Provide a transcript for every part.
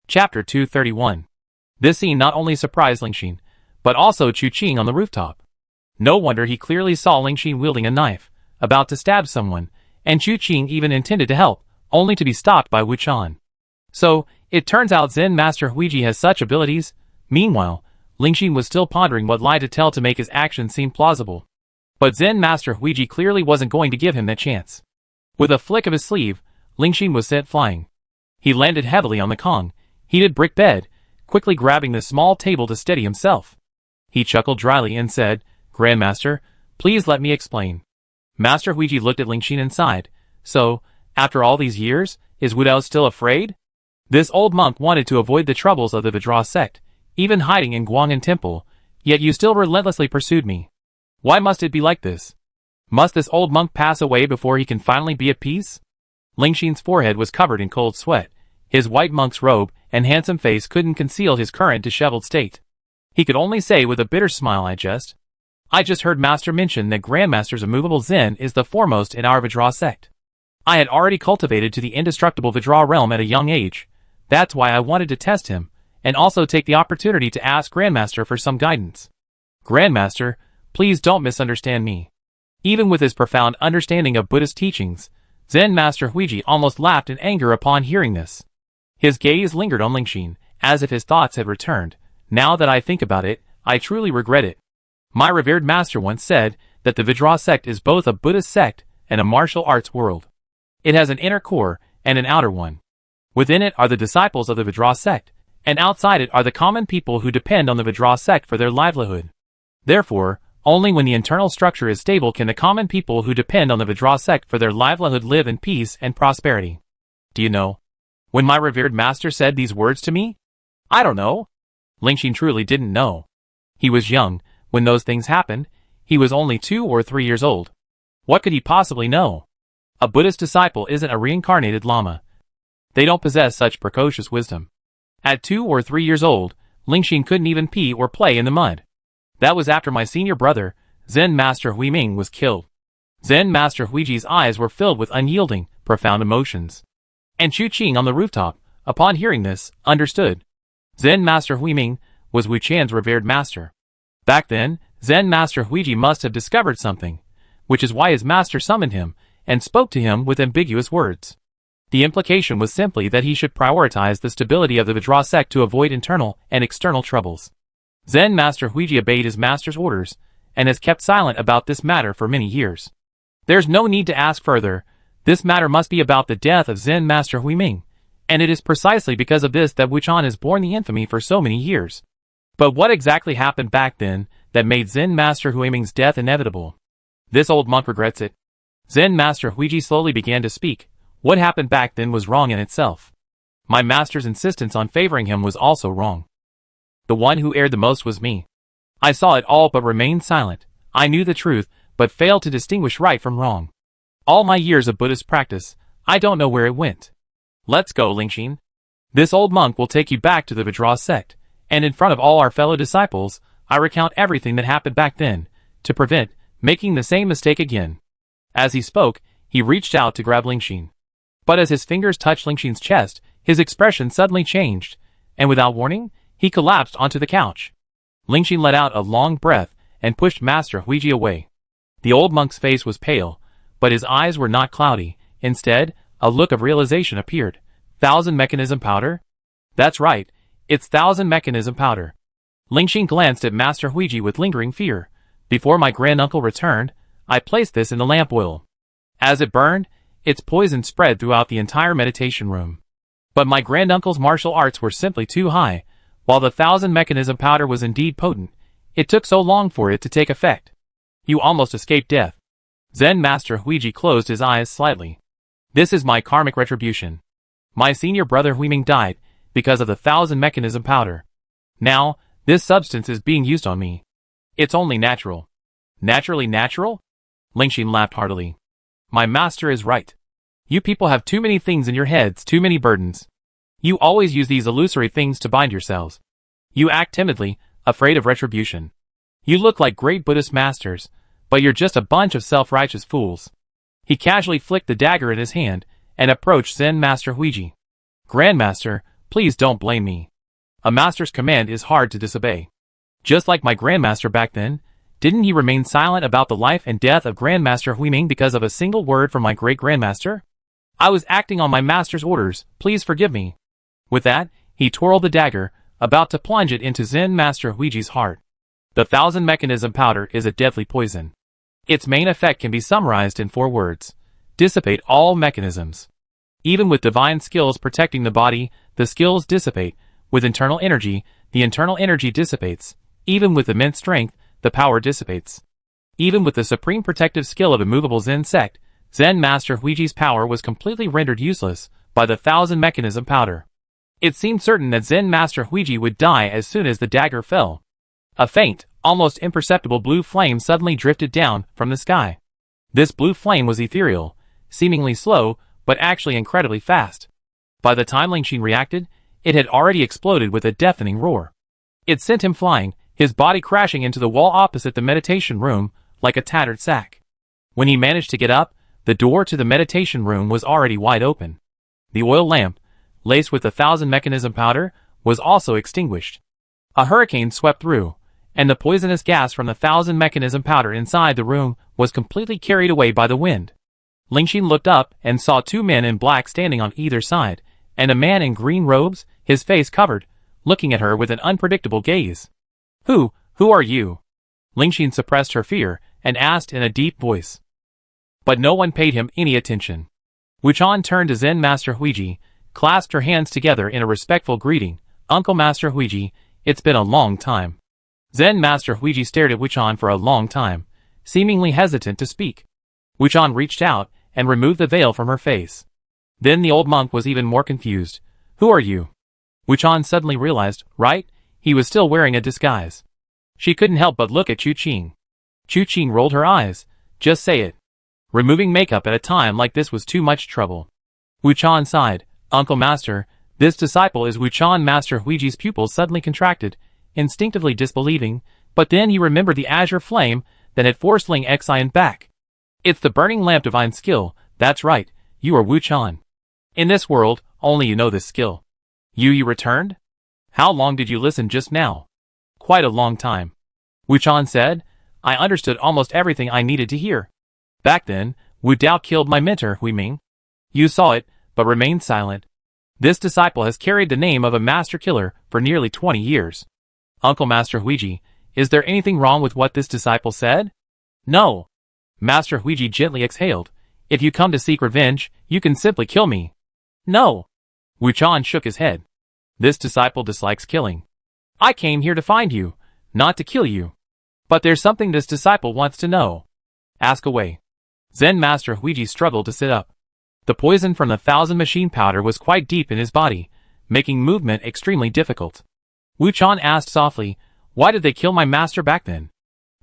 Chapter 231. This scene not only surprised Lingxin, but also Chu Qing on the rooftop. No wonder he clearly saw Lingxin wielding a knife, about to stab someone, and Chu Qing even intended to help, only to be stopped by Wu Chan. So, it turns out Zen Master Huiji has such abilities. Meanwhile, Lingxin was still pondering what lie to tell to make his actions seem plausible. But Zen Master Huiji clearly wasn't going to give him that chance. With a flick of his sleeve, Lingxin was sent flying. He landed heavily on the Kong, heated brick bed, quickly grabbing the small table to steady himself. He chuckled dryly and said, "Grandmaster, please let me explain." Master Huiji looked at Lingxin and sighed. "So, after all these years, is Wu Dao still afraid?" This old monk wanted to avoid the troubles of the Vajra sect, even hiding in Guang'an Temple, yet you still relentlessly pursued me. Why must it be like this? Must this old monk pass away before he can finally be at peace? Lingxin's forehead was covered in cold sweat. His white monk's robe and handsome face couldn't conceal his current disheveled state. He could only say with a bitter smile, I just heard Master mention that Grandmaster's immovable Zen is the foremost in our Vajra sect. I had already cultivated to the indestructible Vajra realm at a young age. That's why I wanted to test him, and also take the opportunity to ask Grandmaster for some guidance. Grandmaster, please don't misunderstand me. Even with his profound understanding of Buddhist teachings, Zen Master Huiji almost laughed in anger upon hearing this. His gaze lingered on Lingxin, as if his thoughts had returned. Now that I think about it, I truly regret it. My revered master once said that the Vajra sect is both a Buddhist sect and a martial arts world. It has an inner core and an outer one. Within it are the disciples of the Vajra sect, and outside it are the common people who depend on the Vajra sect for their livelihood. Therefore, only when the internal structure is stable can the common people who depend on the Vajra sect for their livelihood live in peace and prosperity. Do you know when my revered master said these words to me? I don't know. Lingxin truly didn't know. He was young when those things happened. He was only 2 or 3 years old. What could he possibly know? A Buddhist disciple isn't a reincarnated Lama. They don't possess such precocious wisdom. At 2 or 3 years old, Lingxin couldn't even pee or play in the mud. That was after my senior brother, Zen Master Huiming, was killed. Zen Master Huiji's eyes were filled with unyielding, profound emotions. And Chu Qing on the rooftop, upon hearing this, understood. Zen Master Huiming was Wu Chan's revered master. Back then, Zen Master Huiji must have discovered something, which is why his master summoned him and spoke to him with ambiguous words. The implication was simply that he should prioritize the stability of the Vajra sect to avoid internal and external troubles. Zen Master Huiji obeyed his master's orders, and has kept silent about this matter for many years. There's no need to ask further. This matter must be about the death of Zen Master Huiming, and it is precisely because of this that Wu Chan has borne the infamy for so many years. But what exactly happened back then that made Zen Master Huiming's death inevitable? This old monk regrets it. Zen Master Huiji slowly began to speak. What happened back then was wrong in itself. My master's insistence on favoring him was also wrong. The one who erred the most was me. I saw it all but remained silent. I knew the truth, but failed to distinguish right from wrong. All my years of Buddhist practice, I don't know where it went. Let's go, Lingxin. This old monk will take you back to the Vajra sect, and in front of all our fellow disciples, I recount everything that happened back then, to prevent making the same mistake again. As he spoke, he reached out to grab Lingxin. But as his fingers touched Lingxin's chest, his expression suddenly changed, and without warning, he collapsed onto the couch. Lingxin let out a long breath and pushed Master Huiji away. The old monk's face was pale, but his eyes were not cloudy. Instead, a look of realization appeared. 1000 mechanism powder? That's right, it's 1000 mechanism powder. Lingxin glanced at Master Huiji with lingering fear. Before my granduncle returned, I placed this in the lamp oil. As it burned, its poison spread throughout the entire meditation room. But my granduncle's martial arts were simply too high. While the 1000 mechanism powder was indeed potent, it took so long for it to take effect. You almost escaped death. Zen Master Huiji closed his eyes slightly. This is my karmic retribution. My senior brother Huiming died because of the 1000 mechanism powder. Now, this substance is being used on me. It's only natural. Naturally natural? Lingxin laughed heartily. My master is right. You people have too many things in your heads, too many burdens. You always use these illusory things to bind yourselves. You act timidly, afraid of retribution. You look like great Buddhist masters, but you're just a bunch of self-righteous fools. He casually flicked the dagger in his hand and approached Zen Master Huiji. Grandmaster, Please don't blame me. A master's command is hard to disobey. Just like my grandmaster back then, didn't he remain silent about the life and death of Grandmaster Huiming because of a single word from my great-grandmaster? I was acting on my master's orders, please forgive me. With that, he twirled the dagger, about to plunge it into Zen Master Huiji's heart. The Thousand Mechanism Powder is a deadly poison. Its main effect can be summarized in 4 words. Dissipate all mechanisms. Even with divine skills protecting the body, the skills dissipate. With internal energy, the internal energy dissipates. Even with immense strength, the power dissipates. Even with the supreme protective skill of immovable Zen sect, Zen Master Huiji's power was completely rendered useless by the Thousand Mechanism Powder. It seemed certain that Zen Master Huiji would die as soon as the dagger fell. A faint, almost imperceptible blue flame suddenly drifted down from the sky. This blue flame was ethereal, seemingly slow, but actually incredibly fast. By the time Lingxin reacted, it had already exploded with a deafening roar. It sent him flying, his body crashing into the wall opposite the meditation room like a tattered sack. When he managed to get up, the door to the meditation room was already wide open. The oil lamp, laced with the Thousand Mechanism Powder, was also extinguished. A hurricane swept through, and the poisonous gas from the Thousand Mechanism Powder inside the room was completely carried away by the wind. Lingxin looked up and saw 2 men in black standing on either side, and a man in green robes, his face covered, looking at her with an unpredictable gaze. Who are you? Lingxin suppressed her fear and asked in a deep voice. But no one paid him any attention. Wuchan turned to Zen Master Huiji, clasped her hands together in a respectful greeting. Uncle Master Huiji, it's been a long time. Zen Master Huiji stared at Wuchan for a long time, seemingly hesitant to speak. Wuchan reached out and removed the veil from her face. Then the old monk was even more confused. Who are you? Wuchan suddenly realized, right? He was still wearing a disguise. She couldn't help but look at Chu Qing. Chu Qing rolled her eyes. Just say it. Removing makeup at a time like this was too much trouble. Wuchan sighed. Uncle Master, this disciple is Wuchan. Master Huiji's pupils suddenly contracted, instinctively disbelieving, but then he remembered the azure flame that had forced Ling Xian back. It's the burning lamp divine skill, that's right, you are Wuchan. In this world, only you know this skill. You returned? How long did you listen just now? Quite a long time. Wuchan said, I understood almost everything I needed to hear. Back then, Wu Dao killed my mentor, Huiming. You saw it, but remained silent. This disciple has carried the name of a master killer for nearly 20 years. Uncle Master Huiji, is there anything wrong with what this disciple said? No. Master Huiji gently exhaled. If you come to seek revenge, you can simply kill me. No. Wuchan shook his head. This disciple dislikes killing. I came here to find you, not to kill you. But there's something this disciple wants to know. Ask away. Zen Master Huiji struggled to sit up. The poison from the Thousand Machine Powder was quite deep in his body, making movement extremely difficult. Wuchan asked softly, why did they kill my master back then?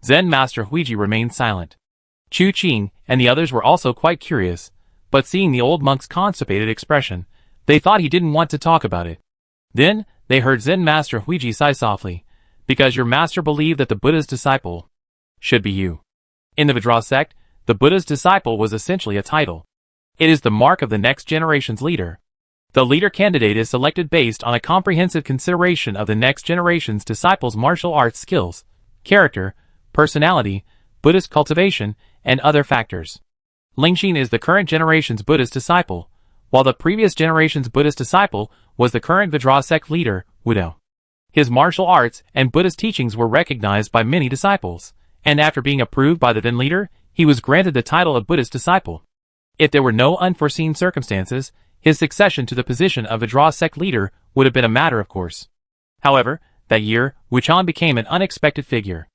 Zen Master Huiji remained silent. Chu Qing and the others were also quite curious, but seeing the old monk's constipated expression, they thought he didn't want to talk about it. Then, they heard Zen Master Huiji sigh softly, because your master believed that the Buddha's disciple should be you. In the Vajra sect, the Buddha's disciple was essentially a title. It is the mark of the next generation's leader. The leader candidate is selected based on a comprehensive consideration of the next generation's disciples' martial arts skills, character, personality, Buddhist cultivation, and other factors. Lingxin is the current generation's Buddhist disciple, while the previous generation's Buddhist disciple was the current Vajra sect leader, Wu Dao. His martial arts and Buddhist teachings were recognized by many disciples, and after being approved by the then leader, he was granted the title of Buddhist disciple. If there were no unforeseen circumstances, his succession to the position of Vajra sect leader would have been a matter of course. However, that year, Wuchan became an unexpected figure.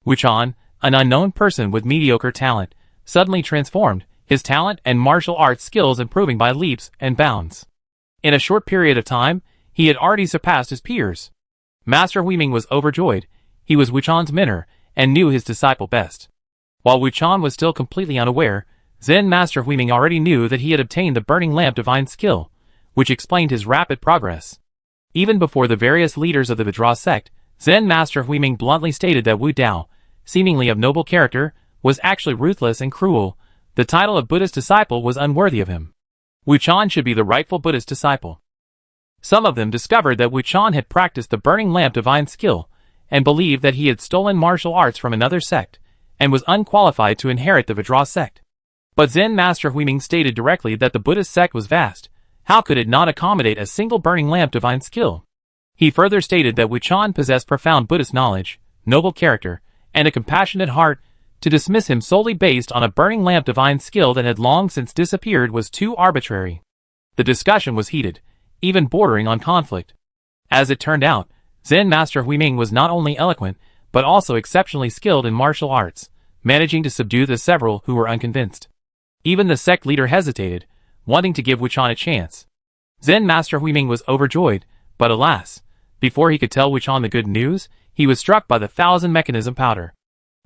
Wuchan, an unknown person with mediocre talent, suddenly transformed, his talent and martial arts skills improving by leaps and bounds. In a short period of time, he had already surpassed his peers. Master Huiming was overjoyed. He was Wuchan's mentor and knew his disciple best. While Wuchan was still completely unaware, Zen Master Huiming already knew that he had obtained the Burning Lamp divine skill, which explained his rapid progress. Even before the various leaders of the Vajra sect, Zen Master Huiming bluntly stated that Wu Dao, seemingly of noble character, was actually ruthless and cruel. The title of Buddhist disciple was unworthy of him. Wuchan should be the rightful Buddhist disciple. Some of them discovered that Wuchan had practiced the burning lamp divine skill, and believed that he had stolen martial arts from another sect, and was unqualified to inherit the Vajra sect. But Zen Master Huiming stated directly that the Buddhist sect was vast. How could it not accommodate a single burning lamp divine skill? He further stated that Wuchan possessed profound Buddhist knowledge, noble character, and a compassionate heart. To dismiss him solely based on a burning lamp divine skill that had long since disappeared was too arbitrary. The discussion was heated, even bordering on conflict. As it turned out, Zen Master Huiming was not only eloquent, but also exceptionally skilled in martial arts, managing to subdue the several who were unconvinced. Even the sect leader hesitated, wanting to give Wuchan a chance. Zen Master Huiming was overjoyed, but alas, before he could tell Wuchan the good news, he was struck by the 1,000 mechanism powder.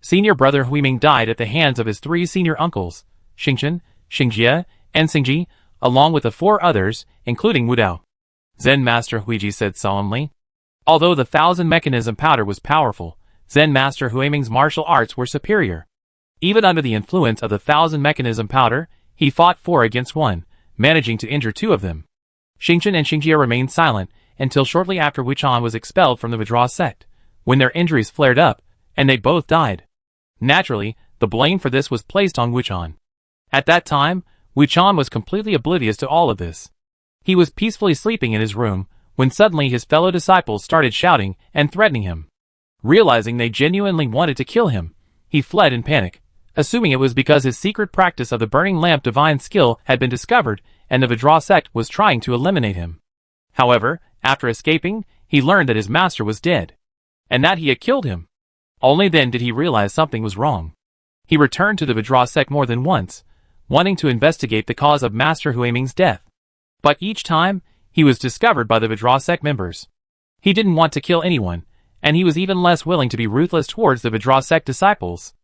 Senior brother Huiming died at the hands of his 3 senior uncles, Xingchen, Xingjie, and Xingji, along with the 4 others, including Wu Dao. Zen Master Huiji said solemnly. Although the 1,000 mechanism powder was powerful, Zen Master Huiming's martial arts were superior. Even under the influence of the 1,000 mechanism powder, he fought 4 against 1, managing to injure 2 of them. Xingchen and Xingjie remained silent until shortly after Wuchan was expelled from the Vajra sect, when their injuries flared up, and they both died. Naturally, the blame for this was placed on Wuchan. At that time, Wuchan was completely oblivious to all of this. He was peacefully sleeping in his room, when suddenly his fellow disciples started shouting and threatening him. Realizing they genuinely wanted to kill him, he fled in panic, assuming it was because his secret practice of the burning lamp divine skill had been discovered and the Vajra sect was trying to eliminate him. However, after escaping, he learned that his master was dead, and that he had killed him. Only then did he realize something was wrong. He returned to the Vajra sect more than once, wanting to investigate the cause of Master Huiming's death. But each time, he was discovered by the Vajra sect members. He didn't want to kill anyone, and he was even less willing to be ruthless towards the Vajra sect disciples.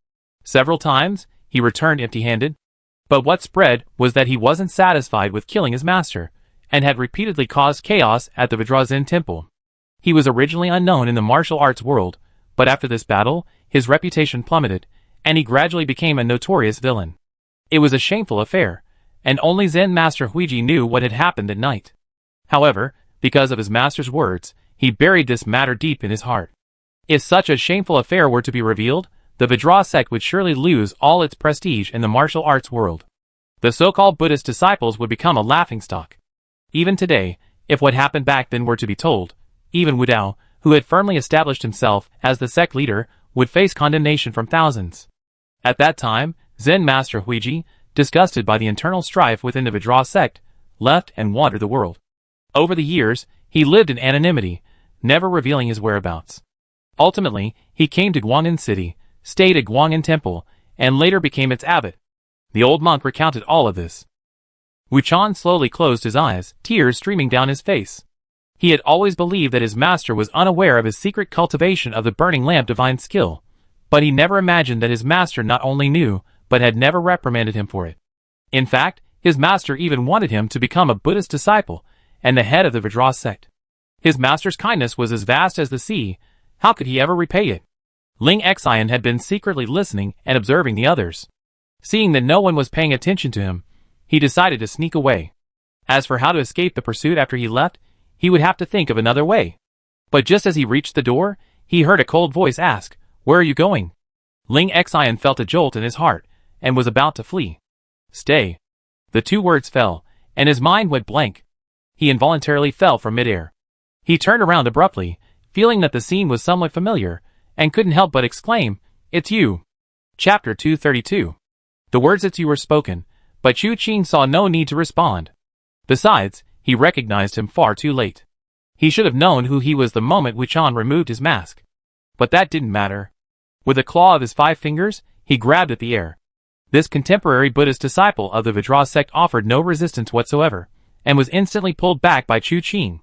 Several times, he returned empty-handed. But what spread was that he wasn't satisfied with killing his master, and had repeatedly caused chaos at the Vajra Zen temple. He was originally unknown in the martial arts world, but after this battle, his reputation plummeted, and he gradually became a notorious villain. It was a shameful affair, and only Zen Master Huiji knew what had happened at night. However, because of his master's words, he buried this matter deep in his heart. If such a shameful affair were to be revealed, the Vajra sect would surely lose all its prestige in the martial arts world. The so-called Buddhist disciples would become a laughingstock. Even today, if what happened back then were to be told, even Wu Dao, who had firmly established himself as the sect leader, would face condemnation from thousands. At that time, Zen Master Huiji, disgusted by the internal strife within the Vajra sect, left and wandered the world. Over the years, he lived in anonymity, never revealing his whereabouts. Ultimately, he came to Guang'an City, stayed at Guang'an Temple, and later became its abbot. The old monk recounted all of this. Wuchan slowly closed his eyes, tears streaming down his face. He had always believed that his master was unaware of his secret cultivation of the burning lamp divine skill, but he never imagined that his master not only knew, but had never reprimanded him for it. In fact, his master even wanted him to become a Buddhist disciple, and the head of the Vajra sect. His master's kindness was as vast as the sea. How could he ever repay it? Ling Xian had been secretly listening and observing the others. Seeing that no one was paying attention to him, he decided to sneak away. As for how to escape the pursuit after he left, he would have to think of another way. But just as he reached the door, he heard a cold voice ask, "Where are you going?" Ling Xian felt a jolt in his heart, and was about to flee. "Stay." The 2 words fell, and his mind went blank. He involuntarily fell from midair. He turned around abruptly, feeling that the scene was somewhat familiar, and couldn't help but exclaim, "It's you." Chapter 232. The words "it's you" were spoken, but Chu Qing saw no need to respond. Besides, he recognized him far too late. He should have known who he was the moment Wuchan removed his mask. But that didn't matter. With a claw of his 5 fingers, he grabbed at the air. This contemporary Buddhist disciple of the Vajra sect offered no resistance whatsoever, and was instantly pulled back by Chu Qing.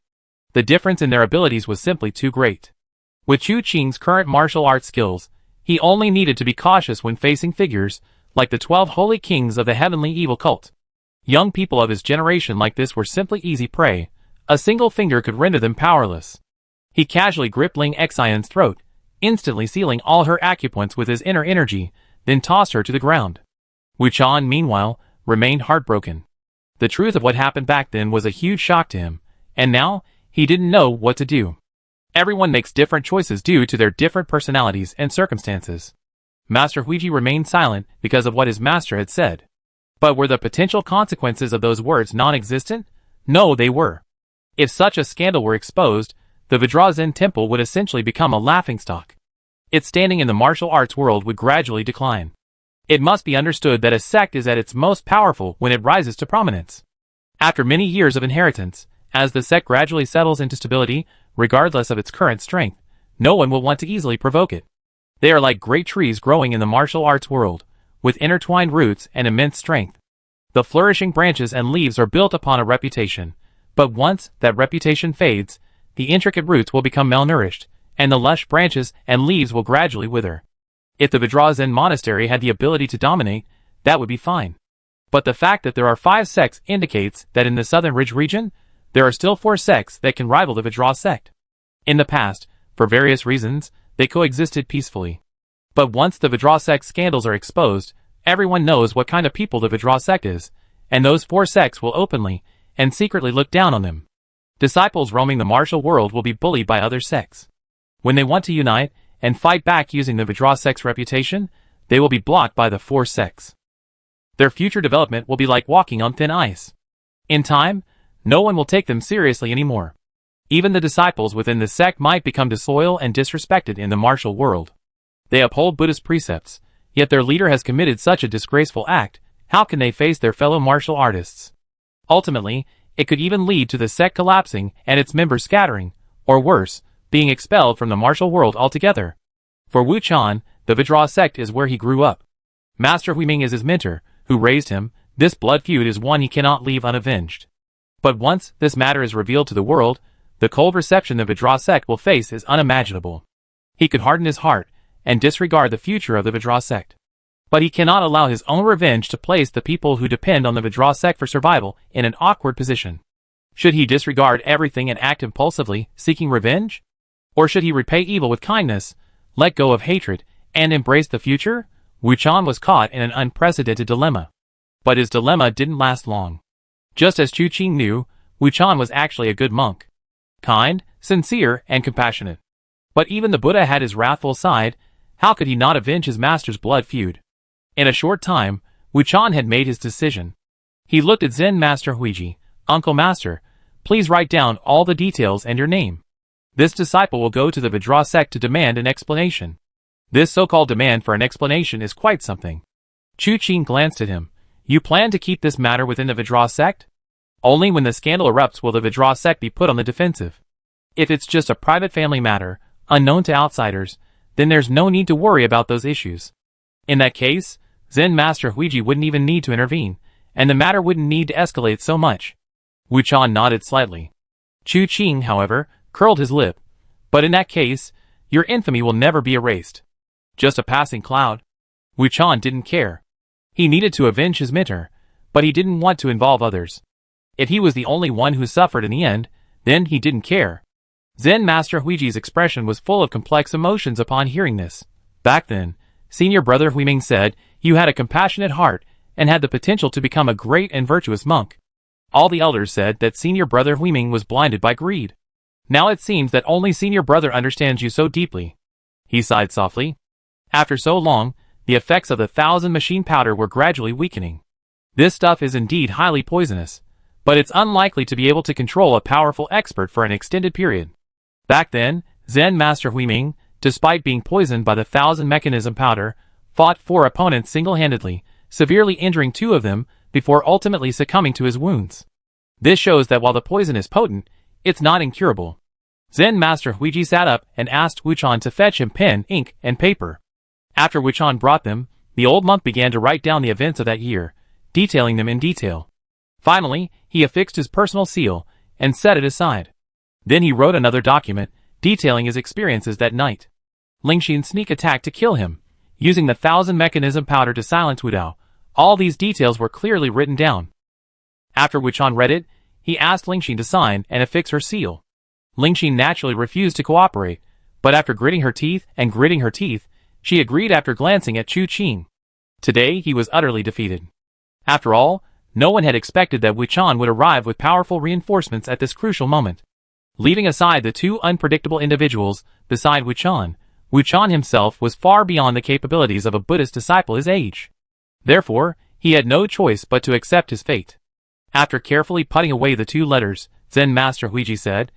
The difference in their abilities was simply too great. With Chu Qing's current martial arts skills, he only needed to be cautious when facing figures like the 12 holy kings of the heavenly evil cult. Young people of his generation like this were simply easy prey. A single finger could render them powerless. He casually gripped Ling Xian's throat, instantly sealing all her acupoints with his inner energy, then tossed her to the ground. Wuchan, meanwhile, remained heartbroken. The truth of what happened back then was a huge shock to him, and now, he didn't know what to do. Everyone makes different choices due to their different personalities and circumstances. Master Huiji remained silent because of what his master had said. But were the potential consequences of those words non-existent? No, they were. If such a scandal were exposed, the Vajra Zen temple would essentially become a laughingstock. Its standing in the martial arts world would gradually decline. It must be understood that a sect is at its most powerful when it rises to prominence. After many years of inheritance, as the sect gradually settles into stability, regardless of its current strength, no one will want to easily provoke it. They are like great trees growing in the martial arts world, with intertwined roots and immense strength. The flourishing branches and leaves are built upon a reputation, but once that reputation fades, the intricate roots will become malnourished, and the lush branches and leaves will gradually wither. If the Vajra Zen monastery had the ability to dominate, that would be fine. But the fact that there are 5 sects indicates that in the Southern Ridge region, there are still 4 sects that can rival the Vajra sect. In the past, for various reasons, they coexisted peacefully. But once the Vajra sect scandals are exposed, everyone knows what kind of people the Vajra sect is, and those 4 sects will openly and secretly look down on them. Disciples roaming the martial world will be bullied by other sects. When they want to unite and fight back using the Vajra sect's reputation, they will be blocked by the 4 sects. Their future development will be like walking on thin ice. In time, no one will take them seriously anymore. Even the disciples within the sect might become disloyal and disrespected in the martial world. They uphold Buddhist precepts, yet their leader has committed such a disgraceful act. How can they face their fellow martial artists? Ultimately, it could even lead to the sect collapsing and its members scattering, or worse, being expelled from the martial world altogether. For Wu Chan, the Vajra sect is where he grew up. Master Huiming is his mentor, who raised him. This blood feud is one he cannot leave unavenged. But once this matter is revealed to the world, the cold reception the Vajra sect will face is unimaginable. He could harden his heart and disregard the future of the Vajra sect. But he cannot allow his own revenge to place the people who depend on the Vajra sect for survival in an awkward position. Should he disregard everything and act impulsively, seeking revenge? Or should he repay evil with kindness, let go of hatred, and embrace the future? Wu Chan was caught in an unprecedented dilemma. But his dilemma didn't last long. Just as Chu Qing knew, Wu Chan was actually a good monk. Kind, sincere, and compassionate. But even the Buddha had his wrathful side. How could he not avenge his master's blood feud? In a short time, Wu Chan had made his decision. He looked at Zen Master Huiji. Uncle Master, please write down all the details and your name. This disciple will go to the Vajra sect to demand an explanation. This so-called demand for an explanation is quite something. Chu Qing glanced at him. You plan to keep this matter within the Vajra sect? Only when the scandal erupts will the Vajra sect be put on the defensive. If it's just a private family matter, unknown to outsiders, then there's no need to worry about those issues. In that case, Zen Master Huiji wouldn't even need to intervene, and the matter wouldn't need to escalate so much. Wu Chan nodded slightly. Chu Qing, however, curled his lip. But in that case, your infamy will never be erased. Just a passing cloud. Wu Chan didn't care. He needed to avenge his mentor, but he didn't want to involve others. If he was the only one who suffered in the end, then he didn't care. Zen Master Huiji's expression was full of complex emotions upon hearing this. Back then, Senior Brother Huiming said, you had a compassionate heart and had the potential to become a great and virtuous monk. All the elders said that Senior Brother Huiming was blinded by greed. Now it seems that only Senior Brother understands you so deeply. He sighed softly. After so long, the effects of the 1,000 machine powder were gradually weakening. This stuff is indeed highly poisonous, but it's unlikely to be able to control a powerful expert for an extended period. Back then, Zen Master Huiming, despite being poisoned by the 1,000 mechanism powder, fought 4 opponents single-handedly, severely injuring 2 of them before ultimately succumbing to his wounds. This shows that while the poison is potent, it's not incurable. Zen Master Huiji sat up and asked Wu Chan to fetch him pen, ink, and paper. After Wu Chan brought them, the old monk began to write down the events of that year, detailing them in detail. Finally, he affixed his personal seal and set it aside. Then he wrote another document, detailing his experiences that night. Lingxin's sneak attack to kill him, using the 1,000 mechanism powder to silence Wu Dao. All these details were clearly written down. After Wu Chan read it, he asked Lingxin to sign and affix her seal. Lingxin naturally refused to cooperate, but after gritting her teeth, she agreed after glancing at Chu Qing. Today he was utterly defeated. After all, no one had expected that Wu Chan would arrive with powerful reinforcements at this crucial moment. Leaving aside the two unpredictable individuals beside Wuchan, Wuchan himself was far beyond the capabilities of a Buddhist disciple his age. Therefore, he had no choice but to accept his fate. After carefully putting away the two letters, Zen Master Huiji said,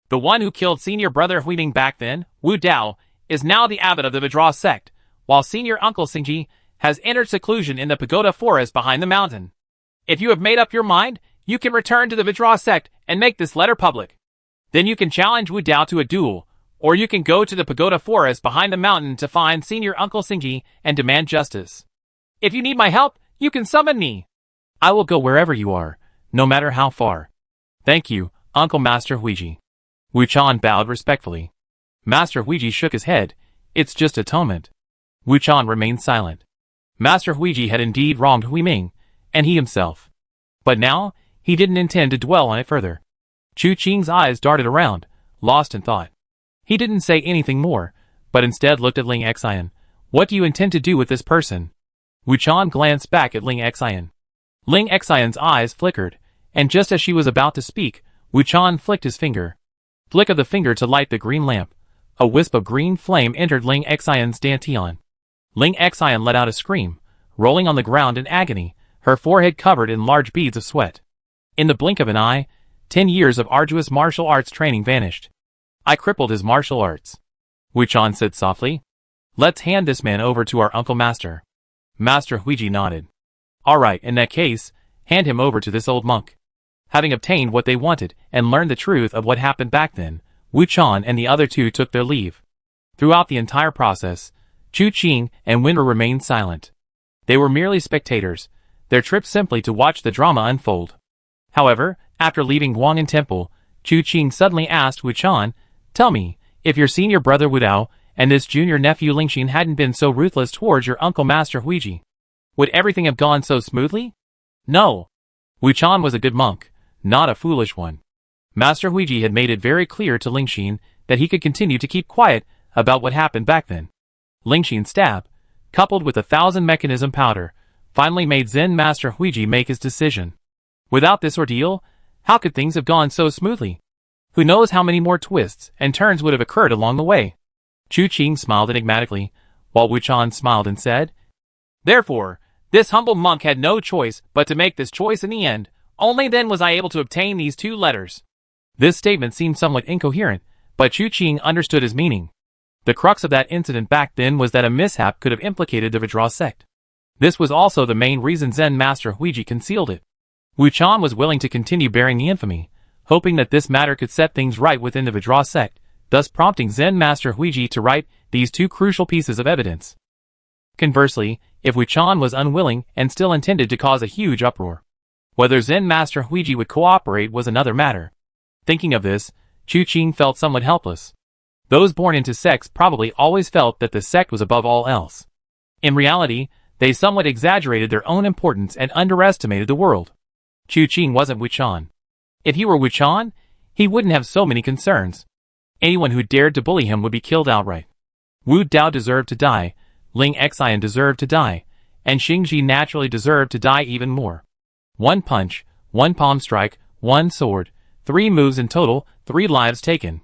"The one who killed senior brother Huiming back then, Wu Dao, is now the abbot of the Vajra sect, while senior uncle Xingji has entered seclusion in the pagoda forest behind the mountain. If you have made up your mind, you can return to the Vajra sect and make this letter public. Then you can challenge Wu Dao to a duel, or you can go to the pagoda forest behind the mountain to find senior uncle Xingji and demand justice. If you need my help, you can summon me. I will go wherever you are, no matter how far. Thank you, Uncle Master Huiji." Wuchan bowed respectfully. Master Huiji shook his head. "It's just atonement." Wuchan remained silent. Master Huiji had indeed wronged Huiming, and he himself. But now, he didn't intend to dwell on it further. Chu Qing's eyes darted around, lost in thought. He didn't say anything more, but instead looked at Ling Xian. "What do you intend to do with this person?" Wuchan glanced back at Ling Xian. Ling Xian's eyes flickered, and just as she was about to speak, Wuchan flicked his finger. Flick of the finger to light the green lamp. A wisp of green flame entered Ling Xian's dantian. Ling Xian let out a scream, rolling on the ground in agony, her forehead covered in large beads of sweat. In the blink of an eye, 10 years of arduous martial arts training vanished. "I crippled his martial arts," Wuchan said softly. "Let's hand this man over to our Uncle Master." Master Huiji nodded. "All right, in that case, hand him over to this old monk." Having obtained what they wanted and learned the truth of what happened back then, Wuchan and the other two took their leave. Throughout the entire process, Chu Qing and Winra remained silent. They were merely spectators, their trip simply to watch the drama unfold. However, after leaving Guang'an Temple, Chu Qing suddenly asked Wuchan, "Tell me, if your senior brother Wu Dao and this junior nephew Lingxin hadn't been so ruthless towards your Uncle Master Huiji, would everything have gone so smoothly?" "No." Wuchan was a good monk, not a foolish one. Master Huiji had made it very clear to Lingxin that he could continue to keep quiet about what happened back then. Lingxin's stab, coupled with 1,000 mechanism powder, finally made Zen Master Huiji make his decision. Without this ordeal, how could things have gone so smoothly? Who knows how many more twists and turns would have occurred along the way? Chu Qing smiled enigmatically, while Wuchan smiled and said, "Therefore, this humble monk had no choice but to make this choice in the end. Only then was I able to obtain these two letters." This statement seemed somewhat incoherent, but Chu Qing understood his meaning. The crux of that incident back then was that a mishap could have implicated the Vajra sect. This was also the main reason Zen Master Huiji concealed it. Wuchan was willing to continue bearing the infamy, hoping that this matter could set things right within the Vajra sect, thus prompting Zen Master Huiji to write these two crucial pieces of evidence. Conversely, if Wuchan was unwilling and still intended to cause a huge uproar, whether Zen Master Huiji would cooperate was another matter. Thinking of this, Chu Qing felt somewhat helpless. Those born into sects probably always felt that the sect was above all else. In reality, they somewhat exaggerated their own importance and underestimated the world. Chu Qing wasn't Wuchan. If he were Wuchan, he wouldn't have so many concerns. Anyone who dared to bully him would be killed outright. Wu Dao deserved to die, Ling Xian deserved to die, and Xingji naturally deserved to die even more. One punch, one palm strike, one sword, 3 moves in total, 3 lives taken.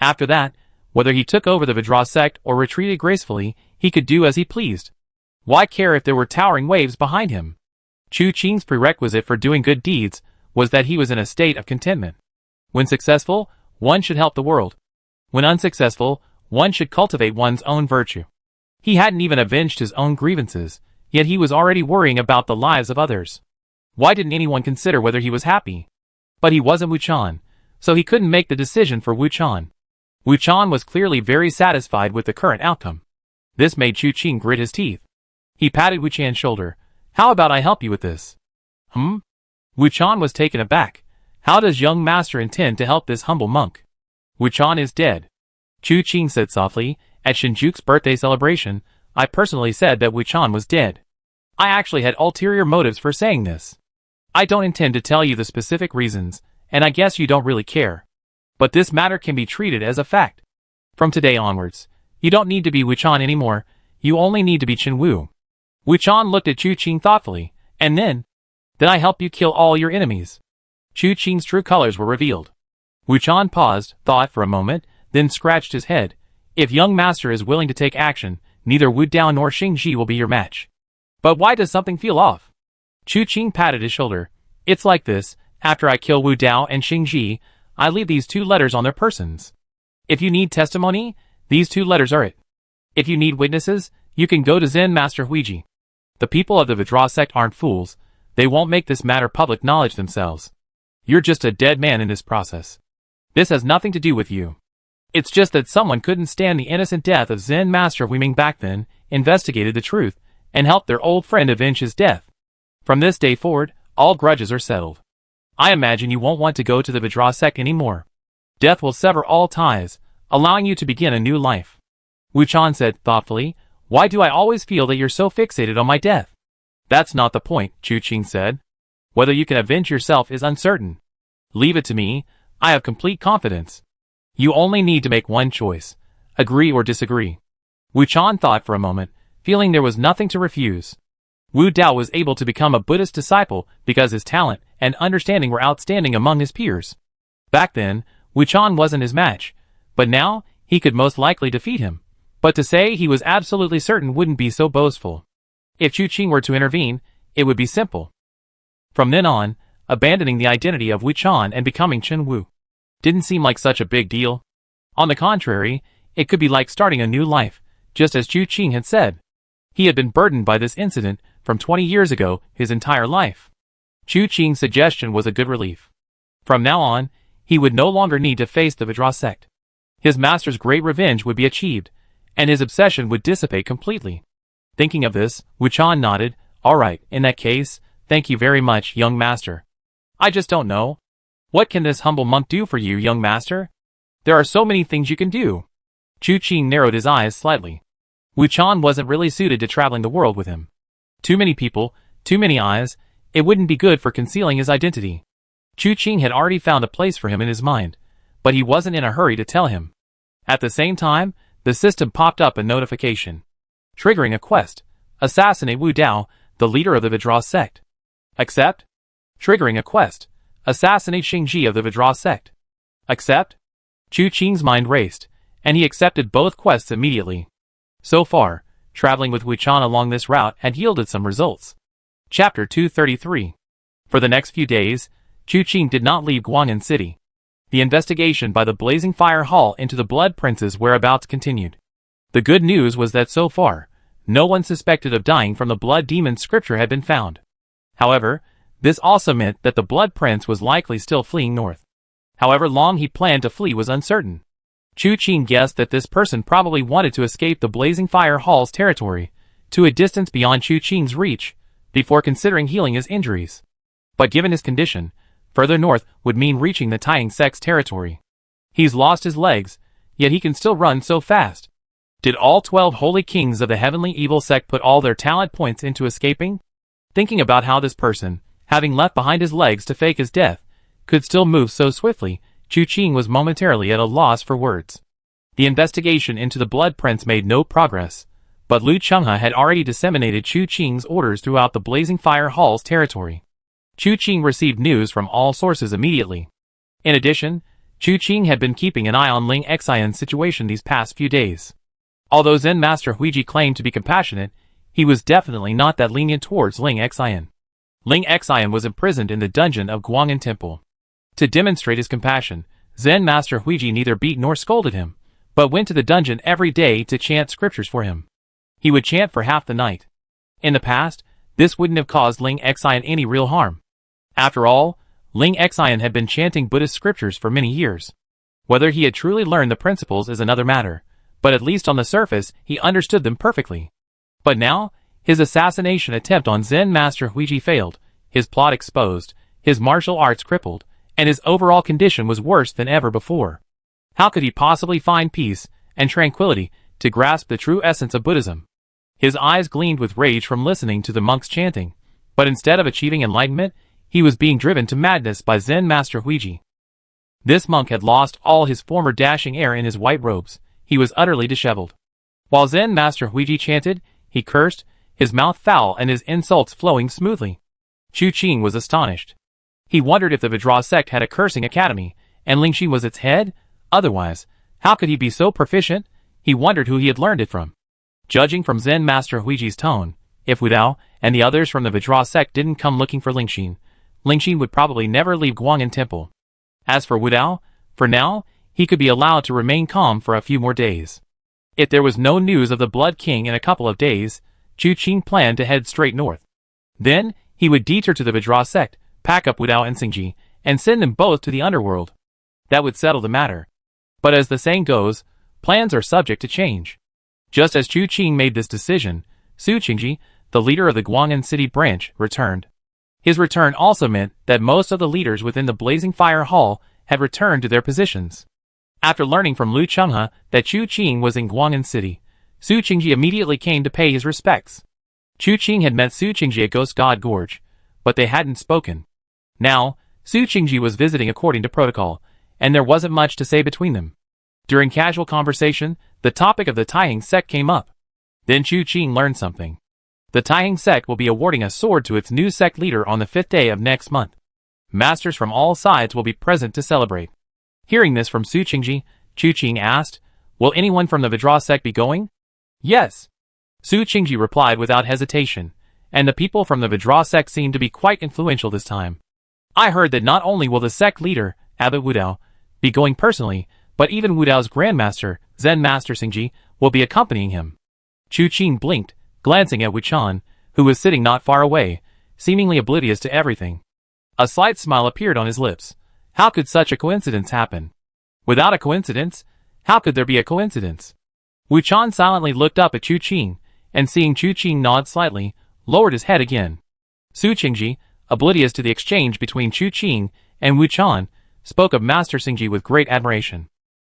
After that, whether he took over the Vajra sect or retreated gracefully, he could do as he pleased. Why care if there were towering waves behind him? Chu Qing's prerequisite for doing good deeds was that he was in a state of contentment. When successful, one should help the world. When unsuccessful, one should cultivate one's own virtue. He hadn't even avenged his own grievances, yet he was already worrying about the lives of others. Why didn't anyone consider whether he was happy? But he wasn't Wuchan, so he couldn't make the decision for Wuchan. Wuchan was clearly very satisfied with the current outcome. This made Chu Qing grit his teeth. He patted Wuchan's shoulder. "How about I help you with this?" Wuchan was taken aback. How does young master intend to help this humble monk? "Wuchan is dead," Chu Qing said softly. "At Shinjuku's birthday celebration, I personally said that Wuchan was dead. I actually had ulterior motives for saying this. I don't intend to tell you the specific reasons, and I guess you don't really care. But this matter can be treated as a fact. From today onwards, you don't need to be Wuchan anymore, you only need to be Chen Wu." Wuchan looked at Chu Qing thoughtfully, and then I help you kill all your enemies. Chu Qing's true colors were revealed. Wu Chan paused, thought for a moment, then scratched his head. If young master is willing to take action, neither Wu Dao nor Xing Ji will be your match. But why does something feel off? Chu Qing patted his shoulder. It's like this, after I kill Wu Dao and Xing Ji, I leave these 2 letters on their persons. If you need testimony, these 2 letters are it. If you need witnesses, you can go to Zen Master Huiji. The people of the Vidra sect aren't fools. They won't make this matter public knowledge themselves. You're just a dead man in this process. This has nothing to do with you. It's just that someone couldn't stand the innocent death of Zen Master Huiming back then, investigated the truth, and helped their old friend avenge his death. From this day forward, all grudges are settled. I imagine you won't want to go to the Vidra sect anymore. Death will sever all ties, allowing you to begin a new life. Wu Chan said thoughtfully, Why do I always feel that you're so fixated on my death? That's not the point, Chu Qing said. Whether you can avenge yourself is uncertain. Leave it to me, I have complete confidence. You only need to make one choice. Agree or disagree. Wu Chan thought for a moment, feeling there was nothing to refuse. Wu Dao was able to become a Buddhist disciple because his talent and understanding were outstanding among his peers. Back then, Wu Chan wasn't his match, but now, he could most likely defeat him. But to say he was absolutely certain wouldn't be so boastful. If Chu Qing were to intervene, it would be simple. From then on, abandoning the identity of Wu Chan and becoming Chen Wu didn't seem like such a big deal. On the contrary, it could be like starting a new life, just as Chu Qing had said. He had been burdened by this incident from 20 years ago his entire life. Chu Qing's suggestion was a good relief. From now on, he would no longer need to face the Vidra sect. His master's great revenge would be achieved, and his obsession would dissipate completely. Thinking of this, Wu Chan nodded. All right, in that case, thank you very much, young master. I just don't know. What can this humble monk do for you, young master? There are so many things you can do. Chu Qing narrowed his eyes slightly. Wu Chan wasn't really suited to traveling the world with him. Too many people, too many eyes, it wouldn't be good for concealing his identity. Chu Qing had already found a place for him in his mind, but he wasn't in a hurry to tell him. At the same time, the system popped up a notification. Triggering a quest. Assassinate Wu Dao, the leader of the Vidra sect. Accept. Triggering a quest. Assassinate Xing Ji of the Vidra sect. Accept. Chu Qing's mind raced, and he accepted both quests immediately. So far, traveling with Wu Chan along this route had yielded some results. Chapter 233. For the next few days, Chu Qing did not leave Guang'an City. The investigation by the Blazing Fire Hall into the Blood Prince's whereabouts continued. The good news was that so far, no one suspected of dying from the Blood Demon's scripture had been found. However, this also meant that the Blood Prince was likely still fleeing north. However long he planned to flee was uncertain. Chu Qing guessed that this person probably wanted to escape the Blazing Fire Hall's territory, to a distance beyond Chu Qing's reach, before considering healing his injuries. But given his condition, further north would mean reaching the Taiying sect's territory. He's lost his legs, yet he can still run so fast. Did all 12 holy kings of the heavenly evil sect put all their talent points into escaping? Thinking about how this person, having left behind his legs to fake his death, could still move so swiftly, Chu Qing was momentarily at a loss for words. The investigation into the Blood Prince made no progress, but Lu Chenghe had already disseminated Chu Qing's orders throughout the Blazing Fire Hall's territory. Chu Qing received news from all sources immediately. In addition, Chu Qing had been keeping an eye on Ling Xian's situation these past few days. Although Zen Master Huiji claimed to be compassionate, he was definitely not that lenient towards Ling Xian. Ling Xian was imprisoned in the dungeon of Guang'an Temple. To demonstrate his compassion, Zen Master Huiji neither beat nor scolded him, but went to the dungeon every day to chant scriptures for him. He would chant for half the night. In the past, this wouldn't have caused Ling Xian any real harm. After all, Ling Xian had been chanting Buddhist scriptures for many years. Whether he had truly learned the principles is another matter, but at least on the surface he understood them perfectly. But now, his assassination attempt on Zen Master Huiji failed, his plot exposed, his martial arts crippled, and his overall condition was worse than ever before. How could he possibly find peace and tranquility to grasp the true essence of Buddhism? His eyes gleamed with rage from listening to the monks chanting, but instead of achieving enlightenment, he was being driven to madness by Zen Master Huiji. This monk had lost all his former dashing air in his white robes. He was utterly disheveled. While Zen Master Huiji chanted, he cursed, his mouth foul and his insults flowing smoothly. Chu Qing was astonished. He wondered if the Vidra sect had a cursing academy, and Lingxi was its head? Otherwise, how could he be so proficient? He wondered who he had learned it from. Judging from Zen Master Huiji's tone, if Wu Dao and the others from the Vajra sect didn't come looking for Lingxi would probably never leave Guang'an Temple. As for Wu Dao, for now, he could be allowed to remain calm for a few more days. If there was no news of the Blood King in a couple of days, Chu Qing planned to head straight north. Then, he would detour to the Vajra sect, pack up Wu Dao and Xingji, and send them both to the underworld. That would settle the matter. But as the saying goes, plans are subject to change. Just as Chu Qing made this decision, Su Qingji, the leader of the Guang'an City branch, returned. His return also meant that most of the leaders within the Blazing Fire Hall had returned to their positions. After learning from Lu Chenghe that Chu Qing was in Guang'an City, Su Qingji immediately came to pay his respects. Chu Qing had met Su Qingji at Ghost God Gorge, but they hadn't spoken. Now, Su Qingji was visiting according to protocol, and there wasn't much to say between them. During casual conversation, the topic of the Taiheng sect came up. Then Chu Qing learned something. The Taiheng sect will be awarding a sword to its new sect leader on the 5th day of next month. Masters from all sides will be present to celebrate. Hearing this from Su Qingji, Chu Qing asked, "Will anyone from the Vajra sect be going?" "Yes." Su Qingji replied without hesitation, and the people from the Vajra sect seemed to be quite influential this time. "I heard that not only will the sect leader, Abbot Wu Dao, be going personally, but even Wu Dao's grandmaster, Zen Master Xingji, will be accompanying him." Chu Qing blinked, glancing at Wu Chan, who was sitting not far away, seemingly oblivious to everything. A slight smile appeared on his lips. How could such a coincidence happen? Without a coincidence, how could there be a coincidence? Wu Chan silently looked up at Chu Qing, and seeing Chu Qing nod slightly, lowered his head again. Su Qingji, oblivious to the exchange between Chu Qing and Wu Chan, spoke of Master Xingji with great admiration.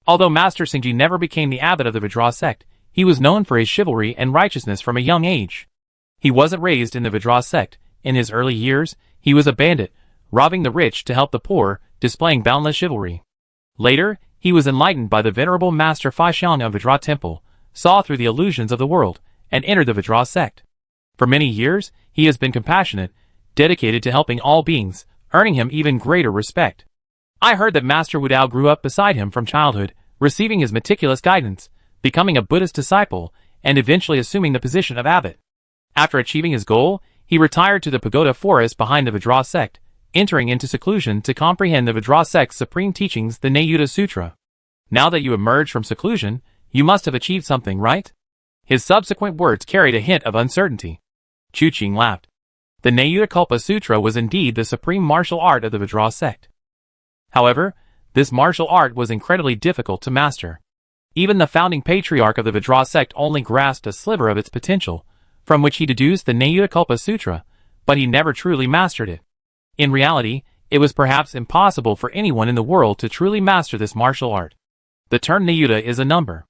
Although Master Xingji never became the abbot of the Vajra sect, he was known for his chivalry and righteousness from a young age. He wasn't raised in the Vajra sect. In his early years, he was a bandit, robbing the rich to help the poor, displaying boundless chivalry. Later, he was enlightened by the venerable Master Faixiang of Vajra Temple, saw through the illusions of the world, and entered the Vajra sect. For many years, he has been compassionate, dedicated to helping all beings, earning him even greater respect. I heard that Master Wu Dao grew up beside him from childhood, receiving his meticulous guidance, becoming a Buddhist disciple, and eventually assuming the position of abbot. After achieving his goal, he retired to the pagoda forest behind the Vajra sect, entering into seclusion to comprehend the Vajra sect's supreme teachings, the Nayuta Sutra. Now that you emerged from seclusion, you must have achieved something, right? His subsequent words carried a hint of uncertainty. Chu Qing laughed. The Nayuta Sutra was indeed the supreme martial art of the Vajra sect. However, this martial art was incredibly difficult to master. Even the founding patriarch of the Vajra sect only grasped a sliver of its potential, from which he deduced the Nayuta Sutra, but he never truly mastered it. In reality, it was perhaps impossible for anyone in the world to truly master this martial art. The term Nayuta is a number.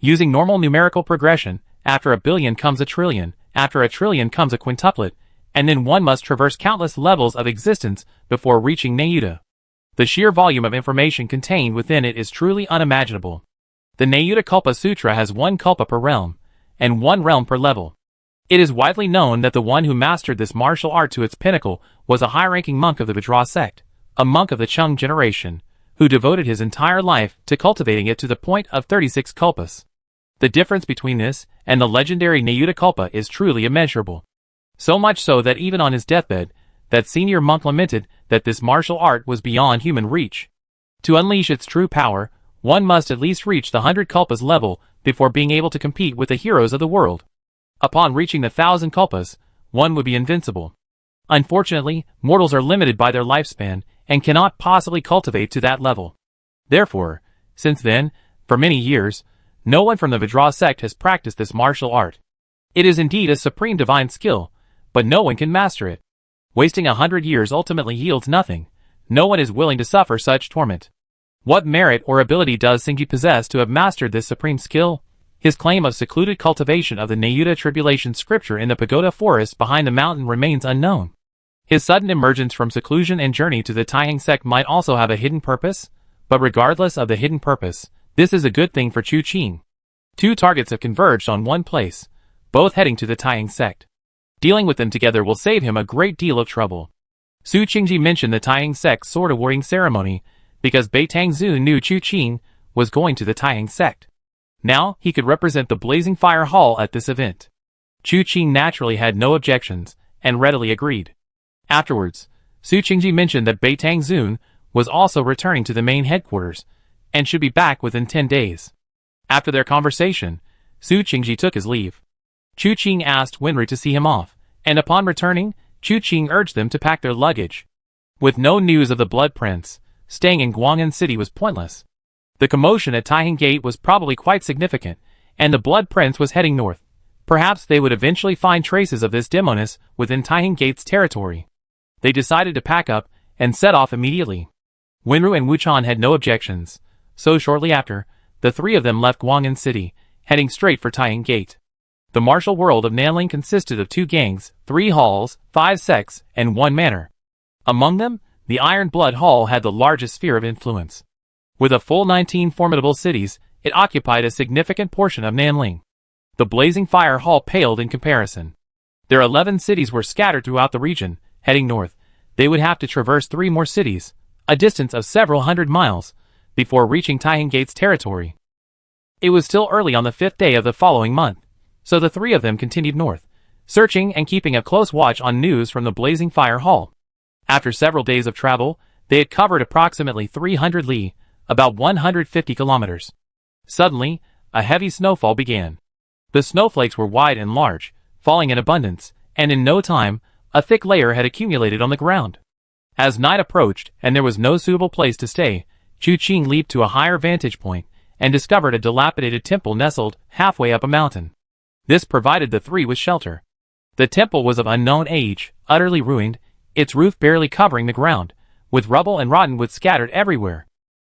Using normal numerical progression, after a billion comes a trillion, after a trillion comes a quintuplet, and then one must traverse countless levels of existence before reaching Nayuta. The sheer volume of information contained within it is truly unimaginable. The Nayuta Sutra has one kalpa per realm, and one realm per level. It is widely known that the one who mastered this martial art to its pinnacle was a high-ranking monk of the Vajra sect, a monk of the Chung generation, who devoted his entire life to cultivating it to the point of 36 kalpas. The difference between this and the legendary Nayuta Kalpa is truly immeasurable. So much so that even on his deathbed, that senior monk lamented that this martial art was beyond human reach. To unleash its true power, one must at least reach the 100 kalpas level before being able to compete with the heroes of the world. Upon reaching the 1,000 kalpas, one would be invincible. Unfortunately, mortals are limited by their lifespan and cannot possibly cultivate to that level. Therefore, since then, for many years, no one from the Vajra sect has practiced this martial art. It is indeed a supreme divine skill, but no one can master it. Wasting 100 years ultimately yields nothing. No one is willing to suffer such torment. What merit or ability does Xingji possess to have mastered this supreme skill? His claim of secluded cultivation of the Nayuta Tribulation scripture in the pagoda forest behind the mountain remains unknown. His sudden emergence from seclusion and journey to the Taiheng sect might also have a hidden purpose, but regardless of the hidden purpose, this is a good thing for Chu Qing. Two targets have converged on one place, both heading to the Taiheng sect. Dealing with them together will save him a great deal of trouble. Su Qingji mentioned the Taiheng sect's sword awarding ceremony, because Bai Tangzun knew Chu Qing was going to the Taihang sect. Now, he could represent the Blazing Fire Hall at this event. Chu Qing naturally had no objections, and readily agreed. Afterwards, Su Qingji mentioned that Bai Tangzun was also returning to the main headquarters, and should be back within 10 days. After their conversation, Su Qingji took his leave. Chu Qing asked Wenru to see him off, and upon returning, Chu Qing urged them to pack their luggage. With no news of the Blood Prince, staying in Guang'an City was pointless. The commotion at Taihang Gate was probably quite significant, and the Blood Prince was heading north. Perhaps they would eventually find traces of this demoness within Taihang Gate's territory. They decided to pack up and set off immediately. Wenru and Wuchan had no objections, so shortly after, the three of them left Guang'an City, heading straight for Taihang Gate. The martial world of Nanling consisted of 2 gangs, 3 halls, 5 sects, and 1 manor. Among them, the Iron Blood Hall had the largest sphere of influence. With a full 19 formidable cities, it occupied a significant portion of Nanling. The Blazing Fire Hall paled in comparison. Their 11 cities were scattered throughout the region. Heading north, they would have to traverse 3 more cities, a distance of several hundred miles, before reaching Taihang Gate's territory. It was still early on the 5th day of the following month, so the 3 of them continued north, searching and keeping a close watch on news from the Blazing Fire Hall. After several days of travel, they had covered approximately 300 li, about 150 kilometers. Suddenly, a heavy snowfall began. The snowflakes were wide and large, falling in abundance, and in no time, a thick layer had accumulated on the ground. As night approached and there was no suitable place to stay, Chu Qing leaped to a higher vantage point and discovered a dilapidated temple nestled halfway up a mountain. This provided the 3 with shelter. The temple was of unknown age, utterly ruined, its roof barely covering the ground, with rubble and rotten wood scattered everywhere.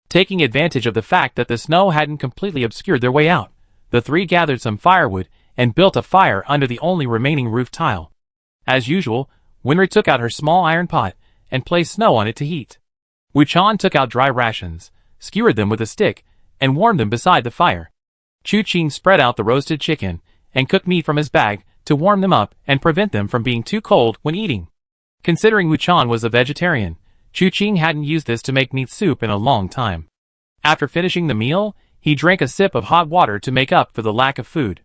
Taking advantage of the fact that the snow hadn't completely obscured their way out, the 3 gathered some firewood and built a fire under the only remaining roof tile. As usual, Wenru took out her small iron pot and placed snow on it to heat. Wuchan took out dry rations, skewered them with a stick, and warmed them beside the fire. Chu Qing spread out the roasted chicken and cooked meat from his bag to warm them up and prevent them from being too cold when eating. Considering Wuchan was a vegetarian, Chu Qing hadn't used this to make meat soup in a long time. After finishing the meal, he drank a sip of hot water to make up for the lack of food.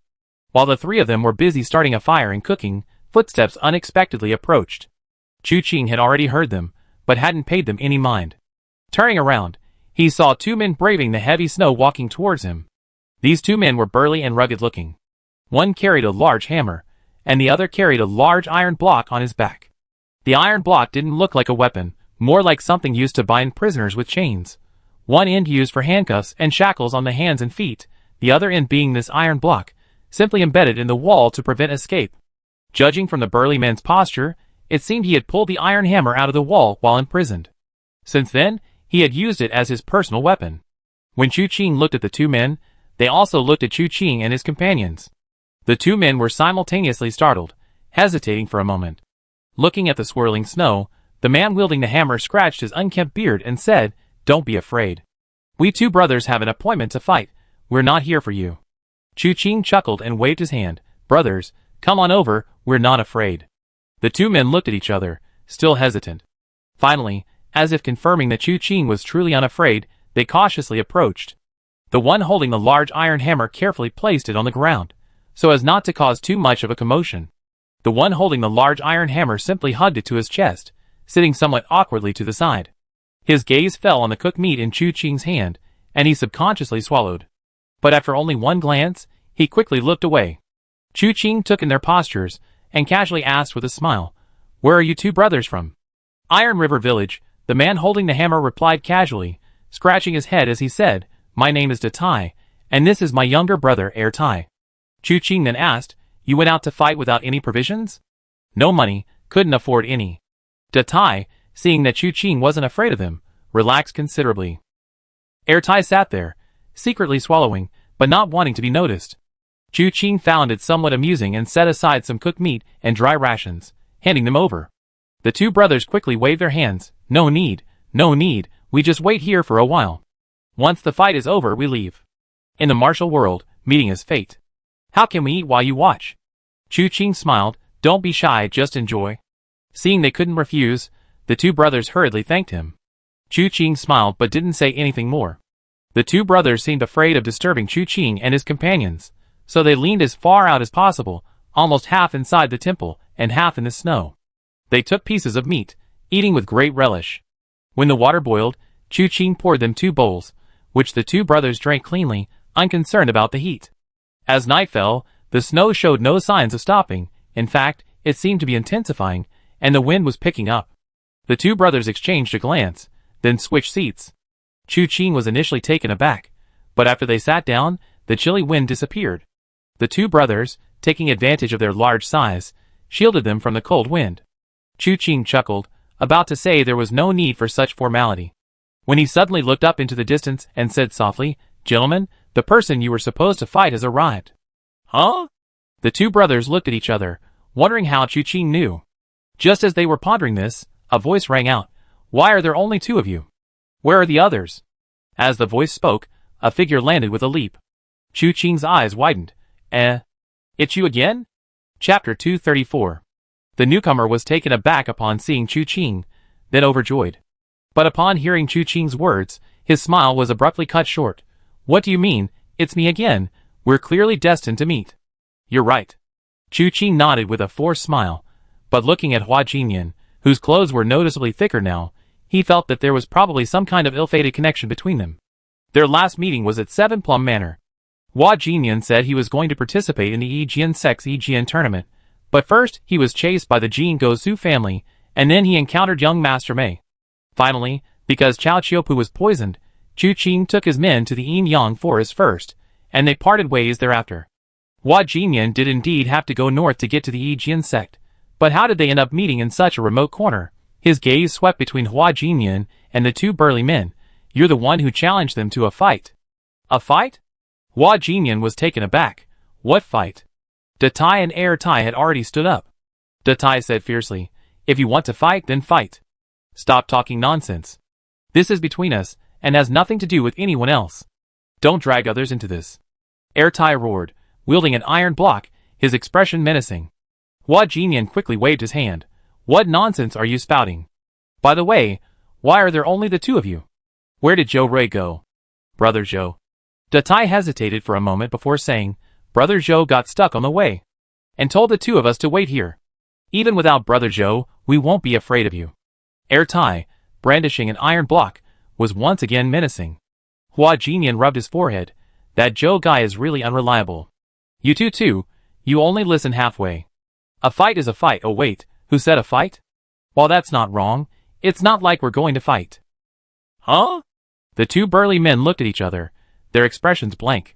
While the 3 of them were busy starting a fire and cooking, footsteps unexpectedly approached. Chu Qing had already heard them, but hadn't paid them any mind. Turning around, he saw 2 men braving the heavy snow walking towards him. These 2 men were burly and rugged looking. One carried a large hammer, and the other carried a large iron block on his back. The iron block didn't look like a weapon, more like something used to bind prisoners with chains. One end used for handcuffs and shackles on the hands and feet, the other end being this iron block, simply embedded in the wall to prevent escape. Judging from the burly man's posture, it seemed he had pulled the iron hammer out of the wall while imprisoned. Since then, he had used it as his personal weapon. When Chu Qing looked at the 2 men, they also looked at Chu Qing and his companions. The 2 men were simultaneously startled, hesitating for a moment. Looking at the swirling snow, the man wielding the hammer scratched his unkempt beard and said, "Don't be afraid. We 2 brothers have an appointment to fight. We're not here for you." Chu Qing chuckled and waved his hand. "Brothers, come on over, we're not afraid." The 2 men looked at each other, still hesitant. Finally, as if confirming that Chu Qing was truly unafraid, they cautiously approached. The one holding the large iron hammer carefully placed it on the ground, so as not to cause too much of a commotion. The one holding the large iron hammer simply hugged it to his chest, sitting somewhat awkwardly to the side. His gaze fell on the cooked meat in Chu Qing's hand, and he subconsciously swallowed. But after only one glance, he quickly looked away. Chu Qing took in their postures, and casually asked with a smile, "Where are you 2 brothers from?" "Iron River Village," the man holding the hammer replied casually, scratching his head as he said, "My name is Tai, and this is my younger brother Tai." Chu Qing then asked, "You went out to fight without any provisions?" "No money, couldn't afford any." Tai, seeing that Chu Qing wasn't afraid of him, relaxed considerably. Tai sat there, secretly swallowing, but not wanting to be noticed. Chu Qing found it somewhat amusing and set aside some cooked meat and dry rations, handing them over. The 2 brothers quickly waved their hands. No need, we just wait here for a while. Once the fight is over, we leave." In the martial world, meeting is fate. "How can we eat while you watch?" Chu Qing smiled. "Don't be shy, just enjoy." Seeing they couldn't refuse, the 2 brothers hurriedly thanked him. Chu Qing smiled but didn't say anything more. The two brothers seemed afraid of disturbing Chu Qing and his companions, so they leaned as far out as possible, almost half inside the temple and half in the snow. They took pieces of meat, eating with great relish. When the water boiled, Chu Qing poured them 2 bowls, which the two brothers drank cleanly, unconcerned about the heat. As night fell, the snow showed no signs of stopping. In fact, it seemed to be intensifying, and the wind was picking up. The two brothers exchanged a glance, then switched seats. Chu Qing was initially taken aback, but after they sat down, the chilly wind disappeared. The two brothers, taking advantage of their large size, shielded them from the cold wind. Chu Qing chuckled, about to say there was no need for such formality, when he suddenly looked up into the distance and said softly, "Gentlemen, the person you were supposed to fight has arrived." "Huh?" The two brothers looked at each other, wondering how Chu Qing knew. Just as they were pondering this, a voice rang out, "Why are there only 2 of you? Where are the others?" As the voice spoke, a figure landed with a leap. Chu Qing's eyes widened. It's you again?" Chapter 234. The newcomer was taken aback upon seeing Chu Qing, then overjoyed. But upon hearing Chu Qing's words, his smile was abruptly cut short. "What do you mean, it's me again? We're clearly destined to meet." "You're right." Chu Qing nodded with a forced smile, but looking at Hua Jinyan, whose clothes were noticeably thicker now, he felt that there was probably some kind of ill-fated connection between them. Their last meeting was at 7 Plum Manor. Hua Jinyan said he was going to participate in the Yijian Sex Yijian tournament, but first he was chased by the Jin Gosu family, and then he encountered young Master Mei. Finally, because Chao Qiupu was poisoned, Chu Qing took his men to the Yin Yang forest first, and they parted ways thereafter. Hua Jinyan did indeed have to go north to get to the Yijian sect, but how did they end up meeting in such a remote corner? His gaze swept between Hua Jinyan and the 2 burly men. "You're the one who challenged them to a fight." "A fight?" Hua Jinyan was taken aback. "What fight?" Da Tai and Air Tai had already stood up. Da Tai said fiercely, "If you want to fight, then fight. Stop talking nonsense. This is between us, and has nothing to do with anyone else. Don't drag others into this." Air Tai roared, wielding an iron block, his expression menacing. Hua Jinyan quickly waved his hand. "What nonsense are you spouting? By the way, why are there only the 2 of you? Where did Zhou Rui go?" "Brother Zhou." Da Tai hesitated for a moment before saying, "Brother Zhou got stuck on the way, and told the 2 of us to wait here. Even without Brother Zhou, we won't be afraid of you." Air Tai, brandishing an iron block, was once again menacing. Hua Jinyan rubbed his forehead. "That Zhou guy is really unreliable. You two too, you only listen halfway. A fight is a fight." "Oh wait, who said a fight? While that's not wrong, it's not like we're going to fight." "Huh?" The 2 burly men looked at each other, their expressions blank.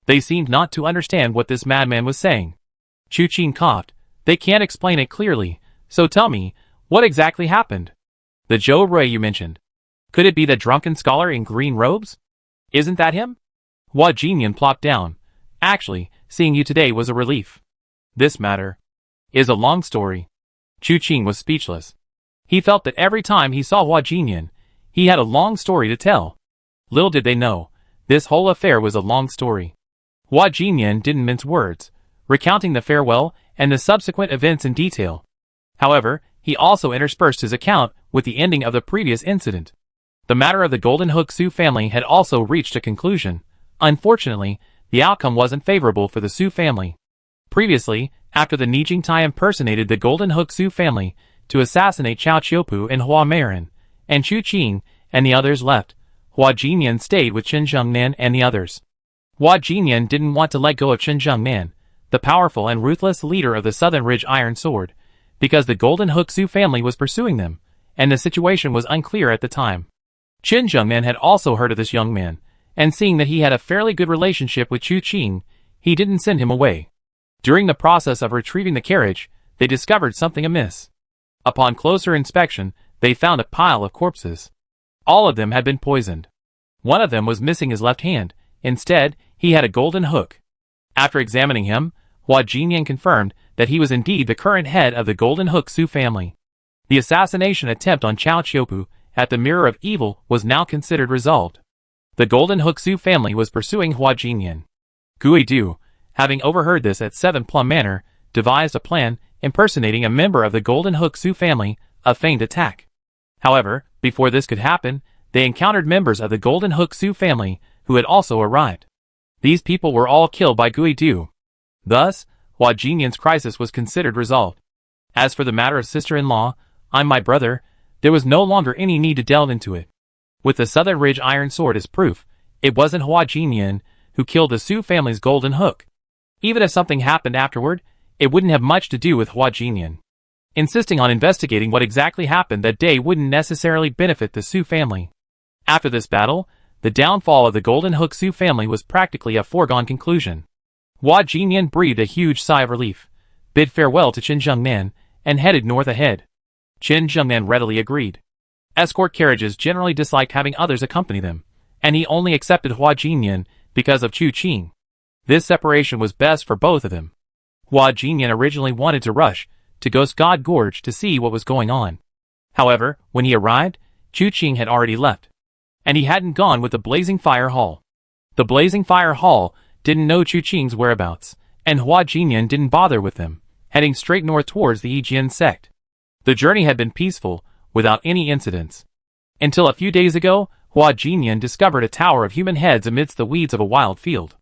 They seemed not to understand what this madman was saying. Chu Qing coughed. "They can't explain it clearly, so tell me, what exactly happened?" "The Zhou Rui you mentioned. Could it be the drunken scholar in green robes? Isn't that him?" Hua Jinyan plopped down. "Actually, seeing you today was a relief. This matter is a long story." Chu Qing was speechless. He felt that every time he saw Hua Jinyan, he had a long story to tell. Little did they know, this whole affair was a long story. Hua Jinyan didn't mince words, recounting the farewell and the subsequent events in detail. However, he also interspersed his account with the ending of the previous incident. The matter of the Golden Hook Su family had also reached a conclusion. Unfortunately, the outcome wasn't favorable for the Su family. Previously, after the Nijing Tai impersonated the Golden Hook Su family to assassinate Chao Qiupu and Hua Meiren, and Chu Qing and the others left, Hua Jinyan stayed with Chen Zhengnan and the others. Hua Jinyan didn't want to let go of Chen Zhengnan, the powerful and ruthless leader of the Southern Ridge Iron Sword, because the Golden Hook Su family was pursuing them, and the situation was unclear at the time. Chen Zhengnan had also heard of this young man, and seeing that he had a fairly good relationship with Chu Qing, he didn't send him away. During the process of retrieving the carriage, they discovered something amiss. Upon closer inspection, they found a pile of corpses. All of them had been poisoned. One of them was missing his left hand. Instead, he had a golden hook. After examining him, Hua Jinyan confirmed that he was indeed the current head of the Golden Hook Su family. The assassination attempt on Chao Qiupu at the Mirror of Evil was now considered resolved. The Golden Hook Su family was pursuing Hua Jinyan. Gui Du, having overheard this at 7 Plum Manor, devised a plan impersonating a member of the Golden Hook Su family, a feigned attack. However, before this could happen, they encountered members of the Golden Hook Sioux family who had also arrived. These people were all killed by Gui Du. Thus, Hua Jinyan's crisis was considered resolved. As for the matter of sister-in-law, I'm my brother, there was no longer any need to delve into it. With the Southern Ridge Iron Sword as proof, it wasn't Hua Jinyan who killed the Sioux family's Golden Hook. Even if something happened afterward, it wouldn't have much to do with Hua Jinyan. Insisting on investigating what exactly happened that day wouldn't necessarily benefit the Sioux family. After this battle, the downfall of the Golden Hook Sioux family was practically a foregone conclusion. Hua Jinyan breathed a huge sigh of relief, bid farewell to Chen Zhengnan, and headed north ahead. Chen Zhengnan readily agreed. Escort carriages generally disliked having others accompany them, and he only accepted Hua Jinyan because of Chu Qing. This separation was best for both of them. Hua Jinyan originally wanted to rush to Ghost God Gorge to see what was going on. However, when he arrived, Chu Qing had already left, and he hadn't gone with the Blazing Fire Hall. The Blazing Fire Hall didn't know Chu Qing's whereabouts, and Hua Jinyan didn't bother with them, heading straight north towards the Yijian sect. The journey had been peaceful, without any incidents. Until a few days ago, Hua Jinyan discovered a tower of human heads amidst the weeds of a wild field.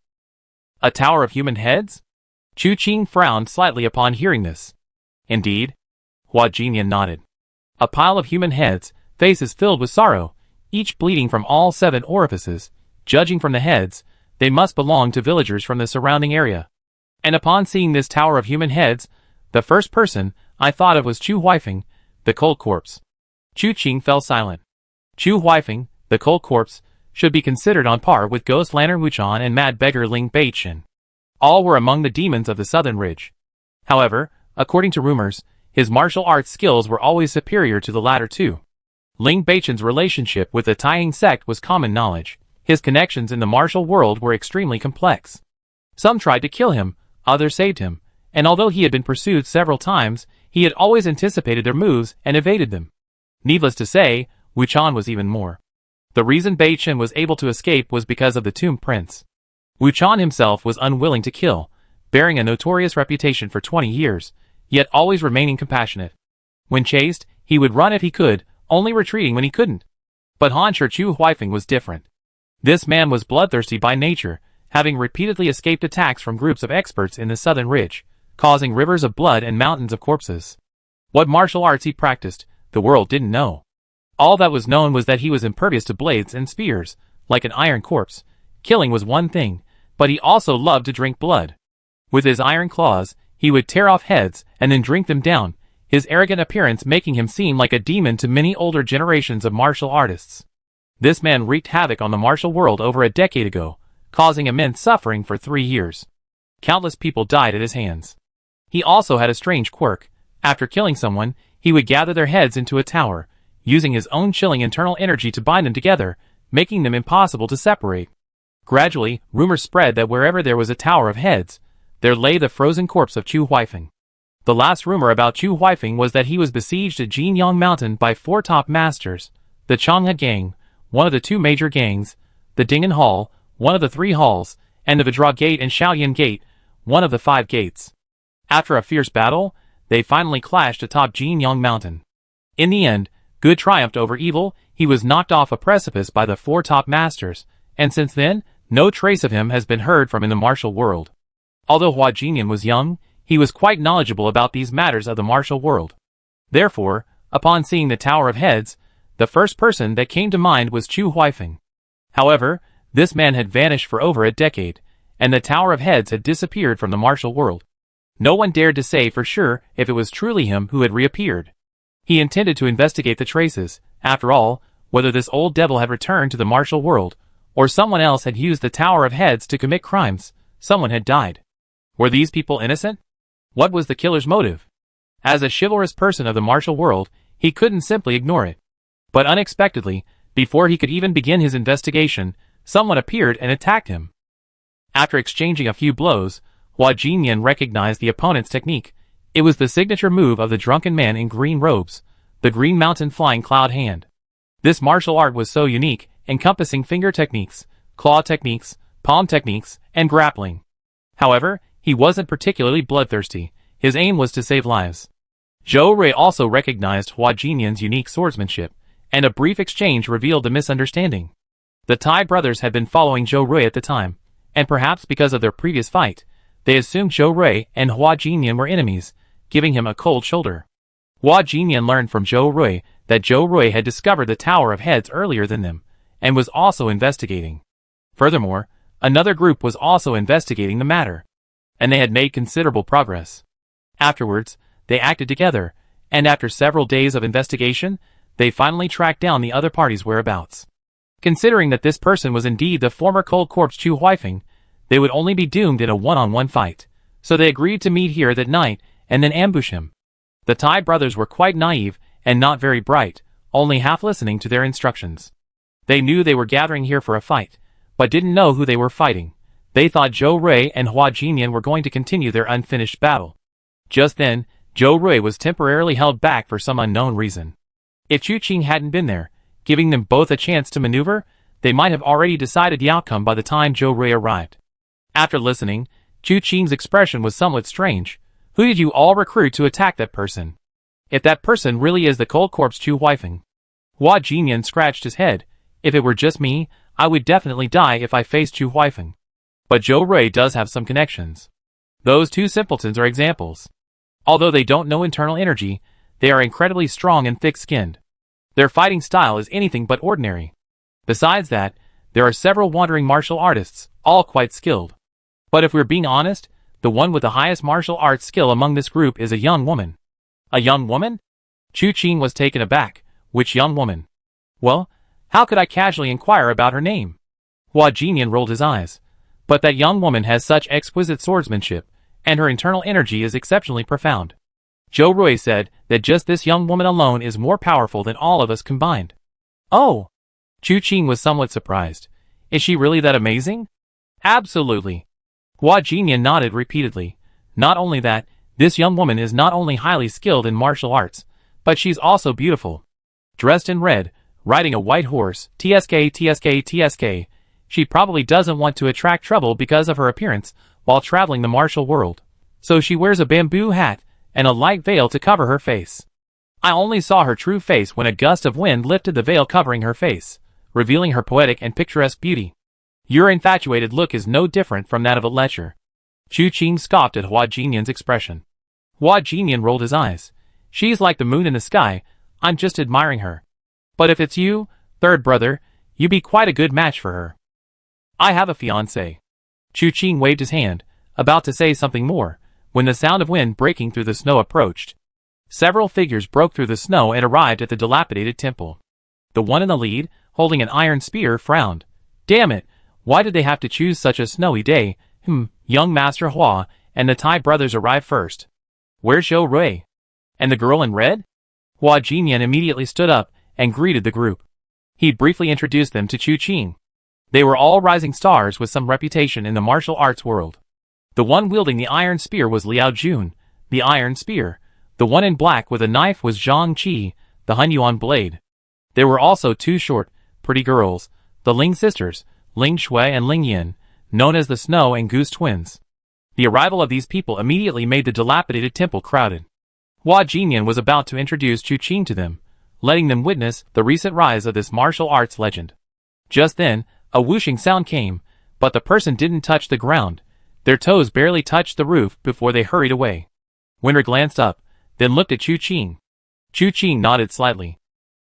A tower of human heads? Chu Qing frowned slightly upon hearing this. Indeed? Hua Jinyan nodded. A pile of human heads, faces filled with sorrow, each bleeding from all 7 orifices. Judging from the heads, they must belong to villagers from the surrounding area. And upon seeing this tower of human heads, the first person I thought of was Chu Huifeng, the cold corpse. Chu Qing fell silent. Chu Huifeng, the cold corpse, should be considered on par with Ghost Lantern Wuchan and Mad Beggar Ling Beichen. All were among the demons of the Southern Ridge. However, according to rumors, his martial arts skills were always superior to the latter two. Ling Beichen's relationship with the Taiying sect was common knowledge. His connections in the martial world were extremely complex. Some tried to kill him, others saved him, and although he had been pursued several times, he had always anticipated their moves and evaded them. Needless to say, Wuchan was even more. The reason Beichen was able to escape was because of the Tomb Prince. Wuchan himself was unwilling to kill, bearing a notorious reputation for 20 years, yet always remaining compassionate. When chased, he would run if he could, only retreating when he couldn't. But Hansher Chu Huifeng was different. This man was bloodthirsty by nature, having repeatedly escaped attacks from groups of experts in the Southern Ridge, causing rivers of blood and mountains of corpses. What martial arts he practiced, the world didn't know. All that was known was that he was impervious to blades and spears, like an iron corpse. Killing was one thing, but he also loved to drink blood. With his iron claws, he would tear off heads and then drink them down, his arrogant appearance making him seem like a demon to many older generations of martial artists. This man wreaked havoc on the martial world over a decade ago, causing immense suffering for 3 years. Countless people died at his hands. He also had a strange quirk. After killing someone, he would gather their heads into a tower, using his own chilling internal energy to bind them together, making them impossible to separate. Gradually, rumors spread that wherever there was a tower of heads, there lay the frozen corpse of Chu Huifeng. The last rumor about Chu Huifeng was that he was besieged at Jinyang Mountain by 4 top masters, the Changhe Gang, one of the 2 major gangs, the Dingen Hall, one of the 3 halls, and the Vidra Gate and Shaoyan Gate, one of the 5 gates. After a fierce battle, they finally clashed atop Jinyang Mountain. In the end, good triumphed over evil. He was knocked off a precipice by the 4 top masters, and since then, no trace of him has been heard from in the martial world. Although Hua Jinyan was young, he was quite knowledgeable about these matters of the martial world. Therefore, upon seeing the Tower of Heads, the first person that came to mind was Chu Huifeng. However, this man had vanished for over a decade, and the Tower of Heads had disappeared from the martial world. No one dared to say for sure if it was truly him who had reappeared. He intended to investigate the traces. After all, whether this old devil had returned to the martial world, or someone else had used the Tower of Heads to commit crimes, someone had died. Were these people innocent? What was the killer's motive? As a chivalrous person of the martial world, he couldn't simply ignore it. But unexpectedly, before he could even begin his investigation, someone appeared and attacked him. After exchanging a few blows, Hua Jinyan recognized the opponent's technique. It was the signature move of the drunken man in green robes, the Green Mountain Flying Cloud Hand. This martial art was so unique, encompassing finger techniques, claw techniques, palm techniques, and grappling. However, he wasn't particularly bloodthirsty. His aim was to save lives. Zhou Rui also recognized Hua Jinyan's unique swordsmanship, and a brief exchange revealed the misunderstanding. The Tai brothers had been following Zhou Rui at the time, and perhaps because of their previous fight, they assumed Zhou Rui and Hua Jinyan were enemies, giving him a cold shoulder. Hua Jinyan learned from Zhou Rui that Zhou Rui had discovered the Tower of Heads earlier than them, and was also investigating. Furthermore, another group was also investigating the matter, and they had made considerable progress. Afterwards, they acted together, and after several days of investigation, they finally tracked down the other party's whereabouts. Considering that this person was indeed the former Cold Corpse Chu Huifeng, they would only be doomed in a one-on-one fight, so they agreed to meet here that night and then ambush him. The Tai brothers were quite naive and not very bright, only half listening to their instructions. They knew they were gathering here for a fight, but didn't know who they were fighting. They thought Zhou Rui and Hua Jinyan were going to continue their unfinished battle. Just then, Zhou Rui was temporarily held back for some unknown reason. If Chu Qing hadn't been there, giving them both a chance to maneuver, they might have already decided the outcome by the time Zhou Rui arrived. After listening, Chu Qing's expression was somewhat strange. Who did you all recruit to attack that person? If that person really is the Cold Corpse Chu Huifeng. Hua Jinyan scratched his head. If it were just me, I would definitely die if I faced Chu Huifeng. But Zhou Rui does have some connections. Those two simpletons are examples. Although they don't know internal energy, they are incredibly strong and thick-skinned. Their fighting style is anything but ordinary. Besides that, there are several wandering martial artists, all quite skilled. But if we're being honest, the one with the highest martial arts skill among this group is a young woman. A young woman? Chu Qing was taken aback. Which young woman? Well, how could I casually inquire about her name? Hua Jinyan rolled his eyes. But that young woman has such exquisite swordsmanship, and her internal energy is exceptionally profound. Zhou Rui said that just this young woman alone is more powerful than all of us combined. Oh! Chu Qing was somewhat surprised. Is she really that amazing? Absolutely. Hua Jinyan nodded repeatedly. Not only that, this young woman is not only highly skilled in martial arts, but she's also beautiful. Dressed in red, riding a white horse, TSK. She probably doesn't want to attract trouble because of her appearance while traveling the martial world. So she wears a bamboo hat and a light veil to cover her face. I only saw her true face when a gust of wind lifted the veil covering her face, revealing her poetic and picturesque beauty. Your infatuated look is no different from that of a lecher. Chu Qing scoffed at Hua Jinyan's expression. Hua Jinyan rolled his eyes. She's like the moon in the sky, I'm just admiring her. But if it's you, third brother, you'd be quite a good match for her. I have a fiancé. Chu Qing waved his hand, about to say something more, when the sound of wind breaking through the snow approached. Several figures broke through the snow and arrived at the dilapidated temple. The one in the lead, holding an iron spear, frowned. Damn it, why did they have to choose such a snowy day? Young Master Hua and the Tai brothers arrived first. Where's Zhou Rui? And the girl in red? Hua Jinyan immediately stood up and greeted the group. He briefly introduced them to Chu Qing. They were all rising stars with some reputation in the martial arts world. The one wielding the iron spear was Liao Jun, the iron spear. The one in black with a knife was Zhang Qi, the Hunyuan blade. There were also two short, pretty girls, the Ling sisters, Ling Shui and Ling Yin, known as the Snow and Goose twins. The arrival of these people immediately made the dilapidated temple crowded. Hua Jinyan was about to introduce Chu Qing to them, letting them witness the recent rise of this martial arts legend. Just then, a whooshing sound came, but the person didn't touch the ground. Their toes barely touched the roof before they hurried away. Winter glanced up, then looked at Chu Qing. Chu Qing nodded slightly.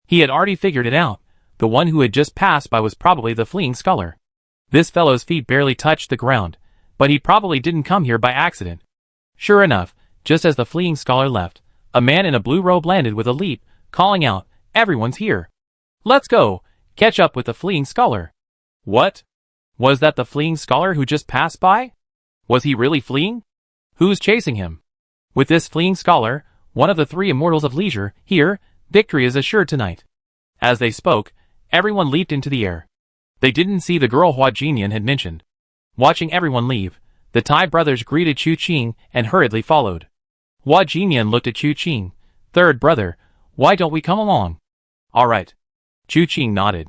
He had already figured it out. The one who had just passed by was probably the fleeing scholar. This fellow's feet barely touched the ground, but he probably didn't come here by accident. Sure enough, just as the fleeing scholar left, a man in a blue robe landed with a leap, calling out, "Everyone's here! Let's go! Catch up with the fleeing scholar!" What? Was that the fleeing scholar who just passed by? Was he really fleeing? Who's chasing him? With this fleeing scholar, one of the three immortals of leisure, here, victory is assured tonight. As they spoke, everyone leaped into the air. They didn't see the girl Hua Jinyan had mentioned. Watching everyone leave, the Tai brothers greeted Chu Qing and hurriedly followed. Hua Jinyan looked at Chu Qing. Third brother, why don't we come along? Alright. Chu Qing nodded.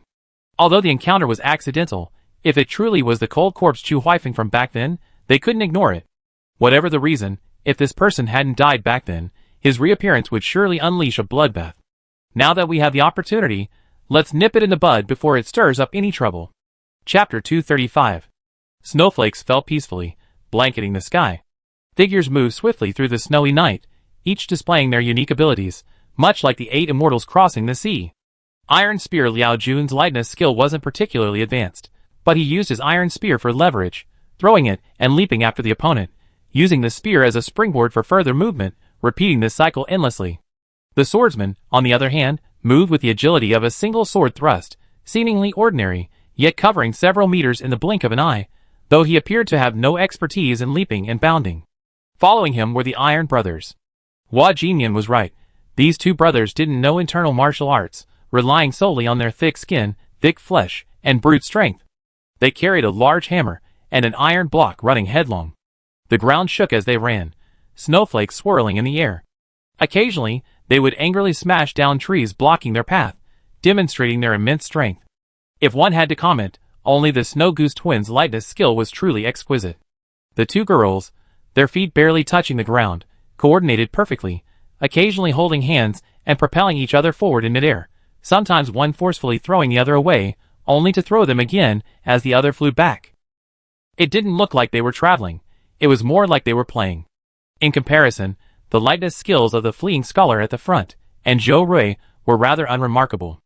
Although the encounter was accidental, if it truly was the Cold Corpse Chu Huifeng from back then, they couldn't ignore it. Whatever the reason, if this person hadn't died back then, his reappearance would surely unleash a bloodbath. Now that we have the opportunity, Let's nip it in the bud before it stirs up any trouble. Chapter 235. Snowflakes fell peacefully, blanketing the sky. Figures moved swiftly through the snowy night, each displaying their unique abilities, much like the 8 immortals crossing the sea. Iron Spear Liao Jun's lightness skill wasn't particularly advanced, but he used his iron spear for leverage, throwing it and leaping after the opponent, using the spear as a springboard for further movement, repeating this cycle endlessly. The swordsman, on the other hand, moved with the agility of a single sword thrust, seemingly ordinary, yet covering several meters in the blink of an eye, though he appeared to have no expertise in leaping and bounding. Following him were the Iron Brothers. Hua Jinyan was right. These two brothers didn't know internal martial arts, relying solely on their thick skin, thick flesh, and brute strength. They carried a large hammer and an iron block running headlong. The ground shook as they ran, snowflakes swirling in the air. Occasionally, they would angrily smash down trees blocking their path, demonstrating their immense strength. If one had to comment, only the Snow Goose twins' lightness skill was truly exquisite. The two girls, their feet barely touching the ground, coordinated perfectly, occasionally holding hands and propelling each other forward in midair, sometimes one forcefully throwing the other away, only to throw them again as the other flew back. It didn't look like they were traveling, it was more like they were playing. In comparison, the lightness skills of the fleeing scholar at the front and Zhou Rui were rather unremarkable.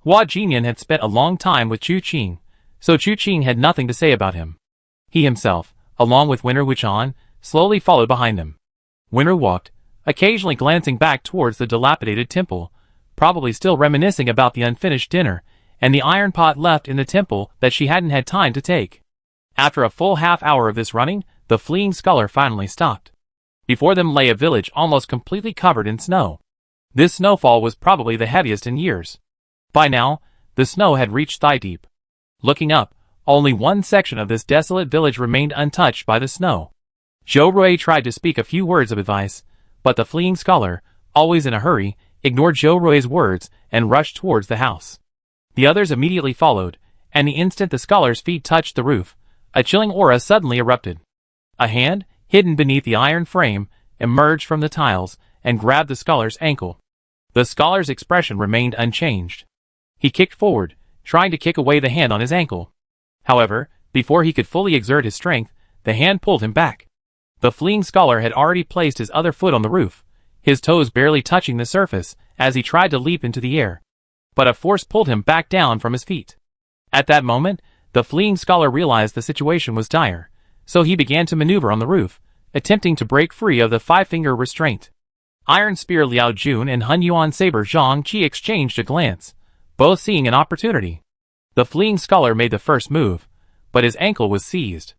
Hua Jinyan had spent a long time with Chu Qing, so Chu Qing had nothing to say about him. He himself, along with Winter Wuchan, slowly followed behind them. Winter walked, occasionally glancing back towards the dilapidated temple, probably still reminiscing about the unfinished dinner and the iron pot left in the temple that she hadn't had time to take. After a full half-hour of this running, the fleeing scholar finally stopped. Before them lay a village almost completely covered in snow. This snowfall was probably the heaviest in years. By now, the snow had reached thigh-deep. Looking up, only one section of this desolate village remained untouched by the snow. Zhou Rui tried to speak a few words of advice, but the fleeing scholar, always in a hurry, ignored Zhou Rui's words and rushed towards the house. The others immediately followed, and the instant the scholar's feet touched the roof, a chilling aura suddenly erupted. A hand, hidden beneath the iron frame, emerged from the tiles and grabbed the scholar's ankle. The scholar's expression remained unchanged. He kicked forward, trying to kick away the hand on his ankle. However, before he could fully exert his strength, the hand pulled him back. The fleeing scholar had already placed his other foot on the roof, his toes barely touching the surface as he tried to leap into the air. But a force pulled him back down from his feet. At that moment, the fleeing scholar realized the situation was dire, so he began to maneuver on the roof, attempting to break free of the five-finger restraint. Iron Spear Liao Jun and Hun Yuan Saber Zhang Qi exchanged a glance, both seeing an opportunity. The fleeing scholar made the first move, but his ankle was seized.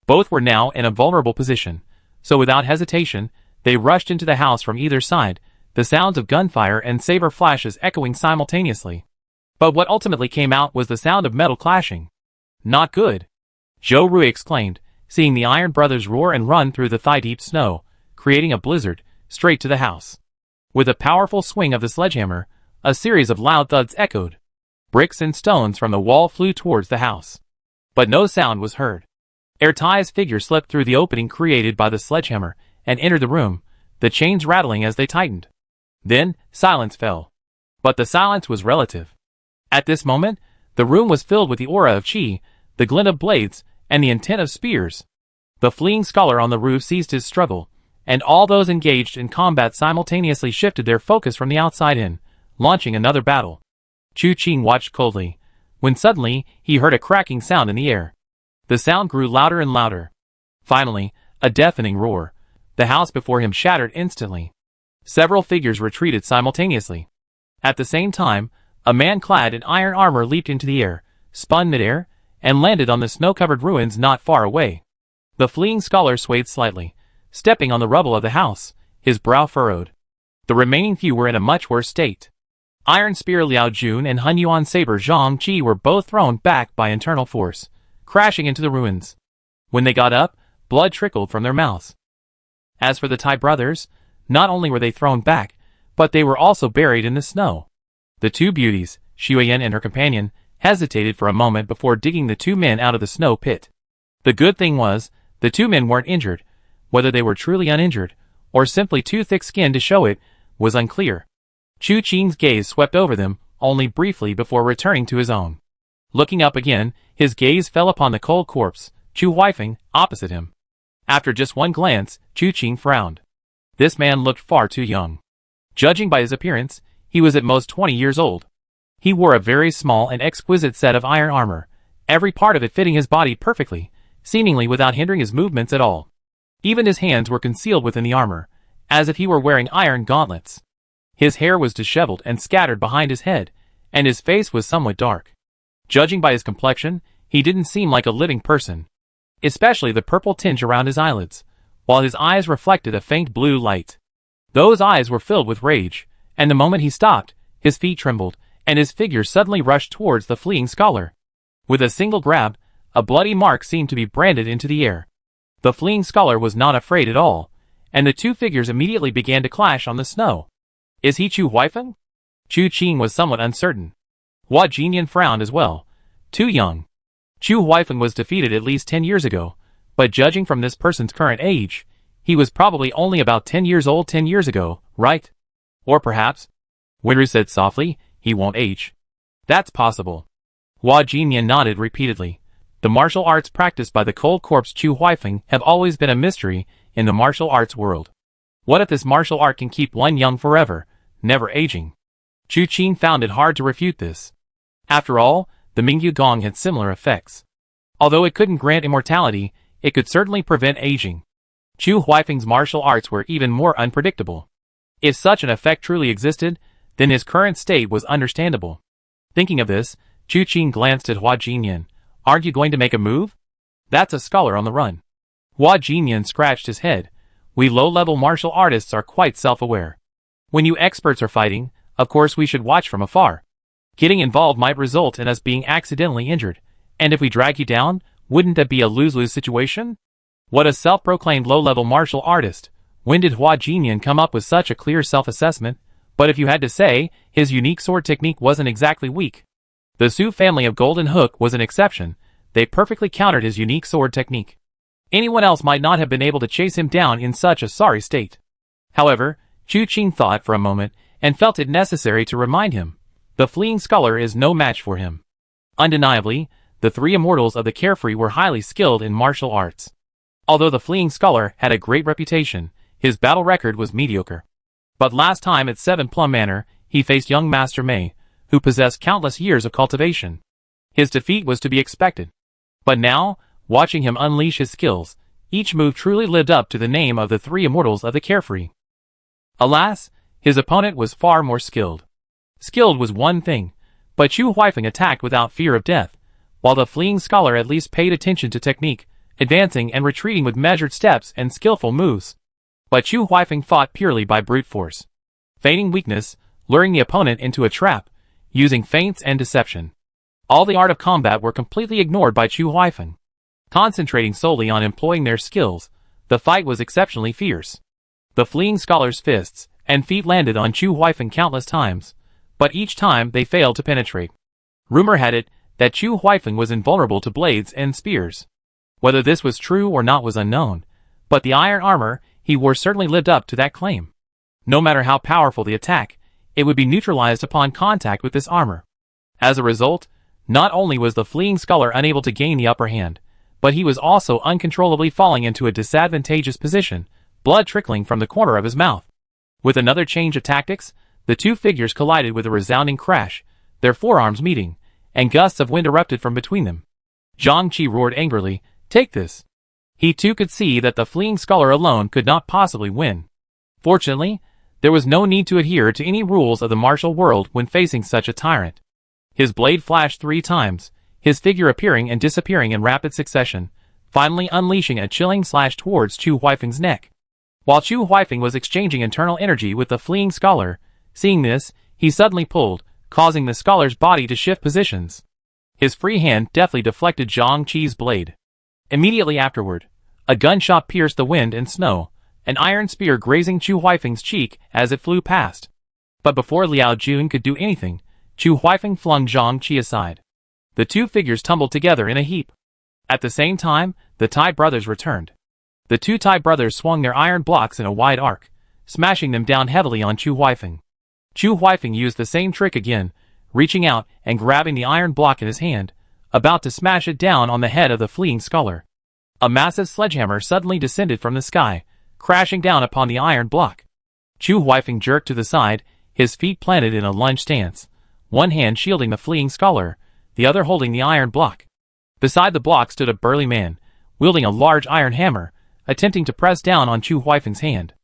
Both were now in a vulnerable position, so without hesitation, they rushed into the house from either side, the sounds of gunfire and saber flashes echoing simultaneously. But what ultimately came out was the sound of metal clashing. Not good, Zhou Rui exclaimed, seeing the Iron Brothers roar and run through the thigh-deep snow, creating a blizzard, straight to the house. With a powerful swing of the sledgehammer, a series of loud thuds echoed. Bricks and stones from the wall flew towards the house. But no sound was heard. Ertai's figure slipped through the opening created by the sledgehammer and entered the room, the chains rattling as they tightened. Then, silence fell. But the silence was relative. At this moment, the room was filled with the aura of qi, the glint of blades, and the intent of spears. The fleeing scholar on the roof ceased his struggle, and all those engaged in combat simultaneously shifted their focus from the outside in, launching another battle. Chu Qing watched coldly, when suddenly he heard a cracking sound in the air. The sound grew louder and louder. Finally, a deafening roar. The house before him shattered instantly. Several figures retreated simultaneously. At the same time, a man clad in iron armor leaped into the air, spun midair, and landed on the snow-covered ruins not far away. The fleeing scholar swayed slightly, stepping on the rubble of the house, his brow furrowed. The remaining few were in a much worse state. Iron Spear Liao Jun and Hun Yuan Saber Zhang Qi were both thrown back by internal force, crashing into the ruins. When they got up, blood trickled from their mouths. As for the Tai brothers, not only were they thrown back, but they were also buried in the snow. The two beauties, Xueyan and her companion, hesitated for a moment before digging the two men out of the snow pit. The good thing was, the two men weren't injured. Whether they were truly uninjured, or simply too thick-skinned to show it, was unclear. Chu Qing's gaze swept over them, only briefly before returning to his own. Looking up again, his gaze fell upon the cold corpse, Chu Huifeng, opposite him. After just one glance, Chu Qing frowned. This man looked far too young. Judging by his appearance, he was at most 20 years old. He wore a very small and exquisite set of iron armor, every part of it fitting his body perfectly, seemingly without hindering his movements at all. Even his hands were concealed within the armor, as if he were wearing iron gauntlets. His hair was disheveled and scattered behind his head, and his face was somewhat dark. Judging by his complexion, he didn't seem like a living person, especially the purple tinge around his eyelids, while his eyes reflected a faint blue light. Those eyes were filled with rage, and the moment he stopped, his feet trembled, and his figure suddenly rushed towards the fleeing scholar. With a single grab, a bloody mark seemed to be branded into the air. The fleeing scholar was not afraid at all, and the two figures immediately began to clash on the snow. Is he Chu Huifeng? Chu Qing was somewhat uncertain. Hua Jinyan frowned as well. Too young. Chu Huifeng was defeated at least 10 years ago, but judging from this person's current age, he was probably only about 10 years old 10 years ago, right? Or perhaps, Winru said softly, he won't age. That's possible. Hua Jinyan nodded repeatedly. The martial arts practiced by the cold corpse Chu Huifeng have always been a mystery in the martial arts world. What if this martial art can keep one young forever, never aging? Chu Qing found it hard to refute this. After all, the Mingyu Gong had similar effects. Although it couldn't grant immortality, it could certainly prevent aging. Chu Huifeng's martial arts were even more unpredictable. If such an effect truly existed, then his current state was understandable. Thinking of this, Chu Qing glanced at Hua Jinyan. Aren't you going to make a move? That's a scholar on the run. Hua Jinyan scratched his head. We low-level martial artists are quite self-aware. When you experts are fighting, of course we should watch from afar. Getting involved might result in us being accidentally injured, and if we drag you down, wouldn't that be a lose-lose situation? What a self-proclaimed low-level martial artist. When did Hua Jinyan come up with such a clear self-assessment? But if you had to say, his unique sword technique wasn't exactly weak. The Su family of Golden Hook was an exception. They perfectly countered his unique sword technique. Anyone else might not have been able to chase him down in such a sorry state. However, Chu Qing thought for a moment and felt it necessary to remind him. The fleeing scholar is no match for him. Undeniably, the three immortals of the Carefree were highly skilled in martial arts. Although the fleeing scholar had a great reputation, his battle record was mediocre. But last time at Seven Plum Manor, he faced young Master Mei, who possessed countless years of cultivation. His defeat was to be expected. But now, watching him unleash his skills, each move truly lived up to the name of the three immortals of the Carefree. Alas, his opponent was far more skilled. Skilled was one thing, but Chu Huifeng attacked without fear of death, while the fleeing scholar at least paid attention to technique, advancing and retreating with measured steps and skillful moves. But Chu Huifeng fought purely by brute force, feigning weakness, luring the opponent into a trap, using feints and deception. All the art of combat were completely ignored by Chu Huifeng. Concentrating solely on employing their skills, the fight was exceptionally fierce. The fleeing scholar's fists and feet landed on Chu Huifeng countless times, but each time they failed to penetrate. Rumor had it that Chu Huifeng was invulnerable to blades and spears. Whether this was true or not was unknown, but the iron armor he wore certainly lived up to that claim. No matter how powerful the attack, it would be neutralized upon contact with this armor. As a result, not only was the fleeing scholar unable to gain the upper hand, but he was also uncontrollably falling into a disadvantageous position, blood trickling from the corner of his mouth. With another change of tactics, the two figures collided with a resounding crash, their forearms meeting, and gusts of wind erupted from between them. Zhang Qi roared angrily, "Take this!" He too could see that the fleeing scholar alone could not possibly win. Fortunately, there was no need to adhere to any rules of the martial world when facing such a tyrant. His blade flashed 3 times, his figure appearing and disappearing in rapid succession, finally unleashing a chilling slash towards Chu Huifeng's neck. While Chu Huifeng was exchanging internal energy with the fleeing scholar, seeing this, he suddenly pulled, causing the scholar's body to shift positions. His free hand deftly deflected Zhang Qi's blade. Immediately afterward, a gunshot pierced the wind and snow, an iron spear grazing Chu Huifeng's cheek as it flew past. But before Liao Jun could do anything, Chu Huifeng flung Zhang Qi aside. The two figures tumbled together in a heap. At the same time, the Tai brothers returned. The two Tai brothers swung their iron blocks in a wide arc, smashing them down heavily on Chu Huifeng. Chu Huifeng used the same trick again, reaching out and grabbing the iron block in his hand, about to smash it down on the head of the fleeing scholar. A massive sledgehammer suddenly descended from the sky, crashing down upon the iron block. Chu Huifeng jerked to the side, his feet planted in a lunge stance, one hand shielding the fleeing scholar, the other holding the iron block. Beside the block stood a burly man, wielding a large iron hammer, attempting to press down on Chu Huifeng's hand.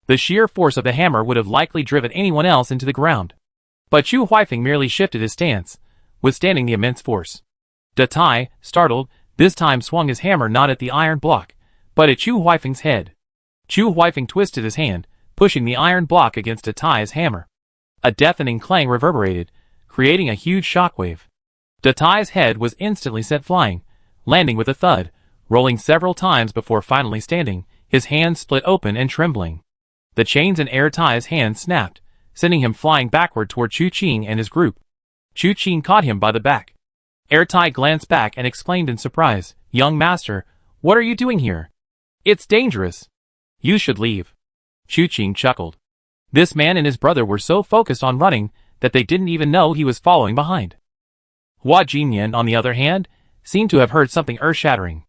The sheer force of the hammer would have likely driven anyone else into the ground. But Chu Huifeng merely shifted his stance, withstanding the immense force. Da Tai, startled, this time swung his hammer not at the iron block, but at Chu Huifeng's head. Chu Huifeng twisted his hand, pushing the iron block against Da Tai's hammer. A deafening clang reverberated, creating a huge shockwave. Da Tai's head was instantly sent flying, landing with a thud, rolling several times before finally standing, his hands split open and trembling. The chains in Air Tai's hands snapped, sending him flying backward toward Chu Qing and his group. Chu Qing caught him by the back. Air Tai glanced back and exclaimed in surprise, "Young master, what are you doing here? It's dangerous. You should leave." Chu Qing chuckled. This man and his brother were so focused on running that they didn't even know he was following behind. Hua Jinyan, on the other hand, seemed to have heard something earth-shattering.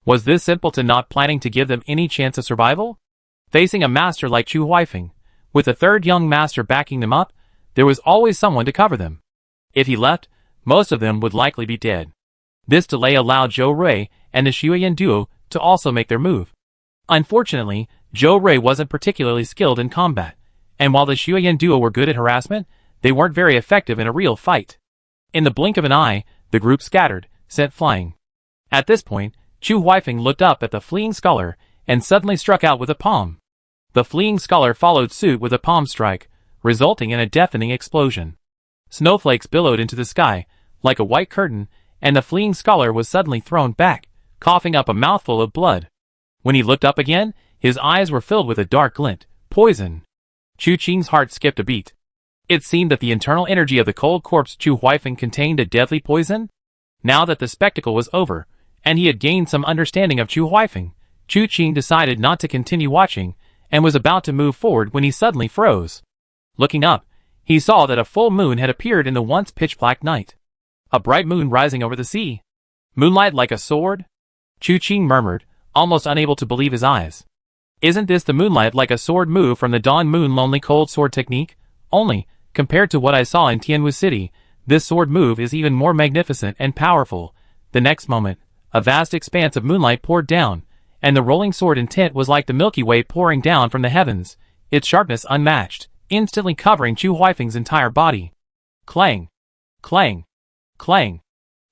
Was this simpleton not planning to give them any chance of survival? Facing a master like Chu Huifeng, with a third young master backing them up, there was always someone to cover them. If he left, most of them would likely be dead. This delay allowed Zhou Rui and the Xueyan duo to also make their move. Unfortunately, Zhou Rui wasn't particularly skilled in combat, and while the Xueyan duo were good at harassment, they weren't very effective in a real fight. In the blink of an eye, the group scattered, sent flying. At this point, Chu Huifeng looked up at the fleeing scholar and suddenly struck out with a palm. The fleeing scholar followed suit with a palm strike, resulting in a deafening explosion. Snowflakes billowed into the sky, like a white curtain, and the fleeing scholar was suddenly thrown back, coughing up a mouthful of blood. When he looked up again, his eyes were filled with a dark glint. Poison. Chu Qing's heart skipped a beat. It seemed that the internal energy of the cold corpse Chu Huifeng contained a deadly poison. Now that the spectacle was over, and he had gained some understanding of Chu Huifeng, Chu Qing decided not to continue watching, and was about to move forward when he suddenly froze. Looking up, he saw that a full moon had appeared in the once pitch-black night. A bright moon rising over the sea. Moonlight like a sword? Chu Qing murmured, almost unable to believe his eyes. Isn't this the moonlight like a sword move from the Dawn Moon Lonely Cold Sword technique? Only, compared to what I saw in Tianwu City, this sword move is even more magnificent and powerful. The next moment, a vast expanse of moonlight poured down, and the rolling sword intent was like the Milky Way pouring down from the heavens, its sharpness unmatched, instantly covering Chu Huifeng's entire body. Clang! Clang! Clang!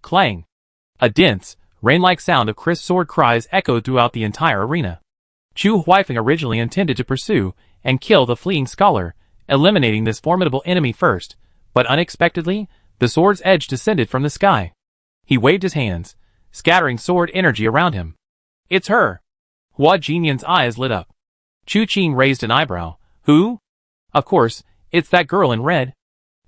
Clang! A dense, rain-like sound of crisp sword cries echoed throughout the entire arena. Chu Huifeng originally intended to pursue and kill the fleeing scholar, eliminating this formidable enemy first, but unexpectedly, the sword's edge descended from the sky. He waved his hands, scattering sword energy around him. It's her! Hua Jinyan's eyes lit up. Chu Qing raised an eyebrow. Who? Of course, it's that girl in red.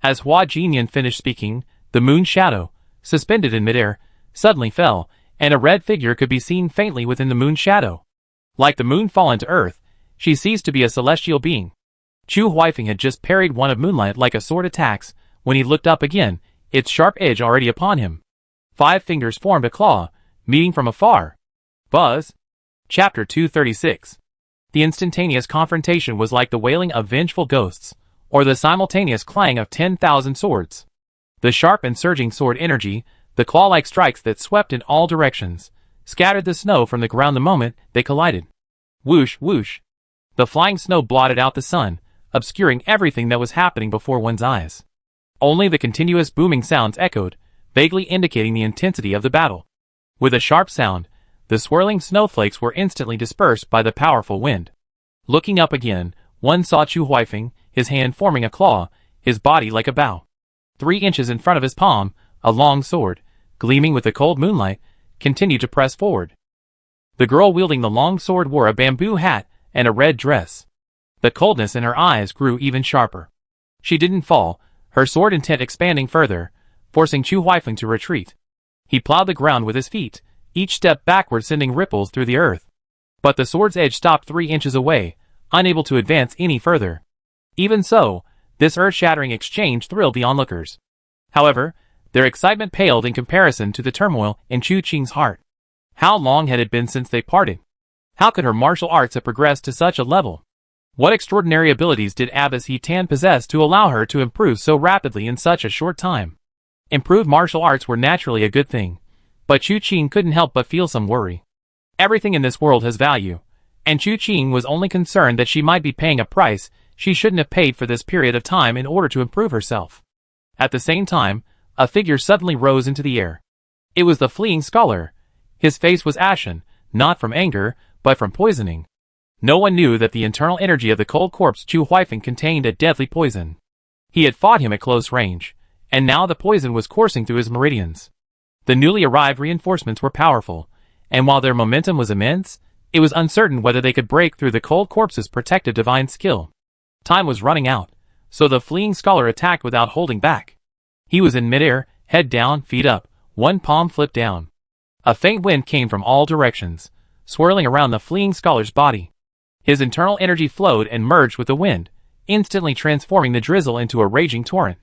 As Hua Jinyan finished speaking, the moon shadow, suspended in midair, suddenly fell, and a red figure could be seen faintly within the moon shadow. Like the moon fallen to earth, she ceased to be a celestial being. Chu Huifeng had just parried one of moonlight like a sword attacks, when he looked up again, its sharp edge already upon him. 5 fingers formed a claw, meeting from afar. Buzz. Chapter 236. The instantaneous confrontation was like the wailing of vengeful ghosts, or the simultaneous clang of 10,000 swords. The sharp and surging sword energy, the claw-like strikes that swept in all directions, scattered the snow from the ground the moment they collided. Whoosh, whoosh. The flying snow blotted out the sun, obscuring everything that was happening before one's eyes. Only the continuous booming sounds echoed, vaguely indicating the intensity of the battle. With a sharp sound, the swirling snowflakes were instantly dispersed by the powerful wind. Looking up again, one saw Chu Huifeng, his hand forming a claw, his body like a bow. 3 inches in front of his palm, a long sword, gleaming with the cold moonlight, continued to press forward. The girl wielding the long sword wore a bamboo hat and a red dress. The coldness in her eyes grew even sharper. She didn't fall, her sword intent expanding further, forcing Chu Huifeng to retreat. He plowed the ground with his feet, each step backward sending ripples through the earth. But the sword's edge stopped 3 inches away, unable to advance any further. Even so, this earth-shattering exchange thrilled the onlookers. However, their excitement paled in comparison to the turmoil in Chu Qing's heart. How long had it been since they parted? How could her martial arts have progressed to such a level? What extraordinary abilities did Abbess He Tan possess to allow her to improve so rapidly in such a short time? Improved martial arts were naturally a good thing, but Chu Qing couldn't help but feel some worry. Everything in this world has value, and Chu Qing was only concerned that she might be paying a price she shouldn't have paid for this period of time in order to improve herself. At the same time, a figure suddenly rose into the air. It was the fleeing scholar. His face was ashen, not from anger, but from poisoning. No one knew that the internal energy of the cold corpse Chu Huifeng contained a deadly poison. He had fought him at close range, and now the poison was coursing through his meridians. The newly arrived reinforcements were powerful, and while their momentum was immense, it was uncertain whether they could break through the cold corpse's protective divine skill. Time was running out, so the fleeing scholar attacked without holding back. He was in midair, head down, feet up, one palm flipped down. A faint wind came from all directions, swirling around the fleeing scholar's body. His internal energy flowed and merged with the wind, instantly transforming the drizzle into a raging torrent.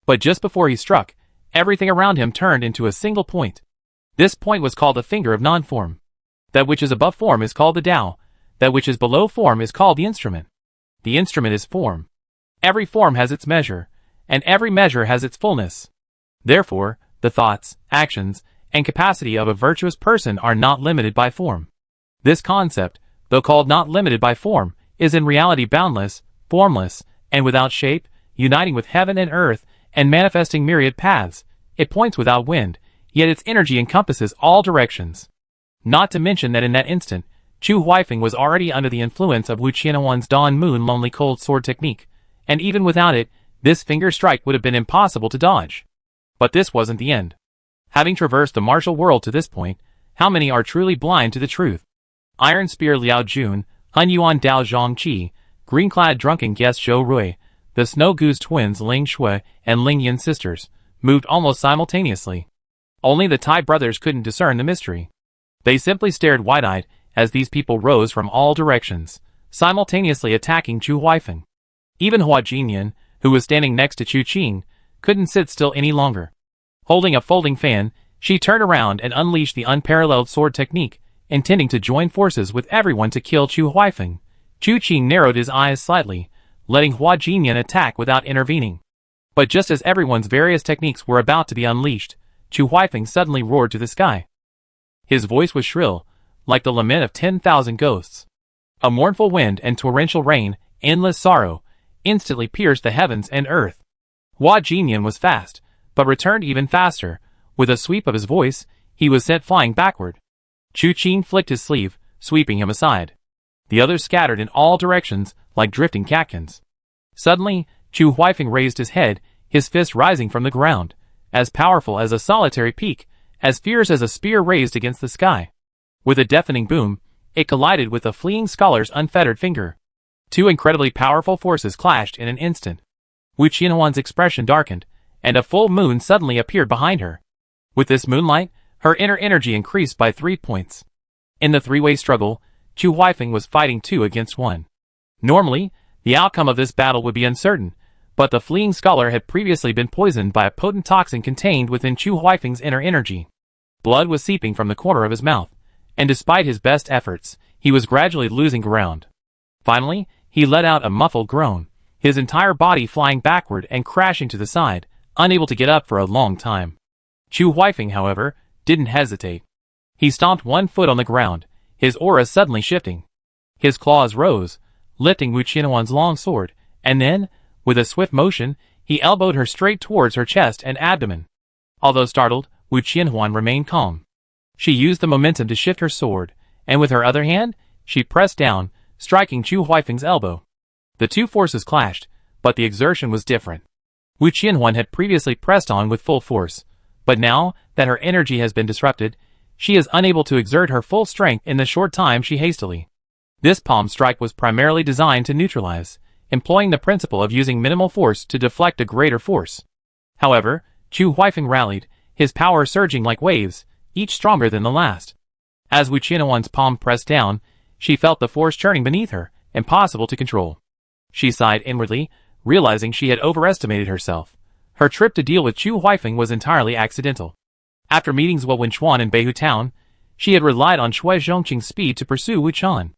But just before he struck, everything around him turned into a single point. This point was called the finger of non-form. That which is above form is called the Tao. That which is below form is called the instrument. The instrument is form. Every form has its measure, and every measure has its fullness. Therefore, the thoughts, actions, and capacity of a virtuous person are not limited by form. This concept, though called not limited by form, is in reality boundless, formless, and without shape, uniting with heaven and earth, and manifesting myriad paths. It points without wind, yet its energy encompasses all directions. Not to mention that in that instant, Chu Huifeng was already under the influence of Wu Qianhuan's Dawn Moon Lonely Cold Sword technique, and even without it, this finger strike would have been impossible to dodge. But this wasn't the end. Having traversed the martial world to this point, how many are truly blind to the truth? Iron Spear Liao Jun, Hun Yuan Dao Zhang Qi, green-clad drunken guest Zhou Rui, the Snow Goose twins Ling Shui and Ling Yin sisters, moved almost simultaneously. Only the Tai brothers couldn't discern the mystery. They simply stared wide-eyed as these people rose from all directions, simultaneously attacking Chu Huifeng. Even Hua Jinyan, who was standing next to Chu Qing, couldn't sit still any longer. Holding a folding fan, she turned around and unleashed the unparalleled sword technique, intending to join forces with everyone to kill Chu Huifeng. Chu Qing narrowed his eyes slightly, letting Hua Jinyan attack without intervening. But just as everyone's various techniques were about to be unleashed, Chu Huifeng suddenly roared to the sky. His voice was shrill, like the lament of 10,000 ghosts. A mournful wind and torrential rain, endless sorrow, instantly pierced the heavens and earth. Hua Jinyan was fast, but returned even faster. With a sweep of his voice, he was sent flying backward. Chu Qing flicked his sleeve, sweeping him aside. The others scattered in all directions, like drifting catkins. Suddenly, Chu Huifeng raised his head, his fist rising from the ground, as powerful as a solitary peak, as fierce as a spear raised against the sky. With a deafening boom, it collided with the fleeing scholar's unfettered finger. Two incredibly powerful forces clashed in an instant. Wu Qianhuan's expression darkened, and a full moon suddenly appeared behind her. With this moonlight, her inner energy increased by 3 points. In the three-way struggle, Chu Huifeng was fighting 2 against 1. Normally, the outcome of this battle would be uncertain, but the fleeing scholar had previously been poisoned by a potent toxin contained within Chu Huifeng's inner energy. Blood was seeping from the corner of his mouth, and despite his best efforts, he was gradually losing ground. Finally, he let out a muffled groan, his entire body flying backward and crashing to the side, unable to get up for a long time. Chu Huifeng, however, didn't hesitate. He stomped 1 foot on the ground, his aura suddenly shifting. His claws rose, lifting Wu Qianhuan's long sword, and then, with a swift motion, he elbowed her straight towards her chest and abdomen. Although startled, Wu Qianhuan remained calm. She used the momentum to shift her sword, and with her other hand, she pressed down, striking Chu Huifeng's elbow. The two forces clashed, but the exertion was different. Wu Qianhuan had previously pressed on with full force, but now that her energy has been disrupted, she is unable to exert her full strength in the short time she hastily. This palm strike was primarily designed to neutralize, employing the principle of using minimal force to deflect a greater force. However, Chu Huifeng rallied, his power surging like waves, each stronger than the last. As Wu Qianhuan's palm pressed down, she felt the force churning beneath her, impossible to control. She sighed inwardly, realizing she had overestimated herself. Her trip to deal with Chu Huifeng was entirely accidental. After meeting Zhuo Wenchuan in Beihu Town, she had relied on Shui Zhongqing's speed to pursue Wu Qian.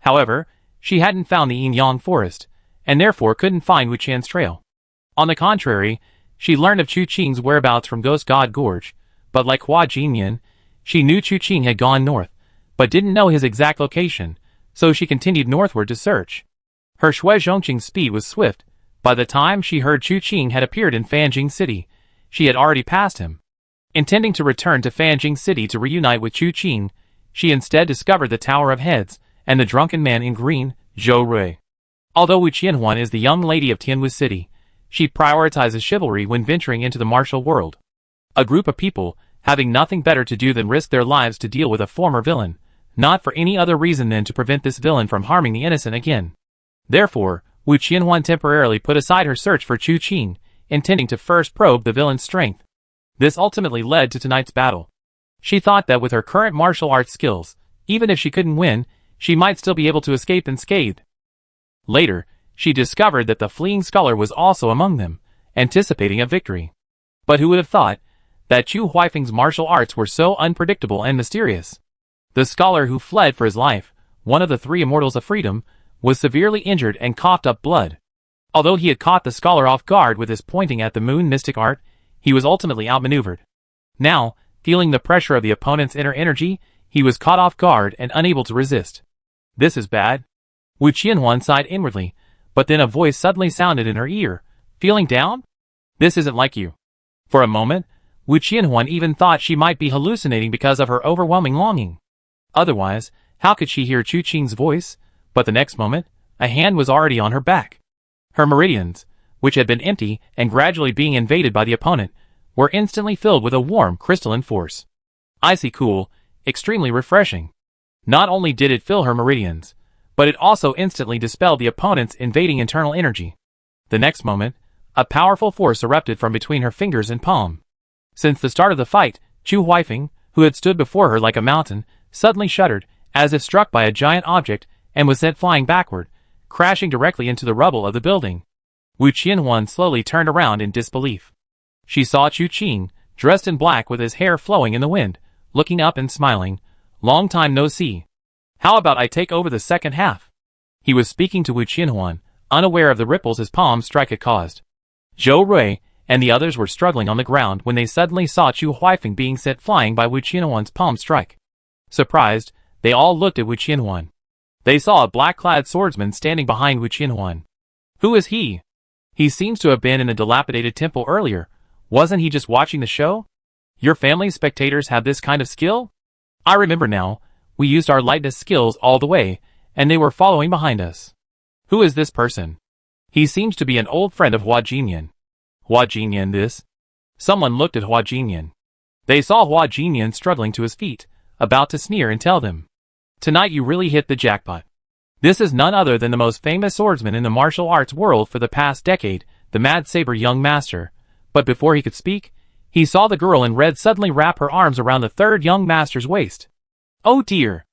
However, she hadn't found the Yin-Yang forest, and therefore couldn't find Wu Qian's trail. On the contrary, she learned of Chu Qing's whereabouts from Ghost God Gorge, but like Hua Jinyan, she knew Chu Qing had gone north, but didn't know his exact location, so she continued northward to search. Her Shui Zhongqing's speed was swift. By the time she heard Chu Qing had appeared in Fanjing City, she had already passed him. Intending to return to Fanjing City to reunite with Chu Qing, she instead discovered the Tower of Heads and the drunken man in green, Zhou Rui. Although Wu Qianhuan is the young lady of Tianwu City, she prioritizes chivalry when venturing into the martial world. A group of people, having nothing better to do than risk their lives to deal with a former villain, not for any other reason than to prevent this villain from harming the innocent again. Therefore, Wu Qianhuan temporarily put aside her search for Chu Qing, intending to first probe the villain's strength. This ultimately led to tonight's battle. She thought that with her current martial arts skills, even if she couldn't win, she might still be able to escape unscathed. Later, she discovered that the fleeing scholar was also among them, anticipating a victory. But who would have thought that Chu Huifeng's martial arts were so unpredictable and mysterious? The scholar who fled for his life, one of the three immortals of freedom, was severely injured and coughed up blood. Although he had caught the scholar off guard with his pointing at the moon mystic art, he was ultimately outmaneuvered. Now, feeling the pressure of the opponent's inner energy, he was caught off guard and unable to resist. This is bad. Wu Qianhuan sighed inwardly, but then a voice suddenly sounded in her ear. Feeling down? This isn't like you. For a moment, Wu Qianhuan even thought she might be hallucinating because of her overwhelming longing. Otherwise, how could she hear Chu Qing's voice? But the next moment, a hand was already on her back. Her meridians, which had been empty and gradually being invaded by the opponent, were instantly filled with a warm, crystalline force. Icy cool, extremely refreshing. Not only did it fill her meridians, but it also instantly dispelled the opponent's invading internal energy. The next moment, a powerful force erupted from between her fingers and palm. Since the start of the fight, Chu Huifeng, who had stood before her like a mountain, suddenly shuddered, as if struck by a giant object, and was sent flying backward, crashing directly into the rubble of the building. Wu Qianhuan slowly turned around in disbelief. She saw Chu Qing, dressed in black with his hair flowing in the wind, looking up and smiling. Long time no see. How about I take over the second half? He was speaking to Wu Qianhuan, unaware of the ripples his palm strike had caused. Zhou Rui and the others were struggling on the ground when they suddenly saw Chu Huifeng being sent flying by Wu Qianhuan's palm strike. Surprised, they all looked at Wu Qianhuan. They saw a black-clad swordsman standing behind Wu Qianhuan. Who is he? He seems to have been in a dilapidated temple earlier. Wasn't he just watching the show? Your family's spectators have this kind of skill? I remember now. We used our lightness skills all the way, and they were following behind us. Who is this person? He seems to be an old friend of Hua Jinyan. Hua Jinyan this? Someone looked at Hua Jinyan. They saw Hua Jinyan struggling to his feet, about to sneer and tell them, "Tonight you really hit the jackpot." This is none other than the most famous swordsman in the martial arts world for the past decade, the Mad Saber young master. But before he could speak, he saw the girl in red suddenly wrap her arms around the third young master's waist. "Oh dear!"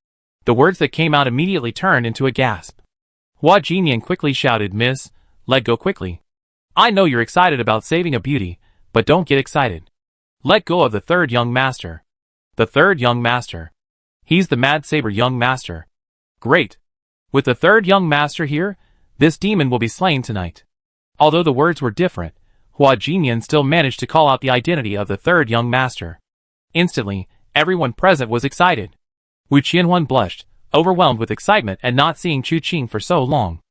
The words that came out immediately turned into a gasp. Hua Jinyan quickly shouted, "Miss, let go quickly. I know you're excited about saving a beauty, but don't get excited. Let go of the third young master." The third young master. He's the Mad Saber young master. Great. With the third young master here, this demon will be slain tonight. Although the words were different, Hua Jinyan still managed to call out the identity of the third young master. Instantly, everyone present was excited. Wu Qianhuan blushed, overwhelmed with excitement at not seeing Chu Qing for so long.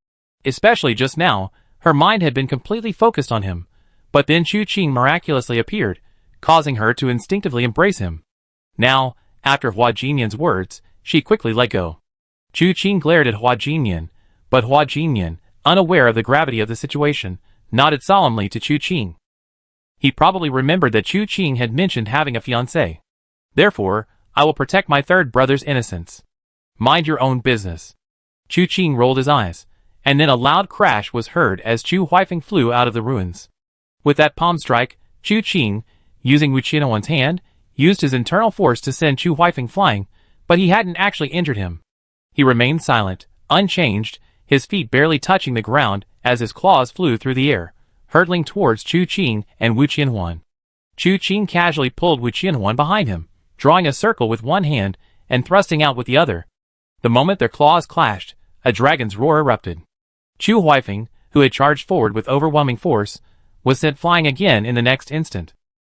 Especially just now, her mind had been completely focused on him. But then Chu Qing miraculously appeared, causing her to instinctively embrace him. Now, after Hua Jinyan's words, she quickly let go. Chu Qing glared at Hua Jinyan, but Hua Jinyan, unaware of the gravity of the situation, nodded solemnly to Chu Qing. He probably remembered that Chu Qing had mentioned having a fiancée. Therefore, I will protect my third brother's innocence. Mind your own business. Chu Qing rolled his eyes, and then a loud crash was heard as Chu Huifeng flew out of the ruins. With that palm strike, Chu Qing, using Wu Qianhuan's hand, used his internal force to send Chu Huifeng flying, but he hadn't actually injured him. He remained silent, unchanged, his feet barely touching the ground as his claws flew through the air, hurtling towards Chu Qing and Wu Qianhuan. Chu Qing casually pulled Wu Qianhuan behind him, drawing a circle with one hand and thrusting out with the other. The moment their claws clashed, a dragon's roar erupted. Chu Huifeng, who had charged forward with overwhelming force, was sent flying again in the next instant.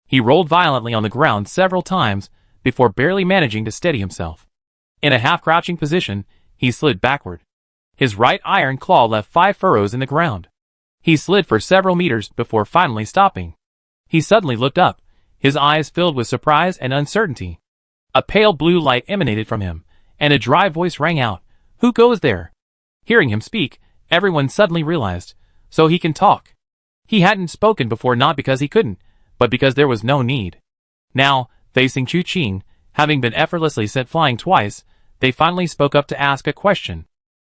He rolled violently on the ground several times before barely managing to steady himself. In a half-crouching position, he slid backward. His right iron claw left 5 furrows in the ground. He slid for several meters before finally stopping. He suddenly looked up, his eyes filled with surprise and uncertainty. A pale blue light emanated from him, and a dry voice rang out, "Who goes there?" Hearing him speak, everyone suddenly realized, so he can talk. He hadn't spoken before, not because he couldn't, but because there was no need. Now, facing Chu Qing, having been effortlessly sent flying twice, they finally spoke up to ask a question.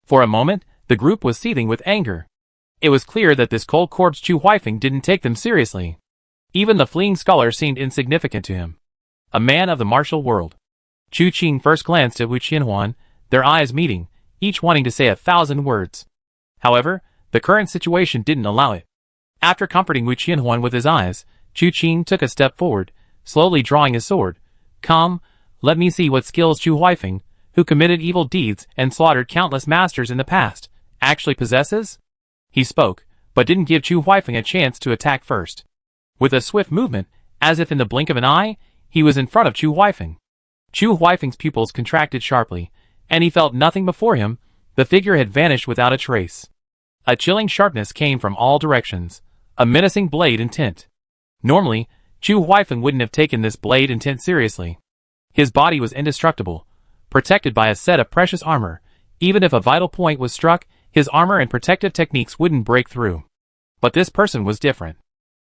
For a moment, the group was seething with anger. It was clear that this cold corpse Chu Huifeng didn't take them seriously. Even the fleeing scholar seemed insignificant to him. A man of the martial world. Chu Qing first glanced at Wu Qianhuan, their eyes meeting, each wanting to say 1,000 words. However, the current situation didn't allow it. After comforting Wu Qianhuan with his eyes, Chu Qing took a step forward, slowly drawing his sword. "Come, let me see what skills Chu Huifeng, who committed evil deeds and slaughtered countless masters in the past, actually possesses?" He spoke, but didn't give Chu Huifeng a chance to attack first. With a swift movement, as if in the blink of an eye, he was in front of Chu Huifeng. Chu Huifeng's pupils contracted sharply, and he felt nothing before him. The figure had vanished without a trace. A chilling sharpness came from all directions, a menacing blade intent. Normally, Chu Huifeng wouldn't have taken this blade intent seriously. His body was indestructible, protected by a set of precious armor. Even if a vital point was struck, his armor and protective techniques wouldn't break through. But this person was different.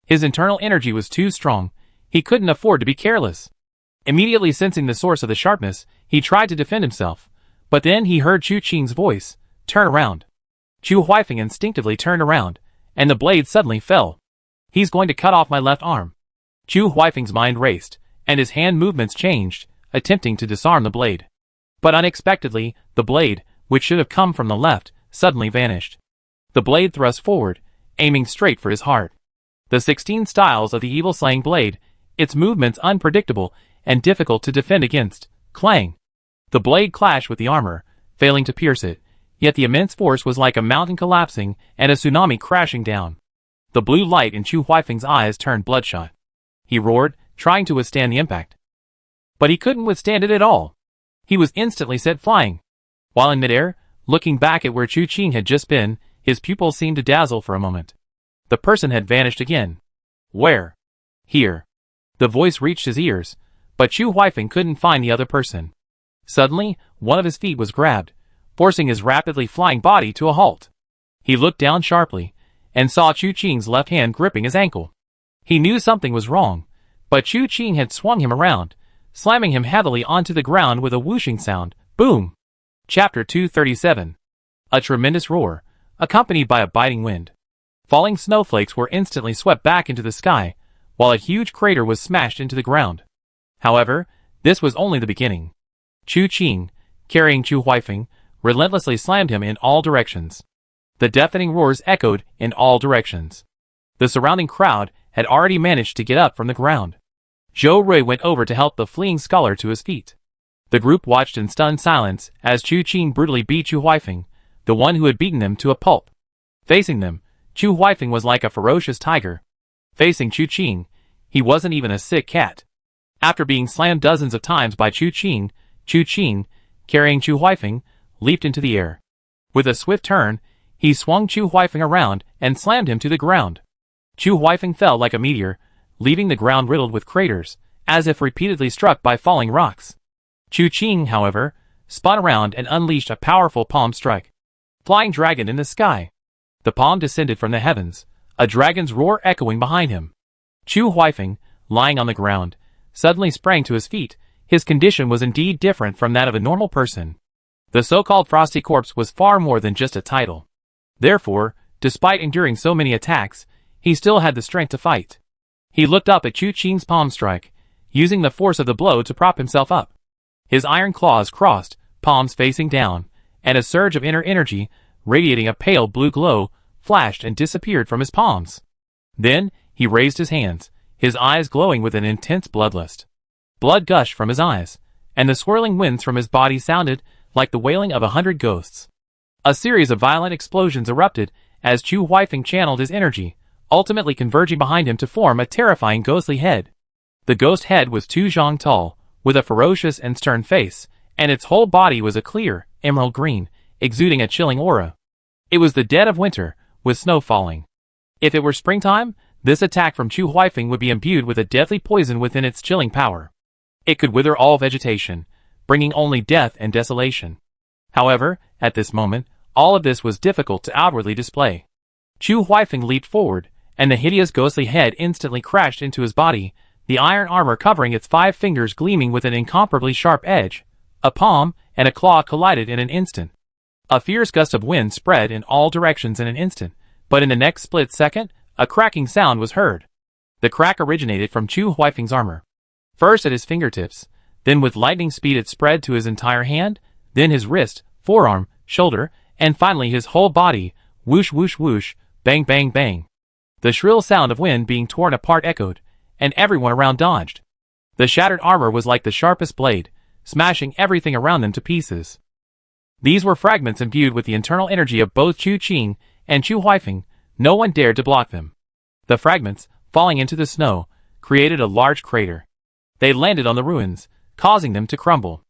His internal energy was too strong. He couldn't afford to be careless. Immediately sensing the source of the sharpness, he tried to defend himself. But then he heard Chu Qing's voice, "Turn around." Chu Huifeng instinctively turned around, and the blade suddenly fell. "He's going to cut off my left arm." Chu Huifeng's mind raced, and his hand movements changed, attempting to disarm the blade. But unexpectedly, the blade, which should have come from the left, suddenly vanished. The blade thrust forward, aiming straight for his heart. The 16 styles of the evil-slaying blade, its movements unpredictable and difficult to defend against. Clang! The blade clashed with the armor, failing to pierce it, yet the immense force was like a mountain collapsing and a tsunami crashing down. The blue light in Chu Huifeng's eyes turned bloodshot. He roared, trying to withstand the impact. But he couldn't withstand it at all. He was instantly set flying. While in midair, looking back at where Chu Qing had just been, his pupils seemed to dazzle for a moment. The person had vanished again. Where? Here. The voice reached his ears, but Chu Huifeng couldn't find the other person. Suddenly, one of his feet was grabbed, forcing his rapidly flying body to a halt. He looked down sharply, and saw Chu Qing's left hand gripping his ankle. He knew something was wrong, but Chu Qing had swung him around, slamming him heavily onto the ground with a whooshing sound. Boom! Chapter 237. A tremendous roar, accompanied by a biting wind. Falling snowflakes were instantly swept back into the sky, while a huge crater was smashed into the ground. However, this was only the beginning. Chu Qing, carrying Chu Huifeng, relentlessly slammed him in all directions. The deafening roars echoed in all directions. The surrounding crowd had already managed to get up from the ground. Zhou Rui went over to help the fleeing scholar to his feet. The group watched in stunned silence as Chu Qing brutally beat Chu Huifeng, the one who had beaten them to a pulp. Facing them, Chu Huifeng was like a ferocious tiger. Facing Chu Qing, he wasn't even a sick cat. After being slammed dozens of times by Chu Qing, carrying Chu Huifeng, leaped into the air. With a swift turn, he swung Chu Huifeng around and slammed him to the ground. Chu Huifeng fell like a meteor, leaving the ground riddled with craters, as if repeatedly struck by falling rocks. Chu Qing, however, spun around and unleashed a powerful palm strike. Flying dragon in the sky. The palm descended from the heavens, a dragon's roar echoing behind him. Chu Huifeng, lying on the ground, suddenly sprang to his feet. His condition was indeed different from that of a normal person. The so-called Frosty Corpse was far more than just a title. Therefore, despite enduring so many attacks, he still had the strength to fight. He looked up at Chu Qing's palm strike, using the force of the blow to prop himself up. His iron claws crossed, palms facing down, and a surge of inner energy, radiating a pale blue glow, flashed and disappeared from his palms. Then, he raised his hands, his eyes glowing with an intense bloodlust. Blood gushed from his eyes, and the swirling winds from his body sounded like the wailing of 100 ghosts. A series of violent explosions erupted as Chu Huifeng channeled his energy, ultimately converging behind him to form a terrifying ghostly head. The ghost head was 2 zhang tall, with a ferocious and stern face, and its whole body was a clear, emerald green, exuding a chilling aura. It was the dead of winter, with snow falling. If it were springtime, this attack from Chu Huifeng would be imbued with a deadly poison within its chilling power. It could wither all vegetation, bringing only death and desolation. However, at this moment, all of this was difficult to outwardly display. Chu Huifeng leaped forward, and the hideous ghostly head instantly crashed into his body, the iron armor covering its 5 fingers gleaming with an incomparably sharp edge. A palm and a claw collided in an instant. A fierce gust of wind spread in all directions in an instant, but in the next split second, a cracking sound was heard. The crack originated from Chu Huifeng's armor. First at his fingertips, then with lightning speed it spread to his entire hand, then his wrist, forearm, shoulder, and finally his whole body. Whoosh whoosh whoosh, bang bang bang. The shrill sound of wind being torn apart echoed, and everyone around dodged. The shattered armor was like the sharpest blade, smashing everything around them to pieces. These were fragments imbued with the internal energy of both Chu Qing and Chu Huifeng. No one dared to block them. The fragments, falling into the snow, created a large crater. They landed on the ruins, causing them to crumble.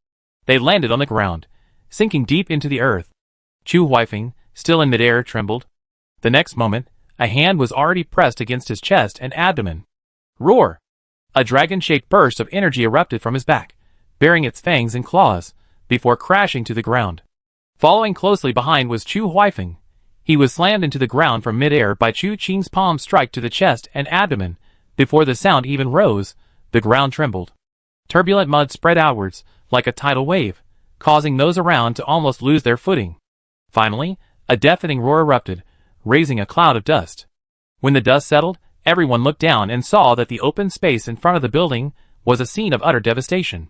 They landed on the ground, sinking deep into the earth. Chu Huifeng, still in midair, trembled. The next moment, a hand was already pressed against his chest and abdomen. Roar! A dragon-shaped burst of energy erupted from his back, bearing its fangs and claws, before crashing to the ground. Following closely behind was Chu Huifeng. He was slammed into the ground from midair by Chu Qing's palm strike to the chest and abdomen. Before the sound even rose, the ground trembled. Turbulent mud spread outwards, like a tidal wave, causing those around to almost lose their footing. Finally, a deafening roar erupted, raising a cloud of dust. When the dust settled, everyone looked down and saw that the open space in front of the building was a scene of utter devastation.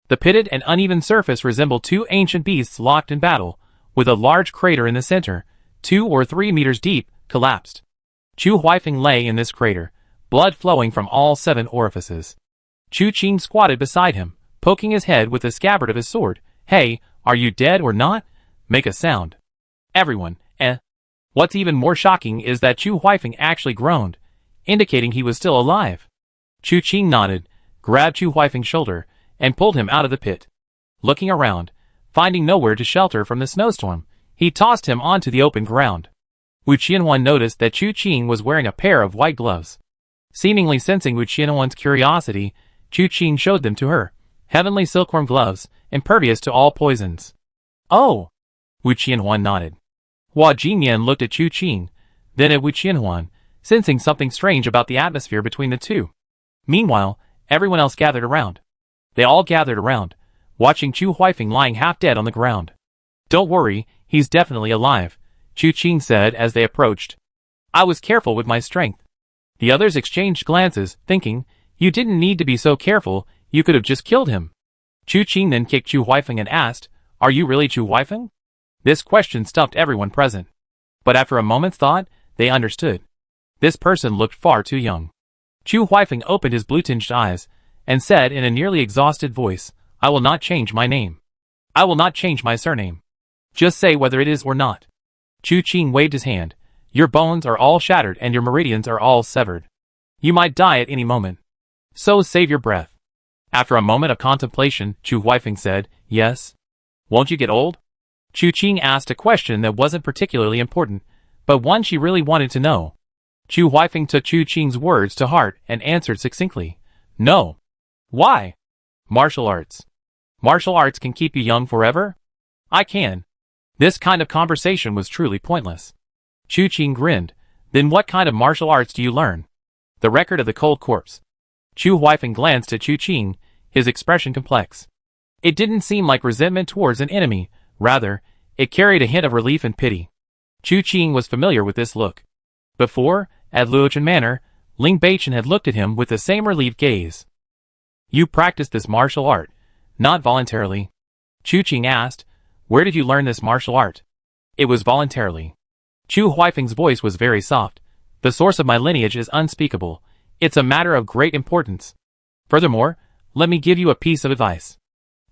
The pitted and uneven surface resembled 2 ancient beasts locked in battle, with a large crater in the center, 2 or 3 meters deep, collapsed. Chu Huifeng lay in this crater, blood flowing from all 7 orifices. Chu Qing squatted beside him, poking his head with the scabbard of his sword. Hey, are you dead or not? Make a sound. Everyone, eh? What's even more shocking is that Chu Huifeng actually groaned, indicating he was still alive. Chu Qing nodded, grabbed Chu Huifeng's shoulder, and pulled him out of the pit. Looking around, finding nowhere to shelter from the snowstorm, he tossed him onto the open ground. Wu Qianhuan noticed that Chu Qing was wearing a pair of white gloves. Seemingly sensing Wu Qianhuan's curiosity, Chu Qing showed them to her. Heavenly silkworm gloves, impervious to all poisons. Oh! Wu Qianhuan nodded. Hua Jingyan looked at Chu Qing, then at Wu Qianhuan, sensing something strange about the atmosphere between the two. Meanwhile, everyone else gathered around. They all gathered around, watching Chu Huifeng lying half dead on the ground. Don't worry, he's definitely alive, Chu Qing said as they approached. I was careful with my strength. The others exchanged glances, thinking, you didn't need to be so careful, you could have just killed him. Chu Qing then kicked Chu Huifeng and asked, are you really Chu Huifeng? This question stumped everyone present. But after a moment's thought, they understood. This person looked far too young. Chu Huifeng opened his blue-tinged eyes, and said in a nearly exhausted voice, I will not change my name. I will not change my surname. Just say whether it is or not. Chu Qing waved his hand. Your bones are all shattered and your meridians are all severed. You might die at any moment. So save your breath. After a moment of contemplation, Chu Huifeng said, yes. Won't you get old? Chu Qing asked a question that wasn't particularly important, but one she really wanted to know. Chu Huifeng took Chu Qing's words to heart and answered succinctly, no. Why? Martial arts. Martial arts can keep you young forever? I can. This kind of conversation was truly pointless. Chu Qing grinned. Then what kind of martial arts do you learn? The record of the cold corpse. Chu Huifeng glanced at Chu Qing, his expression complex. It didn't seem like resentment towards an enemy, rather, it carried a hint of relief and pity. Chu Qing was familiar with this look. Before, at Luochen Manor, Ling Beichen had looked at him with the same relieved gaze. You practiced this martial art, not voluntarily. Chu Qing asked, where did you learn this martial art? It was voluntarily. Chu Huifeng's voice was very soft. The source of my lineage is unspeakable. It's a matter of great importance. Furthermore, let me give you a piece of advice.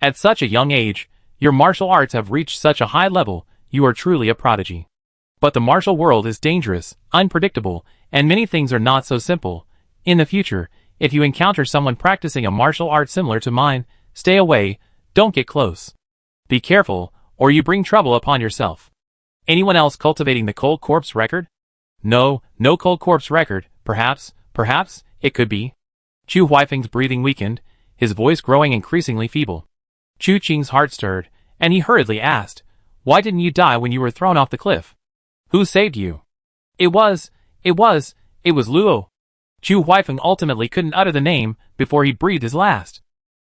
At such a young age, your martial arts have reached such a high level, you are truly a prodigy. But the martial world is dangerous, unpredictable, and many things are not so simple. In the future, if you encounter someone practicing a martial art similar to mine, stay away, don't get close. Be careful, or you bring trouble upon yourself. Anyone else cultivating the cold corpse record? No cold corpse record. Perhaps, it could be. Chu Huifeng's breathing weakened, his voice growing increasingly feeble. Chu Qing's heart stirred, and he hurriedly asked, "Why didn't you die when you were thrown off the cliff? Who saved you?" It was Luo. Chu Huifeng ultimately couldn't utter the name before he breathed his last.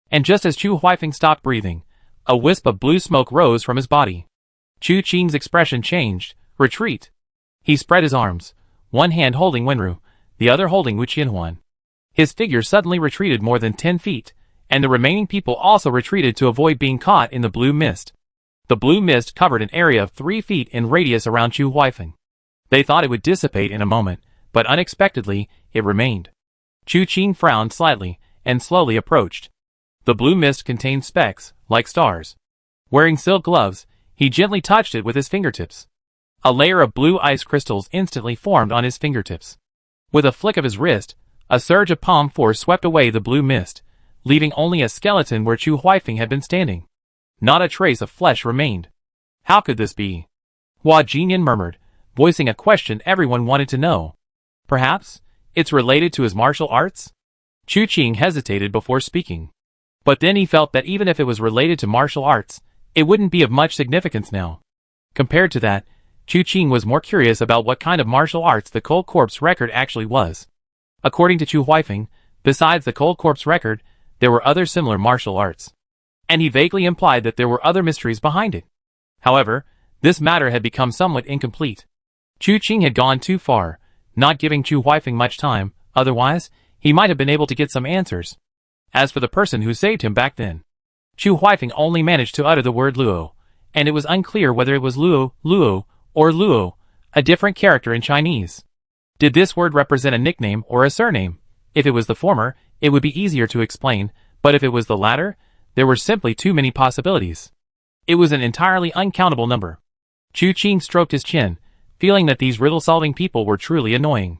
And just as Chu Huifeng stopped breathing, a wisp of blue smoke rose from his body. Chu Qing's expression changed. Retreat. He spread his arms, one hand holding Wenru, the other holding Wu Qianhuan. His figure suddenly retreated more than 10 feet, and the remaining people also retreated to avoid being caught in the blue mist. The blue mist covered an area of 3 feet in radius around Chu Huifeng. They thought it would dissipate in a moment, but unexpectedly, it remained. Chu Qing frowned slightly, and slowly approached. The blue mist contained specks, like stars. Wearing silk gloves, he gently touched it with his fingertips. A layer of blue ice crystals instantly formed on his fingertips. With a flick of his wrist, a surge of palm force swept away the blue mist, leaving only a skeleton where Chu Huifeng had been standing. Not a trace of flesh remained. How could this be? Hua Jinyan murmured, voicing a question everyone wanted to know. Perhaps it's related to his martial arts? Chu Qing hesitated before speaking. But then he felt that even if it was related to martial arts, it wouldn't be of much significance now. Compared to that, Chu Qing was more curious about what kind of martial arts the Cold Corpse record actually was. According to Chu Huifeng, besides the Cold Corpse record, there were other similar martial arts. And he vaguely implied that there were other mysteries behind it. However, this matter had become somewhat incomplete. Chu Qing had gone too far, not giving Chu Huifeng much time, otherwise, he might have been able to get some answers. As for the person who saved him back then, Chu Huifeng only managed to utter the word Luo, and it was unclear whether it was Luo, or Luo, a different character in Chinese. Did this word represent a nickname or a surname? If it was the former, it would be easier to explain, but if it was the latter, there were simply too many possibilities. It was an entirely uncountable number. Chu Qing stroked his chin, feeling that these riddle-solving people were truly annoying.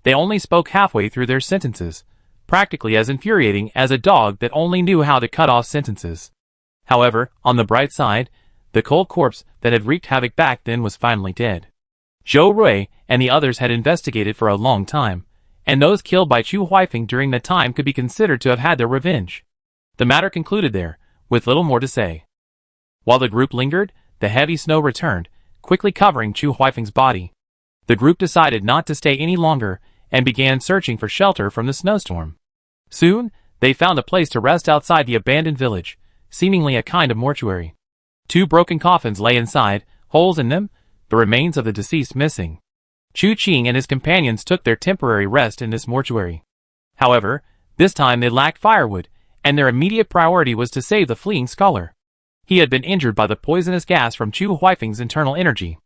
They only spoke halfway through their sentences, practically as infuriating as a dog that only knew how to cut off sentences. However, on the bright side, the cold corpse that had wreaked havoc back then was finally dead. Zhou Rui and the others had investigated for a long time, and those killed by Chu Huifeng during that time could be considered to have had their revenge. The matter concluded there, with little more to say. While the group lingered, the heavy snow returned, quickly covering Chu Huifeng's body. The group decided not to stay any longer, and began searching for shelter from the snowstorm. Soon, they found a place to rest outside the abandoned village, seemingly a kind of mortuary. 2 broken coffins lay inside, holes in them, the remains of the deceased missing. Chu Qing and his companions took their temporary rest in this mortuary. However, this time they lacked firewood, and their immediate priority was to save the fleeing scholar. He had been injured by the poisonous gas from Chu Huifeng's internal energy.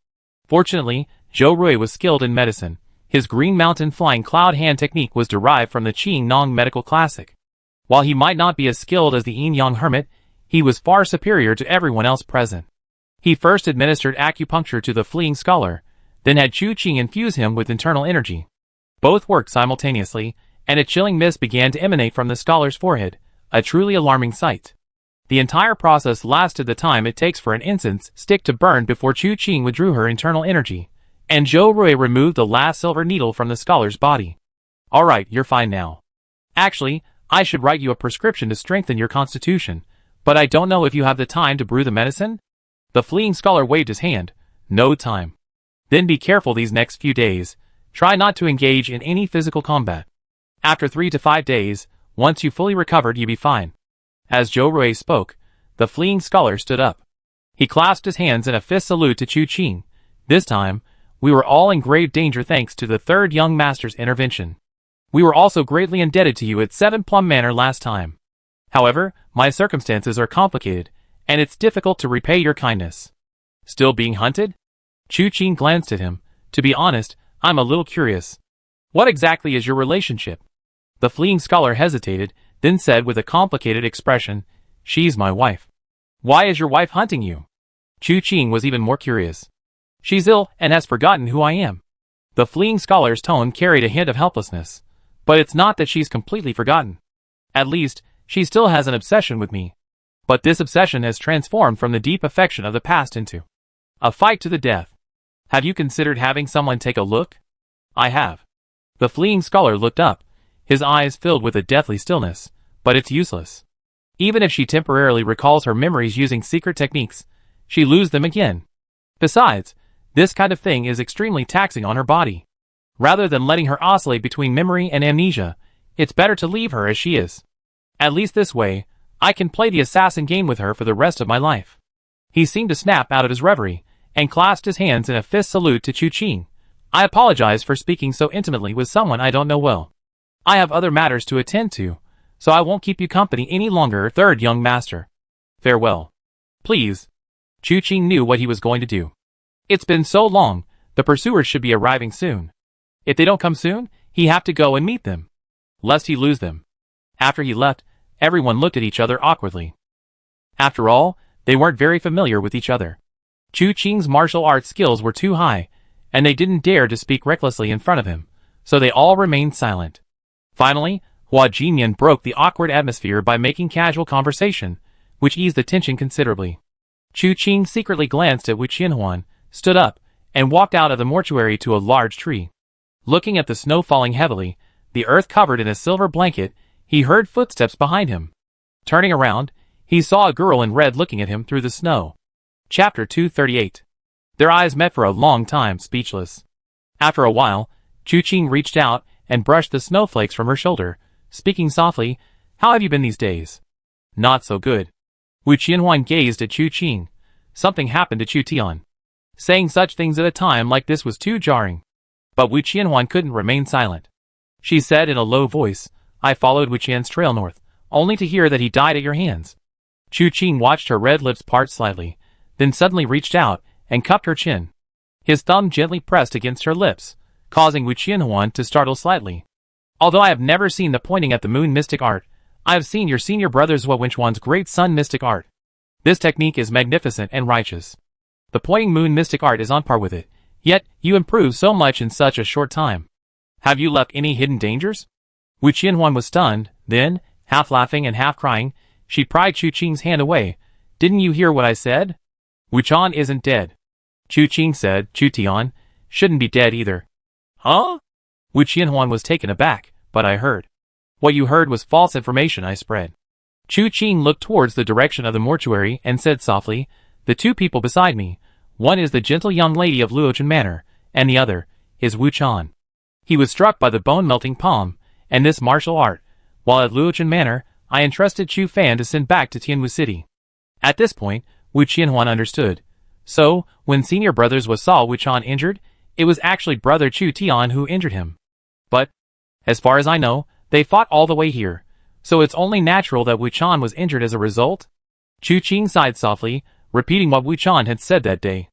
Fortunately, Zhou Rui was skilled in medicine. His Green Mountain Flying Cloud Hand technique was derived from the Qing Nong medical classic. While he might not be as skilled as the Yin Yang hermit, he was far superior to everyone else present. He first administered acupuncture to the fleeing scholar, then had Chu Qing infuse him with internal energy. Both worked simultaneously, and a chilling mist began to emanate from the scholar's forehead, a truly alarming sight. The entire process lasted the time it takes for an incense stick to burn before Chu Qing withdrew her internal energy, and Zhou Rui removed the last silver needle from the scholar's body. "Alright, you're fine now. Actually, I should write you a prescription to strengthen your constitution, but I don't know if you have the time to brew the medicine?" The fleeing scholar waved his hand. "No time. Then be careful these next few days. Try not to engage in any physical combat. After 3 to 5 days, once you fully recovered, you'll be fine." As Zhou Rui spoke, the fleeing scholar stood up. He clasped his hands in a fist salute to Chu Qing. "This time, we were all in grave danger thanks to the third young master's intervention. We were also greatly indebted to you at 7 Plum Manor last time. However, my circumstances are complicated, and it's difficult to repay your kindness." "Still being hunted?" Chu Qing glanced at him. "To be honest, I'm a little curious. What exactly is your relationship? The fleeing scholar hesitated, then said with a complicated expression, She's my wife. Why is your wife hunting you? Chu Qing was even more curious. She's ill and has forgotten who I am. The fleeing scholar's tone carried a hint of helplessness. But it's not that she's completely forgotten. At least, she still has an obsession with me. But this obsession has transformed from the deep affection of the past into a fight to the death. Have you considered having someone take a look? I have. The fleeing scholar looked up, his eyes filled with a deathly stillness, but it's useless. Even if she temporarily recalls her memories using secret techniques, she loses them again. Besides, this kind of thing is extremely taxing on her body. Rather than letting her oscillate between memory and amnesia, it's better to leave her as she is. At least this way, I can play the assassin game with her for the rest of my life. He seemed to snap out of his reverie, and clasped his hands in a fist salute to Chu Qing. I apologize for speaking so intimately with someone I don't know well. I have other matters to attend to, so I won't keep you company any longer, third young master. Farewell. Please. Chu Qing knew what he was going to do. It's been so long, the pursuers should be arriving soon. If they don't come soon, he have to go and meet them, lest he lose them. After he left, everyone looked at each other awkwardly. After all, they weren't very familiar with each other. Chu Qing's martial arts skills were too high, and they didn't dare to speak recklessly in front of him, so they all remained silent. Finally, Hua Jinyan broke the awkward atmosphere by making casual conversation, which eased the tension considerably. Chu Qing secretly glanced at Wu Qianhuan, stood up, and walked out of the mortuary to a large tree. Looking at the snow falling heavily, the earth covered in a silver blanket, he heard footsteps behind him. Turning around, he saw a girl in red looking at him through the snow. Chapter 238. Their eyes met for a long time, speechless. After a while, Chu Qing reached out and brushed the snowflakes from her shoulder, speaking softly, How have you been these days? Not so good. Wu Qianhuan gazed at Chu Qing. Something happened to Chu Tian. Saying such things at a time like this was too jarring. But Wu Qianhuan couldn't remain silent. She said in a low voice, I followed Wu Qian's trail north, only to hear that he died at your hands. Chu Qing watched her red lips part slightly, then suddenly reached out and cupped her chin. His thumb gently pressed against her lips, causing Wu Qianhuan to startle slightly. Although I have never seen the pointing at the moon mystic art, I have seen your senior brother Zhou Wenchuan's great sun mystic art. This technique is magnificent and righteous. The pointing moon mystic art is on par with it, yet you improved so much in such a short time. Have you left any hidden dangers? Wu Qianhuan was stunned, then, half laughing and half crying, she pried Chu Qing's hand away. Didn't you hear what I said? Wu Qian isn't dead. Chu Qing said, Chu Tian shouldn't be dead either. Huh? Wu Qianhuan was taken aback, but I heard. What you heard was false information I spread. Chu Qing looked towards the direction of the mortuary and said softly, The two people beside me, one is the gentle young lady of Luochen Manor, and the other is Wu Qian. He was struck by the bone-melting palm, and this martial art, while at Luochen Manor, I entrusted Chu Fan to send back to Tianwu City. At this point, Wu Qianhuan understood. So, when senior brothers saw Wu Qian injured, it was actually brother Chu Tian who injured him. But, as far as I know, they fought all the way here, so it's only natural that Wu Qian was injured as a result? Chu Qing sighed softly, repeating what Wu Qian had said that day.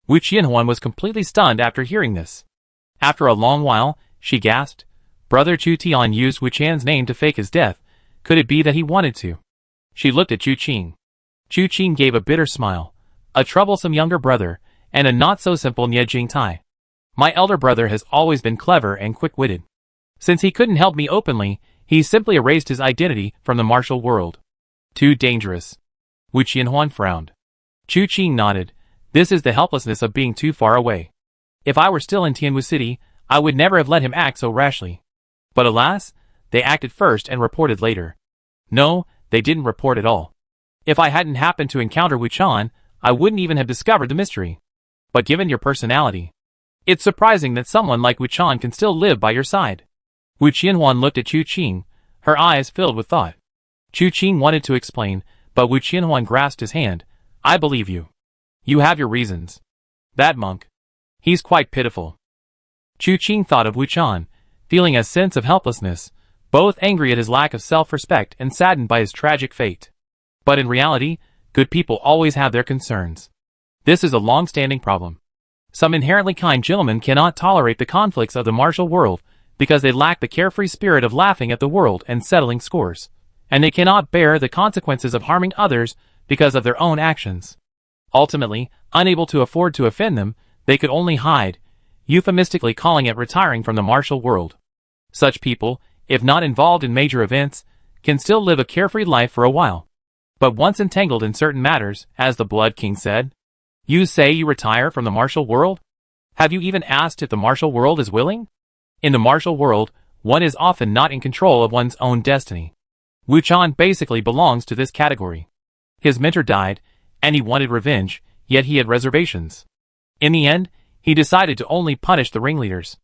Wu Qianhuan was completely stunned after hearing this. After a long while, she gasped. Brother Chu Tian used Wu Qian's name to fake his death. Could it be that he wanted to? She looked at Chu Qing. Chu Qing gave a bitter smile. A troublesome younger brother, and a not-so-simple Nie Jingtai. My elder brother has always been clever and quick-witted. Since he couldn't help me openly, he simply erased his identity from the martial world. Too dangerous. Wu Qianhuan frowned. Chu Qing nodded. This is the helplessness of being too far away. If I were still in Tianwu City, I would never have let him act so rashly. But alas, they acted first and reported later. No, they didn't report at all. If I hadn't happened to encounter Wu Qian, I wouldn't even have discovered the mystery. But given your personality, it's surprising that someone like Wu Qian can still live by your side. Wu Qianhuan looked at Chu Qing, her eyes filled with thought. Chu Qing wanted to explain, but Wu Qianhuan grasped his hand. I believe you. You have your reasons. That monk. He's quite pitiful. Chu Qing thought of Wu Qian, feeling a sense of helplessness, both angry at his lack of self-respect and saddened by his tragic fate. But in reality, good people always have their concerns. This is a long-standing problem. Some inherently kind gentlemen cannot tolerate the conflicts of the martial world, because they lack the carefree spirit of laughing at the world and settling scores, and they cannot bear the consequences of harming others because of their own actions. Ultimately, unable to afford to offend them, they could only hide, euphemistically calling it retiring from the martial world. Such people, if not involved in major events, can still live a carefree life for a while. But once entangled in certain matters, as the Blood King said, "You say you retire from the martial world? Have you even asked if the martial world is willing?" In the martial world, one is often not in control of one's own destiny. Wu Chan basically belongs to this category. His mentor died, and he wanted revenge, yet he had reservations. In the end, he decided to only punish the ringleaders.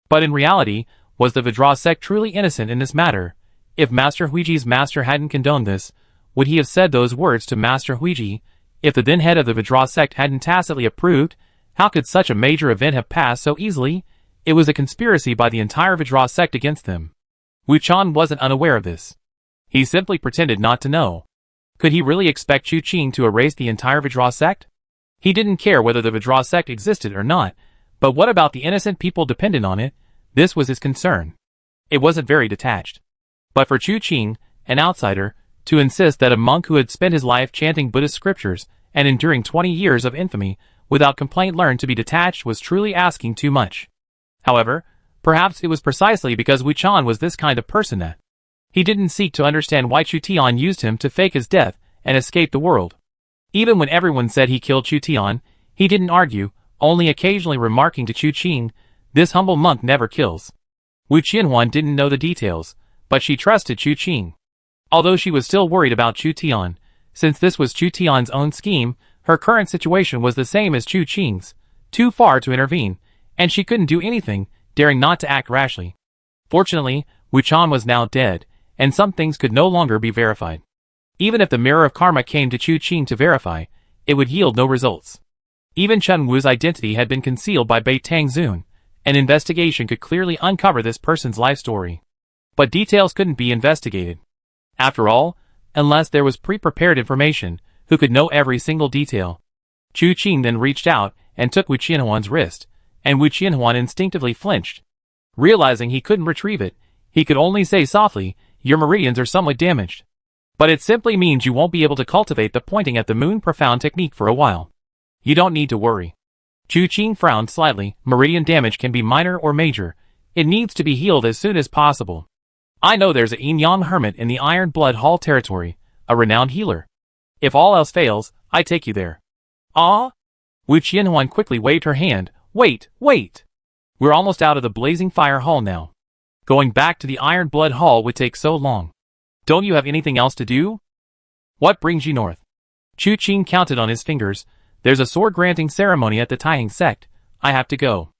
But in reality, was the Vidra sect truly innocent in this matter? If Master Huiji's master hadn't condoned this, would he have said those words to Master Huiji? If the then head of the Vidra sect hadn't tacitly approved, how could such a major event have passed so easily? It was a conspiracy by the entire Vidra sect against them. Wu Chan wasn't unaware of this. He simply pretended not to know. Could he really expect Chu Qing to erase the entire Vidra sect? He didn't care whether the Vidra sect existed or not, but what about the innocent people dependent on it? This was his concern. It wasn't very detached. But for Chu Qing, an outsider, to insist that a monk who had spent his life chanting Buddhist scriptures and enduring 20 years of infamy without complaint learned to be detached was truly asking too much. However, perhaps it was precisely because Wu Chan was this kind of person that he didn't seek to understand why Chu Tian used him to fake his death and escape the world. Even when everyone said he killed Chu Tian, he didn't argue, only occasionally remarking to Chu Qing, "This humble monk never kills." Wu Qianhuan didn't know the details, but she trusted Chu Qing. Although she was still worried about Chu Tian, since this was Chu Tian's own scheme, her current situation was the same as Chu Qing's, too far to intervene, and she couldn't do anything, daring not to act rashly. Fortunately, Wu Chan was now dead, and some things could no longer be verified. Even if the mirror of karma came to Chu Qing to verify, it would yield no results. Even Chen Wu's identity had been concealed by Bei Tangzun. An investigation could clearly uncover this person's life story. But details couldn't be investigated. After all, unless there was pre-prepared information, who could know every single detail? Chu Qing then reached out and took Wu Qianhuan's wrist, and Wu Qianhuan instinctively flinched. Realizing he couldn't retrieve it, he could only say softly, "Your meridians are somewhat damaged. But it simply means you won't be able to cultivate the pointing at the moon profound technique for a while. You don't need to worry." Chu Qing frowned slightly. Meridian damage can be minor or major. It needs to be healed as soon as possible. I know there's a yin-yang hermit in the Iron Blood Hall territory, a renowned healer. If all else fails, I take you there. Ah? Wu Qianhuan quickly waved her hand. Wait. We're almost out of the Blazing Fire Hall now. Going back to the Iron Blood Hall would take so long. Don't you have anything else to do? What brings you north? Chu Qing counted on his fingers. There's a sword-granting ceremony at the Taiying sect. I have to go.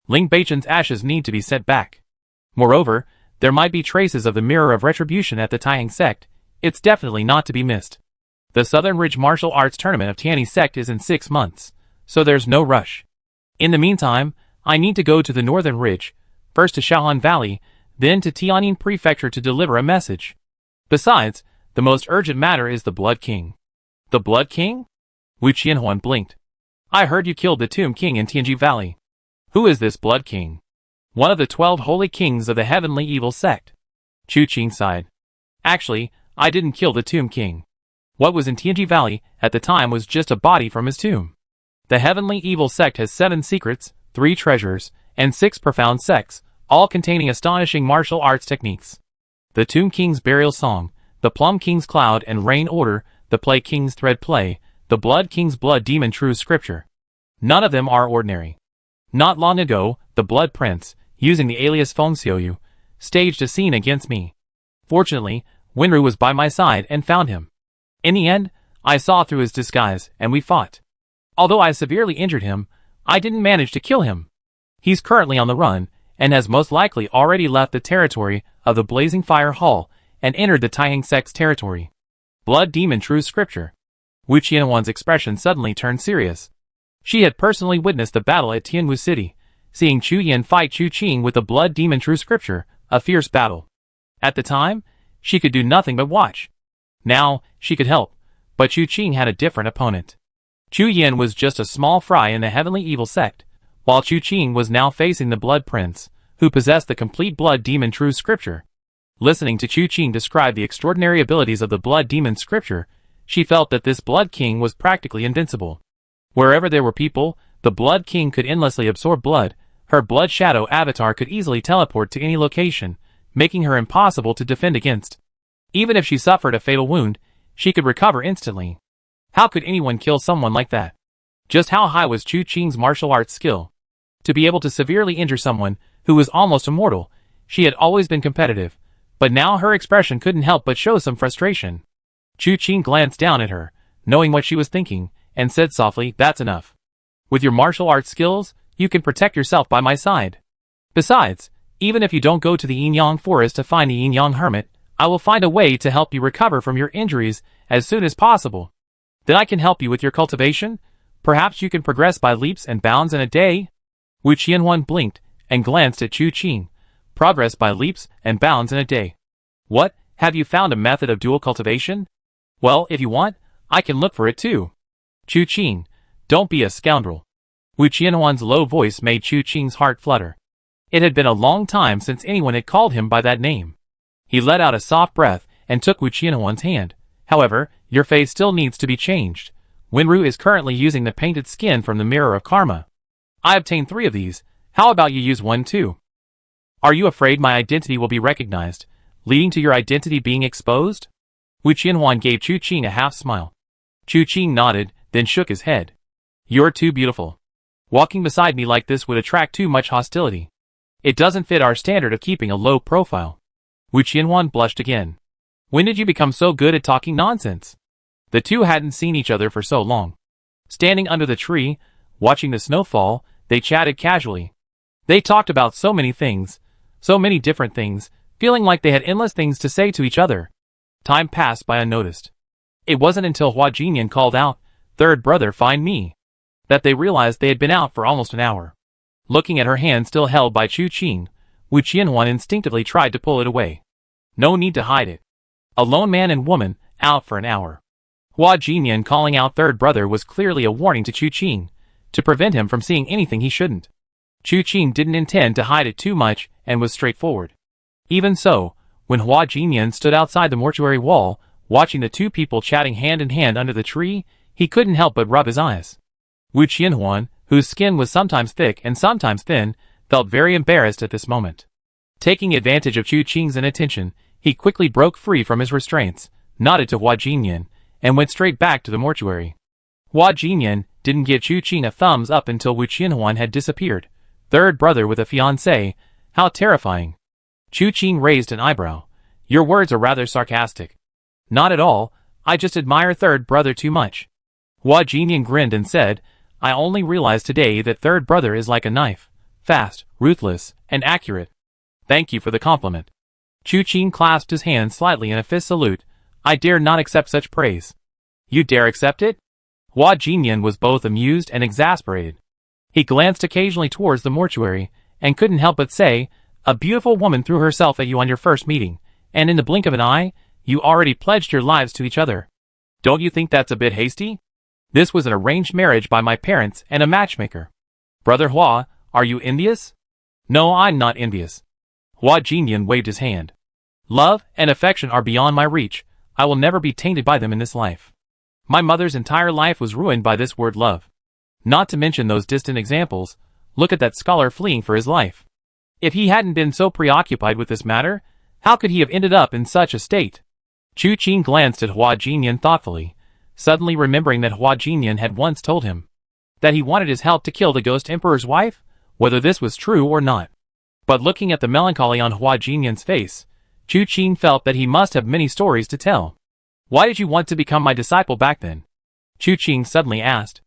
Ling Beichen's ashes need to be sent back. Moreover, there might be traces of the Mirror of Retribution at the Taiying sect. It's definitely not to be missed. The Southern Ridge Martial Arts Tournament of Tianyi sect is in 6 months, so there's no rush. In the meantime, I need to go to the Northern Ridge, first to Shaohan Valley, then to Tianjin Prefecture to deliver a message. Besides, the most urgent matter is the Blood King. The Blood King? Wu Qianhuan blinked. I heard you killed the Tomb King in Tianji Valley. Who is this Blood King? One of the 12 holy kings of the Heavenly Evil sect. Chu Qing sighed. Actually, I didn't kill the Tomb King. What was in Tianji Valley at the time was just a body from his tomb. The Heavenly Evil sect has 7 secrets, 3 treasures, and 6 profound sects, all containing astonishing martial arts techniques. The Tomb King's Burial Song, the Plum King's Cloud and Rain Order, the Play King's Thread Play, the Blood King's Blood Demon True Scripture. None of them are ordinary. Not long ago, the Blood Prince, using the alias Feng Xiuyu, staged a scene against me. Fortunately, Wenru was by my side and found him. In the end, I saw through his disguise, and we fought. Although I severely injured him, I didn't manage to kill him. He's currently on the run, and has most likely already left the territory of the Blazing Fire Hall and entered the Taiying sect's territory. Blood Demon True Scripture. Wu Qianhuan's expression suddenly turned serious. She had personally witnessed the battle at Tianwu City, seeing Chu Yan fight Chu Qing with the Blood Demon True Scripture, a fierce battle. At the time, she could do nothing but watch. Now, she could help, but Chu Qing had a different opponent. Chu Yan was just a small fry in the Heavenly Evil sect, while Chu Qing was now facing the Blood Prince, who possessed the complete blood demon true scripture. Listening to Chu Qing describe the extraordinary abilities of the blood demon scripture, she felt that this blood king was practically invincible. Wherever there were people, the blood king could endlessly absorb blood. Her blood shadow avatar could easily teleport to any location, making her impossible to defend against. Even if she suffered a fatal wound, she could recover instantly. How could anyone kill someone like that? Just how high was Chu Qing's martial arts skill? To be able to severely injure someone who was almost immortal, she had always been competitive, but now her expression couldn't help but show some frustration. Chu Qing glanced down at her, knowing what she was thinking, and said softly, "That's enough. With your martial arts skills, you can protect yourself by my side. Besides, even if you don't go to the Yin-Yang forest to find the Yin-Yang hermit, I will find a way to help you recover from your injuries as soon as possible. Then I can help you with your cultivation. Perhaps you can progress by leaps and bounds in a day." Wu Qianhuan blinked and glanced at Chu Qing. Progress by leaps and bounds in a day. What, have you found a method of dual cultivation? Well, if you want, I can look for it too. Chu Qing, don't be a scoundrel. Wu Qianhuan's low voice made Chu Qing's heart flutter. It had been a long time since anyone had called him by that name. He let out a soft breath and took Wu Qianhuan's hand. However, your face still needs to be changed. Wenru is currently using the painted skin from the Mirror of Karma. I obtained 3 of these. How about you use one too? Are you afraid my identity will be recognized, leading to your identity being exposed? Wu Qianhuan gave Chu Qing a half smile. Chu Qing nodded, then shook his head. You're too beautiful. Walking beside me like this would attract too much hostility. It doesn't fit our standard of keeping a low profile. Wu Qianhuan blushed again. When did you become so good at talking nonsense? The two hadn't seen each other for so long. Standing under the tree, watching the snow fall, they chatted casually. They talked about so many things, so many different things, feeling like they had endless things to say to each other. Time passed by unnoticed. It wasn't until Hua Jinyan called out, "Third brother, find me," that they realized they had been out for almost an hour. Looking at her hand still held by Chu Qing, Wu Qianhuan instinctively tried to pull it away. No need to hide it. A lone man and woman, out for an hour. Hua Jinyan calling out third brother was clearly a warning to Chu Qing, to prevent him from seeing anything he shouldn't. Chu Qing didn't intend to hide it too much and was straightforward. Even so, when Hua Jinyan stood outside the mortuary wall, watching the two people chatting hand in hand under the tree, he couldn't help but rub his eyes. Wu Qianhuan, whose skin was sometimes thick and sometimes thin, felt very embarrassed at this moment. Taking advantage of Chu Qing's inattention, he quickly broke free from his restraints, nodded to Hua Jinyan, and went straight back to the mortuary. Hua Jinyan didn't give Chu Qing a thumbs up until Wu Qianhuan had disappeared. Third brother with a fiancée, how terrifying. Chu Qing raised an eyebrow. Your words are rather sarcastic. Not at all, I just admire third brother too much. Hua Jinyan grinned and said, I only realized today that third brother is like a knife. Fast, ruthless, and accurate. Thank you for the compliment. Chu Qing clasped his hands slightly in a fist salute. I dare not accept such praise. You dare accept it? Hua Jinyan was both amused and exasperated. He glanced occasionally towards the mortuary, and couldn't help but say, a beautiful woman threw herself at you on your first meeting, and in the blink of an eye, you already pledged your lives to each other. Don't you think that's a bit hasty? This was an arranged marriage by my parents and a matchmaker. Brother Hua, are you envious? No, I'm not envious. Hua Jinyan waved his hand. Love and affection are beyond my reach. I will never be tainted by them in this life. My mother's entire life was ruined by this word love. Not to mention those distant examples, look at that scholar fleeing for his life. If he hadn't been so preoccupied with this matter, how could he have ended up in such a state? Chu Qing glanced at Hua Jinyan thoughtfully, suddenly remembering that Hua Jinyan had once told him that he wanted his help to kill the Ghost Emperor's wife, whether this was true or not. But looking at the melancholy on Hua Jinyan's face, Chu Qing felt that he must have many stories to tell. Why did you want to become my disciple back then? Chu Qing suddenly asked.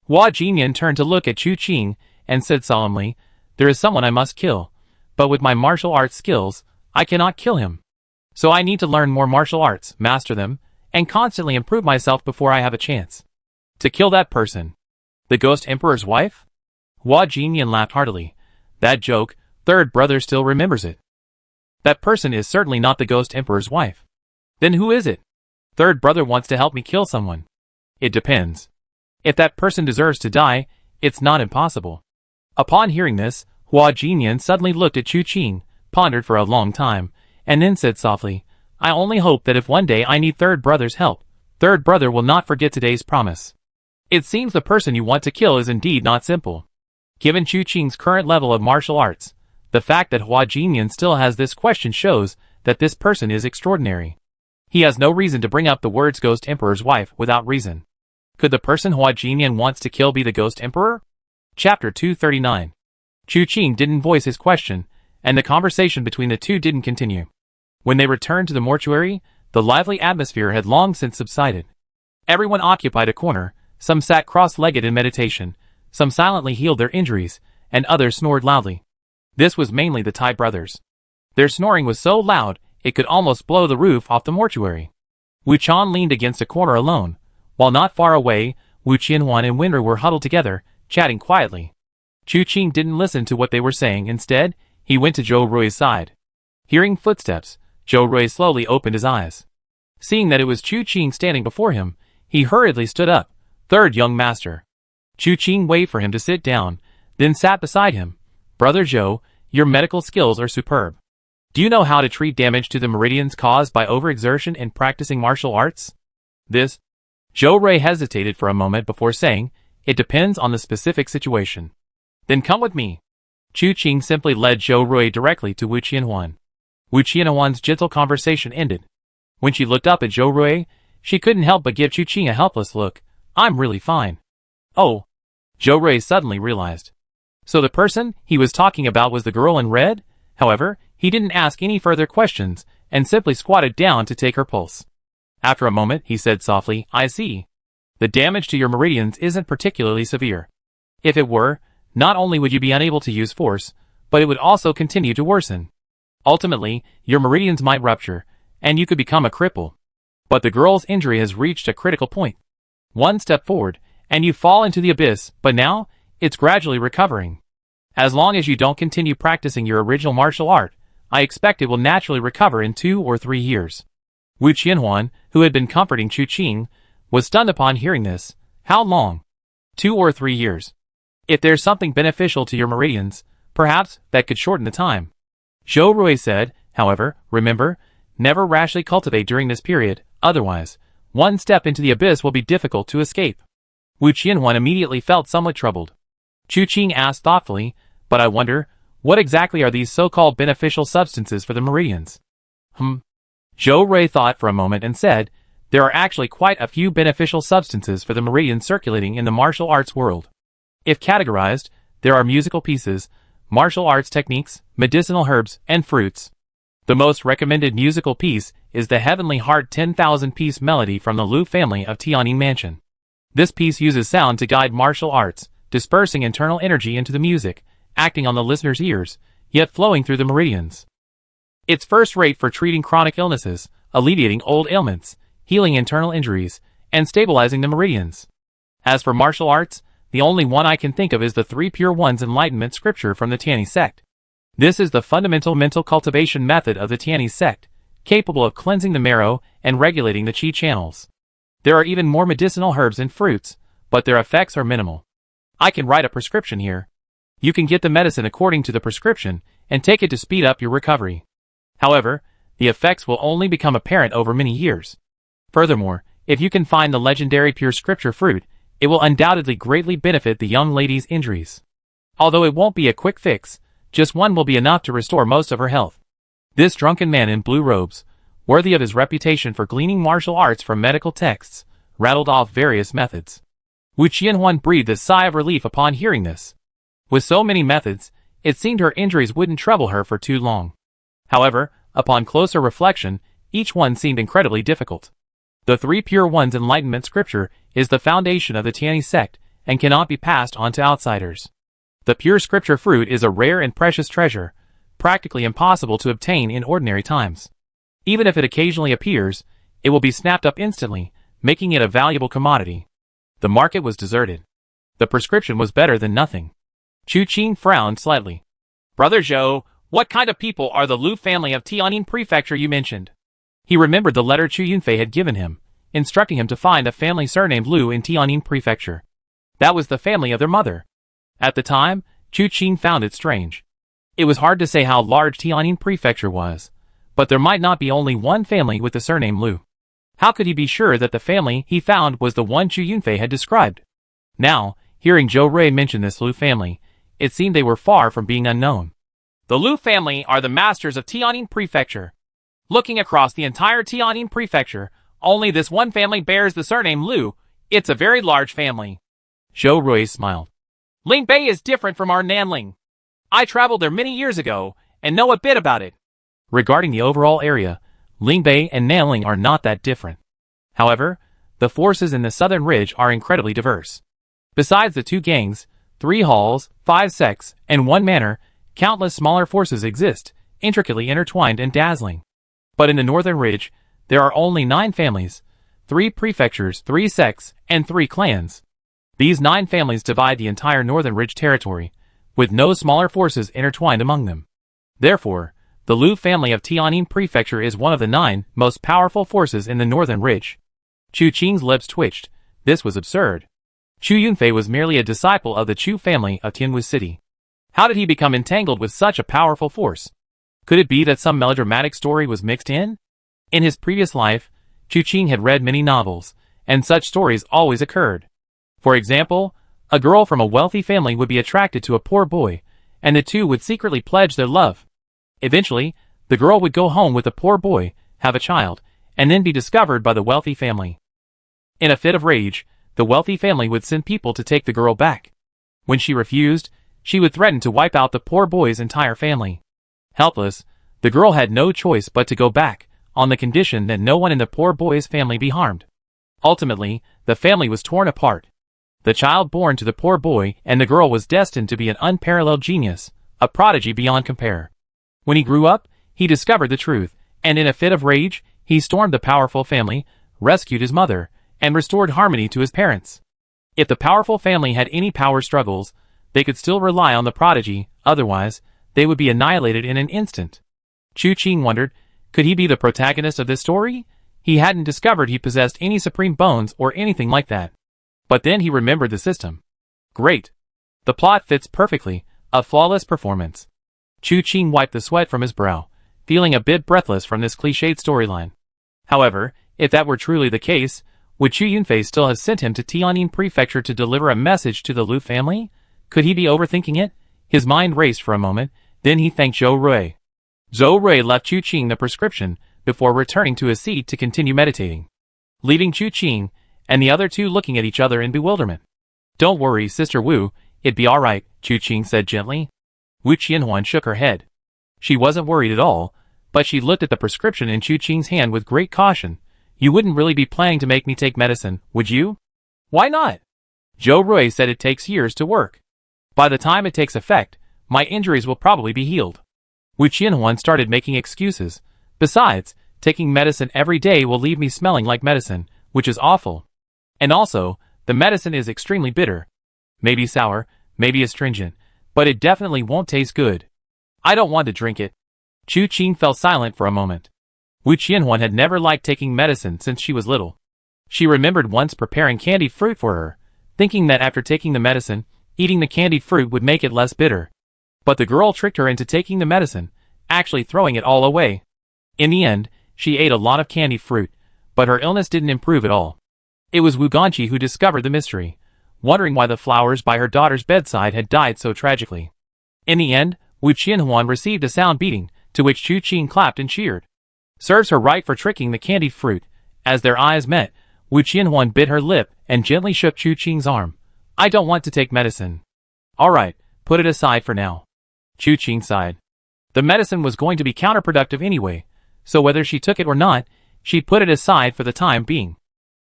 Hua Jinyan turned to look at Chu Qing and said solemnly, there is someone I must kill, but with my martial arts skills, I cannot kill him. So I need to learn more martial arts, master them, and constantly improve myself before I have a chance to kill that person. The Ghost Emperor's wife? Hua Jinyan laughed heartily. That joke, third brother still remembers it. That person is certainly not the Ghost Emperor's wife. Then who is it? Third brother wants to help me kill someone. It depends. If that person deserves to die, it's not impossible. Upon hearing this, Hua Jinyan suddenly looked at Chu Qing, pondered for a long time, and then said softly, I only hope that if one day I need third brother's help, third brother will not forget today's promise. It seems the person you want to kill is indeed not simple. Given Chu Qing's current level of martial arts, the fact that Hua Jinyan still has this question shows that this person is extraordinary. He has no reason to bring up the words Ghost Emperor's wife without reason. Could the person Hua Jinyan wants to kill be the Ghost Emperor? Chapter 239. Chu Qing didn't voice his question, and the conversation between the two didn't continue. When they returned to the mortuary, the lively atmosphere had long since subsided. Everyone occupied a corner, some sat cross-legged in meditation, some silently healed their injuries, and others snored loudly. This was mainly the Tai brothers. Their snoring was so loud, it could almost blow the roof off the mortuary. Wu Chan leaned against a corner alone, while not far away, Wu Qianhuan and Winru were huddled together, chatting quietly. Chu Qing didn't listen to what they were saying. Instead, he went to Zhou Rui's side. Hearing footsteps, Zhou Rui slowly opened his eyes. Seeing that it was Chu Qing standing before him, he hurriedly stood up. Third young master. Chu Qing waited for him to sit down, then sat beside him. Brother Zhou, your medical skills are superb. Do you know how to treat damage to the meridians caused by overexertion in practicing martial arts? This? Zhou Rui hesitated for a moment before saying, it depends on the specific situation. Then come with me. Chu Qing simply led Zhou Rui directly to Wu Qianhuan. Wu Qianhuan's gentle conversation ended. When she looked up at Zhou Rui, she couldn't help but give Chu Qing a helpless look. I'm really fine. Oh. Zhou Rui suddenly realized. So the person he was talking about was the girl in red? However, he didn't ask any further questions, and simply squatted down to take her pulse. After a moment, he said softly, I see. The damage to your meridians isn't particularly severe. If it were, not only would you be unable to use force, but it would also continue to worsen. Ultimately, your meridians might rupture, and you could become a cripple. But the girl's injury has reached a critical point. One step forward, and you fall into the abyss, but now, it's gradually recovering. As long as you don't continue practicing your original martial art, I expect it will naturally recover in 2 or 3 years. Wu Qianhuan, who had been comforting Chu Qing, was stunned upon hearing this. How long? 2 or 3 years. If there's something beneficial to your meridians, perhaps that could shorten the time. Zhou Rui said, however, remember, never rashly cultivate during this period, otherwise, one step into the abyss will be difficult to escape. Wu Qianhuan immediately felt somewhat troubled. Chu Qing asked thoughtfully, but I wonder, what exactly are these so-called beneficial substances for the meridians? Zhou Rui thought for a moment and said, there are actually quite a few beneficial substances for the meridians circulating in the martial arts world. If categorized, there are musical pieces, martial arts techniques, medicinal herbs, and fruits. The most recommended musical piece is the Heavenly Heart 10,000-piece melody from the Lu family of Tianyin Mansion. This piece uses sound to guide martial arts, dispersing internal energy into the music, acting on the listener's ears, yet flowing through the meridians. It's first rate for treating chronic illnesses, alleviating old ailments, healing internal injuries, and stabilizing the meridians. As for martial arts, the only one I can think of is the 3 Pure Ones Enlightenment scripture from the Tianyi sect. This is the fundamental mental cultivation method of the Tianyi sect, capable of cleansing the marrow and regulating the qi channels. There are even more medicinal herbs and fruits, but their effects are minimal. I can write a prescription here. You can get the medicine according to the prescription and take it to speed up your recovery. However, the effects will only become apparent over many years. Furthermore, if you can find the legendary pure scripture fruit, it will undoubtedly greatly benefit the young lady's injuries. Although it won't be a quick fix, just one will be enough to restore most of her health. This drunken man in blue robes, worthy of his reputation for gleaning martial arts from medical texts, rattled off various methods. Wu Qianhuan breathed a sigh of relief upon hearing this. With so many methods, it seemed her injuries wouldn't trouble her for too long. However, upon closer reflection, each one seemed incredibly difficult. The 3 Pure Ones Enlightenment scripture is the foundation of the Tianyi sect and cannot be passed on to outsiders. The pure scripture fruit is a rare and precious treasure, practically impossible to obtain in ordinary times. Even if it occasionally appears, it will be snapped up instantly, making it a valuable commodity. The market was deserted. The prescription was better than nothing. Chu Qing frowned slightly. Brother Zhou, what kind of people are the Lu family of Tianyin Prefecture you mentioned? He remembered the letter Chu Yunfei had given him, instructing him to find a family surnamed Lu in Tianyin Prefecture. That was the family of their mother. At the time, Chu Qing found it strange. It was hard to say how large Tianjin Prefecture was, but there might not be only one family with the surname Lu. How could he be sure that the family he found was the one Chu Yunfei had described? Now, hearing Zhou Rui mention this Lu family, it seemed they were far from being unknown. The Lu family are the masters of Tianjin Prefecture. Looking across the entire Tianjin Prefecture, only this one family bears the surname Lu. It's a very large family. Zhou Rui smiled. Lingbei is different from our Nanling. I traveled there many years ago and know a bit about it. Regarding the overall area, Lingbei and Nanling are not that different. However, the forces in the southern ridge are incredibly diverse. Besides the 2 gangs, 3 halls, 5 sects, and 1 manor, countless smaller forces exist, intricately intertwined and dazzling. But in the northern ridge, there are only 9 families, 3 prefectures, 3 sects, and 3 clans. These 9 families divide the entire northern ridge territory, with no smaller forces intertwined among them. Therefore, the Lu family of Tianjin Prefecture is one of the 9 most powerful forces in the northern ridge. Chu Qing's lips twitched. This was absurd. Chu Yunfei was merely a disciple of the Chu family of Tianwu City. How did he become entangled with such a powerful force? Could it be that some melodramatic story was mixed in? In his previous life, Chu Qing had read many novels, and such stories always occurred. For example, a girl from a wealthy family would be attracted to a poor boy, and the two would secretly pledge their love. Eventually, the girl would go home with the poor boy, have a child, and then be discovered by the wealthy family. In a fit of rage, the wealthy family would send people to take the girl back. When she refused, she would threaten to wipe out the poor boy's entire family. Helpless, the girl had no choice but to go back, on the condition that no one in the poor boy's family be harmed. Ultimately, the family was torn apart. The child born to the poor boy and the girl was destined to be an unparalleled genius, a prodigy beyond compare. When he grew up, he discovered the truth, and in a fit of rage, he stormed the powerful family, rescued his mother, and restored harmony to his parents. If the powerful family had any power struggles, they could still rely on the prodigy, otherwise, they would be annihilated in an instant. Chu Qing wondered, could he be the protagonist of this story? He hadn't discovered he possessed any supreme bones or anything like that. But then he remembered the system. Great. The plot fits perfectly, a flawless performance. Chu Qing wiped the sweat from his brow, feeling a bit breathless from this cliched storyline. However, if that were truly the case, would Chu Yunfei still have sent him to Tianjin Prefecture to deliver a message to the Lu family? Could he be overthinking it? His mind raced for a moment, then he thanked Zhou Rui. Zhou Rui left Chu Qing the prescription before returning to his seat to continue meditating, leaving Chu Qing and the other 2 looking at each other in bewilderment. Don't worry, Sister Wu, it'd be alright, Chu Qing said gently. Wu Qianhuan shook her head. She wasn't worried at all, but she looked at the prescription in Chu Qing's hand with great caution. You wouldn't really be planning to make me take medicine, would you? Why not? Zhou Rui said it takes years to work. By the time it takes effect, my injuries will probably be healed. Wu Qianhuan started making excuses. Besides, taking medicine every day will leave me smelling like medicine, which is awful. And also, the medicine is extremely bitter. Maybe sour, maybe astringent, but it definitely won't taste good. I don't want to drink it. Chu Qing fell silent for a moment. Wu Qianhuan had never liked taking medicine since she was little. She remembered once preparing candied fruit for her, thinking that after taking the medicine, eating the candied fruit would make it less bitter. But the girl tricked her into taking the medicine, actually throwing it all away. In the end, she ate a lot of candied fruit, but her illness didn't improve at all. It was Wu Ganqi who discovered the mystery, wondering why the flowers by her daughter's bedside had died so tragically. In the end, Wu Qianhuan received a sound beating, to which Chu Qing clapped and cheered. Serves her right for tricking the candied fruit. As their eyes met, Wu Qianhuan bit her lip and gently shook Chu Qing's arm. I don't want to take medicine. Alright, put it aside for now. Chu Qing sighed. The medicine was going to be counterproductive anyway, so whether she took it or not, she put it aside for the time being.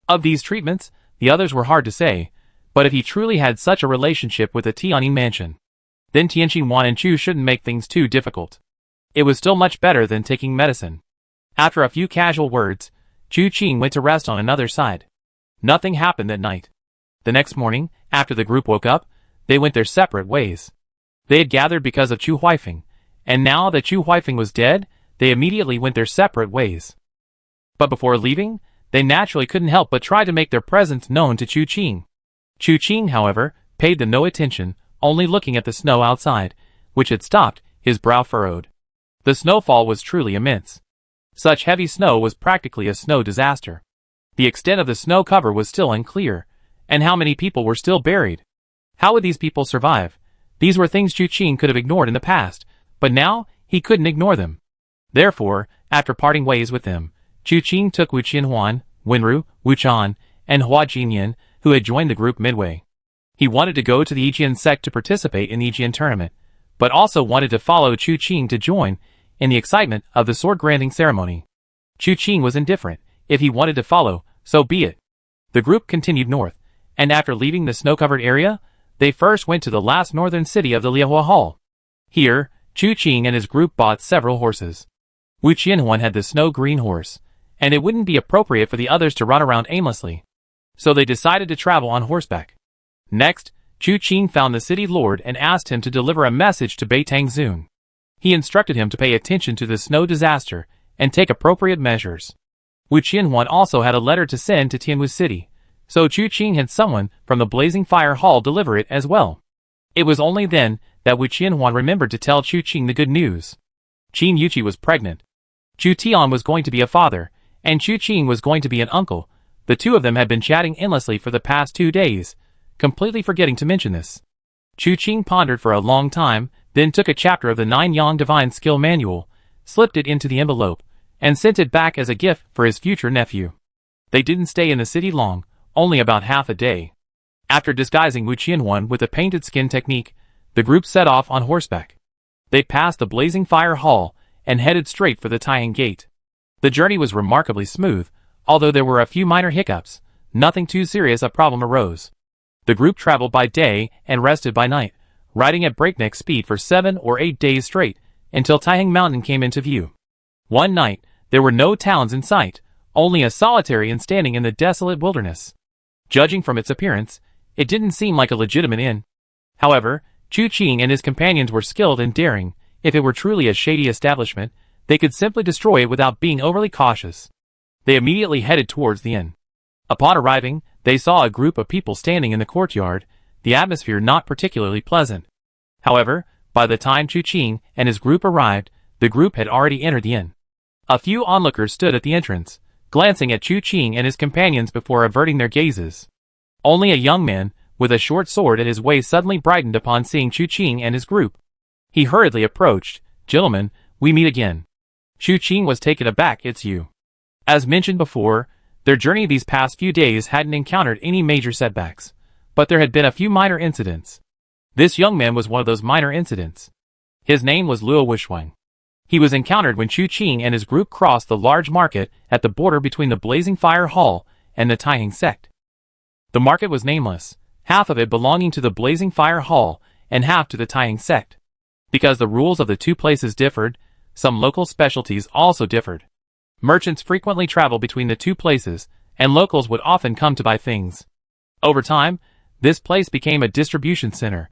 Of these treatments, the others were hard to say, but if he truly had such a relationship with the Tianjin mansion, then Tianjin Wan and Chu shouldn't make things too difficult. It was still much better than taking medicine. After a few casual words, Chu Qing went to rest on another side. Nothing happened that night. The next morning, after the group woke up, they went their separate ways. They had gathered because of Chu Huifeng, and now that Chu Huifeng was dead, they immediately went their separate ways. But before leaving, they naturally couldn't help but try to make their presence known to Chu Qing. Chu Qing, however, paid them no attention, only looking at the snow outside, which had stopped, his brow furrowed. The snowfall was truly immense. Such heavy snow was practically a snow disaster. The extent of the snow cover was still unclear, and how many people were still buried. How would these people survive? These were things Chu Qing could have ignored in the past, but now he couldn't ignore them. Therefore, after parting ways with them, Chu Qing took Wu Qianhuan, Wenru, Wu Chan, and Hua Jinyan, who had joined the group midway. He wanted to go to the Yijian sect to participate in the Yijian tournament, but also wanted to follow Chu Qing to join in the excitement of the sword-granting ceremony. Chu Qing was indifferent. If he wanted to follow, so be it. The group continued north, and after leaving the snow-covered area, they first went to the last northern city of the Liehua Hall. Here, Chu Qing and his group bought several horses. Wu Qianhuan had the snow-green horse, and it wouldn't be appropriate for the others to run around aimlessly. So they decided to travel on horseback. Next, Chu Qing found the city lord and asked him to deliver a message to Beitang Zun. He instructed him to pay attention to the snow disaster and take appropriate measures. Wu Qianhuan also had a letter to send to Tianwu City, so Chu Qing had someone from the Blazing Fire Hall deliver it as well. It was only then that Wu Qianhuan remembered to tell Chu Qing the good news. Qin Yuqi was pregnant. Chu Tian was going to be a father, and Chu Qing was going to be an uncle. The two of them had been chatting endlessly for the past 2 days, completely forgetting to mention this. Chu Qing pondered for a long time, then took a chapter of the 9 Yang Divine Skill Manual, slipped it into the envelope, and sent it back as a gift for his future nephew. They didn't stay in the city long, only about half a day. After disguising Wu Qianhuan with the painted skin technique, the group set off on horseback. They passed the Blazing Fire Hall and headed straight for the Taiyang Gate. The journey was remarkably smooth, although there were a few minor hiccups. Nothing too serious a problem arose. The group traveled by day and rested by night, riding at breakneck speed for 7 or 8 days straight, until Taiyang Mountain came into view. One night, there were no towns in sight, only a solitary inn standing in the desolate wilderness. Judging from its appearance, it didn't seem like a legitimate inn. However, Chu Qing and his companions were skilled and daring. If it were truly a shady establishment, they could simply destroy it without being overly cautious. They immediately headed towards the inn. Upon arriving, they saw a group of people standing in the courtyard, the atmosphere not particularly pleasant. However, by the time Chu Qing and his group arrived, the group had already entered the inn. A few onlookers stood at the entrance, glancing at Chu Qing and his companions before averting their gazes. Only a young man, with a short sword at his waist, suddenly brightened upon seeing Chu Qing and his group. He hurriedly approached. "Gentlemen, we meet again." Chu Qing was taken aback. "It's you." As mentioned before, their journey these past few days hadn't encountered any major setbacks, but there had been a few minor incidents. This young man was one of those minor incidents. His name was Luo Wushuang. He was encountered when Chu Qing and his group crossed the large market at the border between the Blazing Fire Hall and the Taiyang sect. The market was nameless, half of it belonging to the Blazing Fire Hall and half to the Taiyang sect. Because the rules of the two places differed, some local specialties also differed. Merchants frequently traveled between the two places, and locals would often come to buy things. Over time, this place became a distribution center.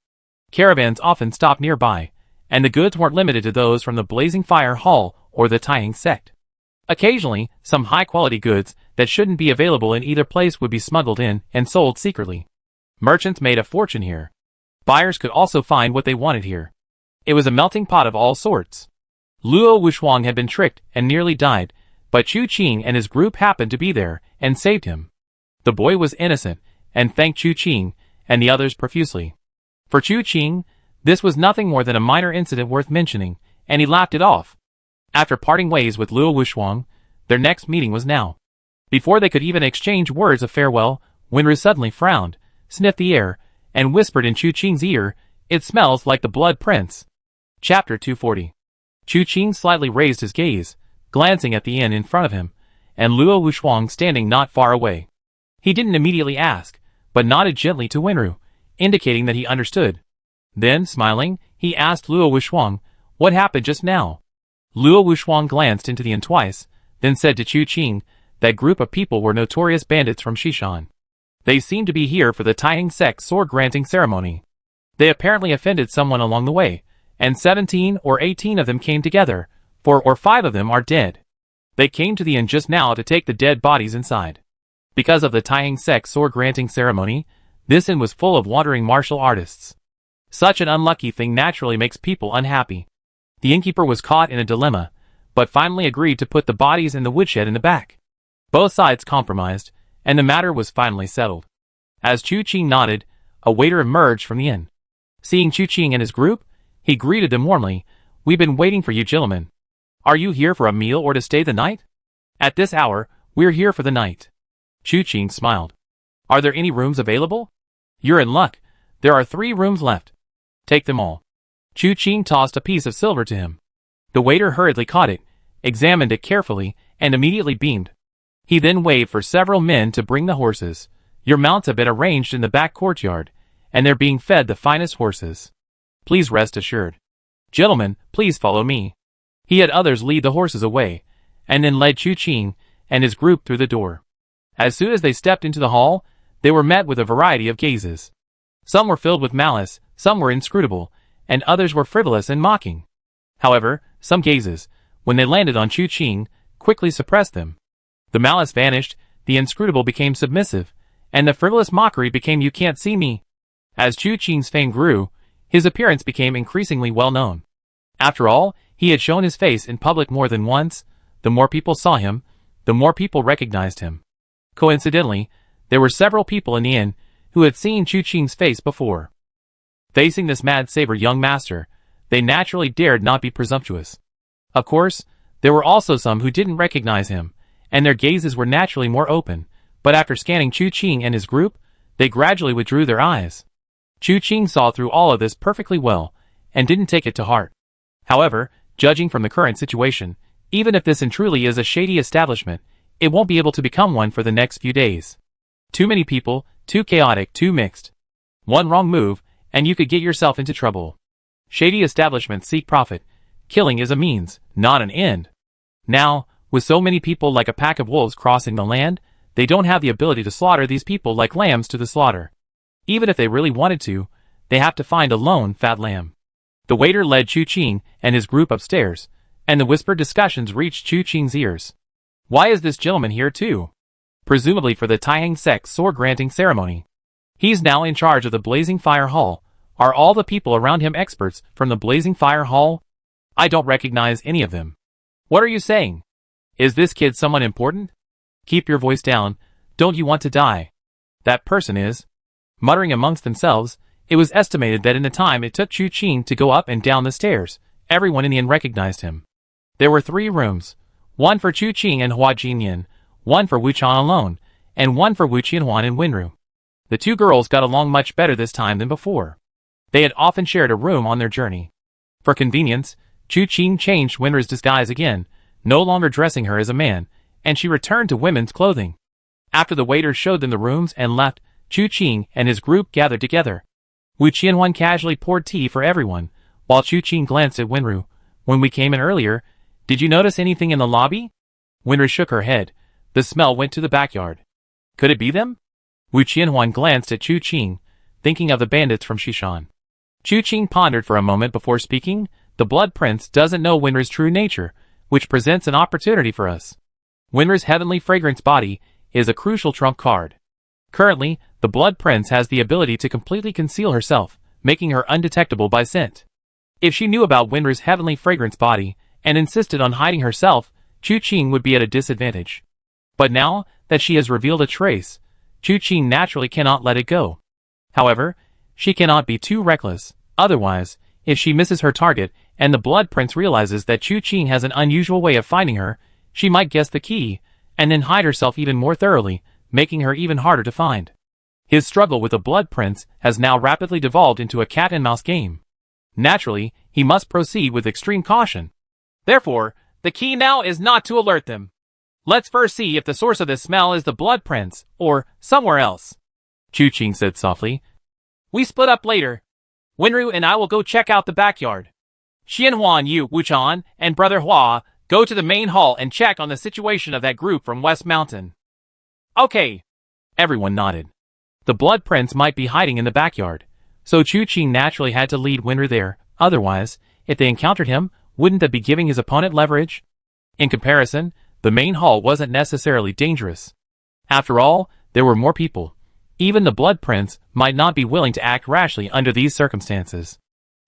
Caravans often stopped nearby, and the goods weren't limited to those from the Blazing Fire Hall or the Taiyang sect. Occasionally, some high-quality goods that shouldn't be available in either place would be smuggled in and sold secretly. Merchants made a fortune here. Buyers could also find what they wanted here. It was a melting pot of all sorts. Luo Wushuang had been tricked and nearly died, but Chu Qing and his group happened to be there and saved him. The boy was innocent and thanked Chu Qing and the others profusely. For Chu Qing, this was nothing more than a minor incident worth mentioning, and he laughed it off. After parting ways with Luo Wushuang, their next meeting was now. Before they could even exchange words of farewell, Wenru suddenly frowned, sniffed the air, and whispered in Chu Qing's ear, "It smells like the Blood Prince." Chapter 240. Chu Qing slightly raised his gaze, glancing at the inn in front of him, and Luo Wushuang standing not far away. He didn't immediately ask, but nodded gently to Wenru, indicating that he understood. Then, smiling, he asked Luo Wushuang, "What happened just now?" Luo Wushuang glanced into the inn twice, then said to Chu Qing, "That group of people were notorious bandits from Xishan. They seemed to be here for the Taiyang sect sword-granting ceremony. They apparently offended someone along the way, and 17 or 18 of them came together. 4 or 5 of them are dead. They came to the inn just now to take the dead bodies inside. Because of the Taiyang sect sword-granting ceremony, this inn was full of wandering martial artists. Such an unlucky thing naturally makes people unhappy. The innkeeper was caught in a dilemma, but finally agreed to put the bodies in the woodshed in the back. Both sides compromised, and the matter was finally settled. As Chu Qing nodded, a waiter emerged from the inn. Seeing Chu Qing and his group, he greeted them warmly. "We've been waiting for you, gentlemen. Are you here for a meal or to stay the night?" "At this hour, we're here for the night." Chu Qing smiled. "Are there any rooms available?" "You're in luck. There are 3 rooms left. Take them all." Chu Qing tossed a piece of silver to him. The waiter hurriedly caught it, examined it carefully, and immediately beamed. He then waved for several men to bring the horses. "Your mounts have been arranged in the back courtyard, and they're being fed the finest horses. Please rest assured. Gentlemen, please follow me." He had others lead the horses away, and then led Chu Qing and his group through the door. As soon as they stepped into the hall, they were met with a variety of gazes. Some were filled with malice, some were inscrutable, and others were frivolous and mocking. However, some gazes, when they landed on Chu Qing, quickly suppressed them. The malice vanished, the inscrutable became submissive, and the frivolous mockery became "you can't see me." As Chu Qing's fame grew, his appearance became increasingly well known. After all, he had shown his face in public more than once. The more people saw him, the more people recognized him. Coincidentally, there were several people in the inn who had seen Chu Qing's face before. Facing this mad-saber young master, they naturally dared not be presumptuous. Of course, there were also some who didn't recognize him, and their gazes were naturally more open, but after scanning Chu Qing and his group, they gradually withdrew their eyes. Chu Qing saw through all of this perfectly well, and didn't take it to heart. However, judging from the current situation, even if this truly is a shady establishment, it won't be able to become one for the next few days. Too many people, too chaotic, too mixed. One wrong move, and you could get yourself into trouble. Shady establishments seek profit. Killing is a means, not an end. Now, with so many people like a pack of wolves crossing the land, they don't have the ability to slaughter these people like lambs to the slaughter. Even if they really wanted to, they have to find a lone, fat lamb. The waiter led Chu Qing and his group upstairs, and the whispered discussions reached Chu Qing's ears. "Why is this gentleman here too?" "Presumably for the Taihang sect's sword-granting ceremony. He's now in charge of the Blazing Fire Hall. Are all the people around him experts from the Blazing Fire Hall?" "I don't recognize any of them." "What are you saying? Is this kid someone important?" "Keep your voice down. Don't you want to die?" "That person is." Muttering amongst themselves, it was estimated that in the time it took Chu Qing to go up and down the stairs, everyone in the inn recognized him. There were 3 rooms, one for Chu Qing and Hua Jinyan, one for Wu Chan alone, and one for Wu Qianhuan and Wenru. The 2 girls got along much better this time than before. They had often shared a room on their journey. For convenience, Chu Qing changed Wenru's disguise again, no longer dressing her as a man, and she returned to women's clothing. After the waiter showed them the rooms and left, Chu Qing and his group gathered together. Wu Qianhuan casually poured tea for everyone, while Chu Qing glanced at Wenru. "When we came in earlier, did you notice anything in the lobby?" Wenru shook her head. The smell went to the backyard. "Could it be them?" Wu Qianhuan glanced at Chu Qing, thinking of the bandits from Shishan. Chu Qing pondered for a moment before speaking. "The Blood Prince doesn't know Wenru's true nature, which presents an opportunity for us. Wenru's heavenly fragrance body is a crucial trump card. Currently, the Blood Prince has the ability to completely conceal herself, making her undetectable by scent. If she knew about Wenru's heavenly fragrance body and insisted on hiding herself, Chu Qing would be at a disadvantage. But now that she has revealed a trace, Chu Qing naturally cannot let it go. However, she cannot be too reckless, otherwise, if she misses her target and the Blood Prince realizes that Chu Qing has an unusual way of finding her, she might guess the key, and then hide herself even more thoroughly, making her even harder to find. His struggle with the Blood Prince has now rapidly devolved into a cat-and-mouse game. Naturally, he must proceed with extreme caution. Therefore, the key now is not to alert them. Let's first see if the source of this smell is the Blood Prince, or somewhere else," Chu Qing said softly. "We split up later. Wenru and I will go check out the backyard. Xianhuan, you, Wuchan, and Brother Hua, go to the main hall and check on the situation of that group from West Mountain." "Okay." Everyone nodded. The Blood Prince might be hiding in the backyard, so Chu Qing naturally had to lead Wenru there. Otherwise, if they encountered him, wouldn't that be giving his opponent leverage? In comparison, the main hall wasn't necessarily dangerous. After all, there were more people. Even the Blood Prince might not be willing to act rashly under these circumstances.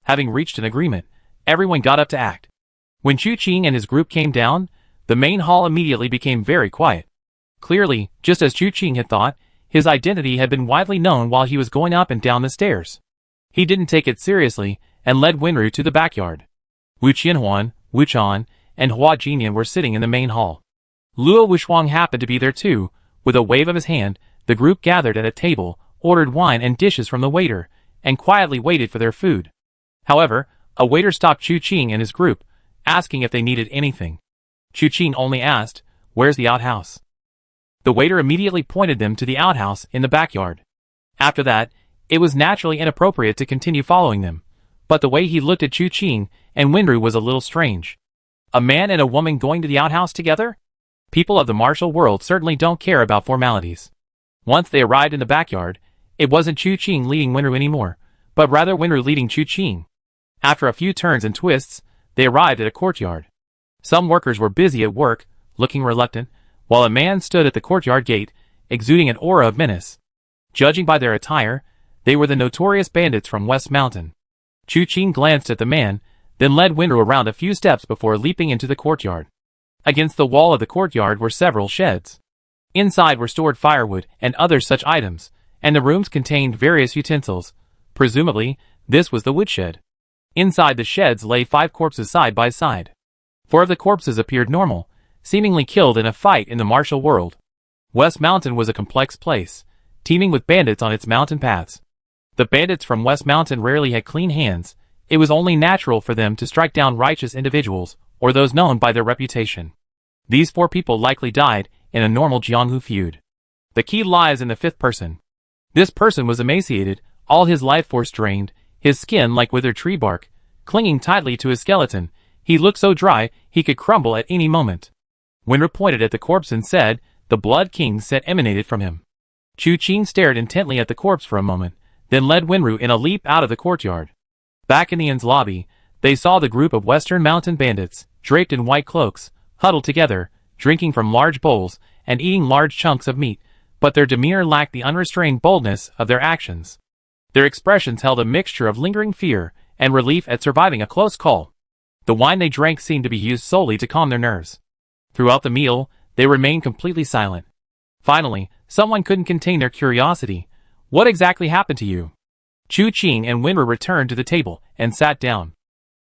Having reached an agreement, everyone got up to act. When Chu Qing and his group came down, the main hall immediately became very quiet. Clearly, just as Chu Qing had thought, his identity had been widely known while he was going up and down the stairs. He didn't take it seriously and led Wenru to the backyard. Wu Qianhuan, Wu Chan, and Hua Jinian were sitting in the main hall. Luo Wuxuang happened to be there too. With a wave of his hand, the group gathered at a table, ordered wine and dishes from the waiter, and quietly waited for their food. However, a waiter stopped Chu Qing and his group, asking if they needed anything. Chu Qing only asked, "Where's the outhouse?" The waiter immediately pointed them to the outhouse in the backyard. After that, it was naturally inappropriate to continue following them, but the way he looked at Chu Qing and Wenru was a little strange. A man and a woman going to the outhouse together? People of the martial world certainly don't care about formalities. Once they arrived in the backyard, it wasn't Chu Qing leading Wenru anymore, but rather Wenru leading Chu Qing. After a few turns and twists, they arrived at a courtyard. Some workers were busy at work, looking reluctant, while a man stood at the courtyard gate, exuding an aura of menace. Judging by their attire, they were the notorious bandits from West Mountain. Chu Qing glanced at the man, then led Wenru around a few steps before leaping into the courtyard. Against the wall of the courtyard were several sheds. Inside were stored firewood and other such items, and the rooms contained various utensils. Presumably, this was the woodshed. Inside the sheds lay 5 corpses side by side. 4 of the corpses appeared normal, seemingly killed in a fight in the martial world. West Mountain was a complex place, teeming with bandits on its mountain paths. The bandits from West Mountain rarely had clean hands. It was only natural for them to strike down righteous individuals, or those known by their reputation. These 4 people likely died in a normal Jianghu feud. The key lies in the 5th person. This person was emaciated, all his life force drained, his skin like withered tree bark, clinging tightly to his skeleton. He looked so dry, he could crumble at any moment. Wenru pointed at the corpse and said, "The Blood King's scent emanated from him." Chu Qing stared intently at the corpse for a moment, then led Wenru in a leap out of the courtyard. Back in the inn's lobby, they saw the group of Western Mountain bandits, draped in white cloaks, huddled together, drinking from large bowls, and eating large chunks of meat, but their demeanor lacked the unrestrained boldness of their actions. Their expressions held a mixture of lingering fear and relief at surviving a close call. The wine they drank seemed to be used solely to calm their nerves. Throughout the meal, they remained completely silent. Finally, someone couldn't contain their curiosity. "What exactly happened to you?" Chu Qing and Wenru returned to the table and sat down.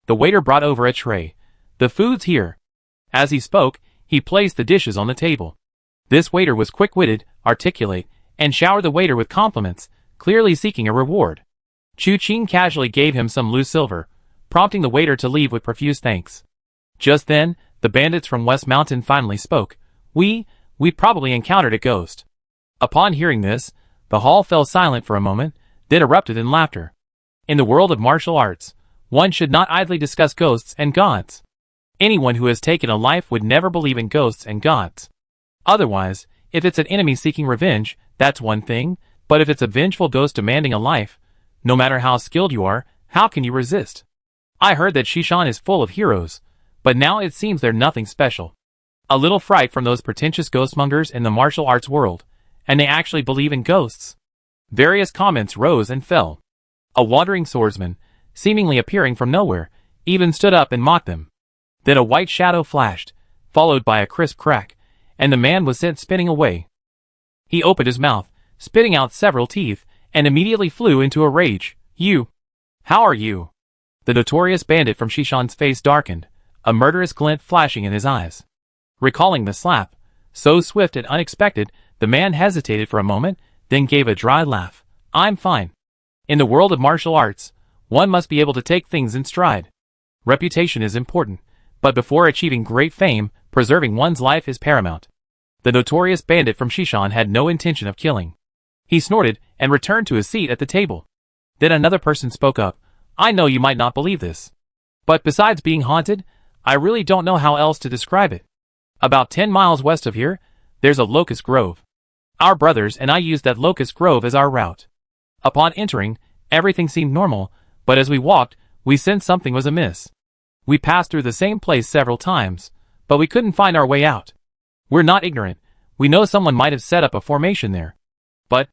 The waiter brought over a tray. "The food's here." As he spoke, he placed the dishes on the table. This waiter was quick-witted, articulate, and showered the waiter with compliments, clearly seeking a reward. Chu Qing casually gave him some loose silver, prompting the waiter to leave with profuse thanks. Just then, the bandits from West Mountain finally spoke. We probably encountered a ghost." Upon hearing this, the hall fell silent for a moment, then erupted in laughter. In the world of martial arts, one should not idly discuss ghosts and gods. Anyone who has taken a life would never believe in ghosts and gods. Otherwise, if it's an enemy seeking revenge, that's one thing, but if it's a vengeful ghost demanding a life, no matter how skilled you are, how can you resist? I heard that Shishan is full of heroes, but now it seems they're nothing special. A little fright from those pretentious ghostmongers in the martial arts world, and they actually believe in ghosts. Various comments rose and fell. A wandering swordsman, seemingly appearing from nowhere, even stood up and mocked them. Then a white shadow flashed, followed by a crisp crack, and the man was sent spinning away. He opened his mouth, spitting out several teeth, and immediately flew into a rage. "You! How are you?" The notorious bandit from Shishan's face darkened, a murderous glint flashing in his eyes. Recalling the slap, so swift and unexpected, the man hesitated for a moment, then gave a dry laugh. "I'm fine. In the world of martial arts, one must be able to take things in stride. Reputation is important, but before achieving great fame, preserving one's life is paramount." The notorious bandit from Shishan had no intention of killing. He snorted and returned to his seat at the table. Then another person spoke up. "I know you might not believe this, but besides being haunted, I really don't know how else to describe it. About 10 miles west of here, there's a locust grove. Our brothers and I used that locust grove as our route. Upon entering, everything seemed normal, but as we walked, we sensed something was amiss. We passed through the same place several times, but we couldn't find our way out. We're not ignorant. We know someone might have set up a formation there. But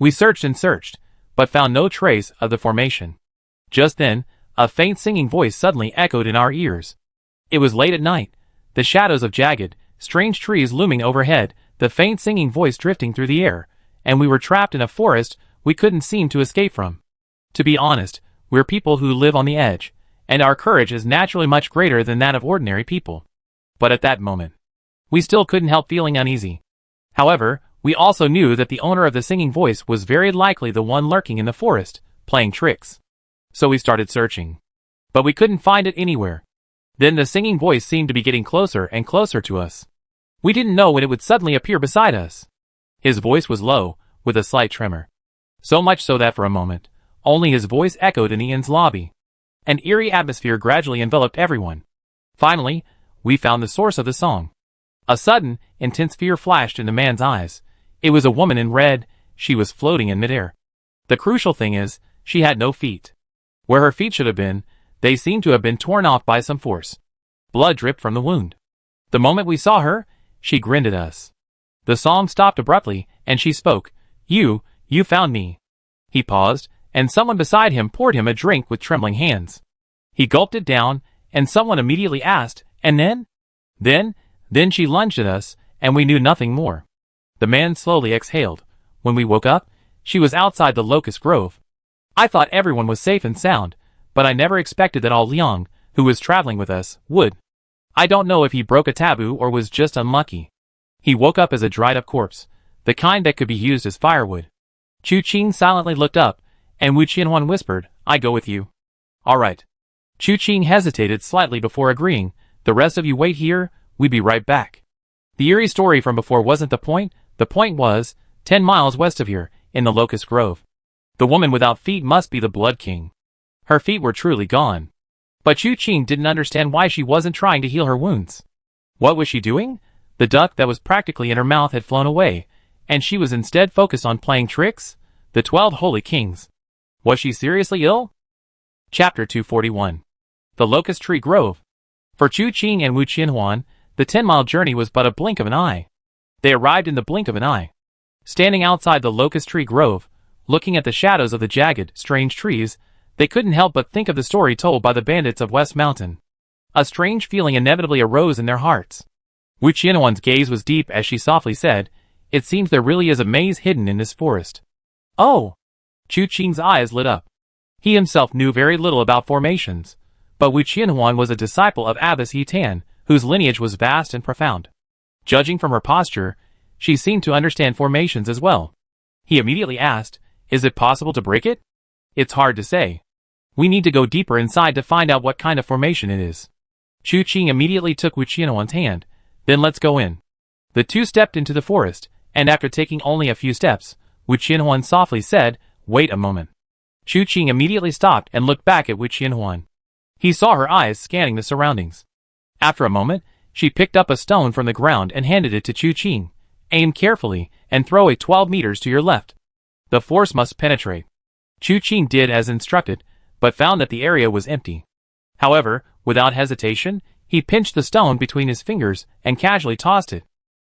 We searched and searched, but found no trace of the formation. Just then, a faint singing voice suddenly echoed in our ears. It was late at night, the shadows of jagged, strange trees looming overhead, the faint singing voice drifting through the air, and we were trapped in a forest we couldn't seem to escape from. To be honest, we're people who live on the edge, and our courage is naturally much greater than that of ordinary people. But at that moment, we still couldn't help feeling uneasy. However, we also knew that the owner of the singing voice was very likely the one lurking in the forest, playing tricks. So we started searching. But we couldn't find it anywhere. Then the singing voice seemed to be getting closer and closer to us. We didn't know when it would suddenly appear beside us. His voice was low, with a slight tremor. So much so that for a moment, only his voice echoed in the inn's lobby. An eerie atmosphere gradually enveloped everyone. Finally, we found the source of the song. A sudden, intense fear flashed in the man's eyes. It was a woman in red. She was floating in midair. The crucial thing is, she had no feet. Where her feet should have been, they seemed to have been torn off by some force. Blood dripped from the wound. The moment we saw her, she grinned at us. The song stopped abruptly, and she spoke. You found me." He paused, and someone beside him poured him a drink with trembling hands. He gulped it down, and someone immediately asked, "And then?" Then she lunged at us, and we knew nothing more. The man slowly exhaled. When we woke up, she was outside the locust grove. I thought everyone was safe and sound, but I never expected that Liang, who was traveling with us, would. I don't know if he broke a taboo or was just unlucky. He woke up as a dried-up corpse, the kind that could be used as firewood. Chu Qing silently looked up, and Wu Qianhuan whispered, "I go with you." "All right." Chu Qing hesitated slightly before agreeing. "The rest of you wait here, we'll be right back." The eerie story from before wasn't the point was, 10 miles west of here, in the locust grove. The woman without feet must be the Blood King. Her feet were truly gone. But Chu Qing didn't understand why she wasn't trying to heal her wounds. What was she doing? The duck that was practically in her mouth had flown away, and she was instead focused on playing tricks? The 12 Holy Kings. Was she seriously ill? Chapter 241. The Locust Tree Grove. For Chu Qing and Wu Qianhuan, the 10-mile journey was but a blink of an eye. They arrived in the blink of an eye. Standing outside the Locust Tree Grove, looking at the shadows of the jagged, strange trees, they couldn't help but think of the story told by the bandits of West Mountain. A strange feeling inevitably arose in their hearts. Wu Qianhuan's gaze was deep as she softly said, "It seems there really is a maze hidden in this forest." "Oh!" Chu Qing's eyes lit up. He himself knew very little about formations, but Wu Qianhuan was a disciple of Abbess Yitan, whose lineage was vast and profound. Judging from her posture, she seemed to understand formations as well. He immediately asked, "Is it possible to break it?" "It's hard to say. We need to go deeper inside to find out what kind of formation it is." Chu Qing immediately took Wu Qianhuan's hand. "Then let's go in." The two stepped into the forest, and after taking only a few steps, Wu Qianhuan softly said, "Wait a moment." Chu Qing immediately stopped and looked back at Wu Qianhuan. He saw her eyes scanning the surroundings. After a moment, she picked up a stone from the ground and handed it to Chu Qing. "Aim carefully, and throw it 12 meters to your left. The force must penetrate." Chu Qing did as instructed, but found that the area was empty. However, without hesitation, he pinched the stone between his fingers and casually tossed it.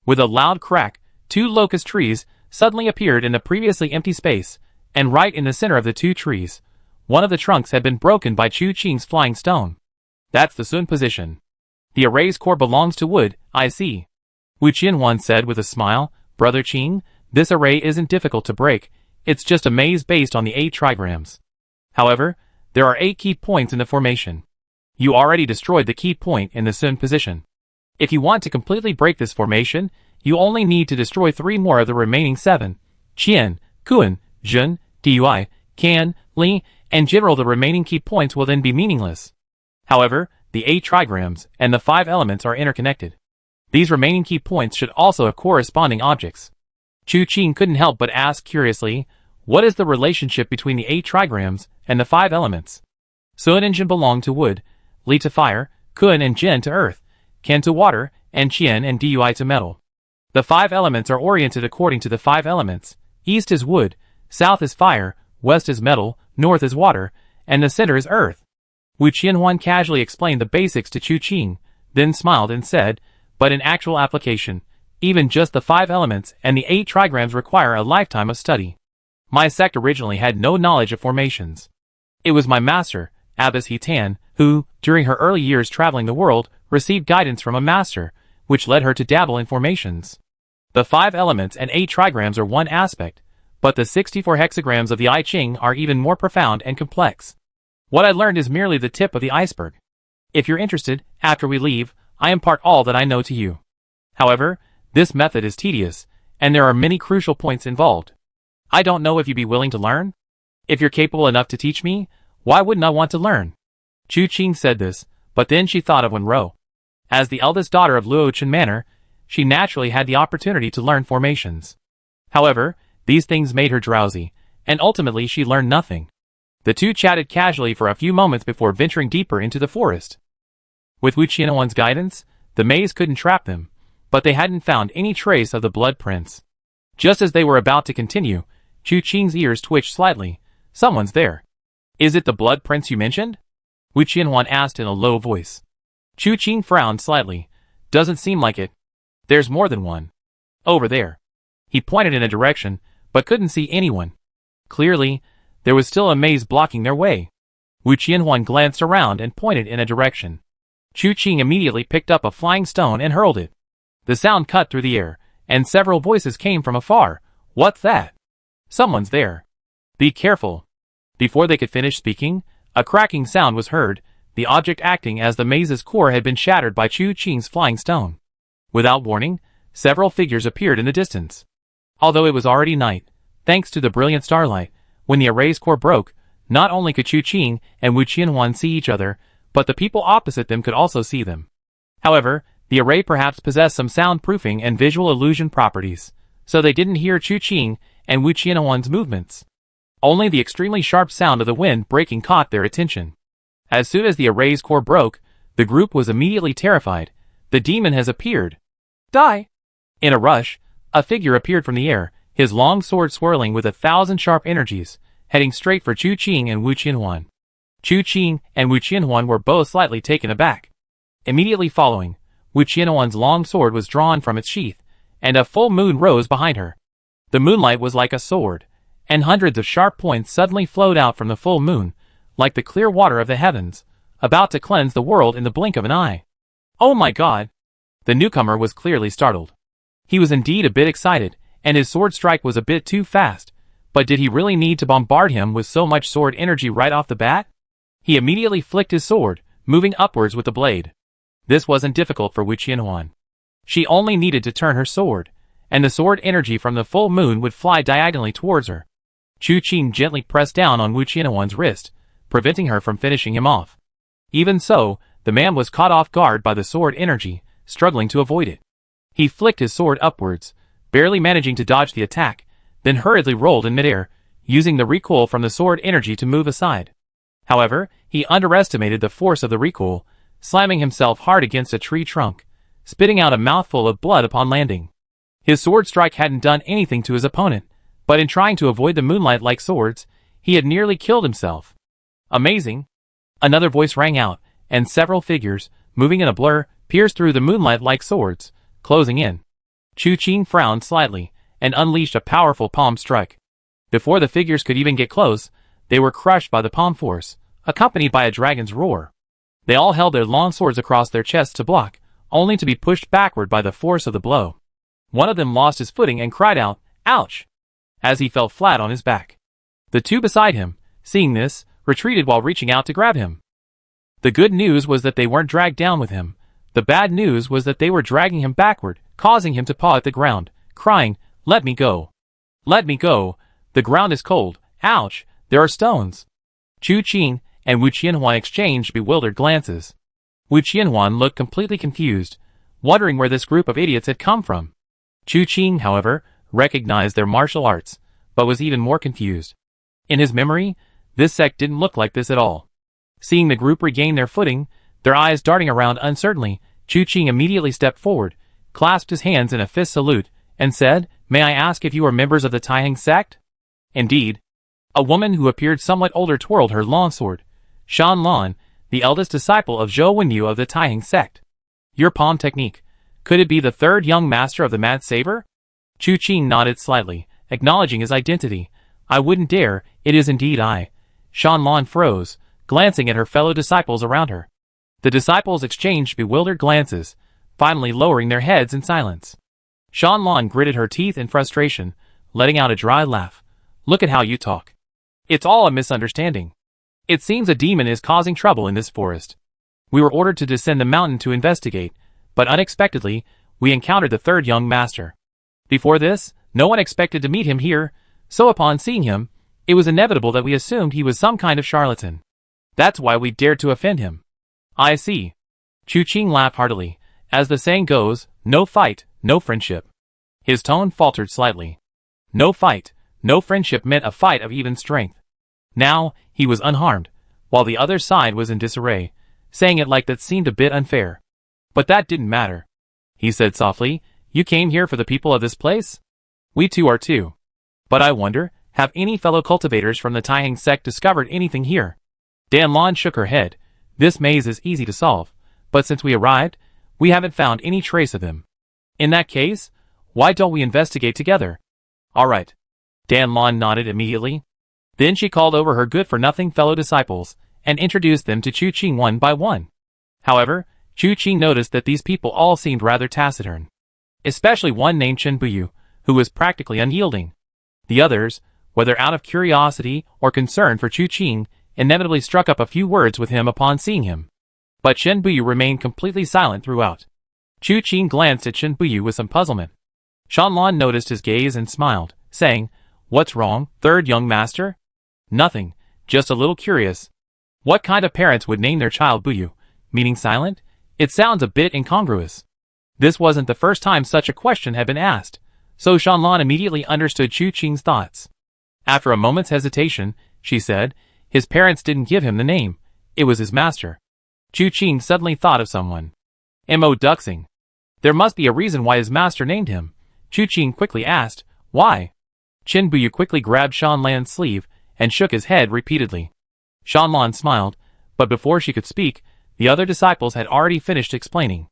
With a loud crack, 2 locust trees suddenly appeared in the previously empty space, and right in the center of the 2 trees, one of the trunks had been broken by Chu Qing's flying stone. "That's the Sun position. The array's core belongs to wood, I see." Wu Qianhuan said with a smile, "Brother Qing, this array isn't difficult to break, it's just a maze based on the 8 trigrams. However, there are 8 key points in the formation. You already destroyed the key point in the Sun position. If you want to completely break this formation, you only need to destroy 3 more of the remaining 7. Qian, Kun, Zhen, Dui, Can, Li, and General. The remaining key points will then be meaningless. However, the 8 trigrams and the 5 elements are interconnected. These remaining key points should also have corresponding objects." Chu Qing couldn't help but ask curiously, "What is the relationship between the 8 trigrams and the 5 elements?" Sun and Jin belong to wood, Li to fire, Kun and Jin to earth, Can to water, and Qian and Dui to metal. The 5 elements are oriented according to the 5 elements. East is wood, south is fire, west is metal, north is water, and the center is earth. Wu Qianhuan casually explained the basics to Chu Qing, then smiled and said, "But in actual application, even just the 5 elements and the 8 trigrams require a lifetime of study. My sect originally had no knowledge of formations. It was my master, Abbess Hetan, who, during her early years traveling the world, received guidance from a master, which led her to dabble in formations. The 5 elements and 8 trigrams are one aspect, but the 64 hexagrams of the I Ching are even more profound and complex. What I learned is merely the tip of the iceberg. If you're interested, after we leave, I impart all that I know to you. However, this method is tedious, and there are many crucial points involved. I don't know if you'd be willing to learn? If you're capable enough to teach me, why wouldn't I want to learn? Chu Qing said this, but then she thought of Wenro. As the eldest daughter of Luochen Manor, she naturally had the opportunity to learn formations. However, these things made her drowsy, and ultimately she learned nothing. The two chatted casually for a few moments before venturing deeper into the forest. With Wu Qianhuan's guidance, the maze couldn't trap them, but they hadn't found any trace of the blood prince. Just as they were about to continue, Chu Qing's ears twitched slightly. Someone's there. Is it the blood prince you mentioned? Wu Qianhuan asked in a low voice. Chu Qing frowned slightly. Doesn't seem like it. There's more than one. Over there. He pointed in a direction, but couldn't see anyone. Clearly, there was still a maze blocking their way. Wu Qianhuan glanced around and pointed in a direction. Chu Qing immediately picked up a flying stone and hurled it. The sound cut through the air, and several voices came from afar. What's that? Someone's there. Be careful. Before they could finish speaking, a cracking sound was heard, the object acting as the maze's core had been shattered by Chu Qing's flying stone. Without warning, several figures appeared in the distance. Although it was already night, thanks to the brilliant starlight, when the array's core broke, not only could Chu Qing and Wu Qianhuan see each other, but the people opposite them could also see them. However, the array perhaps possessed some soundproofing and visual illusion properties, so they didn't hear Chu Qing and Wu Qianhuan's movements. Only the extremely sharp sound of the wind breaking caught their attention. As soon as the array's core broke, the group was immediately terrified. The demon has appeared. Die! In a rush, a figure appeared from the air, his long sword swirling with 1,000 sharp energies, heading straight for Chu Qing and Wu Qianhuan. Chu Qing and Wu Qianhuan were both slightly taken aback. Immediately following, Wu Qianhuan's long sword was drawn from its sheath, and a full moon rose behind her. The moonlight was like a sword, and hundreds of sharp points suddenly flowed out from the full moon, like the clear water of the heavens, about to cleanse the world in the blink of an eye. Oh my god! The newcomer was clearly startled. He was indeed a bit excited, and his sword strike was a bit too fast, but did he really need to bombard him with so much sword energy right off the bat? He immediately flicked his sword, moving upwards with the blade. This wasn't difficult for Wu Qianhuan. She only needed to turn her sword, and the sword energy from the full moon would fly diagonally towards her. Chu Qing gently pressed down on Wu Qianhuan's wrist, preventing her from finishing him off. Even so, the man was caught off guard by the sword energy, struggling to avoid it. He flicked his sword upwards, barely managing to dodge the attack, then hurriedly rolled in midair, using the recoil from the sword energy to move aside. However, he underestimated the force of the recoil, slamming himself hard against a tree trunk, spitting out a mouthful of blood upon landing. His sword strike hadn't done anything to his opponent, but in trying to avoid the moonlight like swords, he had nearly killed himself. Amazing! Another voice rang out, and several figures, moving in a blur, pierced through the moonlight like swords, closing in. Chu Qing frowned slightly, and unleashed a powerful palm strike. Before the figures could even get close, they were crushed by the palm force, accompanied by a dragon's roar. They all held their long swords across their chests to block, only to be pushed backward by the force of the blow. One of them lost his footing and cried out, "Ouch!" as he fell flat on his back. The two beside him, seeing this, retreated while reaching out to grab him. The good news was that they weren't dragged down with him. The bad news was that they were dragging him backward, causing him to paw at the ground, crying, "Let me go! Let me go! The ground is cold! Ouch! There are stones!" Chu Qing and Wu Qianhuan exchanged bewildered glances. Wu Qianhuan looked completely confused, wondering where this group of idiots had come from. Chu Qing, however, recognized their martial arts, but was even more confused. In his memory, this sect didn't look like this at all. Seeing the group regain their footing, their eyes darting around uncertainly, Chu Qing immediately stepped forward, clasped his hands in a fist salute, and said, "May I ask if you are members of the Taiheng sect?" Indeed. A woman who appeared somewhat older twirled her longsword. Shan Lan, the eldest disciple of Zhou Wenyu of the Taiheng sect. Your palm technique. Could it be the third young master of the Mad Saber? Chu Qing nodded slightly, acknowledging his identity, I wouldn't dare, it is indeed I. Shanlan froze, glancing at her fellow disciples around her. The disciples exchanged bewildered glances, finally lowering their heads in silence. Shanlan gritted her teeth in frustration, letting out a dry laugh. Look at how you talk. It's all a misunderstanding. It seems a demon is causing trouble in this forest. We were ordered to descend the mountain to investigate, but unexpectedly, we encountered the third young master. Before this, no one expected to meet him here, so upon seeing him, it was inevitable that we assumed he was some kind of charlatan. That's why we dared to offend him. I see. Chu Qing laughed heartily. As the saying goes, no fight, no friendship. His tone faltered slightly. No fight, no friendship meant a fight of even strength. Now, he was unharmed, while the other side was in disarray. Saying it like that seemed a bit unfair. But that didn't matter. He said softly, you came here for the people of this place? We too are too. But I wonder, have any fellow cultivators from the Taihang sect discovered anything here? Danlan shook her head. This maze is easy to solve, but since we arrived, we haven't found any trace of them. In that case, why don't we investigate together? All right. Danlan nodded immediately. Then she called over her good-for-nothing fellow disciples and introduced them to Chu Qing one by one. However, Chu Qing noticed that these people all seemed rather taciturn. Especially one named Chen Buyu, who was practically unyielding. The others, whether out of curiosity or concern for Chu Qing, inevitably struck up a few words with him upon seeing him. But Chen Buyu remained completely silent throughout. Chu Qing glanced at Chen Buyu with some puzzlement. Shanlan noticed his gaze and smiled, saying, What's wrong, third young master? Nothing, just a little curious. What kind of parents would name their child Buyu, meaning silent? It sounds a bit incongruous. This wasn't the first time such a question had been asked, so Shanlan immediately understood Chu Qing's thoughts. After a moment's hesitation, she said, his parents didn't give him the name, it was his master. Chu Qing suddenly thought of someone. Mo Duxing. There must be a reason why his master named him. Chu Qing quickly asked, why? Chen Buyu quickly grabbed Shanlan's sleeve and shook his head repeatedly. Shanlan smiled, but before she could speak, the other disciples had already finished explaining.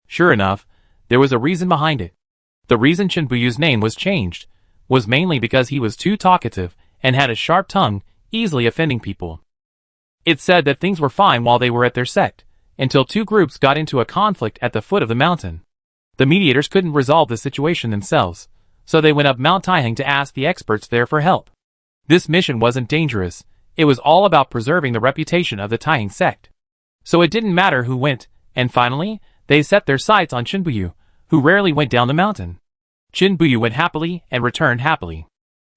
Sure enough, there was a reason behind it. The reason Chen Buyu's name was changed was mainly because he was too talkative and had a sharp tongue, easily offending people. It said that things were fine while they were at their sect, until two groups got into a conflict at the foot of the mountain. The mediators couldn't resolve the situation themselves, so they went up Mount Taihang to ask the experts there for help. This mission wasn't dangerous, it was all about preserving the reputation of the Taihang sect. So it didn't matter who went, and finally, they set their sights on Chen Buyu, who rarely went down the mountain. Chen Buyu went happily and returned happily.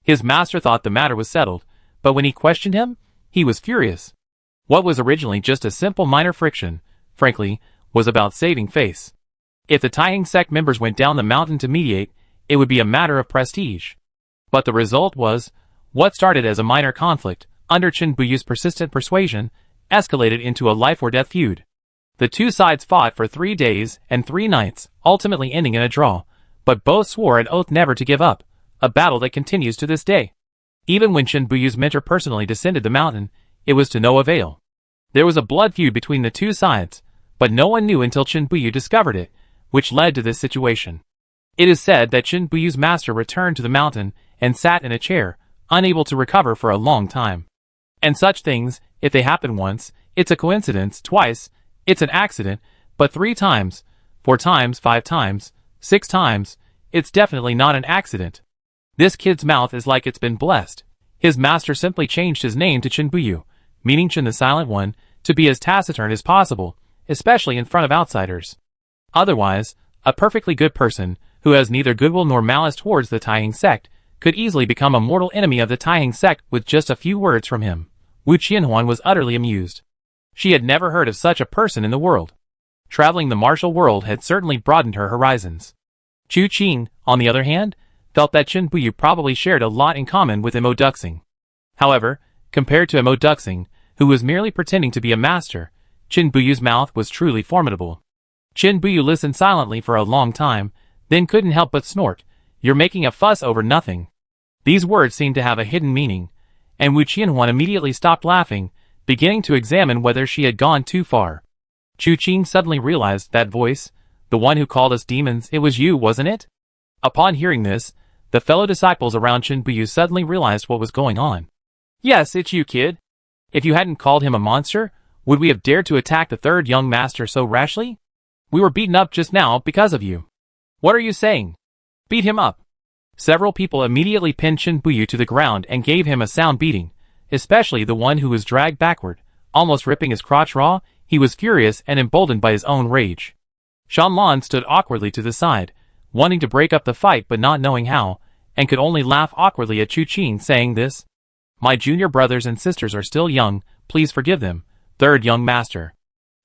His master thought the matter was settled, but when he questioned him, he was furious. What was originally just a simple minor friction, frankly, was about saving face. If the Taihang sect members went down the mountain to mediate, it would be a matter of prestige. But the result was, what started as a minor conflict, under Chen Buyu's persistent persuasion, escalated into a life-or-death feud. The two sides fought for 3 days and 3 nights, ultimately ending in a draw, but both swore an oath never to give up, a battle that continues to this day. Even when Chen Buyu's mentor personally descended the mountain, it was to no avail. There was a blood feud between the two sides, but no one knew until Chen Buyu discovered it, which led to this situation. It is said that Chen Buyu's master returned to the mountain and sat in a chair, unable to recover for a long time. And such things, if they happen once, it's a coincidence, twice, it's an accident, but 3 times, 4 times, 5 times, 6 times, it's definitely not an accident. This kid's mouth is like it's been blessed. His master simply changed his name to Chen Buyu, meaning Chen the Silent One, to be as taciturn as possible, especially in front of outsiders. Otherwise, a perfectly good person, who has neither goodwill nor malice towards the Taihang sect, could easily become a mortal enemy of the Taihang sect with just a few words from him. Wu Qianhuan was utterly amused. She had never heard of such a person in the world. Traveling the martial world had certainly broadened her horizons. Chu Qing, on the other hand, felt that Chen Buyu probably shared a lot in common with Mo Duxing. However, compared to Mo Duxing, who was merely pretending to be a master, Chen Buyu's mouth was truly formidable. Chen Buyu listened silently for a long time, then couldn't help but snort, "You're making a fuss over nothing." These words seemed to have a hidden meaning, and Wu Qianhuan immediately stopped laughing, beginning to examine whether she had gone too far. Chu Qing suddenly realized that voice, the one who called us demons, it was you, wasn't it? Upon hearing this, the fellow disciples around Shinbuyu suddenly realized what was going on. Yes, it's you, kid. If you hadn't called him a monster, would we have dared to attack the third young master so rashly? We were beaten up just now because of you. What are you saying? Beat him up. Several people immediately pinned Shinbuyu to the ground and gave him a sound beating, especially the one who was dragged backward, almost ripping his crotch raw. He was furious and emboldened by his own rage. Shanlan stood awkwardly to the side, wanting to break up the fight but not knowing how, and could only laugh awkwardly at Chu Qing saying this. My junior brothers and sisters are still young, please forgive them, third young master.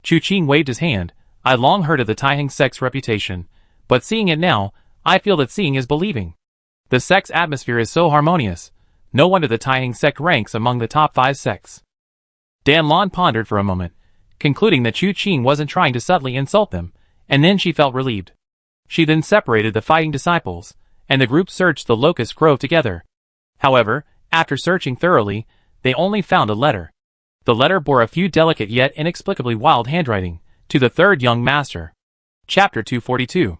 Chu Qing waved his hand. I long heard of the Taiheng sect's reputation, but seeing it now, I feel that seeing is believing. The sect's atmosphere is so harmonious. No wonder the Taiheng sect ranks among the top 5 sects. Dan Lan pondered for a moment, concluding that Chu Qing wasn't trying to subtly insult them, and then she felt relieved. She then separated the fighting disciples, and the group searched the Locust Grove together. However, after searching thoroughly, they only found a letter. The letter bore a few delicate yet inexplicably wild handwriting, to the third young master. Chapter 242.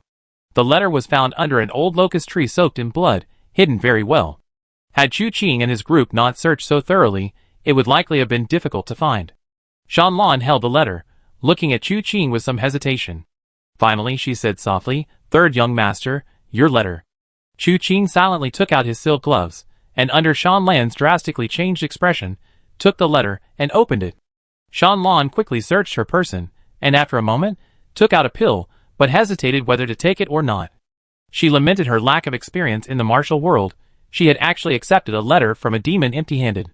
The letter was found under an old locust tree soaked in blood, hidden very well. Had Chu Qing and his group not searched so thoroughly, it would likely have been difficult to find. Shanlan held the letter, looking at Chu Qing with some hesitation. Finally, she said softly, Third young master, your letter. Chu Qing silently took out his silk gloves, and under Shanlan's drastically changed expression, took the letter and opened it. Shanlan quickly searched her person, and after a moment, took out a pill, but hesitated whether to take it or not. She lamented her lack of experience in the martial world. She had actually accepted a letter from a demon empty-handed.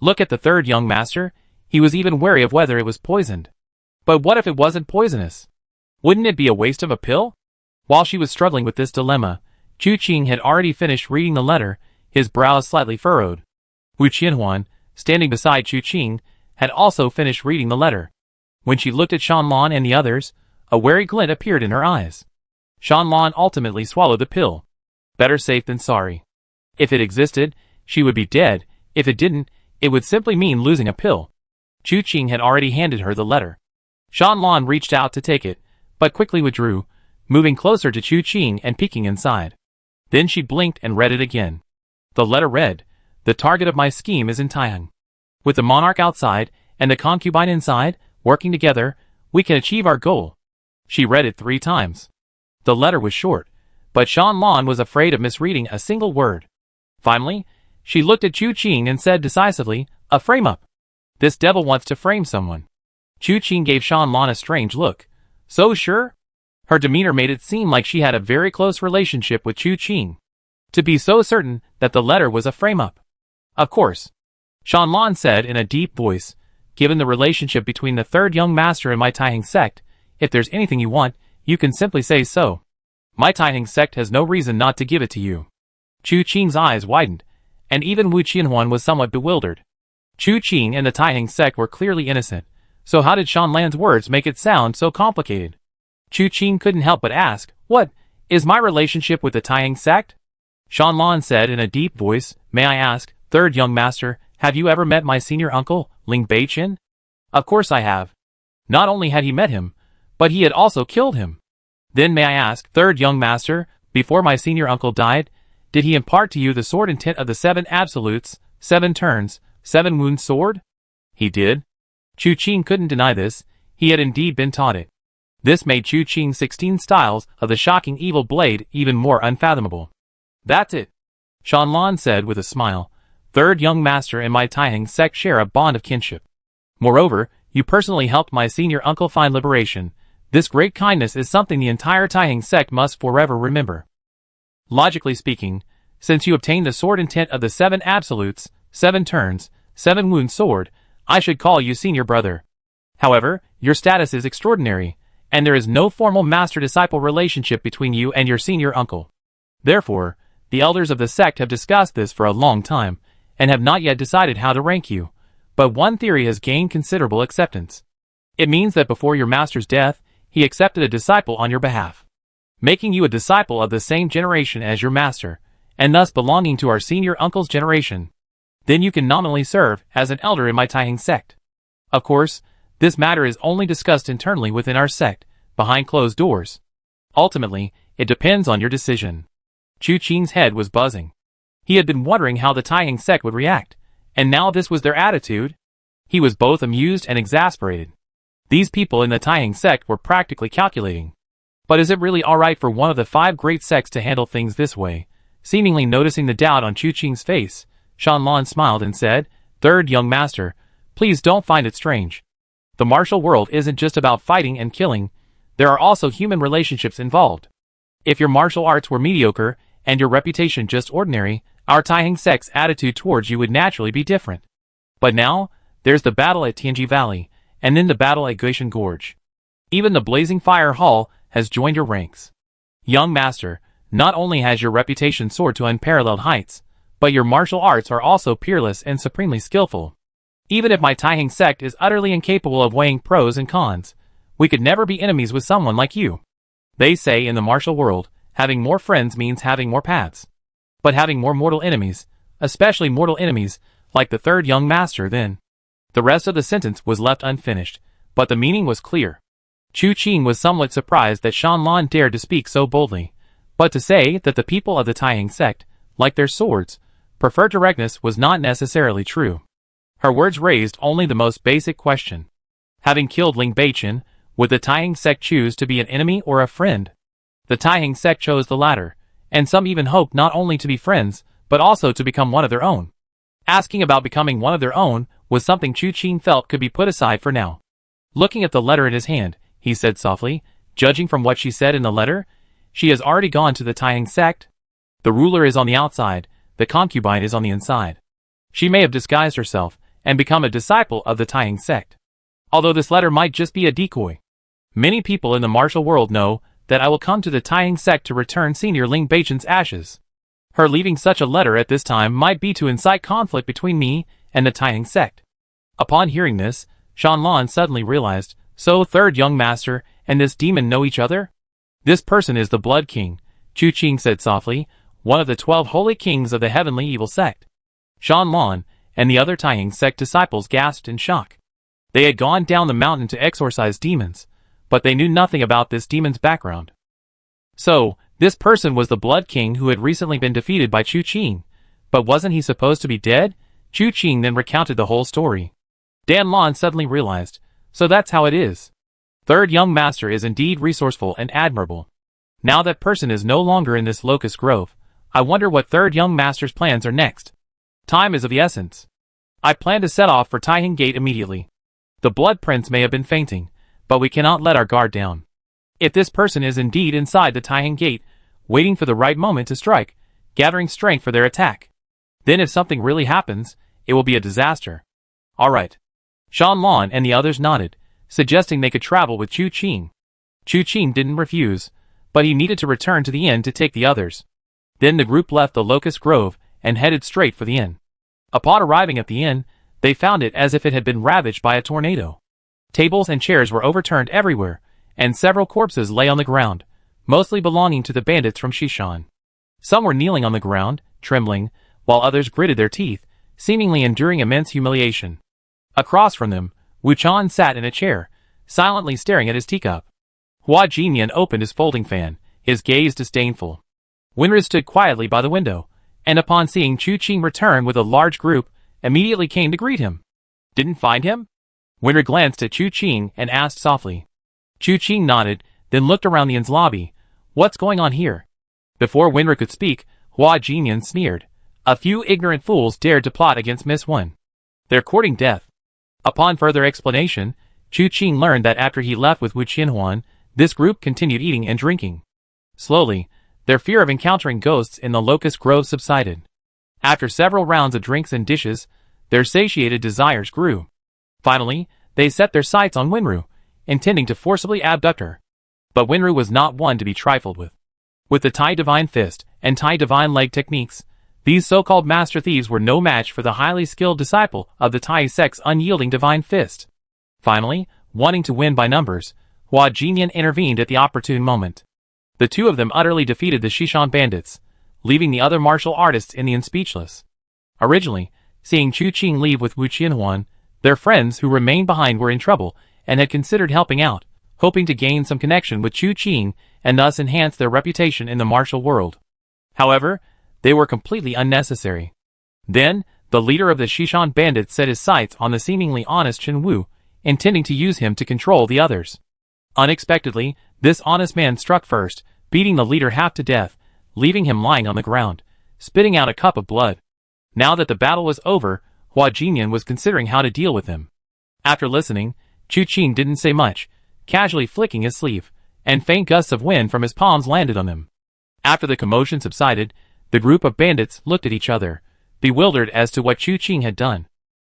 Look at the third young master. He was even wary of whether it was poisoned. But what if it wasn't poisonous? Wouldn't it be a waste of a pill? While she was struggling with this dilemma, Chu Qing had already finished reading the letter, his brows slightly furrowed. Wu Qianhuan, standing beside Chu Qing, had also finished reading the letter. When she looked at Shanlan and the others, a wary glint appeared in her eyes. Shanlan ultimately swallowed the pill. Better safe than sorry. If it existed, she would be dead. If it didn't, it would simply mean losing a pill. Chu Qing had already handed her the letter. Shanlan reached out to take it, but quickly withdrew, moving closer to Chu Qing and peeking inside. Then she blinked and read it again. The letter read, The target of my scheme is in Taiheng. With the monarch outside and the concubine inside, working together, we can achieve our goal. She read it 3 times. The letter was short, but Shanlan was afraid of misreading a single word. Finally, she looked at Chu Qing and said decisively, A frame-up. This devil wants to frame someone. Chu Qing gave Shanlan a strange look. So sure? Her demeanor made it seem like she had a very close relationship with Chu Qing. To be so certain that the letter was a frame-up. Of course. Shanlan said in a deep voice, Given the relationship between the third young master and my Taiheng sect, if there's anything you want, you can simply say so. My Taiheng sect has no reason not to give it to you. Chu Qing's eyes widened, and even Wu Qianhuan was somewhat bewildered. Chu Qing and the Taiheng sect were clearly innocent, so how did Shanlan's words make it sound so complicated? Chu Qing couldn't help but ask, What is my relationship with the Taiheng sect? Shanlan said in a deep voice, May I ask, third young master, have you ever met my senior uncle, Ling Beiqin? Of course I have. Not only had he met him, but he had also killed him. Then may I ask, third young master, before my senior uncle died, did he impart to you the sword intent of the 7 absolutes, 7 turns, 7 wounds sword? He did. Chu Qing couldn't deny this. He had indeed been taught it. This made Chu Qing's 16 styles of the shocking evil blade even more unfathomable. That's it. Shanlan said with a smile. Third young master and my Taiheng sect share a bond of kinship. Moreover, you personally helped my senior uncle find liberation. This great kindness is something the entire Taiheng sect must forever remember. Logically speaking, since you obtained the sword intent of the 7 absolutes, 7 turns, 7 wounds sword, I should call you senior brother. However, your status is extraordinary, and there is no formal master-disciple relationship between you and your senior uncle. Therefore, the elders of the sect have discussed this for a long time, and have not yet decided how to rank you. But one theory has gained considerable acceptance. It means that before your master's death, he accepted a disciple on your behalf, making you a disciple of the same generation as your master, and thus belonging to our senior uncle's generation. Then you can nominally serve as an elder in my Taiheng sect. Of course, this matter is only discussed internally within our sect, behind closed doors. Ultimately, it depends on your decision. Chu Qing's head was buzzing. He had been wondering how the Taiying sect would react, and now this was their attitude? He was both amused and exasperated. These people in the Taiying sect were practically calculating. But is it really alright for one of the 5 great sects to handle things this way? Seemingly noticing the doubt on Chu Qing's face, Shanlan smiled and said, "Third young master, please don't find it strange. The martial world isn't just about fighting and killing, there are also human relationships involved. If your martial arts were mediocre, and your reputation just ordinary, our Taiying sect's attitude towards you would naturally be different. But now, there's the battle at Tianji Valley, and then the battle at Guishan Gorge. Even the Blazing Fire Hall has joined your ranks. Young master, not only has your reputation soared to unparalleled heights, but your martial arts are also peerless and supremely skillful. Even if my Taiying sect is utterly incapable of weighing pros and cons, we could never be enemies with someone like you. They say in the martial world, having more friends means having more paths. But having more mortal enemies, especially mortal enemies, like the third young master then." The rest of the sentence was left unfinished, but the meaning was clear. Chu Qing was somewhat surprised that Shanlan dared to speak so boldly, but to say that the people of the Taiying sect, like their swords, prefer directness was not necessarily true. Her words raised only the most basic question. Having killed Ling Beichen, would the Taiying sect choose to be an enemy or a friend? The Taiying sect chose the latter, and some even hoped not only to be friends, but also to become one of their own. Asking about becoming one of their own was something Chu Qing felt could be put aside for now. Looking at the letter in his hand, he said softly, "Judging from what she said in the letter, she has already gone to the Taiying sect. The ruler is on the outside, the concubine is on the inside. She may have disguised herself and become a disciple of the Taiying sect. Although this letter might just be a decoy. Many people in the martial world know that I will come to the Taiying sect to return Senior Ling Beichen's ashes. Her leaving such a letter at this time might be to incite conflict between me and the Taiying sect." Upon hearing this, Shanlan suddenly realized, so third young master and this demon know each other? "This person is the Blood King," Chu Qing said softly, "one of the 12 holy kings of the heavenly evil sect." Shanlan and the other Taiying sect disciples gasped in shock. They had gone down the mountain to exorcise demons, but they knew nothing about this demon's background. So, this person was the Blood King who had recently been defeated by Chu Qing, but wasn't he supposed to be dead? Chu Qing then recounted the whole story. Dan Lan suddenly realized, so that's how it is. Third young master is indeed resourceful and admirable. Now that person is no longer in this locust grove, I wonder what third young master's plans are next. Time is of the essence. I plan to set off for Taiying Gate immediately. The Blood Prince may have been fainting, but we cannot let our guard down. If this person is indeed inside the Taiying Gate, waiting for the right moment to strike, gathering strength for their attack, then if something really happens, it will be a disaster. Alright. Shanlan and the others nodded, suggesting they could travel with Chu Qing. Chu Qing didn't refuse, but he needed to return to the inn to take the others. Then the group left the Locust Grove and headed straight for the inn. Upon arriving at the inn, they found it as if it had been ravaged by a tornado. Tables and chairs were overturned everywhere, and several corpses lay on the ground, mostly belonging to the bandits from Shishan. Some were kneeling on the ground, trembling, while others gritted their teeth, seemingly enduring immense humiliation. Across from them, Wu Chan sat in a chair, silently staring at his teacup. Hua Jinyan opened his folding fan, his gaze disdainful. Winru stood quietly by the window, and upon seeing Chu Qing return with a large group, immediately came to greet him. "Didn't find him?" Winru glanced at Chu Qing and asked softly. Chu Qing nodded, then looked around the inn's lobby. "What's going on here?" Before Winru could speak, Hua Jinyan sneered. "A few ignorant fools dared to plot against Miss Wen. They're courting death." Upon further explanation, Chu Qing learned that after he left with Wu Qianhuan, this group continued eating and drinking. Slowly, their fear of encountering ghosts in the Locust Grove subsided. After several rounds of drinks and dishes, their satiated desires grew. Finally, they set their sights on Winru, intending to forcibly abduct her. But Winru was not one to be trifled with. With the Tai Divine Fist and Tai Divine Leg techniques, these so-called master thieves were no match for the highly skilled disciple of the Tai sect's unyielding Divine Fist. Finally, wanting to win by numbers, Hua Jinyan intervened at the opportune moment. The two of them utterly defeated the Shishan bandits, leaving the other martial artists in the inn speechless. Originally, seeing Chu Qing leave with Wu Qianhuan, their friends who remained behind were in trouble and had considered helping out, hoping to gain some connection with Chu Qing and thus enhance their reputation in the martial world. However, they were completely unnecessary. Then, the leader of the Shishan bandits set his sights on the seemingly honest Chen Wu, intending to use him to control the others. Unexpectedly, this honest man struck first, beating the leader half to death, leaving him lying on the ground, spitting out a cup of blood. Now that the battle was over, Hua Jinyan was considering how to deal with him. After listening, Chu Qing didn't say much, casually flicking his sleeve, and faint gusts of wind from his palms landed on them. After the commotion subsided, the group of bandits looked at each other, bewildered as to what Chu Qing had done.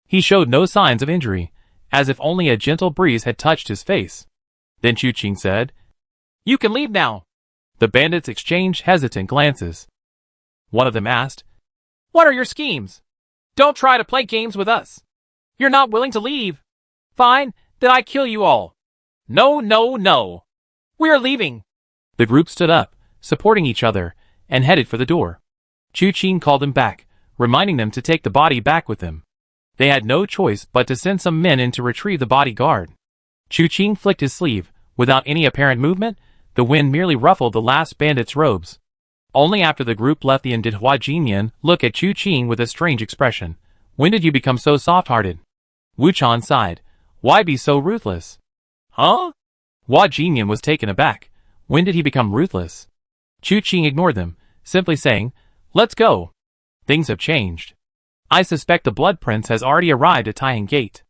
He showed no signs of injury, as if only a gentle breeze had touched his face. Then Chu Qing said, "You can leave now." The bandits exchanged hesitant glances. One of them asked, "What are your schemes? Don't try to play games with us. You're not willing to leave. Fine, then I kill you all." "No, no, no. We're leaving." The group stood up, supporting each other, and headed for the door. Chu Qing called them back, reminding them to take the body back with them. They had no choice but to send some men in to retrieve the bodyguard. Chu Qing flicked his sleeve. Without any apparent movement, the wind merely ruffled the last bandit's robes. Only after the group left the inn did Hua Jinyan look at Chu Qing with a strange expression. "When did you become so soft-hearted?" Wu Chan sighed. "Why be so ruthless?" "Huh?" Hua Jinyan was taken aback. When did he become ruthless? Chu Qing ignored them, simply saying, "Let's go. Things have changed. I suspect the Blood Prince has already arrived at Taihang Gate.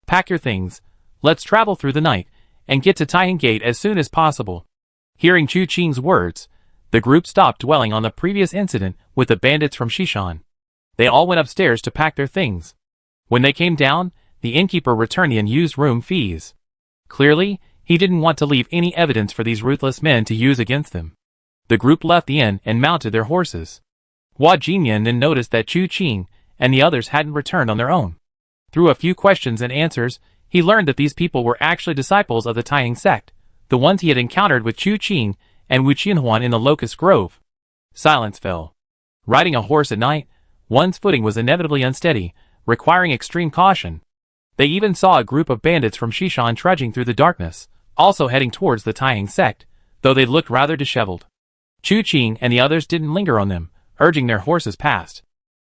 Pack your things. Let's travel through the night, and get to Taihang Gate as soon as possible." Hearing Chu Qing's words, the group stopped dwelling on the previous incident with the bandits from Shishan. They all went upstairs to pack their things. When they came down, the innkeeper returned the unused room fees. Clearly, he didn't want to leave any evidence for these ruthless men to use against them. The group left the inn and mounted their horses. Hua Jinyan then noticed that Chu Qing and the others hadn't returned on their own. Through a few questions and answers, he learned that these people were actually disciples of the Taihang sect, the ones he had encountered with Chu Qing and Wu Qianhuan in the Locust Grove. Silence fell. Riding a horse at night, one's footing was inevitably unsteady, requiring extreme caution. They even saw a group of bandits from Shishan trudging through the darkness, also heading towards the Taihang sect, though they looked rather disheveled. Chu Qing and the others didn't linger on them, urging their horses past.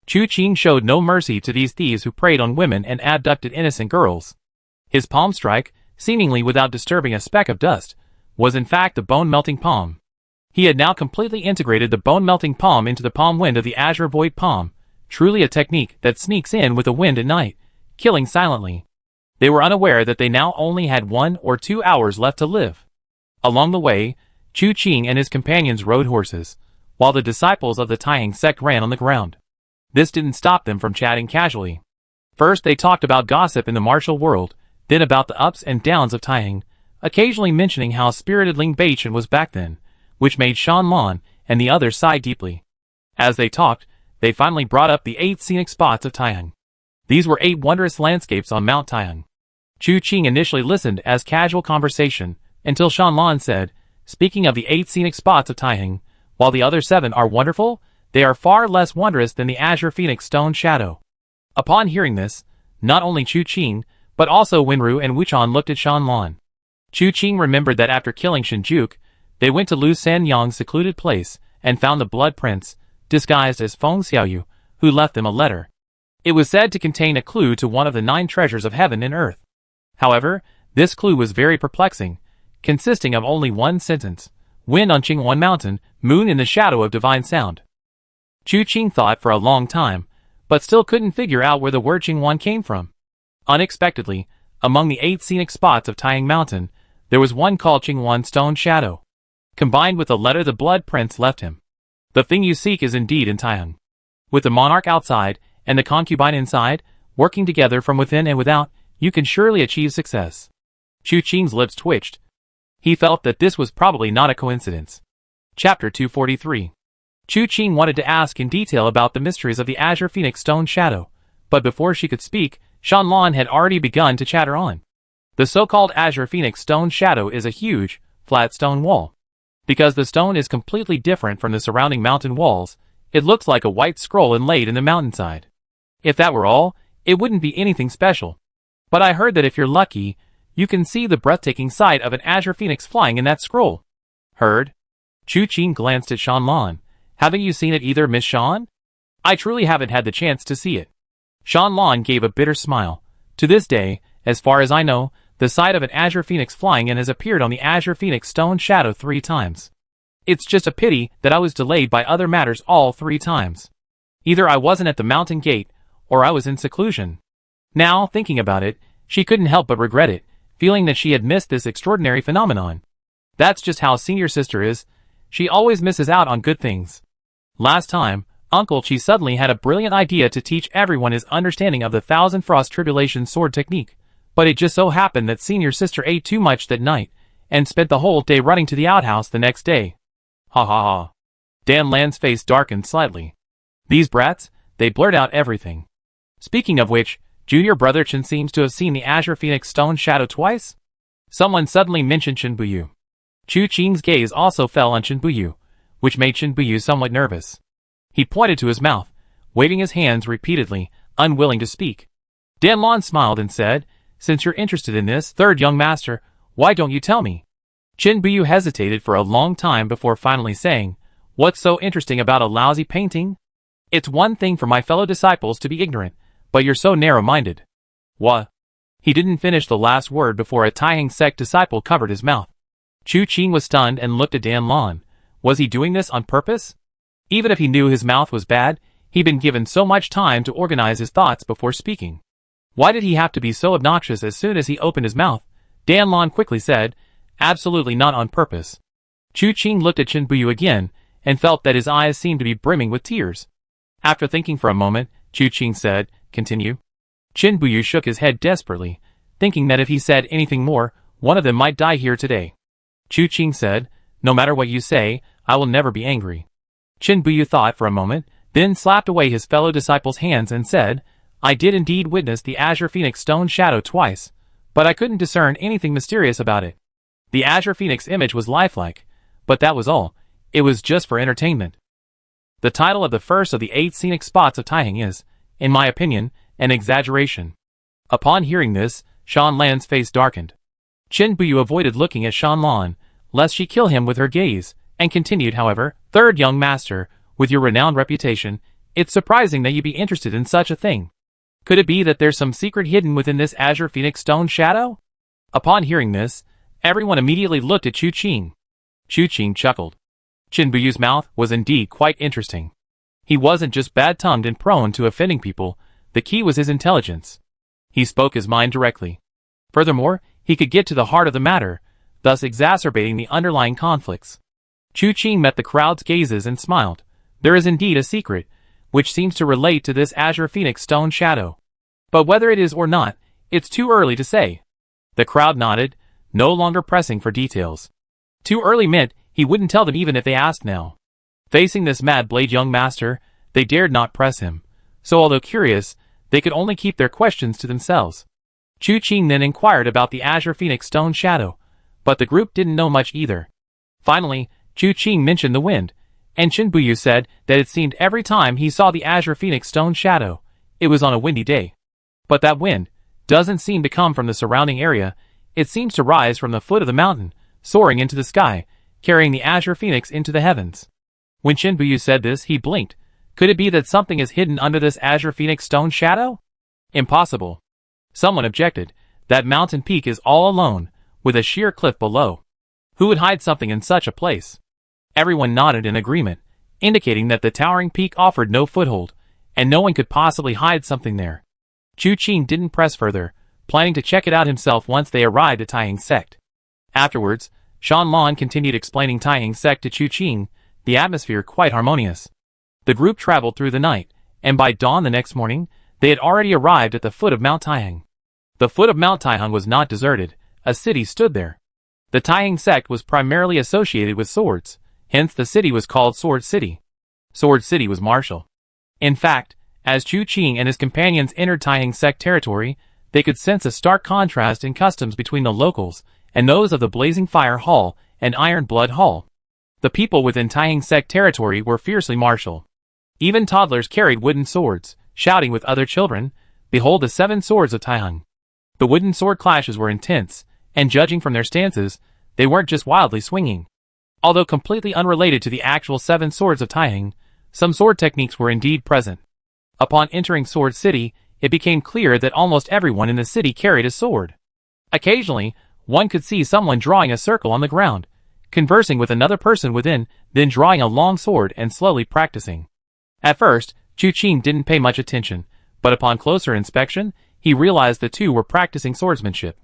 Chu Qing showed no mercy to these thieves who preyed on women and abducted innocent girls. His palm strike, seemingly without disturbing a speck of dust, was in fact the bone-melting palm. He had now completely integrated the bone-melting palm into the palm wind of the azure void palm, truly a technique that sneaks in with the wind at night, killing silently. They were unaware that they now only had 1 or 2 hours left to live. Along the way, Chu Qing and his companions rode horses, while the disciples of the Taihang sect ran on the ground. This didn't stop them from chatting casually. First they talked about gossip in the martial world, then about the ups and downs of Taihang, occasionally mentioning how spirited Ling Beichen was back then, which made Shan Lan and the others sigh deeply. As they talked, they finally brought up the 8 scenic spots of Taihang. These were 8 wondrous landscapes on Mount Taihang. Chu Qing initially listened as casual conversation, until Shan Lan said, "Speaking of the 8 scenic spots of Taihang, while the other 7 are wonderful, they are far less wondrous than the Azure Phoenix Stone Shadow." Upon hearing this, not only Chu Qing, but also Wenru and Wuchan looked at Shan Lan. Chu Qing remembered that after killing Shinjuke, they went to Lu Sanyang's secluded place and found the Blood Prince, disguised as Feng Xiaoyu, who left them a letter. It was said to contain a clue to one of the 9 treasures of heaven and earth. However, this clue was very perplexing, consisting of only one sentence: "Wind on Qinghuan Mountain, moon in the shadow of divine sound." Chu Qing thought for a long time, but still couldn't figure out where the word Qinghuan came from. Unexpectedly, among the 8 scenic spots of Taihang Mountain, there was one called Qinghuan Stone Shadow. Combined with the letter the Blood Prince left him. The thing you seek is indeed in Taihang. With the monarch outside, and the concubine inside, working together from within and without, you can surely achieve success. Chu Qing's lips twitched. He felt that this was probably not a coincidence. Chapter 243. Chu Qing wanted to ask in detail about the mysteries of the Azure Phoenix Stone Shadow, but before she could speak, Shan Lan had already begun to chatter on. The so-called Azure Phoenix Stone Shadow is a huge, flat stone wall. Because the stone is completely different from the surrounding mountain walls, it looks like a white scroll inlaid in the mountainside. If that were all, it wouldn't be anything special. But I heard that if you're lucky, you can see the breathtaking sight of an Azure Phoenix flying in that scroll. Heard? Chu Qing glanced at Shan Lan, Haven't you seen it either, Miss Shan? I truly haven't had the chance to see it. Shan Lan gave a bitter smile. To this day, as far as I know, the sight of an Azure Phoenix flying in has appeared on the Azure Phoenix Stone Shadow 3 times. It's just a pity that I was delayed by other matters all 3 times. Either I wasn't at the mountain gate, or I was in seclusion. Now, thinking about it, she couldn't help but regret it, feeling that she had missed this extraordinary phenomenon. That's just how senior sister is. She always misses out on good things. Last time, Uncle Chi suddenly had a brilliant idea to teach everyone his understanding of the Thousand Frost Tribulation sword technique, but it just so happened that senior sister ate too much that night, and spent the whole day running to the outhouse the next day. Ha ha ha. Dan Lan's face darkened slightly. These brats, they blurt out everything. Speaking of which, junior brother Chen seems to have seen the Azure Phoenix Stone Shadow twice? Someone suddenly mentioned Chen Buyu. Chu Qing's gaze also fell on Chen Buyu, which made Chen Buyu somewhat nervous. He pointed to his mouth, waving his hands repeatedly, unwilling to speak. Dan Lan smiled and said, "Since you're interested in this, third young master, why don't you tell me?" Chen Buyu hesitated for a long time before finally saying, "What's so interesting about a lousy painting? It's one thing for my fellow disciples to be ignorant, but you're so narrow-minded." What? He didn't finish the last word before a Taihang sect disciple covered his mouth. Chu Qing was stunned and looked at Dan Lan. Was he doing this on purpose? Even if he knew his mouth was bad, he'd been given so much time to organize his thoughts before speaking. Why did he have to be so obnoxious as soon as he opened his mouth? Dan Lan quickly said, "Absolutely not on purpose." Chu Qing looked at Chen Buyu again, and felt that his eyes seemed to be brimming with tears. After thinking for a moment, Chu Qing said, "Continue." Chen Buyu shook his head desperately, thinking that if he said anything more, one of them might die here today. Chu Qing said, "No matter what you say, I will never be angry." Chen Buyu thought for a moment, then slapped away his fellow disciple's hands and said, "I did indeed witness the Azure Phoenix Stone Shadow twice, but I couldn't discern anything mysterious about it. The Azure Phoenix image was lifelike, but that was all. It was just for entertainment." The title of the first of the 8 scenic spots of Taihang is, in my opinion, an exaggeration. Upon hearing this, Shan Lan's face darkened. Chen Buyu avoided looking at Shan Lan, lest she kill him with her gaze, and continued, however, "Third young master, with your renowned reputation, it's surprising that you be interested in such a thing. Could it be that there's some secret hidden within this Azure Phoenix Stone Shadow?" Upon hearing this, everyone immediately looked at Chu Qing. Chu Qing chuckled. Chen Buyu's mouth was indeed quite interesting. He wasn't just bad-tongued and prone to offending people, the key was his intelligence. He spoke his mind directly. Furthermore, he could get to the heart of the matter, thus exacerbating the underlying conflicts. Chu Qing met the crowd's gazes and smiled. There is indeed a secret, which seems to relate to this Azure Phoenix Stone Shadow. But whether it is or not, it's too early to say. The crowd nodded, no longer pressing for details. Too early meant he wouldn't tell them even if they asked now. Facing this mad blade young master, they dared not press him, so although curious, they could only keep their questions to themselves. Chu Qing then inquired about the Azure Phoenix Stone Shadow, but the group didn't know much either. Finally, Chu Qing mentioned the wind, and Chen Buyu said that it seemed every time he saw the Azure Phoenix Stone Shadow, it was on a windy day. But that wind doesn't seem to come from the surrounding area, it seems to rise from the foot of the mountain, soaring into the sky, carrying the Azure Phoenix into the heavens. When Chen Buyu said this, he blinked. Could it be that something is hidden under this Azure Phoenix Stone Shadow? Impossible. Someone objected. That mountain peak is all alone, with a sheer cliff below. Who would hide something in such a place? Everyone nodded in agreement, indicating that the towering peak offered no foothold, and no one could possibly hide something there. Chu Qing didn't press further, planning to check it out himself once they arrived at Taihang sect. Afterwards, Shan Lan continued explaining Taihang sect to Chu Qing, the atmosphere quite harmonious. The group traveled through the night, and by dawn the next morning, they had already arrived at the foot of Mount Taihang. The foot of Mount Taihang was not deserted, a city stood there. The Taihang sect was primarily associated with swords, hence the city was called Sword City. Sword City was martial. In fact, as Chu Qing and his companions entered Taihang sect territory, they could sense a stark contrast in customs between the locals and those of the Blazing Fire Hall and Iron Blood Hall. The people within Taihang sect territory were fiercely martial. Even toddlers carried wooden swords, shouting with other children, "Behold the 7 swords of Taihang." The wooden sword clashes were intense, and judging from their stances, they weren't just wildly swinging. Although completely unrelated to the actual 7 swords of Taiheng, some sword techniques were indeed present. Upon entering Sword City, it became clear that almost everyone in the city carried a sword. Occasionally, one could see someone drawing a circle on the ground, conversing with another person within, then drawing a long sword and slowly practicing. At first, Chu Qing didn't pay much attention, but upon closer inspection, he realized the two were practicing swordsmanship.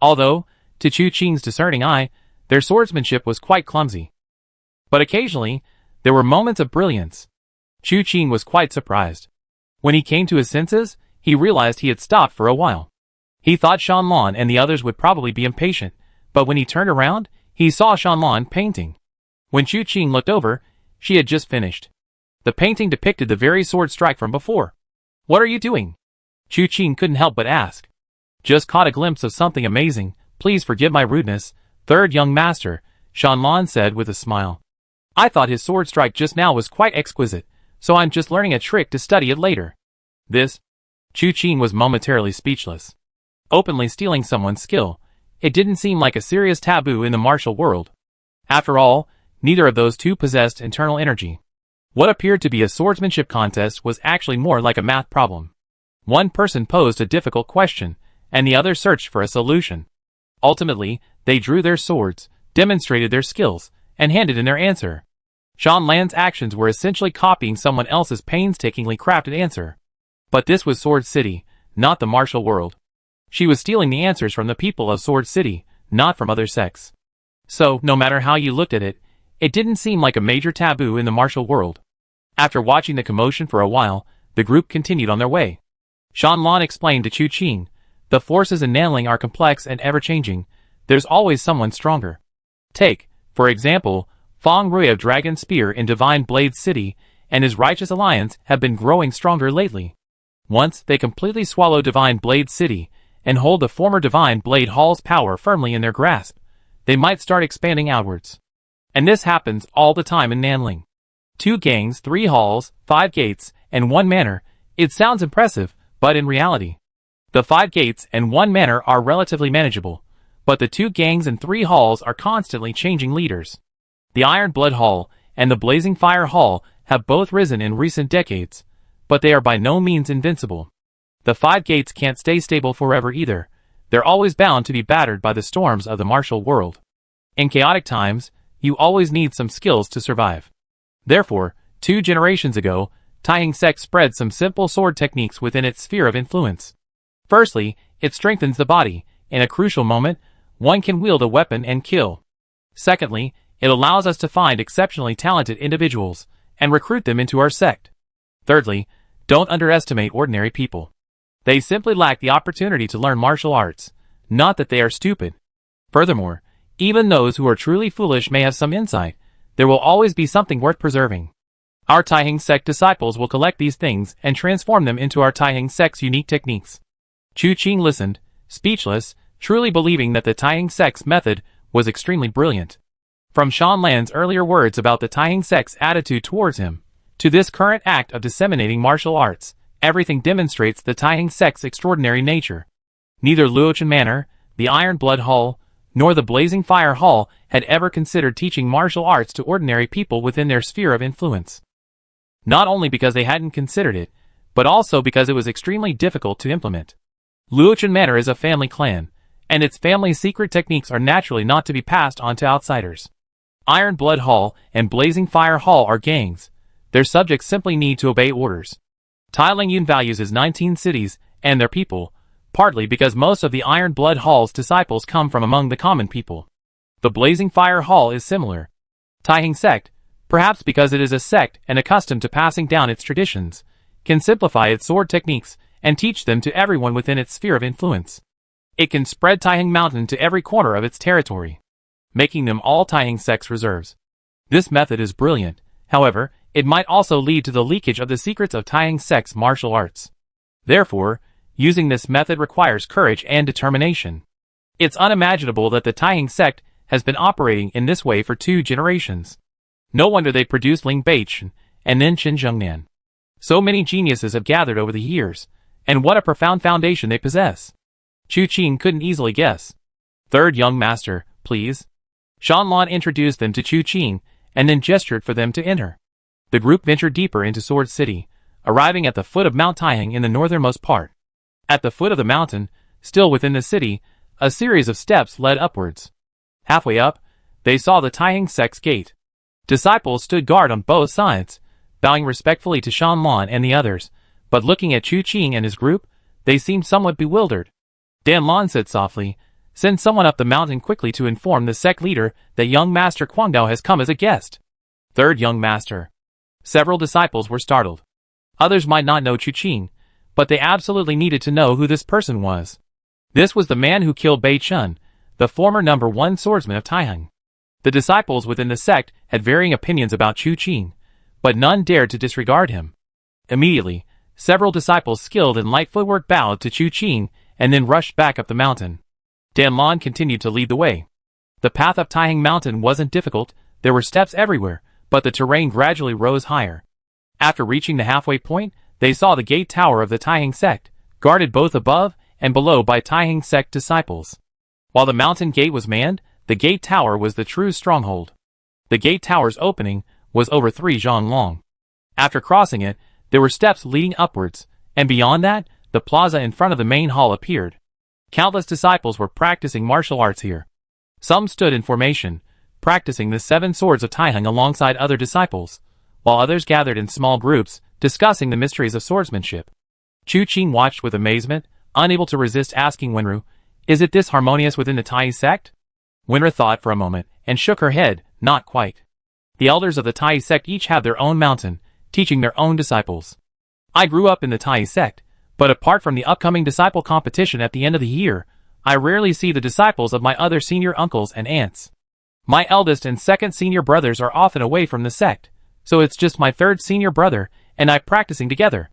Although, to Chu Qing's discerning eye, their swordsmanship was quite clumsy. But occasionally, there were moments of brilliance. Chu Qing was quite surprised. When he came to his senses, he realized he had stopped for a while. He thought Shanlan and the others would probably be impatient, but when he turned around, he saw Shanlan painting. When Chu Qing looked over, she had just finished. The painting depicted the very sword strike from before. "What are you doing?" Chu Qing couldn't help but ask. "Just caught a glimpse of something amazing. Please forgive my rudeness, third young master," Shanlan said with a smile. "I thought his sword strike just now was quite exquisite, so I'm just learning a trick to study it later." This? Chu Qing was momentarily speechless. Openly stealing someone's skill, it didn't seem like a serious taboo in the martial world. After all, neither of those two possessed internal energy. What appeared to be a swordsmanship contest was actually more like a math problem. One person posed a difficult question, and the other searched for a solution. Ultimately, they drew their swords, demonstrated their skills, and handed in their answer. Shanlan's actions were essentially copying someone else's painstakingly crafted answer. But this was Sword City, not the martial world. She was stealing the answers from the people of Sword City, not from other sects. So, no matter how you looked at it, it didn't seem like a major taboo in the martial world. After watching the commotion for a while, the group continued on their way. Shanlan explained to Chu Qing, "The forces in Nanling are complex and ever-changing. There's always someone stronger. Take, for example, Feng Rui of Dragon Spear in Divine Blade City, and his Righteous Alliance have been growing stronger lately. Once they completely swallow Divine Blade City, and hold the former Divine Blade Hall's power firmly in their grasp, they might start expanding outwards. And this happens all the time in Nanling. 2 gangs, 3 halls, 5 gates, and 1 manor. It sounds impressive, but in reality, the 5 gates and 1 manor are relatively manageable, but the 2 gangs and 3 halls are constantly changing leaders. The Iron Blood Hall and the Blazing Fire Hall have both risen in recent decades, but they are by no means invincible. The 5 gates can't stay stable forever either. They're always bound to be battered by the storms of the martial world. In chaotic times, you always need some skills to survive. Therefore, 2 generations ago, Taiheng sect spread some simple sword techniques within its sphere of influence. Firstly, it strengthens the body. In a crucial moment, one can wield a weapon and kill. Secondly, it allows us to find exceptionally talented individuals and recruit them into our sect. Thirdly, don't underestimate ordinary people. They simply lack the opportunity to learn martial arts, not that they are stupid. Furthermore, even those who are truly foolish may have some insight. There will always be something worth preserving. Our Taiheng sect disciples will collect these things and transform them into our Taiheng sect's unique techniques. Chu Qing listened, speechless, truly believing that the Taiheng sect's method was extremely brilliant. From Shanlan's earlier words about the Taiheng sect's attitude towards him, to this current act of disseminating martial arts, everything demonstrates the Taiheng sect's extraordinary nature. Neither Luochen Manor, the Iron Blood Hall, nor the Blazing Fire Hall had ever considered teaching martial arts to ordinary people within their sphere of influence. Not only because they hadn't considered it, but also because it was extremely difficult to implement. Luochen Manor is a family clan, and its family's secret techniques are naturally not to be passed on to outsiders. Iron Blood Hall and Blazing Fire Hall are gangs. Their subjects simply need to obey orders. Taileng Yun values his 19 cities and their people, partly because most of the Iron Blood Hall's disciples come from among the common people. The Blazing Fire Hall is similar. Taiheng sect, perhaps because it is a sect and accustomed to passing down its traditions, can simplify its sword techniques and teach them to everyone within its sphere of influence. It can spread Taiheng Mountain to every corner of its territory, making them all Taiheng sect's reserves. This method is brilliant. However, it might also lead to the leakage of the secrets of Taiheng sect's martial arts. Therefore, using this method requires courage and determination. It's unimaginable that the Taiheng sect has been operating in this way for 2 generations. No wonder they produced Ling Baichen and then Qin Zhengnan. So many geniuses have gathered over the years, and what a profound foundation they possess. Chu Qing couldn't easily guess. "Third young master, please." Shanlan introduced them to Chu Qing, and then gestured for them to enter. The group ventured deeper into Sword City, arriving at the foot of Mount Taihang in the northernmost part. At the foot of the mountain, still within the city, a series of steps led upwards. Halfway up, they saw the Taihang sect's gate. Disciples stood guard on both sides, bowing respectfully to Shanlan and the others, but looking at Chu Qing and his group, they seemed somewhat bewildered. Dan Lan said softly, "Send someone up the mountain quickly to inform the sect leader that young Master Guangdao has come as a guest." Third young master. Several disciples were startled. Others might not know Chu Qing, but they absolutely needed to know who this person was. This was the man who killed Bei Chun, the former #1 swordsman of Taihang. The disciples within the sect had varying opinions about Chu Qing, but none dared to disregard him. Immediately, several disciples skilled in light footwork bowed to Chu Qing and then rushed back up the mountain. Dan Lan continued to lead the way. The path up Taihang Mountain wasn't difficult, there were steps everywhere, but the terrain gradually rose higher. After reaching the halfway point, they saw the gate tower of the Taihang sect, guarded both above and below by Taihang sect disciples. While the mountain gate was manned, the gate tower was the true stronghold. The gate tower's opening was over 3 zhang long. After crossing it, there were steps leading upwards, and beyond that, the plaza in front of the main hall appeared. Countless disciples were practicing martial arts here. Some stood in formation, practicing the 7 swords of Taihang alongside other disciples, while others gathered in small groups, discussing the mysteries of swordsmanship. Chu Qing watched with amazement, unable to resist asking Wenru, "Is it this harmonious within the Tai sect?" Wenru thought for a moment, and shook her head, "Not quite. The elders of the Tai sect each have their own mountain, teaching their own disciples. I grew up in the Tai sect, but apart from the upcoming disciple competition at the end of the year, I rarely see the disciples of my other senior uncles and aunts. My eldest and second senior brothers are often away from the sect, so it's just my third senior brother and I practicing together."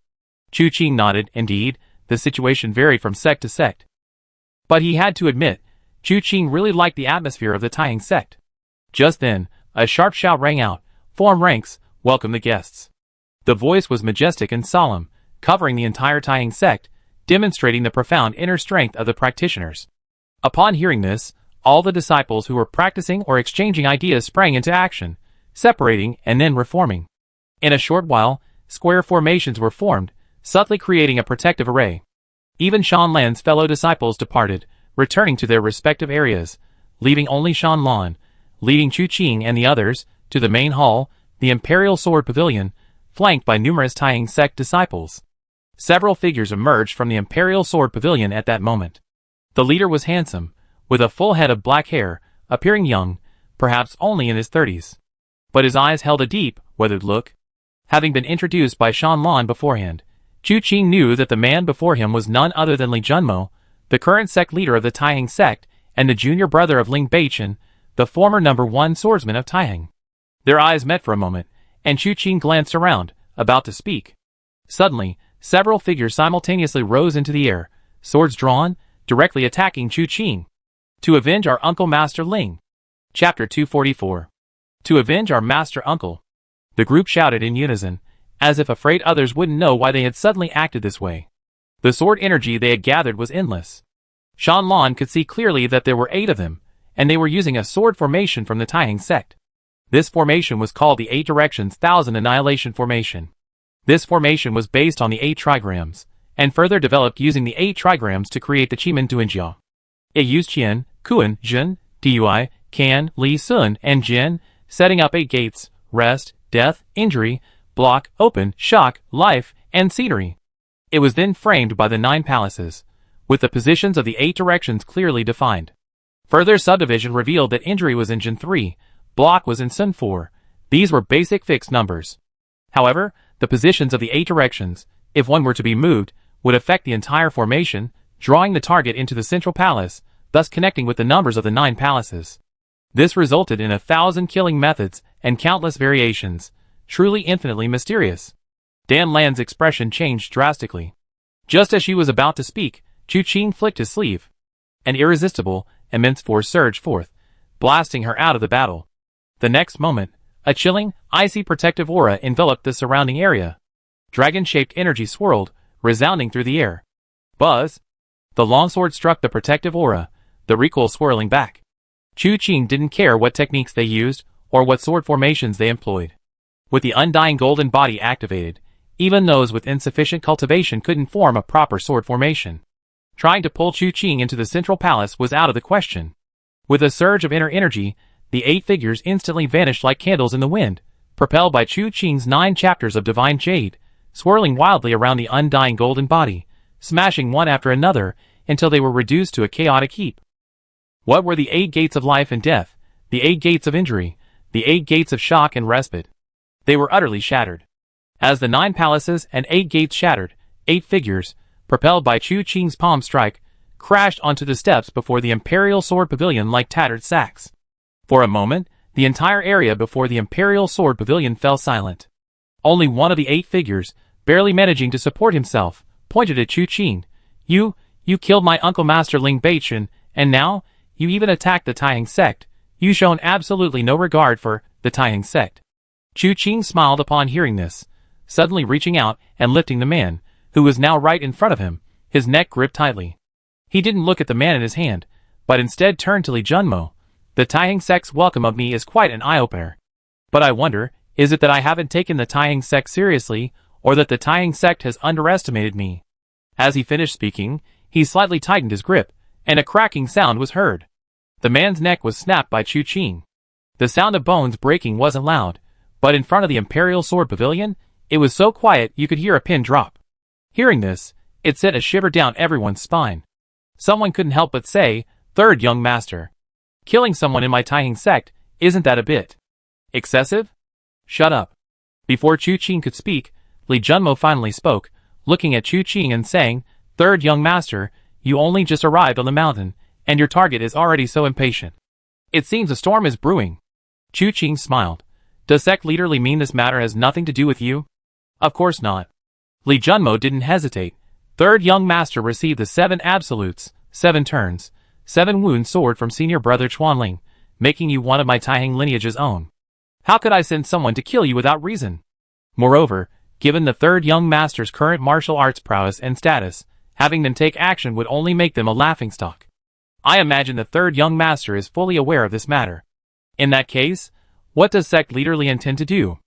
Chu Qing nodded. Indeed, the situation varied from sect to sect. But he had to admit, Chu Qing really liked the atmosphere of the Taihang sect. Just then, a sharp shout rang out, "Form ranks, welcome the guests." The voice was majestic and solemn, covering the entire Taihang sect, demonstrating the profound inner strength of the practitioners. Upon hearing this, all the disciples who were practicing or exchanging ideas sprang into action, separating and then reforming. In a short while, square formations were formed, subtly creating a protective array. Even Shanlan's fellow disciples departed, returning to their respective areas, leaving only Shanlan, leading Chu Qing and the others, to the main hall, the Imperial Sword Pavilion, flanked by numerous Taihang sect disciples. Several figures emerged from the Imperial Sword Pavilion at that moment. The leader was handsome, with a full head of black hair, appearing young, perhaps only in his 30s. But his eyes held a deep, weathered look. Having been introduced by Shanlan beforehand, Chu Qing knew that the man before him was none other than Li Junmo, the current sect leader of the Taihang sect, and the junior brother of Ling Beichen, the former #1 swordsman of Taihang. Their eyes met for a moment, and Chu Qing glanced around, about to speak. Suddenly, several figures simultaneously rose into the air, swords drawn, directly attacking Chu Qing. "To avenge our uncle Master Ling." Chapter 244. "To avenge our master uncle." The group shouted in unison, as if afraid others wouldn't know why they had suddenly acted this way. The sword energy they had gathered was endless. Shanlan could see clearly that there were 8 of them, and they were using a sword formation from the Taihang sect. This formation was called the 8 Directions 1000 Annihilation Formation. This formation was based on the 8 trigrams, and further developed using the 8 trigrams to create the Qimen Duanjia. It used Qian, Kuan, Jun, Dui, Kan, Li Sun, and Jin, setting up 8 gates: rest, death, injury, block, open, shock, life, and scenery. It was then framed by the 9 palaces, with the positions of the 8 directions clearly defined. Further subdivision revealed that injury was in Jin 3, block was in Sun 4. These were basic fixed numbers. However, the positions of the 8 directions, if one were to be moved, would affect the entire formation, drawing the target into the central palace, thus connecting with the numbers of the 9 palaces. This resulted in 1,000 killing methods and countless variations, truly infinitely mysterious. Dan Lan's expression changed drastically. Just as she was about to speak, Chu Qing flicked his sleeve. An irresistible, immense force surged forth, blasting her out of the battle. The next moment, a chilling, icy protective aura enveloped the surrounding area. Dragon-shaped energy swirled, resounding through the air. Buzz! The longsword struck the protective aura, the recoil swirling back. Chu Qing didn't care what techniques they used or what sword formations they employed. With the undying golden body activated, even those with insufficient cultivation couldn't form a proper sword formation. Trying to pull Chu Qing into the central palace was out of the question. With a surge of inner energy, the 8 figures instantly vanished like candles in the wind, propelled by Chu Qing's 9 chapters of divine jade, swirling wildly around the undying golden body, smashing one after another until they were reduced to a chaotic heap. What were the 8 gates of life and death, the 8 gates of injury, the 8 gates of shock and respite? They were utterly shattered. As the 9 palaces and 8 gates shattered, 8 figures, propelled by Chu Qing's palm strike, crashed onto the steps before the Imperial Sword Pavilion like tattered sacks. For a moment, the entire area before the Imperial Sword Pavilion fell silent. Only one of the 8 figures, barely managing to support himself, pointed at Chu Qing. You killed my uncle Master Ling Beichen, and now, you even attacked the Taiheng sect. You shown absolutely no regard for the Taiheng sect. Chu Qing smiled upon hearing this, suddenly reaching out and lifting the man, who was now right in front of him, his neck gripped tightly. He didn't look at the man in his hand, but instead turned to Li Junmo. The Taiheng sect's welcome of me is quite an eye-opener. But I wonder, is it that I haven't taken the Taiheng sect seriously, or that the Taiheng sect has underestimated me? As he finished speaking, he slightly tightened his grip, and a cracking sound was heard. The man's neck was snapped by Chu Qing. The sound of bones breaking wasn't loud, but in front of the Imperial Sword Pavilion, it was so quiet you could hear a pin drop. Hearing this, it sent a shiver down everyone's spine. Someone couldn't help but say, "Third young master. Killing someone in my Taiheng sect, isn't that a bit excessive?" "Shut up." Before Chu Qing could speak, Li Junmo finally spoke, looking at Chu Qing and saying, "Third young master, you only just arrived on the mountain, and your target is already so impatient. It seems a storm is brewing." Chu Qing smiled. "Does sect leaderly mean this matter has nothing to do with you?" "Of course not." Li Junmo didn't hesitate. "Third young master received the 7 absolutes, 7 turns, 7 wounds sword from senior brother Chuanling, making you one of my Taiheng lineage's own. How could I send someone to kill you without reason? Moreover, given the third young master's current martial arts prowess and status, having them take action would only make them a laughingstock. I imagine the third young master is fully aware of this matter. In that case, what does sect leaderly intend to do?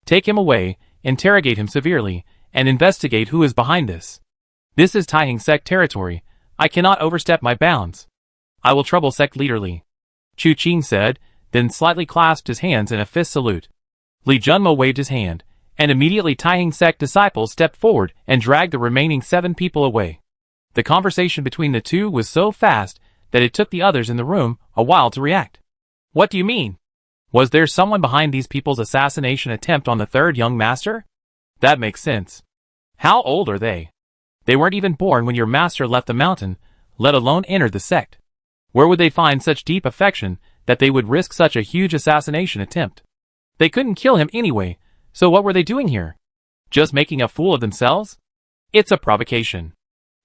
Take him away, interrogate him severely, and investigate who is behind this. This is Taiheng sect territory. I cannot overstep my bounds. I will trouble sect leaderly," Chu Qing said, then slightly clasped his hands in a fist salute. Li Junmo waved his hand, and immediately Taiheng sect disciples stepped forward and dragged the remaining 7 people away. The conversation between the two was so fast that it took the others in the room a while to react. "What do you mean? Was there someone behind these people's assassination attempt on the third young master? That makes sense. How old are they? They weren't even born when your master left the mountain, let alone entered the sect. Where would they find such deep affection that they would risk such a huge assassination attempt? They couldn't kill him anyway, so what were they doing here? Just making a fool of themselves? It's a provocation.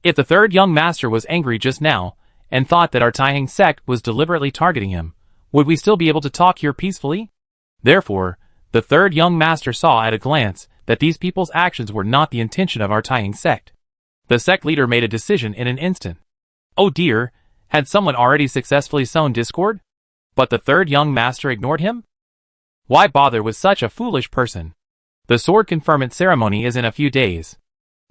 If the third young master was angry just now, and thought that our Taiheng sect was deliberately targeting him, would we still be able to talk here peacefully? Therefore, the third young master saw at a glance that these people's actions were not the intention of our Taiheng sect. The sect leader made a decision in an instant. Oh dear, had someone already successfully sown discord? But the third young master ignored him? Why bother with such a foolish person? The sword conferment ceremony is in a few days.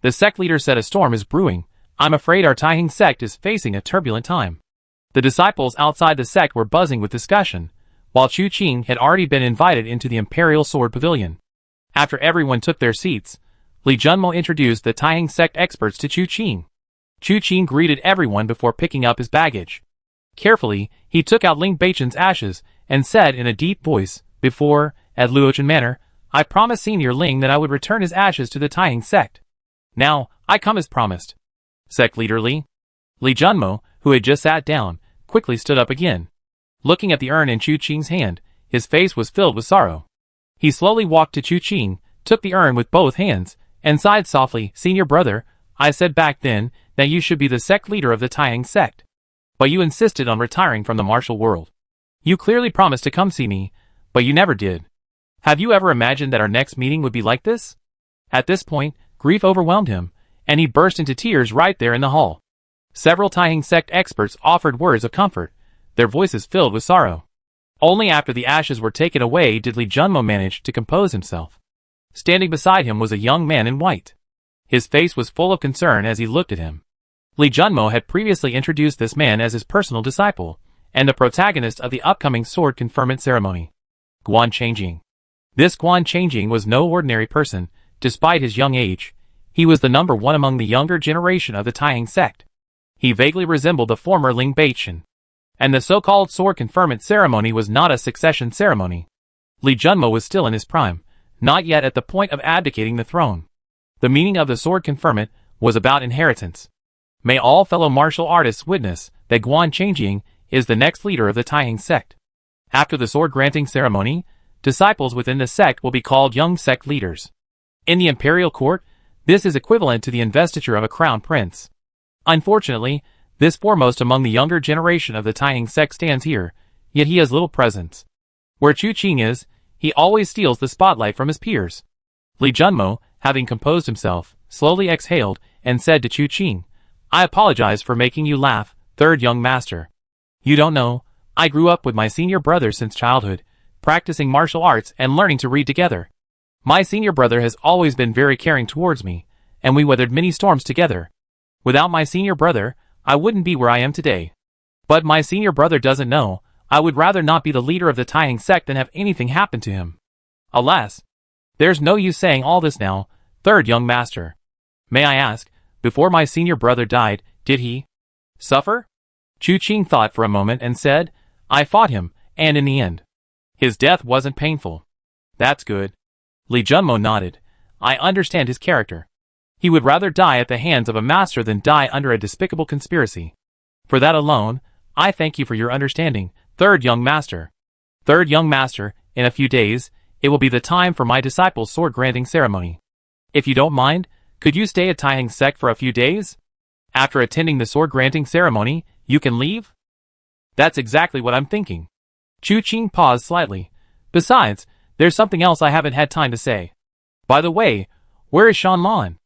The sect leader said a storm is brewing. I'm afraid our Taiheng sect is facing a turbulent time. The disciples outside the sect were buzzing with discussion, while Chu Qing had already been invited into the Imperial Sword Pavilion. After everyone took their seats, Li Junmo introduced the Taiheng sect experts to Chu Qing. Chu Qing greeted everyone before picking up his baggage. Carefully, he took out Ling Beichen's ashes and said in a deep voice, "Before, at Luochen Manor, I promised Senior Ling that I would return his ashes to the Taiheng sect. Now, I come as promised." Sect leader Li Junmo, who had just sat down, quickly stood up again. Looking at the urn in Chu Qing's hand, his face was filled with sorrow. He slowly walked to Chu Qing, took the urn with both hands, and sighed softly, "Senior brother, I said back then that you should be the sect leader of the Taiheng sect. But you insisted on retiring from the martial world. You clearly promised to come see me, but you never did. Have you ever imagined that our next meeting would be like this?" At this point, grief overwhelmed him, and he burst into tears right there in the hall. Several Taiheng sect experts offered words of comfort, their voices filled with sorrow. Only after the ashes were taken away did Li Junmo manage to compose himself. Standing beside him was a young man in white. His face was full of concern as he looked at him. Li Junmo had previously introduced this man as his personal disciple, and the protagonist of the upcoming sword conferment ceremony. Guan Changjing. This Guan Changjing was no ordinary person, despite his young age. He was the number one among the younger generation of the Taiyang sect. He vaguely resembled the former Ling Baichen. And the so-called sword conferment ceremony was not a succession ceremony. Li Junmo was still in his prime, not yet at the point of abdicating the throne. The meaning of the sword conferment was about inheritance. May all fellow martial artists witness that Guan Changjing is the next leader of the Taiyang sect. After the sword granting ceremony, disciples within the sect will be called young sect leaders. In the imperial court, this is equivalent to the investiture of a crown prince. Unfortunately, this foremost among the younger generation of the Taiyang sect stands here, yet he has little presence. Where Chu Qing is, he always steals the spotlight from his peers. Li Junmo, having composed himself, slowly exhaled and said to Chu Qing, "I apologize for making you laugh, third young master. You don't know, I grew up with my senior brother since childhood, practicing martial arts and learning to read together. My senior brother has always been very caring towards me, and we weathered many storms together. Without my senior brother, I wouldn't be where I am today. But my senior brother doesn't know, I would rather not be the leader of the Taiyang sect than have anything happen to him. Alas, there's no use saying all this now, third young master. May I ask, before my senior brother died, did he suffer?" Chu Qing thought for a moment and said, "I fought him, and in the end, his death wasn't painful." "That's good." Li Junmo nodded. "I understand his character. He would rather die at the hands of a master than die under a despicable conspiracy. For that alone, I thank you for your understanding, third young master. Third young master, in a few days, it will be the time for my disciple's sword granting ceremony. If you don't mind, could you stay at Taiyang sect for a few days? After attending the sword granting ceremony, you can leave?" "That's exactly what I'm thinking." Chu Qing paused slightly. "Besides, there's something else I haven't had time to say. By the way, where is Shan Lan?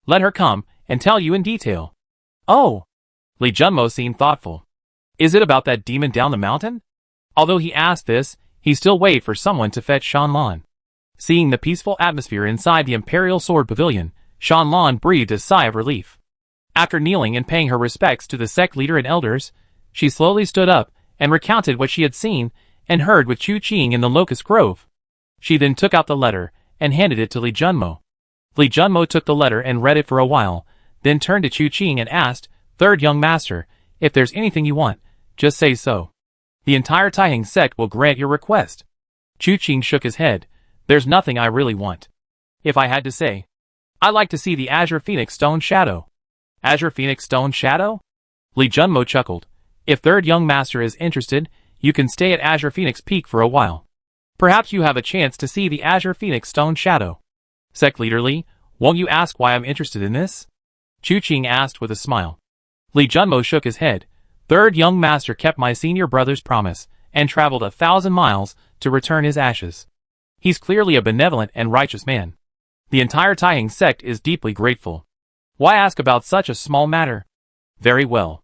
Let her come and tell you in detail." "Oh." Li Junmo seemed thoughtful. "Is it about that demon down the mountain?" Although he asked this, he still waited for someone to fetch Shan Lan. Seeing the peaceful atmosphere inside the Imperial Sword Pavilion, Shan Lan breathed a sigh of relief. After kneeling and paying her respects to the sect leader and elders, she slowly stood up and recounted what she had seen and heard with Chu Qing in the Locust Grove. She then took out the letter and handed it to Li Junmo. Li Junmo took the letter and read it for a while, then turned to Chu Qing and asked, "Third young master, if there's anything you want, just say so. The entire Taiyang sect will grant your request." Chu Qing shook his head. "There's nothing I really want. If I had to say, I'd like to see the Azure Phoenix Stone Shadow." "Azure Phoenix Stone Shadow?" Li Junmo chuckled. "If third young master is interested, you can stay at Azure Phoenix Peak for a while. Perhaps you have a chance to see the Azure Phoenix Stone Shadow." "Sect leader Li, won't you ask why I'm interested in this?" Chu Qing asked with a smile. Li Junmo shook his head. "Third young master kept my senior brother's promise, and traveled 1,000 miles to return his ashes. He's clearly a benevolent and righteous man. The entire Taiyang sect is deeply grateful. Why ask about such a small matter?" "Very well."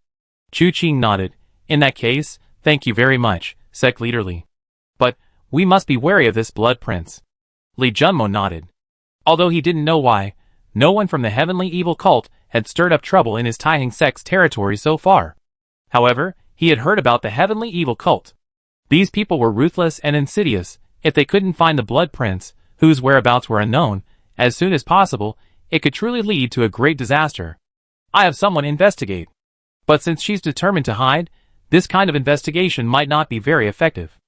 Chu Qing nodded. "In that case, thank you very much, sect leader Li. But, we must be wary of this blood prince." Li Junmo nodded. Although he didn't know why, no one from the heavenly evil cult had stirred up trouble in his Taiyang sect's territory so far. However, he had heard about the heavenly evil cult. These people were ruthless and insidious. If they couldn't find the blood prince, whose whereabouts were unknown, as soon as possible, it could truly lead to a great disaster. "I have someone investigate." But since she's determined to hide, this kind of investigation might not be very effective.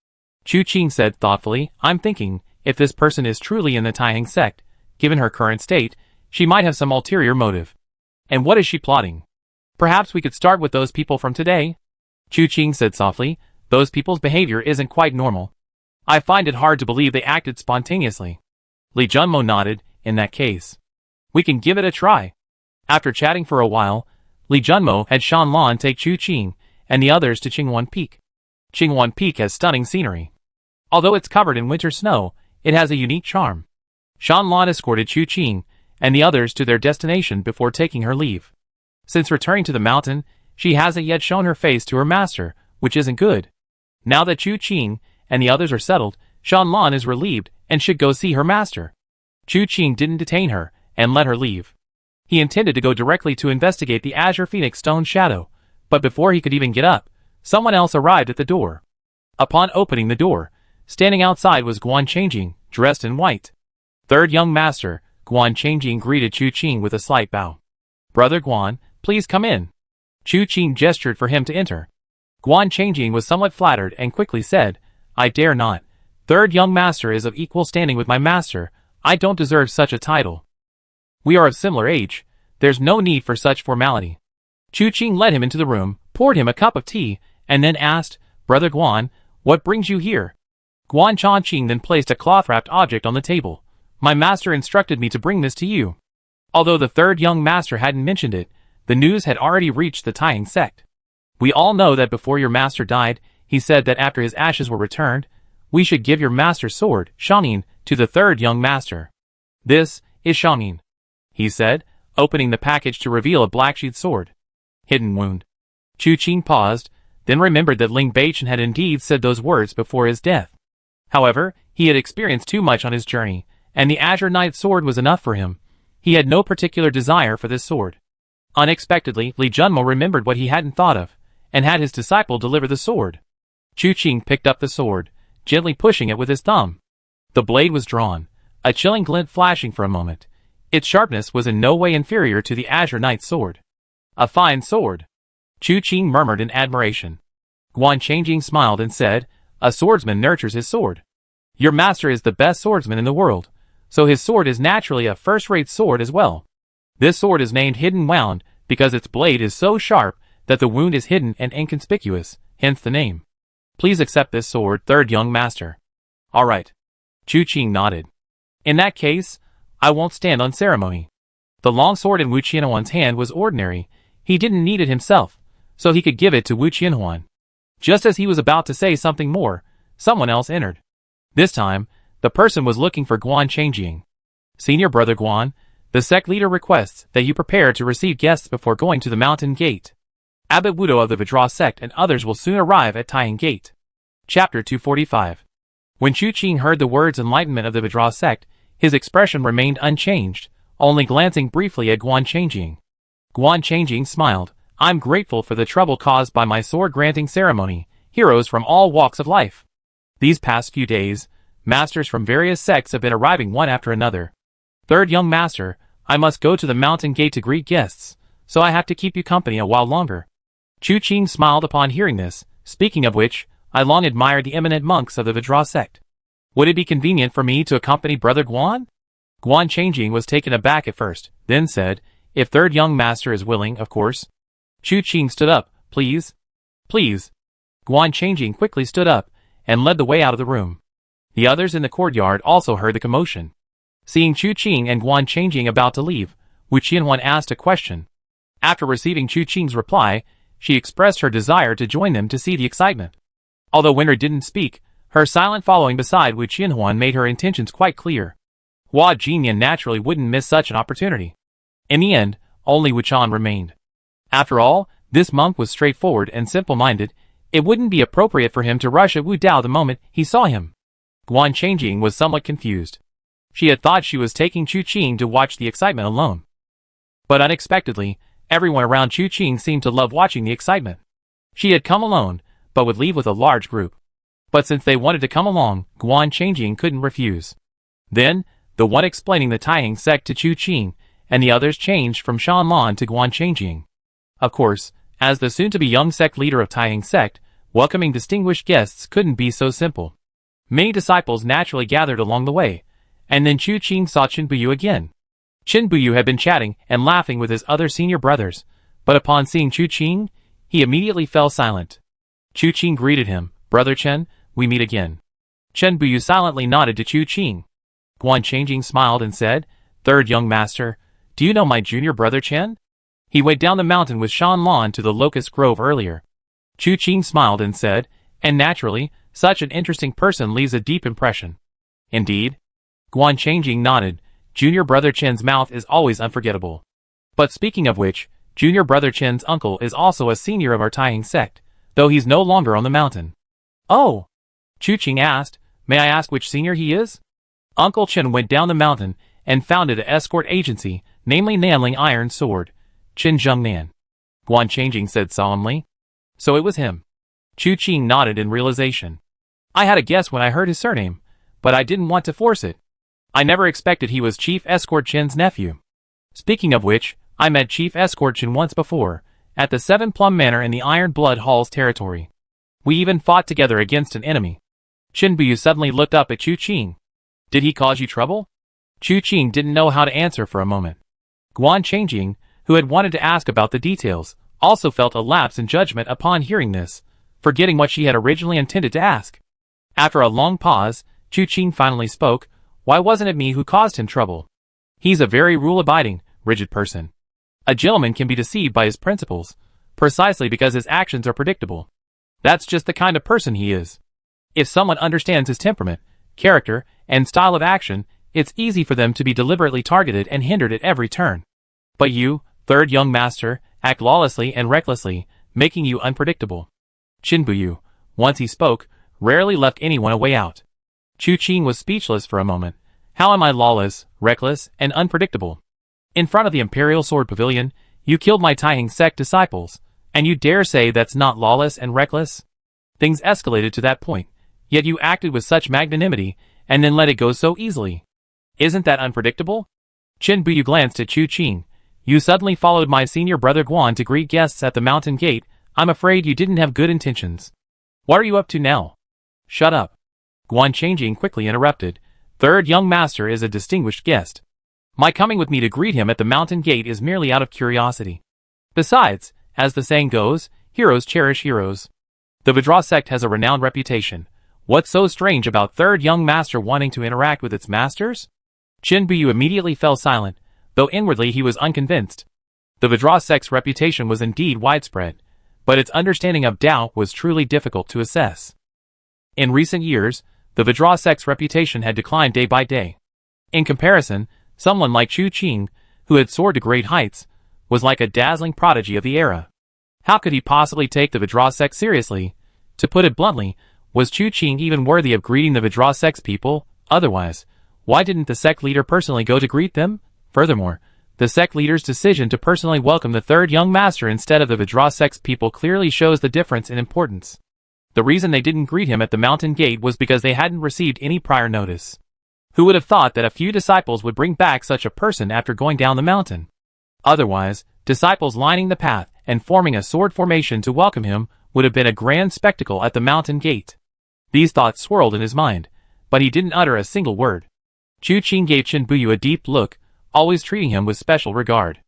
Chu Qing said thoughtfully, "I'm thinking, if this person is truly in the Taiyang sect, given her current state, she might have some ulterior motive. And what is she plotting? Perhaps we could start with those people from today?" Chu Qing said softly, "Those people's behavior isn't quite normal. I find it hard to believe they acted spontaneously." Li Junmo nodded. "In that case, we can give it a try." After chatting for a while, Li Junmo had Shan Lan take Chu Qing and the others to Qingwan Peak. Qingwan Peak has stunning scenery. Although it's covered in winter snow, it has a unique charm. Shan Lan escorted Chu Qing and the others to their destination before taking her leave. Since returning to the mountain, she hasn't yet shown her face to her master, which isn't good. Now that Chu Qing and the others are settled, Shan Lan is relieved and should go see her master. Chu Qing didn't detain her and let her leave. He intended to go directly to investigate the Azure Phoenix Stone Shadow, but before he could even get up, someone else arrived at the door. Upon opening the door, standing outside was Guan Changjing, dressed in white. Third young master, Guan Changjing greeted Chu Qing with a slight bow. "Brother Guan, please come in." Chu Qing gestured for him to enter. Guan Changjing was somewhat flattered and quickly said, "I dare not. Third young master is of equal standing with my master. I don't deserve such a title. We are of similar age. There's no need for such formality." Chu Qing led him into the room, poured him a cup of tea, and then asked, "Brother Guan, what brings you here?" Guan Chanqing then placed a cloth-wrapped object on the table. "My master instructed me to bring this to you." Although the third young master hadn't mentioned it, the news had already reached the Taiying sect. "We all know that before your master died, he said that after his ashes were returned, we should give your master's sword, Shanin, to the third young master. This is Shanin," he said, opening the package to reveal a black-sheathed sword. Hidden wound. Chu Qing paused, then remembered that Ling Beichen had indeed said those words before his death. However, he had experienced too much on his journey, and the Azure Knight sword was enough for him. He had no particular desire for this sword. Unexpectedly, Li Junmo remembered what he hadn't thought of, and had his disciple deliver the sword. Chu Qing picked up the sword, gently pushing it with his thumb. The blade was drawn, a chilling glint flashing for a moment. Its sharpness was in no way inferior to the Azure Knight's sword. "A fine sword," Chu Qing murmured in admiration. Guan Changjing smiled and said, "A swordsman nurtures his sword. Your master is the best swordsman in the world, so his sword is naturally a first-rate sword as well. This sword is named Hidden Wound because its blade is so sharp that the wound is hidden and inconspicuous, hence the name. Please accept this sword, third young master." "All right." Chu Qing nodded. "In that case, I won't stand on ceremony." The long sword in Wu Qianhuan's hand was ordinary. He didn't need it himself, so he could give it to Wu Qianhuan. Just as he was about to say something more, someone else entered. This time, the person was looking for Guan Changjing. "Senior Brother Guan, the sect leader requests that you prepare to receive guests before going to the mountain gate. Abbot Wudo of the Vidra sect and others will soon arrive at Taiying Gate." Chapter 245. When Chu Qing heard the words enlightenment of the Vidra sect, his expression remained unchanged, only glancing briefly at Guan Changjing. Guan Changjing smiled. "I'm grateful for the trouble caused by my sword-granting ceremony, heroes from all walks of life. These past few days, masters from various sects have been arriving one after another. Third young master, I must go to the mountain gate to greet guests, so I have to keep you company a while longer." Chu Qing smiled upon hearing this. "Speaking of which, I long admired the eminent monks of the Vidra sect. Would it be convenient for me to accompany Brother Guan?" Guan Changjing was taken aback at first, then said, "If third young master is willing, of course." Chu Qing stood up. "Please. Please." Guan Changjing quickly stood up and led the way out of the room. The others in the courtyard also heard the commotion. Seeing Chu Qing and Guan Changjing about to leave, Wu Qianhuan asked a question. After receiving Chu Qing's reply, she expressed her desire to join them to see the excitement. Although Winter didn't speak, her silent following beside Wu Qianhuan made her intentions quite clear. Hua Jinyan naturally wouldn't miss such an opportunity. In the end, only Wu Chan remained. After all, this monk was straightforward and simple-minded. It wouldn't be appropriate for him to rush at Wu Dao the moment he saw him. Guan Changjing was somewhat confused. She had thought she was taking Chu Qing to watch the excitement alone. But unexpectedly, everyone around Chu Qing seemed to love watching the excitement. She had come alone, but would leave with a large group. But since they wanted to come along, Guan Changjing couldn't refuse. Then, the one explaining the Taiying sect to Chu Qing, and the others changed from Shan Lan to Guan Changjing. Of course, as the soon-to-be young sect leader of Taiying sect, welcoming distinguished guests couldn't be so simple. Many disciples naturally gathered along the way, and then Chu Qing saw Chen Buyu again. Chen Buyu had been chatting and laughing with his other senior brothers, but upon seeing Chu Qing, he immediately fell silent. Chu Qing greeted him. "Brother Chen, we meet again." Chen Buyu silently nodded to Chu Qing. Guan Changjing smiled and said, "Third young master, do you know my junior brother Chen? He went down the mountain with Shan Lan to the Locust Grove earlier." Chu Qing smiled and said, "And naturally, such an interesting person leaves a deep impression." "Indeed?" Guan Changjing nodded. Junior brother Chen's mouth is always unforgettable. But speaking of which, junior brother Chen's uncle is also a senior of our Taiying sect, though he's no longer on the mountain. Oh, Chu Qing asked, may I ask which senior he is? Uncle Chen went down the mountain and founded an escort agency, namely Nanling Iron Sword, Qin Zhengnan. Guan Changjing said solemnly. So it was him. Chu Qing nodded in realization. I had a guess when I heard his surname, but I didn't want to force it. I never expected he was Chief Escort Qin's nephew. Speaking of which, I met Chief Escort Qin once before, at the Seven Plum Manor in the Iron Blood Hall's territory. We even fought together against an enemy. Qin Buyu suddenly looked up at Chu Qing. Did he cause you trouble? Chu Qing didn't know how to answer for a moment. Guan Changjing, who had wanted to ask about the details, also felt a lapse in judgment upon hearing this, forgetting what she had originally intended to ask. After a long pause, Chu Qing finally spoke. Why wasn't it me who caused him trouble? He's a very rule-abiding, rigid person. A gentleman can be deceived by his principles, precisely because his actions are predictable. That's just the kind of person he is. If someone understands his temperament, character, and style of action, it's easy for them to be deliberately targeted and hindered at every turn. But you, third young master, act lawlessly and recklessly, making you unpredictable. Qin Buyu, once he spoke, rarely left anyone a way out. Chu Qing was speechless for a moment. How am I lawless, reckless, and unpredictable? In front of the Imperial Sword Pavilion, you killed my Taiheng sect disciples, and you dare say that's not lawless and reckless? Things escalated to that point, yet you acted with such magnanimity, and then let it go so easily. Isn't that unpredictable? Qin Buyu glanced at Chu Qing. You suddenly followed my senior brother Guan to greet guests at the mountain gate. I'm afraid you didn't have good intentions. What are you up to now? Shut up. Guan Changjing quickly interrupted. Third young master is a distinguished guest. My coming with me to greet him at the mountain gate is merely out of curiosity. Besides, as the saying goes, heroes cherish heroes. The Vidra sect has a renowned reputation. What's so strange about third young master wanting to interact with its masters? Qin Buyu immediately fell silent, though inwardly he was unconvinced. The Vidra sect's reputation was indeed widespread, but its understanding of Tao was truly difficult to assess. In recent years, the Vidra sect's reputation had declined day by day. In comparison, someone like Chu Qing, who had soared to great heights, was like a dazzling prodigy of the era. How could he possibly take the Vidra sect seriously? To put it bluntly, was Chu Qing even worthy of greeting the Vidra sect's people? Otherwise, why didn't the sect leader personally go to greet them? Furthermore, the sect leader's decision to personally welcome the third young master instead of the Vidra sect's people clearly shows the difference in importance. The reason they didn't greet him at the mountain gate was because they hadn't received any prior notice. Who would have thought that a few disciples would bring back such a person after going down the mountain? Otherwise, disciples lining the path and forming a sword formation to welcome him would have been a grand spectacle at the mountain gate. These thoughts swirled in his mind, but he didn't utter a single word. Chu Qing gave Qin Buyu a deep look, always treating him with special regard.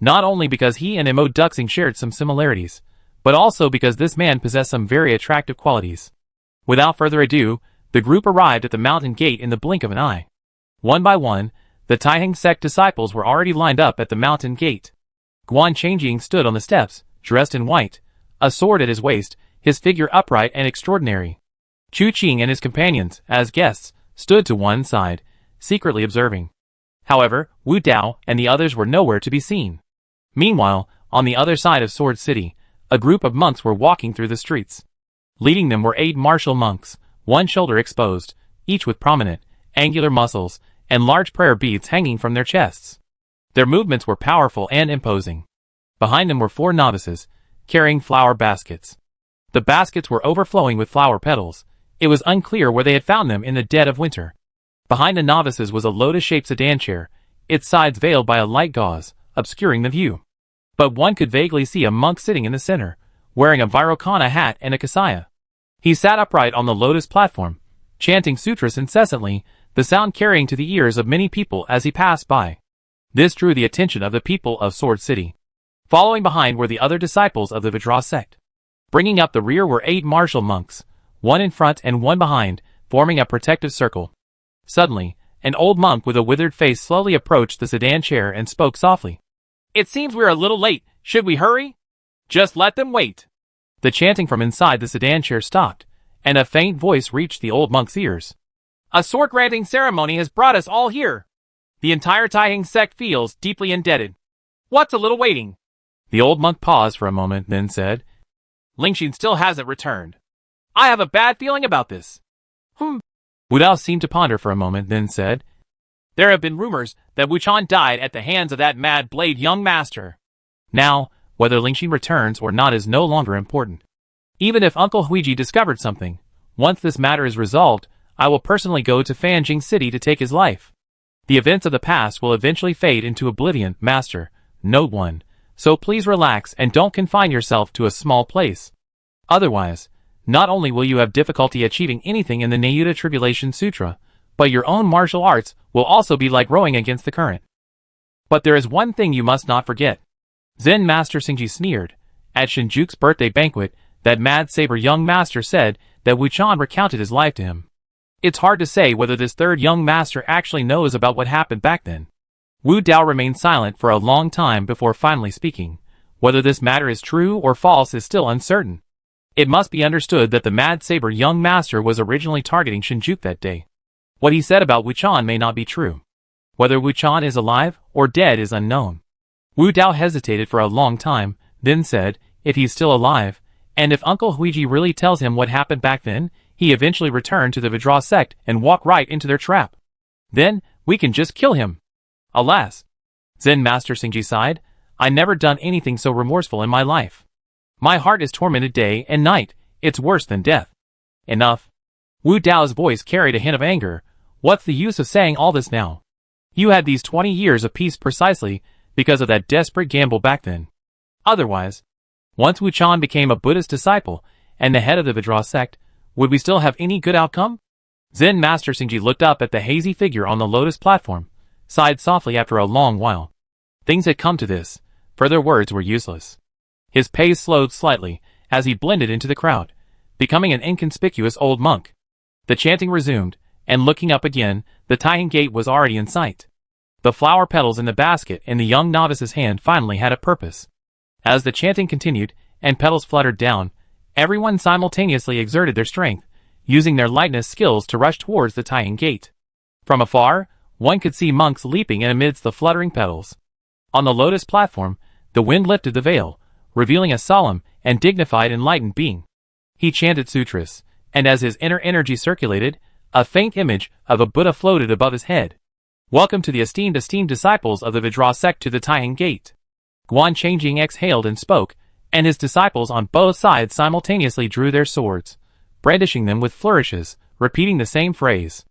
Not only because he and Mo Duxing shared some similarities, but also because this man possessed some very attractive qualities. Without further ado, the group arrived at the mountain gate in the blink of an eye. One by one, the Taiheng sect disciples were already lined up at the mountain gate. Guan Changjing stood on the steps, dressed in white, a sword at his waist, his figure upright and extraordinary. Chu Qing and his companions, as guests, stood to one side, secretly observing. However, Wu Dao and the others were nowhere to be seen. Meanwhile, on the other side of Sword City, a group of monks were walking through the streets. Leading them were 8 martial monks, one shoulder exposed, each with prominent, angular muscles, and large prayer beads hanging from their chests. Their movements were powerful and imposing. Behind them were 4 novices, carrying flower baskets. The baskets were overflowing with flower petals. It was unclear where they had found them in the dead of winter. Behind the novices was a lotus-shaped sedan chair, its sides veiled by a light gauze, obscuring the view. But one could vaguely see a monk sitting in the center, wearing a Vairocana hat and a kasaya. He sat upright on the lotus platform, chanting sutras incessantly, the sound carrying to the ears of many people as he passed by. This drew the attention of the people of Sword City. Following behind were the other disciples of the Vidra sect. Bringing up the rear were 8 martial monks, one in front and one behind, forming a protective circle. Suddenly, an old monk with a withered face slowly approached the sedan chair and spoke softly. It seems we're a little late. Should we hurry? Just let them wait. The chanting from inside the sedan chair stopped, and a faint voice reached the old monk's ears. A sword-granting ceremony has brought us all here. The entire Taiheng sect feels deeply indebted. What's a little waiting? The old monk paused for a moment, then said, Lingxin still hasn't returned. I have a bad feeling about this. Wu Dao seemed to ponder for a moment, then said, There have been rumors that Wuchan died at the hands of that mad blade young master. Now, whether Lingxin returns or not is no longer important. Even if Uncle Huiji discovered something, once this matter is resolved, I will personally go to Fanjing City to take his life. The events of the past will eventually fade into oblivion, Master. Note 1. So please relax and don't confine yourself to a small place. Otherwise, not only will you have difficulty achieving anything in the Nayuta Tribulation Sutra, but your own martial arts will also be like rowing against the current. But there is one thing you must not forget. Zen Master Xingji sneered. At Shinjuku's birthday banquet, that mad saber young master said that Wuchan recounted his life to him. It's hard to say whether this third young master actually knows about what happened back then. Wu Dao remained silent for a long time before finally speaking. Whether this matter is true or false is still uncertain. It must be understood that the mad saber young master was originally targeting Shinjuku that day. What he said about Wuchan may not be true. Whether Wuchan is alive or dead is unknown. Wu Dao hesitated for a long time, then said, if he's still alive, and if Uncle Huiji really tells him what happened back then, he eventually returned to the Vidra sect and walked right into their trap. Then, we can just kill him. Alas. Zen Master Xingji sighed, I never done anything so remorseful in my life. My heart is tormented day and night, it's worse than death. Enough. Wu Dao's voice carried a hint of anger. What's the use of saying all this now? You had these 20 years of peace precisely because of that desperate gamble back then. Otherwise, once Wuchan became a Buddhist disciple and the head of the Vidra sect, would we still have any good outcome? Zen Master Xingji looked up at the hazy figure on the lotus platform, sighed softly after a long while. Things had come to this. Further words were useless. His pace slowed slightly as he blended into the crowd, becoming an inconspicuous old monk. The chanting resumed, and looking up again, the Taihang gate was already in sight. The flower petals in the basket in the young novice's hand finally had a purpose. As the chanting continued, and petals fluttered down, everyone simultaneously exerted their strength, using their lightness skills to rush towards the Taihang gate. From afar, one could see monks leaping in amidst the fluttering petals. On the lotus platform, the wind lifted the veil, revealing a solemn and dignified enlightened being. He chanted sutras, and as his inner energy circulated, a faint image of a Buddha floated above his head. Welcome to the esteemed disciples of the Vidra sect to the Taihang gate. Guan Changjing exhaled and spoke, and his disciples on both sides simultaneously drew their swords, brandishing them with flourishes, repeating the same phrase.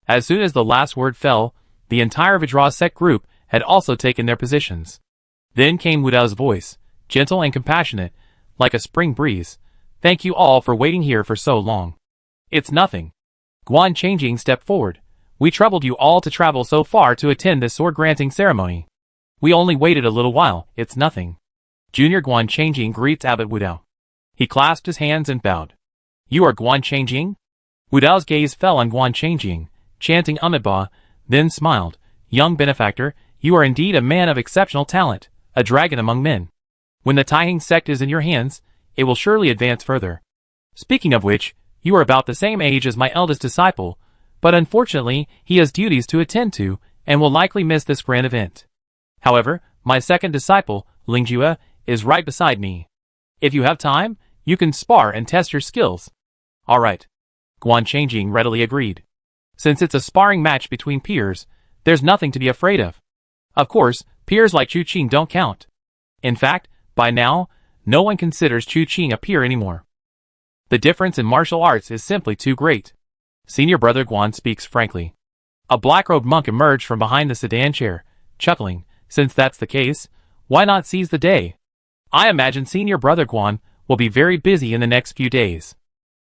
As soon as the last word fell, the entire Vidra sect group had also taken their positions. Then came Wu Dao's voice, gentle and compassionate, like a spring breeze. Thank you all for waiting here for so long. It's nothing. Guan Changjing stepped forward. We troubled you all to travel so far to attend this sword-granting ceremony. We only waited a little while, it's nothing. Junior Guan Changjing greets Abbot Wu Dao. He clasped his hands and bowed. You are Guan Changjing? Wu Dao's gaze fell on Guan Changjing, chanting Amitabha, then smiled. Young benefactor, you are indeed a man of exceptional talent, a dragon among men. When the Taihang sect is in your hands, it will surely advance further. Speaking of which, you are about the same age as my eldest disciple, but unfortunately he has duties to attend to and will likely miss this grand event. However, my second disciple, Lingjue, is right beside me. If you have time, you can spar and test your skills. Alright. Guan Changjing readily agreed. Since it's a sparring match between peers, there's nothing to be afraid of. Of course, peers like Chu Qing don't count. In fact, by now, no one considers Chu Qing a peer anymore. The difference in martial arts is simply too great. Senior brother Guan speaks frankly. A black-robed monk emerged from behind the sedan chair, chuckling. Since that's the case, why not seize the day? I imagine senior brother Guan will be very busy in the next few days.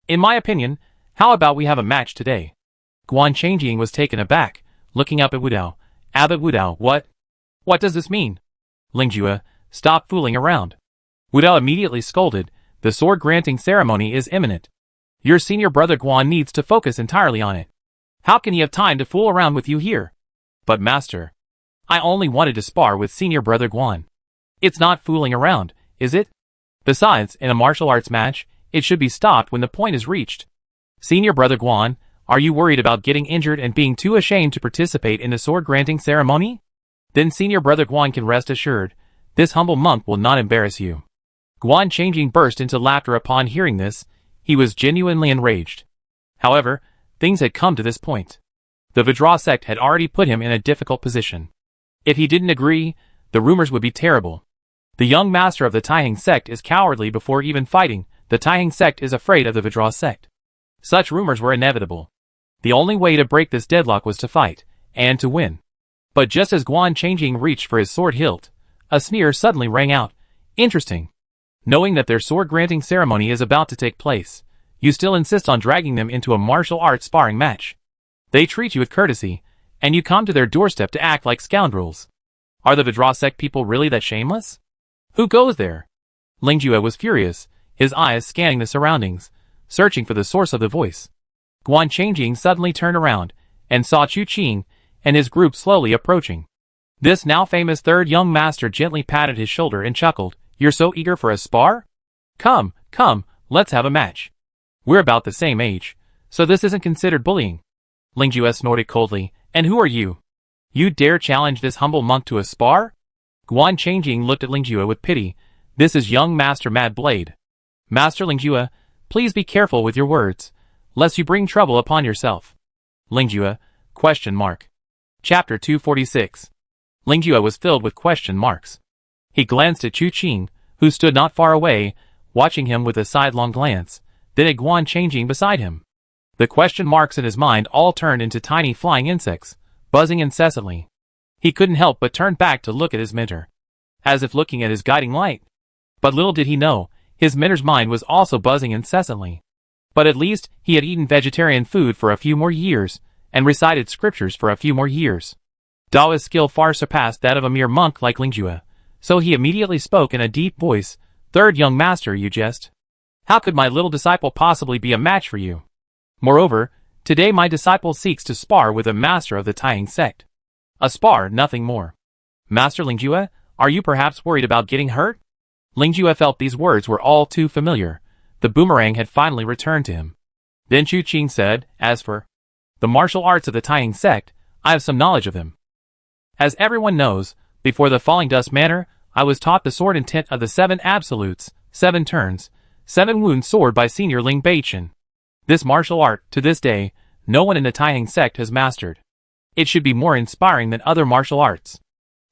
In my opinion, how about we have a match today? Guan Changjing was taken aback, looking up at Wu Dao. Abbot Wu Dao, what? What does this mean? Lingjue, stop fooling around. Wu Dao immediately scolded. The sword-granting ceremony is imminent. Your senior brother Guan needs to focus entirely on it. How can he have time to fool around with you here? But master, I only wanted to spar with senior brother Guan. It's not fooling around, is it? Besides, in a martial arts match, it should be stopped when the point is reached. Senior brother Guan, are you worried about getting injured and being too ashamed to participate in the sword-granting ceremony? Then senior brother Guan can rest assured, this humble monk will not embarrass you. Guan Changjing burst into laughter upon hearing this. He was genuinely enraged. However, things had come to this point. The Vidra sect had already put him in a difficult position. If he didn't agree, the rumors would be terrible. The young master of the Taiheng sect is cowardly before even fighting. The Taiheng sect is afraid of the Vidra sect. Such rumors were inevitable. The only way to break this deadlock was to fight, and to win. But just as Guan Changjing reached for his sword hilt, a sneer suddenly rang out. Interesting. Knowing that their sword-granting ceremony is about to take place, you still insist on dragging them into a martial arts sparring match. They treat you with courtesy, and you come to their doorstep to act like scoundrels. Are the Vidra sect people really that shameless? Who goes there? Ling Jue was furious, his eyes scanning the surroundings, searching for the source of the voice. Guan Changjing suddenly turned around, and saw Chu Qing and his group slowly approaching. This now famous third young master gently patted his shoulder and chuckled. You're so eager for a spar? Come, let's have a match. We're about the same age, so this isn't considered bullying. Ling Jue snorted coldly. And who are you? You dare challenge this humble monk to a spar? Guan Changjing looked at Ling Jue with pity. This is young Master Mad Blade. Master Ling Jue, please be careful with your words, lest you bring trouble upon yourself. Ling Jue, ? Chapter 246. Ling Jue was filled with question marks. He glanced at Chu Qing, who stood not far away, watching him with a sidelong glance, then at Guan Changjing beside him. The question marks in his mind all turned into tiny flying insects, buzzing incessantly. He couldn't help but turn back to look at his mentor, as if looking at his guiding light. But little did he know, his mentor's mind was also buzzing incessantly. But at least he had eaten vegetarian food for a few more years, and recited scriptures for a few more years. Daoist skill far surpassed that of a mere monk like Ling Jue, so he immediately spoke in a deep voice. Third young master, you jest. How could my little disciple possibly be a match for you? Moreover, today my disciple seeks to spar with a master of the Taiheng sect. A spar, nothing more. Master Ling Jue, are you perhaps worried about getting hurt? Ling Jue felt these words were all too familiar. The boomerang had finally returned to him. Then Chu Qing said, as for the martial arts of the Taiheng sect, I have some knowledge of them. As everyone knows, before the Falling Dust Manor, I was taught the sword intent of the 7 absolutes, 7 turns, 7 wounds sword by Senior Ling Beichen. This martial art, to this day, no one in the Taiheng sect has mastered. It should be more inspiring than other martial arts.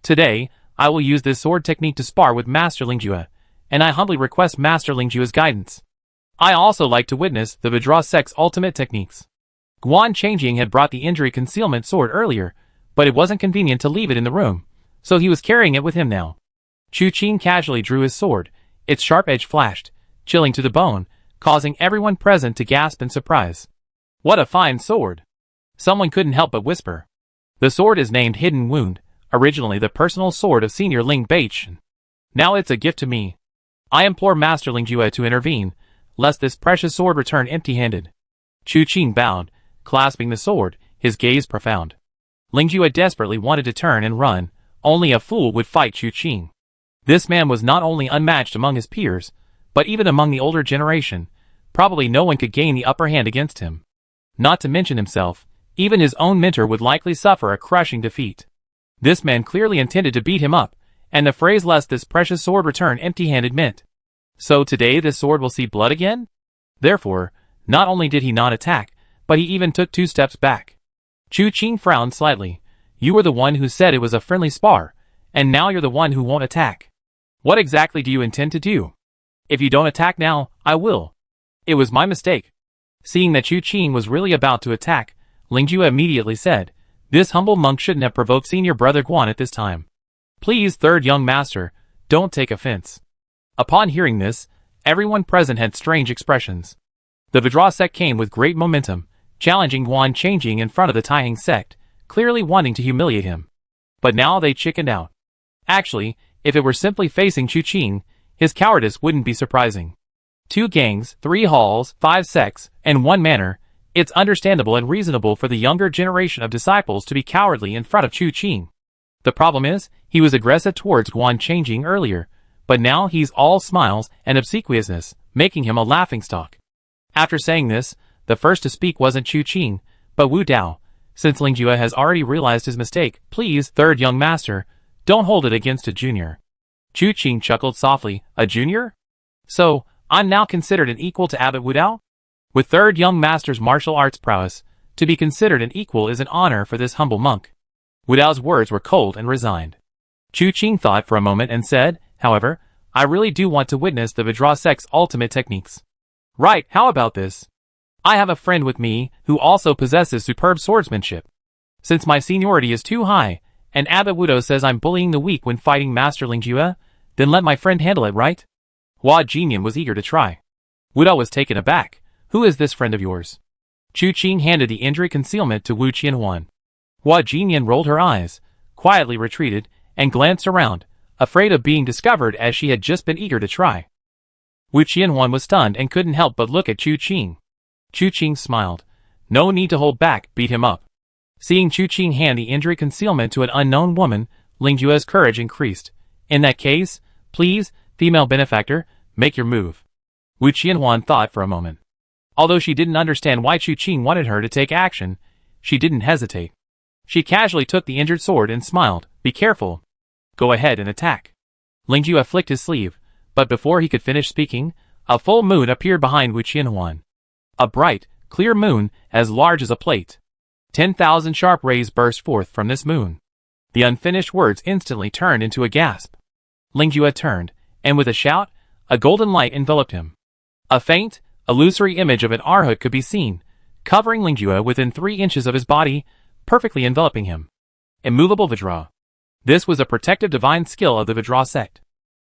Today, I will use this sword technique to spar with Master Ling Jue, and I humbly request Master Ling Jue's guidance. I also like to witness the Vidra sect's ultimate techniques. Guan Changjing had brought the injury concealment sword earlier, but it wasn't convenient to leave it in the room, so he was carrying it with him now. Chu Qing casually drew his sword. Its sharp edge flashed, chilling to the bone, causing everyone present to gasp in surprise. What a fine sword! Someone couldn't help but whisper. The sword is named Hidden Wound, originally the personal sword of Senior Ling Beichen. Now it's a gift to me. I implore Master Ling Jue to intervene, lest this precious sword return empty-handed. Chu Qing bowed, clasping the sword, his gaze profound. Ling Jue desperately wanted to turn and run. Only a fool would fight Chu Qing. This man was not only unmatched among his peers, but even among the older generation. Probably no one could gain the upper hand against him. Not to mention himself, even his own mentor would likely suffer a crushing defeat. This man clearly intended to beat him up, and the phrase lest this precious sword return empty-handed meant. So today this sword will see blood again? Therefore, not only did he not attack, but he even took 2 steps back. Chu Qing frowned slightly. You were the one who said it was a friendly spar, and now you're the one who won't attack. What exactly do you intend to do? If you don't attack now, I will. It was my mistake. Seeing that Chu Qing was really about to attack, Ling Jue immediately said, this humble monk shouldn't have provoked senior brother Guan at this time. Please, third young master, don't take offense. Upon hearing this, everyone present had strange expressions. The Vidra sect came with great momentum, challenging Guan Changjing in front of the Taiheng sect, clearly wanting to humiliate him. But now they chickened out. Actually, if it were simply facing Chu Qing, his cowardice wouldn't be surprising. 2 gangs, 3 halls, 5 sects, and 1 manor, it's understandable and reasonable for the younger generation of disciples to be cowardly in front of Chu Qing. The problem is, he was aggressive towards Guan Changjing earlier, but now he's all smiles and obsequiousness, making him a laughingstock. After saying this, the first to speak wasn't Chu Qing, but Wu Dao. Since Ling Jue has already realized his mistake, please, third young master, don't hold it against a junior. Chu Qing chuckled softly, a junior? So, I'm now considered an equal to Abbot Wudao? With third young master's martial arts prowess, to be considered an equal is an honor for this humble monk. Wudao's words were cold and resigned. Chu Qing thought for a moment and said, however, I really do want to witness the Vidra sect's ultimate techniques. Right, how about this? I have a friend with me who also possesses superb swordsmanship. Since my seniority is too high, and Abbot Wudao says I'm bullying the weak when fighting Master Lingjue, then let my friend handle it, right? Hua Jinyan was eager to try. Wudao was taken aback. Who is this friend of yours? Chu Qing handed the injury concealment to Wu Qianhuan. Hua Jinyan rolled her eyes, quietly retreated, and glanced around, afraid of being discovered as she had just been eager to try. Wu Qianhuan was stunned and couldn't help but look at Chu Qing. Chu Qing smiled. No need to hold back, beat him up. Seeing Chu Qing hand the injury concealment to an unknown woman, Lingjue's courage increased. In that case, please, female benefactor, make your move. Wu Qianhuan thought for a moment. Although she didn't understand why Chu Qing wanted her to take action, she didn't hesitate. She casually took the injured sword and smiled. Be careful. Go ahead and attack. Lingjue flicked his sleeve, but before he could finish speaking, a full moon appeared behind Wu Qianhuan. A bright, clear moon as large as a plate. 10,000 sharp rays burst forth from this moon. The unfinished words instantly turned into a gasp. Lingjue turned, and with a shout, a golden light enveloped him. A faint, illusory image of an Arhat could be seen, covering Lingjue within 3 inches of his body, perfectly enveloping him. Immovable Vidra. This was a protective divine skill of the Vidra sect.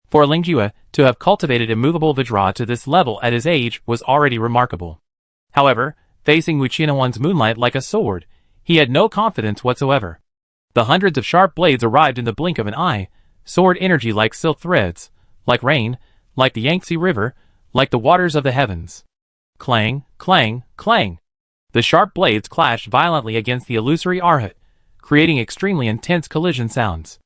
For Lingjue to have cultivated immovable Vidra to this level at his age was already remarkable. However, facing Wu Qianhuan's moonlight like a sword, he had no confidence whatsoever. The hundreds of sharp blades arrived in the blink of an eye, sword energy like silk threads, like rain, like the Yangtze River, like the waters of the heavens. Clang, clang, clang. The sharp blades clashed violently against the illusory Arhat, creating extremely intense collision sounds.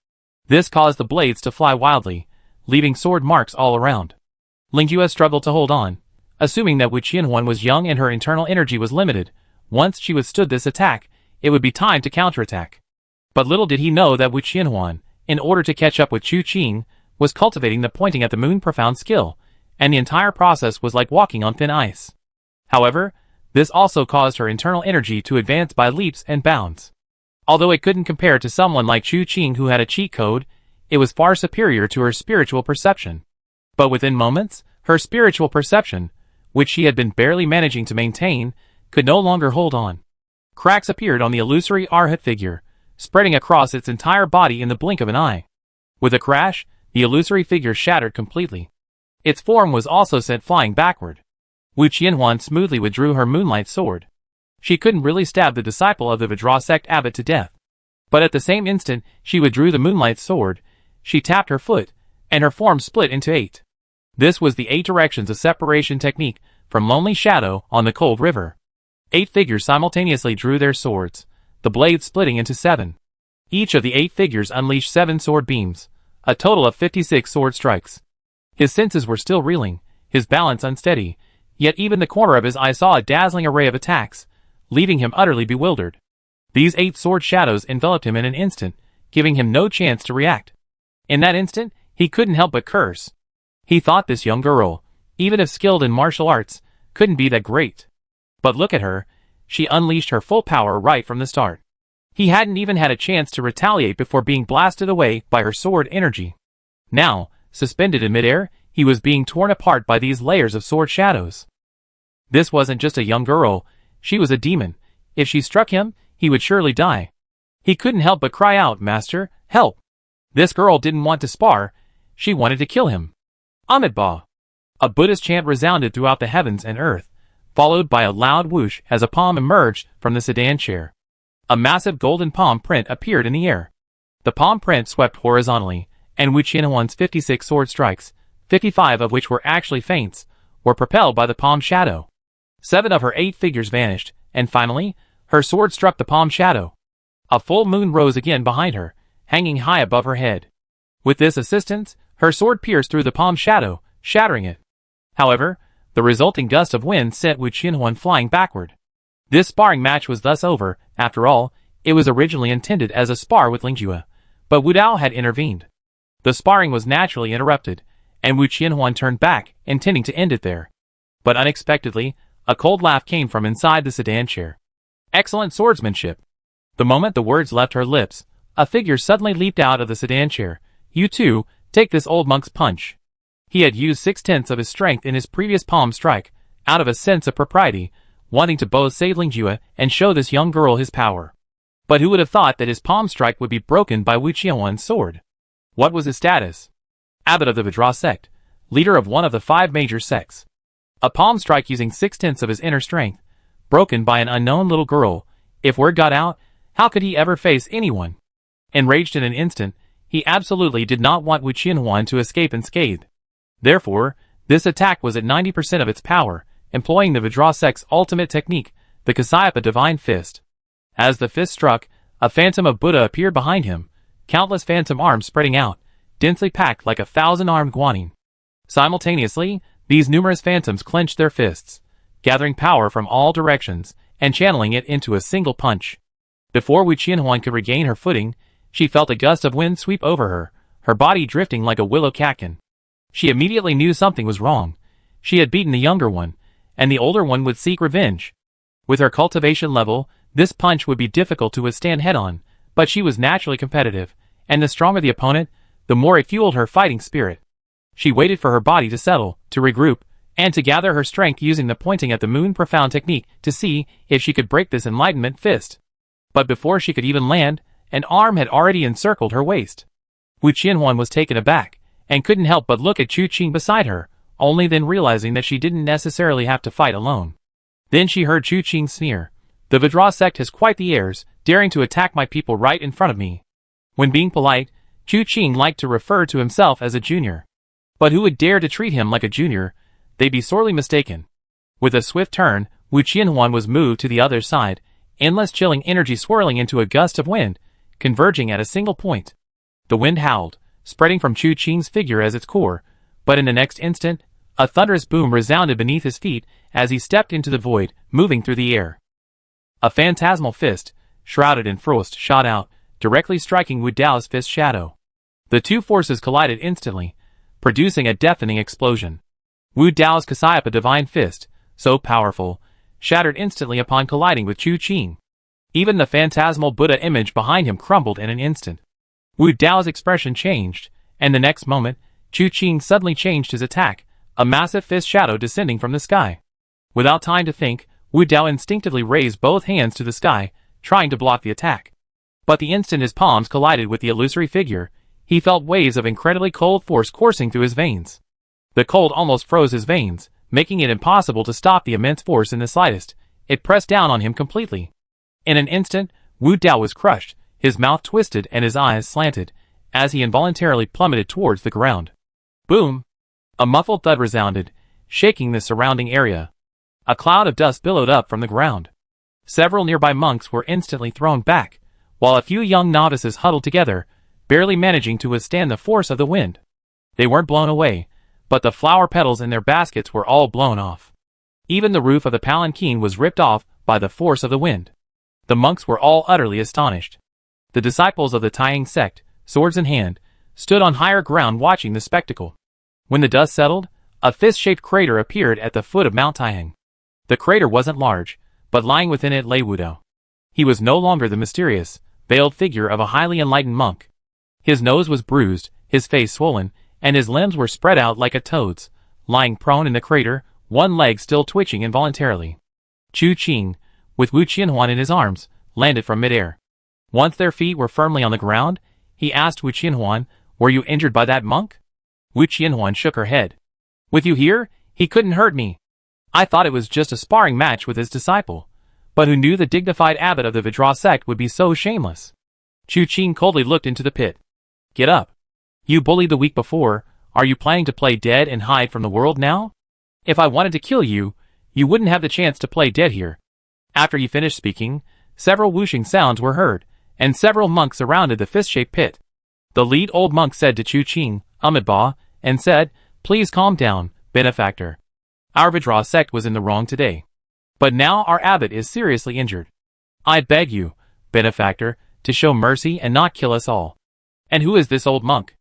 This caused the blades to fly wildly, leaving sword marks all around. Lingjue struggled to hold on, assuming that Wu Qianhuan was young and her internal energy was limited. Once she withstood this attack, it would be time to counterattack. But little did he know that Wu Qianhuan, in order to catch up with Chu Qing, was cultivating the pointing at the moon profound skill, and the entire process was like walking on thin ice. However, this also caused her internal energy to advance by leaps and bounds. Although it couldn't compare to someone like Chu Qing who had a cheat code, it was far superior to her spiritual perception. But within moments, her spiritual perception, which she had been barely managing to maintain, could no longer hold on. Cracks appeared on the illusory Arhat figure, spreading across its entire body in the blink of an eye. With a crash, the illusory figure shattered completely. Its form was also sent flying backward. Wu Qianhuan smoothly withdrew her moonlight sword. She couldn't really stab the disciple of the Vidra sect abbot to death. But at the same instant she withdrew the moonlight sword, she tapped her foot, and her form split into 8. This was the 8 directions of separation technique from Lonely Shadow on the Cold River. 8 figures simultaneously drew their swords, the blades splitting into 7. Each of the 8 figures unleashed 7 sword beams, a total of 56 sword strikes. His senses were still reeling, his balance unsteady, yet even the corner of his eye saw a dazzling array of attacks, leaving him utterly bewildered. These 8 sword shadows enveloped him in an instant, giving him no chance to react. In that instant, he couldn't help but curse. He thought this young girl, even if skilled in martial arts, couldn't be that great. But look at her, she unleashed her full power right from the start. He hadn't even had a chance to retaliate before being blasted away by her sword energy. Now, suspended in midair, he was being torn apart by these layers of sword shadows. This wasn't just a young girl, she was a demon. If she struck him, he would surely die. He couldn't help but cry out, "Master, help!" This girl didn't want to spar, she wanted to kill him. Amitabha! A Buddhist chant resounded throughout the heavens and earth, followed by a loud whoosh as a palm emerged from the sedan chair. A massive golden palm print appeared in the air. The palm print swept horizontally, and Wu Qianhuan's 56 sword strikes, 55 of which were actually feints, were propelled by the palm shadow. 7 of her 8 figures vanished, and finally, her sword struck the palm shadow. A full moon rose again behind her, hanging high above her head. With this assistance, her sword pierced through the palm shadow, shattering it. However, the resulting gust of wind sent Wu Qianhuan flying backward. This sparring match was thus over. After all, it was originally intended as a spar with Lingjue, but Wudao had intervened. The sparring was naturally interrupted, and Wu Qianhuan turned back, intending to end it there. But unexpectedly, a cold laugh came from inside the sedan chair. Excellent swordsmanship. The moment the words left her lips, a figure suddenly leaped out of the sedan chair. You too, take this old monk's punch. He had used 6/10 of his strength in his previous palm strike, out of a sense of propriety, wanting to both save Lingjue and show this young girl his power. But who would have thought that his palm strike would be broken by Wu Qianhuan's sword? What was his status? Abbot of the Vajra sect, leader of one of the 5 major sects. A palm strike using 6/10 of his inner strength, broken by an unknown little girl. If word got out, how could he ever face anyone? Enraged in an instant, he absolutely did not want Wu Qianhuan to escape unscathed. Therefore, this attack was at 90% of its power, employing the Vajra sect's ultimate technique, the Kasayapa Divine Fist. As the fist struck, a phantom of Buddha appeared behind him, countless phantom arms spreading out, densely packed like a 1,000-armed guanyin. Simultaneously, these numerous phantoms clenched their fists, gathering power from all directions, and channeling it into a single punch. Before Wu Qianhuan could regain her footing, she felt a gust of wind sweep over her body drifting like a willow catkin. She immediately knew something was wrong. She had beaten the younger one, and the older one would seek revenge. With her cultivation level, this punch would be difficult to withstand head-on, but she was naturally competitive, and the stronger the opponent, the more it fueled her fighting spirit. She waited for her body to settle, to regroup, and to gather her strength using the pointing at the moon profound technique to see if she could break this enlightenment fist. But before she could even land, an arm had already encircled her waist. Wu Qianhuan was taken aback, and couldn't help but look at Chu Qing beside her, only then realizing that she didn't necessarily have to fight alone. Then she heard Chu Qing sneer. The Vajra sect has quite the airs, daring to attack my people right in front of me. When being polite, Chu Qing liked to refer to himself as a junior. But who would dare to treat him like a junior? They'd be sorely mistaken. With a swift turn, Wu Qianhuan was moved to the other side, endless chilling energy swirling into a gust of wind, converging at a single point. The wind howled, spreading from Chu Qing's figure as its core, but in the next instant, a thunderous boom resounded beneath his feet as he stepped into the void, moving through the air. A phantasmal fist, shrouded in frost, shot out, directly striking Wu Dao's fist shadow. The two forces collided instantly, producing a deafening explosion. Wu Dao's Kasayapa Divine Fist, so powerful, shattered instantly upon colliding with Chu Qing. Even the phantasmal Buddha image behind him crumbled in an instant. Wu Dao's expression changed, and the next moment, Chu Qing suddenly changed his attack, a massive fist shadow descending from the sky. Without time to think, Wu Dao instinctively raised both hands to the sky, trying to block the attack. But the instant his palms collided with the illusory figure, he felt waves of incredibly cold force coursing through his veins. The cold almost froze his veins, making it impossible to stop the immense force in the slightest. It pressed down on him completely. In an instant, Wu Dao was crushed, his mouth twisted and his eyes slanted, as he involuntarily plummeted towards the ground. Boom! A muffled thud resounded, shaking the surrounding area. A cloud of dust billowed up from the ground. Several nearby monks were instantly thrown back, while a few young novices huddled together, barely managing to withstand the force of the wind. They weren't blown away, but the flower petals in their baskets were all blown off. Even the roof of the palanquin was ripped off by the force of the wind. The monks were all utterly astonished. The disciples of the Taiying sect, swords in hand, stood on higher ground watching the spectacle. When the dust settled, a fist-shaped crater appeared at the foot of Mount Taiying. The crater wasn't large, but lying within it lay Wu Dao. He was no longer the mysterious, veiled figure of a highly enlightened monk. His nose was bruised, his face swollen, and his limbs were spread out like a toad's, lying prone in the crater, one leg still twitching involuntarily. Chu Qing, with Wu Qianhuan in his arms, landed from midair. Once their feet were firmly on the ground, he asked Wu Qianhuan, "Were you injured by that monk?" Wu Qianhuan shook her head. "With you here, he couldn't hurt me. I thought it was just a sparring match with his disciple, but who knew the dignified abbot of the Vajra sect would be so shameless?" Chu Qing coldly looked into the pit. "Get up. You bullied the week before, are you planning to play dead and hide from the world now? If I wanted to kill you, you wouldn't have the chance to play dead here." After he finished speaking, several whooshing sounds were heard, and several monks surrounded the fist-shaped pit. The lead old monk said to Chu Qing, "Amitabha," and said, "Please calm down, benefactor. Our Vajra sect was in the wrong today. But now our abbot is seriously injured. I beg you, benefactor, to show mercy and not kill us all." "And who is this old monk?"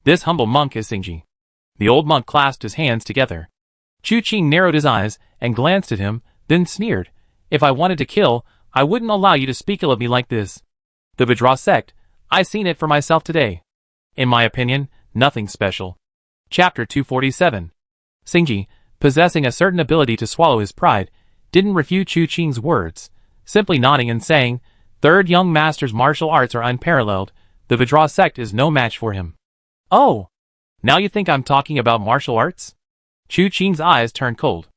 "This humble monk is Xingji." The old monk clasped his hands together. Chu Qing narrowed his eyes and glanced at him, then sneered. If I wanted to kill, I wouldn't allow you to speak ill of me like this. The Vidra sect, I seen it for myself today. In my opinion, nothing special. Chapter 247. Xingji, possessing a certain ability to swallow his pride, didn't refute Chu Qing's words, simply nodding and saying, Third young master's martial arts are unparalleled, the Vidra sect is no match for him. Oh! Now you think I'm talking about martial arts? Chu Qing's eyes turned cold.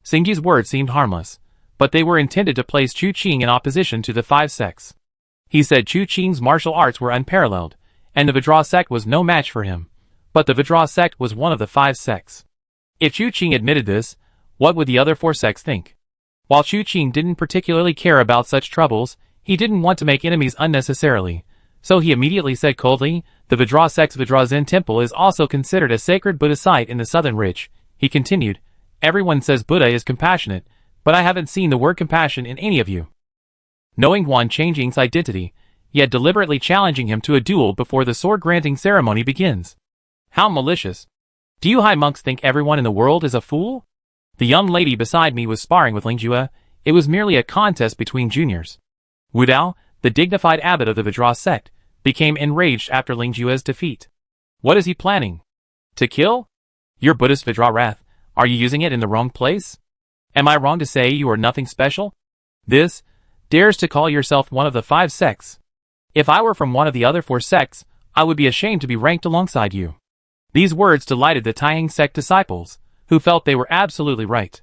Xingji's words seemed harmless, but they were intended to place Chu Qing in opposition to the five sects. He said Chu Qing's martial arts were unparalleled, and the Vidra sect was no match for him, but the Vidra sect was one of the five sects. If Chu Qing admitted this, what would the other four sects think? While Chu Qing didn't particularly care about such troubles, he didn't want to make enemies unnecessarily, so he immediately said coldly, the Vidra sect's Vidra Zen temple is also considered a sacred Buddha site in the southern ridge. He continued, everyone says Buddha is compassionate, but I haven't seen the word compassion in any of you. Knowing Guan Changjing's identity, yet deliberately challenging him to a duel before the sword-granting ceremony begins. How malicious. Do you high monks think everyone in the world is a fool? The young lady beside me was sparring with Lingjue. It was merely a contest between juniors. Wu Dao, the dignified abbot of the Vidra sect, became enraged after Lingjue's defeat. What is he planning? To kill? Your Buddhist Vidra wrath, are you using it in the wrong place? Am I wrong to say you are nothing special? This dares to call yourself one of the five sects. If I were from one of the other four sects, I would be ashamed to be ranked alongside you. These words delighted the Taiyang sect disciples, who felt they were absolutely right.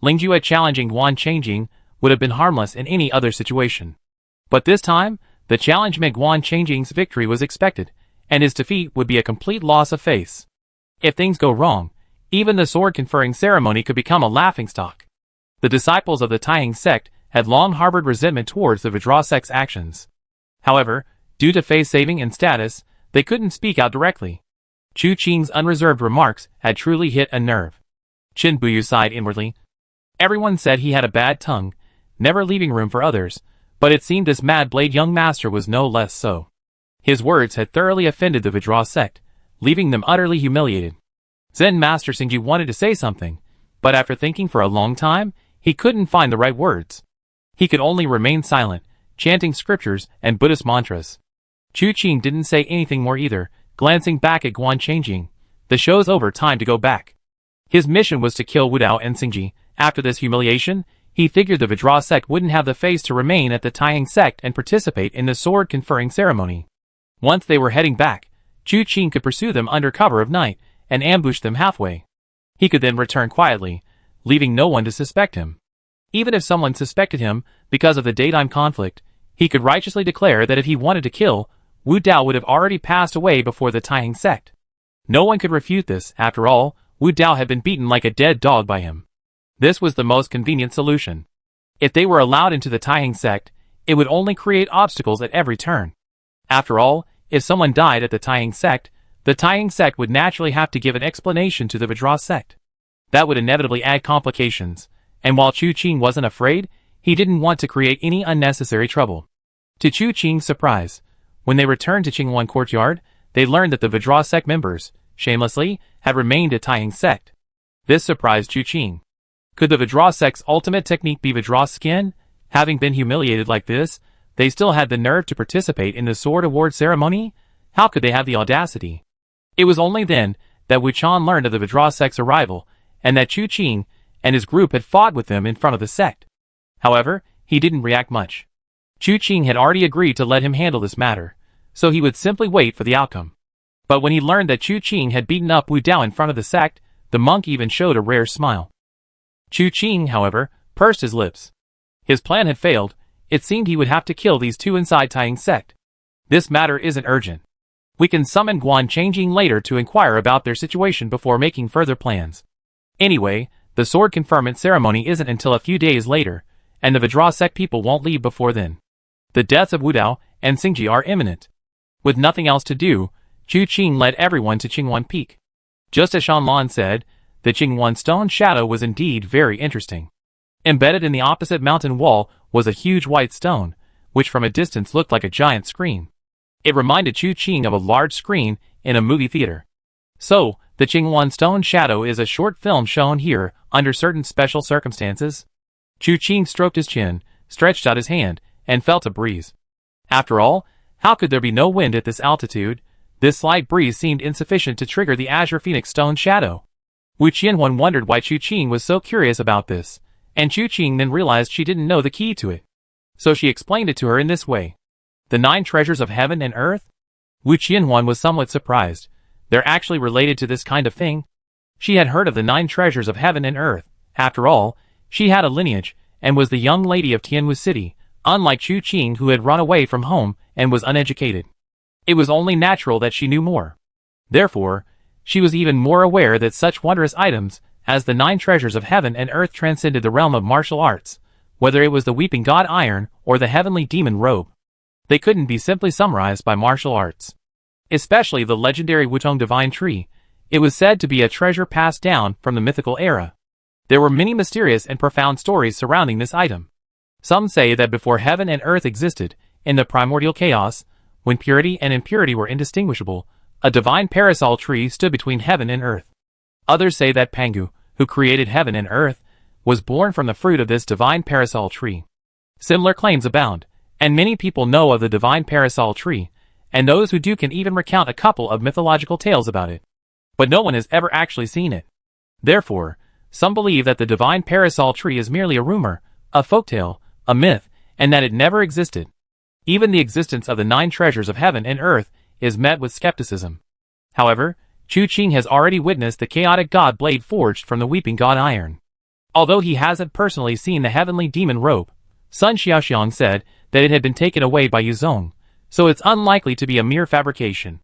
Lingjue challenging Guan Changjing would have been harmless in any other situation. But this time, the challenge meant Guan Changjing's victory was expected, and his defeat would be a complete loss of face. If things go wrong, even the sword-conferring ceremony could become a laughingstock. The disciples of the Taiyang sect had long harbored resentment towards the Vidra sect's actions. However, due to face saving and status, they couldn't speak out directly. Chu Qing's unreserved remarks had truly hit a nerve. Qin Buyu sighed inwardly. Everyone said he had a bad tongue, never leaving room for others, but it seemed this mad-blade young master was no less so. His words had thoroughly offended the Vidra sect, leaving them utterly humiliated. Zen Master Xingji wanted to say something, but after thinking for a long time, he couldn't find the right words. He could only remain silent, chanting scriptures and Buddhist mantras. Chu Qing didn't say anything more either, glancing back at Guan Changjing. The show's over, time to go back. His mission was to kill Wu Dao and Xingji. After this humiliation, he figured the Vidra sect wouldn't have the face to remain at the Taiyang sect and participate in the sword-conferring ceremony. Once they were heading back, Chu Qing could pursue them under cover of night and ambush them halfway. He could then return quietly, leaving no one to suspect him. Even if someone suspected him because of the daytime conflict, he could righteously declare that if he wanted to kill, Wu Dao would have already passed away before the Taiyang sect. No one could refute this. After all, Wu Dao had been beaten like a dead dog by him. This was the most convenient solution. If they were allowed into the Taiyang sect, it would only create obstacles at every turn. After all, if someone died at the Taiyang sect would naturally have to give an explanation to the Vidra sect. That would inevitably add complications, and while Chu Qing wasn't afraid, he didn't want to create any unnecessary trouble. To Chu Qing's surprise, when they returned to Qingwan courtyard, they learned that the Vidra sect members, shamelessly, had remained at Taiyang sect. This surprised Chu Qing. Could the Vidra sect's ultimate technique be Vidra skin? Having been humiliated like this, they still had the nerve to participate in the sword award ceremony? How could they have the audacity? It was only then that Wu Chan learned of the Vidra sect's arrival, and that Chu Qing and his group had fought with them in front of the sect. However, he didn't react much. Chu Qing had already agreed to let him handle this matter, so he would simply wait for the outcome. But when he learned that Chu Qing had beaten up Wu Dao in front of the sect, the monk even showed a rare smile. Chu Qing, however, pursed his lips. His plan had failed. It seemed he would have to kill these two inside Taiyang sect. This matter isn't urgent. We can summon Guan Changjing later to inquire about their situation before making further plans. Anyway, the sword conferment ceremony isn't until a few days later, and the Vidra sect people won't leave before then. The deaths of Wu Dao and Xingji are imminent. With nothing else to do, Chu Qing led everyone to Qingwan Peak. Just as Shanlan said, the Qingwan stone shadow was indeed very interesting. Embedded in the opposite mountain wall was a huge white stone, which from a distance looked like a giant screen. It reminded Chu Qing of a large screen in a movie theater. So, The Qingwan stone shadow is a short film shown here under certain special circumstances. Chu Qing stroked his chin, stretched out his hand, and felt a breeze. After all, how could there be no wind at this altitude? This slight breeze seemed insufficient to trigger the Azure Phoenix stone shadow. Wu Qianhuan wondered why Chu Qing was so curious about this, and Chu Qing then realized she didn't know the key to it. So she explained it to her in this way. The 9 treasures of heaven and earth? Wu Qianhuan was somewhat surprised. They're actually related to this kind of thing? She had heard of the 9 treasures of heaven and earth. After all, she had a lineage, and was the young lady of Tianwu City, unlike Chu Qing who had run away from home and was uneducated. It was only natural that she knew more. Therefore, she was even more aware that such wondrous items as the 9 treasures of heaven and earth transcended the realm of martial arts, whether it was the weeping god iron or the heavenly demon robe. They couldn't be simply summarized by martial arts. Especially the legendary Wutong divine tree. It was said to be a treasure passed down from the mythical era. There were many mysterious and profound stories surrounding this item. Some say that before heaven and earth existed, in the primordial chaos, when purity and impurity were indistinguishable, a divine parasol tree stood between heaven and earth. Others say that Pangu, who created heaven and earth, was born from the fruit of this divine parasol tree. Similar claims abound, and many people know of the divine parasol tree, and those who do can even recount a couple of mythological tales about it. But no one has ever actually seen it. Therefore, some believe that the divine parasol tree is merely a rumor, a folktale, a myth, and that it never existed. Even the existence of the 9 treasures of heaven and earth is met with skepticism. However, Chu Qing has already witnessed the chaotic god blade forged from the weeping god iron. Although he hasn't personally seen the heavenly demon robe, Sun Xiaoxiang said that it had been taken away by Yuzong, so it's unlikely to be a mere fabrication.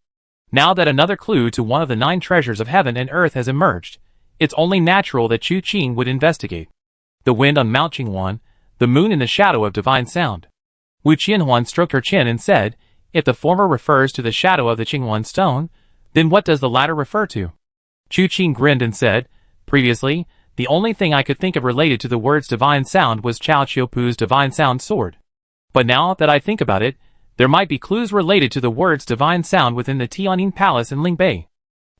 Now that another clue to one of the 9 treasures of heaven and earth has emerged, it's only natural that Chu Qing would investigate. The wind on Mount Qinghuan, the moon in the shadow of divine sound. Wu Qianhuan stroked her chin and said, if the former refers to the shadow of the Qinghuan stone, then what does the latter refer to? Chu Qing grinned and said, previously, the only thing I could think of related to the words divine sound was Chao Qiupu's divine sound sword. But now that I think about it, there might be clues related to the words divine sound within the Tianyin Palace in Lingbei.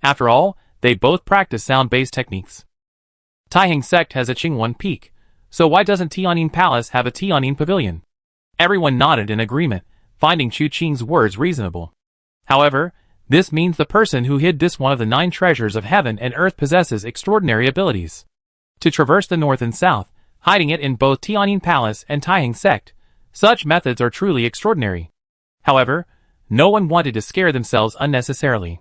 After all, they both practice sound-based techniques. Taiheng sect has a Qinghuan peak, so why doesn't Tianyin Palace have a Tianyin pavilion? Everyone nodded in agreement, finding Chu Qing's words reasonable. However, this means the person who hid this one of the 9 treasures of heaven and earth possesses extraordinary abilities. To traverse the north and south, hiding it in both Tianyin Palace and Taiheng sect, such methods are truly extraordinary. However, no one wanted to scare themselves unnecessarily.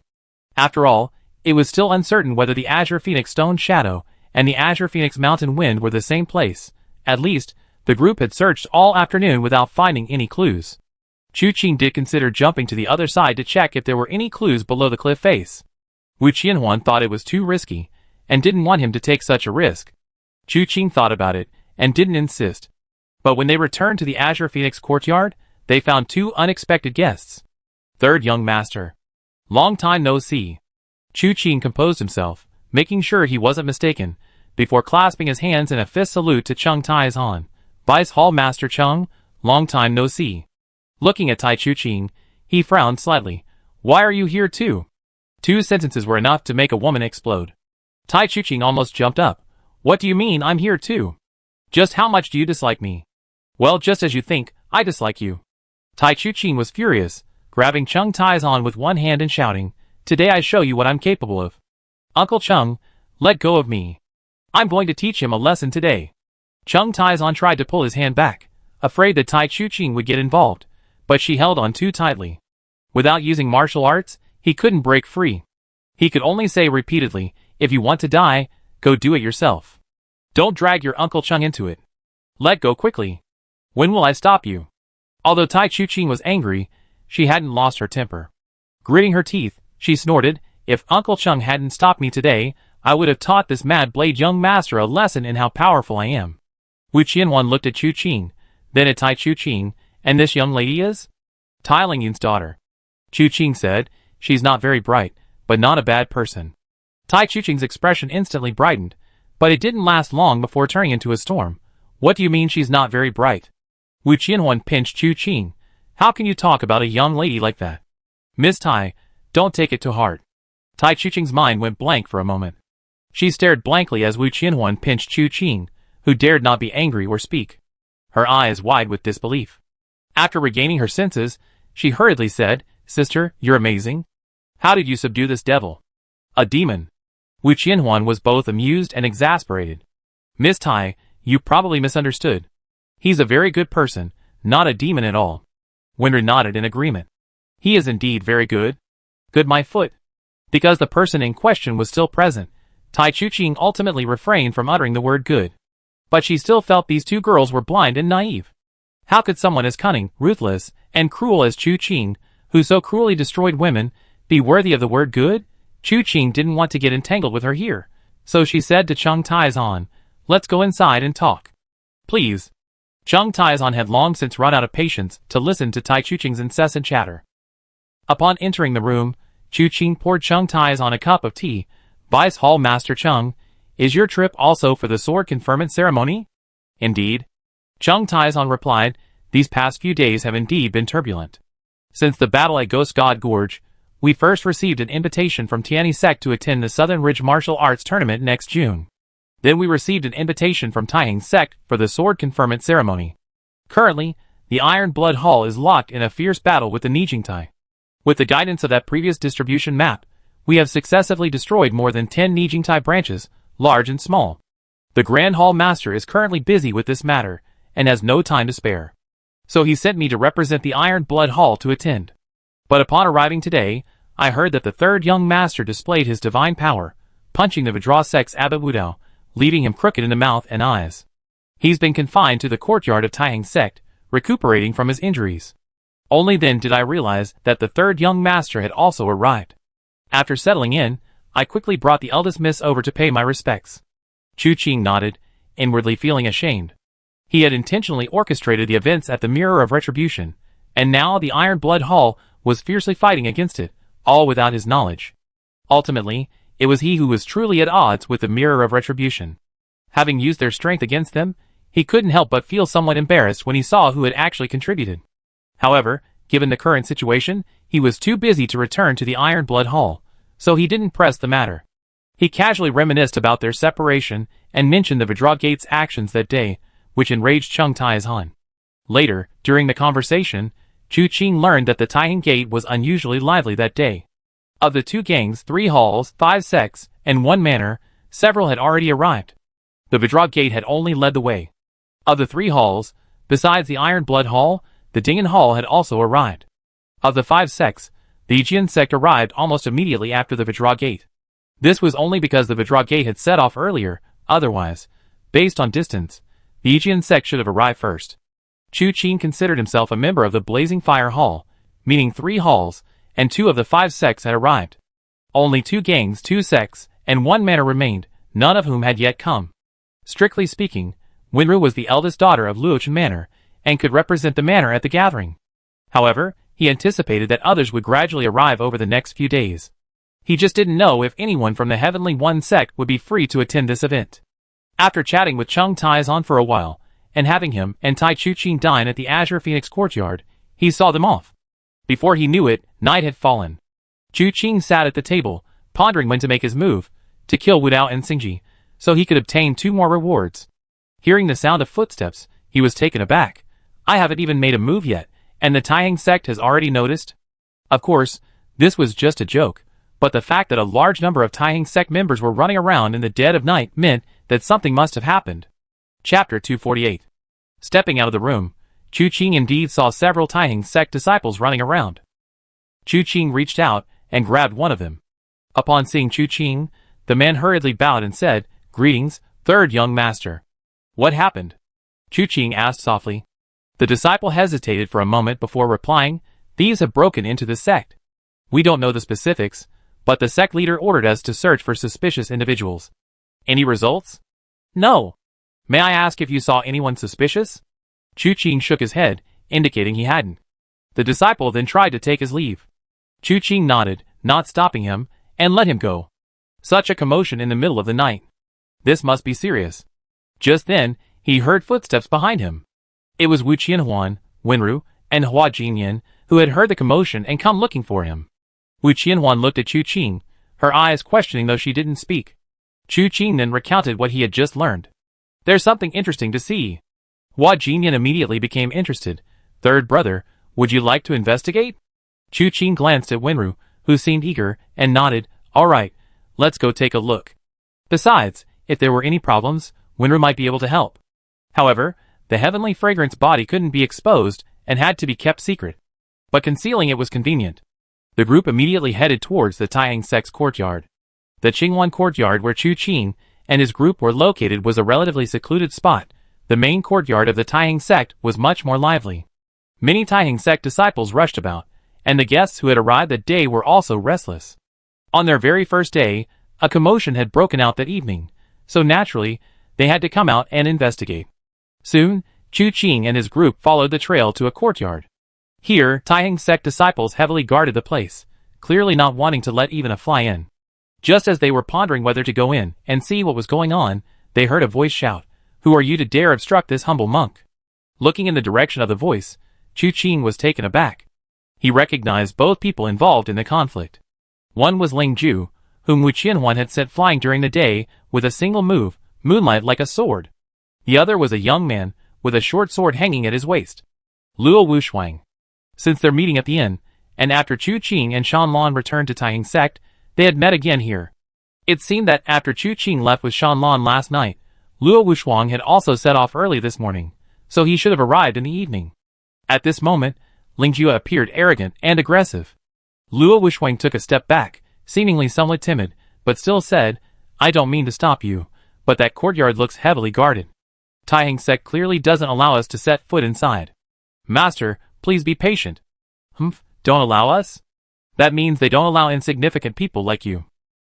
After all, it was still uncertain whether the Azure Phoenix Stone Shadow and the Azure Phoenix Mountain Wind were the same place. At least, the group had searched all afternoon without finding any clues. Chu Qing did consider jumping to the other side to check if there were any clues below the cliff face. Wu Qianhuan thought it was too risky, and didn't want him to take such a risk. Chu Qing thought about it, and didn't insist. But when they returned to the Azure Phoenix courtyard, they found 2 unexpected guests. Third young master. Long time no see. Chu Qing composed himself, making sure he wasn't mistaken, before clasping his hands in a fist salute to Cheng Taizhan. Vice Hall Master Cheng, long time no see. Looking at Tai Chu Qing, he frowned slightly. Why are you here too? 2 sentences were enough to make a woman explode. Tai Chu Qing almost jumped up. What do you mean I'm here too? Just how much do you dislike me? Well, just as you think, I dislike you. Tai Chu Qing was furious, grabbing Cheng Taizhan with one hand and shouting, today I show you what I'm capable of. Uncle Cheng, let go of me. I'm going to teach him a lesson today. Cheng Taizhan tried to pull his hand back, afraid that Tai Chu Qing would get involved, but she held on too tightly. Without using martial arts, he couldn't break free. He could only say repeatedly, if you want to die, go do it yourself. Don't drag your Uncle Cheng into it. Let go quickly. When will I stop you? Although Tai Chu Qing was angry, she hadn't lost her temper. Gritting her teeth, she snorted, if Uncle Cheng hadn't stopped me today, I would have taught this mad blade young master a lesson in how powerful I am. Wu Qianhuan looked at Chu Qing, then at Tai Chu Qing, and this young lady is? Tai Lingyun's daughter. Chu Qing said, she's not very bright, but not a bad person. Tai Chu Qing's expression instantly brightened, but it didn't last long before turning into a storm. What do you mean she's not very bright? Wu Qianhuan pinched Chu Qing. How can you talk about a young lady like that? Miss Tai, don't take it to heart. Tai Chuqing's mind went blank for a moment. She stared blankly as Wu Qianhuan pinched Chu Qing, who dared not be angry or speak. Her eyes wide with disbelief. After regaining her senses, she hurriedly said, "Sister, you're amazing. How did you subdue this devil?" "A demon." Wu Qianhuan was both amused and exasperated. "Miss Tai, you probably misunderstood. He's a very good person, not a demon at all." Wenru nodded in agreement. "He is indeed very good." "Good my foot." Because the person in question was still present, Tai Chuqing ultimately refrained from uttering the word good. But she still felt these two girls were blind and naive. How could someone as cunning, ruthless, and cruel as Chu Qing, who so cruelly destroyed women, be worthy of the word good? Chu Qing didn't want to get entangled with her here, so she said to Chung Taizan, "Let's go inside and talk." "Please." Chung Taizan had long since run out of patience to listen to Tai Chuqing's incessant chatter. Upon entering the room, Chu Qing poured Chung Taizan a cup of tea. "Vice Hall Master Chung, is your trip also for the sword conferment ceremony?" "Indeed." Chung Taizan replied, "These past few days have indeed been turbulent. Since the battle at Ghost God Gorge, we first received an invitation from Tianyi sect to attend the Southern Ridge Martial Arts Tournament next June. Then we received an invitation from Taiheng sect for the sword conferment ceremony. Currently, the Iron Blood Hall is locked in a fierce battle with the Nijingtai. With the guidance of that previous distribution map, we have successively destroyed more than 10 Nijingtai branches, large and small. The Grand Hall Master is currently busy with this matter, and has no time to spare. So he sent me to represent the Iron Blood Hall to attend. But upon arriving today, I heard that the third young master displayed his divine power, punching the Vidra sect's Abbot Wudao, leaving him crooked in the mouth and eyes. He's been confined to the courtyard of Taiheng sect, recuperating from his injuries. Only then did I realize that the third young master had also arrived. After settling in, I quickly brought the eldest miss over to pay my respects." Chu Qing nodded, inwardly feeling ashamed. He had intentionally orchestrated the events at the Mirror of Retribution, and now the Iron Blood Hall was fiercely fighting against it, all without his knowledge. Ultimately, it was he who was truly at odds with the Mirror of Retribution. Having used their strength against them, he couldn't help but feel somewhat embarrassed when he saw who had actually contributed. However, given the current situation, he was too busy to return to the Iron Blood Hall, so he didn't press the matter. He casually reminisced about their separation and mentioned the Vidra Gate's actions that day, which enraged Chung Taizan. Later, during the conversation, Chu Qing learned that the Taiheng Gate was unusually lively that day. Of the 2 gangs, 3 halls, 5 sects, and 1 manor, several had already arrived. The Vidra Gate had only led the way. Of the 3 halls, besides the Iron Blood Hall, the Dingen Hall had also arrived. Of the 5 sects, the Jian sect arrived almost immediately after the Vidra Gate. This was only because the Vidra Gate had set off earlier, otherwise, based on distance, the Jian sect should have arrived first. Chu Qing considered himself a member of the Blazing Fire Hall, meaning 3 halls, and 2 of the 5 sects had arrived. Only 2 gangs, 2 sects, and 1 manor remained, none of whom had yet come. Strictly speaking, Wenru was the eldest daughter of Luochen Manor, and could represent the manor at the gathering. However, he anticipated that others would gradually arrive over the next few days. He just didn't know if anyone from the Heavenly One sect would be free to attend this event. After chatting with Chung Taizan for a while, and having him and Tai Chuqing dine at the Azure Phoenix courtyard, he saw them off. Before he knew it, night had fallen. Chu Qing sat at the table, pondering when to make his move, to kill Wudao and Xingji, so he could obtain 2 more rewards. Hearing the sound of footsteps, he was taken aback. I haven't even made a move yet, and the Taiheng sect has already noticed? Of course, this was just a joke, but the fact that a large number of Taiheng sect members were running around in the dead of night meant that something must have happened. Chapter 248. Stepping out of the room, Chu Qing indeed saw several Taiheng sect disciples running around. Chu Qing reached out and grabbed one of them. Upon seeing Chu Qing, the man hurriedly bowed and said, "Greetings, third young master." "What happened?" Chu Qing asked softly. The disciple hesitated for a moment before replying, "Thieves have broken into the sect. We don't know the specifics, but the sect leader ordered us to search for suspicious individuals." "Any results?" "No." "May I ask if you saw anyone suspicious?" Chu Qing shook his head, indicating he hadn't. The disciple then tried to take his leave. Chu Qing nodded, not stopping him, and let him go. Such a commotion in the middle of the night. This must be serious. Just then, he heard footsteps behind him. It was Wu Qianhuan, Wenru, and Hua Jinyan, who had heard the commotion and come looking for him. Wu Qianhuan looked at Chu Qing, her eyes questioning though she didn't speak. Chu Qing then recounted what he had just learned. There's something interesting to see. Hua Jinyan immediately became interested. Third brother, would you like to investigate? Chu Qing glanced at Wenru, who seemed eager, and nodded. All right, let's go take a look. Besides, if there were any problems, Wenru might be able to help. However, the heavenly fragrance body couldn't be exposed and had to be kept secret. But concealing it was convenient. The group immediately headed towards the Taihang sect's courtyard. The Qingwan courtyard where Chu Qing and his group were located was a relatively secluded spot. The main courtyard of the Taihang sect was much more lively. Many Taihang sect disciples rushed about, and the guests who had arrived that day were also restless. On their very first day, a commotion had broken out that evening, so naturally, they had to come out and investigate. Soon, Chu Qing and his group followed the trail to a courtyard. Here, Taihang sect disciples heavily guarded the place, clearly not wanting to let even a fly in. Just as they were pondering whether to go in and see what was going on, they heard a voice shout, "Who are you to dare obstruct this humble monk?" Looking in the direction of the voice, Chu Qing was taken aback. He recognized both people involved in the conflict. One was Ling Ju, whom Wu Qianhuan had sent flying during the day with a single move, moonlight like a sword. The other was a young man, with a short sword hanging at his waist. Luo Wuxuang. Since their meeting at the inn, and after Chu Qing and Shan Lan returned to Taihang sect, they had met again here. It seemed that after Chu Qing left with Shan Lan last night, Luo Wuxuang had also set off early this morning, so he should have arrived in the evening. At this moment, Ling Jue appeared arrogant and aggressive. Luo Wuxuang took a step back, seemingly somewhat timid, but still said, "I don't mean to stop you, but that courtyard looks heavily guarded. Taihang sect clearly doesn't allow us to set foot inside. Master, please be patient." "Humph, don't allow us? That means they don't allow insignificant people like you.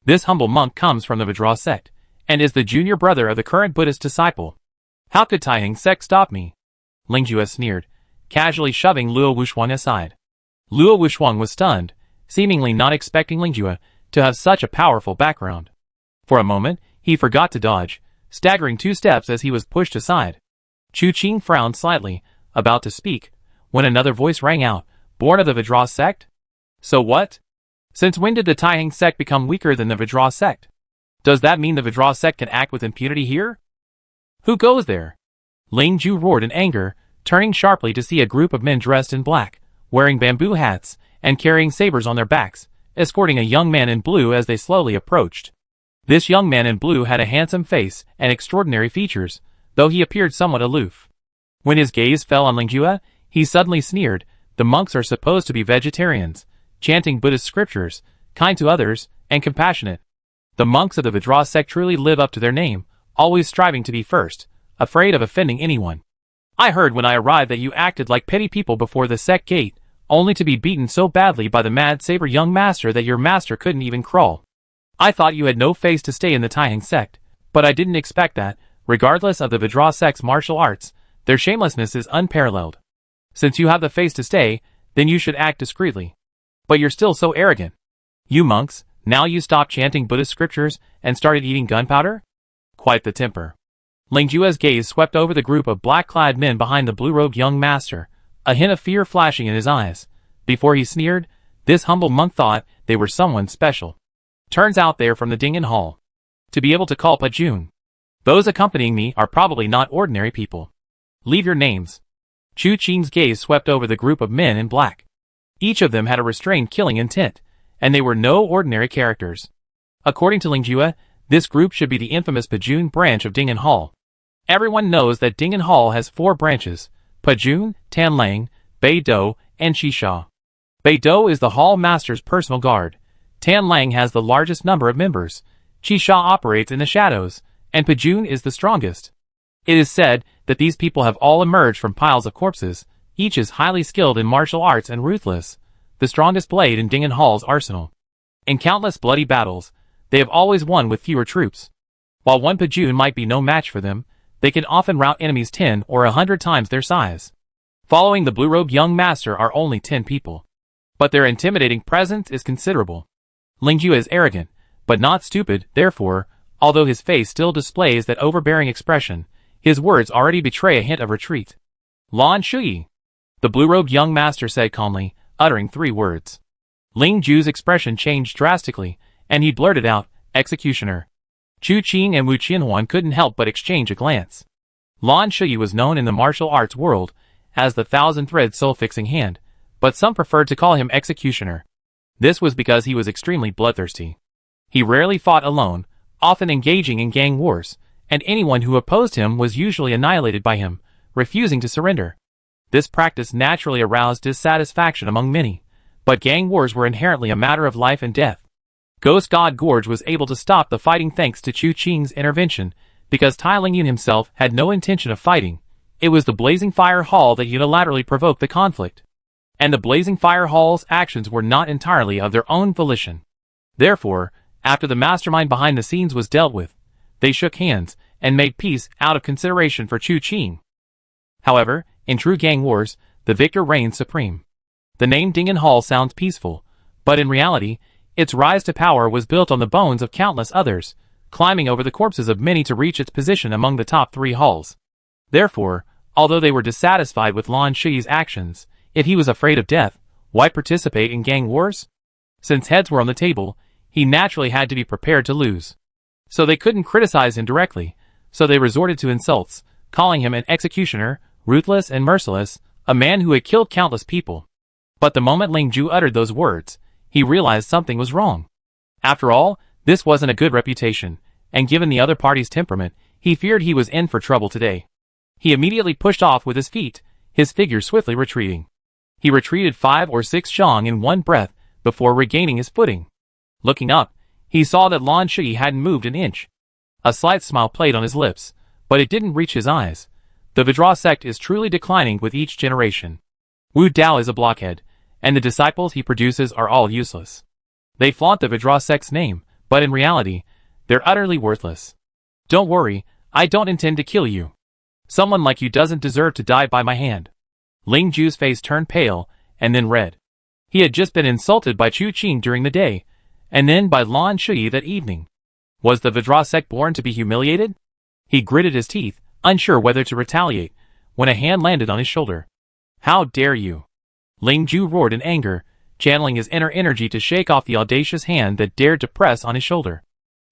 This humble monk comes from the Vajra sect, and is the junior brother of the current Buddhist disciple. How could Taihang sect stop me?" Ling Jue sneered, casually shoving Luo Wuxuang aside. Luo Wuxuang was stunned, seemingly not expecting Ling Jue to have such a powerful background. For a moment, he forgot to dodge, staggering 2 steps as he was pushed aside. Chu Qing frowned slightly, about to speak, when another voice rang out, "Born of the Vajra sect? So what? Since when did the Taihang sect become weaker than the Vajra sect? Does that mean the Vajra sect can act with impunity here? Who goes there?" Ling Ju roared in anger, turning sharply to see a group of men dressed in black, wearing bamboo hats, and carrying sabers on their backs, escorting a young man in blue as they slowly approached. This young man in blue had a handsome face and extraordinary features, though he appeared somewhat aloof. When his gaze fell on Ling Jue, he suddenly sneered. "The monks are supposed to be vegetarians, chanting Buddhist scriptures, kind to others, and compassionate. The monks of the Vajra sect truly live up to their name, always striving to be first, afraid of offending anyone. I heard when I arrived that you acted like petty people before the sect gate, only to be beaten so badly by the mad saber young master that your master couldn't even crawl. I thought you had no face to stay in the Taihang sect, but I didn't expect that, regardless of the Vajra sect's martial arts, their shamelessness is unparalleled. Since you have the face to stay, then you should act discreetly. But you're still so arrogant. You monks, now you stopped chanting Buddhist scriptures and started eating gunpowder? Quite the temper." Ling Jue's gaze swept over the group of black-clad men behind the blue-robed young master, a hint of fear flashing in his eyes. Before he sneered, this humble monk thought they were someone special. Turns out they're from the Dingyan Hall. To be able to call Pajun. Those accompanying me are probably not ordinary people. Leave your names. Chu Qing's gaze swept over the group of men in black. Each of them had a restrained killing intent, and they were no ordinary characters. According to Ling Jue, this group should be the infamous Pajun branch of Dingyan Hall. Everyone knows that Dingyan Hall has 4 branches: Pajun, Tanlang, Beidou, and Shisha. Beidou is the hall master's personal guard. Tanlang has the largest number of members. Shisha operates in the shadows, and Pajun is the strongest. It is said that these people have all emerged from piles of corpses. Each is highly skilled in martial arts and ruthless, the strongest blade in Dingyan Hall's arsenal. In countless bloody battles, they have always won with fewer troops. While one Pajun might be no match for them, they can often rout enemies 10 or 100 times their size. Following the blue-robed young master are only 10 people. But their intimidating presence is considerable. Ling Jue is arrogant, but not stupid, therefore, although his face still displays that overbearing expression, his words already betray a hint of retreat. "Lan Shui," the blue-robed young master said calmly, uttering 3 words. Ling Jue's expression changed drastically, and he blurted out, "Executioner." Chu Qing and Wu Qianhuan couldn't help but exchange a glance. Lan Shui was known in the martial arts world as the thousand-thread soul-fixing hand, but some preferred to call him Executioner. This was because he was extremely bloodthirsty. He rarely fought alone, often engaging in gang wars, and anyone who opposed him was usually annihilated by him, refusing to surrender. This practice naturally aroused dissatisfaction among many, but gang wars were inherently a matter of life and death. Ghost God Gorge was able to stop the fighting thanks to Chu Qing's intervention, because Tai Lingyun himself had no intention of fighting. It was the Blazing Fire Hall that unilaterally provoked the conflict. And the Blazing Fire Hall's actions were not entirely of their own volition. Therefore, after the mastermind behind the scenes was dealt with, they shook hands and made peace out of consideration for Chu Qing. However, in true gang wars, the victor reigns supreme. The name Dingen Hall sounds peaceful, but in reality, its rise to power was built on the bones of countless others, climbing over the corpses of many to reach its position among the top 3 halls. Therefore, although they were dissatisfied with Lan Shui's actions, if he was afraid of death, why participate in gang wars? Since heads were on the table, he naturally had to be prepared to lose. So they couldn't criticize him directly, so they resorted to insults, calling him an executioner, ruthless and merciless, a man who had killed countless people. But the moment Ling Ju uttered those words, he realized something was wrong. After all, this wasn't a good reputation, and given the other party's temperament, he feared he was in for trouble today. He immediately pushed off with his feet, his figure swiftly retreating. He retreated 5 or 6 zhang in one breath before regaining his footing. Looking up, he saw that Lan Shui hadn't moved an inch. A slight smile played on his lips, but it didn't reach his eyes. The Vidra sect is truly declining with each generation. Wu Dao is a blockhead, and the disciples he produces are all useless. They flaunt the Vidra sect's name, but in reality, they're utterly worthless. Don't worry, I don't intend to kill you. Someone like you doesn't deserve to die by my hand. Ling Ju's face turned pale, and then red. He had just been insulted by Chu Qing during the day, and then by Lan Shui that evening. Was the Vidra sect born to be humiliated? He gritted his teeth, unsure whether to retaliate, when a hand landed on his shoulder. How dare you? Ling Ju roared in anger, channeling his inner energy to shake off the audacious hand that dared to press on his shoulder.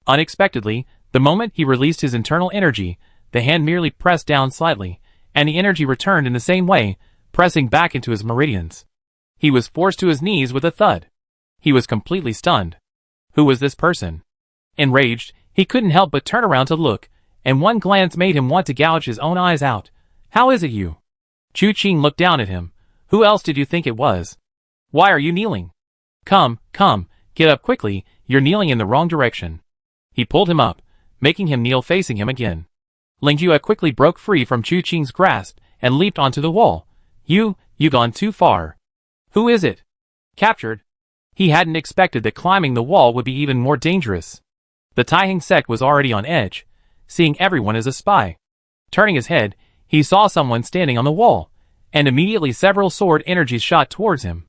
Unexpectedly, the moment he released his internal energy, the hand merely pressed down slightly, and the energy returned in the same way, pressing back into his meridians. He was forced to his knees with a thud. He was completely stunned. Who was this person? Enraged, he couldn't help but turn around to look, and one glance made him want to gouge his own eyes out. How is it you? Chu Qing looked down at him. Who else did you think it was? Why are you kneeling? Come, get up quickly, you're kneeling in the wrong direction. He pulled him up, making him kneel facing him again. Ling Jue quickly broke free from Chu Qing's grasp and leaped onto the wall. You gone too far. Who is it? Captured. He hadn't expected that climbing the wall would be even more dangerous. The Taiheng sect was already on edge, seeing everyone as a spy. Turning his head, he saw someone standing on the wall, and immediately several sword energies shot towards him.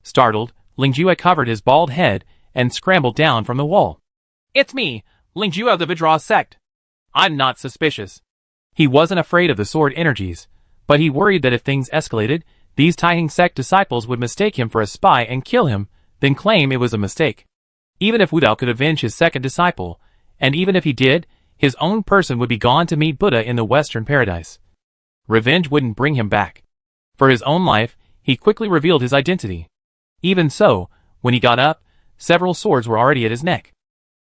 Startled, Ling Jue covered his bald head and scrambled down from the wall. It's me, Ling Jue of the Vidra sect. I'm not suspicious. He wasn't afraid of the sword energies, but he worried that if things escalated, these Taiheng sect disciples would mistake him for a spy and kill him, then claim it was a mistake. Even if Wu Dao could avenge his second disciple, and even if he did, his own person would be gone to meet Buddha in the Western Paradise. Revenge wouldn't bring him back. For his own life, he quickly revealed his identity. Even so, when he got up, several swords were already at his neck.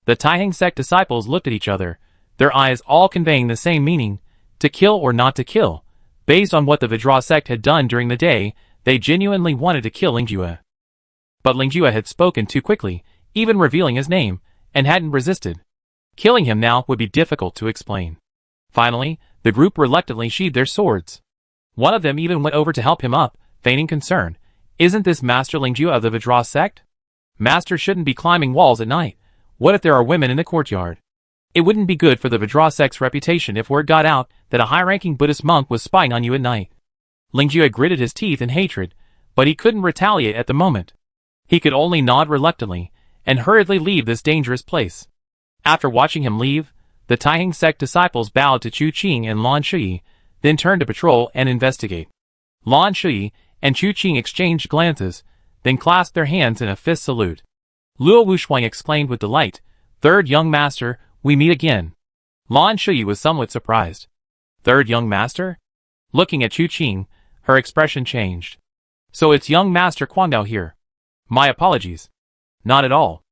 The Taiheng sect disciples looked at each other, their eyes all conveying the same meaning, to kill or not to kill. Based on what the Vidra sect had done during the day, they genuinely wanted to kill Ling Jue. But Ling Jue had spoken too quickly, even revealing his name, and hadn't resisted. Killing him now would be difficult to explain. Finally, the group reluctantly sheathed their swords. One of them even went over to help him up, feigning concern. Isn't this Master Ling Jue of the Vidra sect? Master shouldn't be climbing walls at night. What if there are women in the courtyard? It wouldn't be good for the Vidra sect's reputation if word got out that a high-ranking Buddhist monk was spying on you at night. Ling Jue gritted his teeth in hatred, but he couldn't retaliate at the moment. He could only nod reluctantly, and hurriedly leave this dangerous place. After watching him leave, the Taiheng sect disciples bowed to Chu Qing and Lan Shui, then turned to patrol and investigate. Lan Shui and Chu Qing exchanged glances, then clasped their hands in a fist salute. Luo Wusheng exclaimed with delight. Third young master, we meet again. Lan Shuyi was somewhat surprised. Third young master? Looking at Chu Qing, her expression changed. So it's young master Guangdao here. My apologies. Not at all.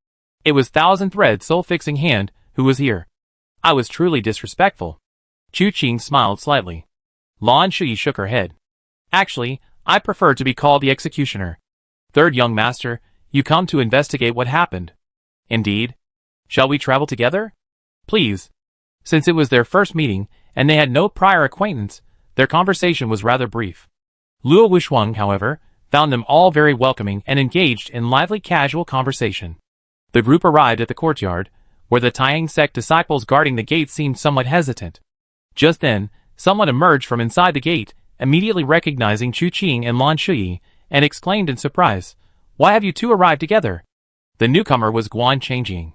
It was Thousand Thread Soul-Fixing Hand who was here. I was truly disrespectful. Chu Qing smiled slightly. Lan Shuyi shook her head. Actually, I prefer to be called the executioner. Third young master, you come to investigate what happened. Indeed. Shall we travel together? Please. Since it was their first meeting, and they had no prior acquaintance, their conversation was rather brief. Luo Wusheng, however, found them all very welcoming and engaged in lively casual conversation. The group arrived at the courtyard, where the Taiyang sect disciples guarding the gate seemed somewhat hesitant. Just then, someone emerged from inside the gate, immediately recognizing Chu Qing and Lan Shuyi, and exclaimed in surprise, "Why have you two arrived together?" The newcomer was Guan Changjing.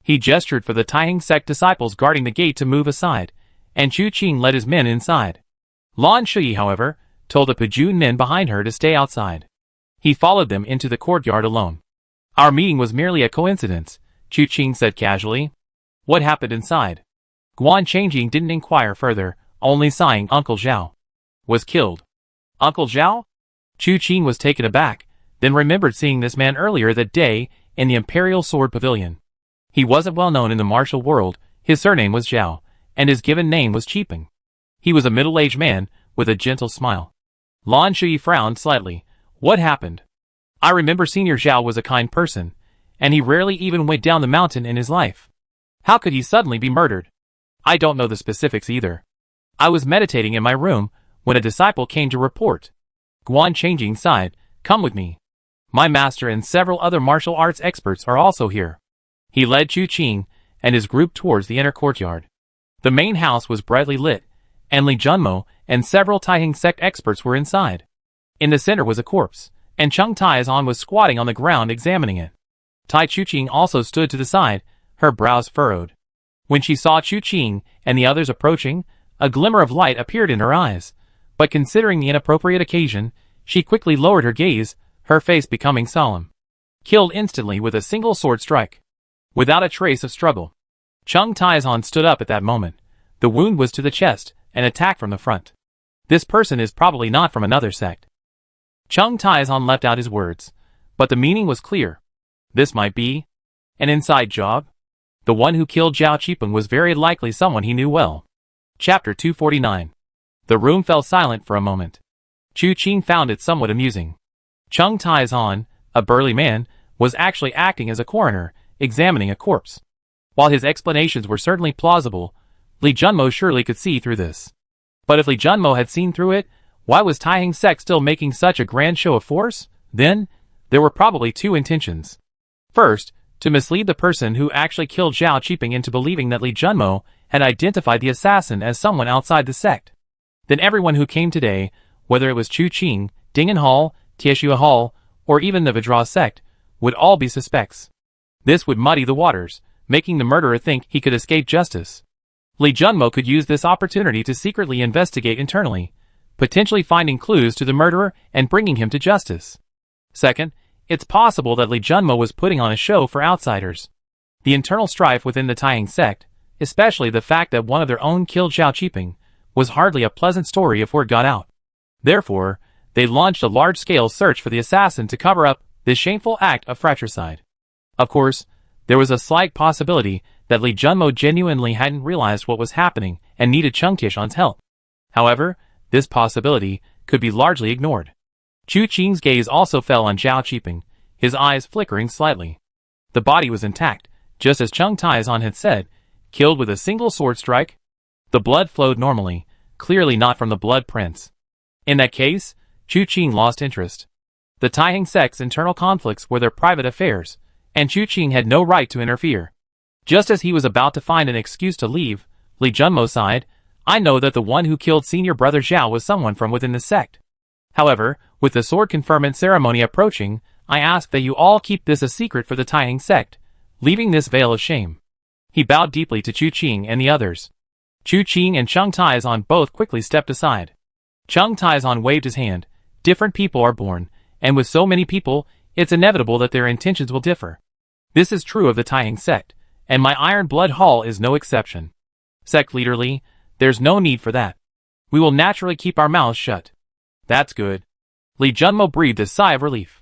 He gestured for the Taiyang sect disciples guarding the gate to move aside, and Chu Qing led his men inside. Lan Shuyi, however, told the Pajun men behind her to stay outside. He followed them into the courtyard alone. Our meeting was merely a coincidence, Chu Qing said casually. What happened inside? Guan Changjing didn't inquire further, only sighing. Uncle Zhao was killed. Uncle Zhao? Chu Qing was taken aback, then remembered seeing this man earlier that day in the Imperial Sword Pavilion. He wasn't well known in the martial world, his surname was Zhao, and his given name was Qiping. He was a middle-aged man, with a gentle smile. Lan Shuyi frowned slightly. What happened? I remember Senior Zhao was a kind person, and he rarely even went down the mountain in his life. How could he suddenly be murdered? I don't know the specifics either. I was meditating in my room, when a disciple came to report. Guan Changjing sighed. Come with me. My master and several other martial arts experts are also here. He led Chu Qing and his group towards the inner courtyard. The main house was brightly lit, and Li Junmo and several Taiyang sect experts were inside. In the center was a corpse, and Cheng Taizan was squatting on the ground examining it. Tai Chu Qing also stood to the side, her brows furrowed. When she saw Chu Qing and the others approaching, a glimmer of light appeared in her eyes, but considering the inappropriate occasion, she quickly lowered her gaze, her face becoming solemn. Killed instantly with a single sword strike. Without a trace of struggle. Cheng Taizan stood up at that moment. The wound was to the chest, an attack from the front. This person is probably not from another sect. Cheng Taizan left out his words, but the meaning was clear. This might be an inside job. The one who killed Zhao Qipeng was very likely someone he knew well. Chapter 249. The room fell silent for a moment. Chu Qing found it somewhat amusing. Cheng Taizan, a burly man, was actually acting as a coroner, examining a corpse. While his explanations were certainly plausible, Li Junmo surely could see through this. But if Li Junmo had seen through it, why was Taiyang sect still making such a grand show of force? Then, there were probably two intentions. First, to mislead the person who actually killed Zhao Qipeng into believing that Li Junmo had identified the assassin as someone outside the sect. Then everyone who came today, whether it was Chu Qing, Dingen Hall, Tieshua Hall, or even the Vajra sect, would all be suspects. This would muddy the waters, making the murderer think he could escape justice. Li Junmo could use this opportunity to secretly investigate internally, potentially finding clues to the murderer and bringing him to justice. Second, it's possible that Li Junmo was putting on a show for outsiders. The internal strife within the Taiyang sect, especially the fact that one of their own killed Zhao Qipeng, was hardly a pleasant story if word got out. Therefore, they launched a large-scale search for the assassin to cover up this shameful act of fratricide. Of course, there was a slight possibility that Li Junmo genuinely hadn't realized what was happening and needed Cheng Tieshan's help. However, this possibility could be largely ignored. Chu Qing's gaze also fell on Zhao Qipeng, his eyes flickering slightly. The body was intact, just as Cheng Taizan had said, killed with a single sword strike. The blood flowed normally, clearly not from the blood prince. In that case, Chu Qing lost interest. The Taiyang sect's internal conflicts were their private affairs, and Chu Qing had no right to interfere. Just as he was about to find an excuse to leave, Li Junmo sighed, I know that the one who killed senior brother Zhao was someone from within the sect. However, with the sword conferment ceremony approaching, I ask that you all keep this a secret for the Taiyang sect, leaving this veil of shame. He bowed deeply to Chu Qing and the others. Chu Qing and Cheng Taizan both quickly stepped aside. Cheng Taizan waved his hand. Different people are born, and with so many people, it's inevitable that their intentions will differ. This is true of the Taiyang sect, and my Iron Blood Hall is no exception. Sect leader Li, there's no need for that. We will naturally keep our mouths shut. That's good. Li Junmo breathed a sigh of relief.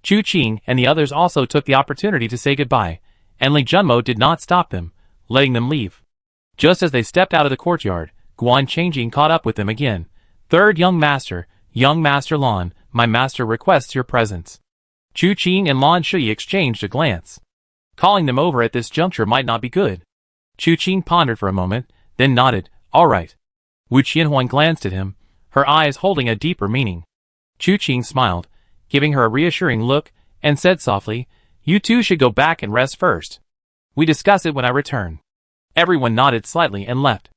Chu Qing and the others also took the opportunity to say goodbye, and Li Junmo did not stop them, letting them leave. Just as they stepped out of the courtyard, Guan Changjing caught up with them again. Third young master Lan, my master requests your presence. Chu Qing and Lan Shui exchanged a glance. Calling them over at this juncture might not be good. Chu Qing pondered for a moment, then nodded, all right. Wu Qianhuan glanced at him, her eyes holding a deeper meaning. Chu Qing smiled, giving her a reassuring look, and said softly, you two should go back and rest first. We discuss it when I return. Everyone nodded slightly and left.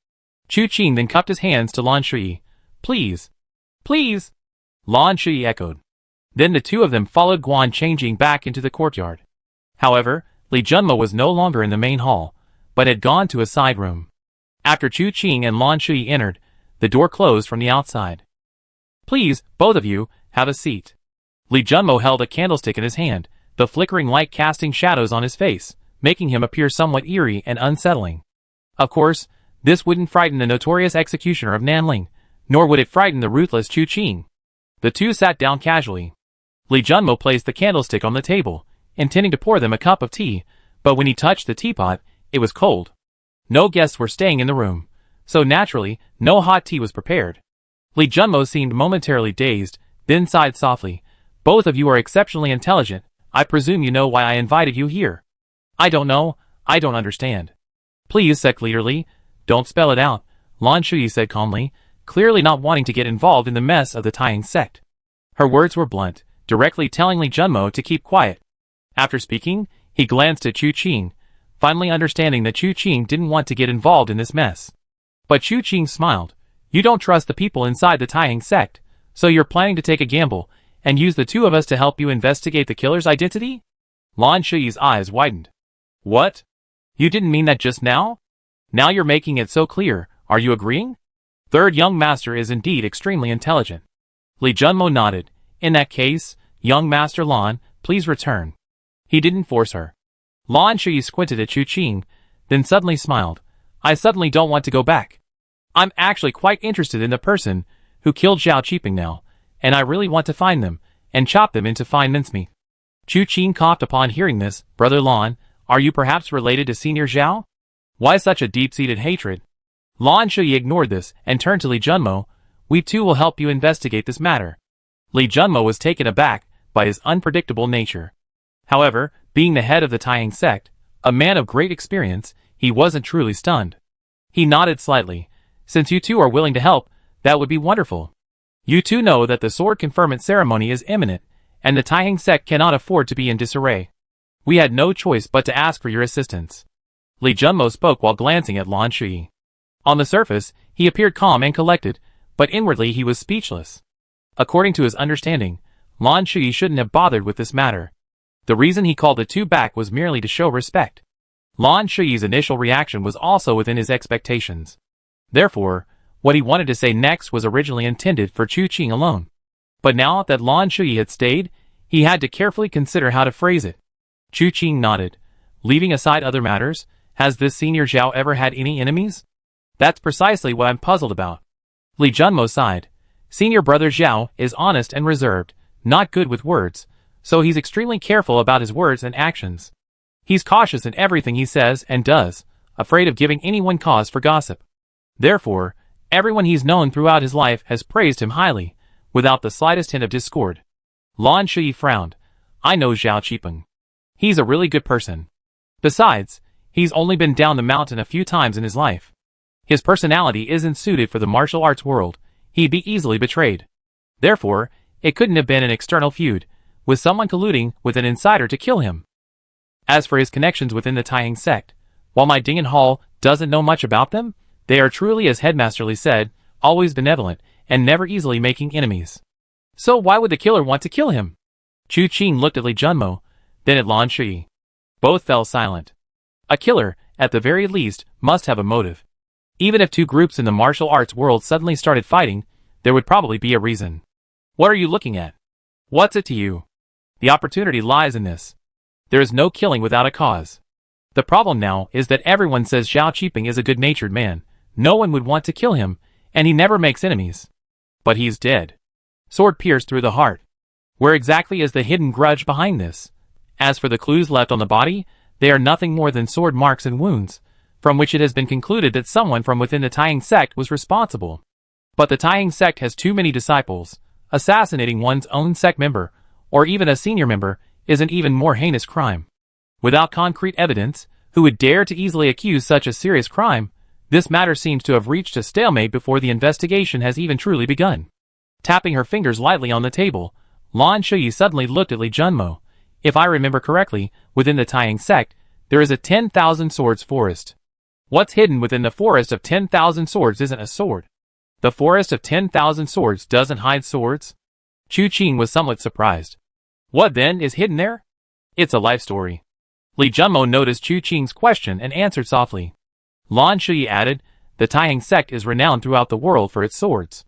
Chu Qing then cupped his hands to Lan Shui. Please. Please. Lan Shui echoed. Then the two of them followed Guan Changjing back into the courtyard. However, Li Junmo was no longer in the main hall, but had gone to a side room. After Chu Qing and Lan Shui entered, the door closed from the outside. Please, both of you, have a seat. Li Junmo held a candlestick in his hand, the flickering light casting shadows on his face, making him appear somewhat eerie and unsettling. Of course, this wouldn't frighten the notorious executioner of Nanling, nor would it frighten the ruthless Chu Qing. The two sat down casually. Li Junmo placed the candlestick on the table, intending to pour them a cup of tea, but when he touched the teapot, it was cold. No guests were staying in the room, so naturally, no hot tea was prepared. Li Junmo seemed momentarily dazed, then sighed softly. Both of you are exceptionally intelligent. I presume you know why I invited you here. I don't know. I don't understand. Please, sect leader Li, don't spell it out, Lan Shui said calmly, clearly not wanting to get involved in the mess of the Taiyang sect. Her words were blunt, directly telling Li Junmo to keep quiet. After speaking, he glanced at Chu Qing, finally understanding that Chu Qing didn't want to get involved in this mess. But Chu Qing smiled. You don't trust the people inside the Taiyang sect, so you're planning to take a gamble and use the two of us to help you investigate the killer's identity? Lan Shui's eyes widened. What? You didn't mean that just now? Now you're making it so clear, are you agreeing? Third young master is indeed extremely intelligent. Li Junmo nodded. In that case, young master Lan, please return. He didn't force her. Lan Shui squinted at Chu Qing, then suddenly smiled. I suddenly don't want to go back. I'm actually quite interested in the person who killed Zhao Qiping now, and I really want to find them, and chop them into fine mincemeat. Chu Qing coughed upon hearing this. Brother Lan, are you perhaps related to Senior Zhao? Why such a deep-seated hatred? Lan Shui ignored this and turned to Li Junmo. We too will help you investigate this matter. Li Junmo was taken aback by his unpredictable nature. However, being the head of the Taiyang sect, a man of great experience, he wasn't truly stunned. He nodded slightly. Since you two are willing to help, that would be wonderful. You two know that the sword conferment ceremony is imminent, and the Taiyang sect cannot afford to be in disarray. We had no choice but to ask for your assistance. Li Junmo spoke while glancing at Lan Shui. On the surface, he appeared calm and collected, but inwardly he was speechless. According to his understanding, Lan Shui shouldn't have bothered with this matter. The reason he called the two back was merely to show respect. Lan Shui's initial reaction was also within his expectations. Therefore, what he wanted to say next was originally intended for Chu Qing alone. But now that Lan Shui had stayed, he had to carefully consider how to phrase it. Chu Qing nodded. Leaving aside other matters, has this Senior Zhao ever had any enemies? That's precisely what I'm puzzled about. Li Junmo sighed. Senior brother Zhao is honest and reserved, not good with words, so he's extremely careful about his words and actions. He's cautious in everything he says and does, afraid of giving anyone cause for gossip. Therefore, everyone he's known throughout his life has praised him highly, without the slightest hint of discord. Lan Shui frowned. I know Zhao Qipeng. He's a really good person. Besides, he's only been down the mountain a few times in his life. His personality isn't suited for the martial arts world. He'd be easily betrayed. Therefore, it couldn't have been an external feud, with someone colluding with an insider to kill him. As for his connections within the Taiyang sect, while my Dingen Hall doesn't know much about them, they are truly, as Headmaster Li said, always benevolent, and never easily making enemies. So why would the killer want to kill him? Chu Qing looked at Li Junmo, then at Lan Shui. Both fell silent. A killer, at the very least, must have a motive. Even if two groups in the martial arts world suddenly started fighting, there would probably be a reason. What are you looking at? What's it to you? The opportunity lies in this. There is no killing without a cause. The problem now is that everyone says Zhao Qiping is a good-natured man. No one would want to kill him, and he never makes enemies. But he's dead. Sword pierced through the heart. Where exactly is the hidden grudge behind this? As for the clues left on the body, they are nothing more than sword marks and wounds, from which it has been concluded that someone from within the Taiying sect was responsible. But the Taiying sect has too many disciples. Assassinating one's own sect member, or even a senior member, is an even more heinous crime. Without concrete evidence, who would dare to easily accuse such a serious crime? This matter seems to have reached a stalemate before the investigation has even truly begun. Tapping her fingers lightly on the table, Lan Shuyi suddenly looked at Li Junmo. If I remember correctly, within the Taiying sect, there is a 10,000 swords forest. What's hidden within the forest of 10,000 swords isn't a sword. The forest of 10,000 swords doesn't hide swords? Chu Qing was somewhat surprised. What then is hidden there? It's a life story. Li Junmo noticed Chu Qing's question and answered softly. Lan Shuyi added, the Taiying sect is renowned throughout the world for its swords.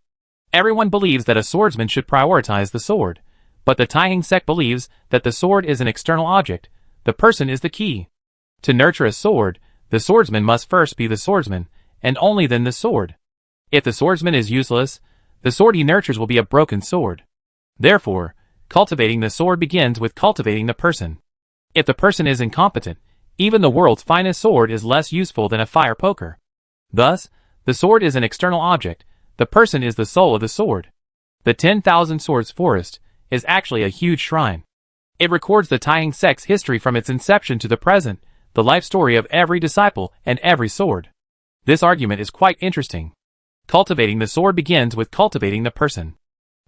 Everyone believes that a swordsman should prioritize the sword, but the Taiying sect believes that the sword is an external object, the person is the key. To nurture a sword, the swordsman must first be the swordsman, and only then the sword. If the swordsman is useless, the sword he nurtures will be a broken sword. Therefore, cultivating the sword begins with cultivating the person. If the person is incompetent, even the world's finest sword is less useful than a fire poker. Thus, the sword is an external object, the person is the soul of the sword. The 10,000 swords forest is actually a huge shrine. It records the Taiying sect's history from its inception to the present, the life story of every disciple and every sword. This argument is quite interesting. Cultivating the sword begins with cultivating the person.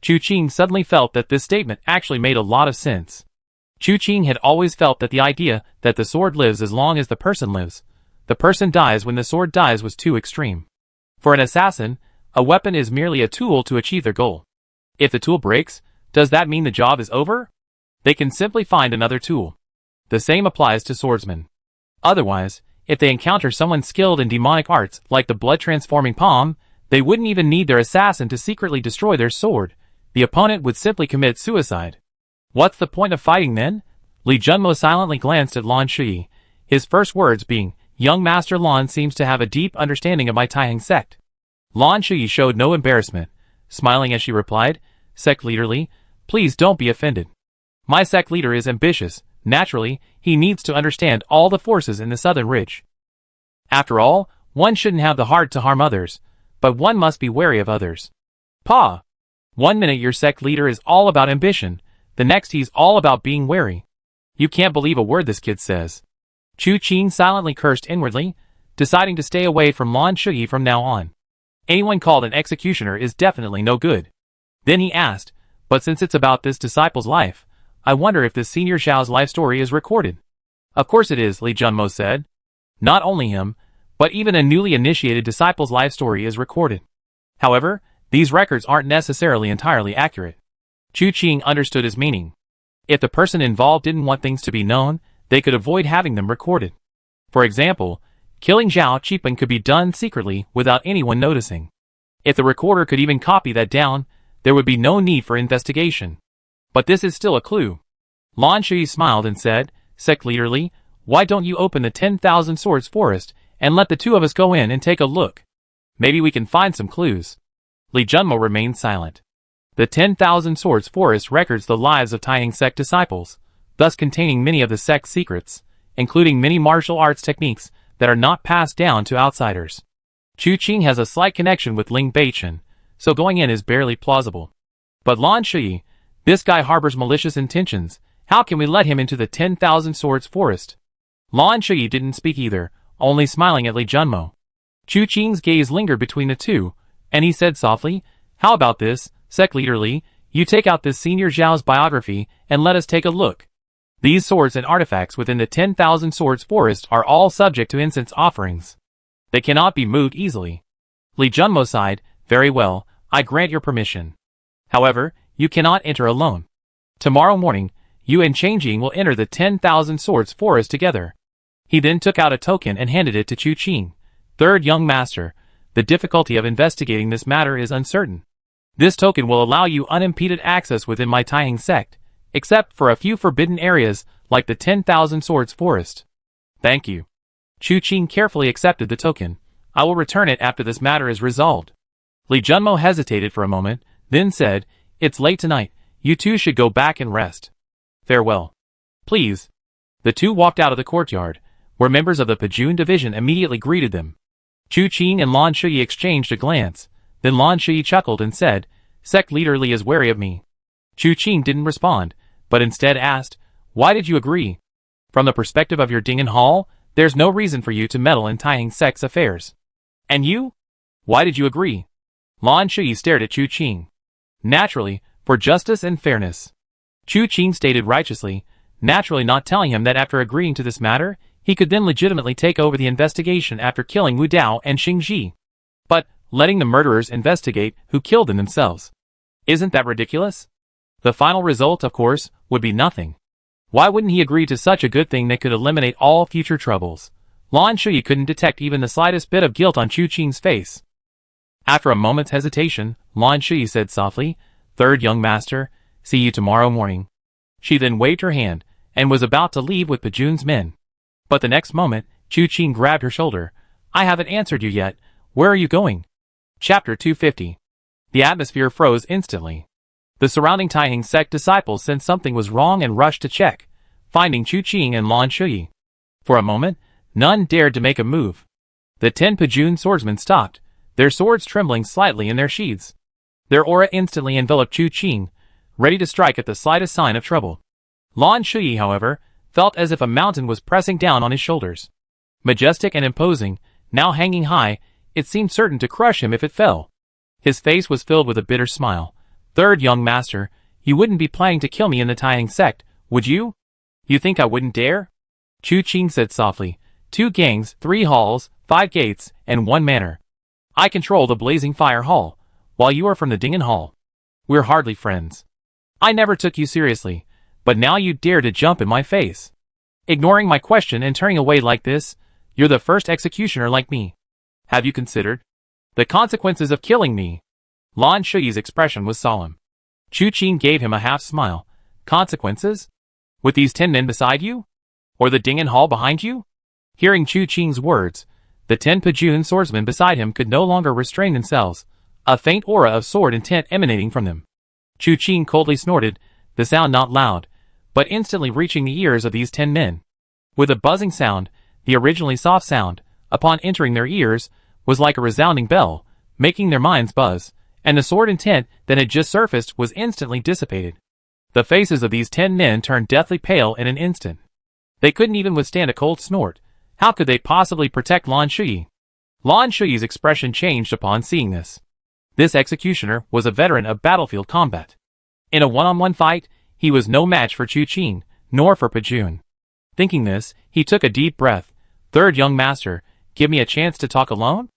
Chu Qing suddenly felt that this statement actually made a lot of sense. Chu Qing had always felt that the idea that the sword lives as long as the person lives, the person dies when the sword dies, was too extreme. For an assassin, a weapon is merely a tool to achieve their goal. If the tool breaks, does that mean the job is over? They can simply find another tool. The same applies to swordsmen. Otherwise, if they encounter someone skilled in demonic arts like the blood-transforming palm, they wouldn't even need their assassin to secretly destroy their sword. The opponent would simply commit suicide. What's the point of fighting then? Li Junmo silently glanced at Lan Shuyi, his first words being, young Master Lan seems to have a deep understanding of my Taiying sect. Lan Shuyi showed no embarrassment, smiling as she replied, sect leader Li, please don't be offended. My sect leader is ambitious. Naturally, he needs to understand all the forces in the Southern Ridge. After all, one shouldn't have the heart to harm others, but one must be wary of others. Pa! 1 minute your sect leader is all about ambition, the next he's all about being wary. You can't believe a word this kid says. Chu Qing silently cursed inwardly, deciding to stay away from Lan Shuyi from now on. Anyone called an executioner is definitely no good. Then he asked, but since it's about this disciple's life, I wonder if this senior Zhao's life story is recorded. Of course it is, Li Junmo said. Not only him, but even a newly initiated disciple's life story is recorded. However, these records aren't necessarily entirely accurate. Chu Qing understood his meaning. If the person involved didn't want things to be known, they could avoid having them recorded. For example, killing Zhao Qiping could be done secretly without anyone noticing. If the recorder could even copy that down, there would be no need for investigation. But this is still a clue. Lan Shuyi smiled and said, sect leader Li, why don't you open the 10,000 swords forest and let the two of us go in and take a look? Maybe we can find some clues. Li Junmo remained silent. The 10,000 swords forest records the lives of Taiying sect disciples, thus containing many of the sect's secrets, including many martial arts techniques that are not passed down to outsiders. Chu Qing has a slight connection with Ling Beichen, so going in is barely plausible. But Lan Shuyi, this guy harbors malicious intentions. How can we let him into the 10,000 swords forest? Lan Shuyi didn't speak either, only smiling at Li Junmo. Chu Qing's gaze lingered between the two, and he said softly, how about this, sect leader Li, you take out this senior Zhao's biography and let us take a look. These swords and artifacts within the 10,000 swords forest are all subject to incense offerings. They cannot be moved easily. Li Junmo sighed, very well, I grant your permission. However, you cannot enter alone. Tomorrow morning, you and Changjing will enter the 10,000 swords forest together. He then took out a token and handed it to Chu Qing. Third young master, the difficulty of investigating this matter is uncertain. This token will allow you unimpeded access within my Taiying sect, except for a few forbidden areas like the 10,000 Swords Forest. Thank you. Chu Qing carefully accepted the token. I will return it after this matter is resolved. Li Junmo hesitated for a moment, then said, It's late tonight. You two should go back and rest. Farewell. Please. The two walked out of the courtyard, where members of the Pajun division immediately greeted them. Chu Qing and Lan Shui exchanged a glance. Then Lan Shui chuckled and said, Sect leader Li is wary of me. Chu Qing didn't respond, but instead asked, Why did you agree? From the perspective of your Dingen Hall, there's no reason for you to meddle in Taihang Sect's affairs. And you? Why did you agree? Lan Shui stared at Chu Qing. Naturally, for justice and fairness. Chu Qing stated righteously, naturally not telling him that after agreeing to this matter, he could then legitimately take over the investigation after killing Wu Dao and Xing Ji. But, letting the murderers investigate who killed them themselves. Isn't that ridiculous? The final result, of course, would be nothing. Why wouldn't he agree to such a good thing that could eliminate all future troubles? Lan Shui couldn't detect even the slightest bit of guilt on Chu Qing's face. After a moment's hesitation, Lan Shui said softly, Third young master, see you tomorrow morning. She then waved her hand, and was about to leave with Pajun's men. But the next moment, Chu Qing grabbed her shoulder. I haven't answered you yet. Where are you going? Chapter 250. The atmosphere froze instantly. The surrounding Taihang sect disciples sensed something was wrong and rushed to check, finding Chu Qing and Lan Shui. For a moment, none dared to make a move. The 10 Pajun swordsmen stopped, their swords trembling slightly in their sheaths. Their aura instantly enveloped Chu Qing, ready to strike at the slightest sign of trouble. Lan Shui, however, felt as if a mountain was pressing down on his shoulders. Majestic and imposing, now hanging high, it seemed certain to crush him if it fell. His face was filled with a bitter smile. Third young master, you wouldn't be planning to kill me in the Taihang sect, would you? You think I wouldn't dare? Chu Qing said softly, 2 gangs, 3 halls, 5 gates, and 1 manor. I control the Blazing Fire Hall, while you are from the Dingen Hall. We're hardly friends. I never took you seriously, but now you dare to jump in my face. Ignoring my question and turning away like this, you're the first executioner like me. Have you considered the consequences of killing me? Lan Shui's expression was solemn. Chu Qing gave him a half-smile. Consequences? With these 10 men beside you? Or the Dingen Hall behind you? Hearing Chu Qing's words, the 10 Pajun swordsmen beside him could no longer restrain themselves, a faint aura of sword intent emanating from them. Chu Qing coldly snorted, the sound not loud, but instantly reaching the ears of these 10 men. With a buzzing sound, the originally soft sound, upon entering their ears, was like a resounding bell, making their minds buzz, and the sword intent that had just surfaced was instantly dissipated. The faces of these 10 men turned deathly pale in an instant. They couldn't even withstand a cold snort. How could they possibly protect Lan Shui? Lan Shui's expression changed upon seeing this. This executioner was a veteran of battlefield combat. In a one-on-one fight, he was no match for Chu Qing, nor for Pajun. Thinking this, he took a deep breath. Third young master, give me a chance to talk alone?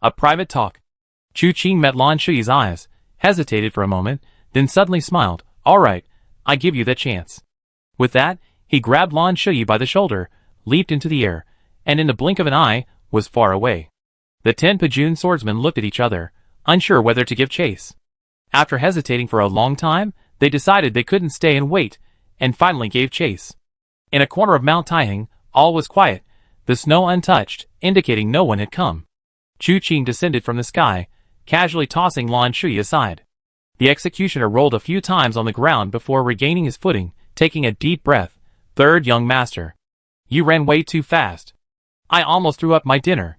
A private talk. Chu Qing met Lan Shui's eyes, hesitated for a moment, then suddenly smiled. All right, I give you that chance. With that, he grabbed Lan Shui by the shoulder, leaped into the air, and in the blink of an eye, was far away. The 10 Pajun swordsmen looked at each other, unsure whether to give chase. After hesitating for a long time, they decided they couldn't stay and wait, and finally gave chase. In a corner of Mount Taihang, all was quiet, the snow untouched, indicating no one had come. Chu Qing descended from the sky, casually tossing Lan Shui aside. The executioner rolled a few times on the ground before regaining his footing, taking a deep breath. Third young master. You ran way too fast. I almost threw up my dinner.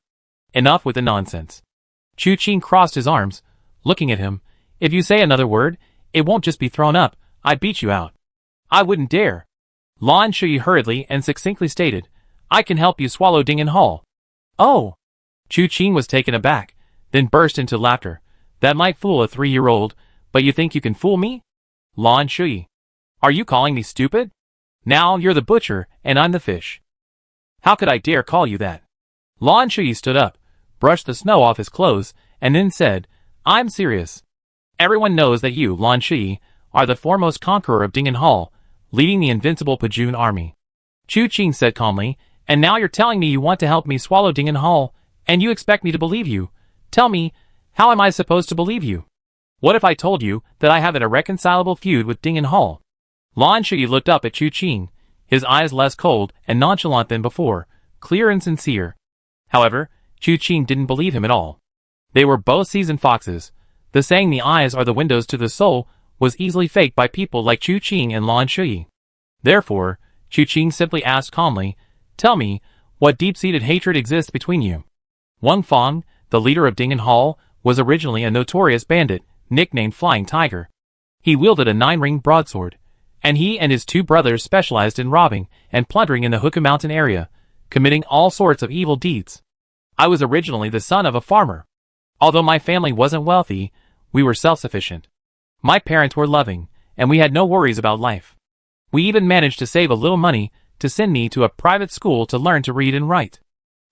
Enough with the nonsense. Chu Qing crossed his arms, looking at him. If you say another word, it won't just be thrown up, I'd beat you out. I wouldn't dare. Lan Shui hurriedly and succinctly stated, I can help you swallow Dingen Hall. Oh! Chu Qing was taken aback, then burst into laughter. That might fool a 3-year-old, but you think you can fool me? Lan Shui. Are you calling me stupid? Now you're the butcher, and I'm the fish. How could I dare call you that? Lan Shui stood up, brushed the snow off his clothes, and then said, I'm serious. Everyone knows that you, Lan Shui, are the foremost conqueror of Dingen Hall, leading the invincible Pajun army. Chu Qing said calmly, and now you're telling me you want to help me swallow Dingen Hall, and you expect me to believe you. Tell me, how am I supposed to believe you? What if I told you that I have an irreconcilable feud with Dingen Hall? Lan Shui looked up at Chu Qing, his eyes less cold and nonchalant than before, clear and sincere. However, Chu Qing didn't believe him at all. They were both seasoned foxes. The saying the eyes are the windows to the soul was easily faked by people like Chu Qing and Lan Shui. Therefore, Chu Qing simply asked calmly, "Tell me, what deep-seated hatred exists between you?" Wang Fang, the leader of Dingen Hall, was originally a notorious bandit, nicknamed Flying Tiger. He wielded a 9-ring broadsword, and he and his 2 brothers specialized in robbing and plundering in the Hukou Mountain area, committing all sorts of evil deeds. I was originally the son of a farmer. Although my family wasn't wealthy, we were self-sufficient. My parents were loving, and we had no worries about life. We even managed to save a little money to send me to a private school to learn to read and write.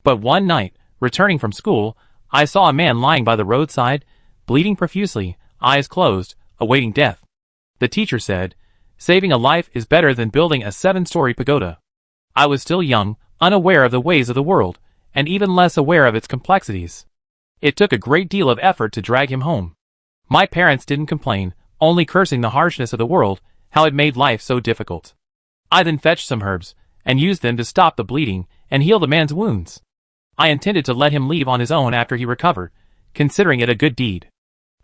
But one night, returning from school, I saw a man lying by the roadside, bleeding profusely, eyes closed, awaiting death. The teacher said, "Saving a life is better than building a 7-story pagoda." I was still young, unaware of the ways of the world, and even less aware of its complexities. It took a great deal of effort to drag him home. My parents didn't complain, only cursing the harshness of the world, how it made life so difficult. I then fetched some herbs, and used them to stop the bleeding and heal the man's wounds. I intended to let him leave on his own after he recovered, considering it a good deed.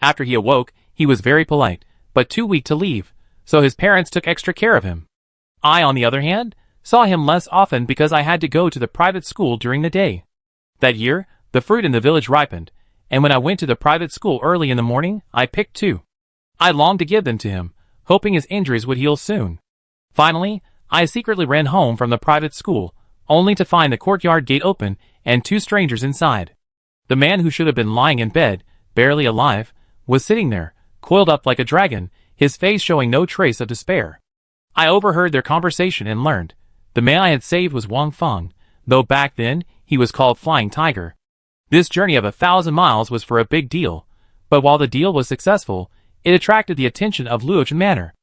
After he awoke, he was very polite, but too weak to leave, so his parents took extra care of him. I, on the other hand, saw him less often because I had to go to the private school during the day. That year, the fruit in the village ripened, and when I went to the private school early in the morning, I picked 2. I longed to give them to him, hoping his injuries would heal soon. Finally, I secretly ran home from the private school, only to find the courtyard gate open and 2 strangers inside. The man who should have been lying in bed, barely alive, was sitting there, coiled up like a dragon, his face showing no trace of despair. I overheard their conversation and learned. The man I had saved was Wang Fang, though back then, he was called Flying Tiger. This journey of 1,000 miles was for a big deal, but while the deal was successful, it attracted the attention of Luochen Manor.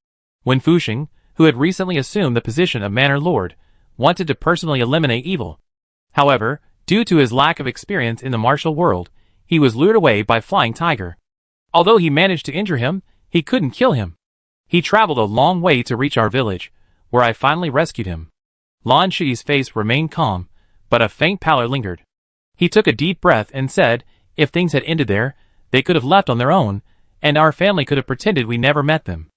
When Fuxing, who had recently assumed the position of Manor Lord, wanted to personally eliminate evil. However, due to his lack of experience in the martial world, he was lured away by Flying Tiger. Although he managed to injure him, he couldn't kill him. He traveled a long way to reach our village, where I finally rescued him. Lan Shui's face remained calm, but a faint pallor lingered. He took a deep breath and said, if things had ended there, they could have left on their own, and our family could have pretended we never met them.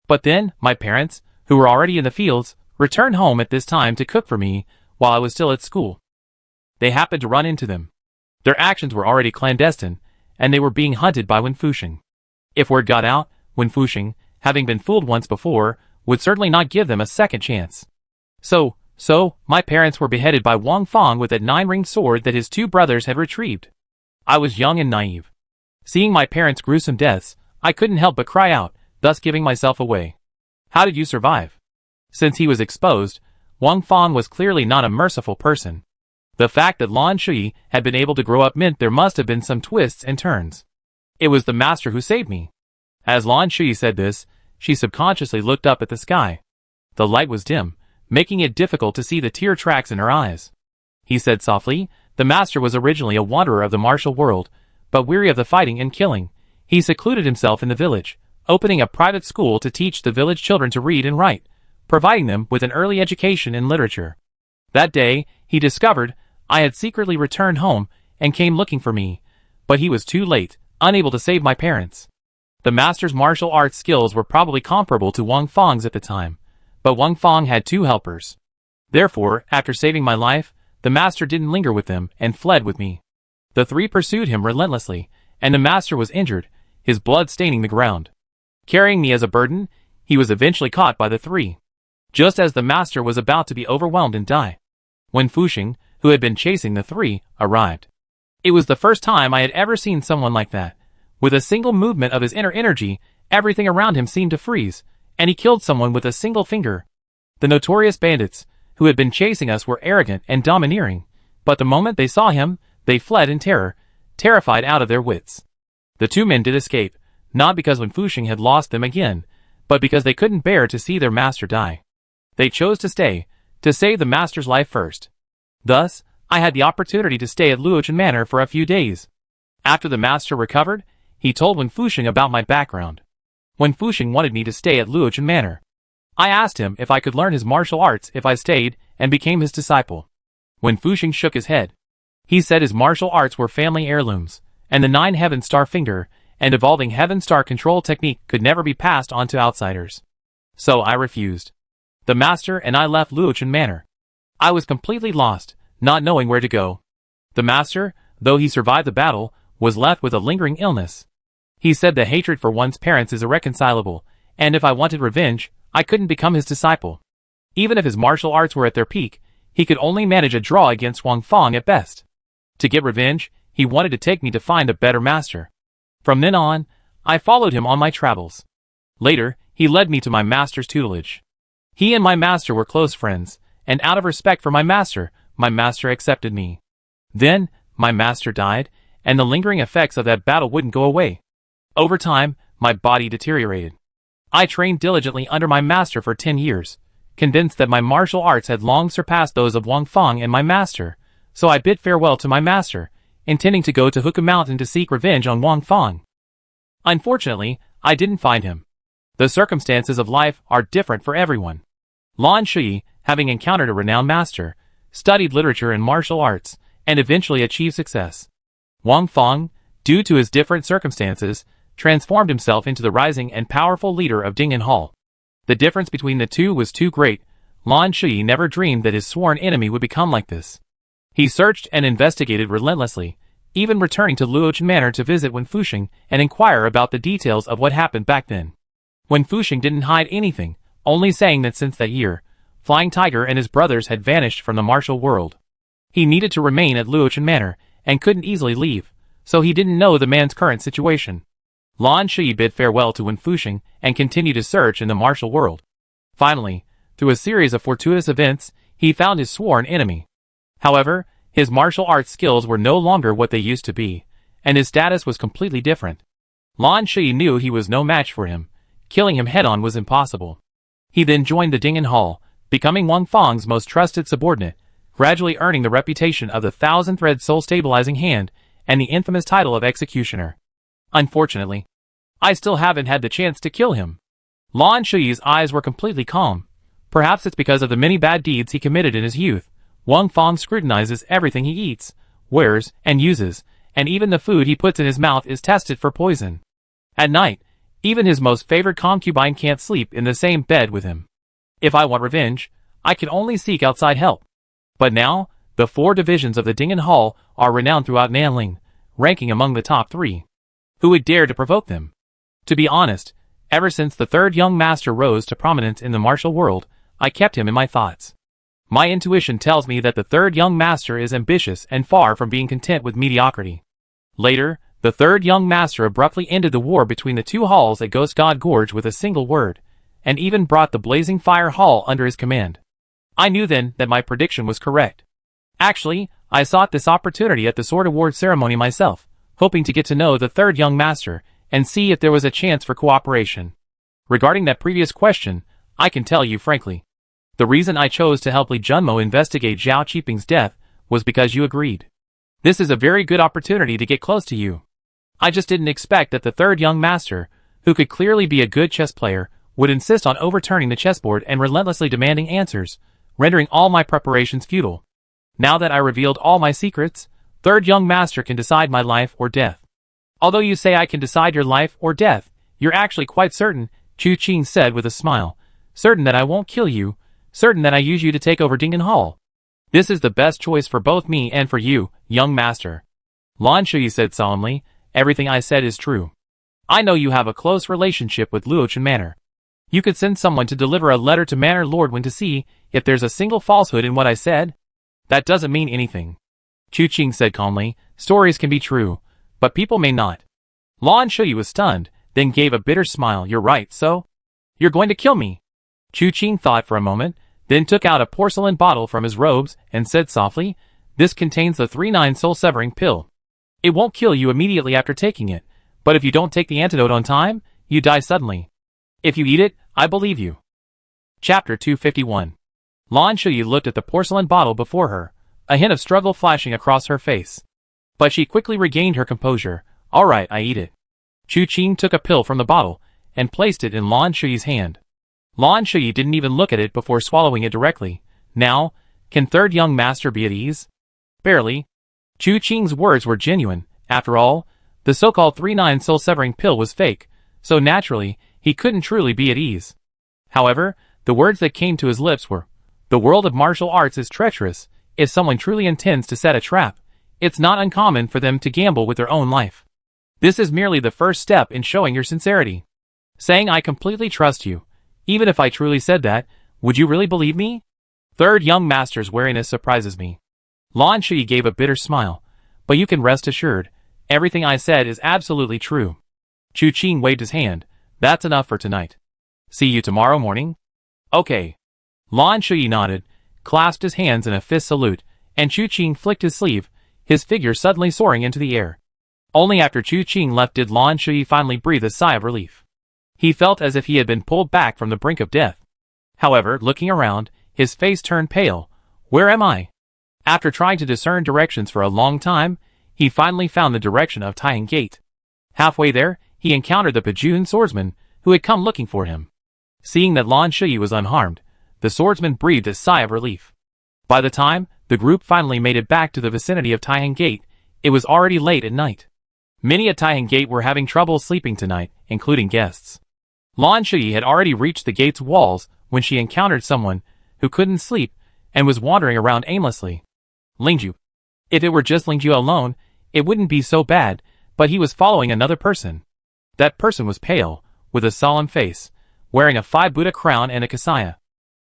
But then, my parents, who were already in the fields, returned home at this time to cook for me while I was still at school. They happened to run into them. Their actions were already clandestine, and they were being hunted by Wen Fuxing. If word got out, Wen Fuxing, having been fooled once before, would certainly not give them a second chance. So, my parents were beheaded by Wang Fang with that 9-ringed sword that his 2 brothers had retrieved. I was young and naive. Seeing my parents' gruesome deaths, I couldn't help but cry out, thus giving myself away. How did you survive? Since he was exposed, Wang Fang was clearly not a merciful person. The fact that Lan Shui had been able to grow up meant there must have been some twists and turns. It was the master who saved me. As Lan Shui said this, she subconsciously looked up at the sky. The light was dim, making it difficult to see the tear tracks in her eyes. He said softly, the master was originally a wanderer of the martial world, but weary of the fighting and killing, he secluded himself in the village, opening a private school to teach the village children to read and write, providing them with an early education in literature. That day, he discovered I had secretly returned home and came looking for me, but he was too late, unable to save my parents. The master's martial arts skills were probably comparable to Wang Fang's at the time, but Wang Fang had 2 helpers. Therefore, after saving my life, the master didn't linger with them and fled with me. The 3 pursued him relentlessly, and the master was injured, his blood staining the ground. Carrying me as a burden, he was eventually caught by the 3. Just as the master was about to be overwhelmed and die, Wen Fuxing, who had been chasing the 3, arrived. It was the first time I had ever seen someone like that. With a single movement of his inner energy, everything around him seemed to freeze, and he killed someone with a single finger. The notorious bandits, who had been chasing us, were arrogant and domineering, but the moment they saw him, they fled in terror, terrified out of their wits. The 2 men did escape, not because Wen Fuxing had lost them again, but because they couldn't bear to see their master die. They chose to stay, to save the master's life first. Thus, I had the opportunity to stay at Luochen Manor for a few days. After the master recovered, he told Wen Fuxing about my background. Wen Fuxing wanted me to stay at Luochen Manor. I asked him if I could learn his martial arts if I stayed and became his disciple. Wen Fuxing shook his head. He said his martial arts were family heirlooms, and the 9 Heaven Star Finger and evolving Heaven Star control technique could never be passed on to outsiders. So I refused. The master and I left Luochen Manor. I was completely lost, not knowing where to go. The master, though he survived the battle, was left with a lingering illness. He said that hatred for one's parents is irreconcilable, and if I wanted revenge, I couldn't become his disciple. Even if his martial arts were at their peak, he could only manage a draw against Wang Fang at best. To get revenge, he wanted to take me to find a better master. From then on, I followed him on my travels. Later, he led me to my master's tutelage. He and my master were close friends, and out of respect for my master accepted me. Then, my master died, and the lingering effects of that battle wouldn't go away. Over time, my body deteriorated. I trained diligently under my master for 10 years, convinced that my martial arts had long surpassed those of Wang Fang and my master, so I bid farewell to my master, intending to go to Huka Mountain to seek revenge on Wang Fang. Unfortunately, I didn't find him. The circumstances of life are different for everyone. Lan Shui, having encountered a renowned master, studied literature and martial arts, and eventually achieved success. Wang Fang, due to his different circumstances, transformed himself into the rising and powerful leader of Ding'an Hall. The difference between the two was too great. Lan Shui never dreamed that his sworn enemy would become like this. He searched and investigated relentlessly, even returning to Luochen Manor to visit Wen Fuxing and inquire about the details of what happened back then. Wen Fuxing didn't hide anything, only saying that since that year, Flying Tiger and his brothers had vanished from the martial world. He needed to remain at Luochen Manor and couldn't easily leave, so he didn't know the man's current situation. Lan Shui bid farewell to Wen Fuxing and continued his search in the martial world. Finally, through a series of fortuitous events, he found his sworn enemy. However, his martial arts skills were no longer what they used to be, and his status was completely different. Lan Shui knew he was no match for him. Killing him head-on was impossible. He then joined the Ding'an Hall, becoming Wang Fang's most trusted subordinate, gradually earning the reputation of the 1,000-thread soul-stabilizing hand and the infamous title of executioner. Unfortunately, I still haven't had the chance to kill him. Lan Shui's eyes were completely calm. Perhaps it's because of the many bad deeds he committed in his youth. Wang Fang scrutinizes everything he eats, wears, and uses, and even the food he puts in his mouth is tested for poison. At night, even his most favored concubine can't sleep in the same bed with him. If I want revenge, I can only seek outside help. But now, the 4 divisions of the Ding'an Hall are renowned throughout Nanling, ranking among the top 3. Who would dare to provoke them? To be honest, ever since the 3rd young master rose to prominence in the martial world, I kept him in my thoughts. My intuition tells me that the 3rd young master is ambitious and far from being content with mediocrity. Later, the 3rd young master abruptly ended the war between the 2 halls at Ghost God Gorge with a single word, and even brought the Blazing Fire Hall under his command. I knew then that my prediction was correct. Actually, I sought this opportunity at the Sword Award ceremony myself, hoping to get to know the 3rd young master and see if there was a chance for cooperation. Regarding that previous question, I can tell you frankly. The reason I chose to help Li Junmo investigate Zhao Qiping's death was because you agreed. This is a very good opportunity to get close to you. I just didn't expect that the 3rd young master, who could clearly be a good chess player, would insist on overturning the chessboard and relentlessly demanding answers, rendering all my preparations futile. Now that I revealed all my secrets, 3rd young master can decide my life or death. Although you say I can decide your life or death, you're actually quite certain, Chu Qing said with a smile. Certain that I won't kill you, certain that I use you to take over Ding'an Hall. This is the best choice for both me and for you, young master. Lan Shui said solemnly, everything I said is true. I know you have a close relationship with Luochen Manor. You could send someone to deliver a letter to Manor Lord Wen to see if there's a single falsehood in what I said. That doesn't mean anything. Chu Qing said calmly, stories can be true, but people may not. Lan Shui was stunned, then gave a bitter smile. You're right, so? You're going to kill me. Chu Qing thought for a moment, then took out a porcelain bottle from his robes and said softly, this contains the 3/9 soul-severing pill. It won't kill you immediately after taking it, but if you don't take the antidote on time, you die suddenly. If you eat it, I believe you. Chapter 251. Lan Shui looked at the porcelain bottle before her, a hint of struggle flashing across her face. But she quickly regained her composure. All right, I eat it. Chu Qing took a pill from the bottle and placed it in Lan Shui's hand. Lan Shui didn't even look at it before swallowing it directly. Now, can third young master be at ease? Barely. Chu Qing's words were genuine. After all, the so-called 3-9 soul-severing pill was fake, so naturally, he couldn't truly be at ease. However, the words that came to his lips were, "The world of martial arts is treacherous. If someone truly intends to set a trap, it's not uncommon for them to gamble with their own life. This is merely the first step in showing your sincerity. Saying I completely trust you. Even if I truly said that, would you really believe me? Third young master's wariness surprises me." Lan Shui gave a bitter smile. "But you can rest assured, everything I said is absolutely true." Chu Qing waved his hand. "That's enough for tonight. See you tomorrow morning?" "Okay." Lan Shui nodded, clasped his hands in a fist salute, and Chu Qing flicked his sleeve, his figure suddenly soaring into the air. Only after Chu Qing left did Lan Shui finally breathe a sigh of relief. He felt as if he had been pulled back from the brink of death. However, looking around, his face turned pale. "Where am I?" After trying to discern directions for a long time, he finally found the direction of Taihang Gate. Halfway there, he encountered the Pajun swordsman, who had come looking for him. Seeing that Lan Shui was unharmed, the swordsman breathed a sigh of relief. By the time the group finally made it back to the vicinity of Taihang Gate, it was already late at night. Many at Taihang Gate were having trouble sleeping tonight, including guests. Lan Shui had already reached the gate's walls when she encountered someone who couldn't sleep and was wandering around aimlessly. Lingju. If it were just Lingju alone, it wouldn't be so bad, but he was following another person. That person was pale, with a solemn face, wearing a 5 Buddha crown and a kasaya.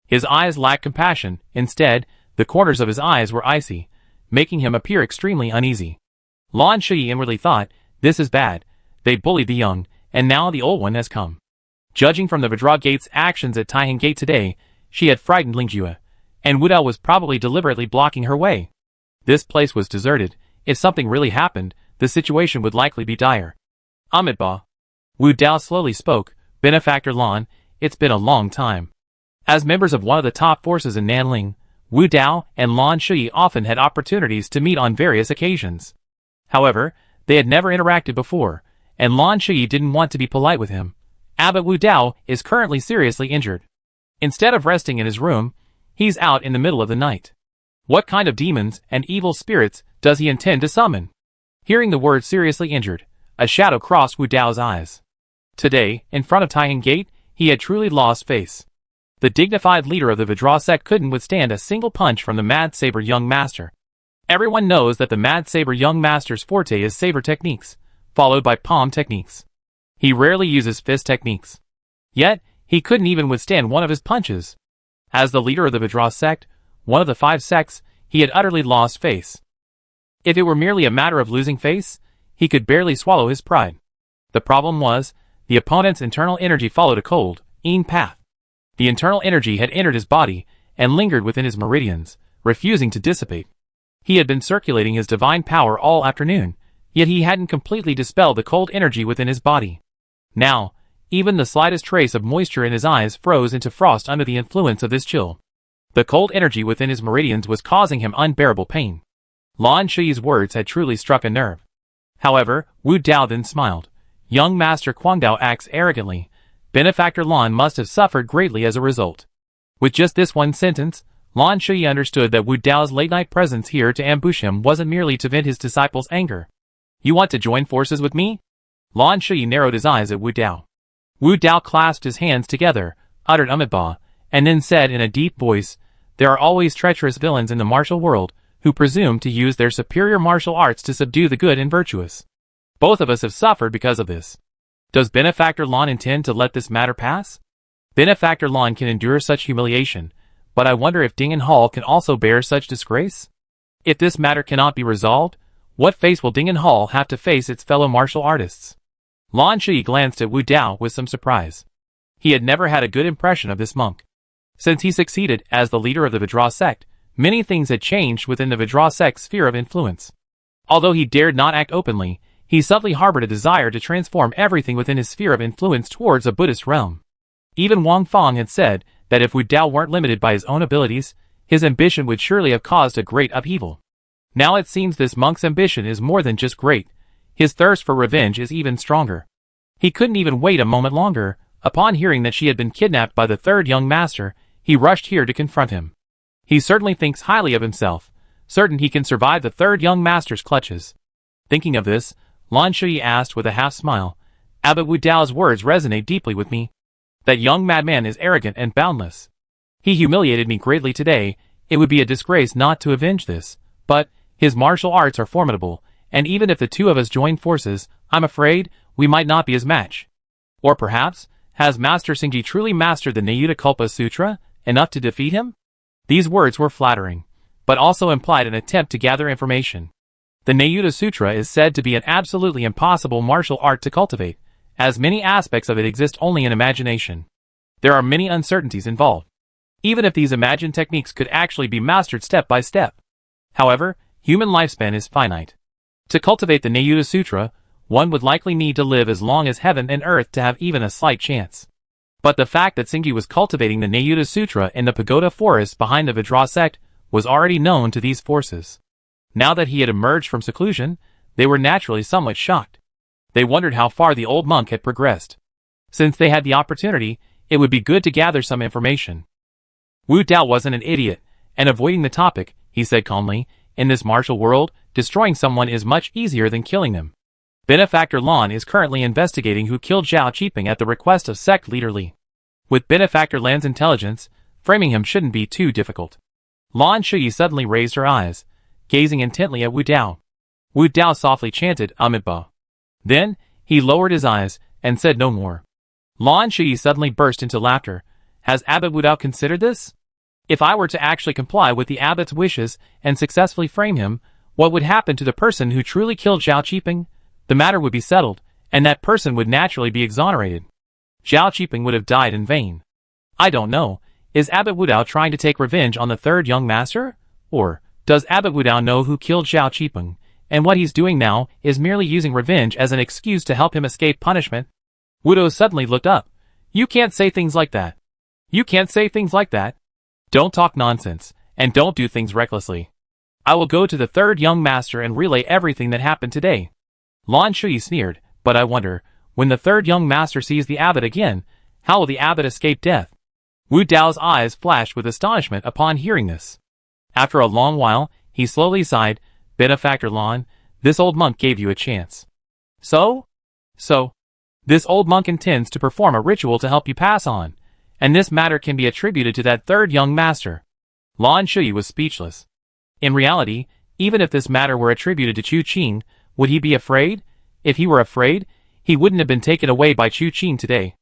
His eyes lacked compassion. Instead, the corners of his eyes were icy, making him appear extremely uneasy. Lan Shui inwardly thought, "This is bad. They bullied the young, and now the old one has come." Judging from the Vajra Gate's actions at Taihang Gate today, she had frightened Lingjue, and Wu Dao was probably deliberately blocking her way. This place was deserted. If something really happened, the situation would likely be dire. "Amitabha." Wu Dao slowly spoke. "Benefactor Lan, it's been a long time." As members of one of the top forces in Nanling, Wu Dao and Lan Shui often had opportunities to meet on various occasions. However, they had never interacted before, and Lan Shui didn't want to be polite with him. Abbot Wu Dao is currently seriously injured. Instead of resting in his room, he's out in the middle of the night. What kind of demons and evil spirits does he intend to summon? Hearing the word seriously injured, a shadow crossed Wu Dao's eyes. Today, in front of Taihang Gate, he had truly lost face. The dignified leader of the Vajra sect couldn't withstand a single punch from the Mad Saber young master. Everyone knows that the Mad Saber young master's forte is saber techniques, followed by palm techniques. He rarely uses fist techniques. Yet, he couldn't even withstand one of his punches. As the leader of the Vajra sect, one of the 5 sects, he had utterly lost face. If it were merely a matter of losing face, he could barely swallow his pride. The problem was, the opponent's internal energy followed a cold, Yin path. The internal energy had entered his body and lingered within his meridians, refusing to dissipate. He had been circulating his divine power all afternoon, yet he hadn't completely dispelled the cold energy within his body. Now, even the slightest trace of moisture in his eyes froze into frost under the influence of this chill. The cold energy within his meridians was causing him unbearable pain. Lan Shui's words had truly struck a nerve. However, Wu Dao then smiled. Young Master Guangdao acts arrogantly. Benefactor Lan must have suffered greatly as a result. With just this one sentence, Lan Shui understood that Wu Dao's late-night presence here to ambush him wasn't merely to vent his disciples' anger. "You want to join forces with me?" Lan Shui narrowed his eyes at Wu Dao. Wu Dao clasped his hands together, uttered Amitabha, and then said in a deep voice, "There are always treacherous villains in the martial world, who presume to use their superior martial arts to subdue the good and virtuous. Both of us have suffered because of this. Does Benefactor Lan intend to let this matter pass? Benefactor Lan can endure such humiliation, but I wonder if Dingen Hall can also bear such disgrace? If this matter cannot be resolved, what face will Dingen Hall have to face its fellow martial artists?" Lan Shui glanced at Wu Dao with some surprise. He had never had a good impression of this monk. Since he succeeded as the leader of the Vajra sect, many things had changed within the Vajra sect's sphere of influence. Although he dared not act openly, he subtly harbored a desire to transform everything within his sphere of influence towards a Buddhist realm. Even Wang Fong had said that if Wu Dao weren't limited by his own abilities, his ambition would surely have caused a great upheaval. Now it seems this monk's ambition is more than just great. His thirst for revenge is even stronger. He couldn't even wait a moment longer. Upon hearing that she had been kidnapped by the third young master, he rushed here to confront him. He certainly thinks highly of himself, certain he can survive the third young master's clutches. Thinking of this, Lan Shui asked with a half smile, Abbot Wu Dao's words resonate deeply with me. That young madman is arrogant and boundless. He humiliated me greatly today. It would be a disgrace not to avenge this, but his martial arts are formidable, and even if the two of us join forces, I'm afraid we might not be his match. Or perhaps, has Master Xingji truly mastered the Nayuta Kalpa Sutra enough to defeat him? These words were flattering, but also implied an attempt to gather information. The Nayuta Sutra is said to be an absolutely impossible martial art to cultivate, as many aspects of it exist only in imagination. There are many uncertainties involved, even if these imagined techniques could actually be mastered step by step. However, human lifespan is finite. To cultivate the Nayuta Sutra, one would likely need to live as long as heaven and earth to have even a slight chance. But the fact that Xingji was cultivating the Nayuta Sutra in the pagoda forest behind the Vajra sect was already known to these forces. Now that he had emerged from seclusion, they were naturally somewhat shocked. They wondered how far the old monk had progressed. Since they had the opportunity, it would be good to gather some information. Wu Dao wasn't an idiot, and avoiding the topic, he said calmly, in this martial world, destroying someone is much easier than killing them. Benefactor Lan is currently investigating who killed Zhao Qiping at the request of sect leader Li. With Benefactor Lan's intelligence, framing him shouldn't be too difficult. Lan Shui suddenly raised her eyes, gazing intently at Wu Dao. Wu Dao softly chanted Amitabha. Then, he lowered his eyes, and said no more. Lan Shui suddenly burst into laughter. Has Abbot Wu Dao considered this? If I were to actually comply with the abbot's wishes and successfully frame him, what would happen to the person who truly killed Zhao Qiping? The matter would be settled, and that person would naturally be exonerated. Zhao Qiping would have died in vain. I don't know, is Abbot Wu Dao trying to take revenge on the third young master? Or, does Abbot Wu Dao know who killed Zhao Qiping, and what he's doing now is merely using revenge as an excuse to help him escape punishment? Wu Dao suddenly looked up. You can't say things like that. You can't say things like that. Don't talk nonsense, and don't do things recklessly. I will go to the third young master and relay everything that happened today. Lan Shui sneered, but I wonder, when the third young master sees the abbot again, how will the abbot escape death? Wu Dao's eyes flashed with astonishment upon hearing this. After a long while, he slowly sighed, Benefactor Lan, this old monk gave you a chance. So? This old monk intends to perform a ritual to help you pass on, and this matter can be attributed to that third young master. Lan Shui was speechless. In reality, even if this matter were attributed to Chu Qing, would he be afraid? If he were afraid, he wouldn't have been taken away by Chu Qing today.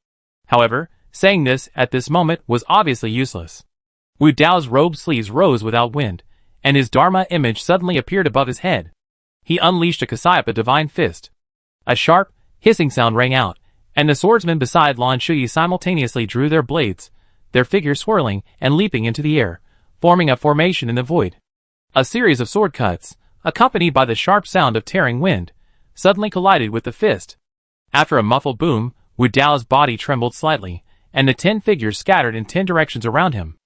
However, saying this at this moment was obviously useless. Wu Dao's robe sleeves rose without wind, and his Dharma image suddenly appeared above his head. He unleashed a Kasayapa divine fist. A sharp, hissing sound rang out, and the swordsmen beside Lan Shui simultaneously drew their blades, their figures swirling and leaping into the air, forming a formation in the void. A series of sword cuts, accompanied by the sharp sound of tearing wind, suddenly collided with the fist. After a muffled boom, Wu Dao's body trembled slightly, and the 10 figures scattered in 10 directions around him.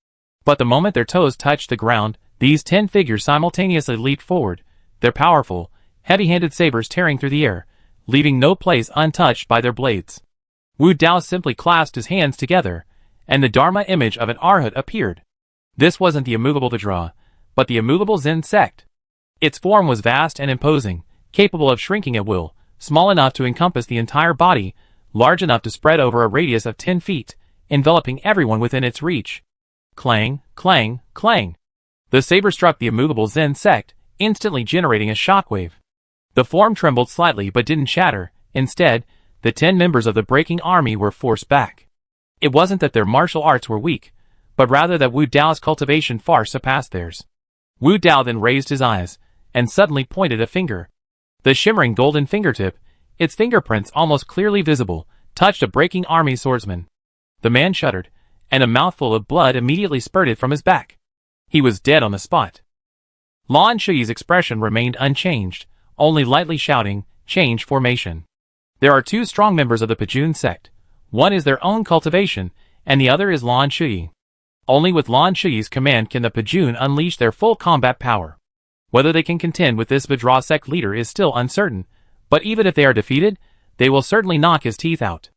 But the moment their toes touched the ground, these 10 figures simultaneously leaped forward, their powerful, heavy-handed sabers tearing through the air, leaving no place untouched by their blades. Wu Dao simply clasped his hands together, and the Dharma image of an Arhat appeared. This wasn't the immovable Vajra, but the immovable Zen sect. Its form was vast and imposing, capable of shrinking at will, small enough to encompass the entire body, large enough to spread over a radius of 10 feet, enveloping everyone within its reach. Clang, clang, clang. The saber struck the immovable Zen sect, instantly generating a shockwave. The form trembled slightly but didn't shatter. Instead, the 10 members of the breaking army were forced back. It wasn't that their martial arts were weak, but rather that Wu Dao's cultivation far surpassed theirs. Wu Dao then raised his eyes, and suddenly pointed a finger. The shimmering golden fingertip, its fingerprints almost clearly visible, touched a breaking army swordsman. The man shuddered, and a mouthful of blood immediately spurted from his back. He was dead on the spot. Lan Shui's expression remained unchanged, only lightly shouting, "Change formation." There are 2 strong members of the Pajun sect. One is their own cultivation, and the other is Lan Shui. Only with Lan Shui's command can the Pajun unleash their full combat power. Whether they can contend with this Vajra sect leader is still uncertain, but even if they are defeated, they will certainly knock his teeth out.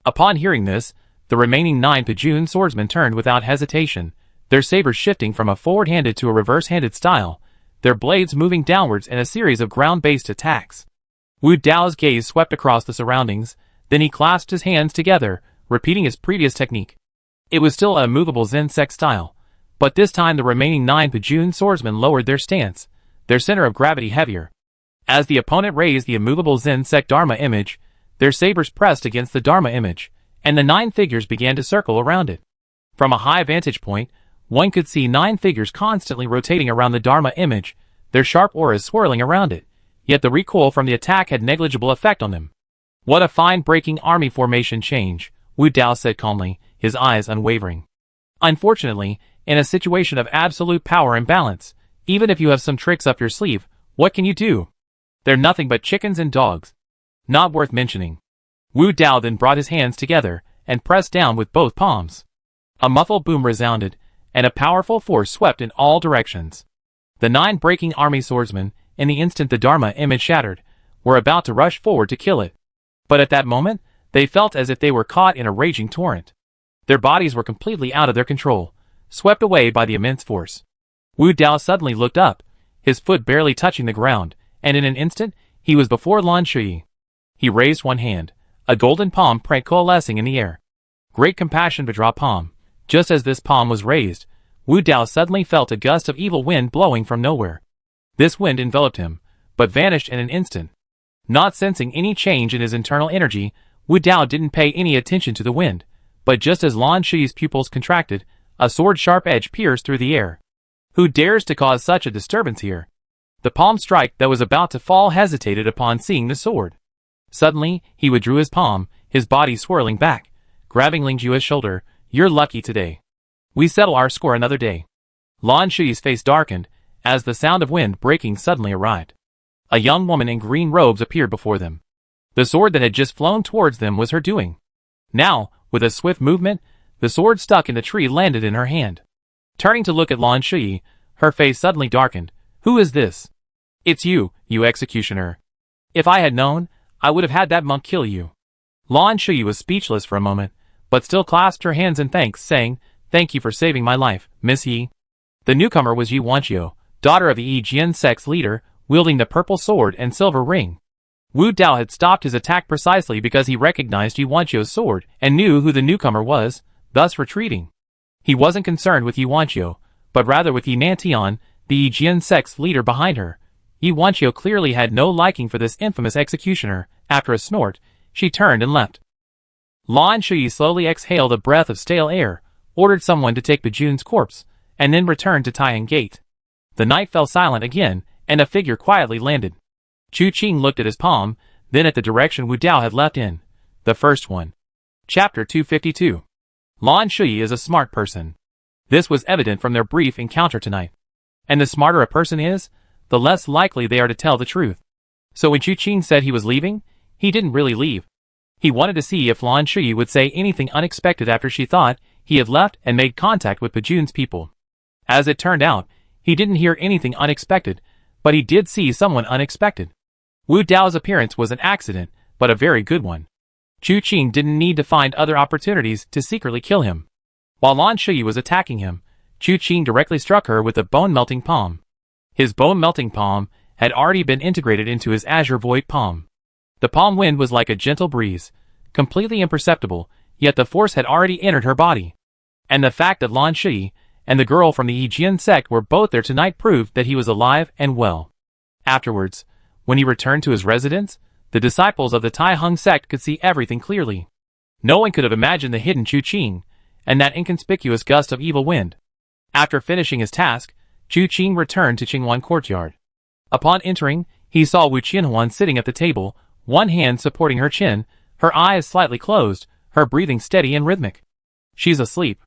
Upon hearing this, The remaining 9 Pajun swordsmen turned without hesitation, their sabers shifting from a forward-handed to a reverse-handed style, their blades moving downwards in a series of ground-based attacks. Wu Dao's gaze swept across the surroundings, then he clasped his hands together, repeating his previous technique. It was still a immovable Zen sect style, but this time the remaining 9 Pajun swordsmen lowered their stance, their center of gravity heavier. As the opponent raised the immovable Zen sect Dharma image, their sabers pressed against the Dharma image, and the 9 figures began to circle around it. From a high vantage point, one could see 9 figures constantly rotating around the Dharma image, their sharp auras swirling around it, yet the recoil from the attack had negligible effect on them. What a fine breaking army formation change, Wu Dao said calmly, his eyes unwavering. Unfortunately, in a situation of absolute power and balance, even if you have some tricks up your sleeve, what can you do? They're nothing but chickens and dogs. Not worth mentioning. Wu Dao then brought his hands together and pressed down with both palms. A muffled boom resounded, and a powerful force swept in all directions. The 9 breaking army swordsmen, in the instant the Dharma image shattered, were about to rush forward to kill it. But at that moment, they felt as if they were caught in a raging torrent. Their bodies were completely out of their control, swept away by the immense force. Wu Dao suddenly looked up, his foot barely touching the ground, and in an instant, he was before Lan Shui. He raised one hand, a golden palm print coalescing in the air. Great compassion Vajra palm. Just as this palm was raised, Wu Dao suddenly felt a gust of evil wind blowing from nowhere. This wind enveloped him, but vanished in an instant. Not sensing any change in his internal energy, Wu Dao didn't pay any attention to the wind, but just as Lan Shui's pupils contracted, a sword-sharp edge pierced through the air. Who dares to cause such a disturbance here? The palm strike that was about to fall hesitated upon seeing the sword. Suddenly, he withdrew his palm, his body swirling back, grabbing Ling Jue's shoulder. You're lucky today. We settle our score another day. Lan Shui's face darkened, as the sound of wind breaking suddenly arrived. A young woman in green robes appeared before them. The sword that had just flown towards them was her doing. Now, with a swift movement, the sword stuck in the tree landed in her hand. Turning to look at Lan Shui, her face suddenly darkened. Who is this? It's you, you executioner. If I had known, I would have had that monk kill you. Lan Shui was speechless for a moment, but still clasped her hands in thanks, saying, Thank you for saving my life, Miss Yi. The newcomer was Yi Wanqiu, daughter of the Yi Jian sect's leader, wielding the purple sword and silver ring. Wu Dao had stopped his attack precisely because he recognized Yi Wanqiu's sword and knew who the newcomer was, thus retreating. He wasn't concerned with Yi Wanqiu, but rather with Yi Nantian, the Yi Jian sect's leader behind her. Yi Wanqiu clearly had no liking for this infamous executioner. After a snort, she turned and left. Lan Shui slowly exhaled a breath of stale air, ordered someone to take Bajun's corpse, and then returned to Taiyan Gate. The night fell silent again, and a figure quietly landed. Chu Qing looked at his palm, then at the direction Wu Dao had left in. The first one. Chapter 252. Lan Shui is a smart person. This was evident from their brief encounter tonight. And the smarter a person is, the less likely they are to tell the truth. So when Chu Qing said he was leaving, he didn't really leave. He wanted to see if Lan Shui would say anything unexpected after she thought he had left and made contact with Bajun's people. As it turned out, he didn't hear anything unexpected, but he did see someone unexpected. Wu Dao's appearance was an accident, but a very good one. Chu Qing didn't need to find other opportunities to secretly kill him. While Lan Shui was attacking him, Chu Qing directly struck her with a bone-melting palm. His bone-melting palm had already been integrated into his azure void palm. The palm wind was like a gentle breeze, completely imperceptible, yet the force had already entered her body. And the fact that Lan Shui and the girl from the Yi Jian sect were both there tonight proved that he was alive and well. Afterwards, when he returned to his residence, the disciples of the Tai Hung sect could see everything clearly. No one could have imagined the hidden Chu Qing, and that inconspicuous gust of evil wind. After finishing his task, Chu Qing returned to Qinghuan courtyard. Upon entering, he saw Wu Qianhuan sitting at the table, one hand supporting her chin, her eyes slightly closed, her breathing steady and rhythmic. She's asleep.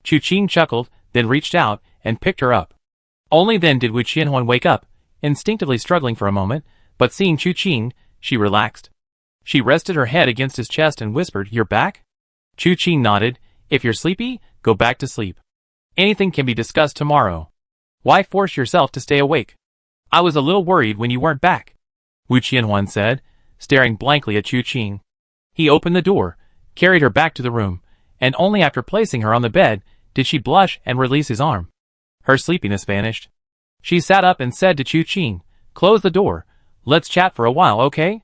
Chu Qing chuckled, then reached out and picked her up. Only then did Wu Qianhuan wake up, instinctively struggling for a moment, but seeing Chu Qing, she relaxed. She rested her head against his chest and whispered, "You're back?" Chu Qing nodded. "If you're sleepy, go back to sleep. Anything can be discussed tomorrow. Why force yourself to stay awake? I was a little worried when you weren't back," Wu Qianhuan said, staring blankly at Chu Qing. He opened the door, carried her back to the room, and only after placing her on the bed did she blush and release his arm. Her sleepiness vanished. She sat up and said to Chu Qing, "Close the door. Let's chat for a while, okay?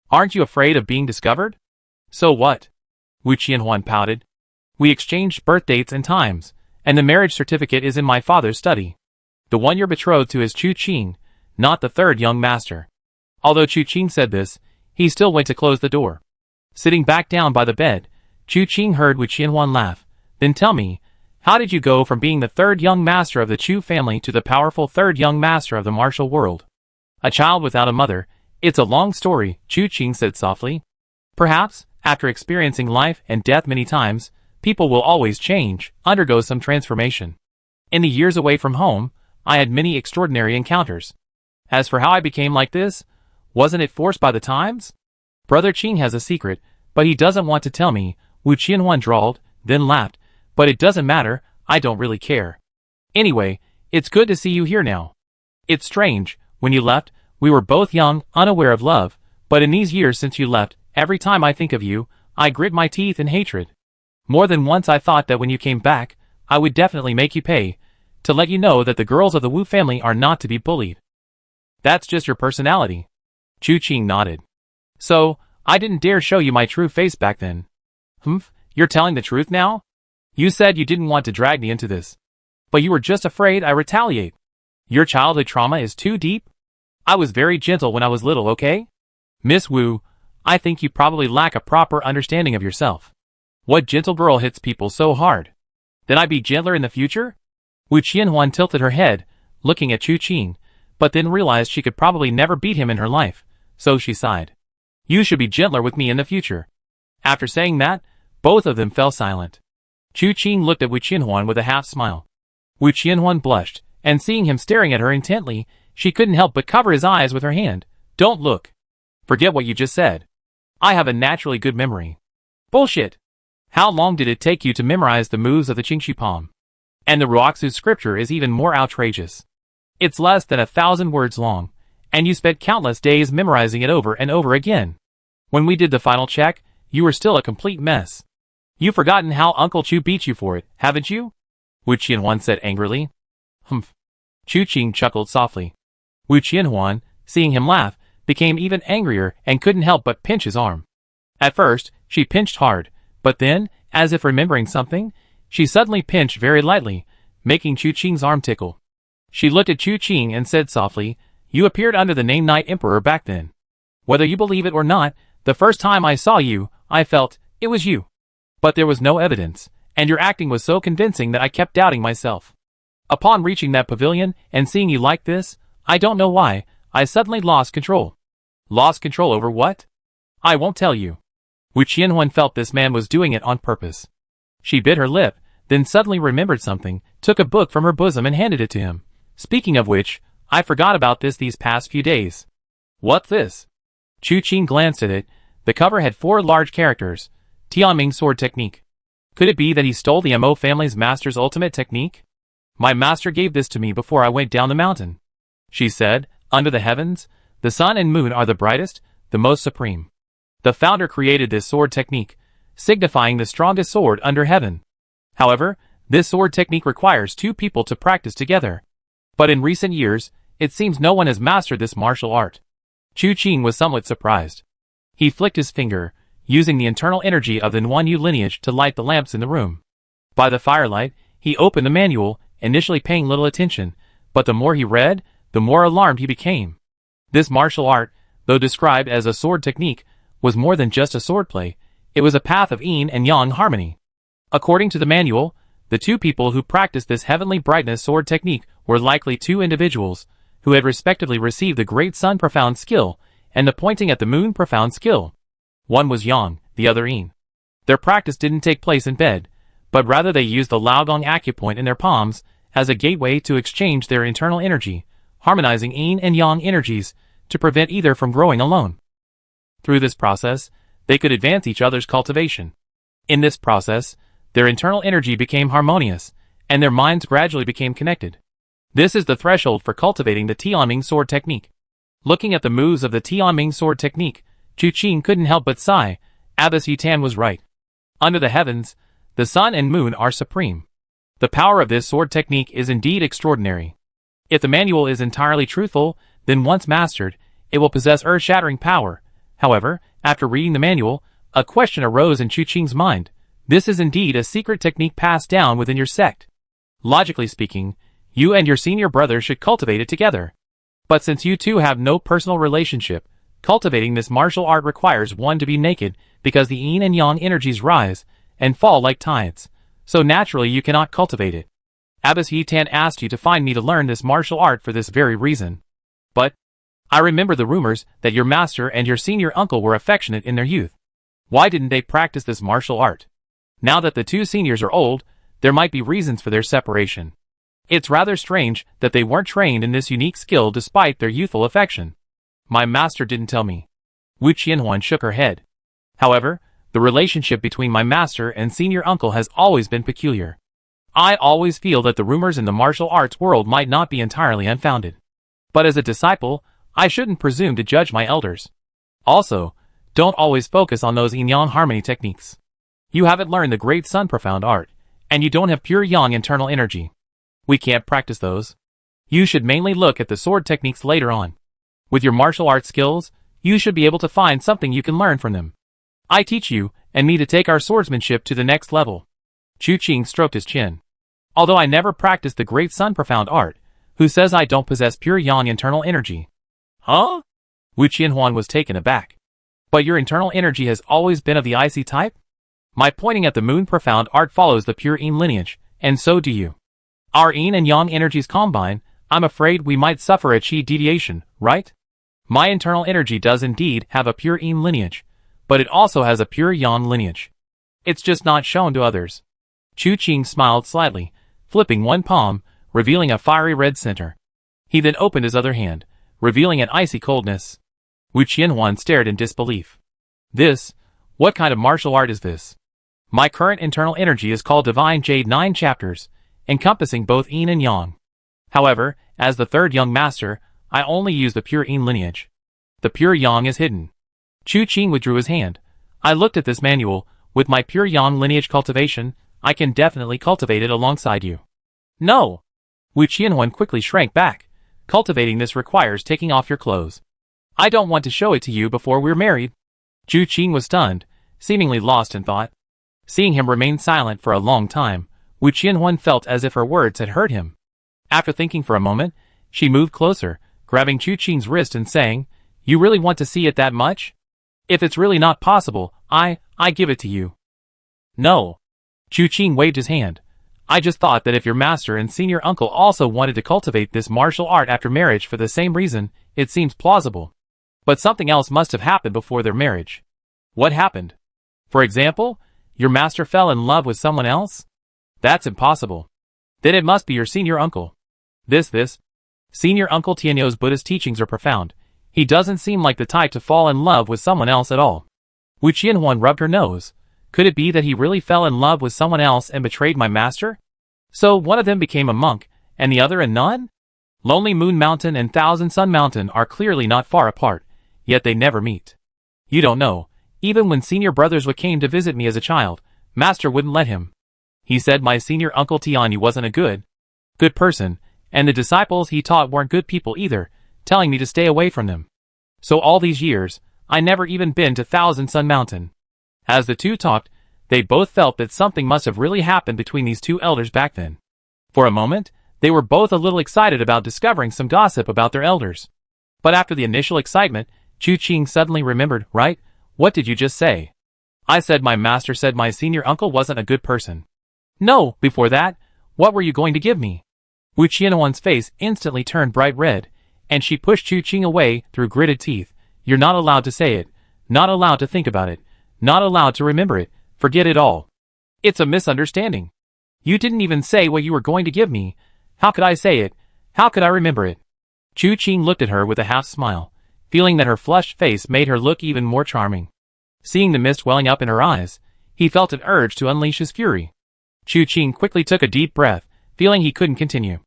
Aren't you afraid of being discovered?" "So what?" Wu Qianhuan pouted. "We exchanged birth dates and times, and the marriage certificate is in my father's study. The one you're betrothed to is Chu Qing, not the third young master." Although Chu Qing said this, he still went to close the door. Sitting back down by the bed, Chu Qing heard Wu Qianhuan laugh. "Then tell me, how did you go from being the third young master of the Chu family to the powerful third young master of the martial world?" "A child without a mother. It's a long story," Chu Qing said softly. "Perhaps, after experiencing life and death many times, people will always change, undergo some transformation. In the years away from home, I had many extraordinary encounters. As for how I became like this, wasn't it forced by the times? Brother Qing has a secret, but he doesn't want to tell me," Wu Qianhuan drawled, then laughed. "But it doesn't matter, I don't really care. Anyway, it's good to see you here now. It's strange, when you left, we were both young, unaware of love, but in these years since you left, every time I think of you, I grit my teeth in hatred. More than once I thought that when you came back, I would definitely make you pay, to let you know that the girls of the Wu family are not to be bullied." "That's just your personality." Chu Qing nodded. "So, I didn't dare show you my true face back then." "Humph, you're telling the truth now? You said you didn't want to drag me into this. But you were just afraid I retaliate. Your childhood trauma is too deep? I was very gentle when I was little, okay? Miss Wu, I think you probably lack a proper understanding of yourself. What gentle girl hits people so hard? Then I'd be gentler in the future?" Wu Qianhuan tilted her head, looking at Chu Qing, but then realized she could probably never beat him in her life, so she sighed. "You should be gentler with me in the future." After saying that, both of them fell silent. Chu Qing looked at Wu Qianhuan with a half-smile. Wu Qianhuan blushed, and seeing him staring at her intently, she couldn't help but cover his eyes with her hand. "Don't look. Forget what you just said. I have a naturally good memory." "Bullshit. How long did it take you to memorize the moves of the Qingxu palm? And the Ruoxu scripture is even more outrageous. It's less than 1,000 words long, and you spent countless days memorizing it over and over again. When we did the final check, you were still a complete mess. You've forgotten how Uncle Chu beat you for it, haven't you?" Wu Qianhuan said angrily. "Humph." Chu Qing chuckled softly. Wu Qianhuan, seeing him laugh, became even angrier and couldn't help but pinch his arm. At first, she pinched hard, but then, as if remembering something, she suddenly pinched very lightly, making Chu Qing's arm tickle. She looked at Chu Qing and said softly, "You appeared under the name Night Emperor back then. Whether you believe it or not, the first time I saw you, I felt it was you. But there was no evidence, and your acting was so convincing that I kept doubting myself. Upon reaching that pavilion and seeing you like this, I don't know why, I suddenly lost control." "Lost control over what?" "I won't tell you." Wu Qianhuan felt this man was doing it on purpose. She bit her lip, then suddenly remembered something, took a book from her bosom and handed it to him. "Speaking of which, I forgot about this these past few days." "What's this?" Chu Qing glanced at it. The cover had 4 large characters. Tianming sword technique. Could it be that he stole the Mo family's master's ultimate technique? "My master gave this to me before I went down the mountain," she said. "Under the heavens, the sun and moon are the brightest, the most supreme. The founder created this sword technique, signifying the strongest sword under heaven. However, this sword technique requires 2 people to practice together. But in recent years, it seems no one has mastered this martial art." Chu Qing was somewhat surprised. He flicked his finger, using the internal energy of the Nuanyu lineage to light the lamps in the room. By the firelight, he opened the manual, initially paying little attention, but the more he read, the more alarmed he became. This martial art, though described as a sword technique, was more than just a swordplay. It was a path of yin and yang harmony. According to the manual, the 2 people who practiced this heavenly brightness sword technique were likely 2 individuals, who had respectively received the Great Sun profound skill and the pointing at the moon profound skill. One was yang, the other yin. Their practice didn't take place in bed, but rather they used the Laogong acupoint in their palms as a gateway to exchange their internal energy, harmonizing yin and yang energies to prevent either from growing alone. Through this process, they could advance each other's cultivation. In this process, their internal energy became harmonious, and their minds gradually became connected. This is the threshold for cultivating the Tianming sword technique. Looking at the moves of the Tianming sword technique, Chu Qing couldn't help but sigh. Abbess Yitan was right. Under the heavens, The sun and moon are supreme. The power of this sword technique is indeed extraordinary. If the manual is entirely truthful, then once mastered, it will possess earth-shattering power. However, after reading the manual, a question arose in Chu Qing's mind. This is indeed a secret technique passed down within your sect. Logically speaking, you and your senior brother should cultivate it together. But since you two have no personal relationship, cultivating this martial art requires one to be naked because the yin and yang energies rise and fall like tides. So naturally you cannot cultivate it. Abbas He Tan asked you to find me to learn this martial art for this very reason. But I remember the rumors that your master and your senior uncle were affectionate in their youth. Why didn't they practice this martial art? Now that the two seniors are old, there might be reasons for their separation. It's rather strange that they weren't trained in this unique skill despite their youthful affection. My master didn't tell me. Wu Qianhuan shook her head. However, the relationship between my master and senior uncle has always been peculiar. I always feel that the rumors in the martial arts world might not be entirely unfounded. But as a disciple, I shouldn't presume to judge my elders. Also, don't always focus on those yin-yang harmony techniques. You haven't learned the great sun profound art, and you don't have pure yang internal energy. We can't practice those. You should mainly look at the sword techniques later on. With your martial arts skills, you should be able to find something you can learn from them. I teach you, and me to take our swordsmanship to the next level. Chu Qing stroked his chin. Although I never practiced the great sun profound art, who says I don't possess pure yang internal energy? Huh? Wu Qianhuan was taken aback. But your internal energy has always been of the icy type? My pointing at the moon profound art follows the pure yin lineage, and so do you. Our yin and yang energies combine. I'm afraid we might suffer a qi deviation, right? My internal energy does indeed have a pure yin lineage, but it also has a pure yang lineage. It's just not shown to others. Chu Qing smiled slightly, flipping one palm, revealing a fiery red center. He then opened his other hand, revealing an icy coldness. Wu Qianhuan stared in disbelief. What kind of martial art is this? My current internal energy is called Divine Jade 9 chapters, encompassing both yin and yang. However, as the third young master, I only use the pure yin lineage. The pure yang is hidden. Chu Qing withdrew his hand. I looked at this manual. With my pure yang lineage cultivation, I can definitely cultivate it alongside you. No! Wu Qianhuan quickly shrank back. Cultivating this requires taking off your clothes. I don't want to show it to you before we're married. Chu Qing was stunned, seemingly lost in thought. Seeing him remain silent for a long time, Wu Qianhuan felt as if her words had hurt him. After thinking for a moment, she moved closer, grabbing Chu Qing's wrist and saying, "You really want to see it that much? If it's really not possible, I give it to you." No. Chu Qing waved his hand. I just thought that if your master and senior uncle also wanted to cultivate this martial art after marriage for the same reason, it seems plausible. But something else must have happened before their marriage. What happened? For example, your master fell in love with someone else? That's impossible. Then it must be your senior uncle. Senior Uncle Tianyo's Buddhist teachings are profound. He doesn't seem like the type to fall in love with someone else at all. Wu Qianhuan rubbed her nose. Could it be that he really fell in love with someone else and betrayed my master? So one of them became a monk, and the other a nun? Lonely Moon Mountain and Thousand Sun Mountain are clearly not far apart, yet they never meet. You don't know, even when senior brothers came to visit me as a child, master wouldn't let him. He said my senior uncle Tianyu wasn't a good person, and the disciples he taught weren't good people either, telling me to stay away from them. So all these years, I never even been to Thousand Sun Mountain. As the two talked, they both felt that something must have really happened between these two elders back then. For a moment, they were both a little excited about discovering some gossip about their elders. But after the initial excitement, Chu Qing suddenly remembered, right? What did you just say? I said my master said my senior uncle wasn't a good person. No, before that, what were you going to give me? Wu Qianhuan's face instantly turned bright red, and she pushed Chu Qing away through gritted teeth. You're not allowed to say it, not allowed to think about it, not allowed to remember it, forget it all. It's a misunderstanding. You didn't even say what you were going to give me. How could I say it? How could I remember it? Chu Qing looked at her with a half smile, feeling that her flushed face made her look even more charming. Seeing the mist welling up in her eyes, he felt an urge to unleash his fury. Chu Qing quickly took a deep breath, feeling he couldn't continue.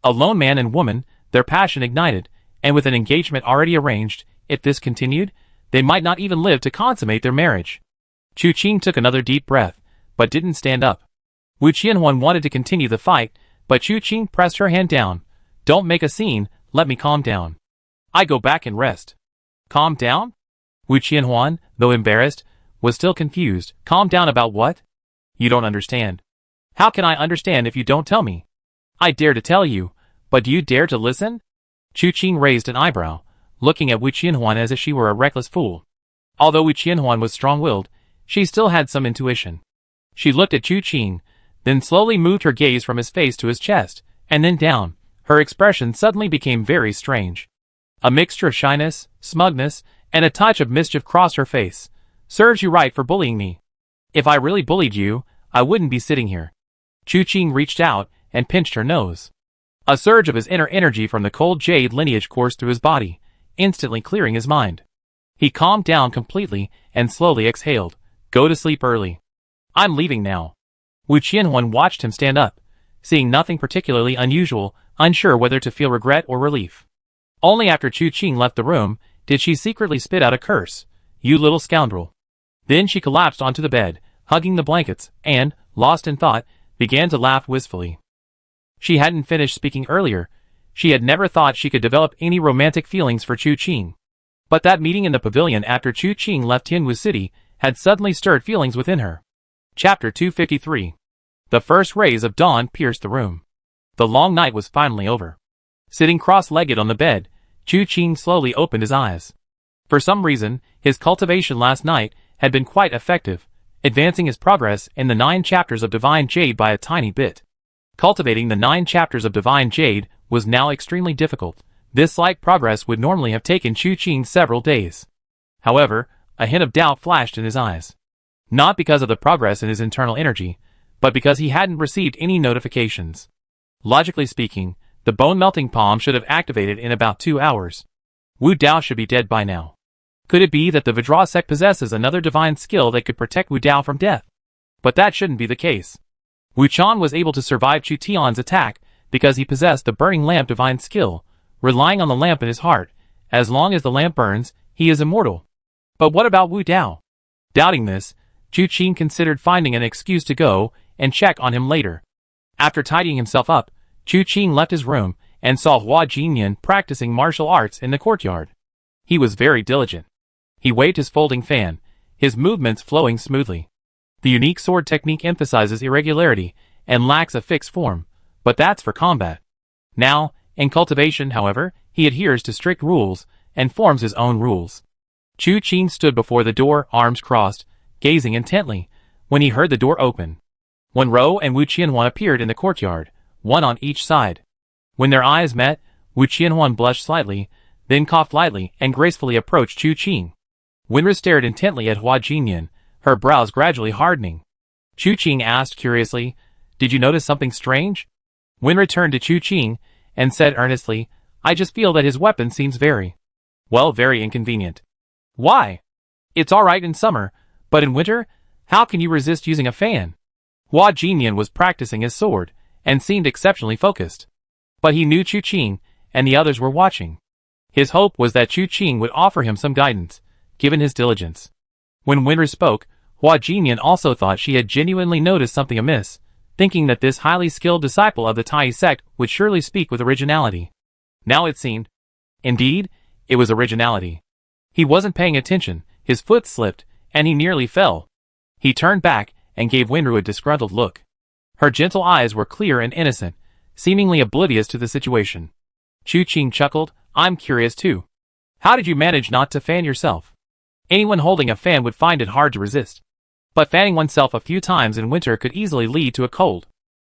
A lone man and woman, their passion ignited, and with an engagement already arranged, if this continued, they might not even live to consummate their marriage. Chu Qing took another deep breath, but didn't stand up. Wu Qianhuan wanted to continue the fight, but Chu Qing pressed her hand down. Don't make a scene, let me calm down. I go back and rest. Calm down? Wu Qianhuan, though embarrassed, was still confused. Calm down about what? You don't understand. How can I understand if you don't tell me? I dare to tell you, but do you dare to listen? Chu Qing raised an eyebrow, looking at Wu Qianhuan as if she were a reckless fool. Although Wu Qianhuan was strong-willed, she still had some intuition. She looked at Chu Qing, then slowly moved her gaze from his face to his chest, and then down. Her expression suddenly became very strange. A mixture of shyness, smugness, and a touch of mischief crossed her face. Serves you right for bullying me. If I really bullied you, I wouldn't be sitting here. Chu Qing reached out and pinched her nose. A surge of his inner energy from the cold jade lineage coursed through his body, instantly clearing his mind. He calmed down completely and slowly exhaled. Go to sleep early. I'm leaving now. Wu Qianhuan watched him stand up, seeing nothing particularly unusual, unsure whether to feel regret or relief. Only after Chu Qing left the room did she secretly spit out a curse. You little scoundrel. Then she collapsed onto the bed, hugging the blankets, and, lost in thought, began to laugh wistfully. She hadn't finished speaking earlier. She had never thought she could develop any romantic feelings for Chu Qing. But that meeting in the pavilion after Chu Qing left Tianwu City had suddenly stirred feelings within her. Chapter 253. The first rays of dawn pierced the room. The long night was finally over. Sitting cross-legged on the bed, Chu Qing slowly opened his eyes. For some reason, his cultivation last night had been quite effective, advancing his progress in the 9 chapters of Divine Jade by a tiny bit. Cultivating the 9 chapters of Divine Jade was now extremely difficult. This slight progress would normally have taken Chu Qing several days. However, a hint of doubt flashed in his eyes. Not because of the progress in his internal energy, but because he hadn't received any notifications. Logically speaking, the bone-melting palm should have activated in about 2 hours. Wu Dao should be dead by now. Could it be that the Vajra sect possesses another divine skill that could protect Wu Dao from death? But that shouldn't be the case. Wu Chan was able to survive Chu Tian's attack because he possessed the burning lamp divine skill, relying on the lamp in his heart. As long as the lamp burns, he is immortal. But what about Wu Dao? Doubting this, Chu Qing considered finding an excuse to go and check on him later. After tidying himself up, Chu Qing left his room and saw Hua Jinyan practicing martial arts in the courtyard. He was very diligent. He waved his folding fan, his movements flowing smoothly. The unique sword technique emphasizes irregularity and lacks a fixed form, but that's for combat. Now, in cultivation, however, he adheres to strict rules and forms his own rules. Chu Qing stood before the door, arms crossed, gazing intently, when he heard the door open. Wen Rou and Wu Qianhuan appeared in the courtyard, one on each side. When their eyes met, Wu Qianhuan blushed slightly, then coughed lightly and gracefully approached Chu Qing. Wenru stared intently at Hua Jinyan, her brows gradually hardening. Chu Qing asked curiously, "Did you notice something strange?" Wenru turned to Chu Qing and said earnestly, "I just feel that his weapon seems very inconvenient." "Why? It's alright in summer, but in winter, how can you resist using a fan?" Hua Jinyan was practicing his sword, and seemed exceptionally focused. But he knew Chu Qing, and the others were watching. His hope was that Chu Qing would offer him some guidance, given his diligence. When Wenru spoke, Hua Jinyan also thought she had genuinely noticed something amiss, thinking that this highly skilled disciple of the Tai sect would surely speak with originality. Now it seemed. Indeed, it was originality. He wasn't paying attention, his foot slipped, and he nearly fell. He turned back and gave Wenru a disgruntled look. Her gentle eyes were clear and innocent, seemingly oblivious to the situation. Chu Qing chuckled, "I'm curious too. How did you manage not to fan yourself? Anyone holding a fan would find it hard to resist. But fanning oneself a few times in winter could easily lead to a cold."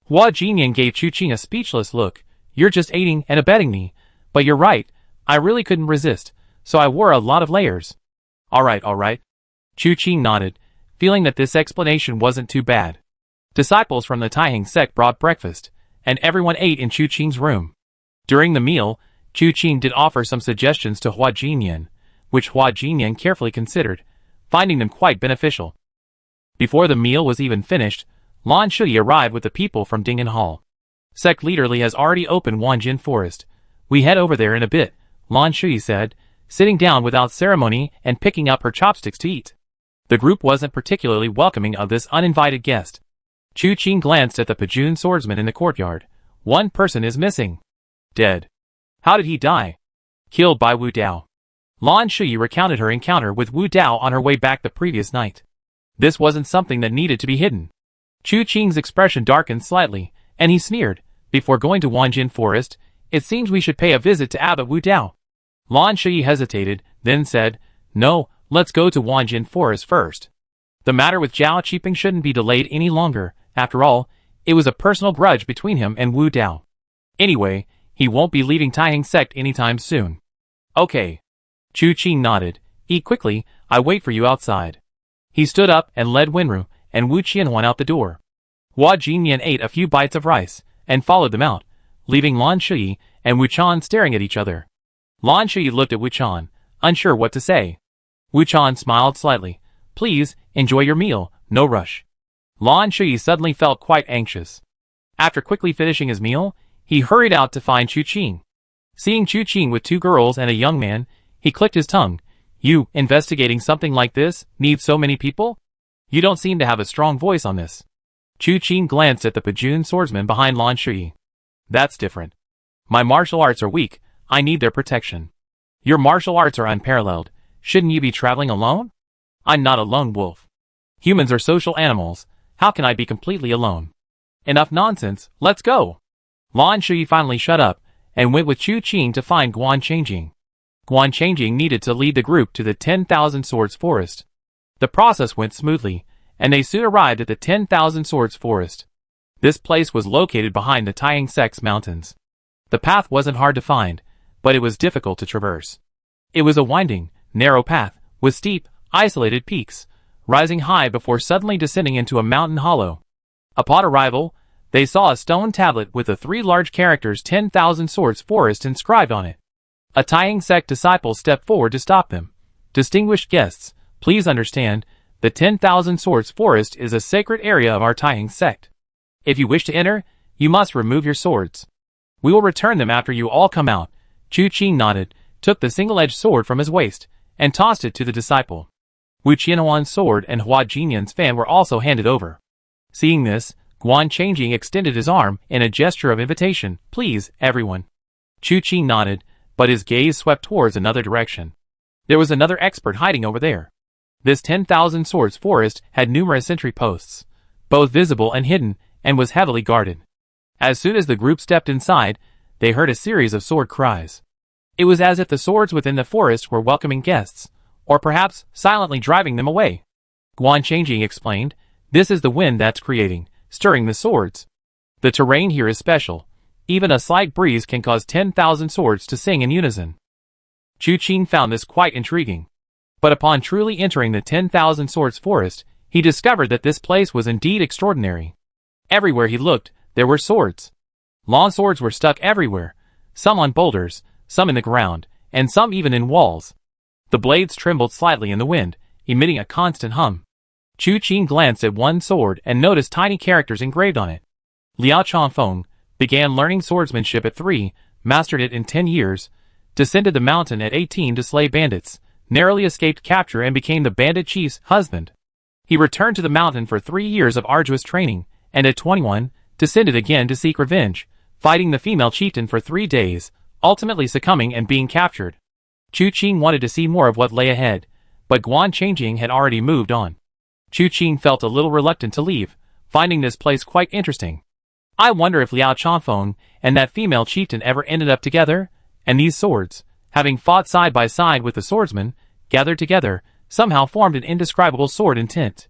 Hua Jinyan gave Chu Qing a speechless look. "You're just aiding and abetting me, but you're right, I really couldn't resist, so I wore a lot of layers." Alright. Chu Qing nodded, feeling that this explanation wasn't too bad. Disciples from the Taiheng sect brought breakfast, and everyone ate in Chu Qing's room. During the meal, Chu Qing did offer some suggestions to Hua Jinyan, which Hua Jinyan carefully considered, finding them quite beneficial. Before the meal was even finished, Lan Shui arrived with the people from Dingyan Hall. "Sect leader Li has already opened Wanjin Forest. We head over there in a bit," Lan Shui said, sitting down without ceremony and picking up her chopsticks to eat. The group wasn't particularly welcoming of this uninvited guest. Chu Qing glanced at the Pajun swordsman in the courtyard. One person is missing. Dead. How did he die? Killed by Wu Dao. Lan Shuyi recounted her encounter with Wu Dao on her way back the previous night. This wasn't something that needed to be hidden. Chu Qing's expression darkened slightly, and he sneered, "Before going to Wanjin Forest, it seems we should pay a visit to Abbot Wu Dao." Lan Shuyi hesitated, then said, "No, let's go to Wanjin Forest first. The matter with Zhao Qiping shouldn't be delayed any longer. After all, it was a personal grudge between him and Wu Dao. Anyway, he won't be leaving Taihang sect anytime soon." "Okay." Chu Qing nodded. "Eat quickly, I wait for you outside." He stood up and led Wenru and Wu Qianhuan out the door. Hua Jinyan ate a few bites of rice and followed them out, leaving Lan Shuyi and Wu Chan staring at each other. Lan Shuyi looked at Wu Chan, unsure what to say. Wu Chan smiled slightly. "Please, enjoy your meal, no rush." Lan Shuyi suddenly felt quite anxious. After quickly finishing his meal, he hurried out to find Chu Qing. Seeing Chu Qing with 2 girls and a young man, he clicked his tongue. "You, investigating something like this, need so many people? You don't seem to have a strong voice on this." Chu Qing glanced at the Pajun swordsman behind Lan Shuyi. "That's different. My martial arts are weak, I need their protection. Your martial arts are unparalleled, shouldn't you be traveling alone? I'm not a lone wolf. Humans are social animals, how can I be completely alone? Enough nonsense, let's go." Lan Shuyi finally shut up, and went with Chu Qing to find Guan Changjing. Guan Changjing needed to lead the group to the 10,000 Swords Forest. The process went smoothly, and they soon arrived at the 10,000 Swords Forest. This place was located behind the Taihang Sect's mountains. The path wasn't hard to find, but it was difficult to traverse. It was a winding, narrow path, with steep, isolated peaks, rising high before suddenly descending into a mountain hollow. Upon arrival, they saw a stone tablet with the 3 large characters 10,000 Swords Forest inscribed on it. A Taihang Sect disciple stepped forward to stop them. "Distinguished guests, please understand, the 10,000 Swords Forest is a sacred area of our Taihang Sect. If you wish to enter, you must remove your swords. We will return them after you all come out." Chu Qing nodded, took the single-edged sword from his waist, and tossed it to the disciple. Wu Qianhuan's sword and Hua Jinyan's fan were also handed over. Seeing this, Guan Changjing extended his arm in a gesture of invitation. "Please, everyone." Chu Qing nodded, but his gaze swept towards another direction. There was another expert hiding over there. This 10,000 Swords Forest had numerous sentry posts, both visible and hidden, and was heavily guarded. As soon as the group stepped inside, they heard a series of sword cries. It was as if the swords within the forest were welcoming guests, or perhaps silently driving them away. Guan Changjing explained, "This is the wind that's creating, stirring the swords. The terrain here is special. Even a slight breeze can cause 10,000 swords to sing in unison." Chu Qing found this quite intriguing. But upon truly entering the 10,000 Swords Forest, he discovered that this place was indeed extraordinary. Everywhere he looked, there were swords. Long swords were stuck everywhere, some on boulders, some in the ground, and some even in walls. The blades trembled slightly in the wind, emitting a constant hum. Chu Qing glanced at one sword and noticed tiny characters engraved on it. Liao Chanfeng began learning swordsmanship at 3, mastered it in 10 years, descended the mountain at 18 to slay bandits, narrowly escaped capture and became the bandit chief's husband. He returned to the mountain for 3 years of arduous training, and at 21, descended again to seek revenge, fighting the female chieftain for 3 days, ultimately succumbing and being captured. Chu Qing wanted to see more of what lay ahead, but Guan Changjing had already moved on. Chu Qing felt a little reluctant to leave, finding this place quite interesting. I wonder if Liao Chanfeng and that female chieftain ever ended up together, and these swords, having fought side by side with the swordsman, gathered together, somehow formed an indescribable sword intent.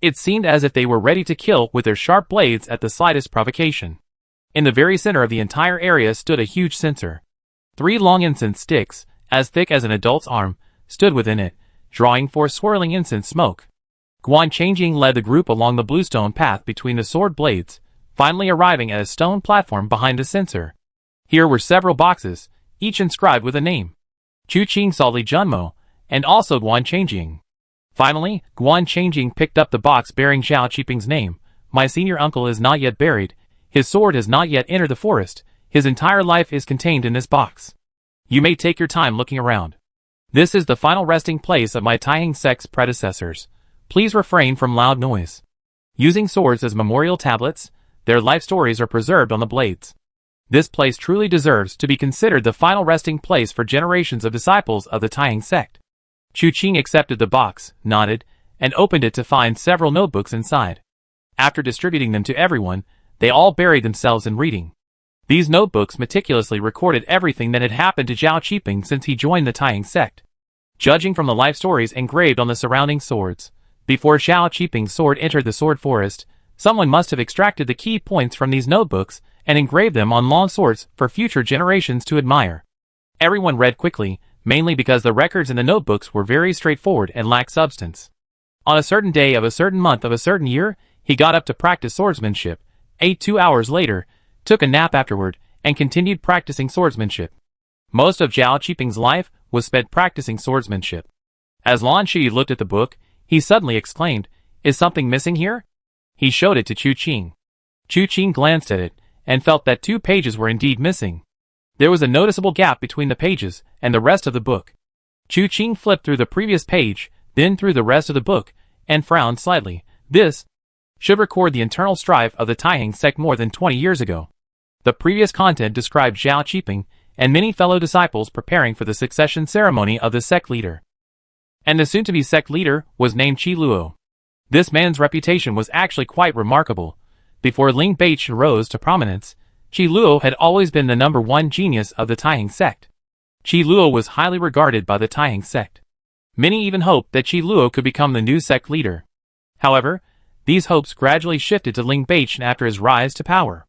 It seemed as if they were ready to kill with their sharp blades at the slightest provocation. In the very center of the entire area stood a huge censer. 3 long incense sticks, as thick as an adult's arm, stood within it, drawing forth swirling incense smoke. Guan Changjing led the group along the bluestone path between the sword blades, finally arriving at a stone platform behind the censer. Here were several boxes, each inscribed with a name. Chu Qing saw Li Junmo, and also Guan Changjing. Finally, Guan Changjing picked up the box bearing Zhao Qiping's name. "My senior uncle is not yet buried, his sword has not yet entered the forest, his entire life is contained in this box. You may take your time looking around. This is the final resting place of my Taihang Sect's predecessors. Please refrain from loud noise. Using swords as memorial tablets, their life stories are preserved on the blades. This place truly deserves to be considered the final resting place for generations of disciples of the Taiyang sect. Chu Qing accepted the box, nodded, and opened it to find several notebooks inside. After distributing them to everyone, they all buried themselves in reading. These notebooks meticulously recorded everything that had happened to Zhao Qiping since he joined the Taiyang sect. Judging from the life stories engraved on the surrounding swords, before Zhao Qiping's sword entered the sword forest, someone must have extracted the key points from these notebooks and engraved them on long swords for future generations to admire. Everyone read quickly, mainly because the records in the notebooks were very straightforward and lacked substance. On a certain day of a certain month of a certain year, he got up to practice swordsmanship, ate 2 hours later, took a nap afterward, and continued practicing swordsmanship. Most of Zhao Qiping's life was spent practicing swordsmanship. As Lan Shi looked at the book, he suddenly exclaimed, "Is something missing here?" He showed it to Chu Qing. Chu Qing glanced at it, and felt that 2 pages were indeed missing. There was a noticeable gap between the pages and the rest of the book. Chu Qing flipped through the previous page, then through the rest of the book, and frowned slightly. This should record the internal strife of the Taiyang sect more than 20 years ago. The previous content described Zhao Qiping and many fellow disciples preparing for the succession ceremony of the sect leader. And the soon-to-be sect leader was named Qi Luo. This man's reputation was actually quite remarkable. Before Ling Baichen rose to prominence, Qi Luo had always been the #1 genius of the Taiyang sect. Qi Luo was highly regarded by the Taiyang sect. Many even hoped that Qi Luo could become the new sect leader. However, these hopes gradually shifted to Ling Baichen after his rise to power.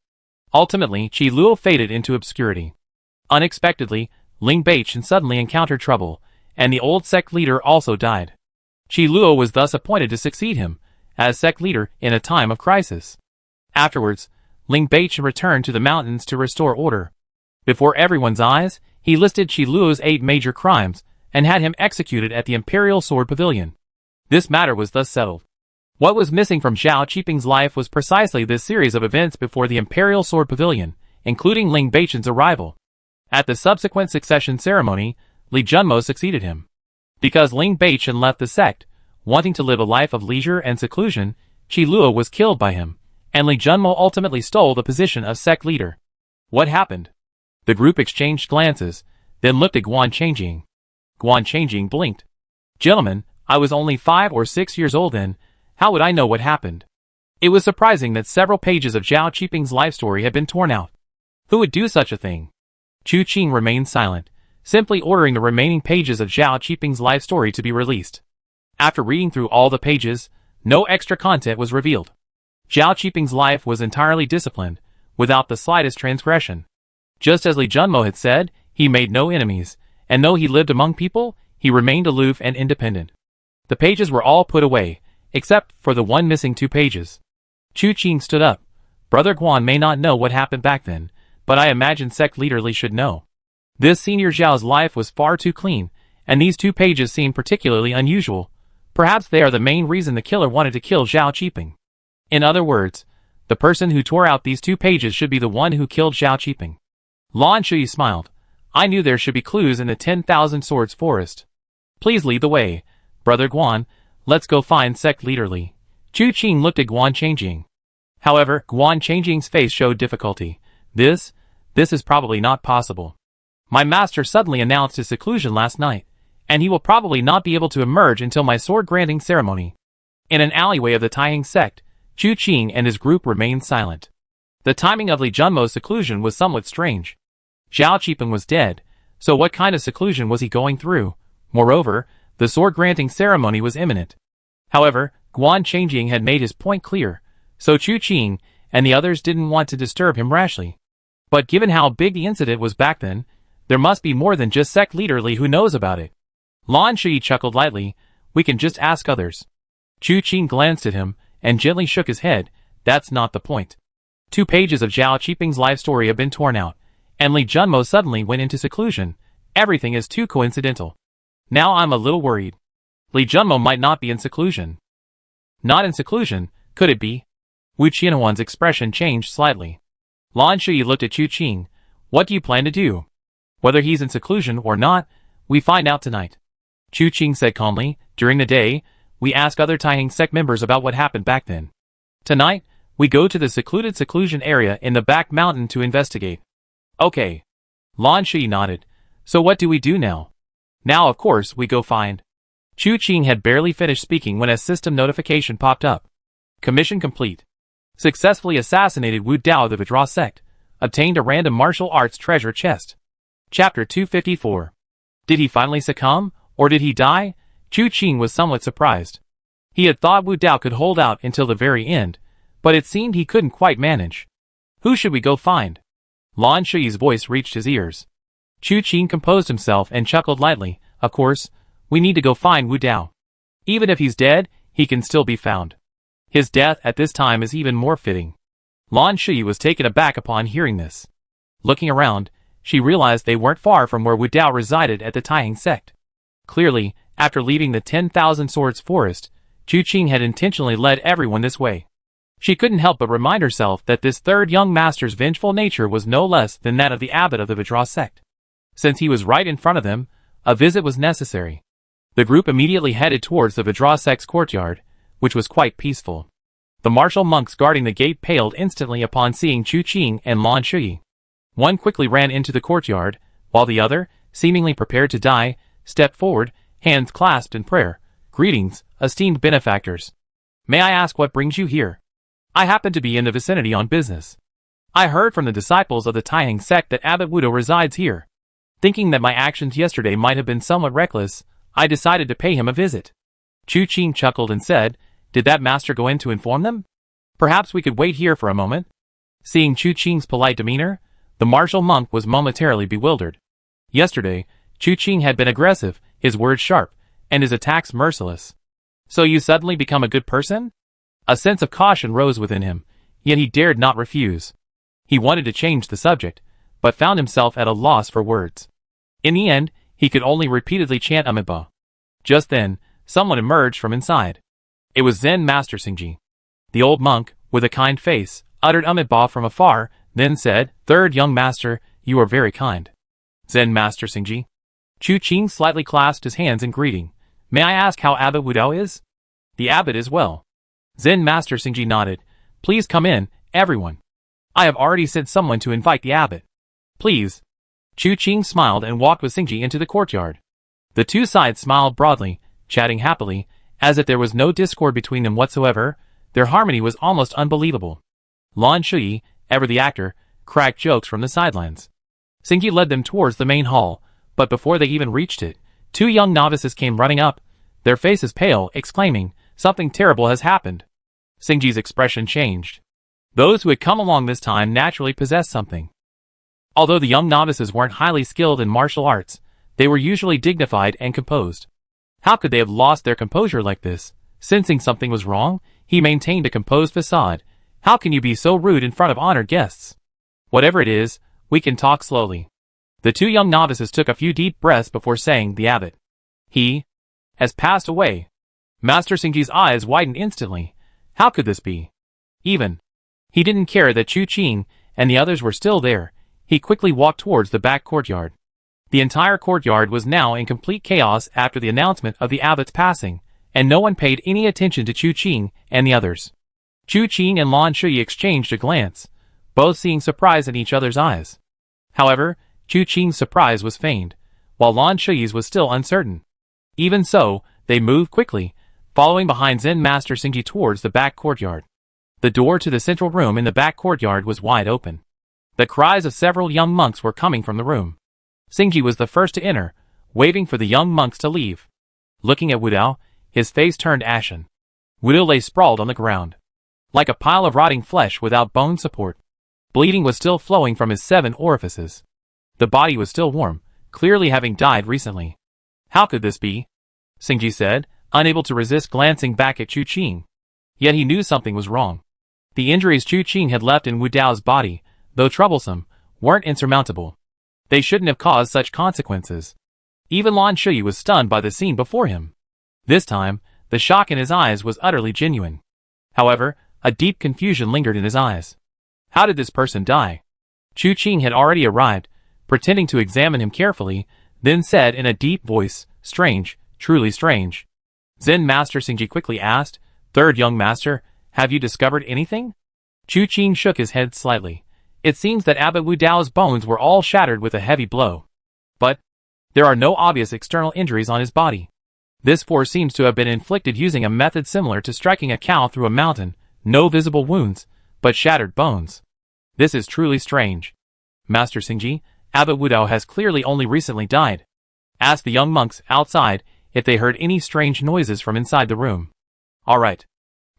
Ultimately, Qi Luo faded into obscurity. Unexpectedly, Ling Baichen suddenly encountered trouble, and the old sect leader also died. Qi Luo was thus appointed to succeed him as sect leader in a time of crisis. Afterwards, Ling Baichen returned to the mountains to restore order. Before everyone's eyes, he listed Qi Luo's 8 major crimes and had him executed at the Imperial Sword Pavilion. This matter was thus settled. What was missing from Zhao Qiping's life was precisely this series of events before the Imperial Sword Pavilion, including Ling Baichen's arrival. At the subsequent succession ceremony, Li Junmo succeeded him. Because Ling Baichen left the sect, wanting to live a life of leisure and seclusion, Qi Luo was killed by him, and Li Junmo ultimately stole the position of sect leader. What happened? The group exchanged glances, then looked at Guan Changjing. Guan Changjing blinked. "Gentlemen, I was only 5 or 6 years old then. How would I know what happened?" It was surprising that several pages of Zhao Qiping's life story had been torn out. Who would do such a thing? Chu Qing remained silent, simply ordering the remaining pages of Zhao Qiping's life story to be released. After reading through all the pages, no extra content was revealed. Zhao Qiping's life was entirely disciplined, without the slightest transgression. Just as Li Junmo had said, he made no enemies, and though he lived among people, he remained aloof and independent. The pages were all put away, except for the one missing 2 pages. Chu Qing stood up. Brother Guan may not know what happened back then, but I imagine sect leader Li should know. This senior Zhao's life was far too clean, and these 2 pages seem particularly unusual. Perhaps they are the main reason the killer wanted to kill Zhao Qiping. In other words, the person who tore out these 2 pages should be the one who killed Zhao Qiping. Lan Shui smiled. I knew there should be clues in the 10,000 Swords Forest. Please lead the way, Brother Guan. Let's go find sect leader Li. Chu Qing looked at Guan Changjing. However, Guan Changjing's face showed difficulty. This is probably not possible. My master suddenly announced his seclusion last night, and he will probably not be able to emerge until my sword-granting ceremony. In an alleyway of the Taiyang sect, Chu Qing and his group remained silent. The timing of Li Junmo's seclusion was somewhat strange. Zhao Qiping was dead, so what kind of seclusion was he going through? Moreover, the sword-granting ceremony was imminent. However, Guan Changjing had made his point clear, so Chu Qing and the others didn't want to disturb him rashly. But given how big the incident was back then, there must be more than just sect leader Li who knows about it. Lan Shi chuckled lightly. We can just ask others. Chu Qing glanced at him and gently shook his head. That's not the point. 2 pages of Zhao Qiping's life story have been torn out, and Li Junmo suddenly went into seclusion. Everything is too coincidental. Now I'm a little worried. Li Junmo might not be in seclusion. Not in seclusion, could it be? Wu Qianhuan's expression changed slightly. Lan Shui looked at Chu Qing. What do you plan to do? Whether he's in seclusion or not, we find out tonight. Chu Qing said calmly. During the day, we ask other Taihang sect members about what happened back then. Tonight, we go to the seclusion area in the back mountain to investigate. Okay. Lan Shi nodded. So what do we do now? Now of course we go find. Chu Qing had barely finished speaking when a system notification popped up. Commission complete. Successfully assassinated Wu Dao of the Vidra sect. Obtained a random martial arts treasure chest. Chapter 254. Did he finally succumb, or did he die? Chu Qing was somewhat surprised. He had thought Wu Dao could hold out until the very end, but it seemed he couldn't quite manage. Who should we go find? Lan Shi's voice reached his ears. Chu Qing composed himself and chuckled lightly. Of course, we need to go find Wu Dao. Even if he's dead, he can still be found. His death at this time is even more fitting. Lan Shi was taken aback upon hearing this. Looking around, she realized they weren't far from where Wu Dao resided at the Taihang sect. Clearly, after leaving the 10,000 Swords forest, Chu Qing had intentionally led everyone this way. She couldn't help but remind herself that this third young master's vengeful nature was no less than that of the abbot of the Vidra sect. Since he was right in front of them, a visit was necessary. The group immediately headed towards the Vidra sect's courtyard, which was quite peaceful. The martial monks guarding the gate paled instantly upon seeing Chu Qing and Lan Shi. One quickly ran into the courtyard, while the other, seemingly prepared to die, stepped forward, hands clasped in prayer. Greetings, esteemed benefactors. May I ask what brings you here? I happen to be in the vicinity on business. I heard from the disciples of the Taihang sect that Abbot Wudo resides here. Thinking that my actions yesterday might have been somewhat reckless, I decided to pay him a visit. Chu Qing chuckled and said, Did that master go in to inform them? Perhaps we could wait here for a moment. Seeing Chu Qing's polite demeanor, the martial monk was momentarily bewildered. Yesterday, Chu Qing had been aggressive, his words sharp, and his attacks merciless. So you suddenly become a good person? A sense of caution rose within him, yet he dared not refuse. He wanted to change the subject, but found himself at a loss for words. In the end, he could only repeatedly chant Amitabha. Just then, someone emerged from inside. It was Zen Master Xingji. The old monk, with a kind face, uttered Amitabha from afar, then said, Third young master, you are very kind. Zen Master Xingji. Chu Qing slightly clasped his hands in greeting. May I ask how Abbot Wudao is? The abbot is well. Zen Master Xingji nodded. Please come in, everyone. I have already sent someone to invite the abbot. Please. Chu Qing smiled and walked with Xingji into the courtyard. The two sides smiled broadly, chatting happily, as if there was no discord between them whatsoever. Their harmony was almost unbelievable. Lan Shi, ever the actor, cracked jokes from the sidelines. Xingji led them towards the main hall, but before they even reached it, two young novices came running up, their faces pale, exclaiming, Something terrible has happened. Xingji's expression changed. Those who had come along this time naturally possessed something. Although the young novices weren't highly skilled in martial arts, they were usually dignified and composed. How could they have lost their composure like this? Sensing something was wrong, he maintained a composed facade. How can you be so rude in front of honored guests? Whatever it is, we can talk slowly. The two young novices took a few deep breaths before saying, The abbot. He has passed away. Master Xingji's eyes widened instantly. How could this be? He didn't care that Chu Qing and the others were still there. He quickly walked towards the back courtyard. The entire courtyard was now in complete chaos after the announcement of the abbot's passing, and no one paid any attention to Chu Qing and the others. Chu Qing and Lan Shi exchanged a glance, both seeing surprise in each other's eyes. However, Chu Qing's surprise was feigned, while Lan Shi's was still uncertain. Even so, they moved quickly, following behind Zen Master Xingji towards the back courtyard. The door to the central room in the back courtyard was wide open. The cries of several young monks were coming from the room. Xingji was the first to enter, waving for the young monks to leave. Looking at Wudao, his face turned ashen. Wudao lay sprawled on the ground, like a pile of rotting flesh without bone support. Bleeding was still flowing from his 7 orifices. The body was still warm, clearly having died recently. How could this be? Xingji said, unable to resist glancing back at Chu Qing. Yet he knew something was wrong. The injuries Chu Qing had left in Wu Dao's body, though troublesome, weren't insurmountable. They shouldn't have caused such consequences. Even Lan Shi was stunned by the scene before him. This time, the shock in his eyes was utterly genuine. However, a deep confusion lingered in his eyes. How did this person die? Chu Qing had already arrived, pretending to examine him carefully, then said in a deep voice, Strange, truly strange. Zen Master Xingji quickly asked, "Third young master, have you discovered anything?" Chu Qing shook his head slightly. It seems that Abbot Wu Dao's bones were all shattered with a heavy blow. But there are no obvious external injuries on his body. This force seems to have been inflicted using a method similar to striking a cow through a mountain. No visible wounds, but shattered bones. This is truly strange. Master Xingji, Abbot Wu Dao has clearly only recently died. Ask the young monks outside if they heard any strange noises from inside the room. All right.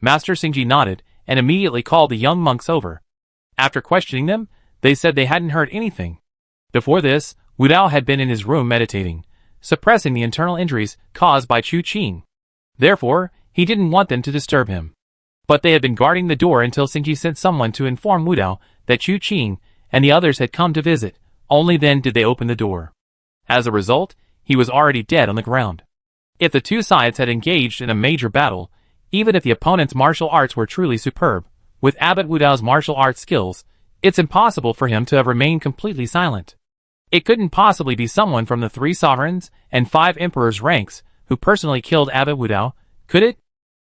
Master Xingji nodded and immediately called the young monks over. After questioning them, they said they hadn't heard anything. Before this, Wu Dao had been in his room meditating, suppressing the internal injuries caused by Chu Qing. Therefore, he didn't want them to disturb him. But they had been guarding the door until Xingji sent someone to inform Wu Dao that Chu Qing and the others had come to visit. Only then did they open the door. As a result, he was already dead on the ground. If the two sides had engaged in a major battle, even if the opponent's martial arts were truly superb, with Abbot Wu Dao's martial arts skills, it's impossible for him to have remained completely silent. It couldn't possibly be someone from the 3 sovereigns and 5 emperors' ranks who personally killed Abbot Wu Dao, could it?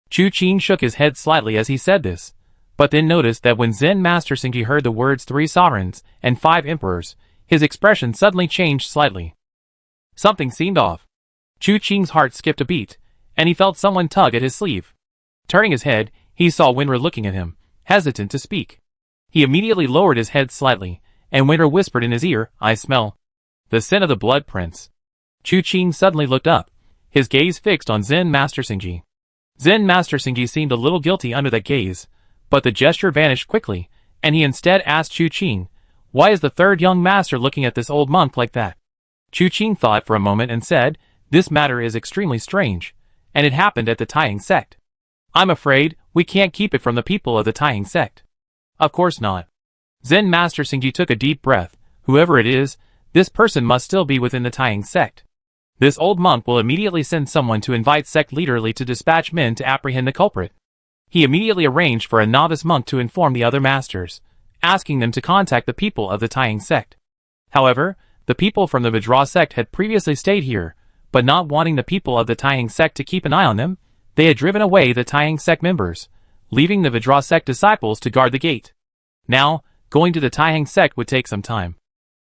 Chu Qing shook his head slightly as he said this, but then noticed that when Zen Master Xingji heard the words 3 sovereigns and 5 emperors, his expression suddenly changed slightly. Something seemed off. Chu Qing's heart skipped a beat, and he felt someone tug at his sleeve. Turning his head, he saw Winra looking at him, hesitant to speak. He immediately lowered his head slightly, and Winra whispered in his ear, "I smell the scent of the Blood Prince." Chu Qing suddenly looked up, his gaze fixed on Zen Master Xingji. Zen Master Xingji seemed a little guilty under that gaze, but the gesture vanished quickly, and he instead asked Chu Qing, "Why is the third young master looking at this old monk like that?" Chu Qing thought for a moment and said, "This matter is extremely strange, and it happened at the Taiying sect. I'm afraid we can't keep it from the people of the Taiying sect." "Of course not." Zen Master Xingji took a deep breath. Whoever it is, this person must still be within the Taiying sect. This old monk will immediately send someone to invite sect leader Li to dispatch men to apprehend the culprit. He immediately arranged for a novice monk to inform the other masters, asking them to contact the people of the Taiying sect. However, the people from the Vidra sect had previously stayed here, but not wanting the people of the Taiying sect to keep an eye on them, they had driven away the Taiying sect members, leaving the Vidra sect disciples to guard the gate. Now, going to the Taiying sect would take some time.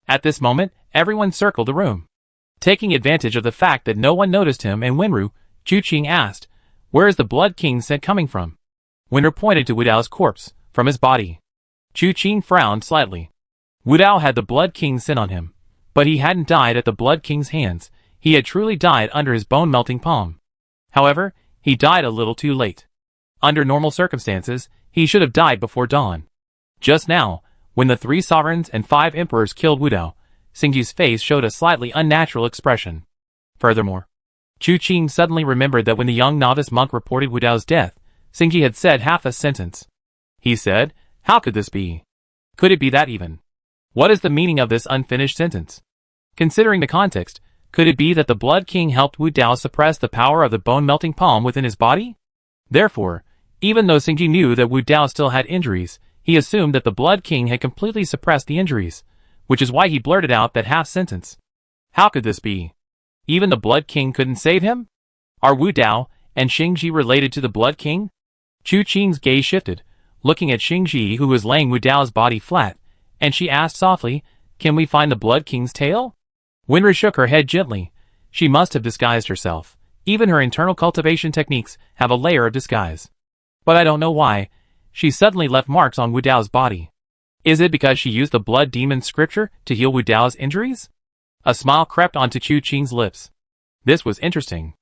At this moment, everyone circled the room. Taking advantage of the fact that no one noticed him and Winru, Chu Qing asked, "Where is the Blood King's scent coming from?" Winru pointed to Wu Dao's corpse, from his body. Chu Qing frowned slightly. Wu Dao had the Blood King's scent on him, but he hadn't died at the Blood King's hands. He had truly died under his bone-melting palm. However, he died a little too late. Under normal circumstances, he should have died before dawn. Just now, when the 3 sovereigns and 5 emperors killed Wu Dao, Xingji's face showed a slightly unnatural expression. Furthermore, Chu Qing suddenly remembered that when the young novice monk reported Wu Dao's death, Xingji had said half a sentence. He said, "How could this be? Could it be that even? What is the meaning of this unfinished sentence?" Considering the context, could it be that the Blood King helped Wu Dao suppress the power of the bone-melting palm within his body? Therefore, even though Xingji knew that Wu Dao still had injuries, he assumed that the Blood King had completely suppressed the injuries, which is why he blurted out that half sentence. How could this be? Even the Blood King couldn't save him? Are Wu Dao and Xingji related to the Blood King? Chu Qing's gaze shifted, looking at Xingji who was laying Wu Dao's body flat, and she asked softly, "Can we find the Blood King's tail?" Winra shook her head gently. She must have disguised herself. Even her internal cultivation techniques have a layer of disguise. But I don't know why. She suddenly left marks on Wu Dao's body. Is it because she used the blood demon scripture to heal Wu Dao's injuries? A smile crept onto Chu Qing's lips. This was interesting.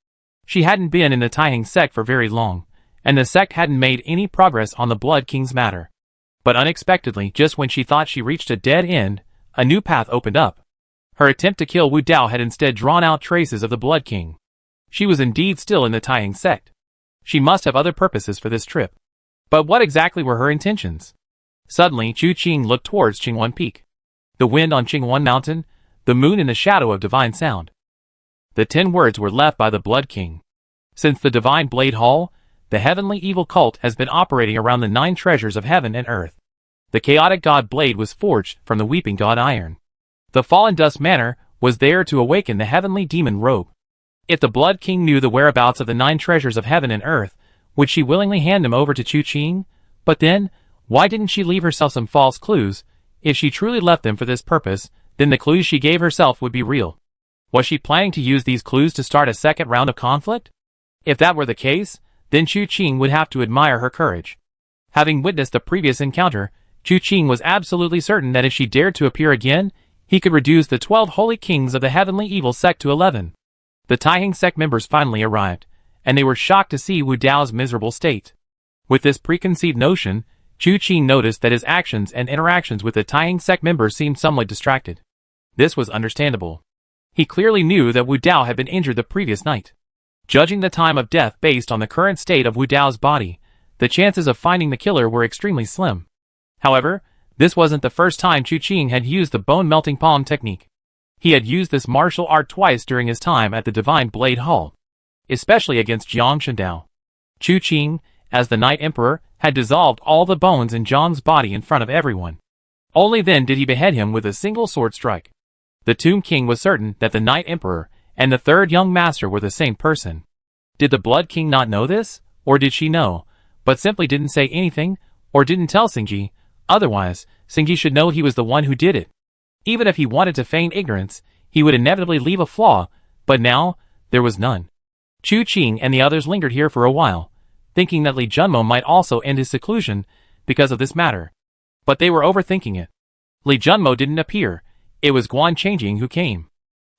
She hadn't been in the Taiying sect for very long, and the sect hadn't made any progress on the Blood King's matter. But unexpectedly, just when she thought she reached a dead end, a new path opened up. Her attempt to kill Wu Dao had instead drawn out traces of the Blood King. She was indeed still in the Taiying sect. She must have other purposes for this trip. But what exactly were her intentions? Suddenly, Chu Qing looked towards Qingwan Peak. The wind on Qingwan Mountain, the moon in the shadow of divine sound. The 10 words were left by the Blood King. Since the Divine Blade Hall, the heavenly evil cult has been operating around the 9 treasures of heaven and earth. The chaotic god blade was forged from the weeping god iron. The fallen dust manor was there to awaken the heavenly demon robe. If the Blood King knew the whereabouts of the 9 treasures of heaven and earth, would she willingly hand them over to Chu Qing? But then, why didn't she leave herself some false clues? If she truly left them for this purpose, then the clues she gave herself would be real. Was she planning to use these clues to start a second round of conflict? If that were the case, then Chu Qing would have to admire her courage. Having witnessed the previous encounter, Chu Qing was absolutely certain that if she dared to appear again, he could reduce the 12 holy kings of the heavenly evil sect to 11. The Taihang sect members finally arrived, and they were shocked to see Wu Dao's miserable state. With this preconceived notion, Chu Qing noticed that his actions and interactions with the Taihang sect members seemed somewhat distracted. This was understandable. He clearly knew that Wu Dao had been injured the previous night. Judging the time of death based on the current state of Wu Dao's body, the chances of finding the killer were extremely slim. However, this wasn't the first time Chu Qing had used the bone-melting palm technique. He had used this martial art twice during his time at the Divine Blade Hall, especially against Jiang Shendao. Chu Qing, as the Night Emperor, had dissolved all the bones in Jiang's body in front of everyone. Only then did he behead him with a single sword strike. The Tomb King was certain that the Night Emperor and the third young master were the same person. Did the Blood King not know this, or did she know, but simply didn't say anything, or didn't tell Xingji? Otherwise, Xingji should know he was the one who did it. Even if he wanted to feign ignorance, he would inevitably leave a flaw, but now, there was none. Chu Qing and the others lingered here for a while, thinking that Li Junmo might also end his seclusion because of this matter. But they were overthinking it. Li Junmo didn't appear. It was Guan Changjing who came.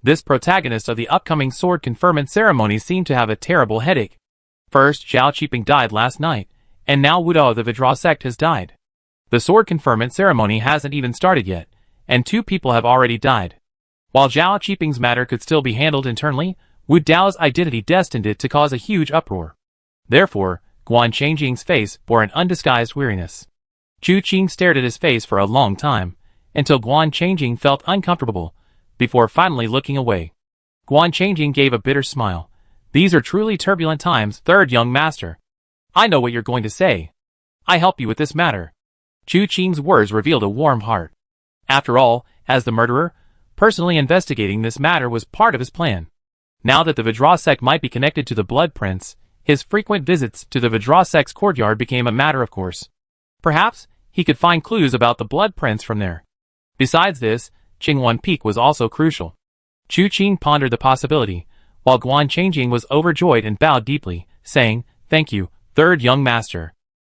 This protagonist of the upcoming sword conferment ceremony seemed to have a terrible headache. First, Zhao Qiping died last night, and now Wu Dao of the Vidra sect has died. The sword conferment ceremony hasn't even started yet, and 2 people have already died. While Zhao Qiping's matter could still be handled internally, Wu Dao's identity destined it to cause a huge uproar. Therefore, Guan Changjing's face bore an undisguised weariness. Chu Qing stared at his face for a long time, until Guan Changjing felt uncomfortable, before finally looking away. Guan Changjing gave a bitter smile. These are truly turbulent times, third young master. I know what you're going to say. I help you with this matter. Chu Qing's words revealed a warm heart. After all, as the murderer, personally investigating this matter was part of his plan. Now that the Vidra sect might be connected to the Blood Prince, his frequent visits to the Vidra sect's courtyard became a matter of course. Perhaps, he could find clues about the Blood Prince from there. Besides this, Qingwan Peak was also crucial. Chu Qing pondered the possibility, while Guan Changjing was overjoyed and bowed deeply, saying, "Thank you, third young master.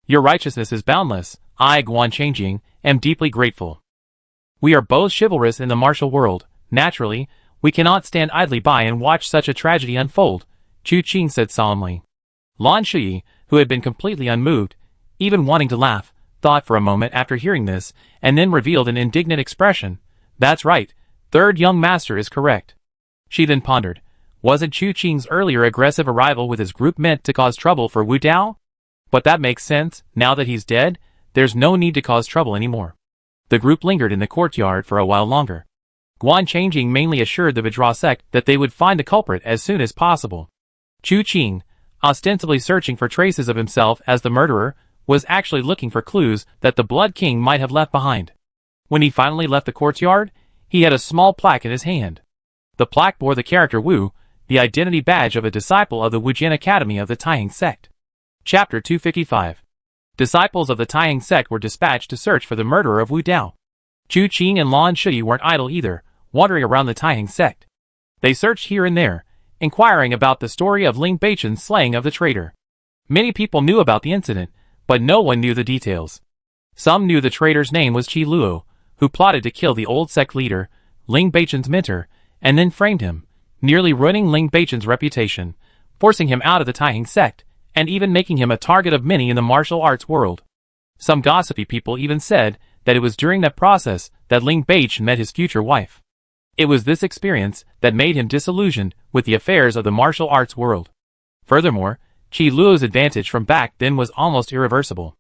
Your righteousness is boundless. I, Guan Changjing, am deeply grateful. We are both chivalrous in the martial world. Naturally, we cannot stand idly by and watch such a tragedy unfold," Chu Qing said solemnly. Lan Shuyi, who had been completely unmoved, even wanting to laugh, thought for a moment after hearing this, and then revealed an indignant expression. "That's right, third young master is correct." She then pondered, wasn't Chu Qing's earlier aggressive arrival with his group meant to cause trouble for Wu Dao? But that makes sense, now that he's dead, there's no need to cause trouble anymore. The group lingered in the courtyard for a while longer. Guan Changjing mainly assured the Vidra sect that they would find the culprit as soon as possible. Chu Qing, ostensibly searching for traces of himself as the murderer, was actually looking for clues that the Blood King might have left behind. When he finally left the courtyard, he had a small plaque in his hand. The plaque bore the character Wu, the identity badge of a disciple of the Wujian Academy of the Taihang sect. Chapter 255. Disciples of the Taihang sect were dispatched to search for the murderer of Wu Dao. Chu Qing and Lan Shuyi weren't idle either, wandering around the Taihang sect. They searched here and there, inquiring about the story of Ling Beichen's slaying of the traitor. Many people knew about the incident, but no one knew the details. Some knew the traitor's name was Qi Luo, who plotted to kill the old sect leader, Ling Beichen's mentor, and then framed him, nearly ruining Ling Beichen's reputation, forcing him out of the Taihang sect, and even making him a target of many in the martial arts world. Some gossipy people even said that it was during that process that Ling Beichen met his future wife. It was this experience that made him disillusioned with the affairs of the martial arts world. Furthermore, Qi Luo's advantage from back then was almost irreversible.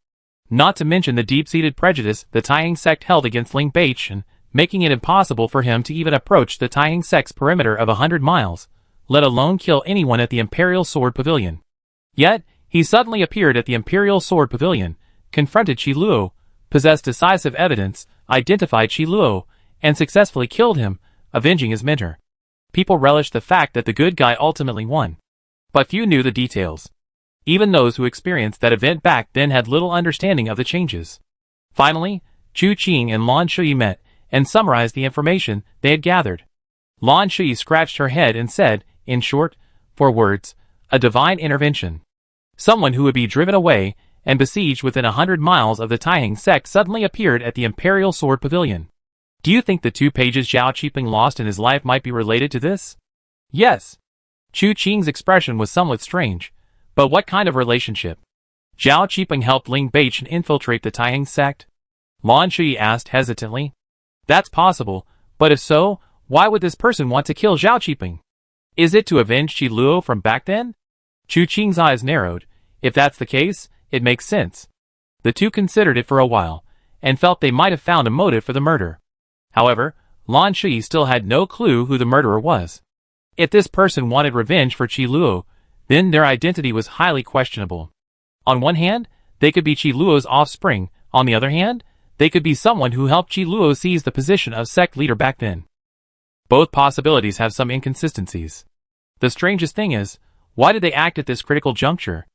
Not to mention the deep-seated prejudice the Taihang sect held against Ling Beichen, making it impossible for him to even approach the Taihang sect's perimeter of 100 miles, let alone kill anyone at the Imperial Sword Pavilion. Yet, he suddenly appeared at the Imperial Sword Pavilion, confronted Qi Luo, possessed decisive evidence, identified Qi Luo, and successfully killed him, avenging his mentor. People relished the fact that the good guy ultimately won. But few knew the details. Even those who experienced that event back then had little understanding of the changes. Finally, Chu Qing and Lan Shui met and summarized the information they had gathered. Lan Shui scratched her head and said, in short, 4 words, a divine intervention. Someone who would be driven away and besieged within 100 miles of the Taihang sect suddenly appeared at the Imperial Sword Pavilion. Do you think the 2 pages Zhao Qiping lost in his life might be related to this? Yes. Chu Qing's expression was somewhat strange, but what kind of relationship? Zhao Qiping helped Ling Beichen infiltrate the Taihang sect? Lan Shui asked hesitantly. That's possible, but if so, why would this person want to kill Zhao Qiping? Is it to avenge Qi Luo from back then? Chu Qing's eyes narrowed. If that's the case, it makes sense. The two considered it for a while, and felt they might have found a motive for the murder. However, Lan Shui still had no clue who the murderer was. If this person wanted revenge for Qi Luo, then their identity was highly questionable. On one hand, they could be Qi Luo's offspring. On the other hand, they could be someone who helped Qi Luo seize the position of sect leader back then. Both possibilities have some inconsistencies. The strangest thing is, why did they act at this critical juncture?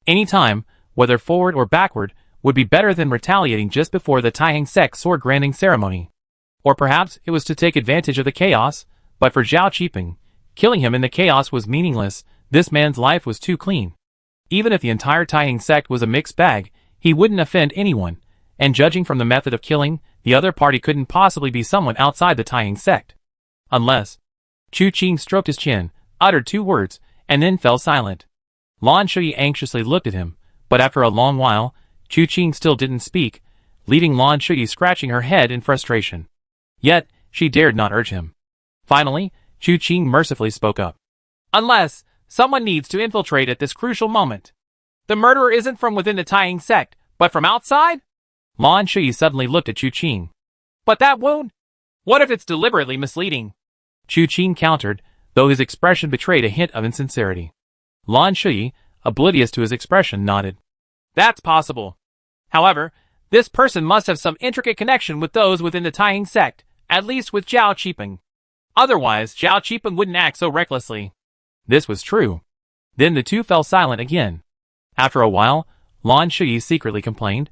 Any time, whether forward or backward, would be better than retaliating just before the Taihang sect sword granting ceremony. Or perhaps it was to take advantage of the chaos, but for Zhao Qiping, killing him in the chaos was meaningless. This man's life was too clean. Even if the entire Taihang sect was a mixed bag, he wouldn't offend anyone, and judging from the method of killing, the other party couldn't possibly be someone outside the Taihang sect. Unless... Chu Qing stroked his chin, uttered 2 words, and then fell silent. Lan Shui anxiously looked at him, but after a long while, Chu Qing still didn't speak, leaving Lan Shui scratching her head in frustration. Yet, she dared not urge him. Finally, Chu Qing mercifully spoke up. Unless, someone needs to infiltrate at this crucial moment. The murderer isn't from within the Taihang sect, but from outside? Lan Shui suddenly looked at Chu Qing. But that wound? What if it's deliberately misleading? Chu Qing countered, though his expression betrayed a hint of insincerity. Lan Shui, oblivious to his expression, nodded. That's possible. However, this person must have some intricate connection with those within the Taihang sect, at least with Zhao Qiping. Otherwise, Zhao Qiping wouldn't act so recklessly. This was true. Then the two fell silent again. After a while, Lan Shui secretly complained.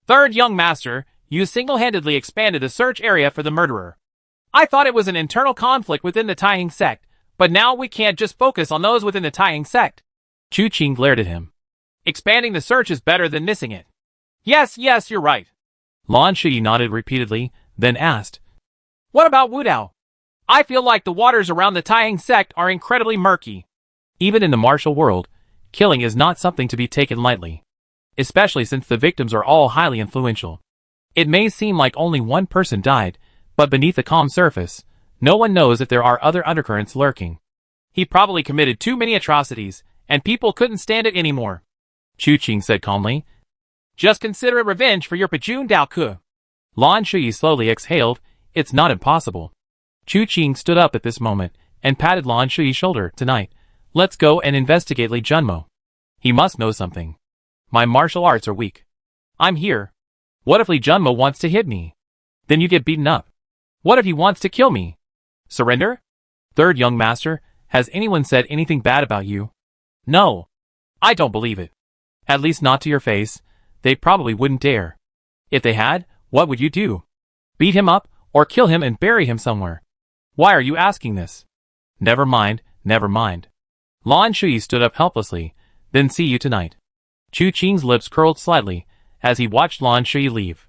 Third young master, you single-handedly expanded the search area for the murderer. I thought it was an internal conflict within the Taihang sect, but now we can't just focus on those within the Taihang sect. Chu Qing glared at him. Expanding the search is better than missing it. Yes, you're right. Lan Shui nodded repeatedly, then asked. What about Wu Dao? I feel like the waters around the Taihang sect are incredibly murky. Even in the martial world, killing is not something to be taken lightly. Especially since the victims are all highly influential. It may seem like only one person died, but beneath the calm surface, no one knows if there are other undercurrents lurking. He probably committed too many atrocities, and people couldn't stand it anymore. Chu Qing said calmly. Just consider it revenge for your Pajun Dao Ke. Lan Shui slowly exhaled. It's not impossible. Chu Qing stood up at this moment, and patted Lan Shui's shoulder. Tonight, let's go and investigate Li Junmo. He must know something. My martial arts are weak. I'm here. What if Li Junmo wants to hit me? Then you get beaten up. What if he wants to kill me? Surrender? Third young master, has anyone said anything bad about you? No. I don't believe it. At least not to your face. They probably wouldn't dare. If they had, what would you do? Beat him up, or kill him and bury him somewhere? Why are you asking this? Never mind. Lan Shui stood up helplessly. Then see you tonight. Chu Qing's lips curled slightly, as he watched Lan Shui leave.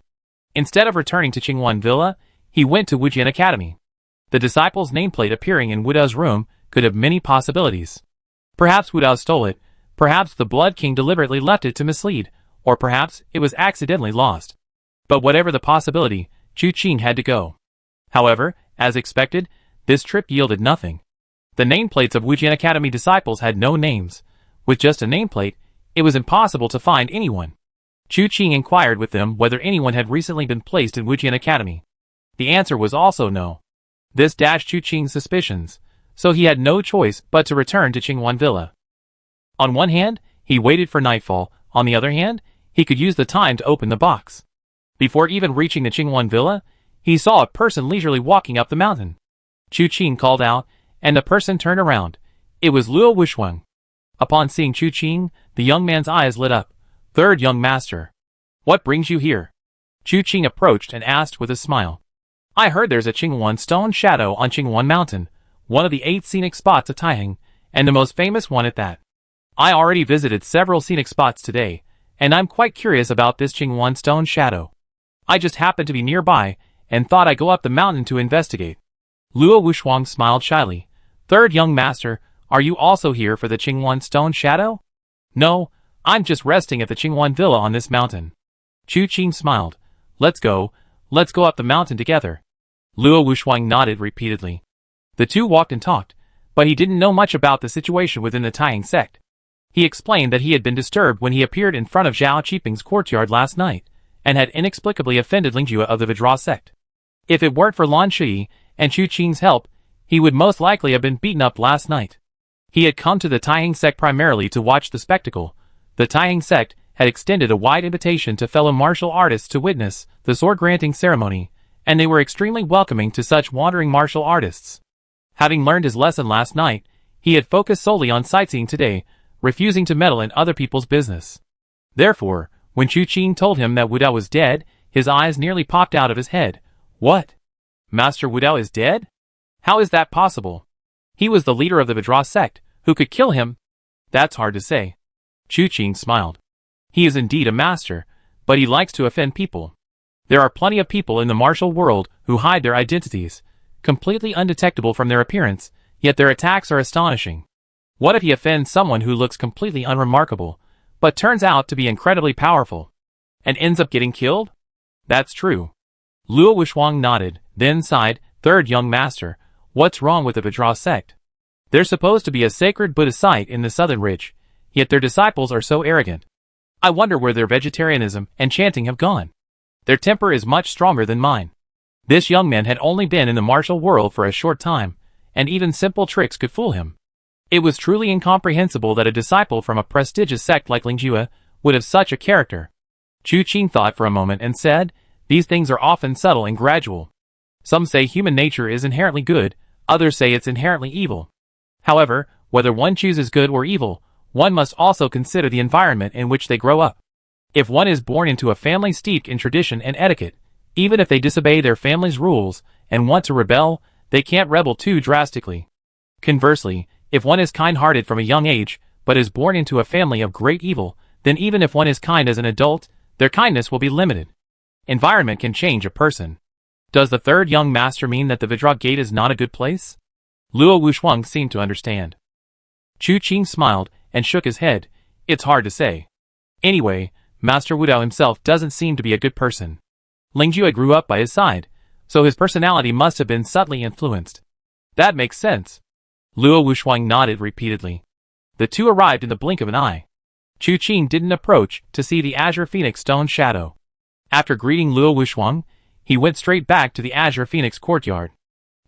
Instead of returning to Qingwan Villa, he went to Wujian Academy. The disciple's nameplate appearing in Wu Dao's room could have many possibilities. Perhaps Wu Dao stole it, perhaps the Blood King deliberately left it to mislead, or perhaps it was accidentally lost. But whatever the possibility, Chu Qing had to go. However, as expected, this trip yielded nothing. The nameplates of Wujian Academy disciples had no names. With just a nameplate, it was impossible to find anyone. Chu Qing inquired with them whether anyone had recently been placed in Wujian Academy. The answer was also no. This dashed Chu Qing's suspicions, so he had no choice but to return to Qingwan Villa. On one hand, he waited for nightfall. On the other hand, he could use the time to open the box. Before even reaching the Qingwan Villa, he saw a person leisurely walking up the mountain. Chu Qing called out, and the person turned around. It was Luo Wusheng. Upon seeing Chu Qing, the young man's eyes lit up. "Third young master. What brings you here?" Chu Qing approached and asked with a smile. "I heard there's a Qingwan stone shadow on Qingwan Mountain, one of the 8 scenic spots of Taihang, and the most famous one at that. I already visited several scenic spots today, and I'm quite curious about this Qingwan stone shadow. I just happened to be nearby, and thought I'd go up the mountain to investigate." Luo Wusheng smiled shyly. "Third young master, are you also here for the Qingwan stone shadow?" "No, I'm just resting at the Qingwan villa on this mountain." Chu Qing smiled. Let's go up the mountain together." Luo Wusheng nodded repeatedly. The two walked and talked, but he didn't know much about the situation within the Taihang sect. He explained that he had been disturbed when he appeared in front of Zhao Qiping's courtyard last night, and had inexplicably offended Lingjue of the Vidra sect. If it weren't for Lan Shi and Chu Qing's help, he would most likely have been beaten up last night. He had come to the Taihang sect primarily to watch the spectacle. The Taihang sect had extended a wide invitation to fellow martial artists to witness the sword-granting ceremony, and they were extremely welcoming to such wandering martial artists. Having learned his lesson last night, he had focused solely on sightseeing today, refusing to meddle in other people's business. Therefore, when Chu Qing told him that Wu Dao was dead, his eyes nearly popped out of his head. "What? Master Wu Dao is dead? How is that possible? He was the leader of the Vidra sect. Who could kill him?" "That's hard to say." Chu Qing smiled. "He is indeed a master, but he likes to offend people. There are plenty of people in the martial world who hide their identities, completely undetectable from their appearance, yet their attacks are astonishing. What if he offends someone who looks completely unremarkable, but turns out to be incredibly powerful, and ends up getting killed?" "That's true." Luo Wusheng nodded, then sighed. "Third young master, what's wrong with the Vidra sect? They're supposed to be a sacred Buddhist site in the southern ridge, yet their disciples are so arrogant. I wonder where their vegetarianism and chanting have gone. Their temper is much stronger than mine." This young man had only been in the martial world for a short time, and even simple tricks could fool him. It was truly incomprehensible that a disciple from a prestigious sect like Lingjue would have such a character. Chu Qing thought for a moment and said, "These things are often subtle and gradual. Some say human nature is inherently good, others say it's inherently evil. However, whether one chooses good or evil, one must also consider the environment in which they grow up. If one is born into a family steeped in tradition and etiquette, even if they disobey their family's rules and want to rebel, they can't rebel too drastically. Conversely, if one is kind-hearted from a young age, but is born into a family of great evil, then even if one is kind as an adult, their kindness will be limited. Environment can change a person." "Does the third young master mean that the Vidra gate is not a good place?" Luo Wusheng seemed to understand. Chu Qing smiled and shook his head. "It's hard to say. Anyway, Master Wu Dao himself doesn't seem to be a good person. Lingjue grew up by his side, so his personality must have been subtly influenced." "That makes sense." Luo Wusheng nodded repeatedly. The two arrived in the blink of an eye. Chu Qing didn't approach to see the Azure Phoenix stone shadow. After greeting Luo Wusheng, he went straight back to the Azure Phoenix courtyard.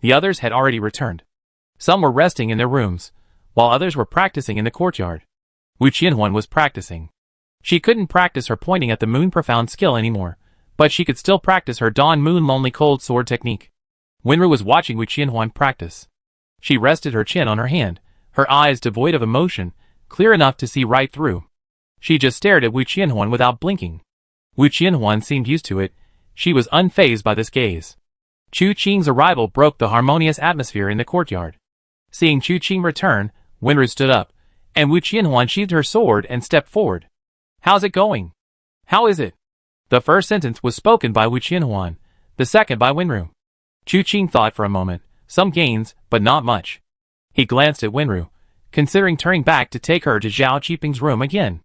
The others had already returned. Some were resting in their rooms, while others were practicing in the courtyard. Wu Qianhuan was practicing. She couldn't practice her pointing at the moon profound skill anymore, but she could still practice her Dawn Moon Lonely Cold Sword technique. Wenru was watching Wu Qianhuan practice. She rested her chin on her hand, her eyes devoid of emotion, clear enough to see right through. She just stared at Wu Qianhuan without blinking. Wu Qianhuan seemed used to it. She was unfazed by this gaze. Chu Qing's arrival broke the harmonious atmosphere in the courtyard. Seeing Chu Qing return, Wenru stood up, and Wu Qianhuan sheathed her sword and stepped forward. "How's it going? How is it?" The first sentence was spoken by Wu Qianhuan, the second by Wenru. Chu Qing thought for a moment. Some gains, but not much. He glanced at Wenru, considering turning back to take her to Zhao Qiping's room again,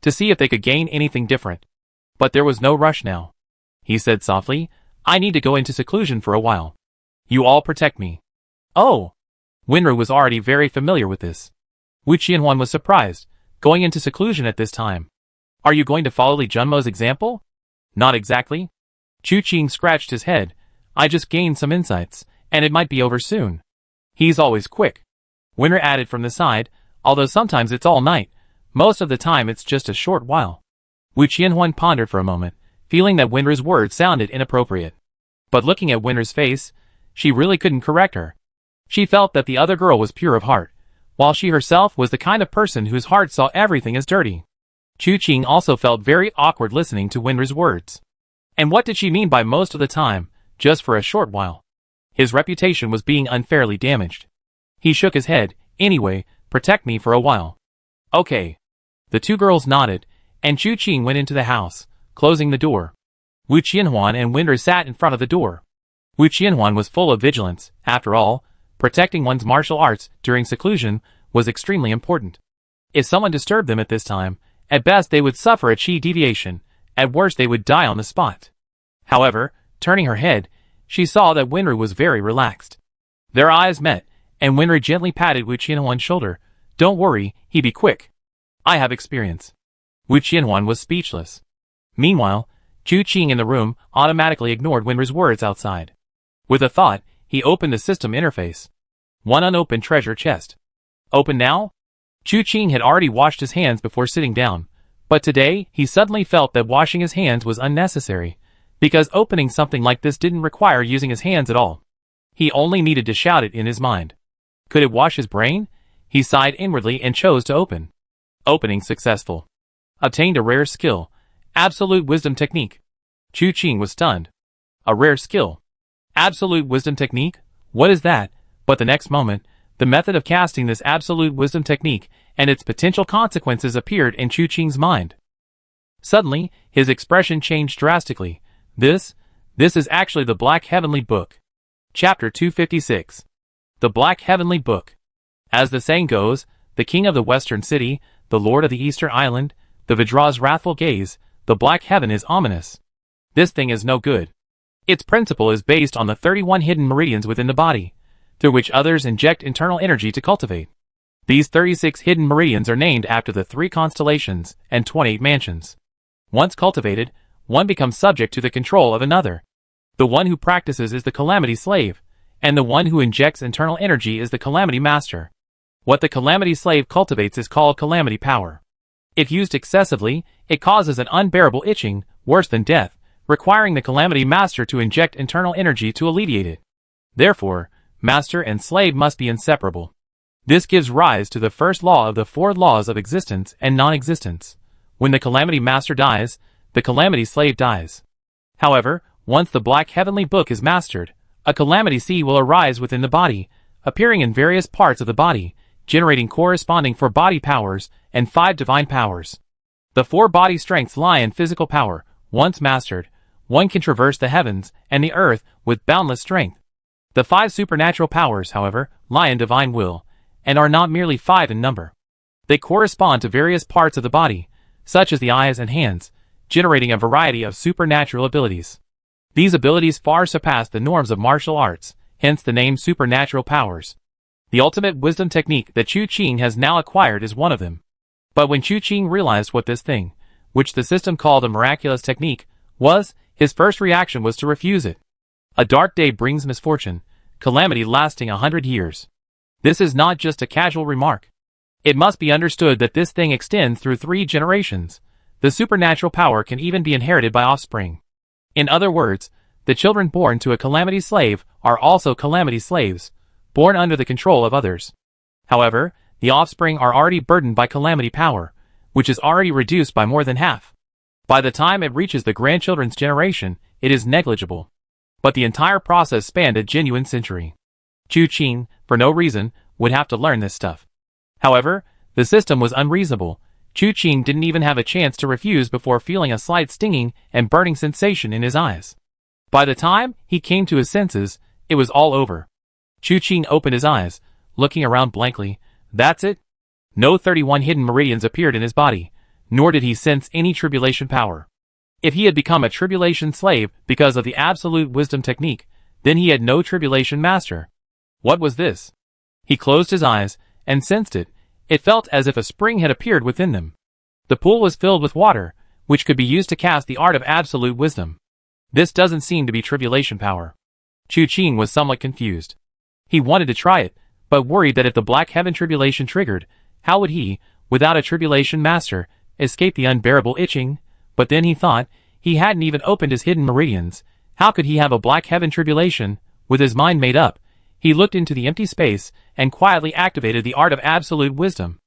to see if they could gain anything different. But there was no rush now. He said softly, "I need to go into seclusion for a while. You all protect me." "Oh!" Wenru was already very familiar with this. Wu Qianhuan was surprised, going into seclusion at this time. "Are you going to follow Li Junmo's example?" "Not exactly." Chu Qing scratched his head. "I just gained some insights, and it might be over soon. He's always quick." Wenru added from the side, "Although sometimes it's all night, most of the time it's just a short while." Wu Qianhuan pondered for a moment, feeling that Wenru's words sounded inappropriate. But looking at Wenru's face, she really couldn't correct her. She felt that the other girl was pure of heart, while she herself was the kind of person whose heart saw everything as dirty. Chu Qing also felt very awkward listening to Winra's words. And what did she mean by most of the time, just for a short while? His reputation was being unfairly damaged. He shook his head. Anyway, protect me for a while. Okay. The two girls nodded, and Chu Qing went into the house, closing the door. Wu Qianhuan and Winra sat in front of the door. Wu Qianhuan was full of vigilance. After all, protecting one's martial arts during seclusion was extremely important. If someone disturbed them at this time, at best they would suffer a chi deviation, at worst they would die on the spot. However, turning her head, she saw that Winra was very relaxed. Their eyes met, and Winra gently patted Wu Qianhuan's shoulder. Don't worry, he be quick. I have experience. Wu Qianhuan was speechless. Meanwhile, Chu Qing in the room automatically ignored Winra's words outside. With a thought, he opened the system interface. One unopened treasure chest. Open now? Chu Qing had already washed his hands before sitting down, but today he suddenly felt that washing his hands was unnecessary, because opening something like this didn't require using his hands at all. He only needed to shout it in his mind. Could it wash his brain? He sighed inwardly and chose to open. Opening successful. Obtained a rare skill. Absolute Wisdom Technique. Chu Qing was stunned. A rare skill. Absolute Wisdom Technique? What is that? But the next moment, the method of casting this Absolute Wisdom Technique and its potential consequences appeared in Chu Qing's mind. Suddenly, his expression changed drastically. This is actually the Black Heavenly Book. Chapter 256. The Black Heavenly Book. As the saying goes, the king of the western city, the lord of the eastern island, the Vidra's wrathful gaze, the black heaven is ominous. This thing is no good. Its principle is based on the 31 hidden meridians within the body, through which others inject internal energy to cultivate. These 36 hidden meridians are named after the 3 constellations and 28 mansions. Once cultivated, one becomes subject to the control of another. The one who practices is the calamity slave, and the one who injects internal energy is the calamity master. What the calamity slave cultivates is called calamity power. If used excessively, it causes an unbearable itching, worse than death, requiring the calamity master to inject internal energy to alleviate it. Therefore, master and slave must be inseparable. This gives rise to the first law of the 4 laws of existence and non-existence. When the calamity master dies, the calamity slave dies. However, once the Black Heavenly Book is mastered, a calamity sea will arise within the body, appearing in various parts of the body, generating corresponding 4 body powers and 5 divine powers. The 4 body strengths lie in physical power. Once mastered, one can traverse the heavens and the earth with boundless strength. The 5 supernatural powers, however, lie in divine will, and are not merely 5 in number. They correspond to various parts of the body, such as the eyes and hands, generating a variety of supernatural abilities. These abilities far surpass the norms of martial arts, hence the name supernatural powers. The ultimate wisdom technique that Chu Qing has now acquired is one of them. But when Chu Qing realized what this thing, which the system called a miraculous technique, was, his first reaction was to refuse it. A dark day brings misfortune, calamity lasting 100 years. This is not just a casual remark. It must be understood that this thing extends through 3 generations. The supernatural power can even be inherited by offspring. In other words, the children born to a calamity slave are also calamity slaves, born under the control of others. However, the offspring are already burdened by calamity power, which is already reduced by more than half. By the time it reaches the grandchildren's generation, it is negligible. But the entire process spanned a genuine century. Chu Qing, for no reason, would have to learn this stuff. However, the system was unreasonable. Chu Qing didn't even have a chance to refuse before feeling a slight stinging and burning sensation in his eyes. By the time he came to his senses, it was all over. Chu Qing opened his eyes, looking around blankly. That's it? No 31 hidden meridians appeared in his body, nor did he sense any tribulation power. If he had become a tribulation slave because of the absolute wisdom technique, then he had no tribulation master. What was this? He closed his eyes and sensed it. It felt as if a spring had appeared within them. The pool was filled with water, which could be used to cast the art of absolute wisdom. This doesn't seem to be tribulation power. Chu Qing was somewhat confused. He wanted to try it, but worried that if the Black Heaven tribulation triggered, how would he, without a tribulation master, escape the unbearable itching? But then he thought, he hadn't even opened his hidden meridians. How could he have a Black Heaven tribulation? With his mind made up, He looked into the empty space and quietly activated the art of absolute wisdom.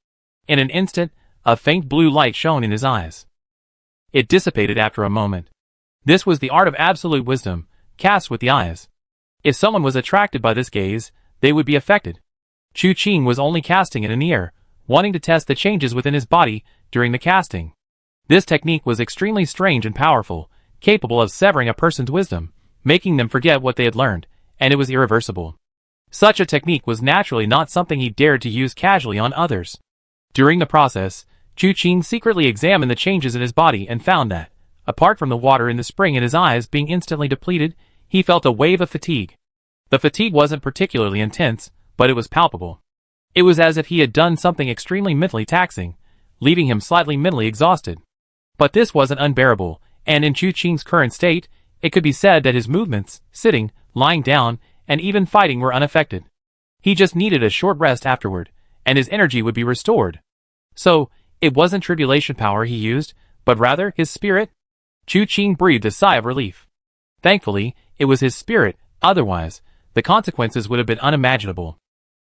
In an instant, a faint blue light shone in his eyes. It dissipated after a moment. This was the art of absolute wisdom, cast with the eyes. If someone was attracted by this gaze, they would be affected. Chu Qing was only casting it in the air, wanting to test the changes within his body during the casting. This technique was extremely strange and powerful, capable of severing a person's wisdom, making them forget what they had learned, and it was irreversible. Such a technique was naturally not something he dared to use casually on others. During the process, Chu Qing secretly examined the changes in his body and found that, apart from the water in the spring in his eyes being instantly depleted, he felt a wave of fatigue. The fatigue wasn't particularly intense, but it was palpable. It was as if he had done something extremely mentally taxing, leaving him slightly mentally exhausted. But this wasn't unbearable, and in Chu Qing's current state, it could be said that his movements, sitting, lying down, and even fighting were unaffected. He just needed a short rest afterward, and his energy would be restored. So, it wasn't tribulation power he used, but rather his spirit? Chu Qing breathed a sigh of relief. Thankfully, it was his spirit, otherwise, the consequences would have been unimaginable.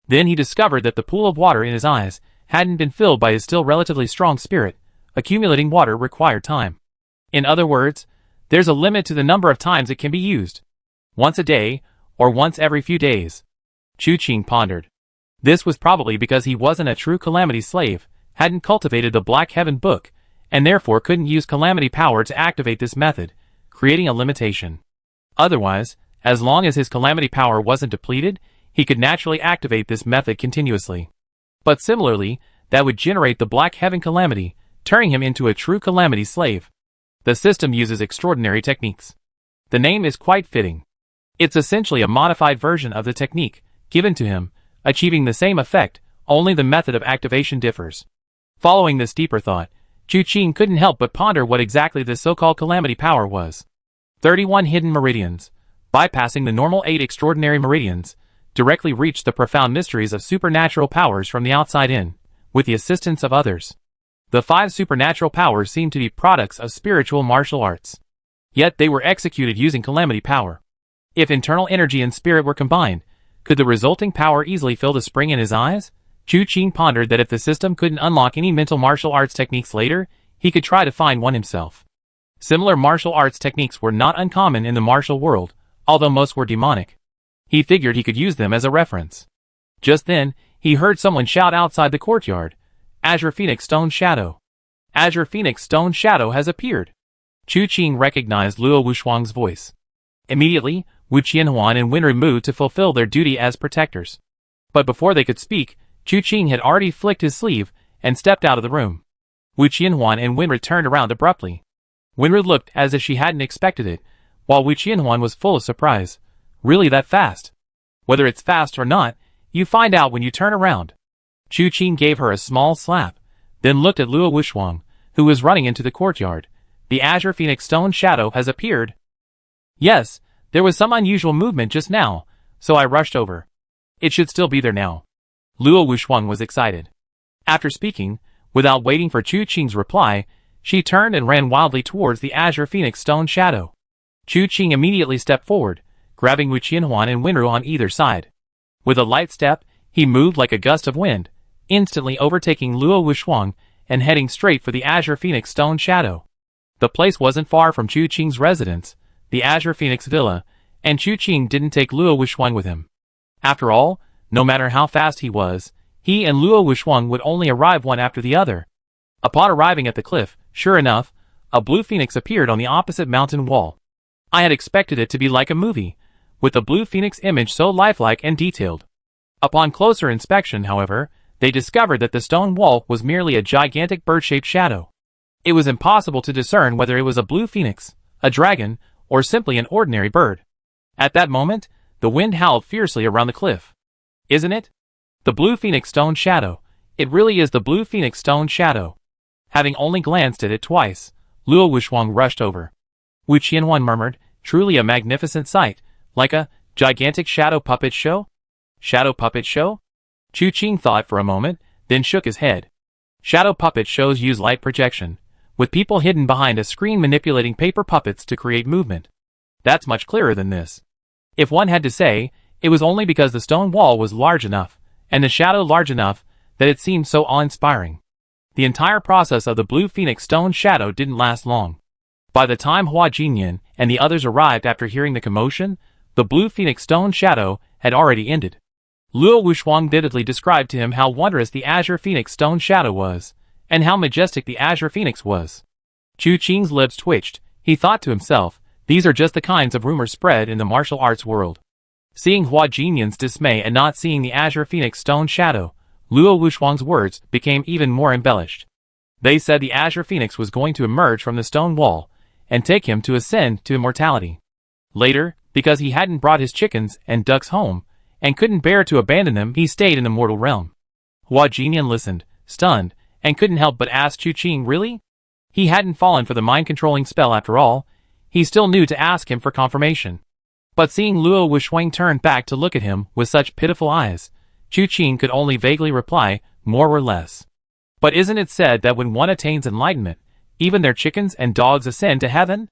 Then he discovered that the pool of water in his eyes hadn't been filled by his still relatively strong spirit. Accumulating water required time. In other words, there's a limit to the number of times it can be used. Once a day, or once every few days. Chu Qing pondered. This was probably because he wasn't a true calamity slave, hadn't cultivated the Black Heaven book, and therefore couldn't use calamity power to activate this method, creating a limitation. Otherwise, as long as his calamity power wasn't depleted, he could naturally activate this method continuously. But similarly, that would generate the Black Heaven calamity, turning him into a true calamity slave. The system uses extraordinary techniques. The name is quite fitting. It's essentially a modified version of the technique given to him, achieving the same effect, only the method of activation differs. Following this deeper thought, Chu Qing couldn't help but ponder what exactly this so-called calamity power was. 31 hidden meridians, bypassing the normal 8 extraordinary meridians, directly reached the profound mysteries of supernatural powers from the outside in, with the assistance of others. The 5 supernatural powers seemed to be products of spiritual martial arts. Yet they were executed using calamity power. If internal energy and spirit were combined, could the resulting power easily fill the spring in his eyes? Chu Qing pondered that if the system couldn't unlock any mental martial arts techniques later, he could try to find one himself. Similar martial arts techniques were not uncommon in the martial world, although most were demonic. He figured he could use them as a reference. Just then, he heard someone shout outside the courtyard, "Azure Phoenix Stone Shadow! Azure Phoenix Stone Shadow has appeared!" Chu Qing recognized Luo Wushuang's voice. Immediately, Wu Qianhuan and Wenru moved to fulfill their duty as protectors. But before they could speak, Chu Qing had already flicked his sleeve and stepped out of the room. Wu Qianhuan and Wenru turned around abruptly. Wenru looked as if she hadn't expected it, while Wu Qianhuan was full of surprise. Really that fast? Whether it's fast or not, you find out when you turn around. Chu Qing gave her a small slap, then looked at Luo Wushuang, who was running into the courtyard. "The Azure Phoenix Stone Shadow has appeared." "Yes, there was some unusual movement just now, so I rushed over. It should still be there now." Luo Wushuang was excited. After speaking, without waiting for Chu Qing's reply, she turned and ran wildly towards the Azure Phoenix Stone Shadow. Chu Qing immediately stepped forward, grabbing Wu Qianhuan and Wenru on either side. With a light step, he moved like a gust of wind, instantly overtaking Luo Wushuang and heading straight for the Azure Phoenix Stone Shadow. The place wasn't far from Chu Qing's residence, the Azure Phoenix Villa, and Chu Qing didn't take Luo Wushuang with him. After all, no matter how fast he was, he and Luo Wushuang would only arrive one after the other. Upon arriving at the cliff, sure enough, a blue phoenix appeared on the opposite mountain wall. I had expected it to be like a movie, with the blue phoenix image so lifelike and detailed. Upon closer inspection, however, they discovered that the stone wall was merely a gigantic bird-shaped shadow. It was impossible to discern whether it was a blue phoenix, a dragon, or simply an ordinary bird. At that moment, the wind howled fiercely around the cliff. "Isn't it? The blue phoenix stone shadow. It really is the blue phoenix stone shadow." Having only glanced at it twice, Luo Wushuang rushed over. Wu Qianhuan murmured, "Truly a magnificent sight, like a gigantic shadow puppet show?" "Shadow puppet show?" Chu Qing thought for a moment, then shook his head. Shadow puppet shows use light projection, with people hidden behind a screen manipulating paper puppets to create movement. That's much clearer than this. If one had to say, It was only because the stone wall was large enough, and the shadow large enough, that it seemed so awe-inspiring. The entire process of the Blue Phoenix stone shadow didn't last long. By the time Hua Jinyan and the others arrived after hearing the commotion, the Blue Phoenix stone shadow had already ended. Luo Wuxuang vividly described to him how wondrous the Azure Phoenix stone shadow was, and how majestic the Azure Phoenix was. Chu Qing's lips twitched. He thought to himself, these are just the kinds of rumors spread in the martial arts world. Seeing Hua Jinyan's dismay and not seeing the Azure Phoenix stone shadow, Luo Wuxuang's words became even more embellished. They said the Azure Phoenix was going to emerge from the stone wall and take him to ascend to immortality. Later, because he hadn't brought his chickens and ducks home, and couldn't bear to abandon them, he stayed in the mortal realm. Hua Jinyan listened, stunned, and couldn't help but ask Chu Qing, really? He hadn't fallen for the mind-controlling spell after all. He still knew to ask him for confirmation. But seeing Luo Wuxuang turn back to look at him with such pitiful eyes, Chu Qing could only vaguely reply, more or less. But isn't it said that when one attains enlightenment, even their chickens and dogs ascend to heaven?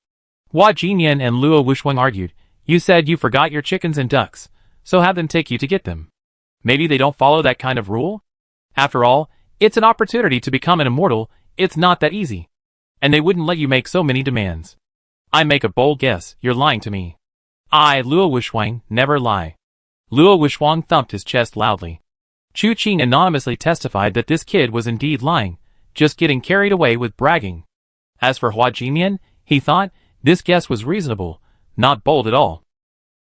Hua Jinyan and Luo Wuxuang argued, you said you forgot your chickens and ducks, so have them take you to get them. Maybe they don't follow that kind of rule? After all, it's an opportunity to become an immortal, it's not that easy. And they wouldn't let you make so many demands. I make a bold guess, you're lying to me. I, Luo Wuxuang, never lie. Luo Wuxuang thumped his chest loudly. Chu Qing anonymously testified that this kid was indeed lying, just getting carried away with bragging. As for Hua Jinyan, he thought, this guess was reasonable, not bold at all.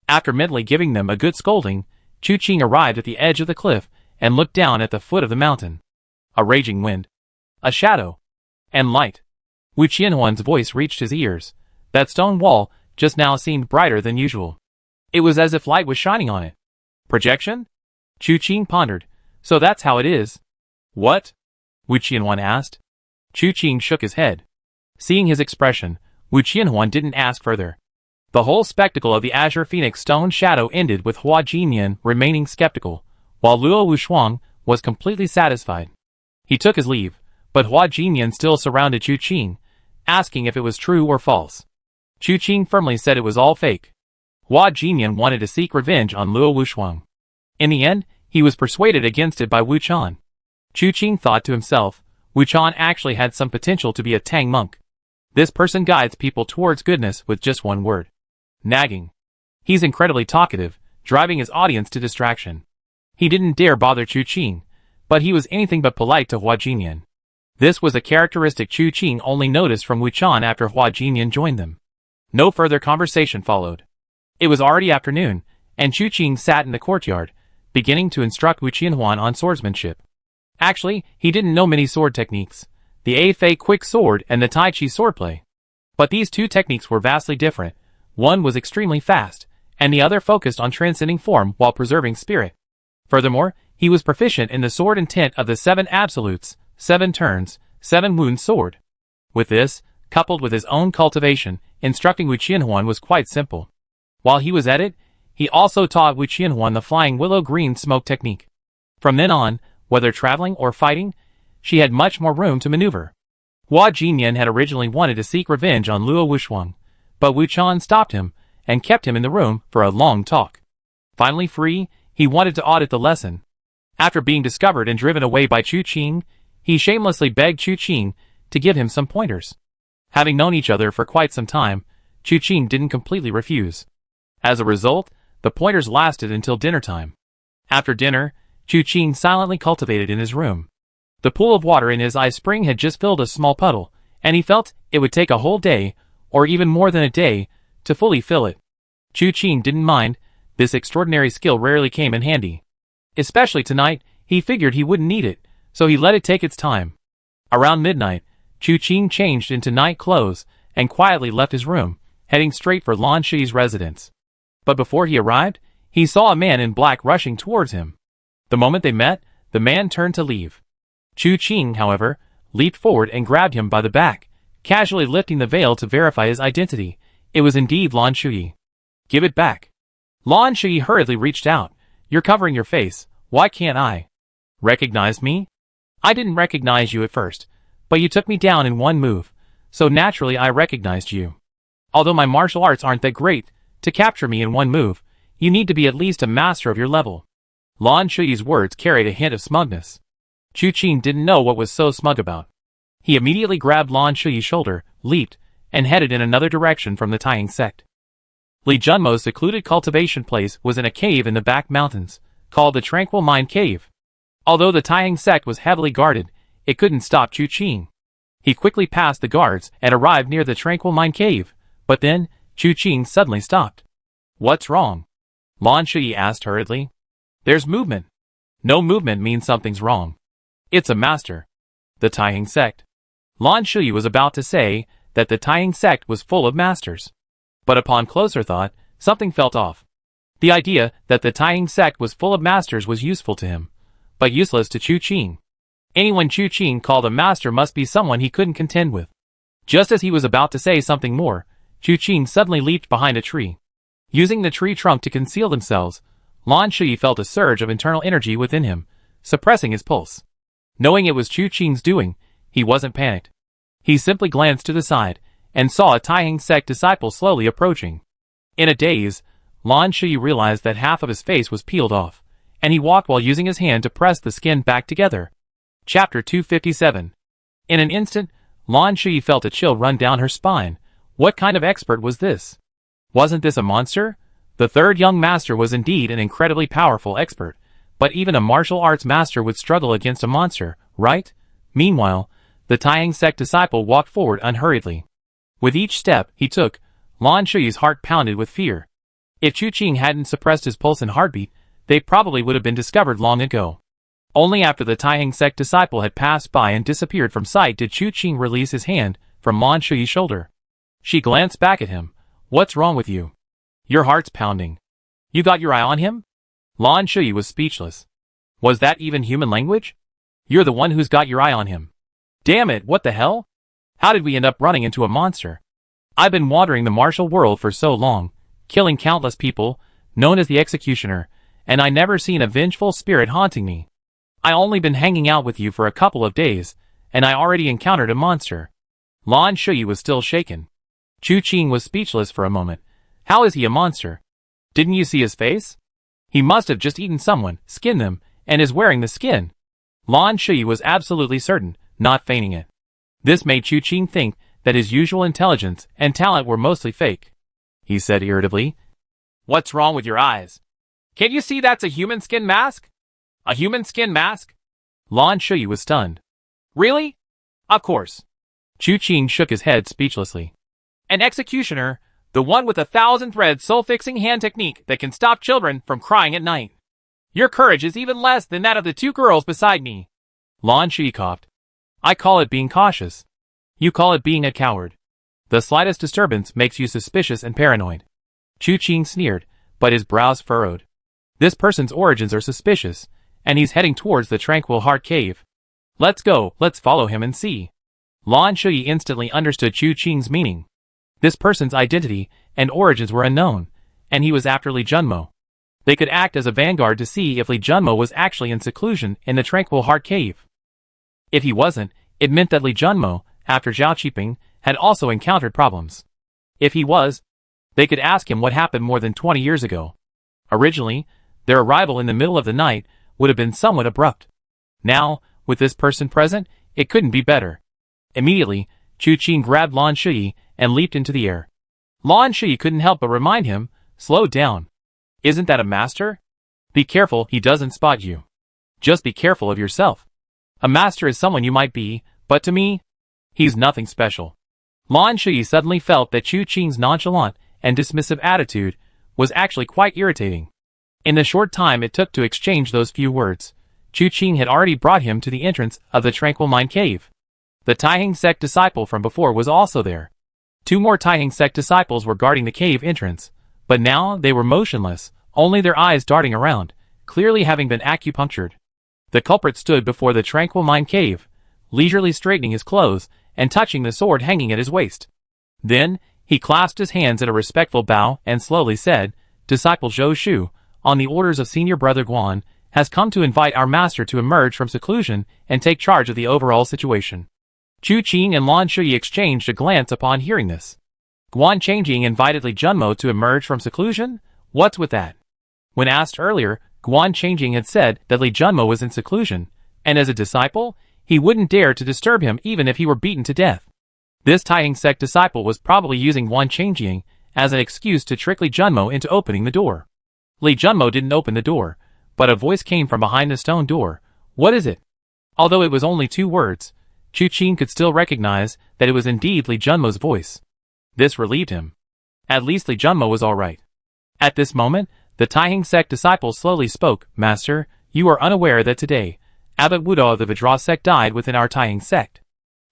After mentally giving them a good scolding, Chu Qing arrived at the edge of the cliff and looked down at the foot of the mountain. A raging wind, a shadow, and light. Wu Qianhuan's voice reached his ears. That stone wall just now seemed brighter than usual. It was as if light was shining on it. Projection? Chu Qing pondered. So that's how it is. What? Wu Qianhuan asked. Chu Qing shook his head. Seeing his expression, Wu Qianhuan didn't ask further. The whole spectacle of the Azure Phoenix stone shadow ended with Hua Jinyan remaining skeptical, while Luo Wuxuang was completely satisfied. He took his leave, but Hua Jinyan still surrounded Chu Qing, asking if it was true or false. Chu Qing firmly said it was all fake. Hua Jinyan wanted to seek revenge on Luo Wuxuang. In the end, he was persuaded against it by Wu Chan. Chu Qing thought to himself, Wu Chan actually had some potential to be a Tang monk. This person guides people towards goodness with just one word. Nagging. He's incredibly talkative, driving his audience to distraction. He didn't dare bother Chu Qing, but he was anything but polite to Hua Jinyan. This was a characteristic Chu Qing only noticed from Wu Chan after Hua Jinyan joined them. No further conversation followed. It was already afternoon, and Chu Qing sat in the courtyard, beginning to instruct Wu Qianhuan on swordsmanship. Actually, he didn't know many sword techniques, the A Fei quick sword and the Tai Chi swordplay. But these two techniques were vastly different. One was extremely fast, and the other focused on transcending form while preserving spirit. Furthermore, he was proficient in the sword intent of the 7 absolutes, 7 turns, 7 wounds sword. With this, coupled with his own cultivation, instructing Wu Qianhuan was quite simple. While he was at it, he also taught Wu Qianhuan the flying willow green smoke technique. From then on, whether traveling or fighting, she had much more room to maneuver. Hua Jinyan had originally wanted to seek revenge on Luo Wuxuang, but Wu Chan stopped him and kept him in the room for a long talk. Finally free, he wanted to audit the lesson. After being discovered and driven away by Chu Qing, he shamelessly begged Chu Qing to give him some pointers. Having known each other for quite some time, Chu Qing didn't completely refuse. As a result, the pointers lasted until dinner time. After dinner, Chu Qing silently cultivated in his room. The pool of water in his ice spring had just filled a small puddle, and he felt it would take a whole day, or even more than a day, to fully fill it. Chu Qing didn't mind. This extraordinary skill rarely came in handy. Especially tonight, he figured he wouldn't need it, so he let it take its time. Around midnight, Chu Qing changed into night clothes and quietly left his room, heading straight for Lan Shi's residence. But before he arrived, he saw a man in black rushing towards him. The moment they met, the man turned to leave. Chu Qing, however, leaped forward and grabbed him by the back, casually lifting the veil to verify his identity. It was indeed Lan Shi. Give it back. Lan Shi hurriedly reached out. You're covering your face, why can't I? Recognize me? I didn't recognize you at first, but you took me down in one move, so naturally I recognized you. Although my martial arts aren't that great, to capture me in one move, You need to be at least a master of your level. Lan Shuyi's words carried a hint of smugness. Chu Qing didn't know what was so smug about. He immediately grabbed Lan Shuyi's shoulder, leaped, and headed in another direction from the Taiying sect. Li Junmo's secluded cultivation place was in a cave in the back mountains, called the Tranquil Mind Cave. Although the Taiying sect was heavily guarded, it couldn't stop Chu Qing. He quickly passed the guards and arrived near the Tranquil Mind Cave, but then, Chu Qing suddenly stopped. "What's wrong?" Lan Shuyi asked hurriedly. "There's movement." "No movement means something's wrong. It's a master." The Taiying sect. Lan Shuyi was about to say that the Taiying sect was full of masters. But upon closer thought, something felt off. The idea that the Taiying sect was full of masters was useful to him, but useless to Chu Qing. Anyone Chu Qing called a master must be someone he couldn't contend with. Just as he was about to say something more, Chu Qing suddenly leaped behind a tree. Using the tree trunk to conceal themselves, Lan Shuyi felt a surge of internal energy within him, suppressing his pulse. Knowing it was Chu Qing's doing, he wasn't panicked. He simply glanced to the side, and saw a Taiying sect disciple slowly approaching. In a daze, Lan Shuyi realized that half of his face was peeled off, and he walked while using his hand to press the skin back together. Chapter 257. In an instant, Lan Shuyi felt a chill run down her spine. What kind of expert was this? Wasn't this a monster? The third young master was indeed an incredibly powerful expert, but even a martial arts master would struggle against a monster, right? Meanwhile, the Taiying sect disciple walked forward unhurriedly. With each step he took, Lan Shuyi's heart pounded with fear. If Chu Qing hadn't suppressed his pulse and heartbeat, they probably would have been discovered long ago. Only after the Taiying sect disciple had passed by and disappeared from sight did Chu Qing release his hand from Lan Shuyi's shoulder. She glanced back at him. "What's wrong with you? Your heart's pounding. You got your eye on him?" Lan Shuyi was speechless. Was that even human language? "You're the one who's got your eye on him." "Damn it, what the hell? How did we end up running into a monster? I've been wandering the martial world for so long, killing countless people, known as the Executioner, and I never seen a vengeful spirit haunting me. I only been hanging out with you for a couple of days, and I already encountered a monster." Lan Shuyi was still shaken. Chu Qing was speechless for a moment. "How is he a monster? Didn't you see his face? He must have just eaten someone, skinned them, and is wearing the skin." Lan Shuyi was absolutely certain, not feigning it. This made Chu Qing think that his usual intelligence and talent were mostly fake. He said irritably, "What's wrong with your eyes? Can't you see that's a human skin mask? A human skin mask?" Lan Shuyi was stunned. "Really? Of course." Chu Qing shook his head speechlessly. "An executioner, the one with 1,000-thread soul-fixing hand technique that can stop children from crying at night. Your courage is even less than that of the two girls beside me." Lan Shuyi coughed. "I call it being cautious. You call it being a coward. The slightest disturbance makes you suspicious and paranoid." Chu Qing sneered, but his brows furrowed. This person's origins are suspicious, and he's heading towards the Tranquil Heart Cave. Let's go, let's follow him and see. Lan Shuyi instantly understood Chu Qing's meaning. This person's identity and origins were unknown, and he was after Li Junmo. They could act as a vanguard to see if Li Junmo was actually in seclusion in the Tranquil Heart Cave. If he wasn't, it meant that Li Junmo, after Zhao Qiping, had also encountered problems. If he was, they could ask him what happened more than 20 years ago. Originally, their arrival in the middle of the night would have been somewhat abrupt. Now, with this person present, it couldn't be better. Immediately, Chu Qing grabbed Lan Shuyi and leaped into the air. Lan Shuyi couldn't help but remind him, "Slow down. Isn't that a master? Be careful he doesn't spot you. Just be careful of yourself. A master is someone you might be, but to me, he's nothing special." Lan Shuyi suddenly felt that Chu Qing's nonchalant and dismissive attitude was actually quite irritating. In the short time it took to exchange those few words, Chu Qing had already brought him to the entrance of the Tranquil Mind Cave. The Taiying sect disciple from before was also there. 2 more Taiying sect disciples were guarding the cave entrance, but now they were motionless, only their eyes darting around, clearly having been acupunctured. The culprit stood before the Tranquil Mind Cave, leisurely straightening his clothes and touching the sword hanging at his waist. Then, he clasped his hands in a respectful bow and slowly said, "Disciple Zhou Shu, on the orders of Senior Brother Guan, has come to invite our master to emerge from seclusion and take charge of the overall situation." Chu Qing and Lan Shuyi exchanged a glance upon hearing this. Guan Changjing invited Li Junmo to emerge from seclusion? What's with that? When asked earlier, Guan Changjing had said that Li Junmo was in seclusion, and as a disciple, he wouldn't dare to disturb him even if he were beaten to death. This Taiheng sect disciple was probably using Guan Changjing as an excuse to trick Li Junmo into opening the door. Li Junmo didn't open the door, but a voice came from behind the stone door. "What is it?" Although it was only 2 words, Chu Qing could still recognize that it was indeed Li Junmo's voice. This relieved him. At least Li Junmo was alright. At this moment, the Taiheng sect disciple slowly spoke. "Master, you are unaware that today, Abbot Wudo of the Vajra sect died within our Taiheng sect.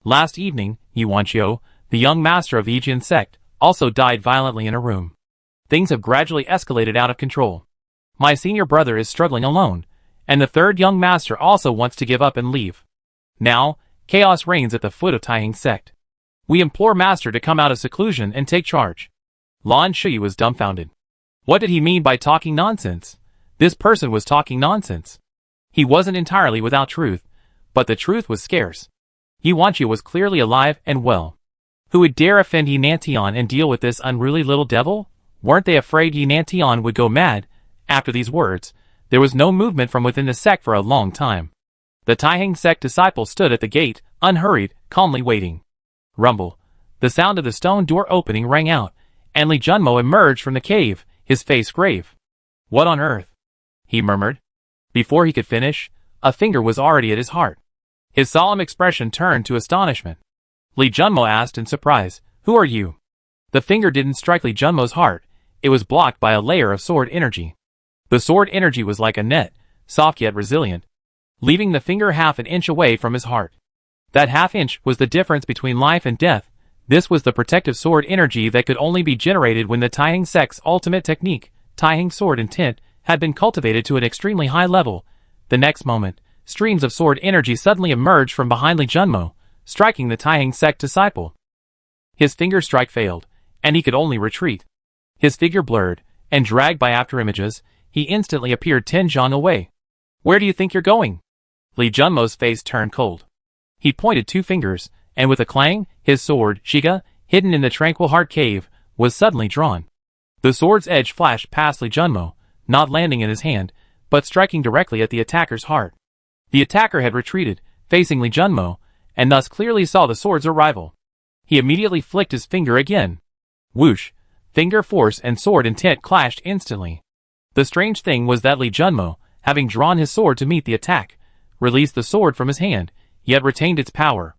Last evening, Yuanqiu, the young master of the Yijian sect, also died violently in a room. Things have gradually escalated out of control. My senior brother is struggling alone, and the 3rd young master also wants to give up and leave. Now, chaos reigns at the foot of Taiheng sect. We implore master to come out of seclusion and take charge." Lan Shui was dumbfounded. What did he mean by talking nonsense? This person was talking nonsense. He wasn't entirely without truth, but the truth was scarce. Yuanqiu was clearly alive and well. Who would dare offend Yi Nantian and deal with this unruly little devil? Weren't they afraid Yi Nantian would go mad? After these words, there was no movement from within the sect for a long time. The Taiheng sect disciple stood at the gate, unhurried, calmly waiting. Rumble. The sound of the stone door opening rang out, and Li Junmo emerged from the cave, his face grave. "What on earth?" he murmured. Before he could finish, a finger was already at his heart. His solemn expression turned to astonishment. Li Junmo asked in surprise, "Who are you?" The finger didn't strike Li Junmo's heart, it was blocked by a layer of sword energy. The sword energy was like a net, soft yet resilient, leaving the finger half an inch away from his heart. That half inch was the difference between life and death. This was the protective sword energy that could only be generated when the Taiheng sect's ultimate technique, Taiheng sword intent, had been cultivated to an extremely high level. The next moment, streams of sword energy suddenly emerged from behind Li Junmo, striking the Taiheng sect disciple. His finger strike failed, and he could only retreat. His figure blurred, and dragged by afterimages, he instantly appeared 10 zhang away. "Where do you think you're going?" Li Junmo's face turned cold. He pointed 2 fingers, and with a clang, his sword, Shiga, hidden in the tranquil heart cave, was suddenly drawn. The sword's edge flashed past Li Junmo, not landing in his hand, but striking directly at the attacker's heart. The attacker had retreated, facing Li Junmo, and thus clearly saw the sword's arrival. He immediately flicked his finger again. Whoosh! Finger force and sword intent clashed instantly. The strange thing was that Li Junmo, having drawn his sword to meet the attack, released the sword from his hand, yet retained its power.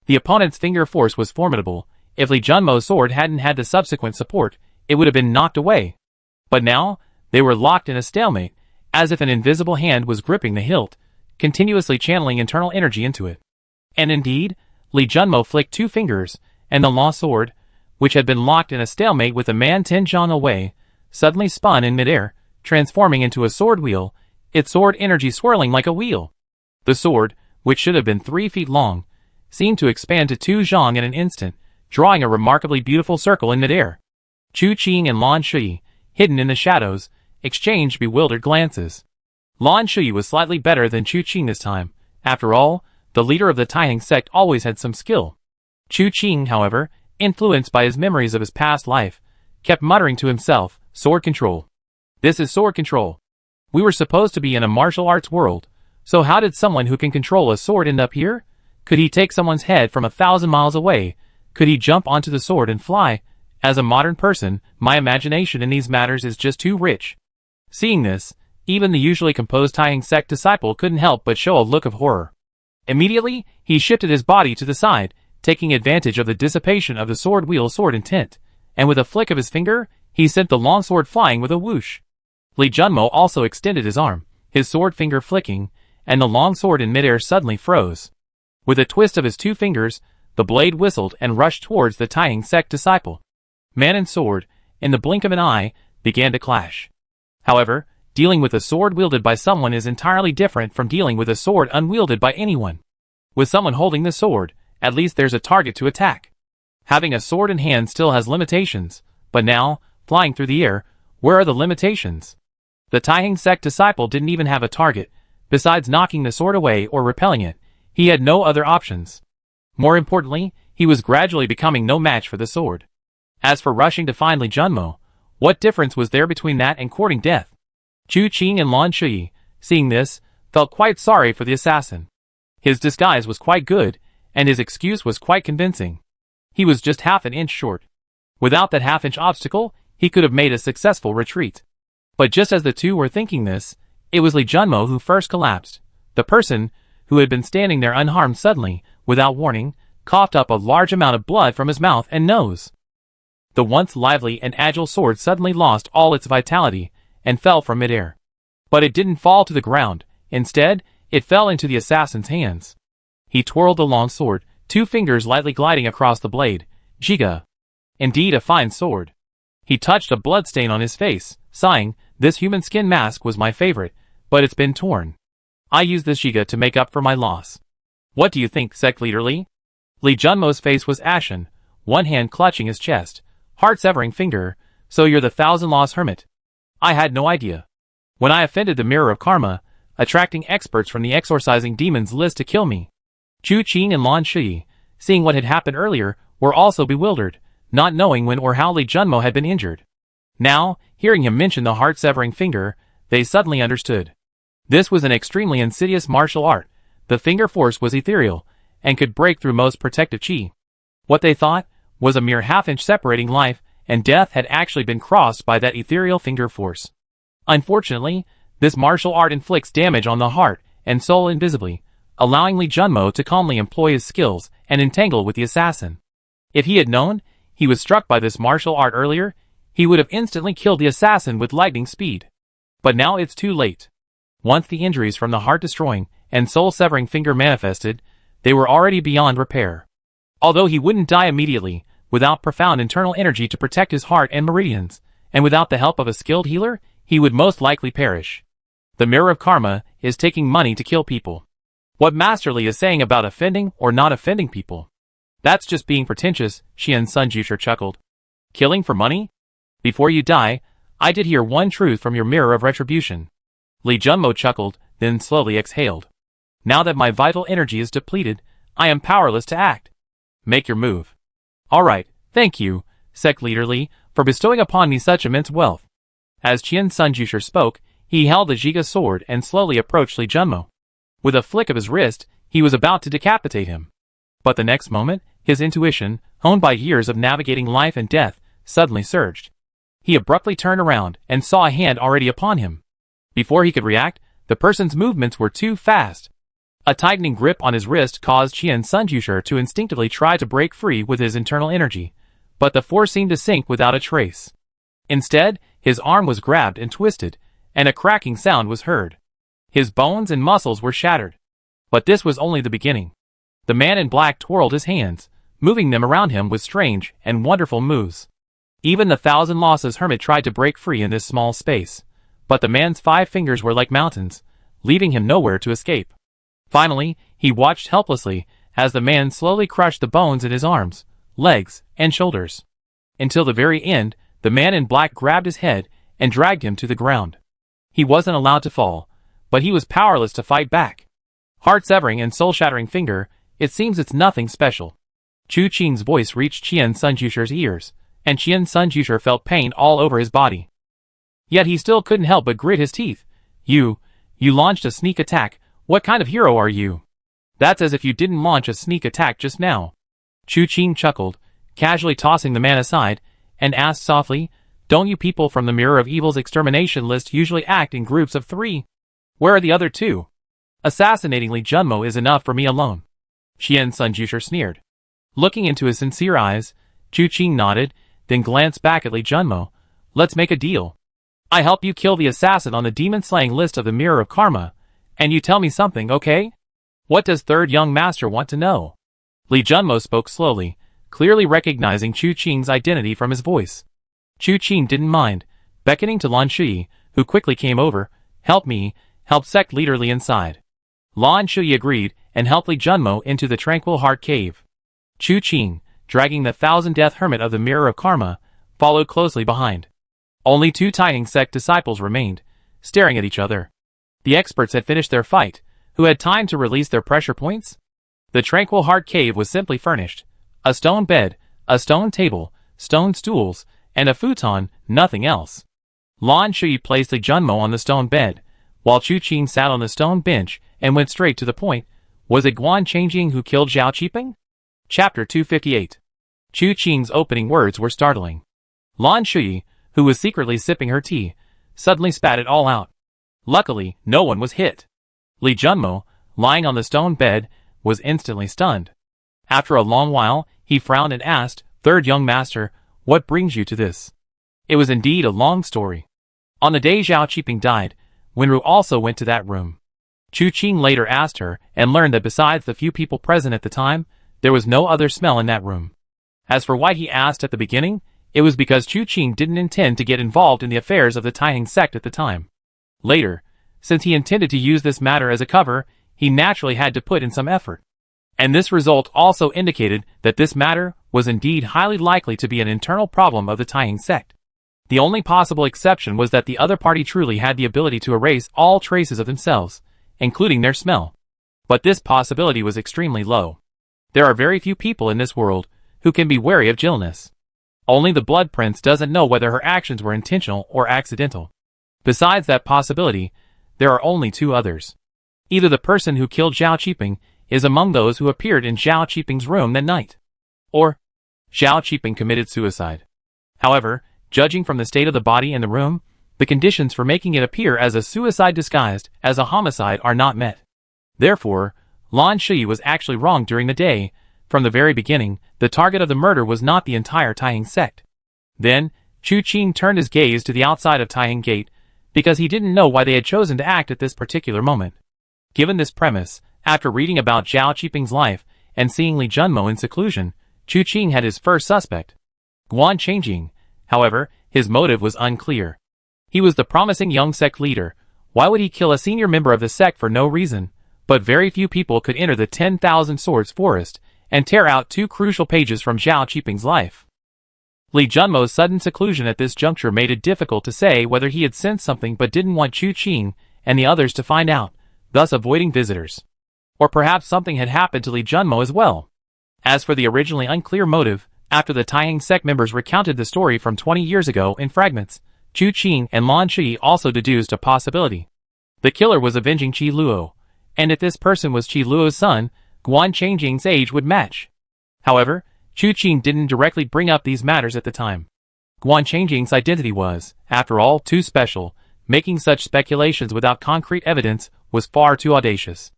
The opponent's finger force was formidable. If Li Junmo's sword hadn't had the subsequent support, it would have been knocked away. But now, they were locked in a stalemate, as if an invisible hand was gripping the hilt, continuously channeling internal energy into it. And indeed, Li Junmo flicked 2 fingers, and the lost sword, which had been locked in a stalemate with a man 10 zhang away, suddenly spun in midair, transforming into a sword wheel, its sword energy swirling like a wheel. The sword, which should have been 3 feet long, seemed to expand to 2 zhang in an instant, drawing a remarkably beautiful circle in midair. Chu Qing and Lan Shui, hidden in the shadows, exchanged bewildered glances. Lan Shui was slightly better than Chu Qing this time. After all, the leader of the Taiheng sect always had some skill. Chu Qing, however, influenced by his memories of his past life, kept muttering to himself, "Sword control. This is sword control. We were supposed to be in a martial arts world, so how did someone who can control a sword end up here? Could he take someone's head from 1,000 miles away? Could he jump onto the sword and fly? As a modern person, my imagination in these matters is just too rich." Seeing this, even the usually composed Taiheng sect disciple couldn't help but show a look of horror. Immediately, he shifted his body to the side, taking advantage of the dissipation of the sword wheel sword intent, and with a flick of his finger, he sent the long sword flying with a whoosh. Li Junmo also extended his arm, his sword finger flicking, and the long sword in midair suddenly froze. With a twist of his 2 fingers, the blade whistled and rushed towards the Taiheng sect disciple. Man and sword, in the blink of an eye, began to clash. However, dealing with a sword wielded by someone is entirely different from dealing with a sword unwielded by anyone. With someone holding the sword, at least there's a target to attack. Having a sword in hand still has limitations, but now, flying through the air, where are the limitations? The Taiheng sect disciple didn't even have a target. Besides knocking the sword away or repelling it, he had no other options. More importantly, he was gradually becoming no match for the sword. As for rushing to find Li Junmo, what difference was there between that and courting death? Chu Qing and Lan Shui, seeing this, felt quite sorry for the assassin. His disguise was quite good, and his excuse was quite convincing. He was just half an inch short. Without that half-inch obstacle, he could have made a successful retreat. But just as the two were thinking this, it was Li Junmo who first collapsed. The person, who had been standing there unharmed suddenly, without warning, coughed up a large amount of blood from his mouth and nose. The once lively and agile sword suddenly lost all its vitality, and fell from midair. But it didn't fall to the ground. Instead, it fell into the assassin's hands. He twirled the long sword, 2 fingers lightly gliding across the blade. Jiga. Indeed a fine sword. He touched a bloodstain on his face, sighing, "This human skin mask was my favorite, but it's been torn. I used this Jiga to make up for my loss." "What do you think, sect leader Li?" Li Junmo's face was ashen, one hand clutching his chest, heart-severing finger. "So you're the thousand-loss hermit. I had no idea. When I offended the mirror of karma, attracting experts from the exorcising demons list to kill me." Chu Qing and Lan Shui, seeing what had happened earlier, were also bewildered, not knowing when or how Li Junmo had been injured. Now, hearing him mention the heart-severing finger, they suddenly understood. This was an extremely insidious martial art. The finger force was ethereal, and could break through most protective chi. What they thought was a mere half-inch separating life and death had actually been crossed by that ethereal finger force. Unfortunately, this martial art inflicts damage on the heart and soul invisibly, allowing Li Junmo to calmly employ his skills and entangle with the assassin. If he had known he was struck by this martial art earlier, he would have instantly killed the assassin with lightning speed. But now it's too late. Once the injuries from the heart-destroying and soul-severing finger manifested, they were already beyond repair. Although he wouldn't die immediately, without profound internal energy to protect his heart and meridians, and without the help of a skilled healer, he would most likely perish. The mirror of karma is taking money to kill people. What Master Li is saying about offending or not offending people? That's just being pretentious, Qian Sunjusher chuckled. Killing for money? Before you die, I did hear one truth from your mirror of retribution. Li Junmo chuckled, then slowly exhaled. Now that my vital energy is depleted, I am powerless to act. Make your move. Alright, thank you, Sect Leader Li, for bestowing upon me such immense wealth. As Qian Sunjusher spoke, he held the Jiga sword and slowly approached Li Junmo. With a flick of his wrist, he was about to decapitate him. But the next moment, his intuition, honed by years of navigating life and death, suddenly surged. He abruptly turned around and saw a hand already upon him. Before he could react, the person's movements were too fast. A tightening grip on his wrist caused Qian Sunjusher to instinctively try to break free with his internal energy, but the force seemed to sink without a trace. Instead, his arm was grabbed and twisted, and a cracking sound was heard. His bones and muscles were shattered. But this was only the beginning. The man in black twirled his hands, moving them around him with strange and wonderful moves. Even the Thousand Losses hermit tried to break free in this small space, but the man's 5 fingers were like mountains, leaving him nowhere to escape. Finally, he watched helplessly as the man slowly crushed the bones in his arms, legs, and shoulders. Until the very end, the man in black grabbed his head and dragged him to the ground. He wasn't allowed to fall, but he was powerless to fight back. Heart-severing and soul-shattering finger, it seems it's nothing special. Chu Qing's voice reached Qian Sunjusher's ears, and Qian Sunjusher felt pain all over his body. Yet he still couldn't help but grit his teeth. You launched a sneak attack. What kind of hero are you? That's as if you didn't launch a sneak attack just now. Chu Qing chuckled, casually tossing the man aside, and asked softly, Don't you people from the Mirror of Evil's extermination list usually act in groups of 3? Where are the other 2? Assassinating Li Junmo is enough for me alone. Qian Sunjusher sneered. Looking into his sincere eyes, Chu Qing nodded, then glanced back at Li Junmo. Let's make a deal. I help you kill the assassin on the demon-slaying list of the Mirror of Karma, and you tell me something, okay? What does Third Young Master want to know? Li Junmo spoke slowly, clearly recognizing Chu Qing's identity from his voice. Chu Qing didn't mind, beckoning to Lan Shui, who quickly came over. Help me, help Sect Leader Li inside. Lan Shui agreed, and helped Li Junmo into the Tranquil Heart Cave. Chu Qing, dragging the Thousand-Death Hermit of the Mirror of Karma, followed closely behind. Only 2 Taining Sect disciples remained, staring at each other. The experts had finished their fight, who had time to release their pressure points? The Tranquil Heart Cave was simply furnished. A stone bed, a stone table, stone stools, and a futon, nothing else. Lan Shui placed Li Junmo on the stone bed, while Chu Qing sat on the stone bench and went straight to the point. Was it Guan Changjing who killed Zhao Qiping? Chapter 258. Chu Qing's opening words were startling. Lan Shui, who was secretly sipping her tea, suddenly spat it all out. Luckily, no one was hit. Li Junmo, lying on the stone bed, was instantly stunned. After a long while, he frowned and asked, "Third young master, what brings you to this?" It was indeed a long story. On the day Zhao Qiping died, Wenru also went to that room. Chu Qing later asked her and learned that besides the few people present at the time, there was no other smell in that room. As for why he asked at the beginning, it was because Chu Qing didn't intend to get involved in the affairs of the Taiheng sect at the time. Later, since he intended to use this matter as a cover, he naturally had to put in some effort. And this result also indicated that this matter was indeed highly likely to be an internal problem of the Taiheng sect. The only possible exception was that the other party truly had the ability to erase all traces of themselves, including their smell. But this possibility was extremely low. There are very few people in this world who can be wary of Jillness. Only the Blood Prince doesn't know whether her actions were intentional or accidental. Besides that possibility, there are only two others. Either the person who killed Zhao Qiping is among those who appeared in Zhao Qiping's room that night, or Zhao Qiping committed suicide. However, judging from the state of the body in the room, the conditions for making it appear as a suicide disguised as a homicide are not met. Therefore, Lan Shui was actually wrong during the day. From the very beginning, the target of the murder was not the entire Taiheng sect. Then, Chu Qing turned his gaze to the outside of Taiheng Gate, because he didn't know why they had chosen to act at this particular moment. Given this premise, after reading about Zhao Qiping's life and seeing Li Junmo in seclusion, Chu Qing had his first suspect. Guan Changjing. However, his motive was unclear. He was the promising young sect leader. Why would he kill a senior member of the sect for no reason? But very few people could enter the 10,000 Swords Forest and tear out two crucial pages from Zhao Qiping's life. Li Junmo's sudden seclusion at this juncture made it difficult to say whether he had sensed something but didn't want Chu Qing and the others to find out, thus avoiding visitors. Or perhaps something had happened to Li Junmo as well. As for the originally unclear motive, after the Taiheng sect members recounted the story from 20 years ago in fragments, Chu Qing and Lan Shui also deduced a possibility. The killer was avenging Qi Luo, and if this person was Qi Luo's son, Guan Changjing's age would match. However, Chu Qing didn't directly bring up these matters at the time. Guan Changjing's identity was, after all, too special. Making such speculations without concrete evidence was far too audacious.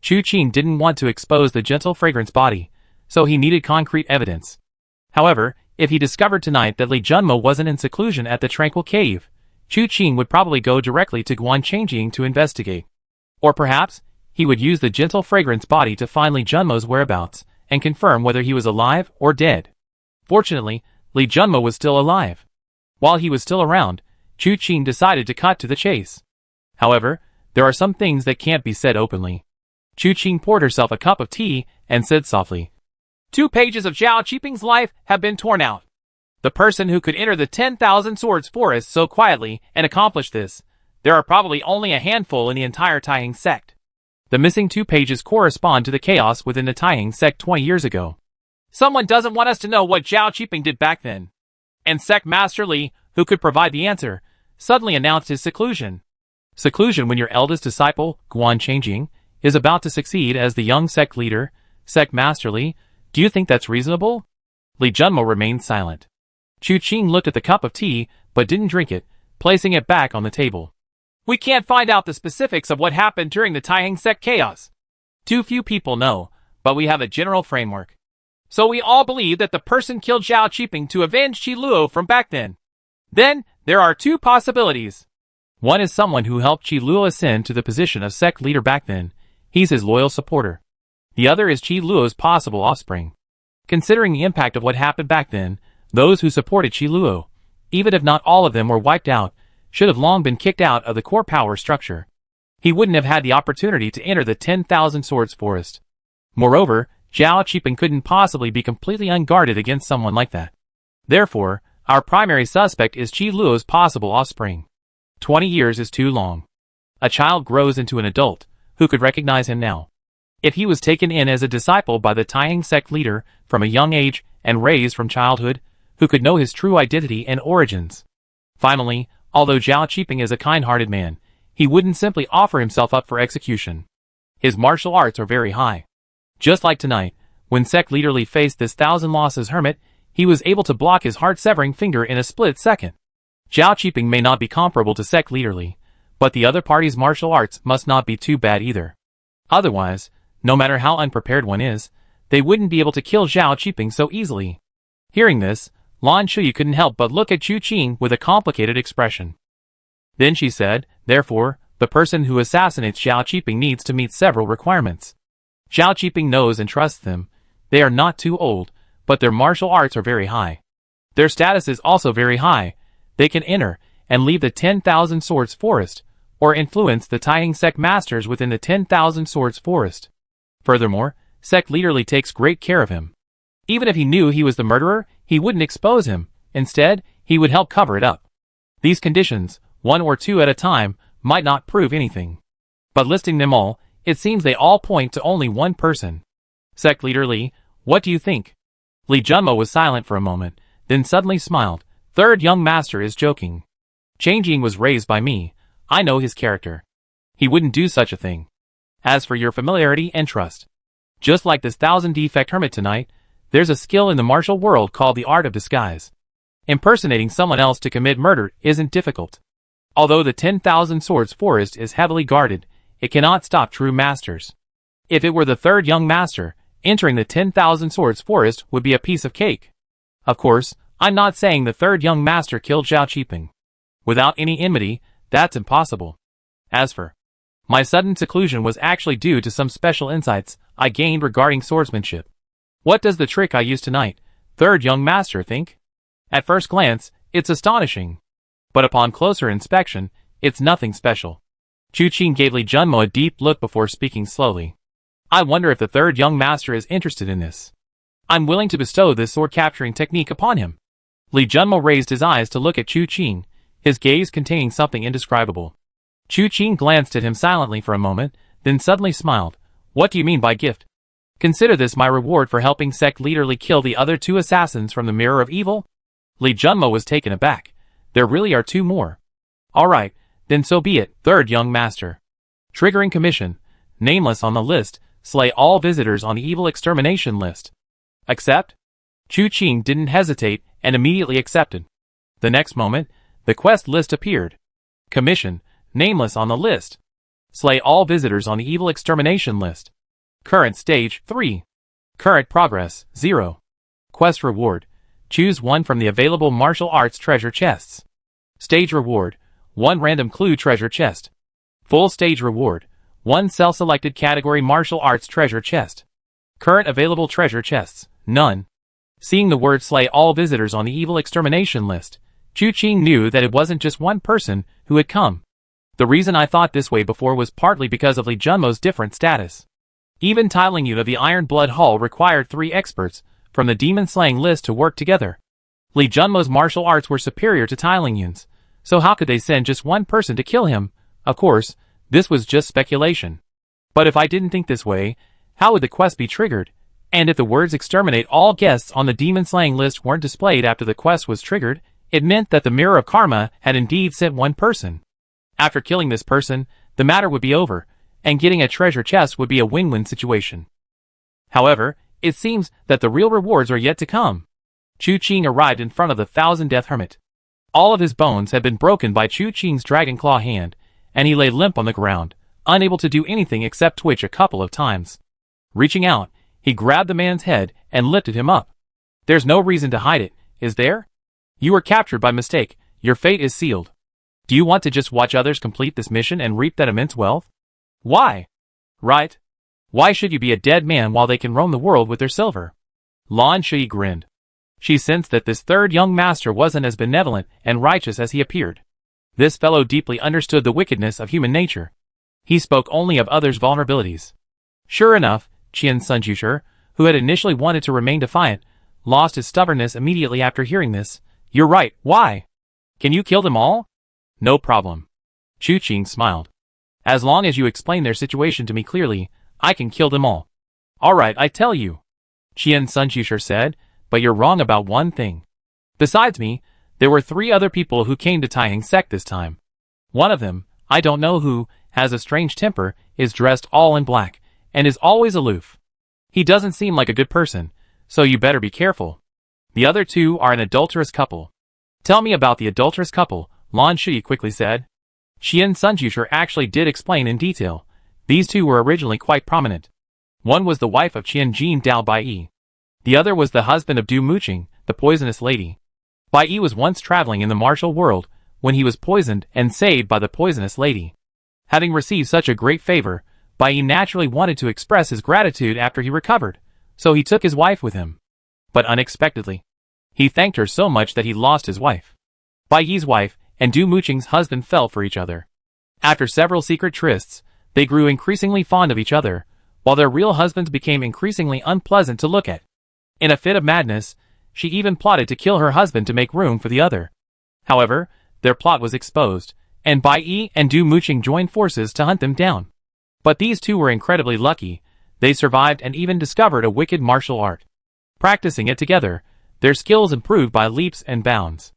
Chu Qing didn't want to expose the gentle fragrance body, so he needed concrete evidence. However, if he discovered tonight that Li Junmo wasn't in seclusion at the Tranquil Cave, Chu Qing would probably go directly to Guan Changjing to investigate. Or perhaps, he would use the gentle fragrance body to find Li Junmo's whereabouts and confirm whether he was alive or dead. Fortunately, Li Junmo was still alive. While he was still around, Chu Qing decided to cut to the chase. However, there are some things that can't be said openly. Chu Qing poured herself a cup of tea and said softly, 2 pages of Zhao Qiping's life have been torn out. The person who could enter the 10,000 Swords Forest so quietly and accomplish this, there are probably only a handful in the entire Taiheng sect. The missing 2 pages correspond to the chaos within the Taiheng sect 20 years ago. Someone doesn't want us to know what Zhao Qiping did back then. And Sect Master Li, who could provide the answer, suddenly announced his seclusion. Seclusion when your eldest disciple, Guan Changjing, is about to succeed as the young sect leader, Sect Master Li. Do you think that's reasonable? Li Junmo remained silent. Chu Qing looked at the cup of tea, but didn't drink it, placing it back on the table. We can't find out the specifics of what happened during the Taiheng sect chaos. Too few people know, but we have a general framework. So we all believe that the person killed Zhao Qiping to avenge Qi Luo from back then. Then, there are 2 possibilities. One is someone who helped Qi Luo ascend to the position of sect leader back then. He's his loyal supporter. The other is Qi Luo's possible offspring. Considering the impact of what happened back then, those who supported Qi Luo, even if not all of them were wiped out, should have long been kicked out of the core power structure. He wouldn't have had the opportunity to enter the 10,000 Swords Forest. Moreover, Zhao Qiping couldn't possibly be completely unguarded against someone like that. Therefore, our primary suspect is Qi Luo's possible offspring. 20 years is too long. A child grows into an adult. Who could recognize him now? If he was taken in as a disciple by the Taiheng sect leader from a young age and raised from childhood, who could know his true identity and origins? Finally, Although Zhao Qiping is a kind-hearted man, he wouldn't simply offer himself up for execution. His martial arts are very high. Just like tonight, when sect leader Li faced this 1,000 losses hermit, he was able to block his heart-severing finger in a split second. Zhao Qiping may not be comparable to sect leader Li, but the other party's martial arts must not be too bad either. Otherwise, no matter how unprepared one is, they wouldn't be able to kill Zhao Qiping so easily. Hearing this, Lan Shuyi couldn't help but look at Chu Qing with a complicated expression. Then she said, therefore, the person who assassinates Zhao Qiping needs to meet several requirements. Zhao Qiping knows and trusts them. They are not too old, but their martial arts are very high. Their status is also very high. They can enter and leave the 10,000 Swords Forest, or influence the Taiying sect masters within the 10,000 Swords Forest. Furthermore, sect leader Li takes great care of him. Even if he knew he was the murderer, he wouldn't expose him. Instead, he would help cover it up. These conditions, one or two at a time, might not prove anything. But listing them all, it seems they all point to only one person. Sect leader Li, what do you think? Li Junmo was silent for a moment, then suddenly smiled. Third young master is joking. Changjing was raised by me. I know his character. He wouldn't do such a thing. As for your familiarity and trust, just like this 1,000 defect hermit tonight, there's a skill in the martial world called the art of disguise. Impersonating someone else to commit murder isn't difficult. Although the 10,000 Swords Forest is heavily guarded, it cannot stop true masters. If it were the third young master, entering the 10,000 Swords Forest would be a piece of cake. Of course, I'm not saying the third young master killed Zhao Qiping. Without any enmity, that's impossible. As for my sudden seclusion was actually due to some special insights I gained regarding swordsmanship. What does the trick I used tonight, third young master, think? At first glance, it's astonishing. But upon closer inspection, it's nothing special. Chu Qing gave Li Junmo a deep look before speaking slowly. I wonder if the third young master is interested in this. I'm willing to bestow this sword capturing technique upon him. Li Junmo raised his eyes to look at Chu Qing, his gaze containing something indescribable. Chu Qing glanced at him silently for a moment, then suddenly smiled. What do you mean by gift? Consider this my reward for helping sect leader Li kill the other two assassins from the Mirror of Evil? Li Junmo was taken aback. There really are two more. Alright, then so be it, third young master. Triggering commission, nameless on the list, slay all visitors on the evil extermination list. Accept? Chu Qing didn't hesitate and immediately accepted. The next moment, the quest list appeared. Commission, nameless on the list. Slay all visitors on the evil extermination list. Current stage, 3. Current progress, 0. Quest reward. Choose one from the available martial arts treasure chests. Stage reward, 1 random clue treasure chest. Full stage reward, 1 self-selected category martial arts treasure chest. Current available treasure chests, none. Seeing the word slay all visitors on the evil extermination list, Chu Qing knew that it wasn't just one person who had come. The reason I thought this way before was partly because of Li Junmo's different status. Even Tiling Yun of the Iron Blood Hall required 3 experts from the demon slaying list to work together. Li Junmo's martial arts were superior to Tiling Yun's, so how could they send just one person to kill him? Of course, this was just speculation. But if I didn't think this way, how would the quest be triggered? And if the words exterminate all guests on the demon slaying list weren't displayed after the quest was triggered, it meant that the Mirror of Karma had indeed sent one person. After killing this person, the matter would be over, and getting a treasure chest would be a win-win situation. However, it seems that the real rewards are yet to come. Chu Qing arrived in front of the 1,000-death hermit. All of his bones had been broken by Chu Qing's dragon claw hand, and he lay limp on the ground, unable to do anything except twitch a couple of times. Reaching out, he grabbed the man's head and lifted him up. There's no reason to hide it, is there? You were captured by mistake, your fate is sealed. Do you want to just watch others complete this mission and reap that immense wealth? Why? Right? Why should you be a dead man while they can roam the world with their silver? Lan Shui grinned. She sensed that this third young master wasn't as benevolent and righteous as he appeared. This fellow deeply understood the wickedness of human nature. He spoke only of others' vulnerabilities. Sure enough, Qian Sunjusher, who had initially wanted to remain defiant, lost his stubbornness immediately after hearing this. You're right, why? Can you kill them all? No problem. Chu Qing smiled. As long as you explain their situation to me clearly, I can kill them all. Alright, I tell you. Qian Sunjusher said, but you're wrong about one thing. Besides me, There were 3 other people who came to Taihang's sect this time. One of them, I don't know who, has a strange temper, is dressed all in black, and is always aloof. He doesn't seem like a good person, so you better be careful. The other 2 are an adulterous couple. Tell me about the adulterous couple, Lan Shui quickly said. Qian Sunjusher actually did explain in detail. These 2 were originally quite prominent. One was the wife of Qian Jin Dao Baiyi. The other was the husband of Du Muqing, the poisonous lady. Baiyi was once traveling in the martial world when he was poisoned and saved by the poisonous lady. Having received such a great favor, Baiyi naturally wanted to express his gratitude after he recovered, so he took his wife with him. But unexpectedly, he thanked her so much that he lost his wife. Baiyi's wife and Du Muqing's husband fell for each other. After several secret trysts, they grew increasingly fond of each other, while their real husbands became increasingly unpleasant to look at. In a fit of madness, she even plotted to kill her husband to make room for the other. However, their plot was exposed, and Baiyi and Du Muqing joined forces to hunt them down. But these 2 were incredibly lucky. They survived and even discovered a wicked martial art. Practicing it together, their skills improved by leaps and bounds.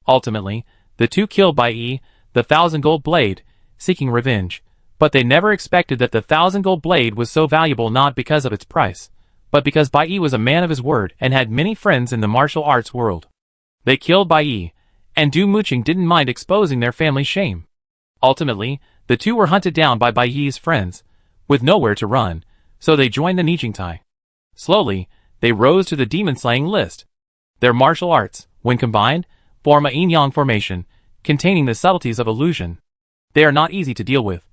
Ultimately, the 2 killed Baiyi, the 1,000 gold blade, seeking revenge, but they never expected that the 1,000 gold blade was so valuable not because of its price, but because Baiyi was a man of his word and had many friends in the martial arts world. They killed Baiyi, and Du Muqing didn't mind exposing their family's shame. Ultimately, the 2 were hunted down by Baiyi's friends, with nowhere to run, so they joined the Nijingtai. Slowly, they rose to the demon-slaying list. Their martial arts, when combined, form a yin-yang formation, containing the subtleties of illusion. They are not easy to deal with.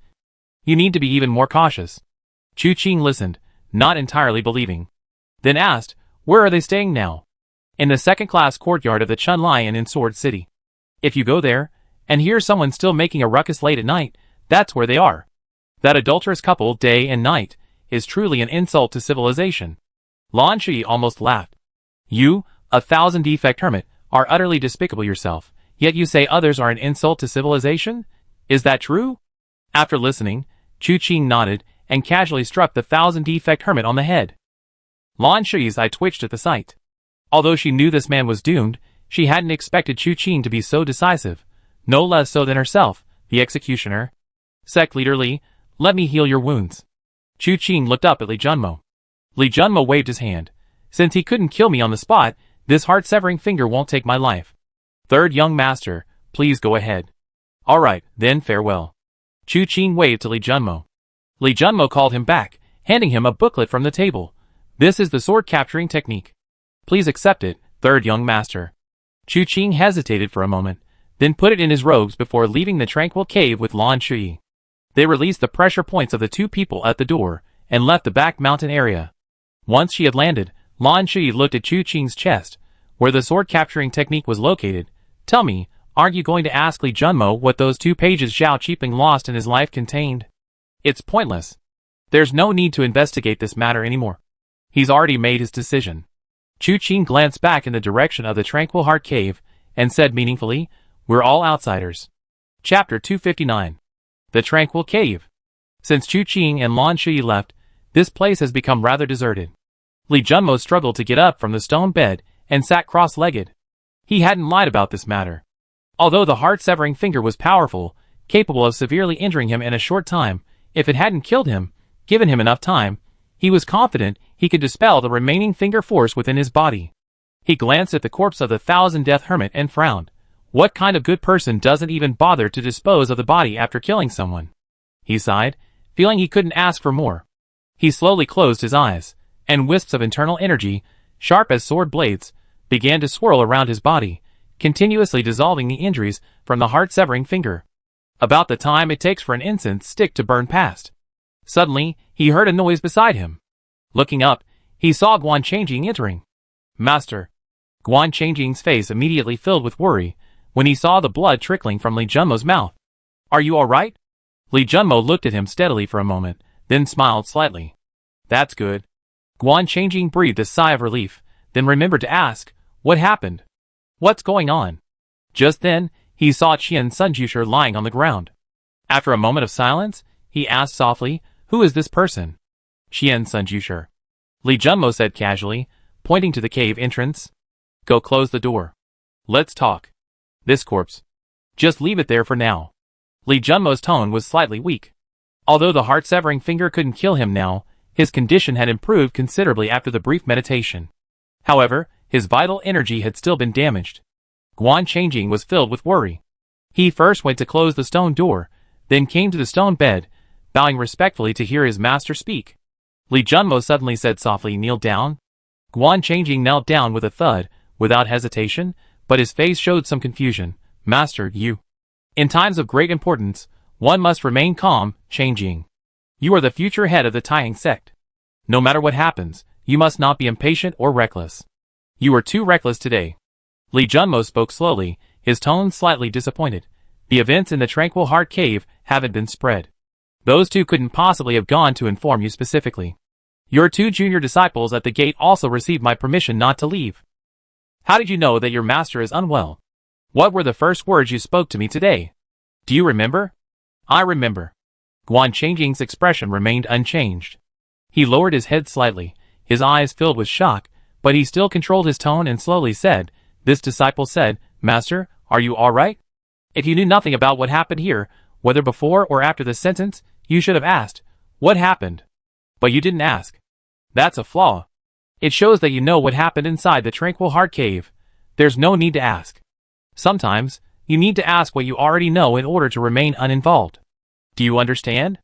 You need to be even more cautious. Chu Qing listened, not entirely believing. Then asked, where are they staying now? In the second-class courtyard of the Chun Lion in Sword City. If you go there, and hear someone still making a ruckus late at night, that's where they are. That adulterous couple, day and night, is truly an insult to civilization. Lan Shui almost laughed. You, a 1,000-defect hermit, are utterly despicable yourself, yet you say others are an insult to civilization? Is that true? After listening, Chu Qing nodded and casually struck the 1,000-defect hermit on the head. Lan Shui's eye twitched at the sight. Although she knew this man was doomed, she hadn't expected Chu Qing to be so decisive, no less so than herself, the executioner. Sect leader Li, let me heal your wounds. Chu Qing looked up at Li Junmo. Li Junmo waved his hand. Since he couldn't kill me on the spot, this heart-severing finger won't take my life. Third young master, please go ahead. All right, then farewell. Chu Qing waved to Li Junmo. Li Junmo called him back, handing him a booklet from the table. This is the sword capturing technique. Please accept it, third young master. Chu Qing hesitated for a moment, then put it in his robes before leaving the tranquil cave with Lan Shui. They released the pressure points of the 2 people at the door, and left the back mountain area. Once she had landed, Lan Shui looked at Chu Qing's chest, where the sword capturing technique was located. Tell me, aren't you going to ask Li Junmo what those 2 pages Zhao Qiping lost in his life contained? It's pointless. There's no need to investigate this matter anymore. He's already made his decision. Chu Qing glanced back in the direction of the Tranquil Heart Cave, and said meaningfully, we're all outsiders. Chapter 259. The Tranquil Cave. Since Chu Qing and Lan Shui left, this place has become rather deserted. Li Junmo struggled to get up from the stone bed, and sat cross-legged. He hadn't lied about this matter. Although the heart-severing finger was powerful, capable of severely injuring him in a short time, if it hadn't killed him, given him enough time, he was confident he could dispel the remaining finger force within his body. He glanced at the corpse of the 1,000-death hermit and frowned. What kind of good person doesn't even bother to dispose of the body after killing someone? He sighed, feeling he couldn't ask for more. He slowly closed his eyes, and wisps of internal energy, sharp as sword blades, began to swirl around his body, continuously dissolving the injuries from the heart-severing finger. About the time it takes for an incense stick to burn past. Suddenly, he heard a noise beside him. Looking up, he saw Guan Changjing entering. Master. Guan Changjing's face immediately filled with worry when he saw the blood trickling from Li Junmo's mouth. Are you all right? Li Junmo looked at him steadily for a moment, then smiled slightly. That's good. Guan Changjing breathed a sigh of relief, then remembered to ask, what happened? What's going on? Just then, he saw Qian Sunjusher lying on the ground. After a moment of silence, he asked softly, who is this person? Qian Sunjusher. Li Junmo said casually, pointing to the cave entrance. Go close the door. Let's talk. This corpse. Just leave it there for now. Li Junmo's tone was slightly weak. Although the heart-severing finger couldn't kill him now, his condition had improved considerably after the brief meditation. However, his vital energy had still been damaged. Guan Changjing was filled with worry. He first went to close the stone door, then came to the stone bed, bowing respectfully to hear his master speak. Li Junmo suddenly said softly, "Kneel down." Guan Changjing knelt down with a thud, without hesitation, but his face showed some confusion. "Master, you." In times of great importance, one must remain calm, Changjing. You are the future head of the Taiyang sect. No matter what happens, you must not be impatient or reckless. You were too reckless today. Li Junmo spoke slowly, his tone slightly disappointed. The events in the Tranquil Heart Cave haven't been spread. Those two couldn't possibly have gone to inform you specifically. Your two junior disciples at the gate also received my permission not to leave. How did you know that your master is unwell? What were the first words you spoke to me today? Do you remember? I remember. Guan Changjing's expression remained unchanged. He lowered his head slightly, his eyes filled with shock, but he still controlled his tone and slowly said, "This disciple said, 'Master, are you all right?' If you knew nothing about what happened here, whether before or after the sentence, you should have asked, 'What happened?' But you didn't ask. That's a flaw. It shows that you know what happened inside the Tranquil Heart Cave. There's no need to ask. Sometimes, you need to ask what you already know in order to remain uninvolved. Do you understand?"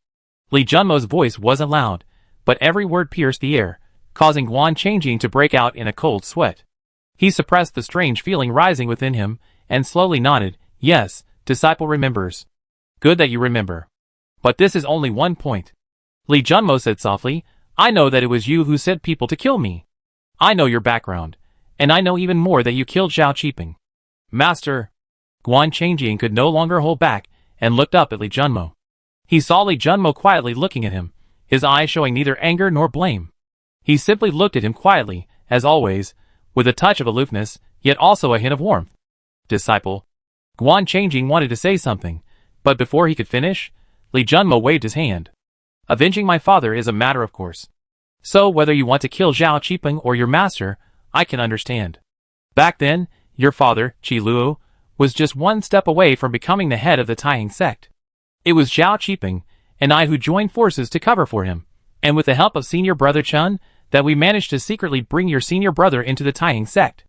Li Junmo's voice wasn't loud, but every word pierced the air, causing Guan Changjing to break out in a cold sweat. He suppressed the strange feeling rising within him, and slowly nodded. "Yes, disciple remembers. Good that you remember. But this is only one point." Li Junmo said softly, "I know that it was you who sent people to kill me. I know your background, and I know even more that you killed Zhao Qiping." "Master." Guan Changjing could no longer hold back, and looked up at Li Junmo. He saw Li Junmo quietly looking at him, his eyes showing neither anger nor blame. He simply looked at him quietly, as always, with a touch of aloofness, yet also a hint of warmth. "Disciple." Guan Changjing wanted to say something, but before he could finish, Li Junmo waved his hand. "Avenging my father is a matter of course. So whether you want to kill Zhao Qiping or your master, I can understand. Back then, your father, Qi Luo, was just one step away from becoming the head of the Taiyang sect. It was Zhao Qiping and I who joined forces to cover for him, and with the help of senior brother Chun, that we managed to secretly bring your senior brother into the Taiyang sect.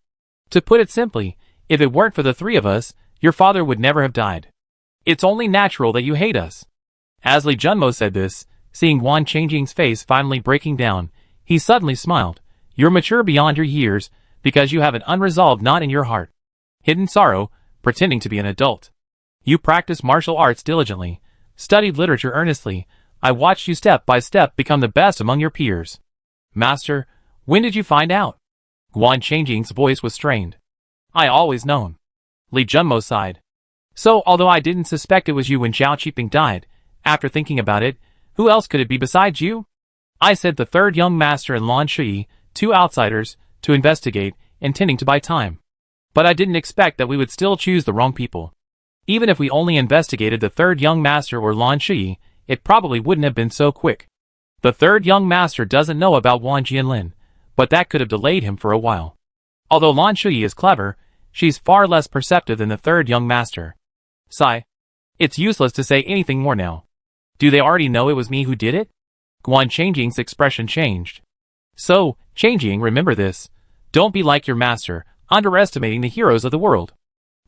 To put it simply, if it weren't for the three of us, your father would never have died. It's only natural that you hate us." As Li Junmo said this, seeing Guan Changjing's face finally breaking down, he suddenly smiled. "You're mature beyond your years, because you have an unresolved knot in your heart. Hidden sorrow, pretending to be an adult. You practiced martial arts diligently, studied literature earnestly. I watched you step by step become the best among your peers. Master, when did you find out?" Guan Changjing's voice was strained. "I always known." Li Junmo sighed. "So, although I didn't suspect it was you when Zhao Qiping died, after thinking about it, who else could it be besides you? I sent the third young master and Lan Shui, two outsiders, to investigate, intending to buy time. But I didn't expect that we would still choose the wrong people. Even if we only investigated the third young master or Lan Shui, it probably wouldn't have been so quick. The third young master doesn't know about Wang Jianlin, but that could have delayed him for a while. Although Lan Shui is clever, she's far less perceptive than the third young master. Sigh. It's useless to say anything more now. Do they already know it was me who did it?" Guan Changjing's expression changed. "So, Changjing, remember this. Don't be like your master, underestimating the heroes of the world."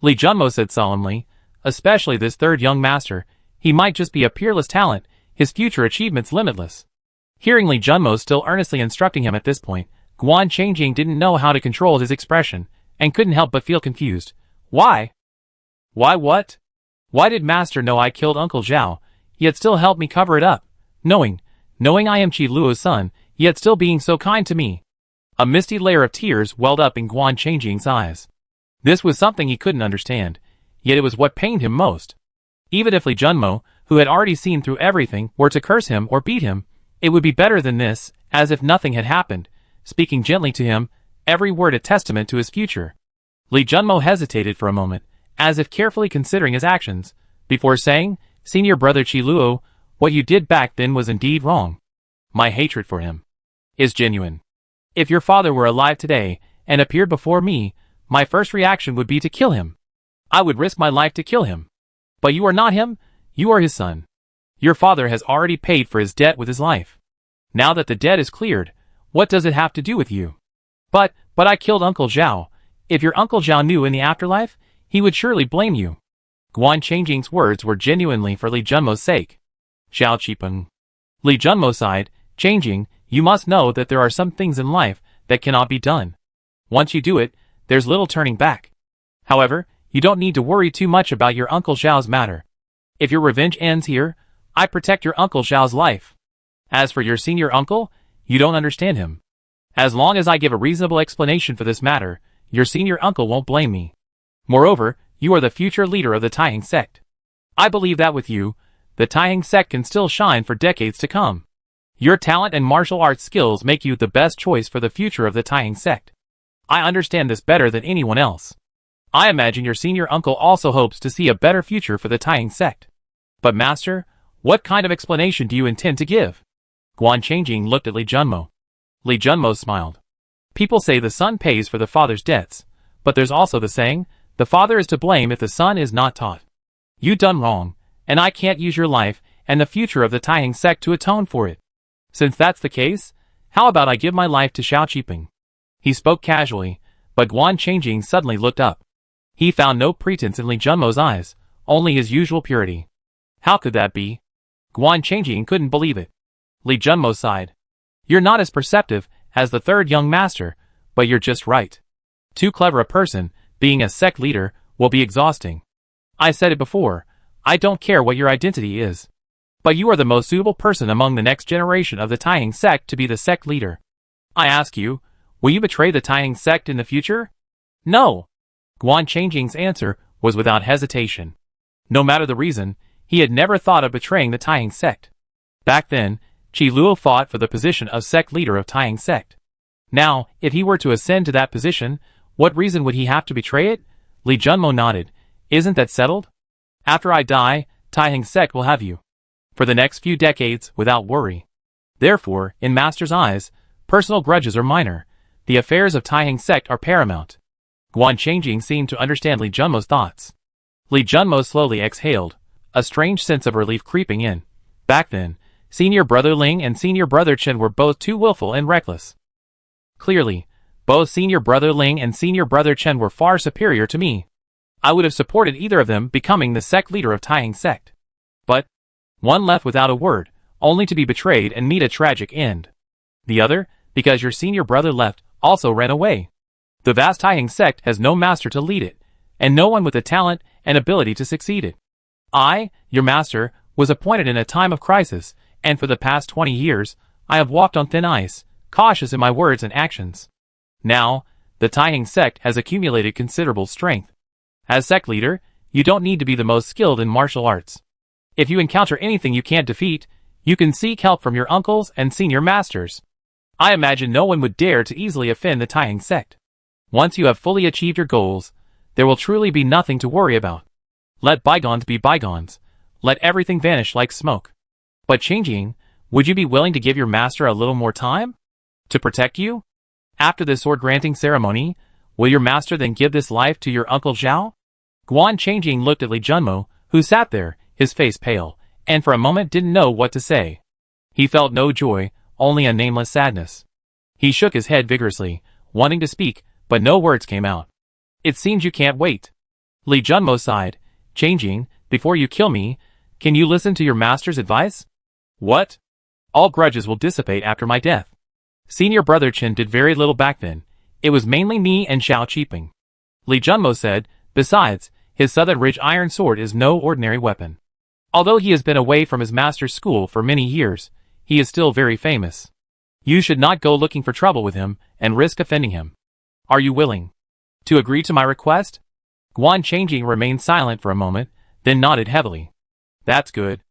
Li Junmo said solemnly, "Especially this third young master. He might just be a peerless talent, his future achievements limitless." Hearing Li Junmo still earnestly instructing him at this point, Guan Changjing didn't know how to control his expression, and couldn't help but feel confused. Why? Why what? Why did Master know I killed Uncle Zhao, yet still help me cover it up, knowing I am Qi Luo's son, yet still being so kind to me? A misty layer of tears welled up in Guan Changjing's eyes. This was something he couldn't understand, yet it was what pained him most. Even if Li Junmo, who had already seen through everything, were to curse him or beat him, it would be better than this, as if nothing had happened, speaking gently to him, every word a testament to his future. Li Junmo hesitated for a moment, as if carefully considering his actions, before saying, "Senior brother Qi Luo, what you did back then was indeed wrong. My hatred for him is genuine. If your father were alive today, and appeared before me, my first reaction would be to kill him. I would risk my life to kill him. But you are not him, you are his son. Your father has already paid for his debt with his life. Now that the debt is cleared, what does it have to do with you? But I killed Uncle Zhao. If your Uncle Zhao knew in the afterlife, he would surely blame you. Guan Changjing's words were genuinely for Li Junmo's sake. Xiao Qipeng. Li Junmo sighed, Changjing, you must know that there are some things in life that cannot be done. Once you do it, there's little turning back. However, you don't need to worry too much about your Uncle Zhao's matter. If your revenge ends here, I protect your Uncle Zhao's life. As for your senior uncle, you don't understand him. As long as I give a reasonable explanation for this matter, your senior uncle won't blame me. Moreover, you are the future leader of the Taiheng sect. I believe that with you, the Taiheng sect can still shine for decades to come. Your talent and martial arts skills make you the best choice for the future of the Taiheng sect. I understand this better than anyone else. I imagine your senior uncle also hopes to see a better future for the Taiheng sect. But master, what kind of explanation do you intend to give? Guan Changjing looked at Li Junmo. Li Junmo smiled. People say the son pays for the father's debts, but there's also the saying, the father is to blame if the son is not taught. You done wrong, and I can't use your life and the future of the Taiheng sect to atone for it. Since that's the case, how about I give my life to Xiao Qipeng? He spoke casually, but Guan Changjing suddenly looked up. He found no pretense in Li Junmo's eyes, only his usual purity. How could that be? Guan Changjing couldn't believe it. Li Junmo sighed. You're not as perceptive as the third young master, but you're just right. Too clever a person, being a sect leader, will be exhausting. I said it before, I don't care what your identity is. But you are the most suitable person among the next generation of the Taiheng sect to be the sect leader. I ask you, will you betray the Taiheng sect in the future? No. Guan Changjing's answer was without hesitation. No matter the reason, he had never thought of betraying the Taiheng sect. Back then, Qi Luo fought for the position of sect leader of Taiheng sect. Now, if he were to ascend to that position, what reason would he have to betray it? Li Junmo nodded. Isn't that settled? After I die, Taiheng sect will have you. For the next few decades, without worry. Therefore, in Master's eyes, personal grudges are minor. The affairs of Taiheng sect are paramount. Guan Changjing seemed to understand Li Junmo's thoughts. Li Junmo slowly exhaled, a strange sense of relief creeping in. Back then, Senior Brother Ling and Senior Brother Chen were both too willful and reckless. Clearly, both Senior Brother Ling and Senior Brother Chen were far superior to me. I would have supported either of them becoming the sect leader of Taiheng sect. But one left without a word, only to be betrayed and meet a tragic end. The other, because your senior brother left, also ran away. The vast Taiheng sect has no master to lead it, and no one with the talent and ability to succeed it. I, your master, was appointed in a time of crisis, and for the past 20 years, I have walked on thin ice, cautious in my words and actions. Now, the Taiheng sect has accumulated considerable strength. As sect leader, you don't need to be the most skilled in martial arts. If you encounter anything you can't defeat, you can seek help from your uncles and senior masters. I imagine no one would dare to easily offend the Taiheng sect. Once you have fully achieved your goals, there will truly be nothing to worry about. Let bygones be bygones. Let everything vanish like smoke. But Changjing, would you be willing to give your master a little more time? To protect you? After the sword-granting ceremony, will your master then give this life to your Uncle Zhao? Guan Changjing looked at Li Junmo, who sat there, his face pale, and for a moment didn't know what to say. He felt no joy, only a nameless sadness. He shook his head vigorously, wanting to speak, but no words came out. It seems you can't wait. Li Junmo sighed. Changjing, before you kill me, can you listen to your master's advice? What? All grudges will dissipate after my death. Senior Brother Chen did very little back then. It was mainly me and Xiao Qipeng. Li Junmo said, besides, his Southern Ridge iron sword is no ordinary weapon. Although he has been away from his master's school for many years, he is still very famous. You should not go looking for trouble with him and risk offending him. Are you willing to agree to my request? Guan Changjing remained silent for a moment, then nodded heavily. That's good.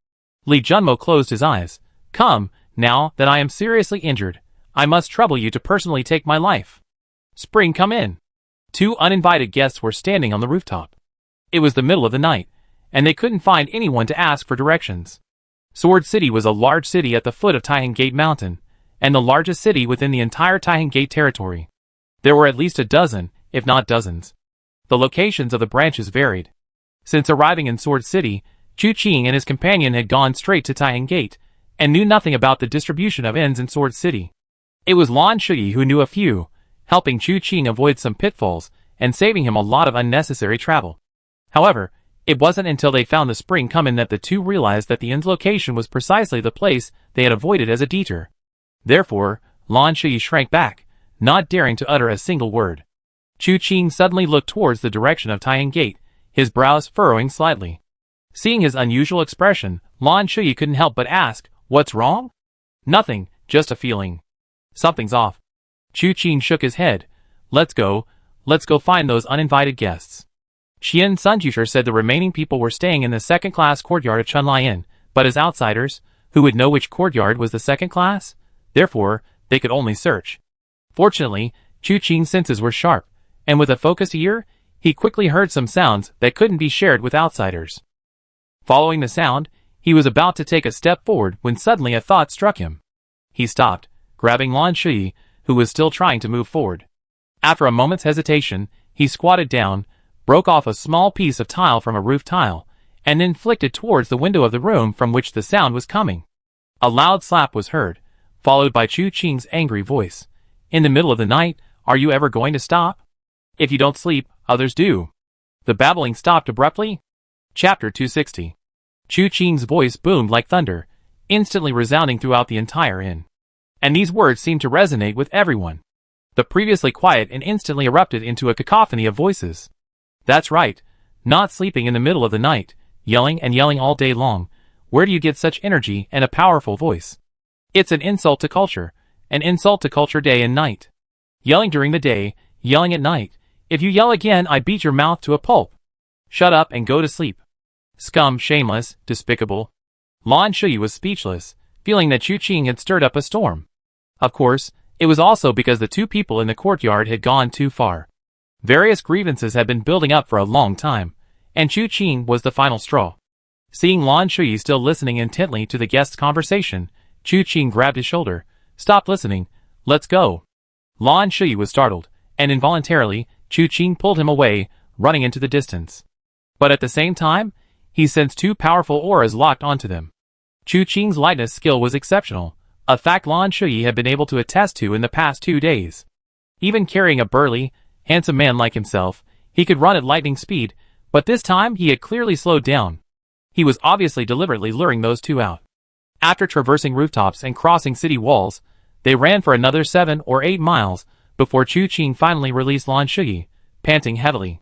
Li Junmo closed his eyes. Come, now that I am seriously injured, I must trouble you to personally take my life. Spring, come in. Two uninvited guests were standing on the rooftop. It was the middle of the night, and they couldn't find anyone to ask for directions. Sword City was a large city at the foot of Taiheng Gate Mountain, and the largest city within the entire Taiheng Gate territory. There were at least a dozen, if not dozens. The locations of the branches varied. Since arriving in Sword City, Chu Qing and his companion had gone straight to Taihang Gate, and knew nothing about the distribution of inns in Sword City. It was Lan Shui who knew a few, helping Chu Qing avoid some pitfalls, and saving him a lot of unnecessary travel. However, it wasn't until they found the spring come-in that the two realized that the inn's location was precisely the place they had avoided as a detour. Therefore, Lan Shui shrank back, not daring to utter a single word. Chu Qing suddenly looked towards the direction of Taihang Gate, his brows furrowing slightly. Seeing his unusual expression, Lan Shui couldn't help but ask, "What's wrong?" "Nothing, just a feeling. Something's off." Chu Qing shook his head. Let's go find those uninvited guests." Qian Sunjushar said the remaining people were staying in the second-class courtyard of Chunlai Inn, but as outsiders, who would know which courtyard was the second class? Therefore, they could only search. Fortunately, Chu Qing's senses were sharp, and with a focused ear, he quickly heard some sounds that couldn't be shared with outsiders. Following the sound, he was about to take a step forward when suddenly a thought struck him. He stopped, grabbing Lan Shui, who was still trying to move forward. After a moment's hesitation, he squatted down, broke off a small piece of tile from a roof tile, and then flicked it towards the window of the room from which the sound was coming. A loud slap was heard, followed by Chu Qing's angry voice. "In the middle of the night, are you ever going to stop? If you don't sleep, others do." The babbling stopped abruptly. Chapter 260. Chu Qing's voice boomed like thunder, instantly resounding throughout the entire inn. And these words seemed to resonate with everyone. The previously quiet and instantly erupted into a cacophony of voices. "That's right, not sleeping in the middle of the night, yelling and yelling all day long. Where do you get such energy and a powerful voice? It's an insult to culture day and night. Yelling during the day, yelling at night. If you yell again, I beat your mouth to a pulp. Shut up and go to sleep. Scum, shameless, despicable." Lan Shui was speechless, feeling that Chu Qing had stirred up a storm. Of course, it was also because the two people in the courtyard had gone too far. Various grievances had been building up for a long time, and Chu Qing was the final straw. Seeing Lan Shui still listening intently to the guest's conversation, Chu Qing grabbed his shoulder. "Stop listening, let's go." Lan Shui was startled, and involuntarily, Chu Qing pulled him away, running into the distance. But at the same time, he sensed two powerful auras locked onto them. Chu Qing's lightness skill was exceptional, a fact Lan Shui had been able to attest to in the past 2 days. Even carrying a burly, handsome man like himself, he could run at lightning speed, but this time he had clearly slowed down. He was obviously deliberately luring those two out. After traversing rooftops and crossing city walls, they ran for another 7 or 8 miles before Chu Qing finally released Lan Shui, panting heavily.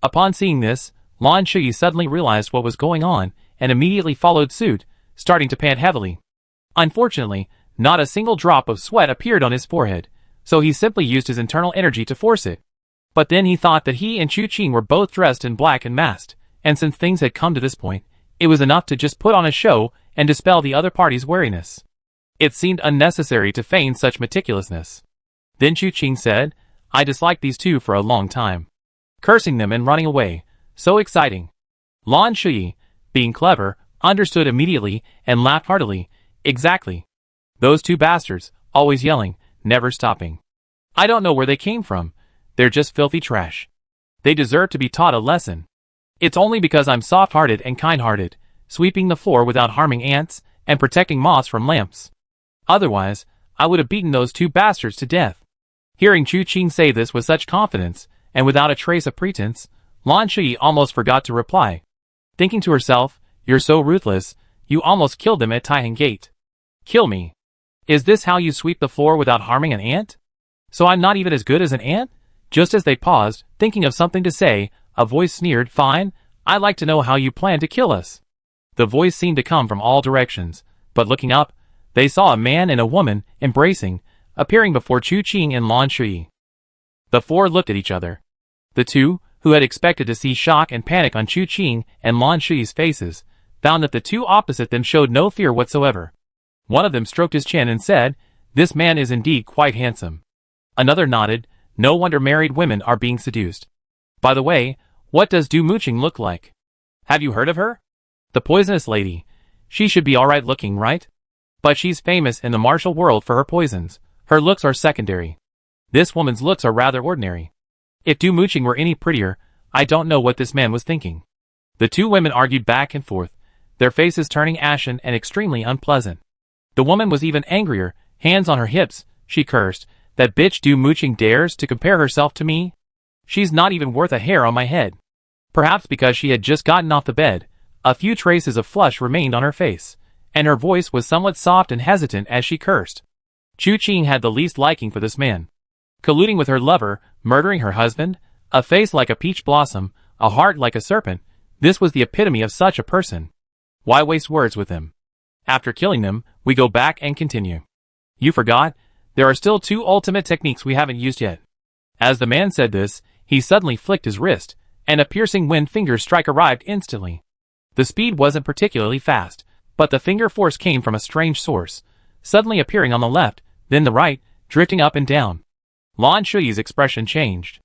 Upon seeing this, Lan Shui suddenly realized what was going on and immediately followed suit, starting to pant heavily. Unfortunately, not a single drop of sweat appeared on his forehead, so he simply used his internal energy to force it. But then he thought that he and Chu Qing were both dressed in black and masked, and since things had come to this point, it was enough to just put on a show and dispel the other party's wariness. It seemed unnecessary to feign such meticulousness. Then Chu Qing said, "I disliked these two for a long time. Cursing them and running away, so exciting." Lan Shui, being clever, understood immediately and laughed heartily. "Exactly. Those two bastards, always yelling, never stopping. I don't know where they came from. They're just filthy trash. They deserve to be taught a lesson. It's only because I'm soft-hearted and kind-hearted, sweeping the floor without harming ants, and protecting moths from lamps. Otherwise, I would have beaten those two bastards to death." Hearing Chu Qing say this with such confidence, and without a trace of pretense, Lan Shui almost forgot to reply. Thinking to herself, "You're so ruthless, you almost killed them at Taihang Gate. Kill me. Is this how you sweep the floor without harming an ant? So I'm not even as good as an ant?" Just as they paused, thinking of something to say, a voice sneered, "Fine, I'd like to know how you plan to kill us." The voice seemed to come from all directions, but looking up, they saw a man and a woman, embracing, appearing before Chu Qing and Lan Shui. The four looked at each other. The two, who had expected to see shock and panic on Chu Qing and Lan Shui's faces, found that the two opposite them showed no fear whatsoever. One of them stroked his chin and said, "This man is indeed quite handsome." Another nodded, "No wonder married women are being seduced. By the way, what does Du Muqing look like? Have you heard of her? The poisonous lady. She should be alright looking, right? But she's famous in the martial world for her poisons. Her looks are secondary. This woman's looks are rather ordinary. If Du Muqing were any prettier, I don't know what this man was thinking. The two women argued back and forth, their faces turning ashen and extremely unpleasant. The woman was even angrier, hands on her hips. She cursed, "That bitch Du Mooching dares to compare herself to me? She's not even worth a hair on my head." Perhaps because she had just gotten off the bed, a few traces of flush remained on her face, and her voice was somewhat soft and hesitant as she cursed. Chu Qing had the least liking for this man. Colluding with her lover, murdering her husband, a face like a peach blossom, a heart like a serpent, this was the epitome of such a person. Why waste words with him? After killing them, we go back and continue. You forgot? There are still two ultimate techniques we haven't used yet. As the man said this, he suddenly flicked his wrist, and a piercing wind finger strike arrived instantly. The speed wasn't particularly fast, but the finger force came from a strange source, suddenly appearing on the left, then the right, drifting up and down. Lan Shuyi's expression changed.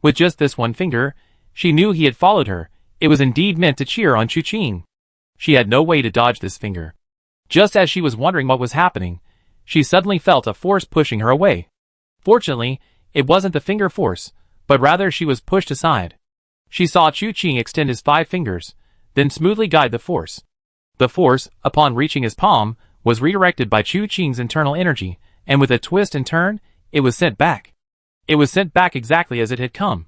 With just this one finger, she knew he had followed her. It was indeed meant to cheer on Chu Qing. She had no way to dodge this finger. Just as she was wondering what was happening, she suddenly felt a force pushing her away. Fortunately, it wasn't the finger force, but rather she was pushed aside. She saw Chu Qing extend his 5 fingers, then smoothly guide the force. The force, upon reaching his palm, was redirected by Chu Qing's internal energy, and with a twist and turn, it was sent back. It was sent back exactly as it had come.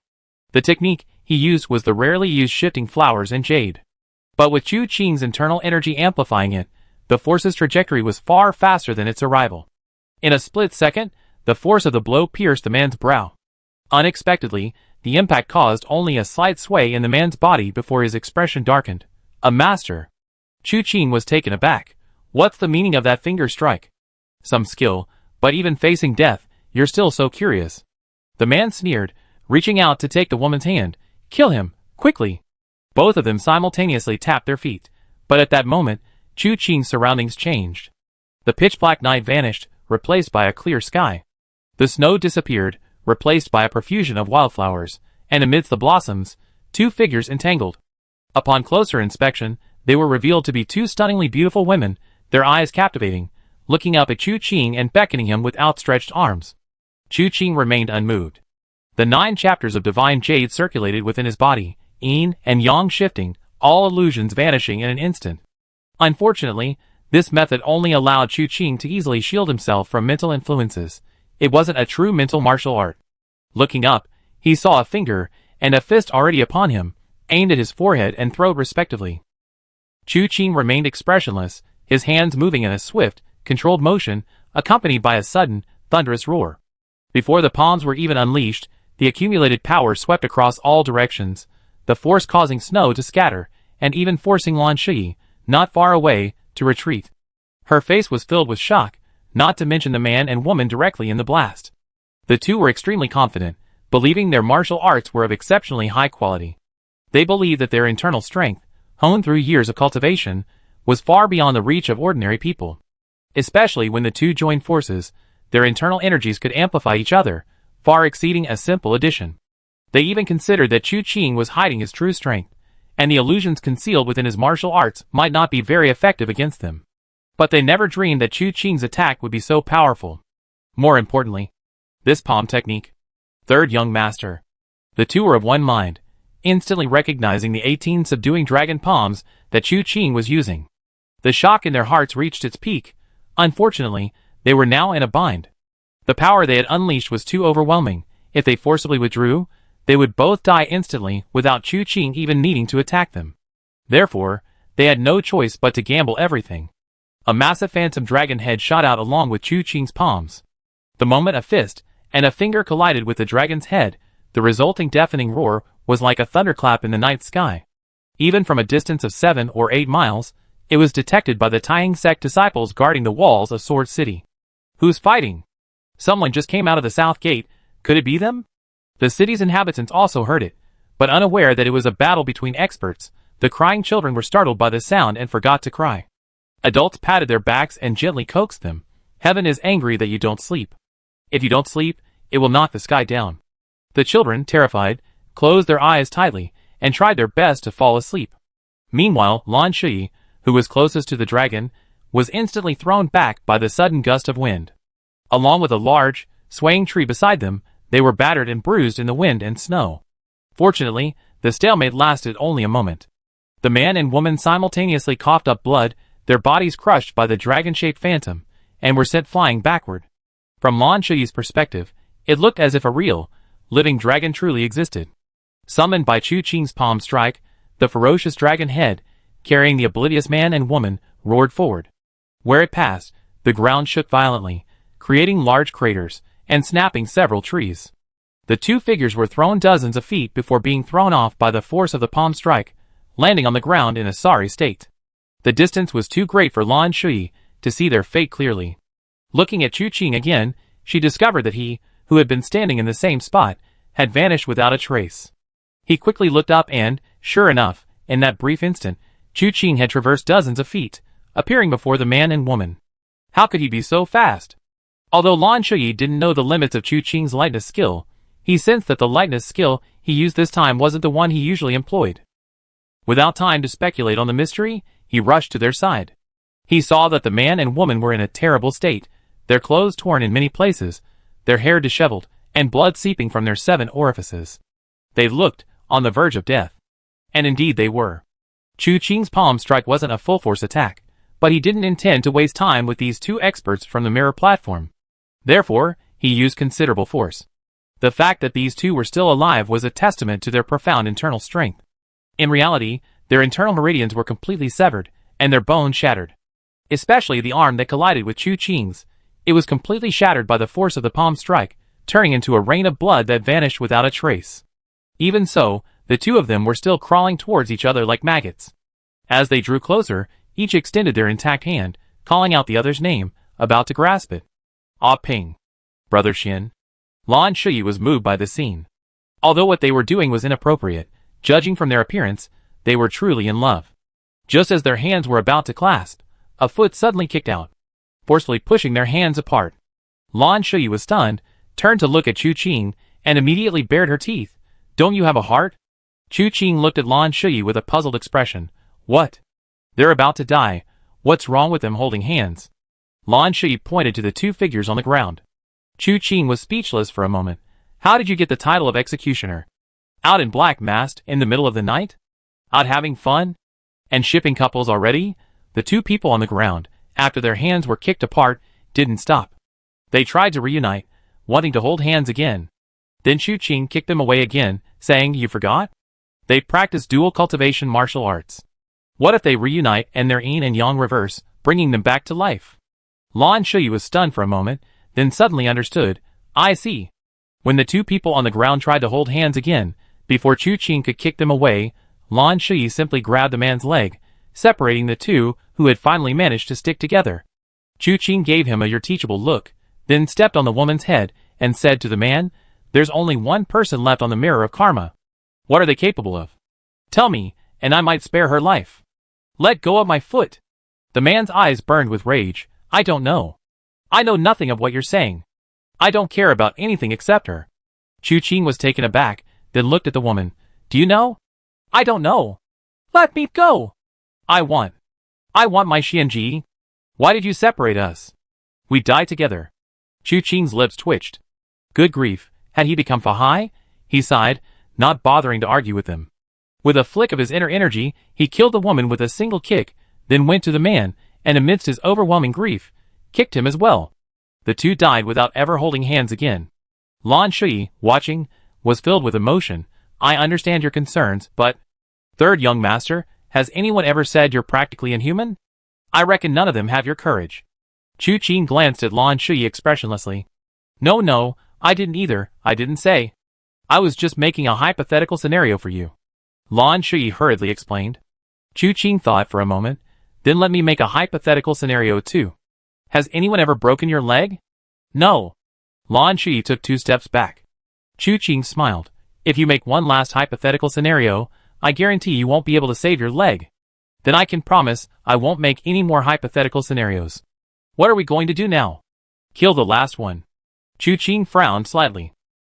The technique he used was the rarely used shifting flowers and jade. But with Chu Qing's internal energy amplifying it, the force's trajectory was far faster than its arrival. In a split second, the force of the blow pierced the man's brow. Unexpectedly, the impact caused only a slight sway in the man's body before his expression darkened. A master. Chu Qing was taken aback. What's the meaning of that finger strike? Some skill, but even facing death, you're still so curious. The man sneered, reaching out to take the woman's hand. Kill him, quickly. Both of them simultaneously tapped their feet, but at that moment, Chu Qing's surroundings changed. The pitch-black night vanished, replaced by a clear sky. The snow disappeared, replaced by a profusion of wildflowers, and amidst the blossoms, 2 figures entangled. Upon closer inspection, they were revealed to be 2 stunningly beautiful women, their eyes captivating, looking up at Chu Qing and beckoning him with outstretched arms. Chu Qing remained unmoved. The 9 chapters of divine jade circulated within his body, yin and yang shifting, all illusions vanishing in an instant. Unfortunately, this method only allowed Chu Qing to easily shield himself from mental influences. It wasn't a true mental martial art. Looking up, he saw a finger and a fist already upon him, aimed at his forehead and throat respectively. Chu Qing remained expressionless, his hands moving in a swift, controlled motion, accompanied by a sudden, thunderous roar. Before the palms were even unleashed, the accumulated power swept across all directions, the force causing snow to scatter, and even forcing Lan Shuyi, not far away, to retreat. Her face was filled with shock, not to mention the man and woman directly in the blast. The two were extremely confident, believing their martial arts were of exceptionally high quality. They believed that their internal strength, honed through years of cultivation, was far beyond the reach of ordinary people. Especially when the two joined forces, their internal energies could amplify each other, far exceeding a simple addition. They even considered that Chu Qing was hiding his true strength, and the illusions concealed within his martial arts might not be very effective against them. But they never dreamed that Chu Qing's attack would be so powerful. More importantly, this palm technique. Third young master. The two were of one mind, instantly recognizing the 18 subduing dragon palms that Chu Qing was using. The shock in their hearts reached its peak. Unfortunately, they were now in a bind. The power they had unleashed was too overwhelming. If they forcibly withdrew, they would both die instantly without Chu Qing even needing to attack them. Therefore, they had no choice but to gamble everything. A massive phantom dragon head shot out along with Chu Qing's palms. The moment a fist and a finger collided with the dragon's head, the resulting deafening roar was like a thunderclap in the night sky. Even from a distance of 7 or 8 miles, it was detected by the Taiying sect disciples guarding the walls of Sword City. Who's fighting? Someone just came out of the south gate. Could it be them? The city's inhabitants also heard it, but unaware that it was a battle between experts, the crying children were startled by the sound and forgot to cry. Adults patted their backs and gently coaxed them. Heaven is angry that you don't sleep. If you don't sleep, it will knock the sky down. The children, terrified, closed their eyes tightly and tried their best to fall asleep. Meanwhile, Lan Shuyi, who was closest to the dragon, was instantly thrown back by the sudden gust of wind. Along with a large, swaying tree beside them, they were battered and bruised in the wind and snow. Fortunately, the stalemate lasted only a moment. The man and woman simultaneously coughed up blood, their bodies crushed by the dragon-shaped phantom, and were sent flying backward. From Lan Shuyi's perspective, it looked as if a real, living dragon truly existed. Summoned by Chu Qing's palm strike, the ferocious dragon head, carrying the oblivious man and woman, roared forward. Where it passed, the ground shook violently, creating large craters, and snapping several trees. The two figures were thrown dozens of feet before being thrown off by the force of the palm strike, landing on the ground in a sorry state. The distance was too great for Lan Shuyi to see their fate clearly. Looking at Chu Qing again, she discovered that he, who had been standing in the same spot, had vanished without a trace. He quickly looked up and, sure enough, in that brief instant, Chu Qing had traversed dozens of feet, appearing before the man and woman. How could he be so fast? Although Lan Shuyi didn't know the limits of Chu Qing's lightness skill, he sensed that the lightness skill he used this time wasn't the one he usually employed. Without time to speculate on the mystery, he rushed to their side. He saw that the man and woman were in a terrible state, their clothes torn in many places, their hair disheveled, and blood seeping from their 7 orifices. They looked on the verge of death. And indeed they were. Chu Qing's palm strike wasn't a full-force attack, but he didn't intend to waste time with these two experts from the mirror platform. Therefore, he used considerable force. The fact that these two were still alive was a testament to their profound internal strength. In reality, their internal meridians were completely severed, and their bones shattered. Especially the arm that collided with Chu Qing's. It was completely shattered by the force of the palm strike, turning into a rain of blood that vanished without a trace. Even so, the two of them were still crawling towards each other like maggots. As they drew closer, each extended their intact hand, calling out the other's name, about to grasp it. Ah Ping. Brother Xin. Lan Shuyi was moved by the scene. Although what they were doing was inappropriate, judging from their appearance, they were truly in love. Just as their hands were about to clasp, a foot suddenly kicked out, forcefully pushing their hands apart. Lan Shuyi was stunned, turned to look at Chu Qing, and immediately bared her teeth. Don't you have a heart? Chu Qing looked at Lan Shuyi with a puzzled expression. What? They're about to die. What's wrong with them holding hands? Lan Shuyi pointed to the two figures on the ground. Chu Qing was speechless for a moment. How did you get the title of executioner? Out in black masked in the middle of the night? Out having fun? And shipping couples already? The two people on the ground, after their hands were kicked apart, didn't stop. They tried to reunite, wanting to hold hands again. Then Chu Qing kicked them away again, saying, You forgot? They practice dual cultivation martial arts. What if they reunite and their yin and yang reverse, bringing them back to life? Lan Shuyi was stunned for a moment, then suddenly understood. I see. When the two people on the ground tried to hold hands again, before Chu Qing could kick them away, Lan Shuyi simply grabbed the man's leg, separating the two who had finally managed to stick together. Chu Qing gave him a "You're teachable" look, then stepped on the woman's head and said to the man, There's only one person left on the mirror of karma. What are they capable of? Tell me, and I might spare her life. Let go of my foot. The man's eyes burned with rage. I don't know. I know nothing of what you're saying. I don't care about anything except her. Chu Qing was taken aback, then looked at the woman. Do you know? I don't know. Let me go. I want my Xianji. Why did you separate us? We died together. Chu Qing's lips twitched. Good grief, had he become Fahai? He sighed, not bothering to argue with them. With a flick of his inner energy, he killed the woman with a single kick, then went to the man, and amidst his overwhelming grief, kicked him as well. The two died without ever holding hands again. Lan Shuyi, watching, was filled with emotion. I understand your concerns, but... Third young master, has anyone ever said you're practically inhuman? I reckon none of them have your courage. Chu Qing glanced at Lan Shuyi expressionlessly. No, I didn't either, I didn't say. I was just making a hypothetical scenario for you. Lan Shuyi hurriedly explained. Chu Qing thought for a moment, then let me make a hypothetical scenario too. Has anyone ever broken your leg? No. Lan Shuyi took 2 steps back. Chu Qing smiled. If you make one last hypothetical scenario, I guarantee you won't be able to save your leg. Then I can promise I won't make any more hypothetical scenarios. What are we going to do now? Kill the last one. Chu Qing frowned slightly.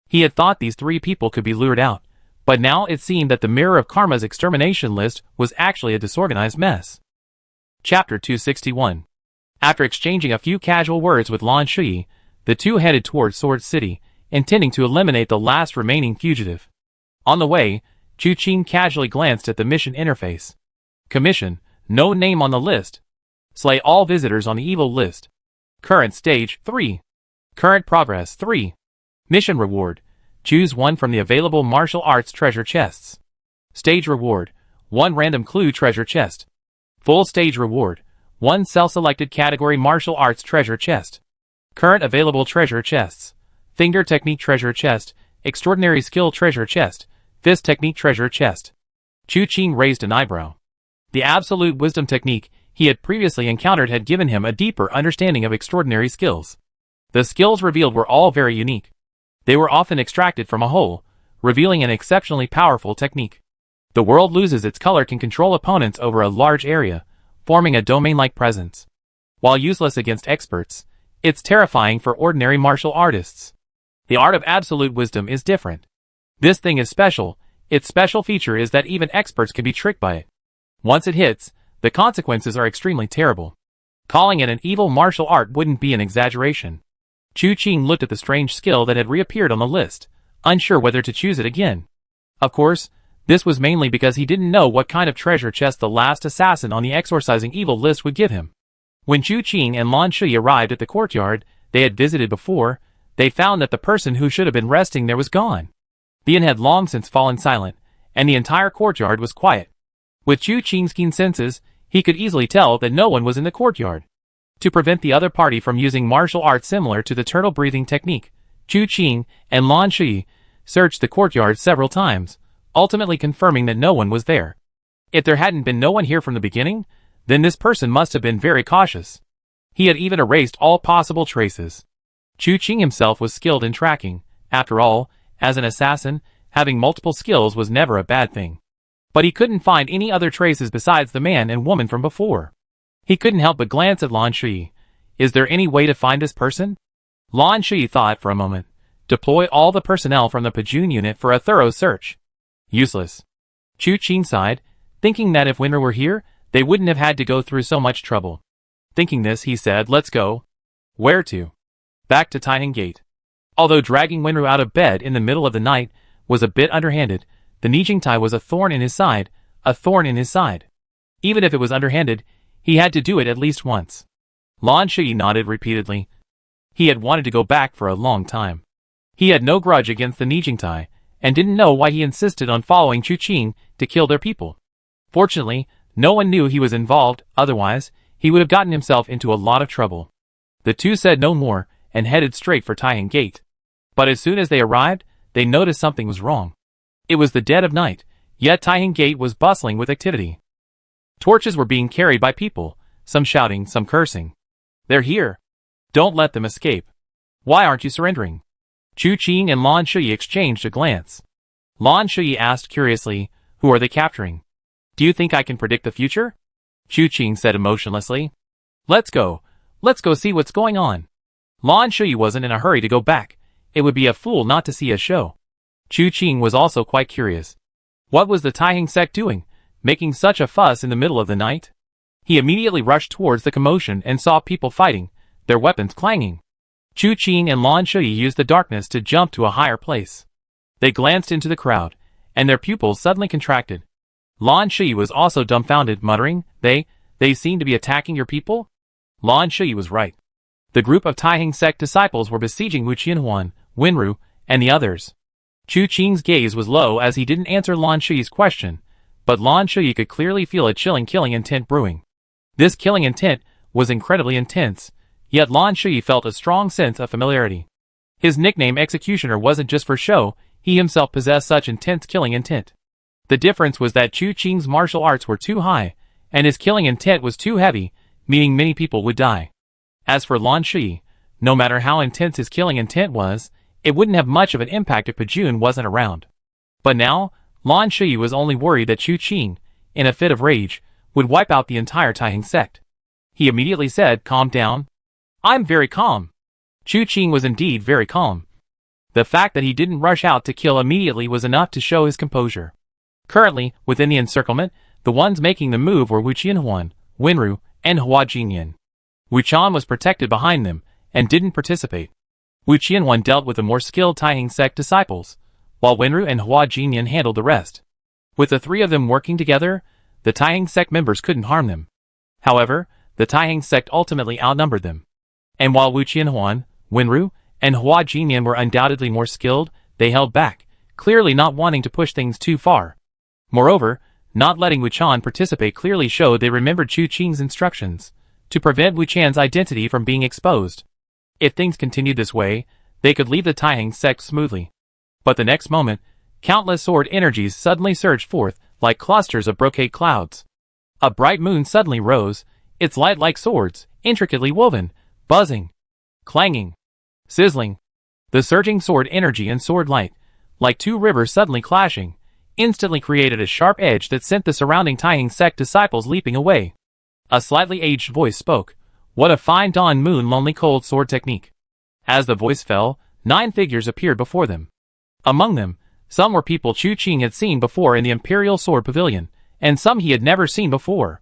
He had thought these 3 people could be lured out, but now it seemed that the Mirror of Karma's extermination list was actually a disorganized mess. Chapter 261. After exchanging a few casual words with Lan Shuyi, the two headed towards Sword City, intending to eliminate the last remaining fugitive. On the way, Chu Qing casually glanced at the mission interface. Commission, no name on the list. Slay all visitors on the evil list. Current stage, 3. Current progress, 3. Mission reward. Choose one from the available martial arts treasure chests. Stage reward. 1 random clue treasure chest. Full stage reward. 1 self-selected category martial arts treasure chest. Current available treasure chests. Finger technique treasure chest. Extraordinary skill treasure chest. Fist technique treasure chest. Chu Qing raised an eyebrow. The absolute wisdom technique he had previously encountered had given him a deeper understanding of extraordinary skills. The skills revealed were all very unique. They were often extracted from a whole, revealing an exceptionally powerful technique. The world loses its color can control opponents over a large area, forming a domain-like presence. While useless against experts, it's terrifying for ordinary martial artists. The art of absolute wisdom is different. This thing is special. Its special feature is that even experts can be tricked by it. Once it hits, the consequences are extremely terrible. Calling it an evil martial art wouldn't be an exaggeration. Chu Qing looked at the strange skill that had reappeared on the list, unsure whether to choose it again. Of course, this was mainly because he didn't know what kind of treasure chest the last assassin on the exorcising evil list would give him. When Chu Qing and Lan Shui arrived at the courtyard they had visited before, they found that the person who should have been resting there was gone. The inn had long since fallen silent, and the entire courtyard was quiet. With Chu Qing's keen senses, he could easily tell that no one was in the courtyard. To prevent the other party from using martial arts similar to the turtle breathing technique, Chu Qing and Lan Shui searched the courtyard several times, ultimately confirming that no one was there. If there hadn't been no one here from the beginning, then this person must have been very cautious. He had even erased all possible traces. Chu Qing himself was skilled in tracking. After all, as an assassin, having multiple skills was never a bad thing. But he couldn't find any other traces besides the man and woman from before. He couldn't help but glance at Lan Shui. Is there any way to find this person? Lan Shui thought for a moment. Deploy all the personnel from the Pajun unit for a thorough search. Useless. Chu Qing sighed, thinking that if Winra were here, they wouldn't have had to go through so much trouble. Thinking this, he said, let's go. Where to? Back to Taiheng Gate. Although dragging Winru out of bed in the middle of the night was a bit underhanded, the Nijingtai was a thorn in his side, a thorn in his side. Even if it was underhanded, he had to do it at least once. Lan Shui nodded repeatedly. He had wanted to go back for a long time. He had no grudge against the Nijingtai, and didn't know why he insisted on following Chu Qing to kill their people. Fortunately, no one knew he was involved, otherwise, he would have gotten himself into a lot of trouble. The two said no more, and headed straight for Taiheng Gate. But as soon as they arrived, they noticed something was wrong. It was the dead of night, yet Taiheng Gate was bustling with activity. Torches were being carried by people, some shouting, some cursing. They're here. Don't let them escape. Why aren't you surrendering? Chu Qing and Lan Shui exchanged a glance. Lan Shui asked curiously, who are they capturing? Do you think I can predict the future? Chu Qing said emotionlessly. Let's go see what's going on. Lan Shui wasn't in a hurry to go back. It would be a fool not to see a show. Chu Qing was also quite curious. What was the Taiheng sect doing, making such a fuss in the middle of the night? He immediately rushed towards the commotion and saw people fighting, their weapons clanging. Chu Qing and Lan Shui used the darkness to jump to a higher place. They glanced into the crowd, and their pupils suddenly contracted. Lan Shui was also dumbfounded, muttering, They seem to be attacking your people? Lan Shui was right. The group of Taiheng sect disciples were besieging Wu Qianhuan, Winru, and the others. Chu Qing's gaze was low as he didn't answer Lan Shui's question, but Lan Shui could clearly feel a chilling killing intent brewing. This killing intent was incredibly intense, yet Lan Shui felt a strong sense of familiarity. His nickname Executioner wasn't just for show, he himself possessed such intense killing intent. The difference was that Chu Qing's martial arts were too high, and his killing intent was too heavy, meaning many people would die. As for Lan Shui, no matter how intense his killing intent was, it wouldn't have much of an impact if Pajun wasn't around. But now, Lan Shui was only worried that Chu Qing, in a fit of rage, would wipe out the entire Taiheng sect. He immediately said, calm down. I'm very calm. Chu Qing was indeed very calm. The fact that he didn't rush out to kill immediately was enough to show his composure. Currently, within the encirclement, the ones making the move were Wu Qianhuan, Winru, and Hua Jinyan. Wu Chan was protected behind them, and didn't participate. Wu Qianhuan dealt with the more skilled Taiheng sect disciples, while Winru and Hua Jinyan handled the rest. With the three of them working together, the Taihang sect members couldn't harm them. However, the Taihang sect ultimately outnumbered them. And while Wu Qianhuan, Wenru, and Hua Jinyan were undoubtedly more skilled, they held back, clearly not wanting to push things too far. Moreover, not letting Wu Chan participate clearly showed they remembered Chu Qing's instructions, to prevent Wu Chan's identity from being exposed. If things continued this way, they could leave the Taihang sect smoothly. But the next moment, countless sword energies suddenly surged forth, like clusters of brocade clouds. A bright moon suddenly rose, its light like swords, intricately woven, buzzing, clanging, sizzling. The surging sword energy and sword light, like two rivers suddenly clashing, instantly created a sharp edge that sent the surrounding Taihang sect disciples leaping away. A slightly aged voice spoke. What a fine dawn moon lonely cold sword technique. As the voice fell, 9 figures appeared before them. Among them, some were people Chu Qing had seen before in the Imperial Sword Pavilion, and some he had never seen before.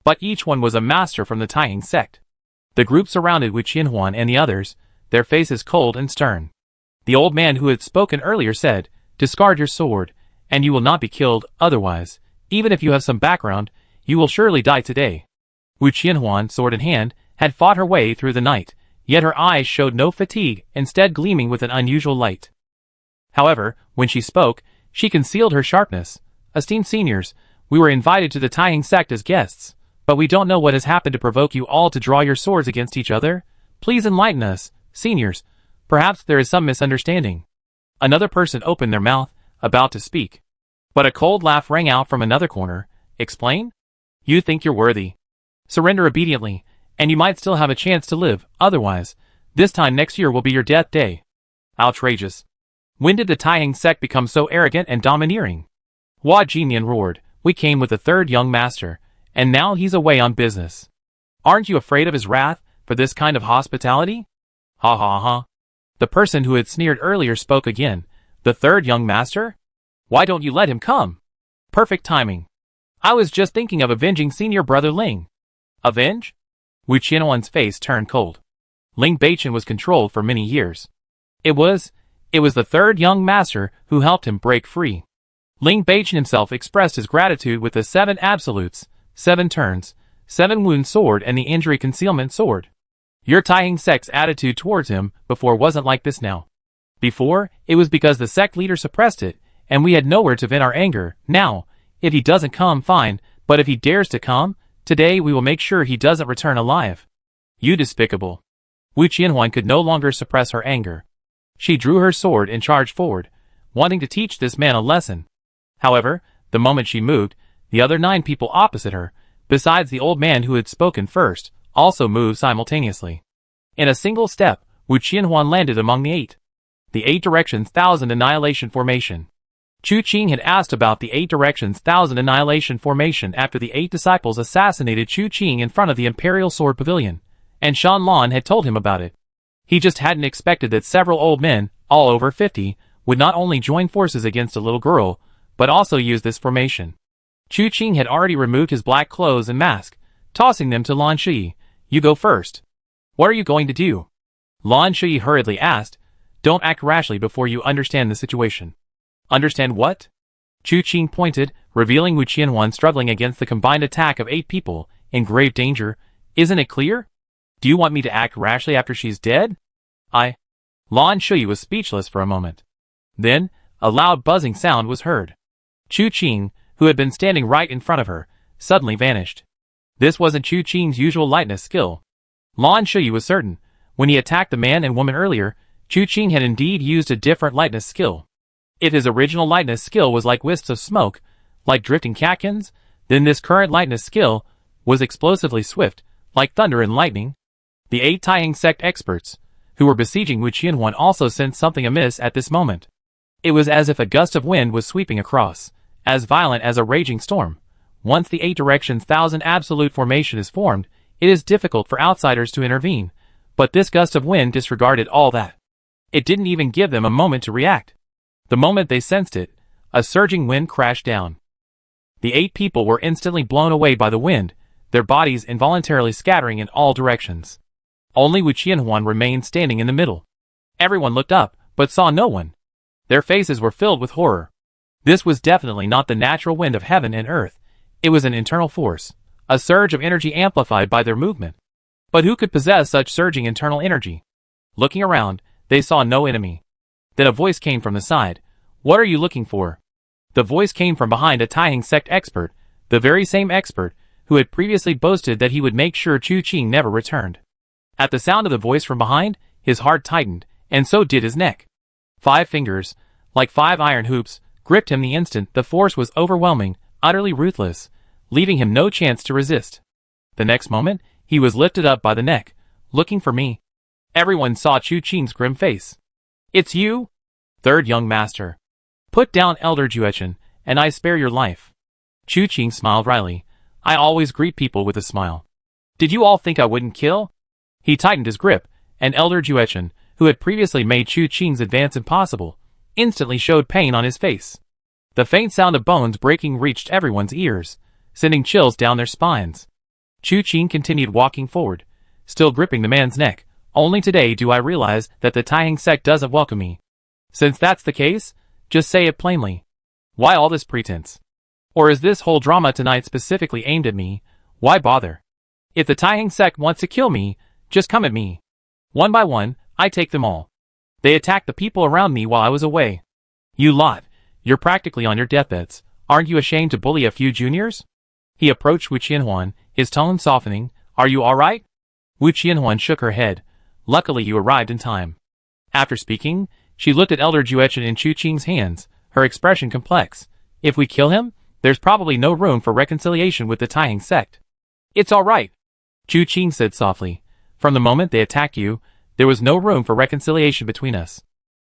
But each one was a master from the Taihang sect. The group surrounded Wu Qianhuan and the others, their faces cold and stern. The old man who had spoken earlier said, "Discard your sword, and you will not be killed, otherwise, even if you have some background, you will surely die today." Wu Qianhuan, sword in hand, had fought her way through the night, yet her eyes showed no fatigue, instead gleaming with an unusual light. However, when she spoke, she concealed her sharpness. "Esteemed seniors, we were invited to the Taihang sect as guests, but we don't know what has happened to provoke you all to draw your swords against each other. Please enlighten us, seniors. Perhaps there is some misunderstanding." Another person opened their mouth, about to speak. But a cold laugh rang out from another corner. "Explain? You think you're worthy. Surrender obediently, and you might still have a chance to live, otherwise, this time next year will be your death day." Outrageous. When did the Taihang sect become so arrogant and domineering? Hua Jinyan roared, "We came with the third young master, and now he's away on business. Aren't you afraid of his wrath for this kind of hospitality?" Ha ha ha. The person who had sneered earlier spoke again. "The third young master? Why don't you let him come?" Perfect timing. I was just thinking of avenging senior brother Ling. Avenge? Wu Qianhuan's face turned cold. Ling Beichen was controlled for many years. It was the third young master who helped him break free. Ling Beichen himself expressed his gratitude with the 7 absolutes, 7 turns, 7 wound sword and the injury concealment sword. Your Taihang sect's attitude towards him before wasn't like this now. Before, it was because the sect leader suppressed it, and we had nowhere to vent our anger. Now, if he doesn't come, fine, but if he dares to come, today we will make sure he doesn't return alive. You despicable. Wu Qianhuan could no longer suppress her anger. She drew her sword and charged forward, wanting to teach this man a lesson. However, the moment she moved, the other 9 people opposite her, besides the old man who had spoken first, also moved simultaneously. In a single step, Wu Qianhuan landed among the 8. The 8 Directions 1000 Annihilation Formation. Chu Qing had asked about the 8 Directions 1000 Annihilation Formation after the 8 disciples assassinated Chu Qing in front of the Imperial Sword Pavilion, and Shan Lan had told him about it. He just hadn't expected that several old men, all over 50, would not only join forces against a little girl, but also use this formation. Chu Qing had already removed his black clothes and mask, tossing them to Lan Shui. "You go first." "What are you going to do?" Lan Shui hurriedly asked. "Don't act rashly before you understand the situation." "Understand what?" Chu Qing pointed, revealing Wu Qianhuan struggling against the combined attack of 8 people, in grave danger. "Isn't it clear? Do you want me to act rashly after she's dead?" Lan Shui was speechless for a moment. Then, a loud buzzing sound was heard. Chu Qing, who had been standing right in front of her, suddenly vanished. This wasn't Chu Qing's usual lightness skill. Lan Shui was certain, when he attacked the man and woman earlier, Chu Qing had indeed used a different lightness skill. If his original lightness skill was like wisps of smoke, like drifting catkins, then this current lightness skill was explosively swift, like thunder and lightning. The 8 Taihang sect experts, who were besieging Wu Qianhuan, also sensed something amiss at this moment. It was as if a gust of wind was sweeping across, as violent as a raging storm. Once the 8 Directions 1000 Absolute Formation is formed, it is difficult for outsiders to intervene, but this gust of wind disregarded all that. It didn't even give them a moment to react. The moment they sensed it, a surging wind crashed down. The 8 people were instantly blown away by the wind, their bodies involuntarily scattering in all directions. Only Wu Qianhuan remained standing in the middle. Everyone looked up, but saw no one. Their faces were filled with horror. This was definitely not the natural wind of heaven and earth. It was an internal force, a surge of energy amplified by their movement. But who could possess such surging internal energy? Looking around, they saw no enemy. Then a voice came from the side. "What are you looking for?" The voice came from behind a Taihang sect expert, the very same expert who had previously boasted that he would make sure Chu Qing never returned. At the sound of the voice from behind, his heart tightened, and so did his neck. 5 fingers, like 5 iron hoops, gripped him the instant the force was overwhelming, utterly ruthless, leaving him no chance to resist. The next moment, he was lifted up by the neck. "Looking for me?" Everyone saw Chu Qing's grim face. "It's you? Third young master. Put down Elder Juechen, and I spare your life." Chu Qing smiled wryly. "I always greet people with a smile. Did you all think I wouldn't kill?" He tightened his grip, and Elder Juechen, who had previously made Chu Qing's advance impossible, instantly showed pain on his face. The faint sound of bones breaking reached everyone's ears, sending chills down their spines. Chu Qing continued walking forward, still gripping the man's neck. "Only today do I realize that the Taihang sect doesn't welcome me. Since that's the case, just say it plainly. Why all this pretense? Or is this whole drama tonight specifically aimed at me? Why bother? If the Taihang sect wants to kill me, just come at me. One by one, I take them all. They attacked the people around me while I was away. You lot, you're practically on your deathbeds. Aren't you ashamed to bully a few juniors?" He approached Wu Qianhuan, his tone softening. "Are you alright?" Wu Qianhuan shook her head. "Luckily you arrived in time." After speaking, she looked at Elder Juechen in Chu Qing's hands, her expression complex. "If we kill him, there's probably no room for reconciliation with the Taihang sect." "It's alright," Chu Qing said softly. "From the moment they attacked you, there was no room for reconciliation between us.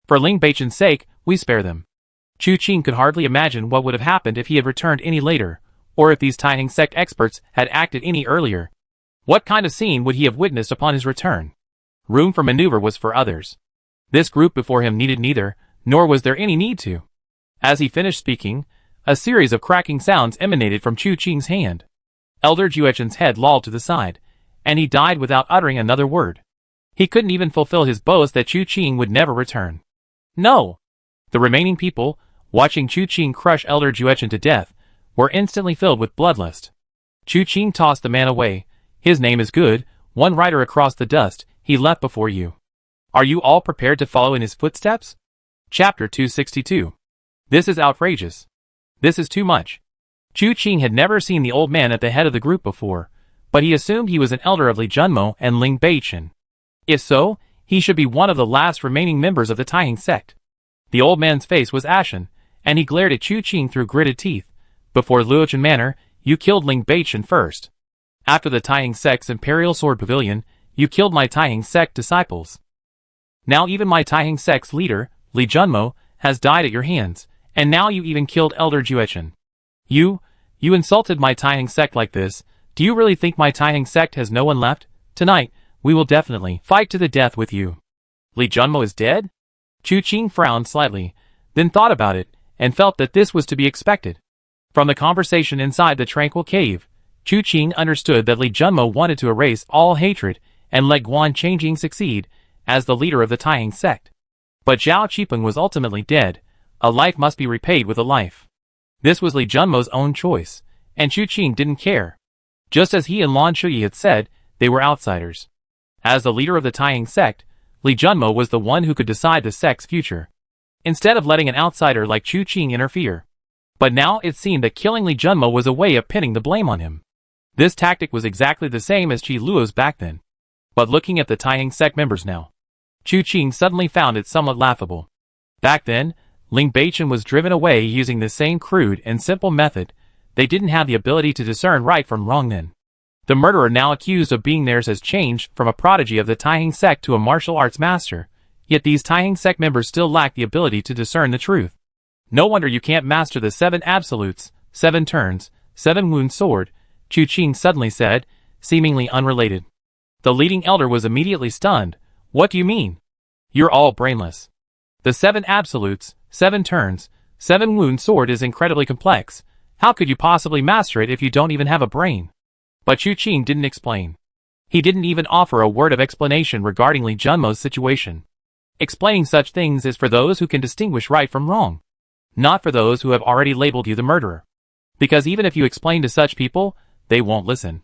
For Ling Beichen's sake, we spare them." Chu Qing could hardly imagine what would have happened if he had returned any later, or if these Taihang sect experts had acted any earlier. What kind of scene would he have witnessed upon his return? Room for maneuver was for others. This group before him needed neither, nor was there any need to. As he finished speaking, a series of cracking sounds emanated from Chu Qing's hand. Elder Juechen's head lolled to the side, and he died without uttering another word. He couldn't even fulfill his boast that Chu Qing would never return. No! The remaining people, watching Chu Qing crush Elder Juechen to death, were instantly filled with bloodlust. Chu Qing tossed the man away. "His name is good, one rider across the dust he left before you. Are you all prepared to follow in his footsteps?" Chapter 262. This is outrageous. This is too much. Chu Qing had never seen the old man at the head of the group before, but he assumed he was an elder of Li Junmo and Ling Beichen. If so, he should be one of the last remaining members of the Taihang sect. The old man's face was ashen, and he glared at Chu Qing through gritted teeth. "Before Luochen Manor, you killed Ling Beichen first. After the Taihang sect's Imperial Sword Pavilion, you killed my Taihang sect disciples. Now even my Taihang sect's leader, Li Junmo, has died at your hands, and now you even killed Elder Juechen. You insulted my Taihang sect like this. Do you really think my Taihang sect has no one left? Tonight, we will definitely fight to the death with you." "Li Junmo is dead?" Chu Qing frowned slightly, then thought about it, and felt that this was to be expected. From the conversation inside the tranquil cave, Chu Qing understood that Li Junmo wanted to erase all hatred and let Guan Changjing succeed as the leader of the Taihang sect. But Zhao Qipeng was ultimately dead. A life must be repaid with a life. This was Li Junmo's own choice, and Chu Qing didn't care. Just as he and Lan Shuyi had said, they were outsiders. As the leader of the Taihang sect, Li Junmo was the one who could decide the sect's future, instead of letting an outsider like Chu Qing interfere. But now it seemed that killing Li Junmo was a way of pinning the blame on him. This tactic was exactly the same as Qi Luo's back then. But looking at the Taihang sect members now, Chu Qing suddenly found it somewhat laughable. Back then, Ling Beichen was driven away using the same crude and simple method. They didn't have the ability to discern right from wrong then. The murderer now accused of being theirs has changed from a prodigy of the Taihang sect to a martial arts master, yet these Taihang sect members still lack the ability to discern the truth. No wonder you can't master the 7 absolutes, 7 turns, 7 wound sword, Chu Qing suddenly said, seemingly unrelated. The leading elder was immediately stunned. "What do you mean? You're all brainless. The 7 absolutes, 7 turns, 7 wound sword is incredibly complex. How could you possibly master it if you don't even have a brain?" But Chu Qing didn't explain. He didn't even offer a word of explanation regarding Li Junmo's situation. Explaining such things is for those who can distinguish right from wrong. Not for those who have already labeled you the murderer. Because even if you explain to such people, they won't listen.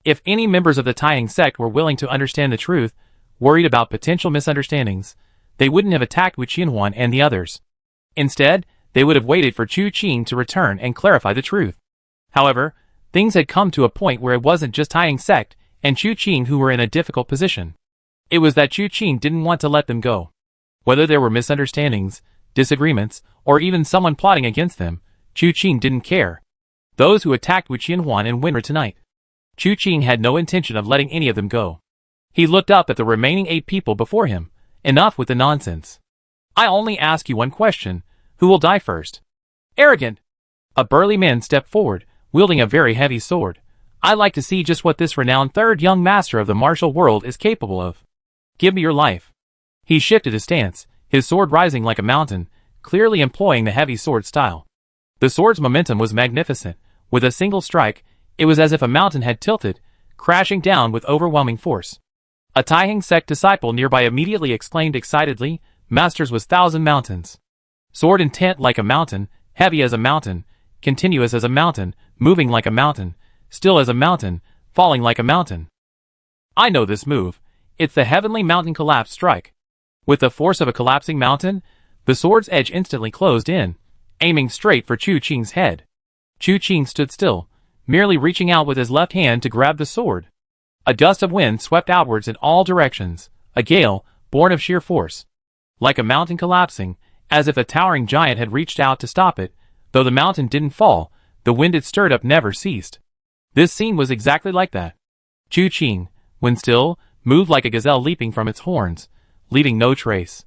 If any members of the Taiheng sect were willing to understand the truth, worried about potential misunderstandings, they wouldn't have attacked Wu Qianhuan and the others. Instead, they would have waited for Chu Qing to return and clarify the truth. However, things had come to a point where it wasn't just Taiheng sect and Chu Qing who were in a difficult position. It was that Chu Qing didn't want to let them go. Whether there were misunderstandings, disagreements, or even someone plotting against them, Chu Qing didn't care. Those who attacked Wu Qianhuan and Winra tonight. Chu Qing had no intention of letting any of them go. He looked up at the remaining 8 people before him. Enough with the nonsense. I only ask you one question. Who will die first? Arrogant! A burly man stepped forward, wielding a very heavy sword. I'd like to see just what this renowned third young master of the martial world is capable of. Give me your life. He shifted his stance, his sword rising like a mountain, clearly employing the heavy sword style. The sword's momentum was magnificent. With a single strike, it was as if a mountain had tilted, crashing down with overwhelming force. A Taiheng sect disciple nearby immediately exclaimed excitedly, Master's was 1,000 mountains. Sword intent like a mountain, heavy as a mountain, continuous as a mountain, moving like a mountain, still as a mountain, falling like a mountain. I know this move. It's the heavenly mountain collapse strike. With the force of a collapsing mountain, the sword's edge instantly closed in, aiming straight for Chu Qing's head. Chu Qing stood still, merely reaching out with his left hand to grab the sword. A gust of wind swept outwards in all directions, a gale, born of sheer force. Like a mountain collapsing, as if a towering giant had reached out to stop it, though the mountain didn't fall, the wind it stirred up never ceased. This scene was exactly like that. Chu Qing, when still, moved like a gazelle leaping from its horns, leaving no trace.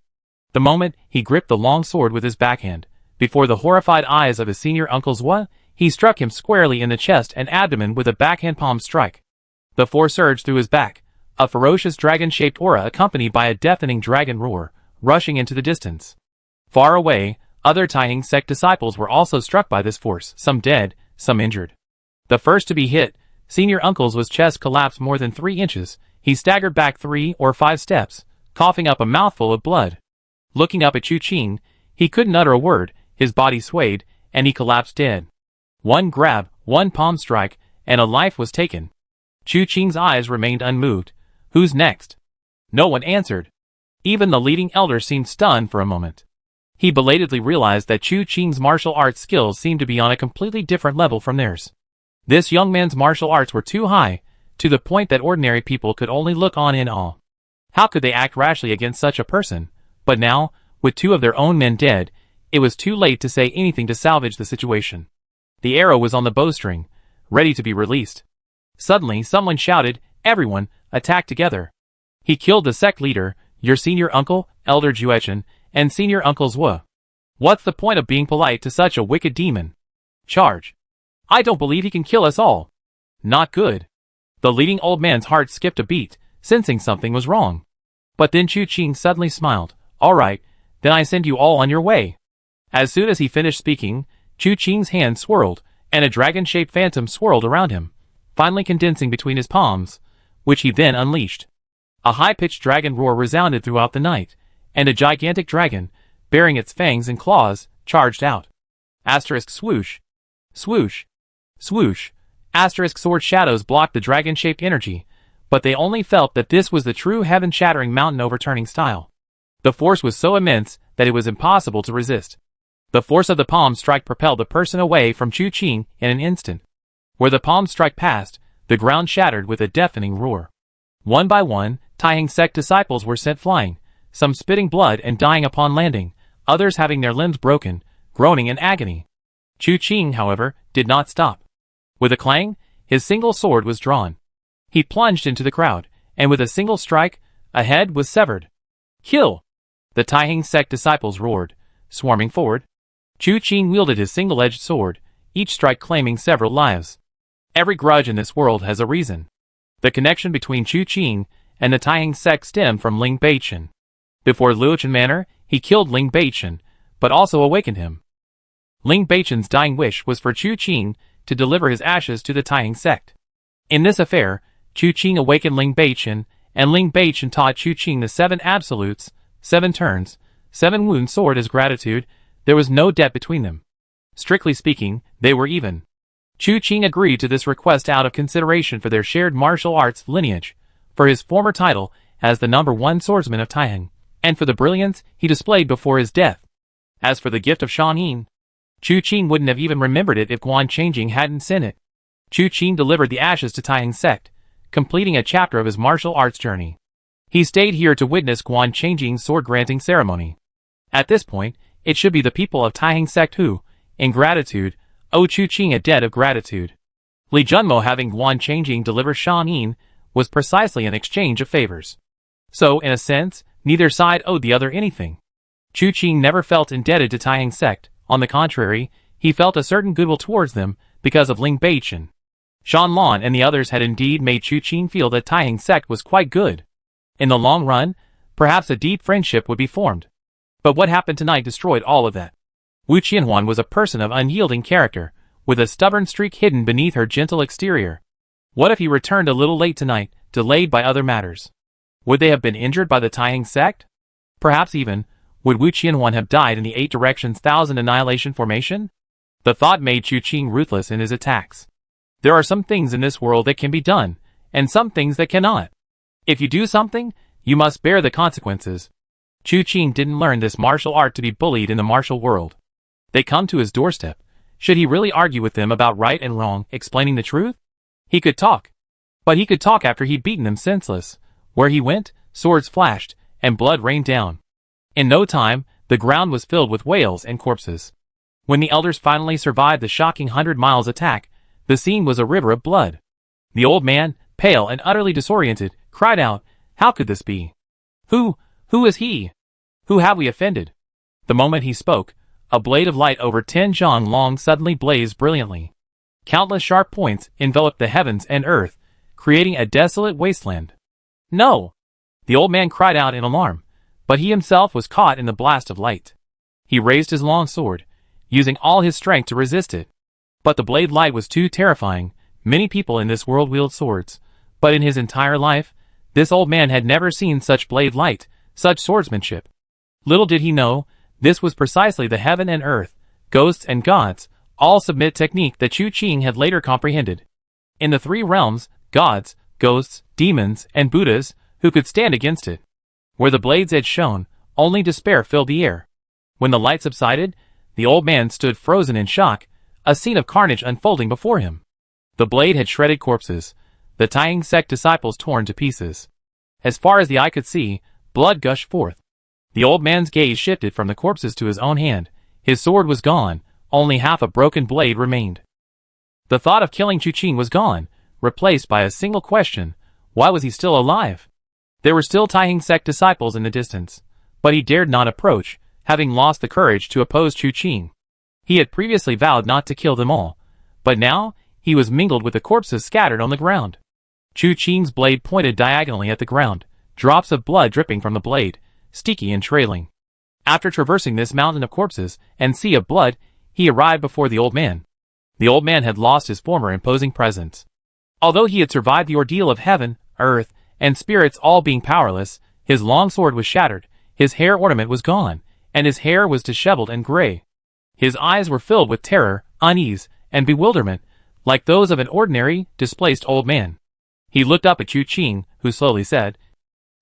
The moment he gripped the long sword with his backhand, before the horrified eyes of his senior uncle's Zhua, he struck him squarely in the chest and abdomen with a backhand palm strike. The force surged through his back, a ferocious dragon-shaped aura accompanied by a deafening dragon roar, rushing into the distance. Far away, other Taiheng sect disciples were also struck by this force, some dead, some injured. The first to be hit, Senior Uncle's was chest collapsed more than 3 inches. He staggered back 3 or 5 steps, coughing up a mouthful of blood. Looking up at Chu Qing, he couldn't utter a word, his body swayed, and he collapsed dead. One grab, one palm strike, and a life was taken. Chu Qing's eyes remained unmoved. Who's next? No one answered. Even the leading elder seemed stunned for a moment. He belatedly realized that Chu Qing's martial arts skills seemed to be on a completely different level from theirs. This young man's martial arts were too high, to the point that ordinary people could only look on in awe. How could they act rashly against such a person? But now, with 2 of their own men dead, it was too late to say anything to salvage the situation. The arrow was on the bowstring, ready to be released. Suddenly someone shouted, "Everyone, attack together." He killed the sect leader, your senior uncle, Elder Juechen, and senior uncle Zhua. What's the point of being polite to such a wicked demon? Charge. I don't believe he can kill us all. Not good. The leading old man's heart skipped a beat, sensing something was wrong. But then Chu Qing suddenly smiled. All right, then I send you all on your way. As soon as he finished speaking, Chu Qing's hand swirled, and a dragon-shaped phantom swirled around him, finally condensing between his palms, which he then unleashed. A high-pitched dragon roar resounded throughout the night, and a gigantic dragon, bearing its fangs and claws, charged out. Asterisk swoosh. Swoosh. Swoosh. Asterisk sword shadows blocked the dragon-shaped energy, but they only felt that this was the true heaven-shattering mountain-overturning style. The force was so immense that it was impossible to resist. The force of the palm strike propelled the person away from Chu Qing in an instant. Where the palm strike passed, the ground shattered with a deafening roar. One by one, Taiheng sect disciples were sent flying, some spitting blood and dying upon landing, others having their limbs broken, groaning in agony. Chu Qing, however, did not stop. With a clang, his single sword was drawn. He plunged into the crowd, and with a single strike, a head was severed. Kill! The Taiheng sect disciples roared, swarming forward. Chu Qing wielded his single-edged sword, each strike claiming several lives. Every grudge in this world has a reason. The connection between Chu Qing and the Taiheng sect stemmed from Ling Beichen. Before Luochen Manor, he killed Ling Beichen, but also awakened him. Ling Beichen's dying wish was for Chu Qing to deliver his ashes to the Taiheng sect. In this affair, Chu Qing awakened Ling Beichen, and Ling Beichen taught Chu Qing the 7 absolutes, 7 turns, 7 wounds sword as gratitude. There was no debt between them. Strictly speaking, they were even. Chu Qing agreed to this request out of consideration for their shared martial arts lineage, for his former title as the #1 swordsman of Taihang, and for the brilliance he displayed before his death. As for the gift of Shan Yin, Chu Qing wouldn't have even remembered it if Guan Changjing hadn't sent it. Chu Qing delivered the ashes to Taihang sect, completing a chapter of his martial arts journey. He stayed here to witness Guan Changjing's sword-granting ceremony. At this point, it should be the people of Taihang sect who, in gratitude, owe Chu Qing a debt of gratitude. Li Junmo having Guan Changjing deliver Shan Yin was precisely an exchange of favors. So, in a sense, neither side owed the other anything. Chu Qing never felt indebted to Taihang sect. On the contrary, he felt a certain goodwill towards them because of Ling Beichen. Shan Lan and the others had indeed made Chu Qing feel that Taihang sect was quite good. In the long run, perhaps a deep friendship would be formed. But what happened tonight destroyed all of that. Wu Qianhuan was a person of unyielding character, with a stubborn streak hidden beneath her gentle exterior. What if he returned a little late tonight, delayed by other matters? Would they have been injured by the Taihang sect? Perhaps even, would Wu Qianhuan have died in the 8 Directions 1000 Annihilation Formation? The thought made Chu Qing ruthless in his attacks. There are some things in this world that can be done, and some things that cannot. If you do something, you must bear the consequences. Chu Qing didn't learn this martial art to be bullied in the martial world. They come to his doorstep. Should he really argue with them about right and wrong, explaining the truth? He could talk. But he could talk after he'd beaten them senseless. Where he went, swords flashed, and blood rained down. In no time, the ground was filled with wails and corpses. When the elders finally survived the shocking 100 Miles attack, the scene was a river of blood. The old man, pale and utterly disoriented, cried out, "How could this be? Who is he? Who have we offended?" The moment he spoke, a blade of light over 10 zhang long suddenly blazed brilliantly. Countless sharp points enveloped the heavens and earth, creating a desolate wasteland. "No!" The old man cried out in alarm, but he himself was caught in the blast of light. He raised his long sword, using all his strength to resist it. But the blade light was too terrifying. Many people in this world wield swords, but in his entire life, this old man had never seen such blade light, such swordsmanship. Little did he know, this was precisely the heaven and earth, ghosts and gods, all submit technique that Chu Qing had later comprehended. In the 3 realms, gods, ghosts, demons, and Buddhas, who could stand against it? Where the blade's edge shone, only despair filled the air. When the light subsided, the old man stood frozen in shock, a scene of carnage unfolding before him. The blade had shredded corpses, the Taihang sect disciples torn to pieces. As far as the eye could see, blood gushed forth. The old man's gaze shifted from the corpses to his own hand. His sword was gone, only half a broken blade remained. The thought of killing Chu Qing was gone, replaced by a single question: why was he still alive? There were still Taihang sect disciples in the distance, but he dared not approach, having lost the courage to oppose Chu Qing. He had previously vowed not to kill them all, but now he was mingled with the corpses scattered on the ground. Chu Qing's blade pointed diagonally at the ground, drops of blood dripping from the blade, sticky and trailing. After traversing this mountain of corpses and sea of blood, he arrived before the old man. The old man had lost his former imposing presence. Although he had survived the ordeal of heaven, earth, and spirits all being powerless, his long sword was shattered, his hair ornament was gone, and his hair was disheveled and gray. His eyes were filled with terror, unease, and bewilderment, like those of an ordinary, displaced old man. He looked up at Chu Qing, who slowly said,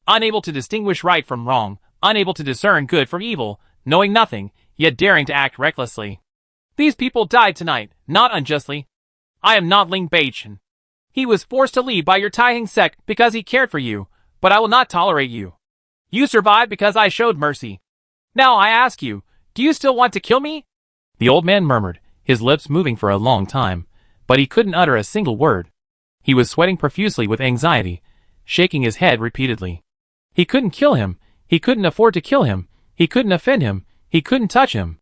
"Unable to distinguish right from wrong, unable to discern good from evil, knowing nothing, yet daring to act recklessly. These people died tonight, not unjustly. I am not Ling Beichen. He was forced to leave by your Taihang sect because he cared for you, but I will not tolerate you. You survived because I showed mercy. Now I ask you, do you still want to kill me?" The old man murmured, his lips moving for a long time, but he couldn't utter a single word. He was sweating profusely with anxiety, shaking his head repeatedly. He couldn't kill him, he couldn't afford to kill him, he couldn't offend him, he couldn't touch him.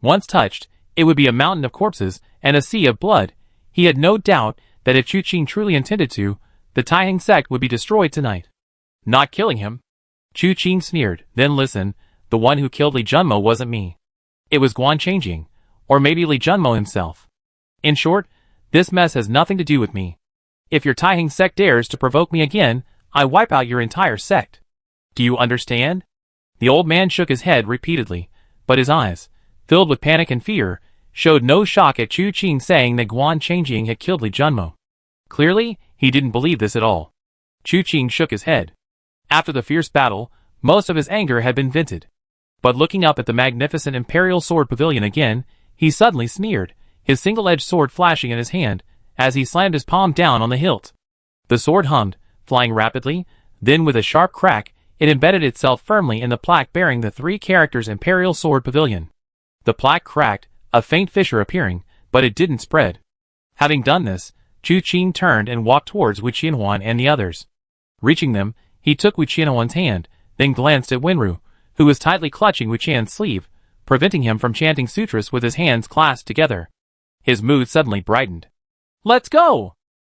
Once touched, it would be a mountain of corpses and a sea of blood. He had no doubt that if Chu Qing truly intended to, the Taihang sect would be destroyed tonight. Not killing him? Chu Qing sneered. Then listen, the one who killed Li Junmo wasn't me. It was Guan Changjing, or maybe Li Junmo himself. In short, this mess has nothing to do with me. If your Taihang sect dares to provoke me again, I wipe out your entire sect. Do you understand? The old man shook his head repeatedly, but his eyes, filled with panic and fear, showed no shock at Chu Qing saying that Guan Changjing had killed Li Junmo. Clearly, he didn't believe this at all. Chu Qing shook his head. After the fierce battle, most of his anger had been vented. But looking up at the magnificent Imperial Sword Pavilion again, he suddenly sneered, his single-edged sword flashing in his hand, as he slammed his palm down on the hilt. The sword hummed, flying rapidly, then with a sharp crack, it embedded itself firmly in the plaque bearing the 3 characters Imperial Sword Pavilion. The plaque cracked, a faint fissure appearing, but it didn't spread. Having done this, Chu Qing turned and walked towards Wu Qianhuan and the others. Reaching them, he took Wu Qianhuan's hand, then glanced at Wenru, who was tightly clutching Wu Qian's sleeve, preventing him from chanting sutras with his hands clasped together. His mood suddenly brightened. "Let's go!"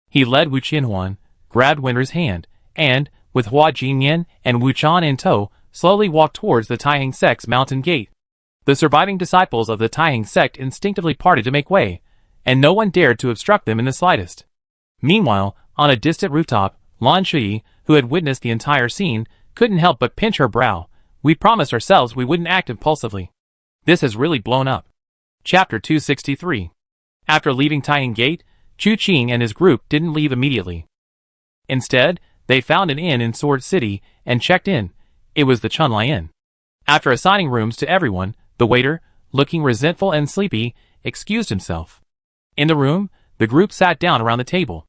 He led Wu Qianhuan, grabbed Wenru's hand, and, with Hua Jinyan and Wu Chan in tow, slowly walked towards the Taiheng sect's mountain gate. The surviving disciples of the Taiheng sect instinctively parted to make way, and no one dared to obstruct them in the slightest. Meanwhile, on a distant rooftop, Lan Shui, who had witnessed the entire scene, couldn't help but pinch her brow. We promised ourselves we wouldn't act impulsively. This has really blown up. Chapter 263. After leaving Taiheng Gate, Chu Qing and his group didn't leave immediately. Instead, they found an inn in Sword City and checked in. It was the Chunlai Inn. After assigning rooms to everyone, the waiter, looking resentful and sleepy, excused himself. In the room, the group sat down around the table.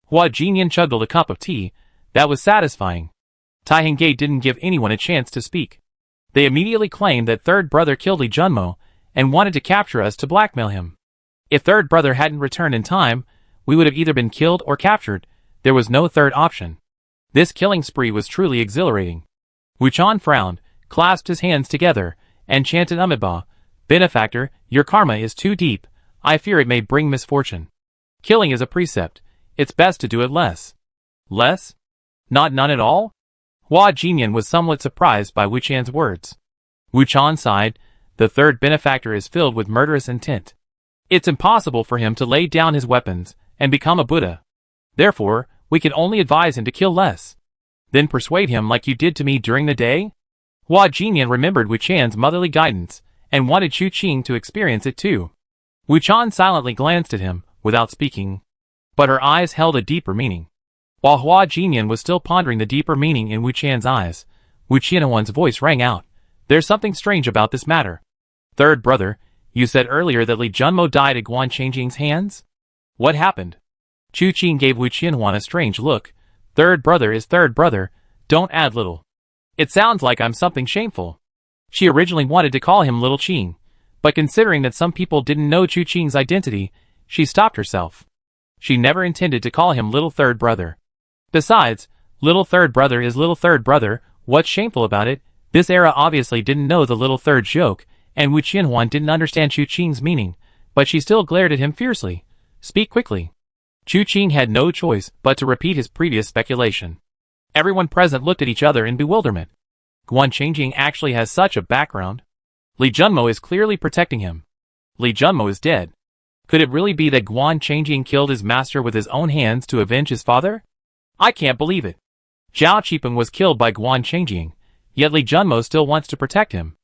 Hua Jinyan chugged a cup of tea. That was satisfying. Taiheng Gate didn't give anyone a chance to speak. They immediately claimed that third brother killed Li Junmo and wanted to capture us to blackmail him. If third brother hadn't returned in time, we would have either been killed or captured. There was no third option. This killing spree was truly exhilarating. Wu Chan frowned, clasped his hands together, and chanted Amitabha, "Benefactor, your karma is too deep. I fear it may bring misfortune. Killing is a precept. It's best to do it less." Less? Not none at all? Hua Jinyan was somewhat surprised by Wu Chan's words. Wu Chan sighed. The third benefactor is filled with murderous intent. It's impossible for him to lay down his weapons and become a Buddha. Therefore, we can only advise him to kill less. Then persuade him like you did to me during the day? Hua Jinyan remembered Wu Chan's motherly guidance and wanted Chu Qing to experience it too. Wu Chan silently glanced at him, without speaking. But her eyes held a deeper meaning. While Hua Jinyan was still pondering the deeper meaning in Wu Chan's eyes, Wu Qianhuan's voice rang out. "There's something strange about this matter. Third brother, you said earlier that Li Junmo died at Guan Changjing's hands? What happened?" Chu Qing gave Wu Qianhuan a strange look. "Third brother is third brother, don't add little. It sounds like I'm something shameful." She originally wanted to call him Little Qing, but considering that some people didn't know Chu Qing's identity, she stopped herself. She never intended to call him Little Third Brother. Besides, Little Third Brother is Little Third Brother. What's shameful about it? This era obviously didn't know the Little Third joke, and Wu Qianhuan didn't understand Chu Qing's meaning, but she still glared at him fiercely. "Speak quickly." Chu Qing had no choice but to repeat his previous speculation. Everyone present looked at each other in bewilderment. Guan Changjing actually has such a background. Li Junmo is clearly protecting him. Li Junmo is dead. Could it really be that Guan Changjing killed his master with his own hands to avenge his father? I can't believe it. Zhao Qipeng was killed by Guan Changjing, yet Li Junmo still wants to protect him.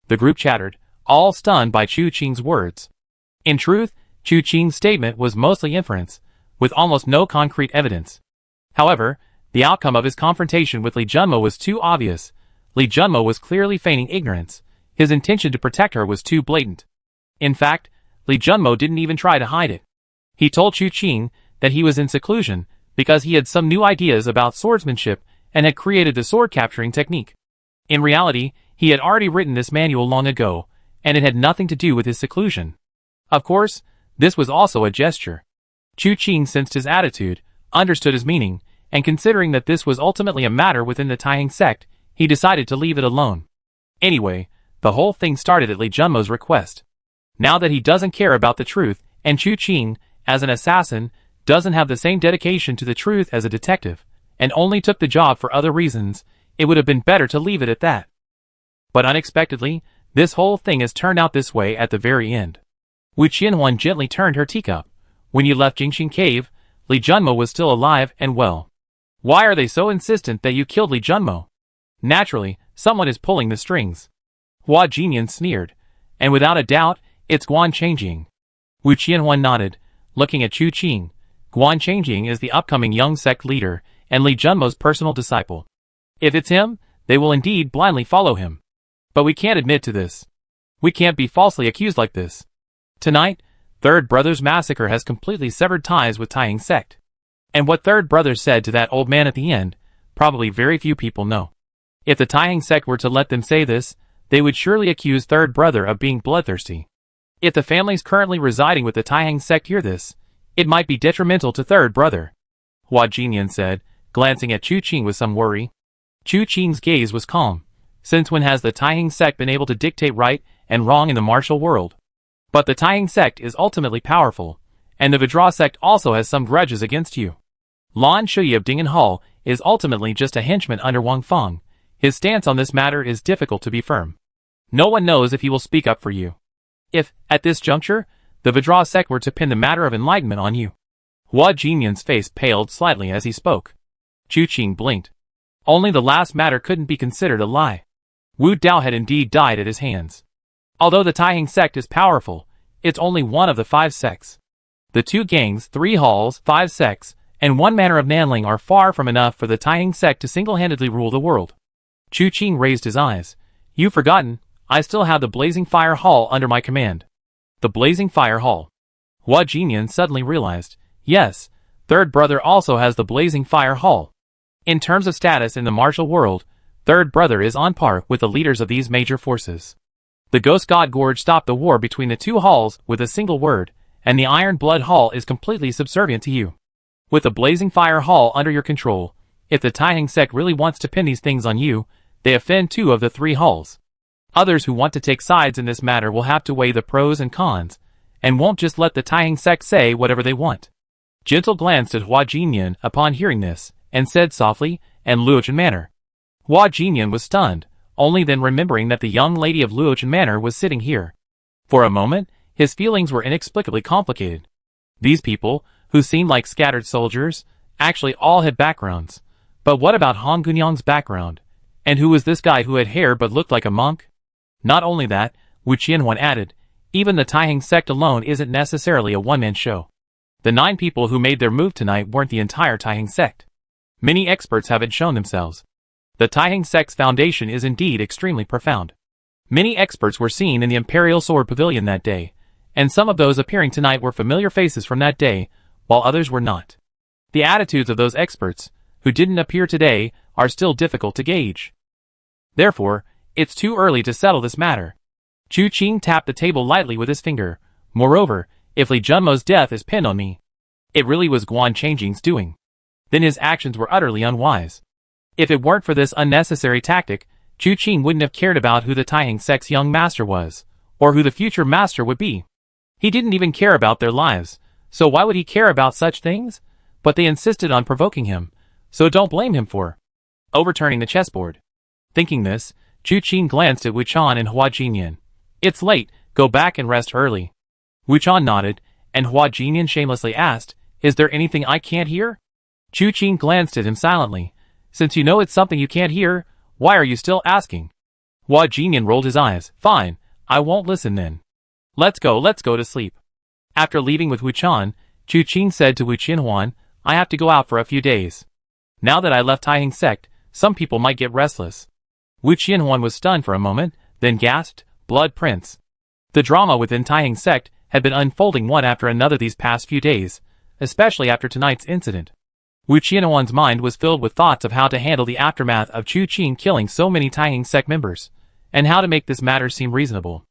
The group chattered, all stunned by Chu Qing's words. In truth, Chu Qing's statement was mostly inference, with almost no concrete evidence. However, the outcome of his confrontation with Li Junmo was too obvious. Li Junmo was clearly feigning ignorance. His intention to protect her was too blatant. In fact, Li Junmo didn't even try to hide it. He told Chu Qing that he was in seclusion because he had some new ideas about swordsmanship and had created the sword capturing technique. In reality, he had already written this manual long ago, and it had nothing to do with his seclusion. Of course, this was also a gesture. Chu Qing sensed his attitude, understood his meaning, and considering that this was ultimately a matter within the Taiheng sect, he decided to leave it alone. Anyway, the whole thing started at Li Junmo's request. Now that he doesn't care about the truth, and Chu Qing, as an assassin, doesn't have the same dedication to the truth as a detective, and only took the job for other reasons, it would have been better to leave it at that. But unexpectedly, this whole thing has turned out this way at the very end. Wu Qianhuan gently turned her teacup. When you left Jingxing Cave, Li Junmo was still alive and well. Why are they so insistent that you killed Li Junmo? Naturally, someone is pulling the strings. Hua Jinyan sneered. And without a doubt, it's Guan Changjing. Wu Qianhuan nodded, looking at Chu Qing. Guan Changjing is the upcoming young sect leader and Li Junmo's personal disciple. If it's him, they will indeed blindly follow him. But we can't admit to this. We can't be falsely accused like this. Tonight, Third Brother's massacre has completely severed ties with Taiying sect. And what Third Brother said to that old man at the end, probably very few people know. If the Taiying sect were to let them say this, they would surely accuse Third Brother of being bloodthirsty. If the families currently residing with the Taiying sect hear this, it might be detrimental to Third Brother. Hua Jinyan said, glancing at Chu Qing with some worry. Chu Qing's gaze was calm. Since when has the Taiying sect been able to dictate right and wrong in the martial world? But the Taiying sect is ultimately powerful, and the Vajra sect also has some grudges against you. Lan Shuyi of Dingen Hall is ultimately just a henchman under Wang Feng. His stance on this matter is difficult to be firm. No one knows if he will speak up for you. If, at this juncture, the Vajra sect were to pin the matter of enlightenment on you. Hua Jinyan's face paled slightly as he spoke. Chu Qing blinked. Only the last matter couldn't be considered a lie. Wu Dao had indeed died at his hands. Although the Taiying sect is powerful, it's only one of the 5 sects. The 2 gangs, 3 halls, 5 sects, and 1 manor of Nanling are far from enough for the Taiying sect to single-handedly rule the world. Chu Qing raised his eyes. You've forgotten, I still have the Blazing Fire Hall under my command. The Blazing Fire Hall. Hua Jinyan suddenly realized, yes, Third Brother also has the Blazing Fire Hall. In terms of status in the martial world, Third Brother is on par with the leaders of these major forces. The Ghost God Gorge stopped the war between the 2 halls with a single word, and the Iron Blood Hall is completely subservient to you. With the Blazing Fire Hall under your control, if the Taiying sect really wants to pin these things on you, they offend 2 of the 3 halls. Others who want to take sides in this matter will have to weigh the pros and cons, and won't just let the Taiying sect say whatever they want. Gentle glanced at Hua Jinyan upon hearing this, and said softly, and Luochen Manor. Hua Jinyan was stunned, only then remembering that the young lady of Luochen Manor was sitting here. For a moment, his feelings were inexplicably complicated. These people, who seemed like scattered soldiers, actually all had backgrounds. But what about Han Gunyang's background? And who was this guy who had hair but looked like a monk? Not only that, Wu Qianhuan added, even the Taiying sect alone isn't necessarily a one-man show. The 9 people who made their move tonight weren't the entire Taiying sect. Many experts haven't shown themselves. The Taiying sect's foundation is indeed extremely profound. Many experts were seen in the Imperial Sword Pavilion that day, and some of those appearing tonight were familiar faces from that day, while others were not. The attitudes of those experts, who didn't appear today, are still difficult to gauge. Therefore, it's too early to settle this matter. Chu Qing tapped the table lightly with his finger. Moreover, if Li Junmo's death is pinned on me, it really was Guan Changjing's doing. Then his actions were utterly unwise. If it weren't for this unnecessary tactic, Chu Qing wouldn't have cared about who the Taiying sect's young master was, or who the future master would be. He didn't even care about their lives, so why would he care about such things? But they insisted on provoking him, so don't blame him for overturning the chessboard. Thinking this, Chu Qing glanced at Wu Chan and Hua Jinyan. It's late, go back and rest early. Wu Chan nodded, and Hua Jinyan shamelessly asked, is there anything I can't hear? Chu Qing glanced at him silently. Since you know it's something you can't hear, why are you still asking? Hua Jinyan rolled his eyes. Fine, I won't listen then. Let's go to sleep. After leaving with Wu Chan, Chu Qing said to Wu Qianhuan, I have to go out for a few days. Now that I left Taiying sect, some people might get restless. Wu Qianhuan was stunned for a moment, then gasped, Blood Prince. The drama within Taiying sect had been unfolding one after another these past few days, especially after tonight's incident. Wu Qianhuan's mind was filled with thoughts of how to handle the aftermath of Chu Qing killing so many Taiying sect members, and how to make this matter seem reasonable.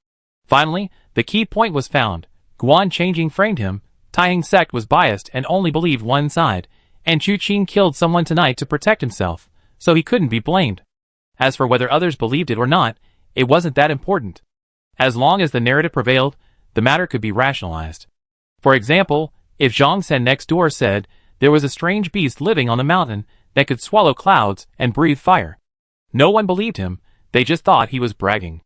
Finally, the key point was found. Guan Changjing framed him. Taiying sect was biased and only believed one side, and Chu Qing killed someone tonight to protect himself, so he couldn't be blamed. As for whether others believed it or not, it wasn't that important. As long as the narrative prevailed, the matter could be rationalized. For example, if Zhang Sen next door said there was a strange beast living on the mountain that could swallow clouds and breathe fire, no one believed him, they just thought he was bragging.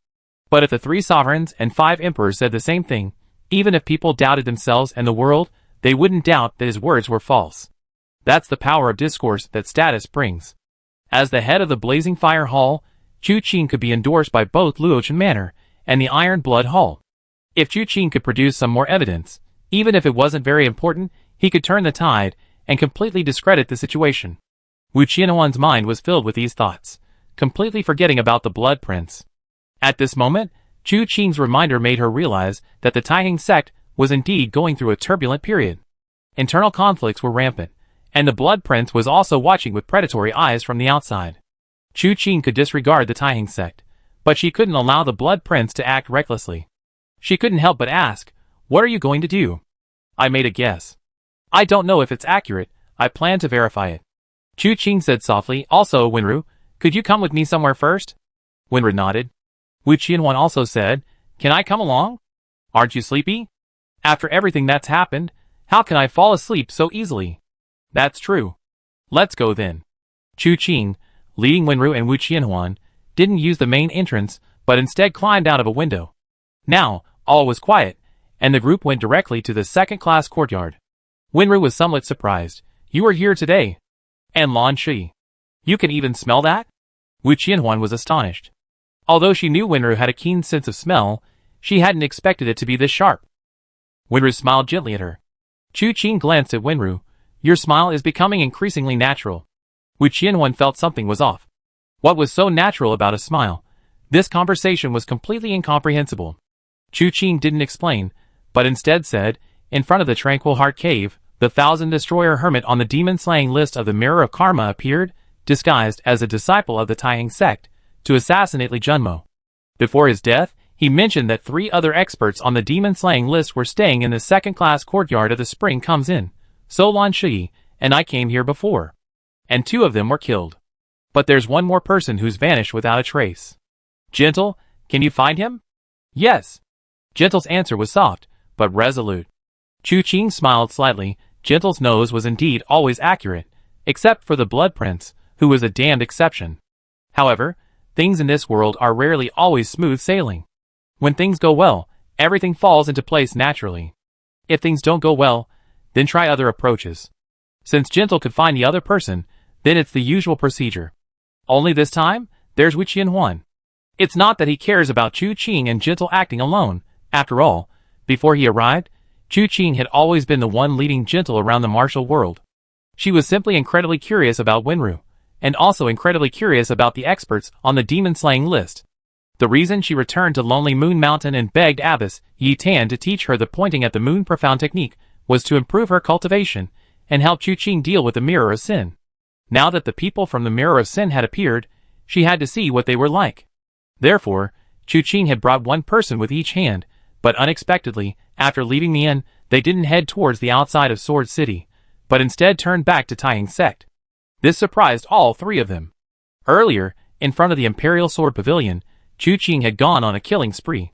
But if the 3 sovereigns and 5 emperors said the same thing, even if people doubted themselves and the world, they wouldn't doubt that his words were false. That's the power of discourse that status brings. As the head of the Blazing Fire Hall, Chu Qing could be endorsed by both Luochen Manor and the iron blood hull. If Chu Qing could produce some more evidence, even if it wasn't very important, he could turn the tide and completely discredit the situation. Wu Qianhuan's mind was filled with these thoughts, completely forgetting about the blood prince. At this moment, Chu Qing's reminder made her realize that the Taiheng sect was indeed going through a turbulent period. Internal conflicts were rampant, and the blood prince was also watching with predatory eyes from the outside. Chu Qing could disregard the Taiheng sect, but she couldn't allow the blood prince to act recklessly. She couldn't help but ask, "What are you going to do?" "I made a guess. I don't know if it's accurate. I plan to verify it." Chu Qing said softly. "Also, Wenru, could you come with me somewhere first?" Wenru nodded. Wu Qianhuan also said, "Can I come along? Aren't you sleepy? After everything that's happened, how can I fall asleep so easily?" "That's true. Let's go then." Chu Qing, leading Wenru and Wu Qianhuan, didn't use the main entrance, but instead climbed out of a window. Now, all was quiet, and the group went directly to the second-class courtyard. Wenru was somewhat surprised. "You are here today. And Lan Shi. You can even smell that?" Wu Qianhuan was astonished. Although she knew Wenru had a keen sense of smell, she hadn't expected it to be this sharp. Wenru smiled gently at her. Chu Qing glanced at Wenru. "Your smile is becoming increasingly natural." Wu Qianhuan felt something was off. What was so natural about a smile? This conversation was completely incomprehensible. Chu Qing didn't explain, but instead said, "In front of the Tranquil Heart Cave, the Thousand-Destroyer Hermit on the demon-slaying list of the Mirror of Karma appeared, disguised as a disciple of the Taiheng sect, to assassinate Li Junmo. Before his death, he mentioned that 3 other experts on the demon-slaying list were staying in the second-class courtyard of the Spring Comes In, so Lan Shi and I came here before. And 2 of them were killed. But there's one more person who's vanished without a trace. Gentle, can you find him?" "Yes." Gentle's answer was soft, but resolute. Chu Qing smiled slightly. Gentle's nose was indeed always accurate, except for the blood prince, who was a damned exception. However, things in this world are rarely always smooth sailing. When things go well, everything falls into place naturally. If things don't go well, then try other approaches. Since Gentle could find the other person, then it's the usual procedure. Only this time, there's Wu Qianhuan. It's not that he cares about Chu Qing and Gentle acting alone. After all, before he arrived, Chu Qing had always been the one leading Gentle around the martial world. She was simply incredibly curious about Wenru, and also incredibly curious about the experts on the demon-slaying list. The reason she returned to Lonely Moon Mountain and begged Abbess Yi Tan to teach her the pointing at the moon profound technique was to improve her cultivation and help Chu Qing deal with the Mirror of Sin. Now that the people from the Mirror of Sin had appeared, she had to see what they were like. Therefore, Chu Qing had brought one person with each hand, but unexpectedly, after leaving the inn, they didn't head towards the outside of Sword City, but instead turned back to Taiheng sect. This surprised all 3 of them. Earlier, in front of the Imperial Sword Pavilion, Chu Qing had gone on a killing spree.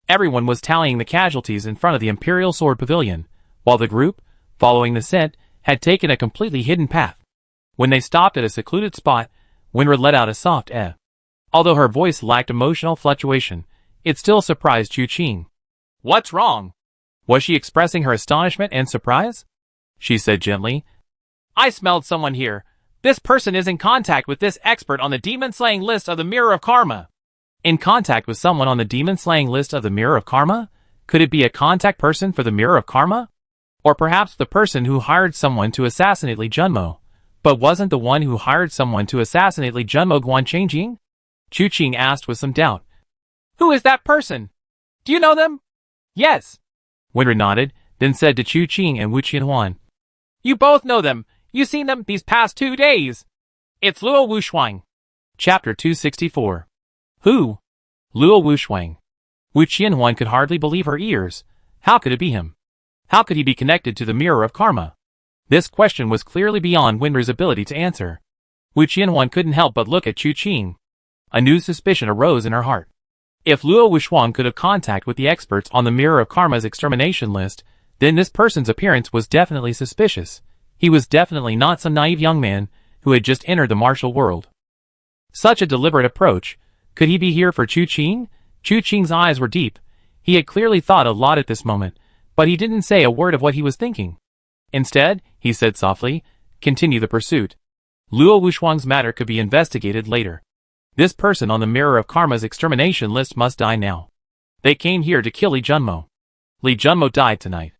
Everyone was tallying the casualties in front of the Imperial Sword Pavilion, while the group, following the scent, had taken a completely hidden path. When they stopped at a secluded spot, Wenru let out a soft "eh." Although her voice lacked emotional fluctuation, it still surprised Chu Qing. "What's wrong?" Was she expressing her astonishment and surprise? She said gently, "I smelled someone here. This person is in contact with this expert on the demon-slaying list of the Mirror of Karma." In contact with someone on the demon-slaying list of the Mirror of Karma? Could it be a contact person for the Mirror of Karma? Or perhaps the person who hired someone to assassinate Li Junmo, but wasn't the one who hired someone to assassinate Li Junmo Guan Changjing? Chu Qing asked with some doubt. "Who is that person? Do you know them?" "Yes." Wenru nodded, then said to Chu Qing and Wu Qianhuan, "You both know them. You've seen them these past 2 days. It's Luo Wuxuang." Chapter 264. Who? Luo Wuxuang. Wu Qianhuan could hardly believe her ears. How could it be him? How could he be connected to the Mirror of Karma? This question was clearly beyond Wenru's ability to answer. Wu Qianhuan couldn't help but look at Chu Qing. A new suspicion arose in her heart. If Luo Wuxuang could have contact with the experts on the Mirror of Karma's extermination list, then this person's appearance was definitely suspicious. He was definitely not some naive young man who had just entered the martial world. Such a deliberate approach. Could he be here for Chu Qing? Chu Qing's eyes were deep. He had clearly thought a lot at this moment, but he didn't say a word of what he was thinking. Instead, he said softly, "Continue the pursuit. Luo Wuxuang's matter could be investigated later. This person on the Mirror of Karma's extermination list must die now." They came here to kill Lee Junmo. Lee Junmo died tonight.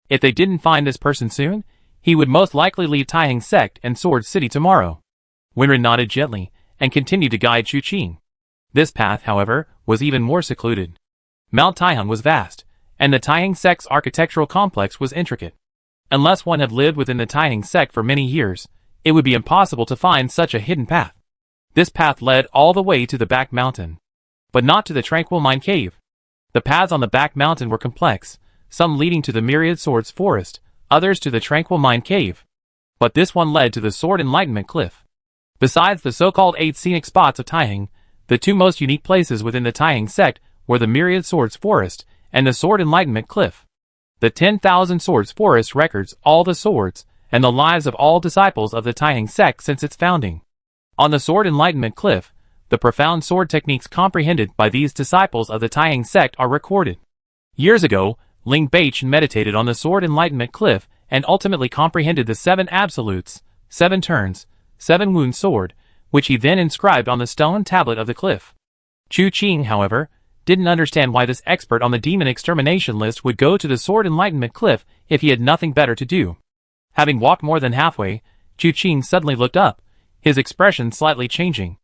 If they didn't find this person soon, he would most likely leave Taihang Sect and Sword City tomorrow. Winra nodded gently and continued to guide Chu Qing. This path, however, was even more secluded. Mount Taihang was vast, and the Taihang Sect's architectural complex was intricate. Unless one had lived within the Taihang Sect for many years, it would be impossible to find such a hidden path. This path led all the way to the back mountain, but not to the tranquil mine cave. The paths on the back mountain were complex, some leading to the Myriad Swords Forest, others to the tranquil mine cave. But this one led to the Sword Enlightenment Cliff. Besides the so-called 8 scenic spots of Taihang, the two most unique places within the Taihang Sect were the Myriad Swords Forest and the Sword Enlightenment Cliff. The 10,000 Swords Forest records all the swords and the lives of all disciples of the Taihang Sect since its founding. On the Sword Enlightenment Cliff, the profound sword techniques comprehended by these disciples of the Taihang Sect are recorded. Years ago, Ling Baichen meditated on the Sword Enlightenment Cliff and ultimately comprehended the 7 absolutes, 7 turns, 7 wound sword, which he then inscribed on the stone tablet of the cliff. Chu Qing, however, didn't understand why this expert on the demon extermination list would go to the Sword Enlightenment Cliff if he had nothing better to do. Having walked more than halfway, Chu Qing suddenly looked up, his expression slightly changing.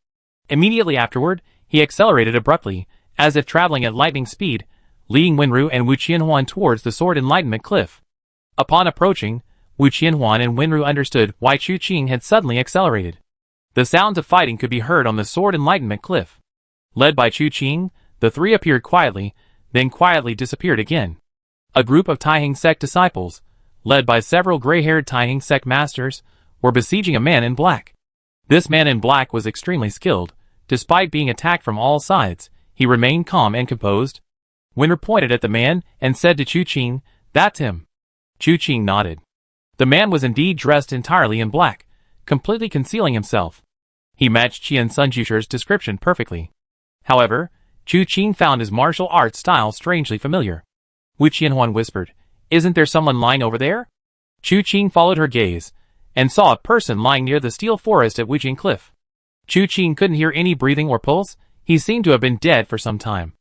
Immediately afterward, he accelerated abruptly, as if traveling at lightning speed, leading Wenru and Wu Qianhuan towards the Sword Enlightenment Cliff. Upon approaching, Wu Qianhuan and Wenru understood why Chu Qing had suddenly accelerated. The sounds of fighting could be heard on the Sword Enlightenment Cliff. Led by Chu Qing, the three appeared quietly, then quietly disappeared again. A group of Taihang Sect disciples, led by several gray-haired Taihang Sect masters, were besieging a man in black. This man in black was extremely skilled. Despite being attacked from all sides, he remained calm and composed. Winter pointed at the man and said to Chu Qing, "That's him." Chu Qing nodded. The man was indeed dressed entirely in black, completely concealing himself. He matched Qian Sunjusher's description perfectly. However, Chu Qing found his martial arts style strangely familiar. Wu Qianhuan whispered, "Isn't there someone lying over there?" Chu Qing followed her gaze, and saw a person lying near the steel forest at Wujing Cliff. Chu Qing couldn't hear any breathing or pulse. He seemed to have been dead for some time.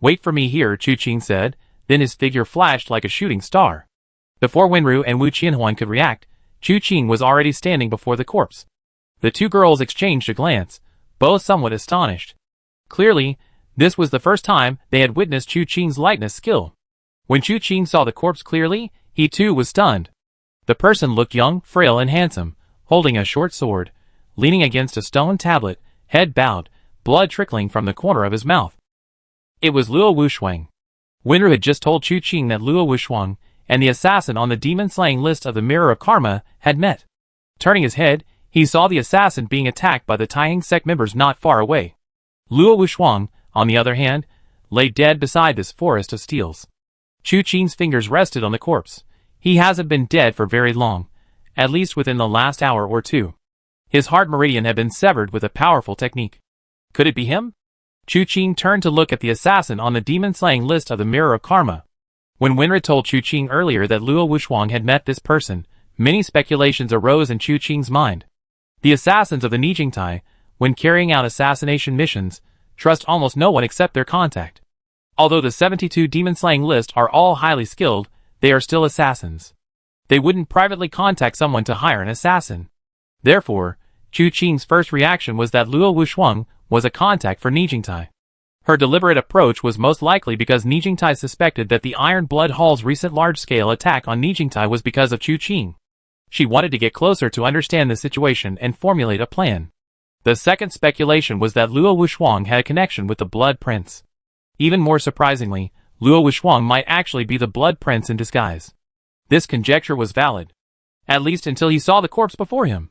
"Wait for me here," Chu Qing said, then his figure flashed like a shooting star. Before Wenru and Wu Qianhuan could react, Chu Qing was already standing before the corpse. The two girls exchanged a glance, both somewhat astonished. Clearly, this was the first time they had witnessed Chu Qing's lightness skill. When Chu Qing saw the corpse clearly, he too was stunned. The person looked young, frail and handsome, holding a short sword, leaning against a stone tablet, head bowed, blood trickling from the corner of his mouth. It was Luo Wuxuang. Wenru had just told Chu Qing that Luo Wuxuang and the assassin on the demon-slaying list of the Mirror of Karma had met. Turning his head, he saw the assassin being attacked by the Taihang Sect members not far away. Luo Wuxuang, on the other hand, lay dead beside this forest of steels. Chu Qing's fingers rested on the corpse. He hasn't been dead for very long, at least within the last hour or two. His heart meridian had been severed with a powerful technique. Could it be him? Chu Qing turned to look at the assassin on the demon-slaying list of the Mirror of Karma. When Wenru told Chu Qing earlier that Luo Wuxuang had met this person, many speculations arose in Chu Qing's mind. The assassins of the Nijingtai, when carrying out assassination missions, trust almost no one except their contact. Although the 72 demon-slaying list are all highly skilled, they are still assassins. They wouldn't privately contact someone to hire an assassin. Therefore, Chu Qing's first reaction was that Luo Wuxuang was a contact for Nijingtai. Her deliberate approach was most likely because Nijingtai suspected that the Iron Blood Hall's recent large-scale attack on Nijingtai was because of Chu Qing. She wanted to get closer to understand the situation and formulate a plan. The second speculation was that Luo Wuxuang had a connection with the Blood Prince. Even more surprisingly, Luo Wuxuang might actually be the Blood Prince in disguise. This conjecture was valid, at least until he saw the corpse before him.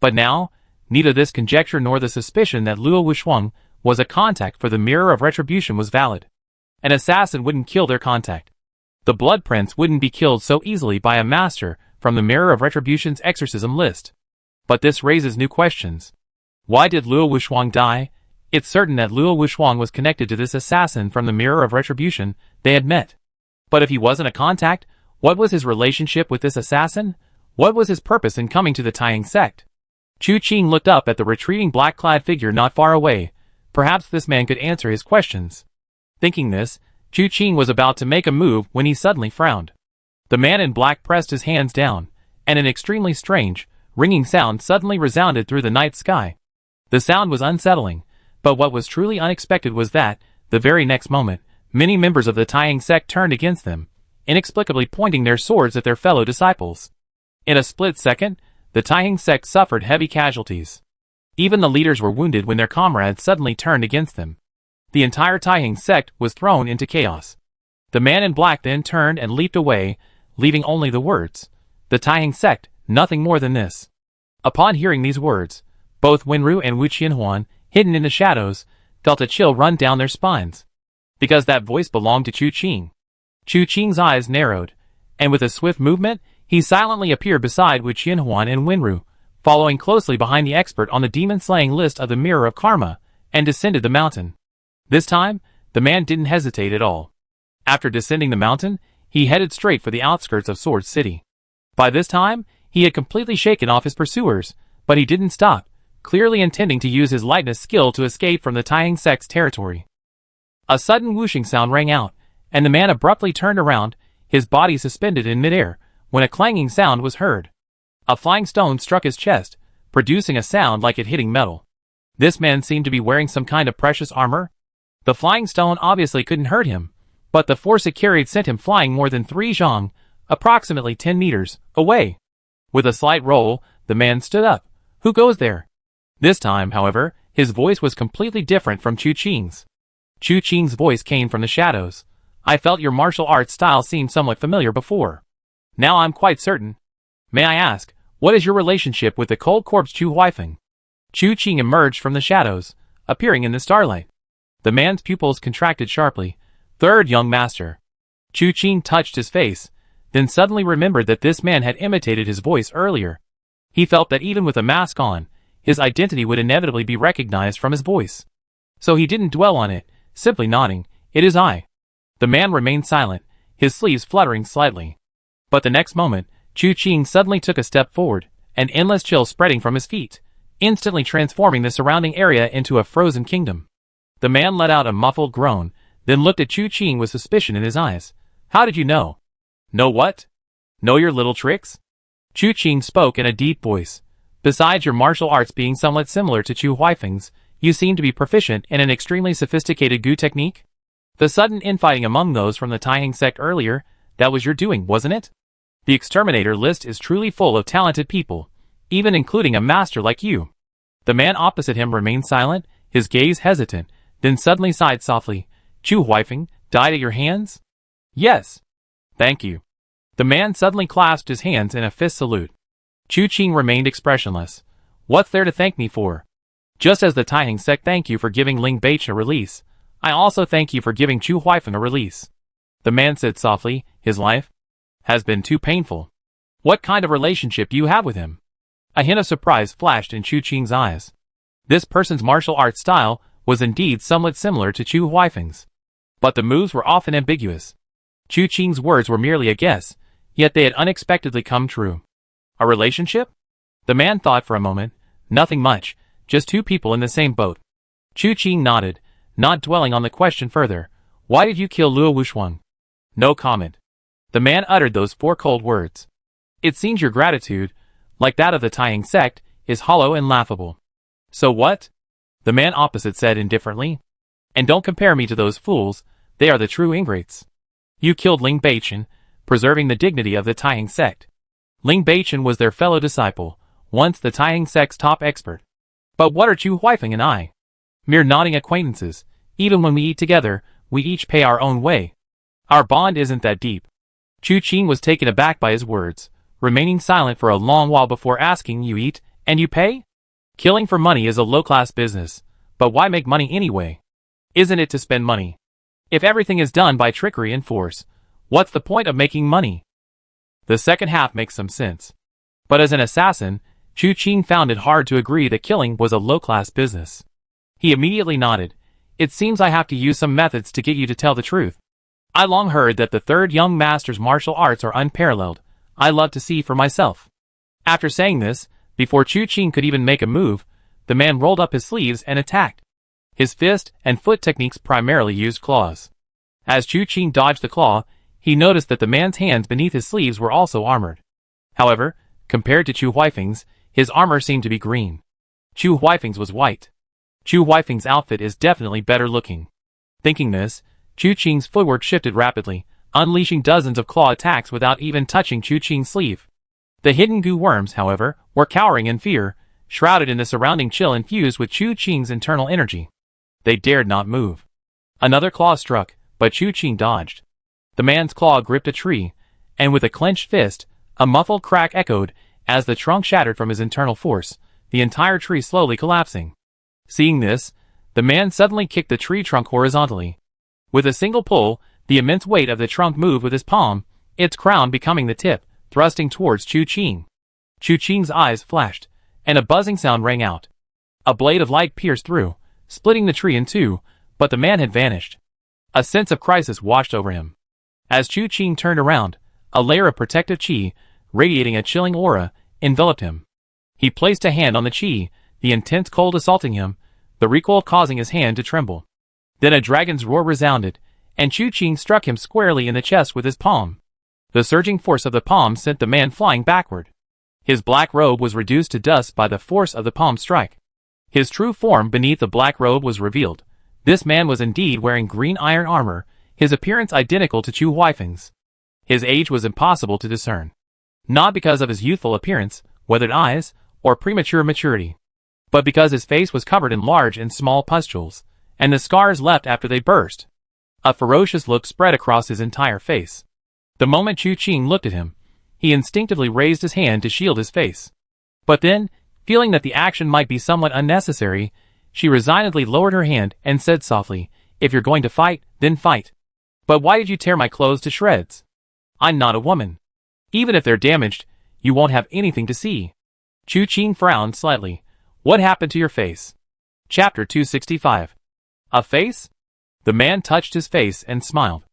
But now, neither this conjecture nor the suspicion that Luo Wuxuang was a contact for the Mirror of Retribution was valid. An assassin wouldn't kill their contact. The Blood Prince wouldn't be killed so easily by a master from the Mirror of Retribution's exorcism list. But this raises new questions. Why did Luo Wuxuang die? It's certain that Luo Wuxuang was connected to this assassin from the Mirror of Retribution they had met. But if he wasn't a contact, what was his relationship with this assassin? What was his purpose in coming to the Taihang Sect? Chu Qing looked up at the retreating black-clad figure not far away. Perhaps this man could answer his questions. Thinking this, Chu Qing was about to make a move when he suddenly frowned. The man in black pressed his hands down, and an extremely strange, ringing sound suddenly resounded through the night sky. The sound was unsettling, but what was truly unexpected was that, the very next moment, many members of the Taiyang sect turned against them, inexplicably pointing their swords at their fellow disciples. In a split second, the Taiyang sect suffered heavy casualties. Even the leaders were wounded when their comrades suddenly turned against them. The entire Taiyang sect was thrown into chaos. The man in black then turned and leaped away, leaving only the words, "The Taiyang sect, nothing more than this." Upon hearing these words, both Wenru and Wu Qianhuan, hidden in the shadows, felt a chill run down their spines. Because that voice belonged to Chu Qing. Chu Qing's eyes narrowed, and with a swift movement, he silently appeared beside Wu Qianhuan and Wenru, following closely behind the expert on the demon-slaying list of the Mirror of Karma, and descended the mountain. This time, the man didn't hesitate at all. After descending the mountain, he headed straight for the outskirts of Sword City. By this time, he had completely shaken off his pursuers, but he didn't stop, clearly intending to use his lightness skill to escape from the Taiyang sect's territory. A sudden whooshing sound rang out, and the man abruptly turned around, his body suspended in midair, when a clanging sound was heard. A flying stone struck his chest, producing a sound like it hitting metal. This man seemed to be wearing some kind of precious armor. The flying stone obviously couldn't hurt him, but the force it carried sent him flying more than 3 zhang, approximately 10 meters, away. With a slight roll, the man stood up. "Who goes there?" This time, however, his voice was completely different from Chu Qing's. Chu Qing's voice came from the shadows. "I felt your martial arts style seemed somewhat familiar before. Now I'm quite certain. May I ask, what is your relationship with the cold corpse Chu Huifeng?" Chu Qing emerged from the shadows, appearing in the starlight. The man's pupils contracted sharply. "Third young master." Chu Qing touched his face, then suddenly remembered that this man had imitated his voice earlier. He felt that even with a mask on, his identity would inevitably be recognized from his voice. So he didn't dwell on it, simply nodding, "It is I." The man remained silent, his sleeves fluttering slightly. But the next moment, Chu Qing suddenly took a step forward, an endless chill spreading from his feet, instantly transforming the surrounding area into a frozen kingdom. The man let out a muffled groan, then looked at Chu Qing with suspicion in his eyes. "How did you know?" "Know what?" "Know your little tricks?" Chu Qing spoke in a deep voice. "Besides your martial arts being somewhat similar to Chu Huifeng's, you seem to be proficient in an extremely sophisticated Gu technique? The sudden infighting among those from the Taiyang sect earlier, that was your doing, wasn't it? The exterminator list is truly full of talented people, even including a master like you." The man opposite him remained silent, his gaze hesitant, then suddenly sighed softly. "Chu Huifeng died at your hands?" "Yes." "Thank you." The man suddenly clasped his hands in a fist salute. Chu Qing remained expressionless. "What's there to thank me for? Just as the Taiyang sect thank you for giving Ling Baiche a release, I also thank you for giving Chu Huifeng a release." The man said softly, "His life has been too painful. What kind of relationship do you have with him?" A hint of surprise flashed in Chu Qing's eyes. This person's martial arts style was indeed somewhat similar to Chu Huifeng's. But the moves were often ambiguous. Chu Qing's words were merely a guess, yet they had unexpectedly come true. A relationship? The man thought for a moment. Nothing much, just 2 people in the same boat. Chu Qing nodded, not dwelling on the question further. "Why did you kill Luo Wushuang?" No comment. The man uttered those 4 cold words. "It seems your gratitude, like that of the Taiyang sect, is hollow and laughable." "So what?" the man opposite said indifferently. "And don't compare me to those fools, they are the true ingrates. You killed Ling Baichen, preserving the dignity of the Taiyang sect. Ling Baichen was their fellow disciple, once the Taiyang sect's top expert. But what are Chu Huifeng and I? Mere nodding acquaintances. Even when we eat together, we each pay our own way. Our bond isn't that deep." Chu Qing was taken aback by his words, remaining silent for a long while before asking, "You eat, and you pay? Killing for money is a low-class business, but why make money anyway? Isn't it to spend money? If everything is done by trickery and force, what's the point of making money?" The second half makes some sense. But as an assassin, Chu Qing found it hard to agree that killing was a low-class business. He immediately nodded. "It seems I have to use some methods to get you to tell the truth. I long heard that the third young master's martial arts are unparalleled. I love to see for myself." After saying this, before Chu Qing could even make a move, the man rolled up his sleeves and attacked. His fist and foot techniques primarily used claws. As Chu Qing dodged the claw, he noticed that the man's hands beneath his sleeves were also armored. However, compared to Chu Huifeng's, his armor seemed to be green. Chu Huifeng's was white. Chu Huifeng's outfit is definitely better looking. Thinking this, Chu Qing's footwork shifted rapidly, unleashing dozens of claw attacks without even touching Chu Qing's sleeve. The hidden goo worms, however, were cowering in fear, shrouded in the surrounding chill infused with Chu Qing's internal energy. They dared not move. Another claw struck, but Chu Qing dodged. The man's claw gripped a tree, and with a clenched fist, a muffled crack echoed as the trunk shattered from his internal force, the entire tree slowly collapsing. Seeing this, the man suddenly kicked the tree trunk horizontally. With a single pull, the immense weight of the trunk moved with his palm, its crown becoming the tip, thrusting towards Chu Qing. Chu Qing's eyes flashed, and a buzzing sound rang out. A blade of light pierced through, splitting the tree in two, but the man had vanished. A sense of crisis washed over him. As Chu Qing turned around, a layer of protective qi, radiating a chilling aura, enveloped him. He placed a hand on the qi, the intense cold assaulting him, the recoil causing his hand to tremble. Then a dragon's roar resounded, and Chu Qing struck him squarely in the chest with his palm. The surging force of the palm sent the man flying backward. His black robe was reduced to dust by the force of the palm strike. His true form beneath the black robe was revealed. This man was indeed wearing green iron armor, his appearance identical to Chu Huifeng's. His age was impossible to discern. Not because of his youthful appearance, weathered eyes, or premature maturity, but because his face was covered in large and small pustules, and the scars left after they burst. A ferocious look spread across his entire face. The moment Chu Qing looked at him, he instinctively raised his hand to shield his face. But then, feeling that the action might be somewhat unnecessary, she resignedly lowered her hand and said softly, "If you're going to fight, then fight. But why did you tear my clothes to shreds? I'm not a woman. Even if they're damaged, you won't have anything to see." Chu Qing frowned slightly. "What happened to your face?" Chapter 265. A face? The man touched his face and smiled.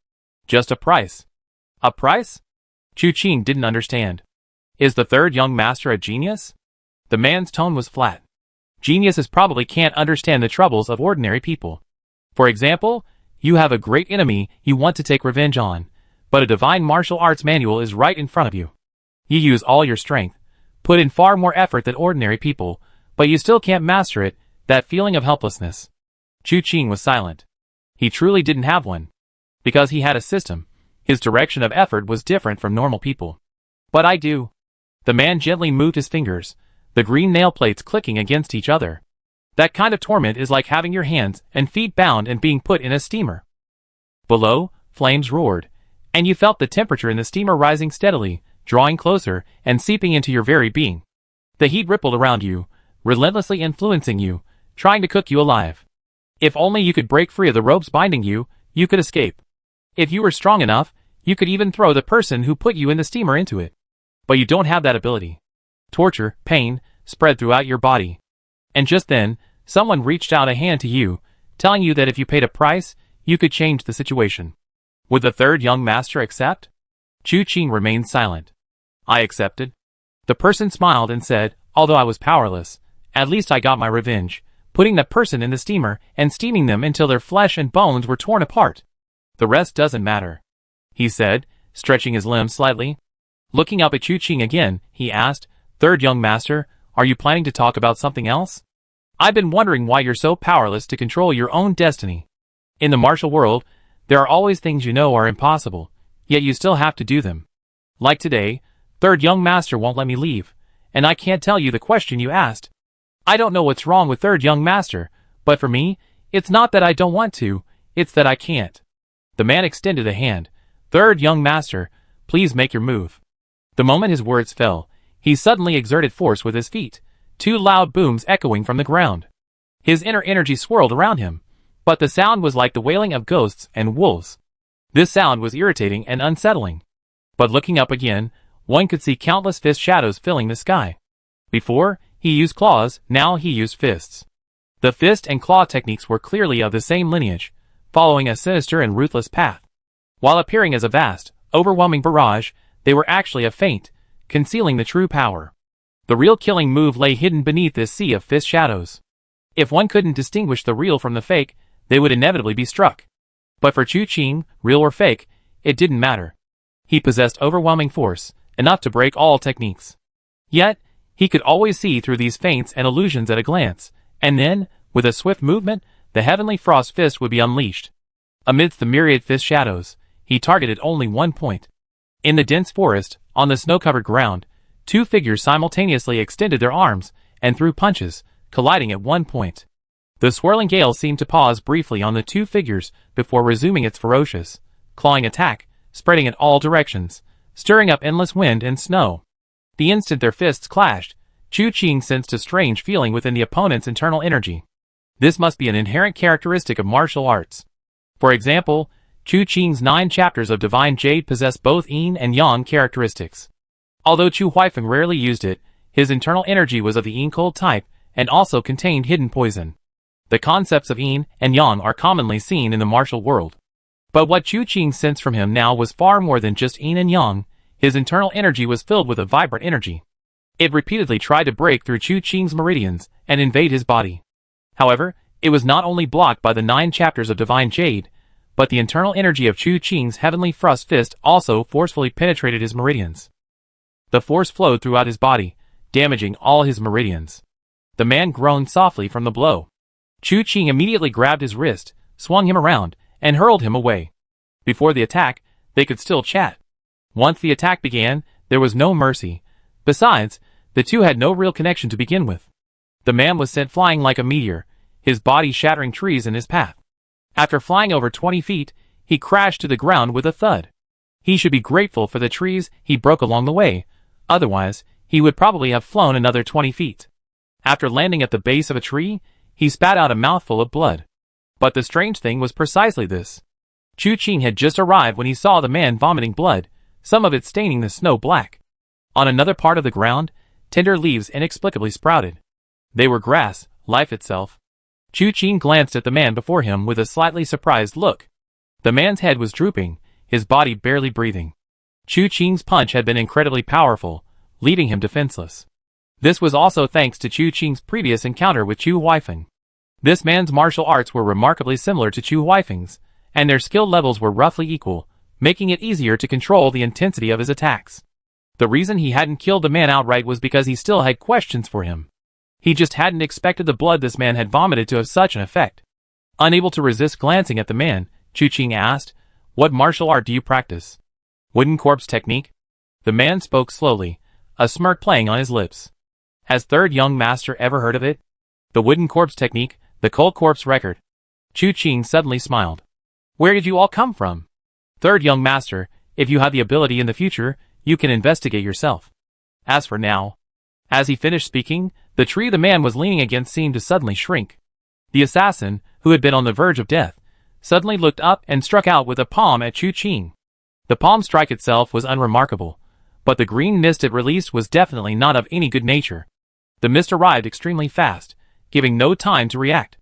"Just a price." "A price?" Chu Qing didn't understand. "Is the third young master a genius?" The man's tone was flat. "Geniuses probably can't understand the troubles of ordinary people. For example, you have a great enemy you want to take revenge on, but a divine martial arts manual is right in front of you. You use all your strength, put in far more effort than ordinary people, but you still can't master it, that feeling of helplessness." Chu Qing was silent. He truly didn't have one. Because he had a system, his direction of effort was different from normal people. "But I do." The man gently moved his fingers, the green nail plates clicking against each other. "That kind of torment is like having your hands and feet bound and being put in a steamer." Below, flames roared, and you felt the temperature in the steamer rising steadily, drawing closer and seeping into your very being. The heat rippled around you, relentlessly influencing you, trying to cook you alive. If only you could break free of the ropes binding you, you could escape. If you were strong enough, you could even throw the person who put you in the steamer into it. But you don't have that ability. Torture, pain, spread throughout your body. And just then, someone reached out a hand to you, telling you that if you paid a price, you could change the situation. Would the third young master accept? Chu Qing remained silent. "I accepted." The person smiled and said, "Although I was powerless, at least I got my revenge, putting the person in the steamer and steaming them until their flesh and bones were torn apart. The rest doesn't matter," he said, stretching his limbs slightly. Looking up at Chu Qing again, he asked, "Third young master, are you planning to talk about something else? I've been wondering why you're so powerless to control your own destiny. In the martial world, there are always things you know are impossible, yet you still have to do them. Like today, third young master won't let me leave, and I can't tell you the question you asked. I don't know what's wrong with third young master, but for me, it's not that I don't want to, it's that I can't." The man extended a hand. "Third young master, please make your move." The moment his words fell, he suddenly exerted force with his feet, two loud booms echoing from the ground. His inner energy swirled around him, but the sound was like the wailing of ghosts and wolves. This sound was irritating and unsettling. But looking up again, one could see countless fist shadows filling the sky. Before, he used claws, now he used fists. The fist and claw techniques were clearly of the same lineage, following a sinister and ruthless path. While appearing as a vast, overwhelming barrage, they were actually a feint, concealing the true power. The real killing move lay hidden beneath this sea of fist shadows. If one couldn't distinguish the real from the fake, they would inevitably be struck. But for Chu Qing, real or fake, it didn't matter. He possessed overwhelming force, enough to break all techniques. Yet, he could always see through these feints and illusions at a glance, and then, with a swift movement, the heavenly frost fist would be unleashed. Amidst the myriad fist shadows, he targeted only one point. In the dense forest, on the snow-covered ground, two figures simultaneously extended their arms and threw punches, colliding at one point. The swirling gale seemed to pause briefly on the two figures before resuming its ferocious, clawing attack, spreading in all directions, stirring up endless wind and snow. The instant their fists clashed, Chu Qing sensed a strange feeling within the opponent's internal energy. This must be an inherent characteristic of martial arts. For example, Chu Qing's 9 chapters of Divine Jade possess both Yin and Yang characteristics. Although Chu Huifeng rarely used it, his internal energy was of the Yin cold type and also contained hidden poison. The concepts of Yin and Yang are commonly seen in the martial world. But what Chu Qing sensed from him now was far more than just Yin and Yang. His internal energy was filled with a vibrant energy. It repeatedly tried to break through Chu Qing's meridians and invade his body. However, it was not only blocked by the 9 chapters of Divine Jade, but the internal energy of Chu Qing's heavenly frost fist also forcefully penetrated his meridians. The force flowed throughout his body, damaging all his meridians. The man groaned softly from the blow. Chu Qing immediately grabbed his wrist, swung him around, and hurled him away. Before the attack, they could still chat. Once the attack began, there was no mercy. Besides, the two had no real connection to begin with. The man was sent flying like a meteor, his body shattering trees in his path. After flying over 20 feet, he crashed to the ground with a thud. He should be grateful for the trees he broke along the way, otherwise, he would probably have flown another 20 feet. After landing at the base of a tree, he spat out a mouthful of blood. But the strange thing was precisely this. Chu Qing had just arrived when he saw the man vomiting blood, some of it staining the snow black. On another part of the ground, tender leaves inexplicably sprouted. They were grass, life itself. Chu Qing glanced at the man before him with a slightly surprised look. The man's head was drooping, his body barely breathing. Chu Qing's punch had been incredibly powerful, leaving him defenseless. This was also thanks to Chu Qing's previous encounter with Chu Huifeng. This man's martial arts were remarkably similar to Chu Huifeng's, and their skill levels were roughly equal, making it easier to control the intensity of his attacks. The reason he hadn't killed the man outright was because he still had questions for him. He just hadn't expected the blood this man had vomited to have such an effect. Unable to resist glancing at the man, Chu Qing asked, "What martial art do you practice?" "Wooden corpse technique." The man spoke slowly, a smirk playing on his lips. Has third young master ever heard of it? The wooden corpse technique, the cold corpse record. Chu Qing suddenly smiled. Where did you all come from? Third young master, if you have the ability in the future, you can investigate yourself. As for now. As he finished speaking, the tree the man was leaning against seemed to suddenly shrink. The assassin, who had been on the verge of death, suddenly looked up and struck out with a palm at Chu Qing. The palm strike itself was unremarkable, but the green mist it released was definitely not of any good nature. The mist arrived extremely fast, giving no time to react.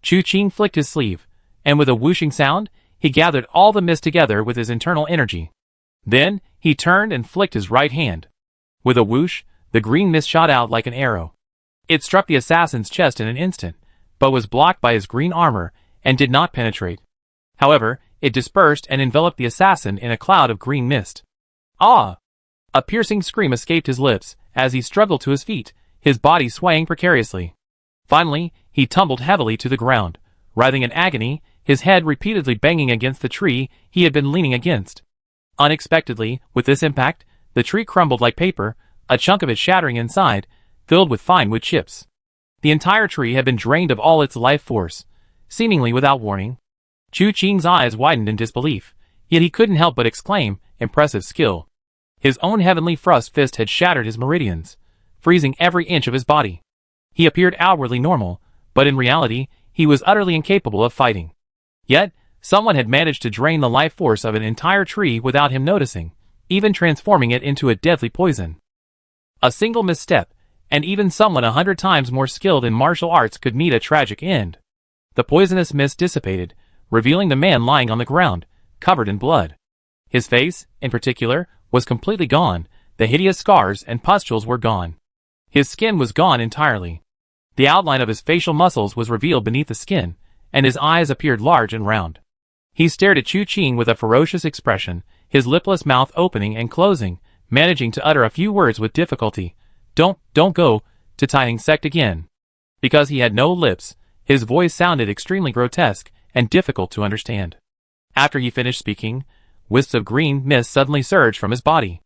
Chu Qing flicked his sleeve, and with a whooshing sound, he gathered all the mist together with his internal energy. Then, he turned and flicked his right hand. With a whoosh, the green mist shot out like an arrow. It struck the assassin's chest in an instant, but was blocked by his green armor and did not penetrate. However, it dispersed and enveloped the assassin in a cloud of green mist. Ah! A piercing scream escaped his lips as he struggled to his feet, his body swaying precariously. Finally, he tumbled heavily to the ground, writhing in agony, his head repeatedly banging against the tree he had been leaning against. Unexpectedly, with this impact, the tree crumbled like paper, a chunk of it shattering inside, filled with fine wood chips. The entire tree had been drained of all its life force, seemingly without warning. Chu Qing's eyes widened in disbelief, yet he couldn't help but exclaim, impressive skill. His own heavenly frost fist had shattered his meridians, freezing every inch of his body. He appeared outwardly normal, but in reality, he was utterly incapable of fighting. Yet, someone had managed to drain the life force of an entire tree without him noticing, even transforming it into a deadly poison. A single misstep, and even someone 100 times more skilled in martial arts could meet a tragic end. The poisonous mist dissipated, revealing the man lying on the ground, covered in blood. His face, in particular, was completely gone, the hideous scars and pustules were gone. His skin was gone entirely. The outline of his facial muscles was revealed beneath the skin, and his eyes appeared large and round. He stared at Chu Qing with a ferocious expression, his lipless mouth opening and closing, managing to utter a few words with difficulty. Don't go to Taiheng sect again. Because he had no lips, his voice sounded extremely grotesque and difficult to understand. After he finished speaking, wisps of green mist suddenly surged from his body.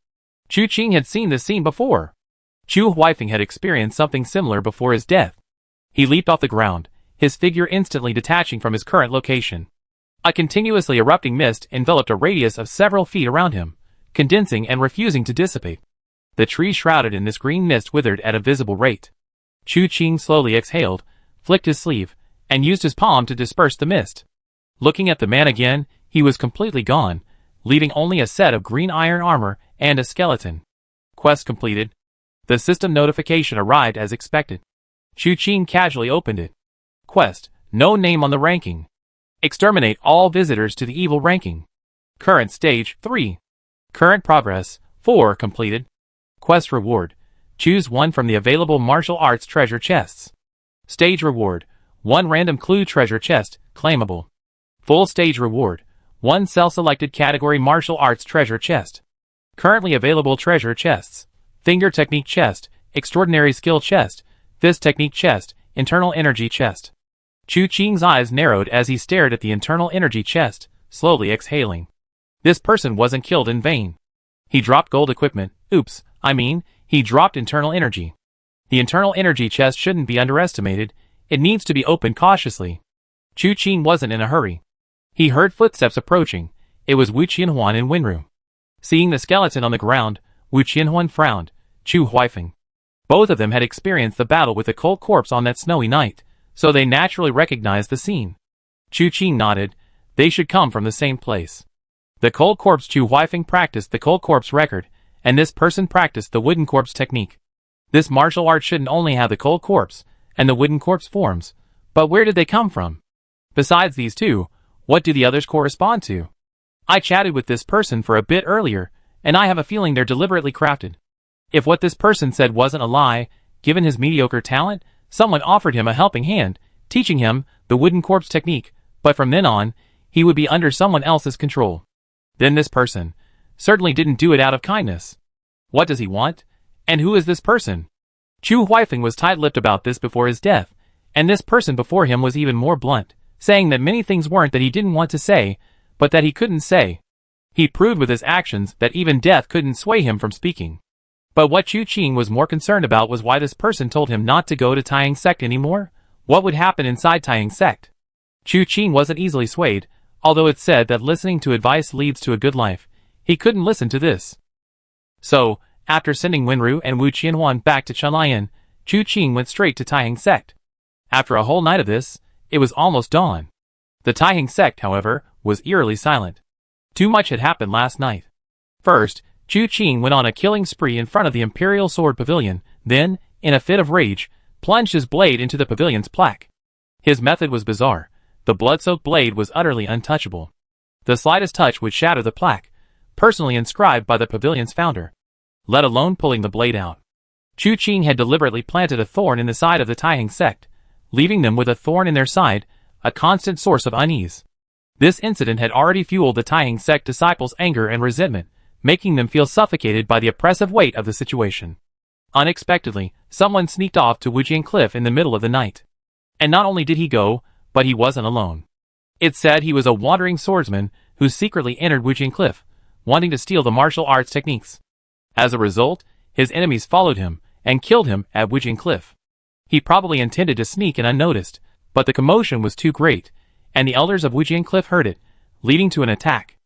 Chu Qing had seen this scene before. Chu Huifeng had experienced something similar before his death. He leaped off the ground, his figure instantly detaching from his current location. A continuously erupting mist enveloped a radius of several feet around him, condensing and refusing to dissipate. The tree shrouded in this green mist withered at a visible rate. Chu Qing slowly exhaled, flicked his sleeve, and used his palm to disperse the mist. Looking at the man again, he was completely gone, leaving only a set of green iron armor and a skeleton. Quest completed. The system notification arrived as expected. Chu Qing casually opened it. Quest, no name on the ranking. Exterminate all visitors to the evil ranking. Current stage 3. Current progress 4 completed. Quest reward. Choose one from the available martial arts treasure chests. Stage reward. 1 random clue treasure chest, claimable. Full stage reward. 1 self-selected category martial arts treasure chest. Currently available treasure chests. Finger technique chest, extraordinary skill chest, fist technique chest, internal energy chest. Chu Qing's eyes narrowed as he stared at the internal energy chest, slowly exhaling. This person wasn't killed in vain. He dropped gold equipment. He dropped internal energy. The internal energy chest shouldn't be underestimated. It needs to be opened cautiously. Chu Qing wasn't in a hurry. He heard footsteps approaching. It was Wu Qianhuan and Wenru. Seeing the skeleton on the ground, Wu Qianhuan frowned. Chu Huifeng. Both of them had experienced the battle with the cold corpse on that snowy night, so they naturally recognized the scene. Chu Qing nodded. They should come from the same place. The cold corpse. Chu Huifeng practiced the cold corpse record, and this person practiced the wooden corpse technique. This martial art shouldn't only have the cold corpse and the wooden corpse forms, but where did they come from? Besides these two, what do the others correspond to? I chatted with this person for a bit earlier, and I have a feeling they're deliberately crafted. If what this person said wasn't a lie, given his mediocre talent, someone offered him a helping hand, teaching him the wooden corpse technique, but from then on, he would be under someone else's control. Then this person certainly didn't do it out of kindness. What does he want? And who is this person? Chu Huifeng was tight-lipped about this before his death, and this person before him was even more blunt, saying that many things weren't that he didn't want to say, but that he couldn't say. He proved with his actions that even death couldn't sway him from speaking. But what Chu Qing was more concerned about was why this person told him not to go to Taiheng sect anymore. What would happen inside Taiheng sect? Chu Qing wasn't easily swayed, although it's said that listening to advice leads to a good life. He couldn't listen to this. So, after sending Wenru and Wu Qianhuan back to Chunlian, Chu Qing went straight to Taiheng sect. After a whole night of this, it was almost dawn. The Taiheng sect, however, was eerily silent. Too much had happened last night. First, Chu Qing went on a killing spree in front of the Imperial Sword Pavilion, then, in a fit of rage, plunged his blade into the pavilion's plaque. His method was bizarre. The blood-soaked blade was utterly untouchable. The slightest touch would shatter the plaque, personally inscribed by the pavilion's founder, let alone pulling the blade out. Chu Qing had deliberately planted a thorn in the side of the Taiheng sect, leaving them with a thorn in their side, a constant source of unease. This incident had already fueled the Taiheng sect disciples' anger and resentment, making them feel suffocated by the oppressive weight of the situation. Unexpectedly, someone sneaked off to Wujian Cliff in the middle of the night. And not only did he go, but he wasn't alone. It said he was a wandering swordsman who secretly entered Wujian Cliff, wanting to steal the martial arts techniques. As a result, his enemies followed him and killed him at Wujian Cliff. He probably intended to sneak in unnoticed, but the commotion was too great, and the elders of Wujian Cliff heard it, leading to an attack.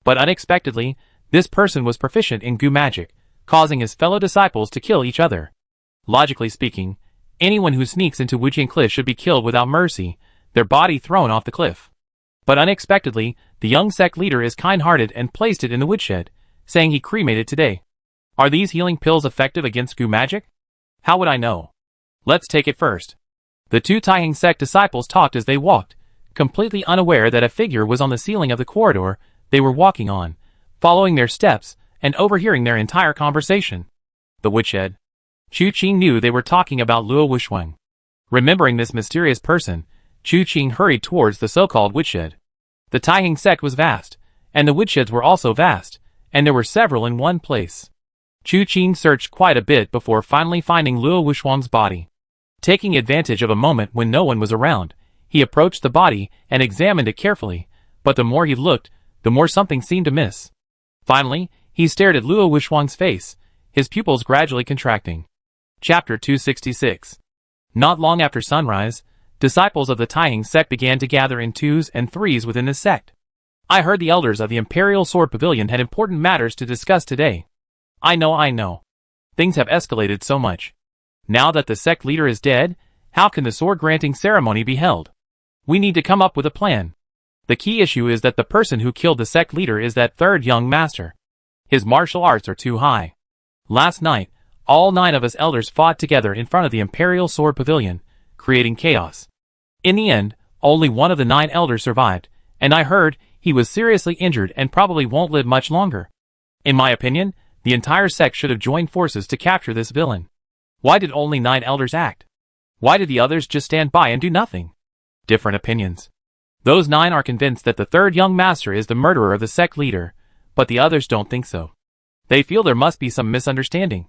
But unexpectedly, this person was proficient in goo magic, causing his fellow disciples to kill each other. Logically speaking, anyone who sneaks into Wujian Cliff should be killed without mercy, their body thrown off the cliff. But unexpectedly, the young sect leader is kind-hearted and placed it in the woodshed, saying he cremated today. Are these healing pills effective against goo magic? How would I know? Let's take it first. The two Taiheng sect disciples talked as they walked, completely unaware that a figure was on the ceiling of the corridor they were walking on, following their steps and overhearing their entire conversation. The woodshed. Chu Qing knew they were talking about Luo Wusheng. Remembering this mysterious person, Chu Qing hurried towards the so-called woodshed. The Taiheng sect was vast, and the woodsheds were also vast, and there were several in one place. Chu Qing searched quite a bit before finally finding Luo Wuxuang's body. Taking advantage of a moment when no one was around, he approached the body and examined it carefully, but the more he looked, the more something seemed to miss. Finally, he stared at Luo Wuxuang's face, his pupils gradually contracting. Chapter 266. Not long after sunrise, disciples of the Taiheng sect began to gather in twos and threes within the sect. I heard the elders of the Imperial Sword Pavilion had important matters to discuss today. I know. Things have escalated so much. Now that the sect leader is dead, how can the sword-granting ceremony be held? We need to come up with a plan. The key issue is that the person who killed the sect leader is that third young master. His martial arts are too high. Last night, all 9 of us elders fought together in front of the Imperial Sword Pavilion, creating chaos. In the end, only one of the 9 elders survived, and I heard he was seriously injured and probably won't live much longer. In my opinion, the entire sect should have joined forces to capture this villain. Why did only 9 elders act? Why did the others just stand by and do nothing? Different opinions. Those 9 are convinced that the third young master is the murderer of the sect leader, but the others don't think so. They feel there must be some misunderstanding.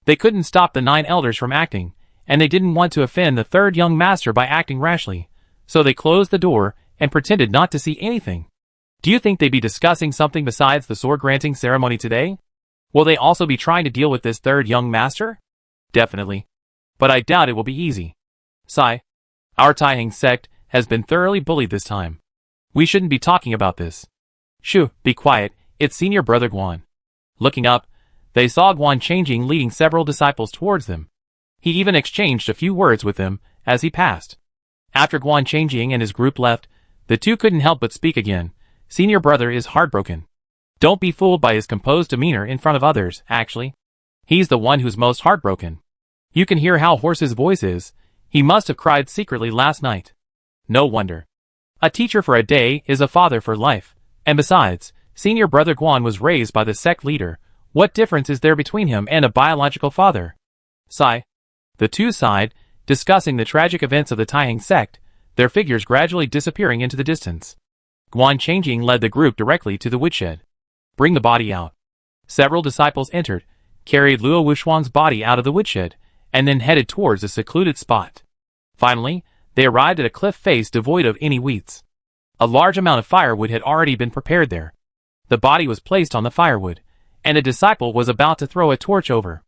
They couldn't stop the 9 elders from acting, and they didn't want to offend the third young master by acting rashly, so they closed the door and pretended not to see anything. Do you think they'd be discussing something besides the sword-granting ceremony today? Will they also be trying to deal with this third young master? Definitely. But I doubt it will be easy. Sigh. Our Taiheng sect has been thoroughly bullied this time. We shouldn't be talking about this. Shoo, be quiet, it's senior brother Guan. Looking up, they saw Guan Changjing leading several disciples towards them. He even exchanged a few words with them as he passed. After Guan Changjing and his group left, the two couldn't help but speak again. Senior brother is heartbroken. Don't be fooled by his composed demeanor in front of others, actually. He's the one who's most heartbroken. You can hear how hoarse his voice is. He must have cried secretly last night. No wonder. A teacher for a day is a father for life. And besides, senior brother Guan was raised by the sect leader. What difference is there between him and a biological father? Sigh. The two sighed, discussing the tragic events of the Taiheng sect, their figures gradually disappearing into the distance. Guan Changjing led the group directly to the woodshed. Bring the body out. Several disciples entered, carried Luo Wuxuang's body out of the woodshed, and then headed towards a secluded spot. Finally, they arrived at a cliff face devoid of any weeds. A large amount of firewood had already been prepared there. The body was placed on the firewood, and a disciple was about to throw a torch over.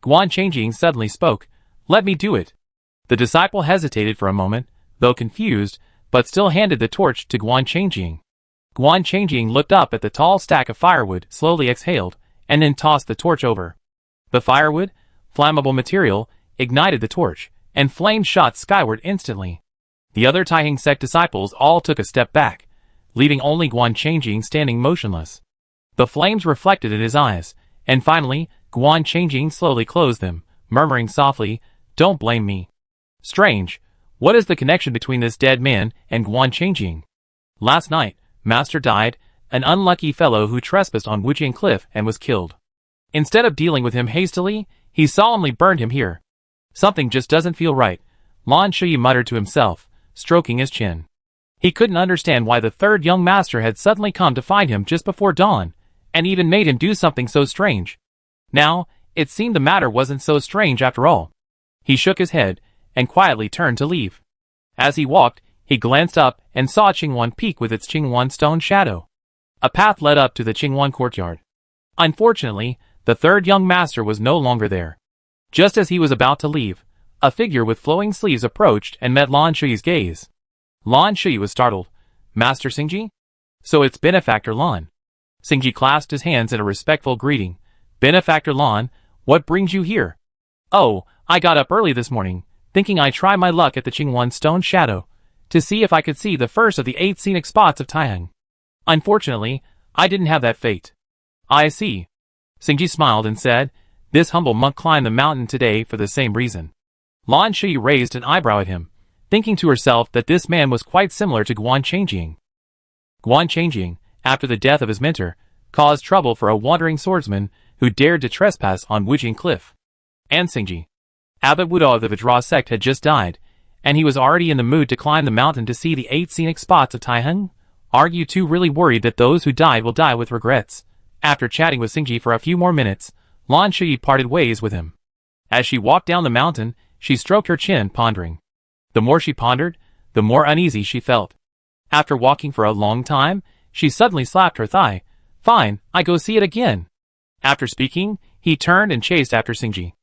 Guan Changjing suddenly spoke, "Let me do it." The disciple hesitated for a moment, though confused, but still handed the torch to Guan Changjing. Guan Changjing looked up at the tall stack of firewood, slowly exhaled, and then tossed the torch over. The firewood, flammable material, ignited the torch, and flames shot skyward instantly. The other Taiheng sect disciples all took a step back, leaving only Guan Changjing standing motionless. The flames reflected in his eyes, and finally, Guan Changjing slowly closed them, murmuring softly, "Don't blame me." Strange. What is the connection between this dead man and Guan Changjing? Last night, Master died, an unlucky fellow who trespassed on Wujian Cliff and was killed. Instead of dealing with him hastily, he solemnly burned him here. Something just doesn't feel right, Lan Shui muttered to himself, stroking his chin. He couldn't understand why the third young master had suddenly come to find him just before dawn, and even made him do something so strange. Now, it seemed the matter wasn't so strange after all. He shook his head, and quietly turned to leave. As he walked, he glanced up and saw Qingwan Peak with its Qingwan stone shadow. A path led up to the Qingwan courtyard. Unfortunately, the third young master was no longer there. Just as he was about to leave, a figure with flowing sleeves approached and met Lan Shui's gaze. Lan Shui was startled. "Master Xingji?" "So it's Benefactor Lan." Xingji clasped his hands in a respectful greeting. "Benefactor Lan, what brings you here?" "Oh, I got up early this morning, thinking I'd try my luck at the Qingwan stone shadow, to see if I could see the first of the 8 scenic spots of Taiheng. Unfortunately, I didn't have that fate." "I see." Xingji smiled and said, "This humble monk climbed the mountain today for the same reason." Lan Shui raised an eyebrow at him, thinking to herself that this man was quite similar to Guan Changjing. Guan Changjing, after the death of his mentor, caused trouble for a wandering swordsman who dared to trespass on Wujian Cliff. And Xingji. Abbot Wudo of the Vajra sect had just died, and he was already in the mood to climb the mountain to see the 8 scenic spots of Taiheng. Are you two really worried that those who died will die with regrets? After chatting with Xingji for a few more minutes, Lan Shui parted ways with him. As she walked down the mountain, she stroked her chin, pondering. The more she pondered, the more uneasy she felt. After walking for a long time, she suddenly slapped her thigh. Fine, I go see it again. After speaking, he turned and chased after Xingji.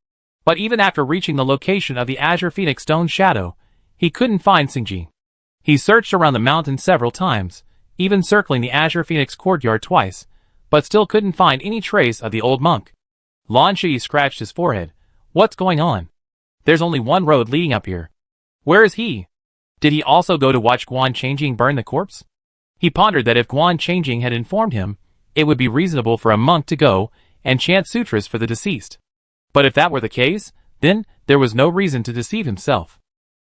But even after reaching the location of the Azure Phoenix Stone Shadow, he couldn't find Xingji. He searched around the mountain several times, even circling the Azure Phoenix courtyard twice, but still couldn't find any trace of the old monk. Lan Shui scratched his forehead. What's going on? There's only one road leading up here. Where is he? Did he also go to watch Guan Changjing burn the corpse? He pondered that if Guan Changjing had informed him, it would be reasonable for a monk to go and chant sutras for the deceased. But if that were the case, then there was no reason to deceive himself.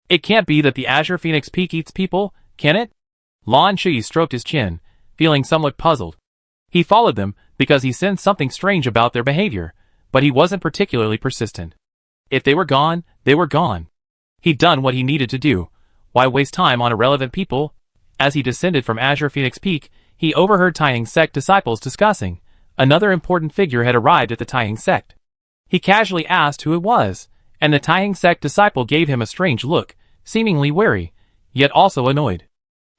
It can't be that the Azure Phoenix Peak eats people, can it? Lan Shui stroked his chin, feeling somewhat puzzled. He followed them because he sensed something strange about their behavior, but he wasn't particularly persistent. If they were gone, they were gone. He'd done what he needed to do. Why waste time on irrelevant people? As he descended from Azure Phoenix Peak, he overheard Taiying sect disciples discussing. Another important figure had arrived at the Taiying sect. He casually asked who it was, and the Taiying sect disciple gave him a strange look, seemingly wary, yet also annoyed.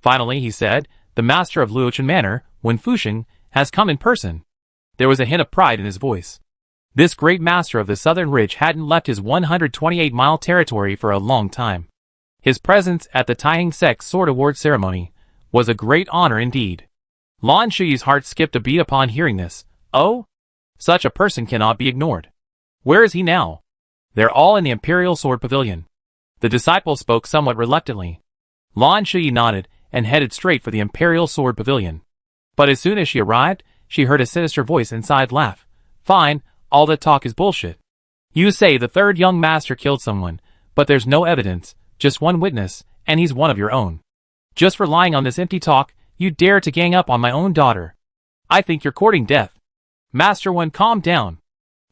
Finally, he said, the master of Luochen Manor, Wen Fusheng, has come in person. There was a hint of pride in his voice. This great master of the Southern Ridge hadn't left his 128-mile territory for a long time. His presence at the Taiying sect sword award ceremony was a great honor indeed. Lan Shui's heart skipped a beat upon hearing this. Oh? Such a person cannot be ignored. Where is he now? They're all in the Imperial Sword Pavilion. The disciple spoke somewhat reluctantly. Lan Shui nodded and headed straight for the Imperial Sword Pavilion. But as soon as she arrived, she heard a sinister voice inside laugh. Fine, all that talk is bullshit. You say the third young master killed someone, but there's no evidence, just one witness, and he's one of your own. Just relying on this empty talk, you dare to gang up on my own daughter. I think you're courting death. Master Wen, calm down.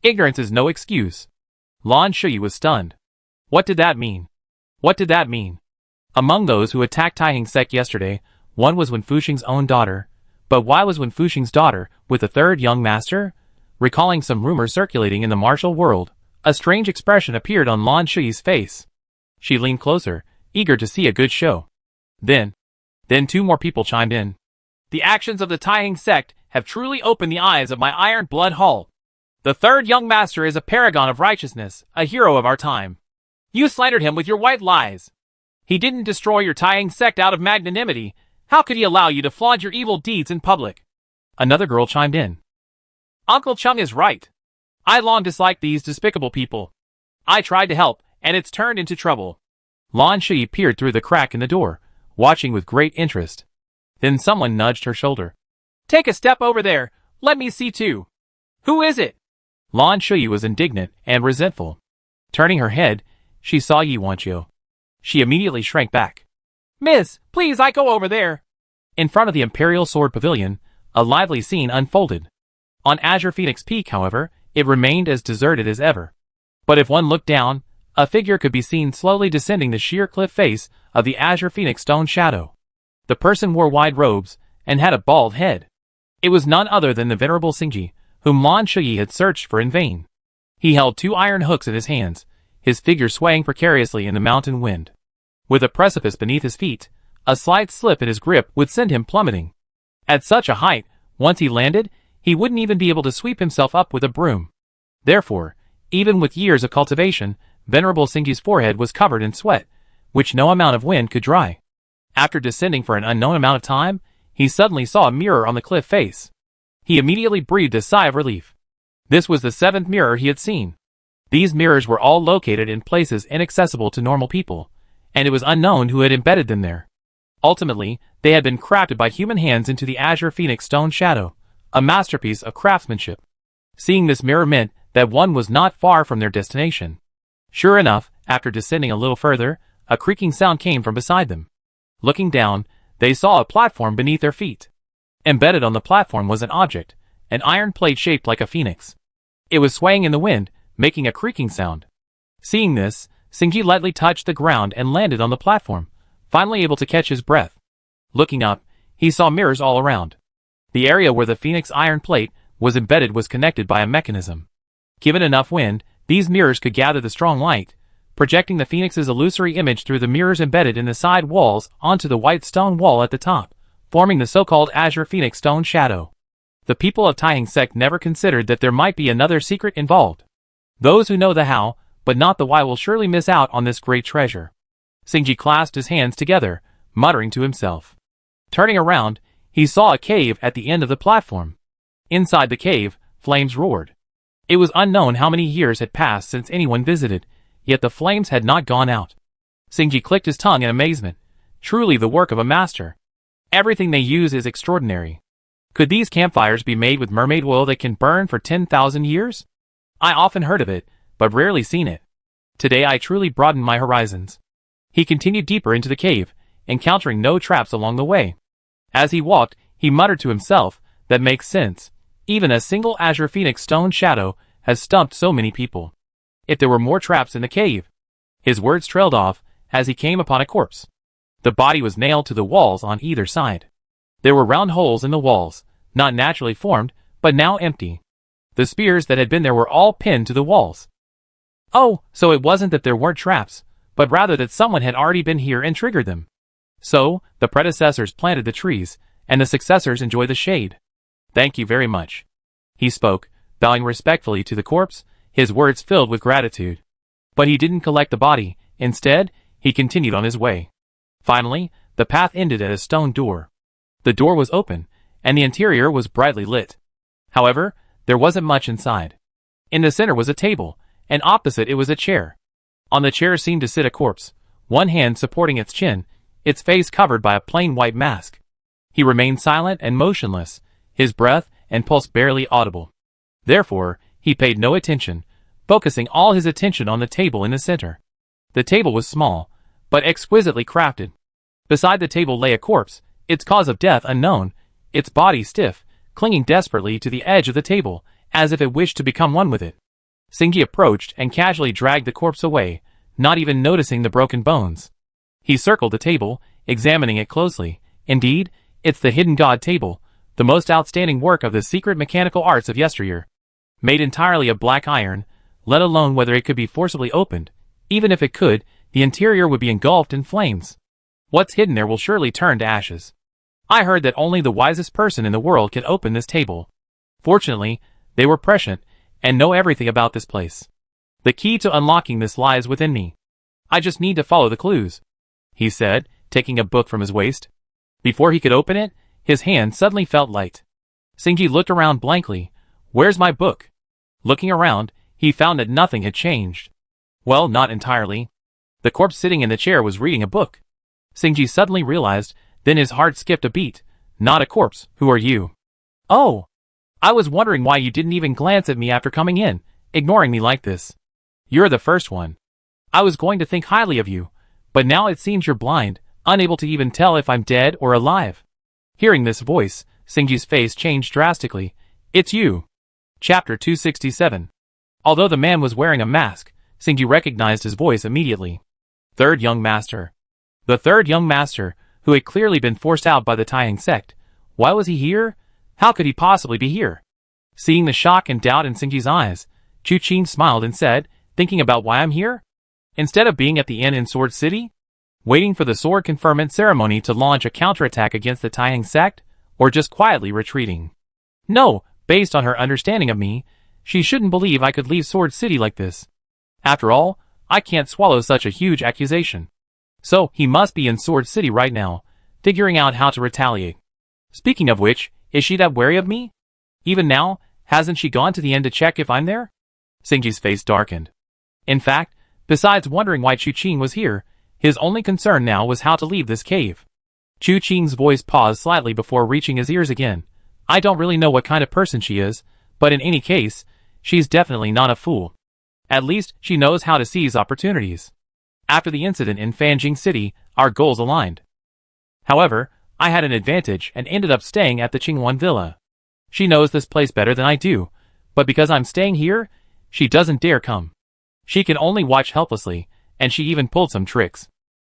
Ignorance is no excuse. Lan Shui was stunned. What did that mean? What did that mean? Among those who attacked Taiying sect yesterday, one was Wen Fusheng's own daughter. But why was Wen Fusheng's daughter with the third young master? Recalling some rumors circulating in the martial world, a strange expression appeared on Lan Shui's face. She leaned closer, eager to see a good show. Then two more people chimed in. The actions of the Taiying sect have truly opened the eyes of my Iron Blood Hall. The third young master is a paragon of righteousness, a hero of our time. You slandered him with your white lies. He didn't destroy your Taiying sect out of magnanimity. How could he allow you to flaunt your evil deeds in public? Another girl chimed in. Uncle Chung is right. I long disliked these despicable people. I tried to help, and it's turned into trouble. Lan Shui peered through the crack in the door, watching with great interest. Then someone nudged her shoulder. Take a step over there. Let me see too. Who is it? Lan Shui was indignant and resentful. Turning her head, she saw Yi Wanqiu. She immediately shrank back. Miss, please, I go over there. In front of the Imperial Sword Pavilion, a lively scene unfolded. On Azure Phoenix Peak, however, it remained as deserted as ever. But if one looked down, a figure could be seen slowly descending the sheer cliff face of the Azure Phoenix Stone Shadow. The person wore wide robes and had a bald head. It was none other than the venerable Xingji, whom Lan Shui had searched for in vain. He held two iron hooks in his hands, his figure swaying precariously in the mountain wind. With a precipice beneath his feet, a slight slip in his grip would send him plummeting. At such a height, once he landed, he wouldn't even be able to sweep himself up with a broom. Therefore, even with years of cultivation, venerable Xingji's forehead was covered in sweat, which no amount of wind could dry. After descending for an unknown amount of time, he suddenly saw a mirror on the cliff face. He immediately breathed a sigh of relief. This was the 7th mirror he had seen. These mirrors were all located in places inaccessible to normal people, and it was unknown who had embedded them there. Ultimately, they had been crafted by human hands into the Azure Phoenix Stone Shadow, a masterpiece of craftsmanship. Seeing this mirror meant that one was not far from their destination. Sure enough, after descending a little further, a creaking sound came from beside them. Looking down, they saw a platform beneath their feet. Embedded on the platform was an object, an iron plate shaped like a phoenix. It was swaying in the wind, making a creaking sound. Seeing this, Xingji lightly touched the ground and landed on the platform, finally able to catch his breath. Looking up, He saw mirrors all around. The area where the Phoenix iron plate was embedded was connected by a mechanism. Given enough wind, these mirrors could gather the strong light, projecting the Phoenix's illusory image through the mirrors embedded in the side walls onto the white stone wall at the top, forming the so-called Azure Phoenix stone shadow. The people of Taihang sect never considered that there might be another secret involved. Those who know the how, but not the why, will surely miss out on this great treasure. Xingji clasped his hands together, muttering to himself. Turning around, he saw a cave at the end of the platform. Inside the cave, flames roared. It was unknown how many years had passed since anyone visited, yet the flames had not gone out. Xingji clicked his tongue in amazement. Truly the work of a master. Everything they use is extraordinary. Could these campfires be made with mermaid oil that can burn for 10,000 years? I often heard of it, but rarely seen it. Today I truly broadened my horizons. He continued deeper into the cave, encountering no traps along the way. As he walked, he muttered to himself, that makes sense. Even a single Azure Phoenix stone shadow has stumped so many people. If there were more traps in the cave. His words trailed off as he came upon a corpse. The body was nailed to the walls on either side. There were round holes in the walls, not naturally formed, but now empty. The spears that had been there were all pinned to the walls. Oh, so it wasn't that there weren't traps, but rather that someone had already been here and triggered them. So, the predecessors planted the trees, and the successors enjoy the shade. Thank you very much. He spoke, bowing respectfully to the corpse, his words filled with gratitude. But he didn't collect the body. Instead, he continued on his way. Finally, the path ended at a stone door. The door was open, and the interior was brightly lit. However, there wasn't much inside. In the center was a table, and opposite it was a chair. On the chair seemed to sit a corpse, one hand supporting its chin, its face covered by a plain white mask. He remained silent and motionless, his breath and pulse barely audible. Therefore, he paid no attention, focusing all his attention on the table in the center. The table was small, but exquisitely crafted. Beside the table lay a corpse, its cause of death unknown, its body stiff, clinging desperately to the edge of the table, as if it wished to become one with it. Xingji approached and casually dragged the corpse away, not even noticing the broken bones. He circled the table, examining it closely. Indeed, it's the hidden god table, the most outstanding work of the secret mechanical arts of yesteryear. Made entirely of black iron, let alone whether it could be forcibly opened. Even if it could, the interior would be engulfed in flames. What's hidden there will surely turn to ashes. I heard that only the wisest person in the world can open this table. Fortunately, they were prescient, and know everything about this place. The key to unlocking this lies within me. I just need to follow the clues, he said, taking a book from his waist. Before he could open it, his hand suddenly felt light. Xingji looked around blankly. Where's my book? Looking around, he found that nothing had changed. Well, not entirely. The corpse sitting in the chair was reading a book. Xingji suddenly realized, then his heart skipped a beat. Not a corpse, who are you? Oh! I was wondering why you didn't even glance at me after coming in, ignoring me like this. You're the first one. I was going to think highly of you, but now it seems you're blind, unable to even tell if I'm dead or alive. Hearing this voice, Xingji's face changed drastically. It's you. Chapter 267. Although the man was wearing a mask, Xingji recognized his voice immediately. Third young master. The third young master, who had clearly been forced out by the Taihang sect. Why was he here? How could he possibly be here? Seeing the shock and doubt in Xingji's eyes, Chu Qin smiled and said, thinking about why I'm here? Instead of being at the inn in Sword City? Waiting for the sword conferment ceremony to launch a counterattack against the Taihang sect? Or just quietly retreating? No, based on her understanding of me, she shouldn't believe I could leave Sword City like this. After all, I can't swallow such a huge accusation. So, he must be in Sword City right now, figuring out how to retaliate. Speaking of which, is she that wary of me? Even now, hasn't she gone to the inn to check if I'm there? Xingji's face darkened. In fact, besides wondering why Chu Qin was here, his only concern now was how to leave this cave. Chu Qin's voice paused slightly before reaching his ears again. I don't really know what kind of person she is, but in any case, she's definitely not a fool. At least, she knows how to seize opportunities. After the incident in Fanjing City, our goals aligned. However, I had an advantage and ended up staying at the Qingwan Villa. She knows this place better than I do, but because I'm staying here, she doesn't dare come. She can only watch helplessly, and she even pulled some tricks.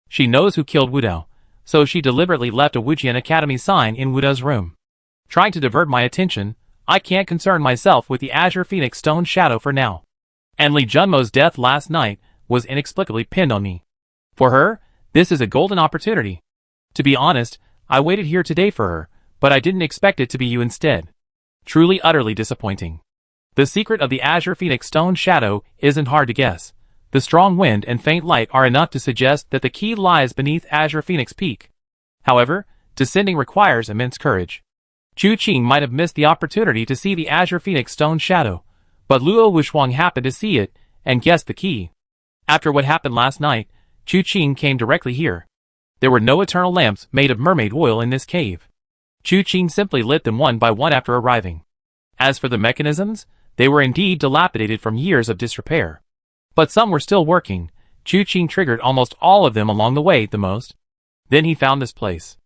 She knows who killed Wu Dao, so she deliberately left a Wujian Academy sign in Wuda's room. Trying to divert my attention, I can't concern myself with the Azure Phoenix Stone Shadow for now. And Li Junmo's death last night was inexplicably pinned on me. For her, this is a golden opportunity. To be honest, I waited here today for her, but I didn't expect it to be you instead. Truly utterly disappointing. The secret of the Azure Phoenix Stone Shadow isn't hard to guess. The strong wind and faint light are enough to suggest that the key lies beneath Azure Phoenix Peak. However, descending requires immense courage. Chu Qing might have missed the opportunity to see the Azure Phoenix Stone Shadow, but Luo Wuxuang happened to see it and guessed the key. After what happened last night, Chu Qing came directly here. There were no eternal lamps made of mermaid oil in this cave. Chu Qing simply lit them one by one after arriving. As for the mechanisms, they were indeed dilapidated from years of disrepair. But some were still working. Chu Qing triggered almost all of them along the way the most. Then he found this place.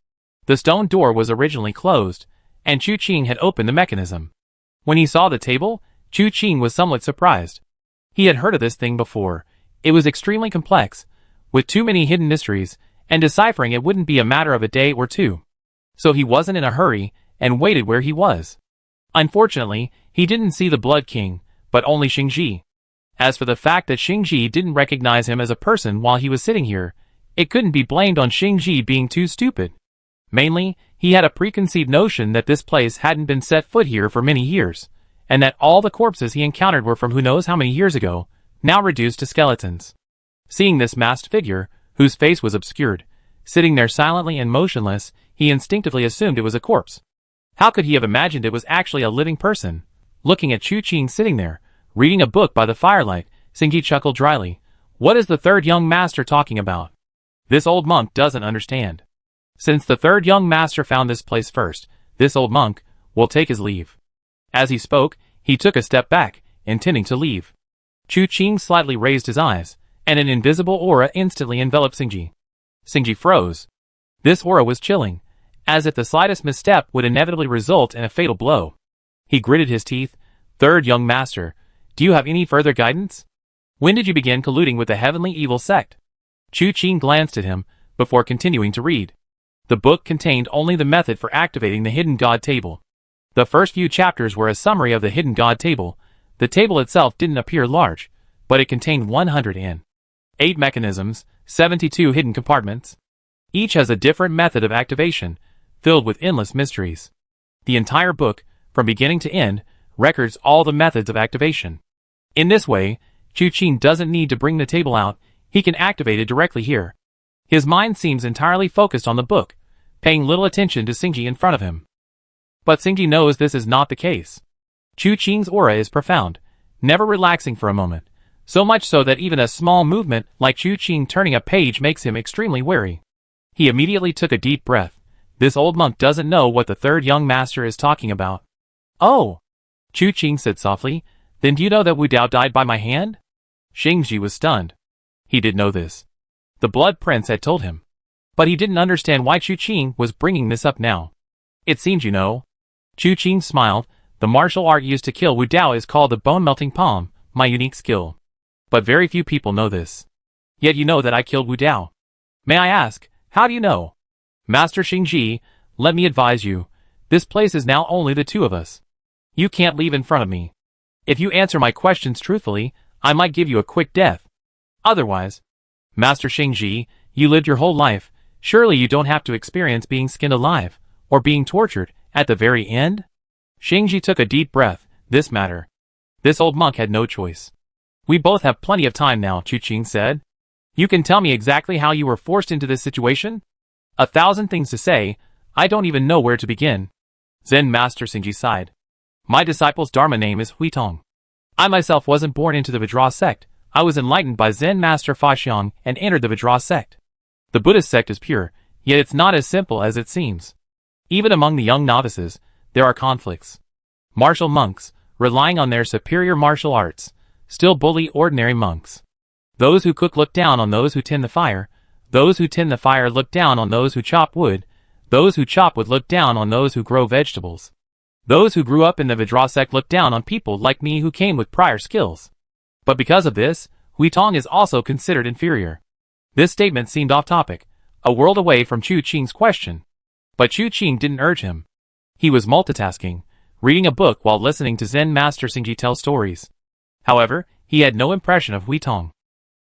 The stone door was originally closed, and Chu Qing had opened the mechanism. When he saw the table, Chu Qing was somewhat surprised. He had heard of this thing before. It was extremely complex, with too many hidden mysteries, and deciphering it wouldn't be a matter of a day or two. So he wasn't in a hurry, and waited where he was. Unfortunately, he didn't see the Blood King, but only Xingji. As for the fact that Xingji didn't recognize him as a person while he was sitting here, it couldn't be blamed on Xingji being too stupid. Mainly, he had a preconceived notion that this place hadn't been set foot here for many years, and that all the corpses he encountered were from who knows how many years ago, now reduced to skeletons. Seeing this masked figure, whose face was obscured, sitting there silently and motionless, he instinctively assumed it was a corpse. How could he have imagined it was actually a living person? Looking at Chu Qing sitting there, reading a book by the firelight, Xingji chuckled dryly. What is the third young master talking about? This old monk doesn't understand. Since the third young master found this place first, this old monk will take his leave. As he spoke, he took a step back, intending to leave. Chu Qing slightly raised his eyes, and an invisible aura instantly enveloped Xingji. Xingji froze. This aura was chilling, as if the slightest misstep would inevitably result in a fatal blow. He gritted his teeth. Third young master, do you have any further guidance? When did you begin colluding with the heavenly evil sect? Chu Qing glanced at him, before continuing to read. The book contained only the method for activating the Hidden God Table. The first few chapters were a summary of the Hidden God Table. The table itself didn't appear large, but it contained 108 mechanisms, 72 hidden compartments. Each has a different method of activation, filled with endless mysteries. The entire book, from beginning to end, records all the methods of activation. In this way, Chu Qing doesn't need to bring the table out, he can activate it directly here. His mind seems entirely focused on the book, paying little attention to Xingji in front of him. But Xingji knows this is not the case. Chu Qing's aura is profound, never relaxing for a moment, so much so that even a small movement like Chu Qing turning a page makes him extremely wary. He immediately took a deep breath. This old monk doesn't know what the third young master is talking about. Oh! Chu Qing said softly, then do you know that Wu Dao died by my hand? Xingji was stunned. He did know this. The Blood Prince had told him. But he didn't understand why Chu Qing was bringing this up now. It seems you know. Chu Qing smiled. The martial art used to kill Wu Dao is called the Bone-Melting Palm, my unique skill. But very few people know this. Yet you know that I killed Wu Dao. May I ask, how do you know? Master Xingji, let me advise you. This place is now only the two of us. You can't leave in front of me. If you answer my questions truthfully, I might give you a quick death. Otherwise, Master Xingji, you lived your whole life. Surely you don't have to experience being skinned alive, or being tortured, at the very end? Xingji took a deep breath. This matter. This old monk had no choice. We both have plenty of time now, Chu Qing said. You can tell me exactly how you were forced into this situation? 1,000 things to say, I don't even know where to begin. Zen Master Xingji sighed. My disciple's Dharma name is Huitong. I myself wasn't born into the Vajra sect. I was enlightened by Zen Master Fa Xiang and entered the Vajra sect. The Buddhist sect is pure, yet it's not as simple as it seems. Even among the young novices, there are conflicts. Martial monks, relying on their superior martial arts, still bully ordinary monks. Those who cook look down on those who tend the fire. Those who tend the fire look down on those who chop wood. Those who chop wood look down on those who grow vegetables. Those who grew up in the Vajra sect look down on people like me who came with prior skills. But because of this, Huitong is also considered inferior. This statement seemed off topic, a world away from Chu Qing's question. But Chu Qing didn't urge him. He was multitasking, reading a book while listening to Zen Master Xingji tell stories. However, he had no impression of Hui Tong.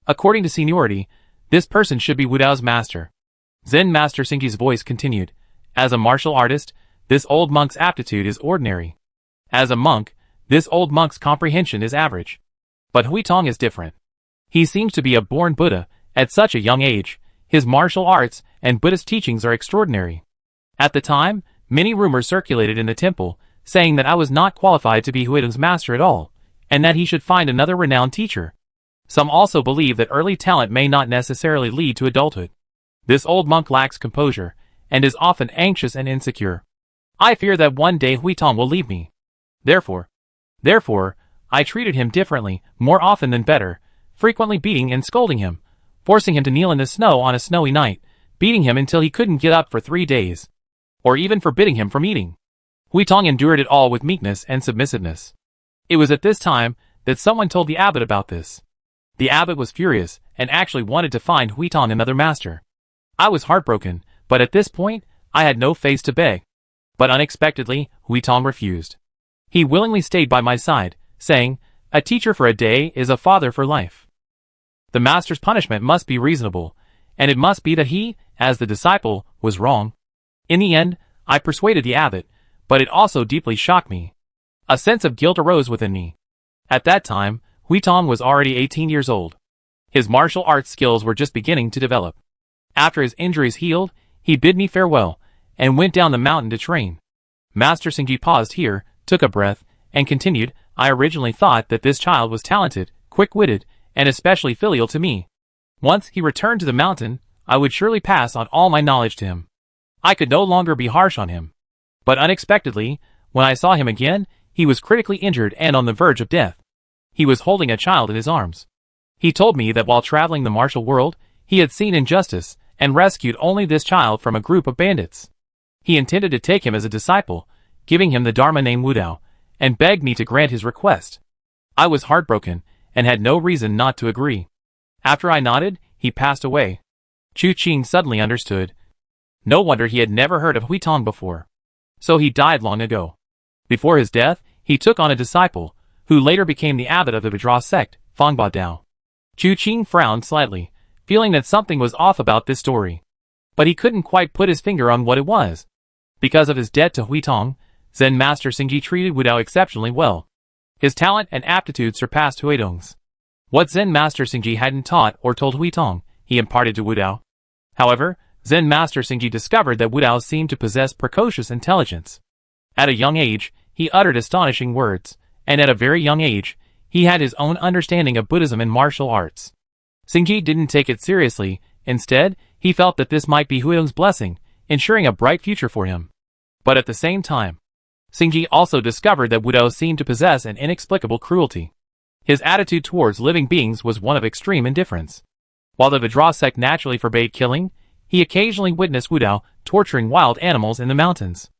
According to seniority, this person should be Wu Dao's master. Zen Master Xingji's voice continued. As a martial artist, this old monk's aptitude is ordinary. As a monk, this old monk's comprehension is average. But Hui Tong is different. He seems to be a born Buddha at such a young age. His martial arts and Buddhist teachings are extraordinary. At the time, many rumors circulated in the temple, saying that I was not qualified to be Hui Tong's master at all, and that he should find another renowned teacher. Some also believe that early talent may not necessarily lead to adulthood. This old monk lacks composure, and is often anxious and insecure. I fear that one day Hui Tong will leave me. Therefore, I treated him differently, more often than better, frequently beating and scolding him, forcing him to kneel in the snow on a snowy night, beating him until he couldn't get up for 3 days, or even forbidding him from eating. Hui Tong endured it all with meekness and submissiveness. It was at this time that someone told the abbot about this. The abbot was furious and actually wanted to find Hui Tong another master. I was heartbroken, but at this point, I had no face to beg. But unexpectedly, Hui Tong refused. He willingly stayed by my side, saying, "A teacher for a day is a father for life." The master's punishment must be reasonable, and it must be that he, as the disciple, was wrong. In the end, I persuaded the abbot, but it also deeply shocked me. A sense of guilt arose within me. At that time, Hui Tong was already 18 years old. His martial arts skills were just beginning to develop. After his injuries healed, he bid me farewell, and went down the mountain to train. Master Xingji paused here, took a breath, and continued, "I originally thought that this child was talented, quick-witted, and especially filial to me. Once he returned to the mountain, I would surely pass on all my knowledge to him. I could no longer be harsh on him. But unexpectedly, when I saw him again, he was critically injured and on the verge of death. He was holding a child in his arms. He told me that while traveling the martial world, he had seen injustice, and rescued only this child from a group of bandits. He intended to take him as a disciple, giving him the Dharma name Wu Dao, and begged me to grant his request. I was heartbroken, and had no reason not to agree. After I nodded, he passed away." Chu Qing suddenly understood. No wonder he had never heard of Hui Tong before. So he died long ago. Before his death, he took on a disciple, who later became the abbot of the Vajra sect, Fangba Dao. Chu Qing frowned slightly, feeling that something was off about this story. But he couldn't quite put his finger on what it was. Because of his debt to Hui Tong, Zen Master Xingji treated Wu Dao exceptionally well. His talent and aptitude surpassed Hui Tong's. What Zen Master Xingji hadn't taught or told Hui Tong, he imparted to Wu Dao. However, Zen Master Xingji discovered that Wu Dao seemed to possess precocious intelligence. At a young age, he uttered astonishing words, and at a very young age, he had his own understanding of Buddhism and martial arts. Xingji didn't take it seriously. Instead, he felt that this might be Hui Tong's blessing, ensuring a bright future for him. But at the same time, Xingji also discovered that Wu Dao seemed to possess an inexplicable cruelty. His attitude towards living beings was one of extreme indifference. While the Vajra sect naturally forbade killing, he occasionally witnessed Wu Dao torturing wild animals in the mountains.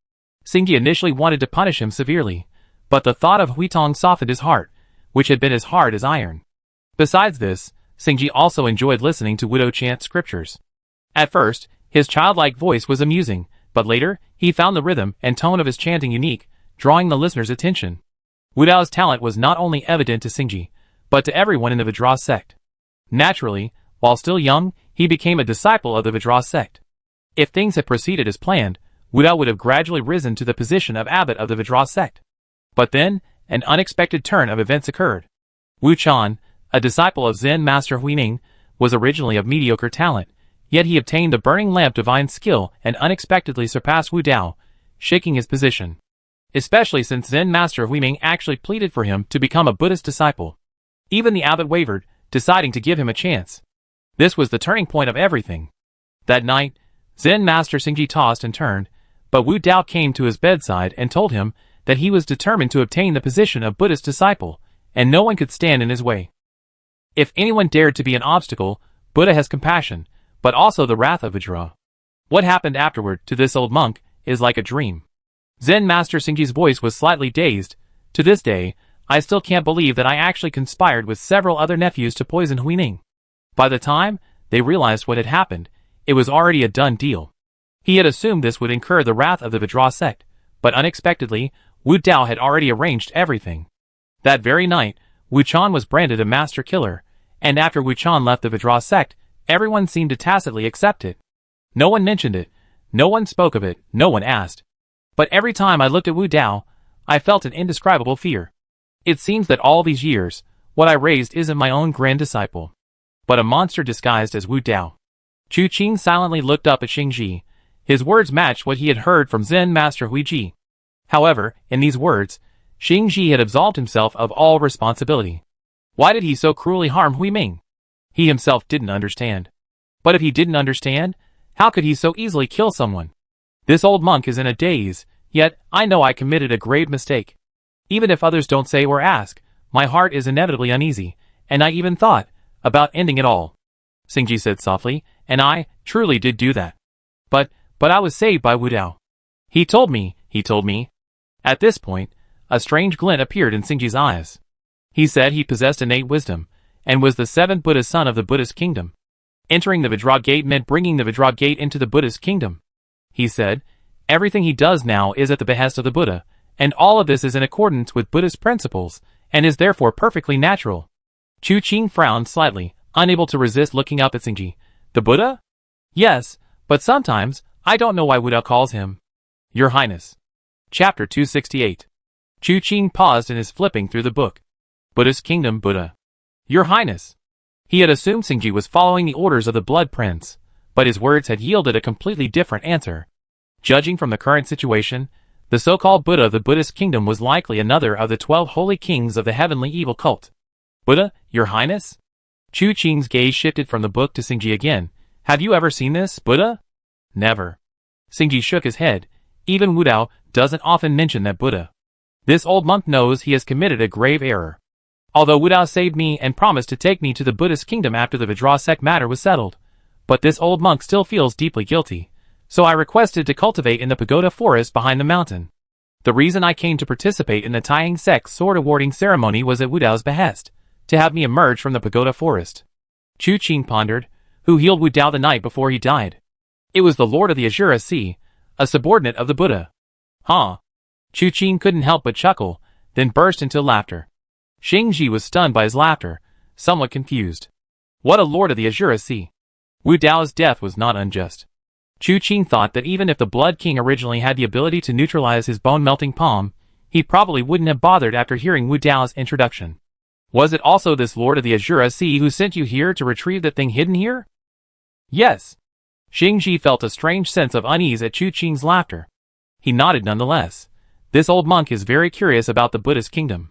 Xingji initially wanted to punish him severely, but the thought of Hui Tong softened his heart, which had been as hard as iron. Besides this, Xingji also enjoyed listening to Wu Dao chant scriptures. At first, his childlike voice was amusing, but later, he found the rhythm and tone of his chanting unique, drawing the listener's attention. Wu Dao's talent was not only evident to Xingji, but to everyone in the Vajra sect. Naturally, while still young, he became a disciple of the Vajra sect. If things had proceeded as planned, Wu Dao would have gradually risen to the position of abbot of the Vajra sect. But then, an unexpected turn of events occurred. Wu Chan, a disciple of Zen Master Huining, was originally of mediocre talent, yet he obtained the burning lamp divine skill and unexpectedly surpassed Wu Dao, shaking his position. Especially since Zen Master Huiming actually pleaded for him to become a Buddhist disciple. Even the abbot wavered, deciding to give him a chance. This was the turning point of everything. That night, Zen Master Xingji tossed and turned, but Wu Dao came to his bedside and told him that he was determined to obtain the position of Buddhist disciple, and no one could stand in his way. If anyone dared to be an obstacle, Buddha has compassion, but also the wrath of Vajra. What happened afterward to this old monk is like a dream. Zen Master Xingji's voice was slightly dazed. To this day, I still can't believe that I actually conspired with several other nephews to poison Huining. By the time they realized what had happened, It was already a done deal. He had assumed this would incur the wrath of the Vidra sect, but unexpectedly, Wu Dao had already arranged everything. That very night, Wu Chan was branded a master killer, and after Wu Chan left the Vidra sect, everyone seemed to tacitly accept it. No one mentioned it, no one spoke of it, no one asked. But every time I looked at Wu Dao, I felt an indescribable fear. It seems that all these years, what I raised isn't my own grand disciple, but a monster disguised as Wu Dao. Chu Qing silently looked up at Xing Ji. His words matched what he had heard from Zen Master Hui Ji. However, in these words, Xing Ji had absolved himself of all responsibility. Why did he so cruelly harm Hui Ming? He himself didn't understand. But if he didn't understand, how could he so easily kill someone? This old monk is in a daze, yet I know I committed a grave mistake. Even if others don't say or ask, my heart is inevitably uneasy, and I even thought about ending it all. Xing Ji said softly, and I truly did do that. But I was saved by Wu Dao. He told me. At this point, a strange glint appeared in Xing Ji's eyes. He said he possessed innate wisdom, and was the seventh Buddha's son of the Buddhist kingdom. Entering the Vidra gate meant bringing the Vidra gate into the Buddhist kingdom. He said, everything he does now is at the behest of the Buddha, and all of this is in accordance with Buddhist principles, and is therefore perfectly natural. Chu Qing frowned slightly, unable to resist looking up at Xing Ji. The Buddha? Yes, but sometimes, I don't know why Wu Dao calls him Your Highness. Chapter 268. Chu Qing paused in his flipping through the book. Buddhist Kingdom Buddha. Your Highness. He had assumed Xing Ji was following the orders of the Blood Prince, but his words had yielded a completely different answer. Judging from the current situation, the so-called Buddha of the Buddhist kingdom was likely another of the 12 holy kings of the heavenly evil cult. Buddha, Your Highness? Chu Qing's gaze shifted from the book to Xing Ji again. Have you ever seen this, Buddha? Never. Xing Ji shook his head. Even Wu Dao doesn't often mention that Buddha. This old monk knows he has committed a grave error. Although Wu Dao saved me and promised to take me to the Buddhist kingdom after the Vidra sect matter was settled, but this old monk still feels deeply guilty, so I requested to cultivate in the pagoda forest behind the mountain. The reason I came to participate in the Taiying sect's sword awarding ceremony was at Wu Dao's behest, to have me emerge from the pagoda forest. Chu Qing pondered. Who healed Wu Dao the night before he died? It was the Lord of the Azure Sea, a subordinate of the Buddha. Huh? Chu Qing couldn't help but chuckle, then burst into laughter. Xing Ji was stunned by his laughter, somewhat confused. What a Lord of the Azure Sea! Wu Dao's death was not unjust. Chu Qing thought that even if the Blood King originally had the ability to neutralize his bone-melting palm, he probably wouldn't have bothered after hearing Wu Dao's introduction. Was it also this Lord of the Azure Sea who sent you here to retrieve that thing hidden here? Yes. Xing Ji felt a strange sense of unease at Chu Qing's laughter. He nodded nonetheless. This old monk is very curious about the Buddhist kingdom.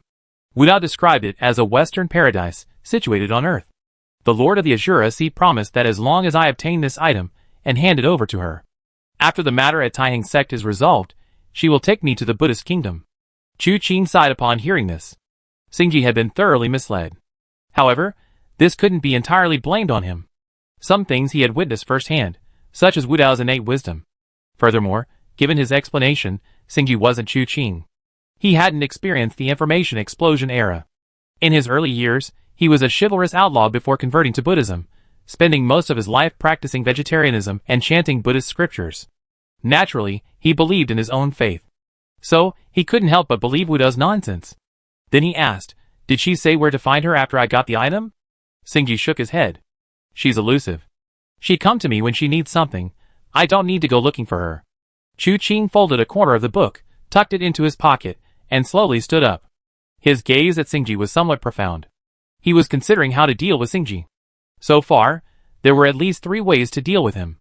Wu Dao described it as a western paradise, situated on earth. The Lord of the Azure Sea promised that as long as I obtain this item, and hand it over to her, after the matter at Taiying sect is resolved, she will take me to the Buddhist kingdom. Chu Qing sighed upon hearing this. Xing Ji had been thoroughly misled. However, this couldn't be entirely blamed on him. Some things he had witnessed firsthand, such as Wu Dao's innate wisdom. Furthermore, given his explanation, Xing Ji wasn't Chu Qing. He hadn't experienced the information explosion era. In his early years, he was a chivalrous outlaw before converting to Buddhism, spending most of his life practicing vegetarianism and chanting Buddhist scriptures. Naturally, he believed in his own faith. So, he couldn't help but believe Wu Dao's nonsense. Then he asked, did she say where to find her after I got the item? Xing Ji shook his head. She's elusive. She come to me when she needs something. I don't need to go looking for her. Chu Qing folded a corner of the book, tucked it into his pocket, and slowly stood up. His gaze at Xing Ji was somewhat profound. He was considering how to deal with Xing Ji. So far, there were at least 3 ways to deal with him.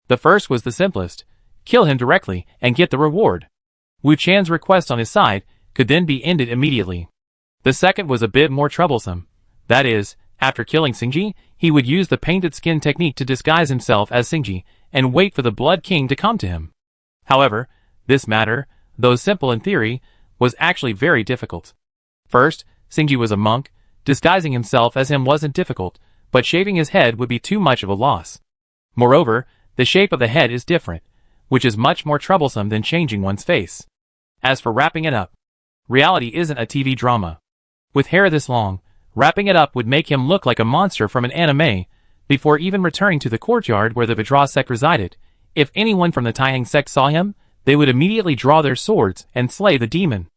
The first was the simplest. Kill him directly and get the reward. Wu Chan's request on his side could then be ended immediately. The second was a bit more troublesome. That is, after killing Xing Ji, he would use the painted skin technique to disguise himself as Xing Ji and wait for the Blood King to come to him. However, this matter, though simple in theory, was actually very difficult. First, Xing Ji was a monk. Disguising himself as him wasn't difficult, but shaving his head would be too much of a loss. Moreover, the shape of the head is different, which is much more troublesome than changing one's face. As for wrapping it up, reality isn't a TV drama. With hair this long, wrapping it up would make him look like a monster from an anime, Before even returning to the courtyard where the Vajra sect resided, if anyone from the Taihang sect saw him, they would immediately draw their swords and slay the demon.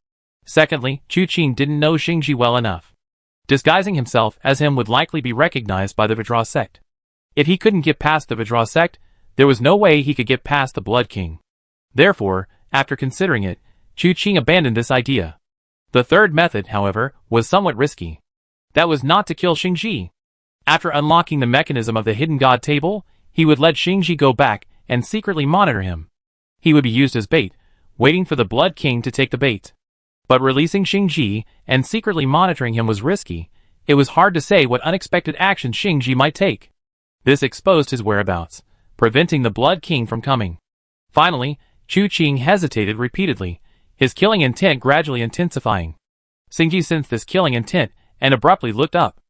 Secondly, Chu Qing didn't know Xingji well enough. Disguising himself as him would likely be recognized by the Vajra sect. If he couldn't get past the Vajra sect, there was no way he could get past the Blood King. Therefore, after considering it, Chu Qing abandoned this idea. The third method, however, was somewhat risky. That was not to kill Xingji. After unlocking the mechanism of the Hidden God table, he would let Xingji go back and secretly monitor him. He would be used as bait, waiting for the Blood King to take the bait. But releasing Xingji and secretly monitoring him was risky. It was hard to say what unexpected action Xingji might take. This exposed his whereabouts, preventing the Blood King from coming. Finally, Chu Qing hesitated repeatedly, his killing intent gradually intensifying. Xingji sensed this killing intent and abruptly looked up.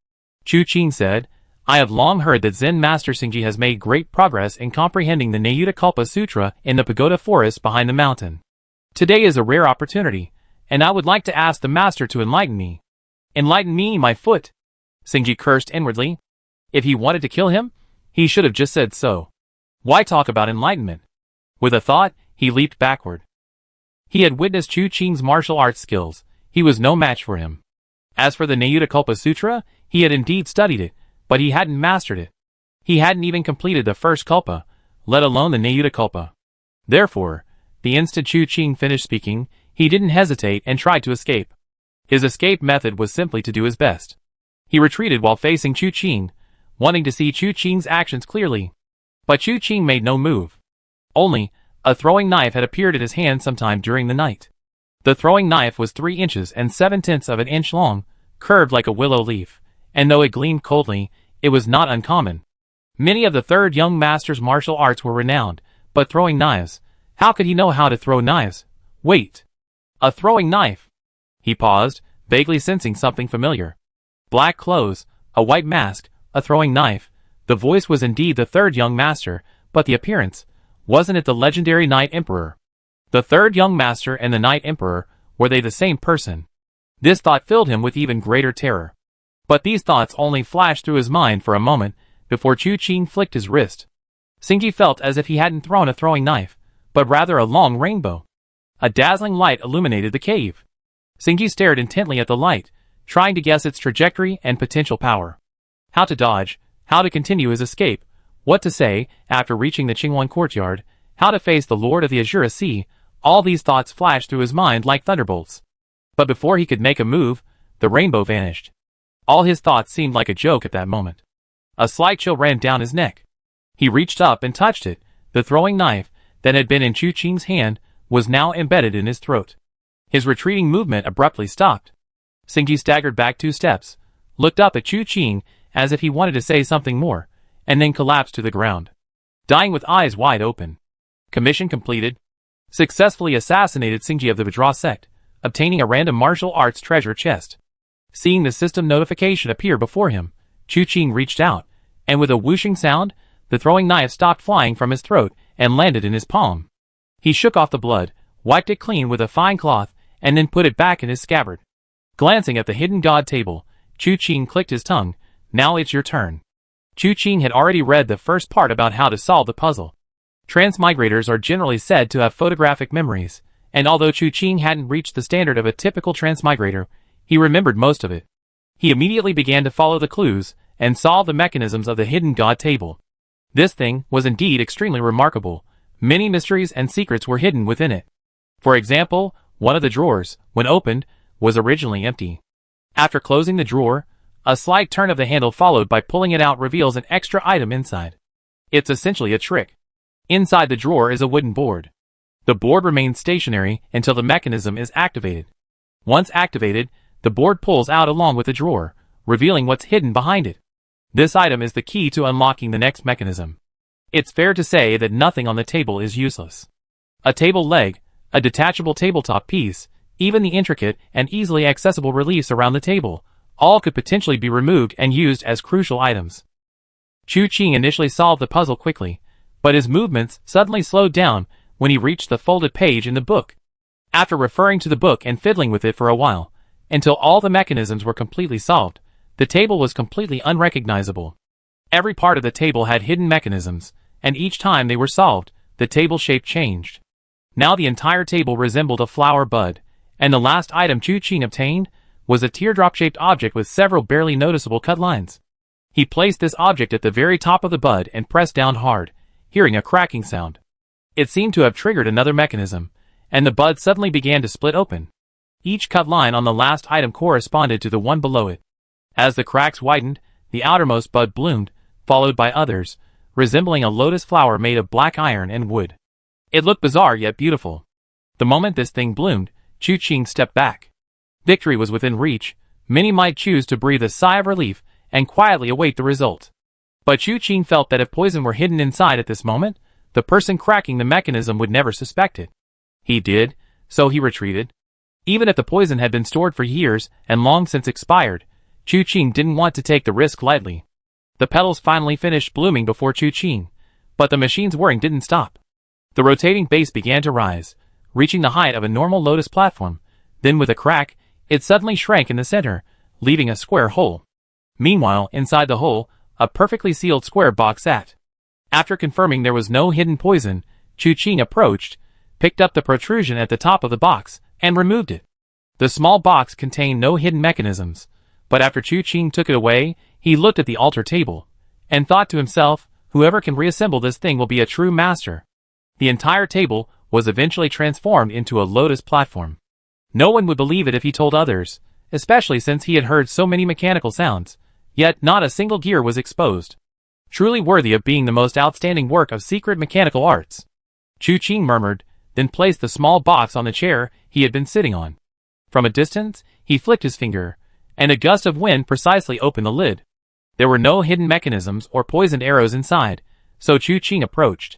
Chu Qing said, "I have long heard that Zen Master Xingji has made great progress in comprehending the Nayutakalpa Sutra in the pagoda forest behind the mountain. Today is a rare opportunity, and I would like to ask the Master to enlighten me." "Enlighten me, my foot!" Xingji cursed inwardly. If he wanted to kill him, he should have just said so. Why talk about enlightenment? With a thought, he leaped backward. He had witnessed Chu Qing's martial arts skills. He was no match for him. As for the Nayutakalpa Sutra, he had indeed studied it, but he hadn't mastered it. He hadn't even completed the first kalpa, let alone the Nayutakalpa. Therefore, the instant Chu Qing finished speaking, he didn't hesitate and tried to escape. His escape method was simply to do his best. He retreated while facing Chu Qing, wanting to see Chu Qing's actions clearly. But Chu Qing made no move. Only, a throwing knife had appeared at his hand sometime during the night. The throwing knife was 3 inches and 7/10 of an inch long, curved like a willow leaf, and though it gleamed coldly, it was not uncommon. Many of the third young master's martial arts were renowned, but throwing knives, how could he know how to throw knives? Wait! A throwing knife! He paused, vaguely sensing something familiar. Black clothes, a white mask, a throwing knife. The voice was indeed the third young master, but the appearance, wasn't it the legendary Night Emperor? The third young master and the Night Emperor, were they the same person? This thought filled him with even greater terror. But these thoughts only flashed through his mind for a moment, before Chu Qing flicked his wrist. Xingji felt as if he hadn't thrown a throwing knife, but rather a long rainbow. A dazzling light illuminated the cave. Xingji stared intently at the light, trying to guess its trajectory and potential power. How to dodge, how to continue his escape, what to say after reaching the Qingwan courtyard, how to face the Lord of the Azure Sea, all these thoughts flashed through his mind like thunderbolts. But before he could make a move, the rainbow vanished. All his thoughts seemed like a joke at that moment. A slight chill ran down his neck. He reached up and touched it. The throwing knife, that had been in Chu Qing's hand, was now embedded in his throat. His retreating movement abruptly stopped. Xingji staggered back 2 steps, looked up at Chu Qing as if he wanted to say something more, and then collapsed to the ground, dying with eyes wide open. Commission completed. Successfully assassinated Xingji of the Vajra sect, obtaining a random martial arts treasure chest. Seeing the system notification appear before him, Chu Qing reached out, and with a whooshing sound, the throwing knife stopped flying from his throat and landed in his palm. He shook off the blood, wiped it clean with a fine cloth, and then put it back in his scabbard. Glancing at the Hidden God table, Chu Qing clicked his tongue. "Now it's your turn." Chu Qing had already read the first part about how to solve the puzzle. Transmigrators are generally said to have photographic memories, and although Chu Qing hadn't reached the standard of a typical transmigrator, he remembered most of it. He immediately began to follow the clues and solve the mechanisms of the Hidden God table. This thing was indeed extremely remarkable. Many mysteries and secrets were hidden within it. For example, one of the drawers, when opened, was originally empty. After closing the drawer, a slight turn of the handle followed by pulling it out reveals an extra item inside. It's essentially a trick. Inside the drawer is a wooden board. The board remains stationary until the mechanism is activated. Once activated, the board pulls out along with the drawer, revealing what's hidden behind it. This item is the key to unlocking the next mechanism. It's fair to say that nothing on the table is useless. A table leg, a detachable tabletop piece, even the intricate and easily accessible reliefs around the table, all could potentially be removed and used as crucial items. Chu Qing initially solved the puzzle quickly, but his movements suddenly slowed down when he reached the folded page in the book. After referring to the book and fiddling with it for a while, until all the mechanisms were completely solved, the table was completely unrecognizable. Every part of the table had hidden mechanisms, and each time they were solved, the table shape changed. Now the entire table resembled a flower bud, and the last item Chu Qing obtained was a teardrop-shaped object with several barely noticeable cut lines. He placed this object at the very top of the bud and pressed down hard, hearing a cracking sound. It seemed to have triggered another mechanism, and the bud suddenly began to split open. Each cut line on the last item corresponded to the one below it. As the cracks widened, the outermost bud bloomed, followed by others, resembling a lotus flower made of black iron and wood. It looked bizarre yet beautiful. The moment this thing bloomed, Chu Qing stepped back. Victory was within reach. Many might choose to breathe a sigh of relief and quietly await the result. But Chu Qing felt that if poison were hidden inside at this moment, the person cracking the mechanism would never suspect it. He did, so he retreated. Even if the poison had been stored for years and long since expired, Chu Qing didn't want to take the risk lightly. The petals finally finished blooming before Chu Qing, but the machine's whirring didn't stop. The rotating base began to rise, reaching the height of a normal lotus platform. Then with a crack, it suddenly shrank in the center, leaving a square hole. Meanwhile, inside the hole, a perfectly sealed square box sat. After confirming there was no hidden poison, Chu Qing approached, picked up the protrusion at the top of the box, and removed it. The small box contained no hidden mechanisms, but after Chu Qing took it away, he looked at the altar table, and thought to himself, whoever can reassemble this thing will be a true master. The entire table was eventually transformed into a lotus platform. No one would believe it if he told others, especially since he had heard so many mechanical sounds, yet not a single gear was exposed. Truly worthy of being the most outstanding work of secret mechanical arts. Chu Qing murmured, then placed the small box on the chair he had been sitting on. From a distance, he flicked his finger, and a gust of wind precisely opened the lid. There were no hidden mechanisms or poisoned arrows inside, so Chu Qing approached.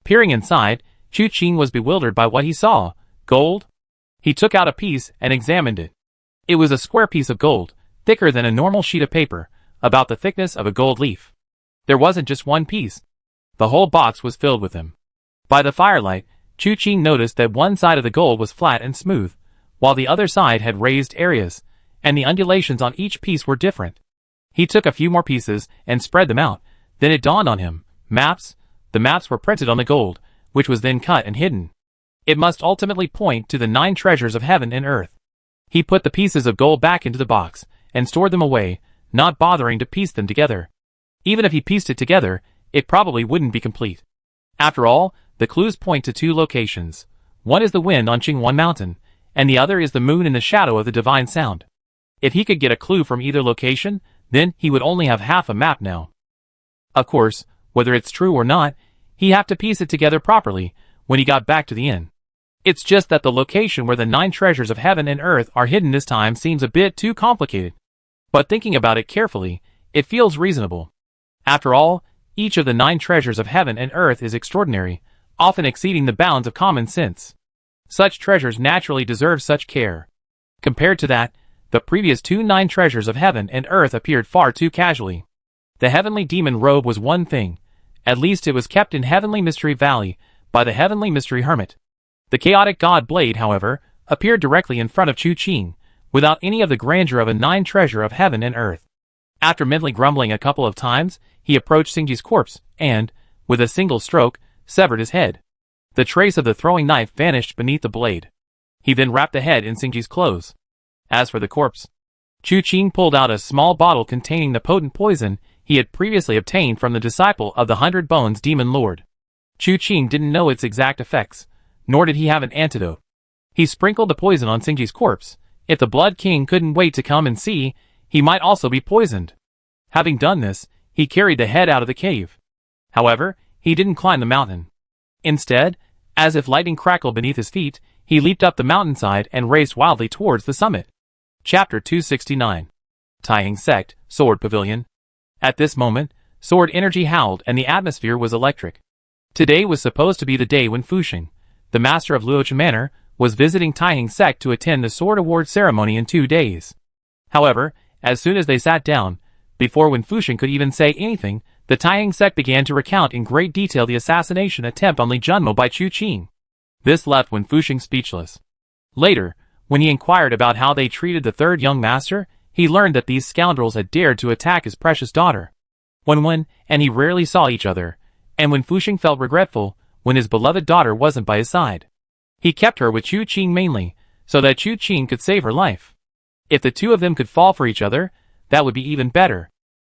Peering inside, Chu Qing was bewildered by what he saw. Gold? He took out a piece and examined it. It was a square piece of gold, thicker than a normal sheet of paper, about the thickness of a gold leaf. There wasn't just one piece. The whole box was filled with them. By the firelight, Chu Qing noticed that one side of the gold was flat and smooth, while the other side had raised areas, and the undulations on each piece were different. He took a few more pieces and spread them out. Then it dawned on him. Maps? The maps were printed on the gold, which was then cut and hidden. It must ultimately point to the 9 treasures of heaven and earth. He put the pieces of gold back into the box, and stored them away, not bothering to piece them together. Even if he pieced it together, it probably wouldn't be complete. After all, the clues point to 2 locations. One is the wind on Qingwan Mountain, and the other is the moon in the shadow of the divine sound. If he could get a clue from either location, then he would only have half a map now. Of course, whether it's true or not, he'd have to piece it together properly when he got back to the inn. It's just that the location where the 9 treasures of heaven and earth are hidden this time seems a bit too complicated. But thinking about it carefully, it feels reasonable. After all, each of the 9 treasures of heaven and earth is extraordinary, often exceeding the bounds of common sense. Such treasures naturally deserve such care. Compared to that, the previous 2 9 treasures of heaven and earth appeared far too casually. The heavenly demon robe was one thing. At least it was kept in Heavenly Mystery Valley by the Heavenly Mystery Hermit. The chaotic god blade, however, appeared directly in front of Chu Qing, without any of the grandeur of a 9 treasure of heaven and earth. After mentally grumbling a couple of times, he approached Xingji's corpse, and, with a single stroke, severed his head. The trace of the throwing knife vanished beneath the blade. He then wrapped the head in Xingji's clothes. As for the corpse, Chu Qing pulled out a small bottle containing the potent poison he had previously obtained from the disciple of the 100 Bones Demon Lord. Chu Qing didn't know its exact effects, nor did he have an antidote. He sprinkled the poison on Xingji's corpse. If the Blood King couldn't wait to come and see, he might also be poisoned. Having done this, he carried the head out of the cave. However, he didn't climb the mountain. Instead, as if lightning crackled beneath his feet, he leaped up the mountainside and raced wildly towards the summit. Chapter 269. Taiheng Sect, Sword Pavilion. At this moment, sword energy howled and the atmosphere was electric. Today was supposed to be the day when Fuxing, the master of Luochen Manor, was visiting Taiheng Sect to attend the sword award ceremony in 2 days. However, as soon as they sat down, before Wen Fuxing could even say anything, the Taiheng Sect began to recount in great detail the assassination attempt on Li Junmo by Chu Qing. This left Wen Fuxing speechless. Later, when he inquired about how they treated the 3rd young master, he learned that these scoundrels had dared to attack his precious daughter. and he rarely saw each other, and when Fuxing felt regretful when his beloved daughter wasn't by his side. He kept her with Chu Qing mainly, so that Chu Qing could save her life. If the two of them could fall for each other, that would be even better.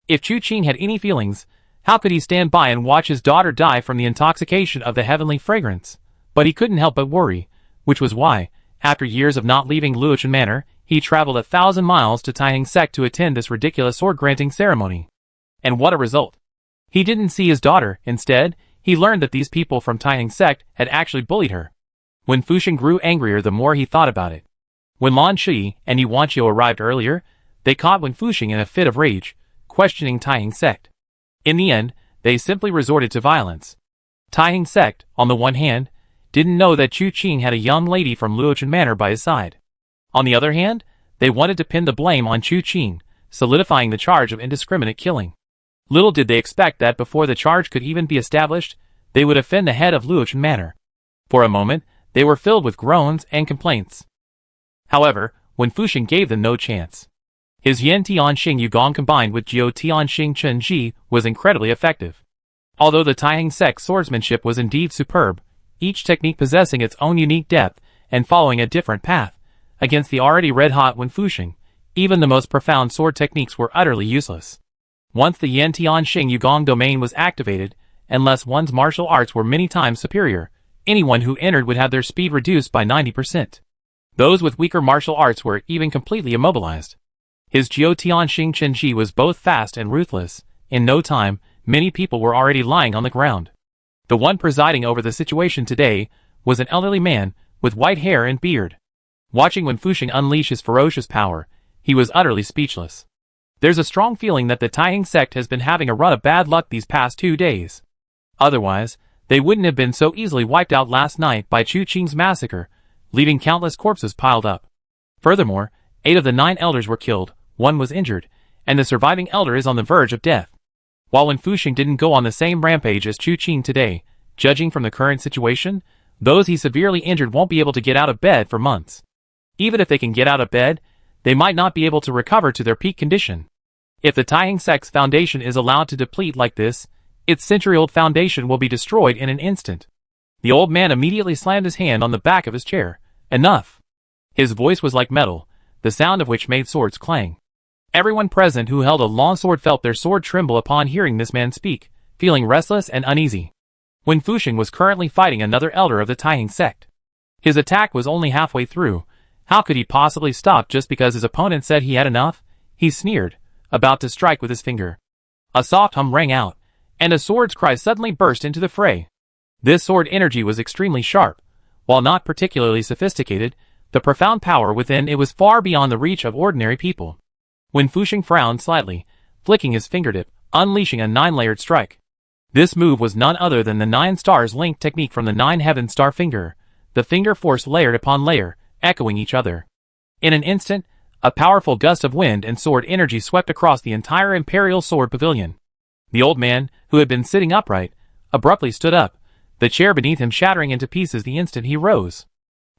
If Chu Qing had any feelings, how could he stand by and watch his daughter die from the intoxication of the heavenly fragrance? But he couldn't help but worry, which was why, after years of not leaving Luochen Manor, he traveled 1,000 miles to Taiheng Sect to attend this ridiculous sword-granting ceremony. And what a result! He didn't see his daughter. Instead, he learned that these people from Taiheng Sect had actually bullied her. When Fuxing grew angrier the more he thought about it. When Lan Shi and Yuan Qiu arrived earlier, they caught Wen Fuxing in a fit of rage, questioning Taiheng Sect. In the end, they simply resorted to violence. Taiheng Sect, on the one hand, didn't know that Chu Qing had a young lady from Luochen Manor by his side. On the other hand, they wanted to pin the blame on Chu Qing, solidifying the charge of indiscriminate killing. Little did they expect that before the charge could even be established, they would offend the head of Luochen Manor. For a moment, they were filled with groans and complaints. However, Wen Fuxing gave them no chance. His Yan Tianxing Yugong combined with Jiu Tianxing Chen Ji was incredibly effective. Although the Taiheng Sect swordsmanship was indeed superb, each technique possessing its own unique depth and following a different path, against the already red-hot Wen Fuxing, even the most profound sword techniques were utterly useless. Once the Yan Tianxing Yugong domain was activated, unless one's martial arts were many times superior, anyone who entered would have their speed reduced by 90%. Those with weaker martial arts were even completely immobilized. His Jiu Tianxing Chen Ji was both fast and ruthless. In no time, many people were already lying on the ground. The one presiding over the situation today was an elderly man with white hair and beard. Watching Wen Fuxing unleash his ferocious power, he was utterly speechless. There's a strong feeling that the Taiheng Sect has been having a run of bad luck these past 2 days. Otherwise, they wouldn't have been so easily wiped out last night by Chu Qing's massacre, leaving countless corpses piled up. Furthermore, 8 of the 9 elders were killed, 1 was injured, and the surviving elder is on the verge of death. While Wen Fuxing didn't go on the same rampage as Chu Qing today, judging from the current situation, those he severely injured won't be able to get out of bed for months. Even if they can get out of bed, they might not be able to recover to their peak condition. If the Taiheng Sect's foundation is allowed to deplete like this, its century-old foundation will be destroyed in an instant. The old man immediately slammed his hand on the back of his chair. Enough! His voice was like metal, the sound of which made swords clang. Everyone present who held a long sword felt their sword tremble upon hearing this man speak, feeling restless and uneasy. Wen Fuxing was currently fighting another elder of the Taiheng Sect. His attack was only halfway through. How could he possibly stop just because his opponent said he had enough? He sneered, about to strike with his finger. A soft hum rang out, and a sword's cry suddenly burst into the fray. This sword energy was extremely sharp. While not particularly sophisticated, the profound power within it was far beyond the reach of ordinary people. Wen Fuxing frowned slightly, flicking his fingertip, unleashing a 9-layered strike. This move was none other than the 9 stars linked technique from the 9 heaven star finger, the finger force layered upon layer, echoing each other. In an instant, a powerful gust of wind and sword energy swept across the entire Imperial Sword Pavilion. The old man, who had been sitting upright, abruptly stood up, the chair beneath him shattering into pieces the instant he rose.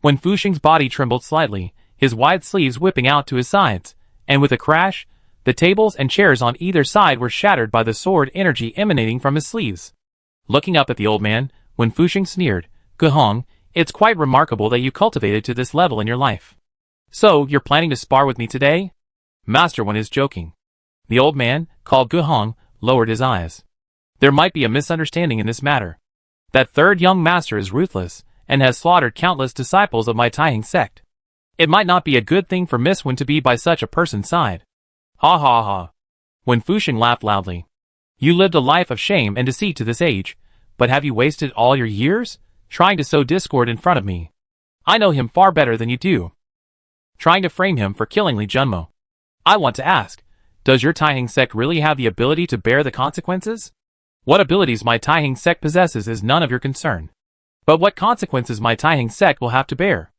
Wen Fuxing's body trembled slightly, his wide sleeves whipping out to his sides, and with a crash, the tables and chairs on either side were shattered by the sword energy emanating from his sleeves. Looking up at the old man, Wen Fuxing sneered, "Guhong, it's quite remarkable that you cultivated to this level in your life. So, you're planning to spar with me today?" Master Wen is joking. The old man, called Guhong, lowered his eyes. There might be a misunderstanding in this matter. That third young master is ruthless, and has slaughtered countless disciples of my Taiheng Sect. It might not be a good thing for Miss Wen to be by such a person's side. Ha ha ha. Wen Fuxing laughed loudly. You lived a life of shame and deceit to this age, but have you wasted all your years trying to sow discord in front of me? I know him far better than you do. Trying to frame him for killing Li Junmo. I want to ask, does your Taiheng Sect really have the ability to bear the consequences? What abilities my Taiheng Sect possesses is none of your concern. But what consequences my Taiheng Sect will have to bear?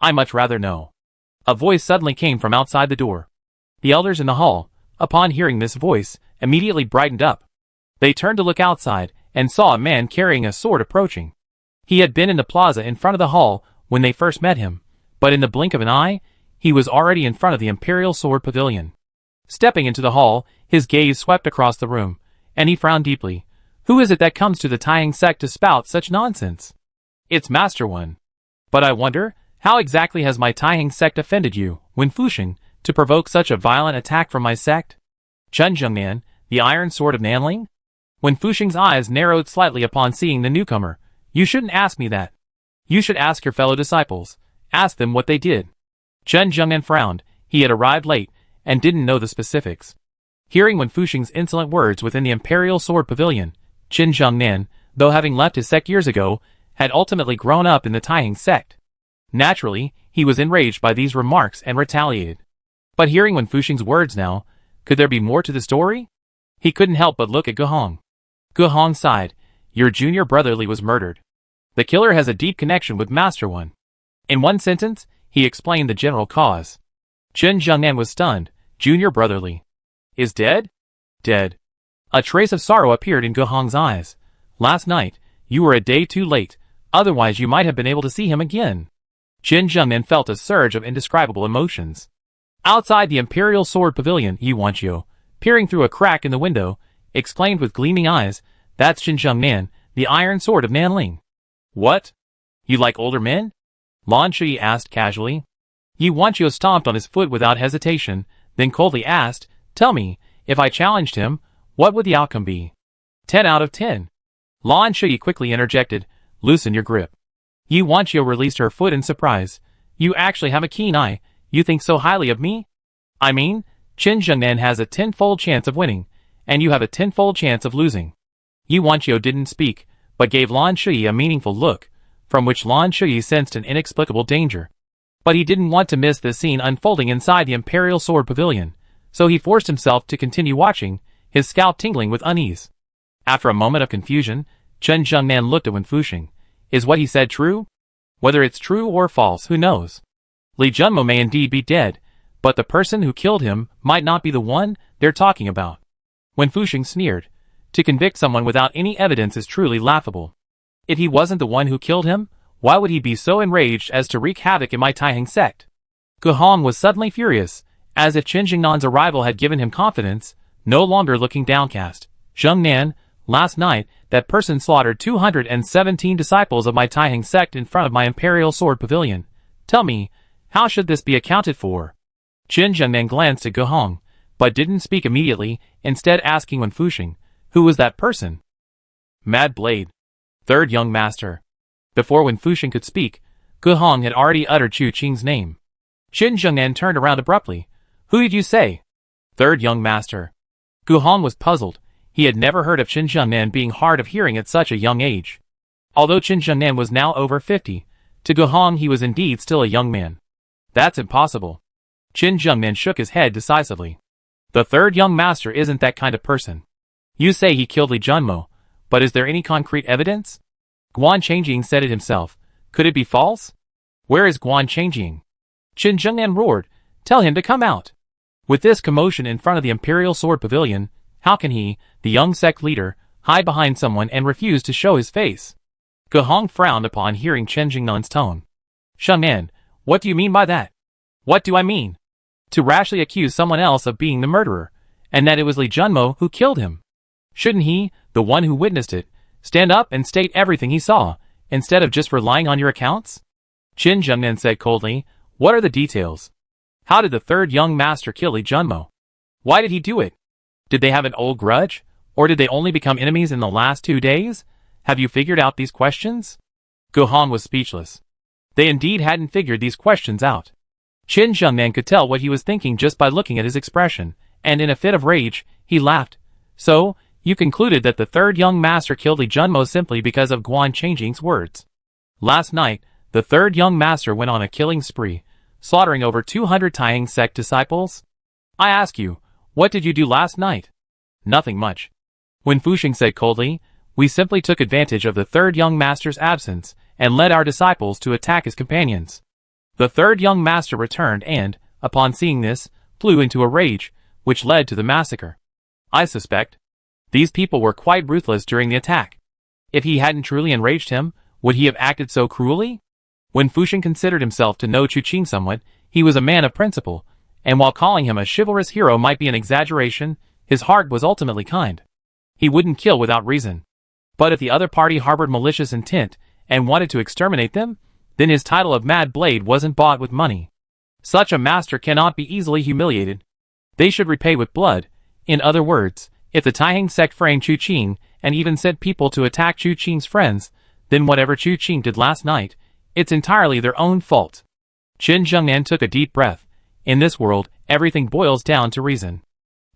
I much rather know. A voice suddenly came from outside the door. The elders in the hall, upon hearing this voice, immediately brightened up. They turned to look outside, and saw a man carrying a sword approaching. He had been in the plaza in front of the hall when they first met him, but in the blink of an eye, he was already in front of the Imperial Sword Pavilion. Stepping into the hall, his gaze swept across the room, and he frowned deeply. Who is it that comes to the Taiyang sect to spout such nonsense? It's Master One. But I wonder, how exactly has my Taiyang sect offended you, Wen Fusheng, to provoke such a violent attack from my sect? Chen Zhengnan, the Iron Sword of Nanling? Wen Fusheng's eyes narrowed slightly upon seeing the newcomer. You shouldn't ask me that. You should ask your fellow disciples. Ask them what they did. Chen Zhengnan frowned. He had arrived late, and didn't know the specifics. Hearing Wen Fusheng's insolent words within the Imperial Sword Pavilion, Chen Zhengnan, though having left his sect years ago, had ultimately grown up in the Taiyang sect. Naturally, he was enraged by these remarks and retaliated. But hearing Wen Fusheng's words now, could there be more to the story? He couldn't help but look at Ge Hong. Ge Hong sighed. Your junior brother Li was murdered. The killer has a deep connection with Master One. In one sentence, he explained the general cause. Chen Zhengnan was stunned. Junior brother Li is dead? Dead. A trace of sorrow appeared in Ge Hong's eyes. Last night, you were a day too late, otherwise you might have been able to see him again. Chen Zhengnan felt a surge of indescribable emotions. Outside the Imperial Sword Pavilion, Yuanqiu, peering through a crack in the window, exclaimed with gleaming eyes, That's Chen Zhengnan, the Iron Sword of Nanling. What? You like older men? Lan Shui asked casually. Yuanqiu stomped on his foot without hesitation, then coldly asked, Tell me, if I challenged him, what would the outcome be? 10 out of 10. Lan Shui quickly interjected, Loosen your grip. Yuanqiu released her foot in surprise. You actually have a keen eye. You think so highly of me? I mean, Chen Zhengnan has a 10-fold chance of winning, and you have a 10-fold chance of losing. Yuanqiu didn't speak, but gave Lan Shui a meaningful look, from which Lan Shui sensed an inexplicable danger. But he didn't want to miss the scene unfolding inside the Imperial Sword Pavilion, so he forced himself to continue watching, his scalp tingling with unease. After a moment of confusion, Chen Zhengnan looked at Wen Fusheng. Is what he said true? Whether it's true or false, who knows? Li Junmo may indeed be dead, but the person who killed him might not be the one they're talking about. Wen Fusheng sneered. To convict someone without any evidence is truly laughable. If he wasn't the one who killed him, why would he be so enraged as to wreak havoc in my Taiyang sect? Ge Hong was suddenly furious, as if Chen Zhengnan's arrival had given him confidence, no longer looking downcast. Zhengnan, last night, that person slaughtered 217 disciples of my Taiyang sect in front of my Imperial Sword Pavilion. Tell me, how should this be accounted for? Chen Zhengnan glanced at Ge Hong, but didn't speak immediately, instead asking Wen Fusheng, who was that person? Mad Blade. Third young master. Before Wen Fusheng could speak, Ge Hong had already uttered Chu Qing's name. Chen Zhengnan turned around abruptly. Who did you say? Third young master. Ge Hong was puzzled. He had never heard of Chen Zhengnan being hard of hearing at such a young age. Although Chen Zhengnan was now over 50, to Ge Hong he was indeed still a young man. That's impossible. Chen Zhengnan shook his head decisively. The third young master isn't that kind of person. You say he killed Li Junmo, but is there any concrete evidence? Guan Changjing said it himself. Could it be false? Where is Guan Changjing? Chen Zhengnan roared. Tell him to come out. With this commotion in front of the Imperial Sword Pavilion, how can he, the young sect leader, hide behind someone and refuse to show his face? Ge Hong frowned upon hearing Chen Zhengnan's tone. Zhengnan, what do you mean by that? What do I mean? To rashly accuse someone else of being the murderer, and that it was Li Junmo who killed him. Shouldn't he, the one who witnessed it, stand up and state everything he saw, instead of just relying on your accounts? Chen Zhengnan said coldly, What are the details? How did the third young master kill Li Junmo? Why did he do it? Did they have an old grudge? Or did they only become enemies in the last 2 days? Have you figured out these questions? Ge Hong was speechless. They indeed hadn't figured these questions out. Chen Zhengnan could tell what he was thinking just by looking at his expression, and in a fit of rage, he laughed. So, you concluded that the third young master killed Li Junmo simply because of Guan Changjing's words. Last night, the third young master went on a killing spree, slaughtering over 200 Taiyang sect disciples? I ask you, what did you do last night? Nothing much. Wen Fusheng said coldly, we simply took advantage of the third young master's absence and led our disciples to attack his companions. The third young master returned and, upon seeing this, flew into a rage, which led to the massacre. I suspect these people were quite ruthless during the attack. If he hadn't truly enraged him, would he have acted so cruelly? When Fusheng considered himself to know Chu Qing somewhat, he was a man of principle, and while calling him a chivalrous hero might be an exaggeration, his heart was ultimately kind. He wouldn't kill without reason. But if the other party harbored malicious intent and wanted to exterminate them, then his title of Mad Blade wasn't bought with money. Such a master cannot be easily humiliated. They should repay with blood. In other words, if the Taihang sect framed Chu Qing and even sent people to attack Chu Qing's friends, then whatever Chu Qing did last night, it's entirely their own fault. Qin Zhengnan took a deep breath. In this world, everything boils down to reason.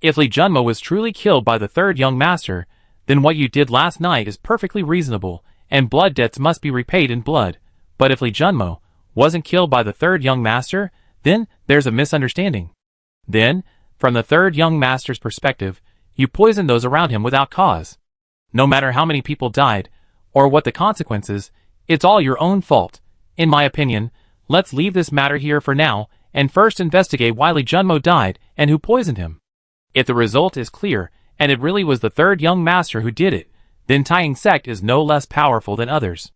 If Li Junmo was truly killed by the third young master, then what you did last night is perfectly reasonable, and blood debts must be repaid in blood. But if Li Junmo wasn't killed by the third young master, then there's a misunderstanding. Then, from the third young master's perspective, you poisoned those around him without cause. No matter how many people died, or what the consequences, it's all your own fault. In my opinion, let's leave this matter here for now, and first investigate why Li Junmo died and who poisoned him. If the result is clear, and it really was the third young master who did it, then Taihang sect is no less powerful than others.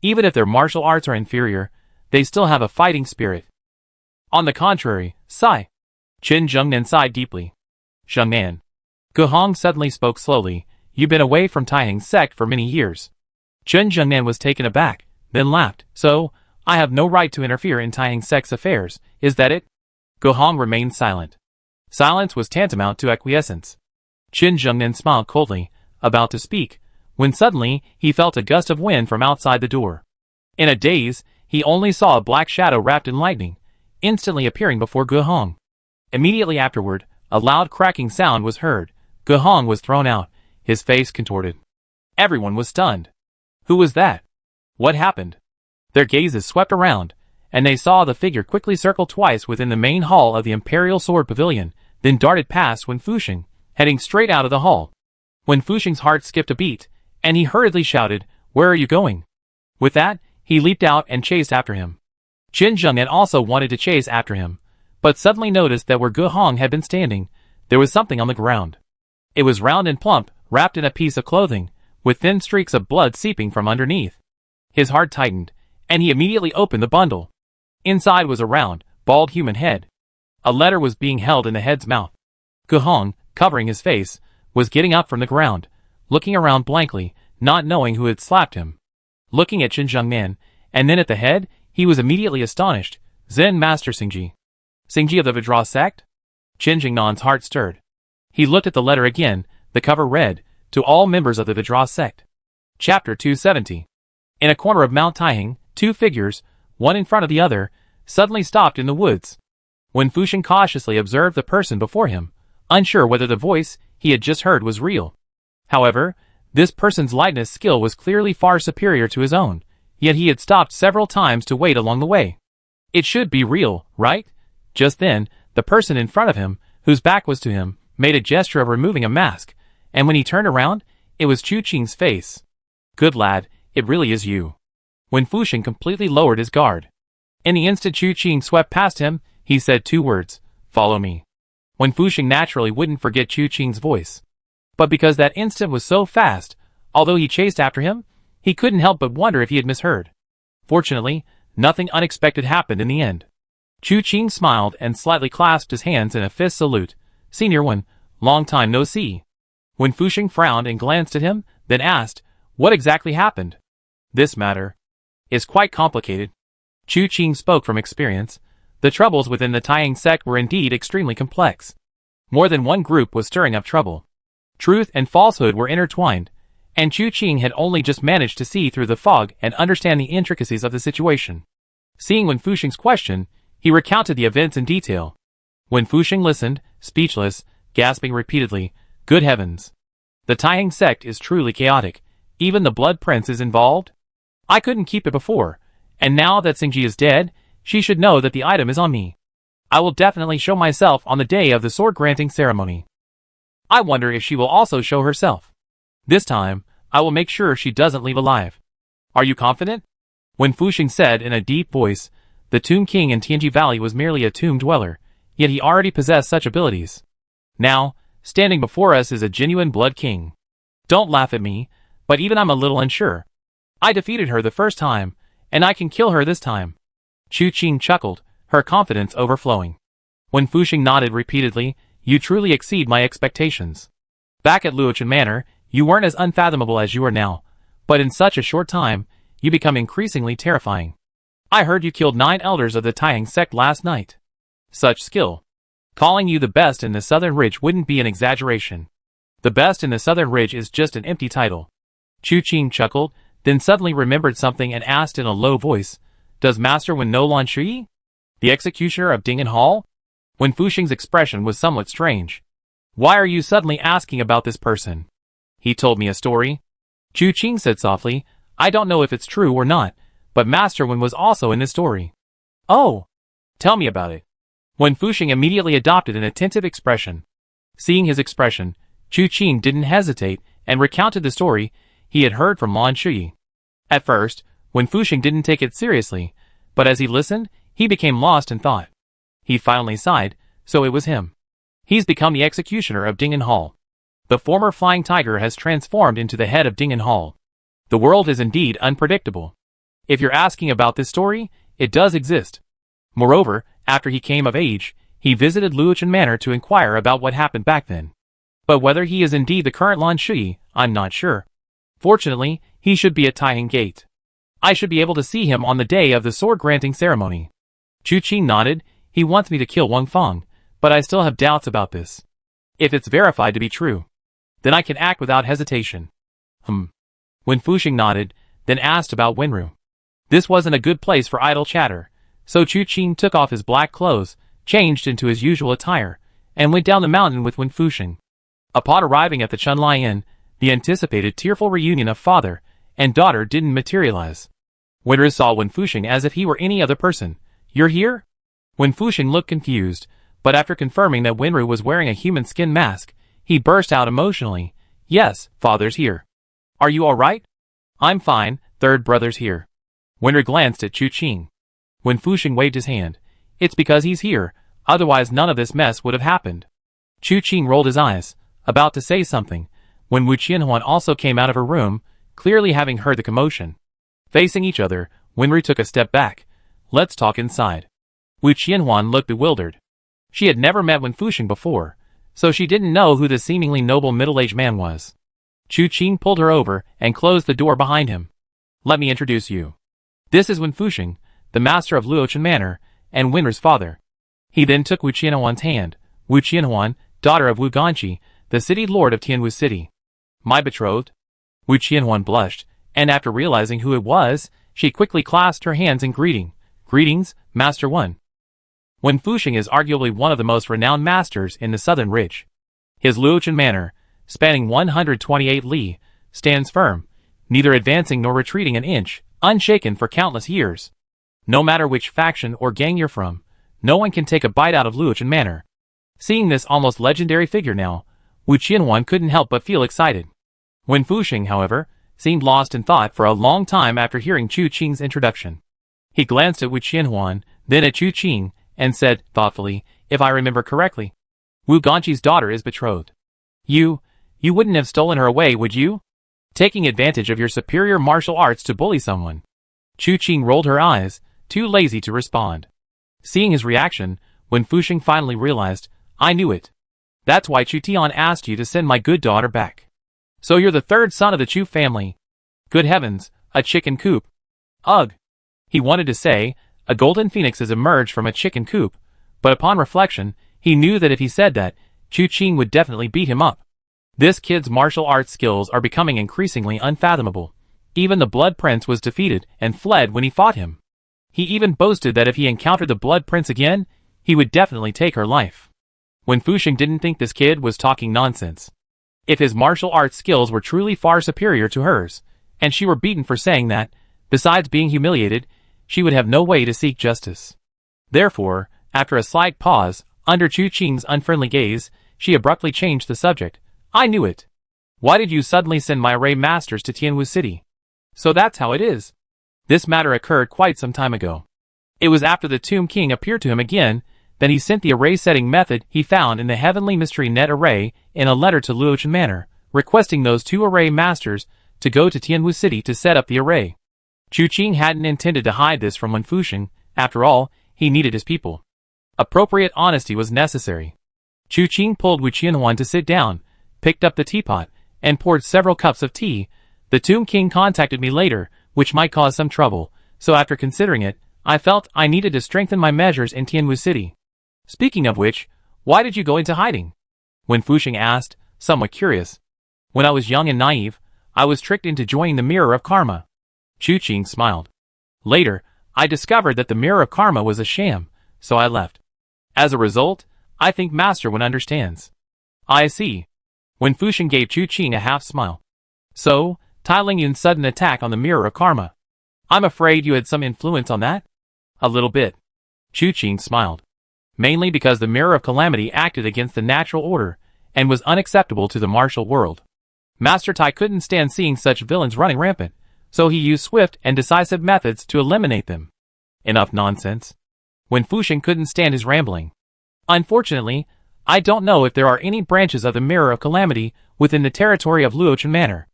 Even if their martial arts are inferior, they still have a fighting spirit. On the contrary, sigh. Qin Zhengnan sighed deeply. Zhengnan. Gu Hong suddenly spoke slowly. You've been away from Taihang sect for many years. Qin Zhengnan was taken aback, then laughed. So, I have no right to interfere in Taihang sect's affairs, is that it? Gu Hong remained silent. Silence was tantamount to acquiescence. Qin Zhengnan smiled coldly, about to speak, when suddenly he felt a gust of wind from outside the door. In a daze, he only saw a black shadow wrapped in lightning, instantly appearing before Gu Hong. Immediately afterward, a loud cracking sound was heard. Gu Hong was thrown out, his face contorted. Everyone was stunned. Who was that? What happened? Their gazes swept around, and they saw the figure quickly circle twice within the main hall of the Imperial Sword Pavilion, then darted past Wen Fuxing, heading straight out of the hall. Wen Fuxing's heart skipped a beat, and he hurriedly shouted, "Where are you going?" With that, he leaped out and chased after him. Qin Zhengnan also wanted to chase after him, but suddenly noticed that where Gu Hong had been standing, there was something on the ground. It was round and plump, wrapped in a piece of clothing, with thin streaks of blood seeping from underneath. His heart tightened, and he immediately opened the bundle. Inside was a round, bald human head. A letter was being held in the head's mouth. Gu Hong, covering his face, was getting up from the ground, looking around blankly, not knowing who had slapped him. Looking at Qin Zhengnan, and then at the head, he was immediately astonished. Zen Master Xingji. Xingji of the Vidra sect? Qin Zhengnan's heart stirred. He looked at the letter again. The cover read, "To all members of the Vidra sect." Chapter 270. In a corner of Mount Taihang, two figures, one in front of the other, suddenly stopped in the woods. Wen Fuxing cautiously observed the person before him, unsure whether the voice he had just heard was real. However, this person's lightness skill was clearly far superior to his own, yet he had stopped several times to wait along the way. It should be real, right? Just then, the person in front of him, whose back was to him, made a gesture of removing a mask, and when he turned around, it was Chu Qing's face. "Good lad, it really is you." Wen Fuxing completely lowered his guard. In the instant Chu Qing swept past him, he said two words, "Follow me." Wen Fuxing naturally wouldn't forget Chu Qing's voice. But because that instant was so fast, although he chased after him, he couldn't help but wonder if he had misheard. Fortunately, nothing unexpected happened in the end. Chu Qing smiled and slightly clasped his hands in a fist salute. "Senior Wen, long time no see." Wen Fuxing frowned and glanced at him, then asked, "What exactly happened?" "This matter is quite complicated." Chu Qing spoke from experience. The troubles within the Taihang sect were indeed extremely complex. More than one group was stirring up trouble. Truth and falsehood were intertwined, and Chu Qing had only just managed to see through the fog and understand the intricacies of the situation. Seeing Wen Fuxing's question, he recounted the events in detail. Wen Fuxing listened, speechless, gasping repeatedly, "Good heavens! The Taihang sect is truly chaotic. Even the Blood Prince is involved? I couldn't keep it before, and now that Xingji is dead, she should know that the item is on me. I will definitely show myself on the day of the sword-granting ceremony. I wonder if she will also show herself. This time, I will make sure she doesn't leave alive." "Are you confident?" Wen Fuxing said in a deep voice. The Tomb King in Tianji Valley was merely a tomb dweller, yet he already possessed such abilities. Now, standing before us is a genuine Blood King. Don't laugh at me, but even I'm a little unsure. I defeated her the first time, and I can kill her this time. Chu Qing chuckled, her confidence overflowing. Wen Fuxing nodded repeatedly. "You truly exceed my expectations." Back at Luochen Manor, You weren't as unfathomable as you are now, but in such a short time, you become increasingly terrifying. I heard you killed 9 elders of the Taiyang sect last night. Such skill. Calling you the best in the Southern Ridge wouldn't be an exaggeration. The best in the Southern Ridge is just an empty title. Chu Qing chuckled, then suddenly remembered something and asked in a low voice, Does Master Wen know Lan Shui? The executioner of Dingen Hall? Wen Fuxing's expression was somewhat strange. Why are you suddenly asking about this person? He told me a story. Chu Qing said softly, I don't know if it's true or not, but Master Wen was also in this story. Oh! Tell me about it. Wen Fuxing immediately adopted an attentive expression. Seeing his expression, Chu Qing didn't hesitate and recounted the story he had heard from Lan Shui. At first, Wen Fuxing didn't take it seriously, but as he listened, he became lost in thought. He finally sighed, so it was him. He's become the executioner of Dingen Hall. The former flying tiger has transformed into the head of Dingen Hall. The world is indeed unpredictable. If you're asking about this story, it does exist. Moreover, after he came of age, he visited Luochen Manor to inquire about what happened back then. But whether he is indeed the current Lan Shui, I'm not sure. Fortunately, he should be at Taiyang Gate. I should be able to see him on the day of the sword-granting ceremony. Chu Qing nodded. He wants me to kill Wang Feng, but I still have doubts about this. If it's verified to be true, then I can act without hesitation. Wen Fuxing nodded, then asked about Wenru. This wasn't a good place for idle chatter, so Chu Qing took off his black clothes, changed into his usual attire, and went down the mountain with Wen Fuxing. Upon arriving at the Chunlai Inn, the anticipated tearful reunion of father and daughter didn't materialize. Wenru saw Wen Fuxing as if he were any other person. You're here? Wen Fuxing looked confused, but after confirming that Wenru was wearing a human skin mask, he burst out emotionally. Yes, father's here. Are you alright? I'm fine, third brother's here. Wenru glanced at Chu Qing. Wen Fuxing waved his hand. It's because he's here, otherwise none of this mess would have happened. Chu Qing rolled his eyes, about to say something, when Wu Qianhuan also came out of her room, clearly having heard the commotion. Facing each other, Wenru took a step back. Let's talk inside. Wu Qianhuan looked bewildered. She had never met Wen Fuxing before, so she didn't know who the seemingly noble middle-aged man was. Chu Qing pulled her over and closed the door behind him. Let me introduce you. This is Wen Fuxing, the master of Luochen Manor, and Wenru's father. He then took Wu Qianhuan's hand. Wu Qianhuan, daughter of Wu Ganqi, the city lord of Tianwu City. My betrothed? Wu Qianhuan blushed, and after realizing who it was, she quickly clasped her hands in greeting. Greetings, Master Wen. Wen Fuxing is arguably one of the most renowned masters in the Southern Ridge. His Luochen Manor, spanning 128 li, stands firm, neither advancing nor retreating an inch, unshaken for countless years. No matter which faction or gang you're from, no one can take a bite out of Luochen Manor. Seeing this almost legendary figure now, Wu Qianhuan couldn't help but feel excited. Wen Fuxing, however, seemed lost in thought for a long time after hearing Chu Qing's introduction. He glanced at Wu Qianhuan, then at Chu Qing, and said, thoughtfully, if I remember correctly, Wu Ganqi's daughter is betrothed. You wouldn't have stolen her away, would you? Taking advantage of your superior martial arts to bully someone. Chu Qing rolled her eyes, too lazy to respond. Seeing his reaction, Wen Fuxing finally realized, I knew it. That's why Chu Tian asked you to send my good daughter back. So you're the third son of the Chu family. Good heavens, a chicken coop. Ugh. He wanted to say, a golden phoenix has emerged from a chicken coop, but upon reflection, he knew that if he said that, Chu Qing would definitely beat him up. This kid's martial arts skills are becoming increasingly unfathomable. Even the Blood Prince was defeated and fled when he fought him. He even boasted that if he encountered the Blood Prince again, he would definitely take her life. Wen Fuxing didn't think this kid was talking nonsense. If his martial arts skills were truly far superior to hers, and she were beaten for saying that, besides being humiliated, she would have no way to seek justice. Therefore, after a slight pause, under Chu Qing's unfriendly gaze, she abruptly changed the subject. I knew it. Why did you suddenly send my array masters to Tianwu City? So that's how it is. This matter occurred quite some time ago. It was after the Tomb King appeared to him again, then he sent the array setting method he found in the Heavenly Mystery Net array in a letter to Luochen Manor, requesting those 2 array masters to go to Tianwu City to set up the array. Chu Qing hadn't intended to hide this from Wen Fuxing. After all, he needed his people. Appropriate honesty was necessary. Chu Qing pulled Wu Qianhuan to sit down, picked up the teapot, and poured several cups of tea. The Tomb King contacted me later, which might cause some trouble, so after considering it, I felt I needed to strengthen my measures in Tianwu City. Speaking of which, why did you go into hiding? Wen Fuxing asked, somewhat curious. When I was young and naive, I was tricked into joining the Mirror of Karma. Chu Qing smiled. Later, I discovered that the Mirror of Karma was a sham, so I left. As a result, I think Master Wen understands. I see. Wen Fuxing gave Chu Qing a half smile. So, Tai Lingyun's sudden attack on the Mirror of Karma. I'm afraid you had some influence on that? A little bit. Chu Qing smiled. Mainly because the Mirror of Calamity acted against the natural order, and was unacceptable to the martial world. Master Tai couldn't stand seeing such villains running rampant, so he used swift and decisive methods to eliminate them. Enough nonsense. Wen Fuxing couldn't stand his rambling. Unfortunately, I don't know if there are any branches of the Mirror of Calamity within the territory of Luochen Manor.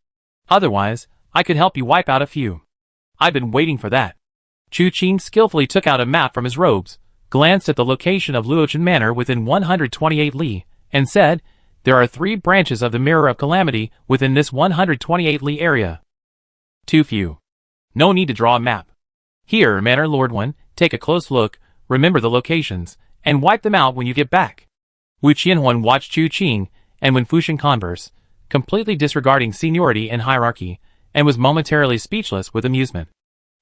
Otherwise, I could help you wipe out a few. I've been waiting for that. Chu Qing skillfully took out a map from his robes, glanced at the location of Luochen Manor within 128 li, and said, there are 3 branches of the Mirror of Calamity within this 128 li area. Too few. No need to draw a map. Here, Manor Lord Wen, take a close look, remember the locations, and wipe them out when you get back. Wu Qianhuan watched Chu Qing and Wen Fuxing converse, completely disregarding seniority and hierarchy, and was momentarily speechless with amusement.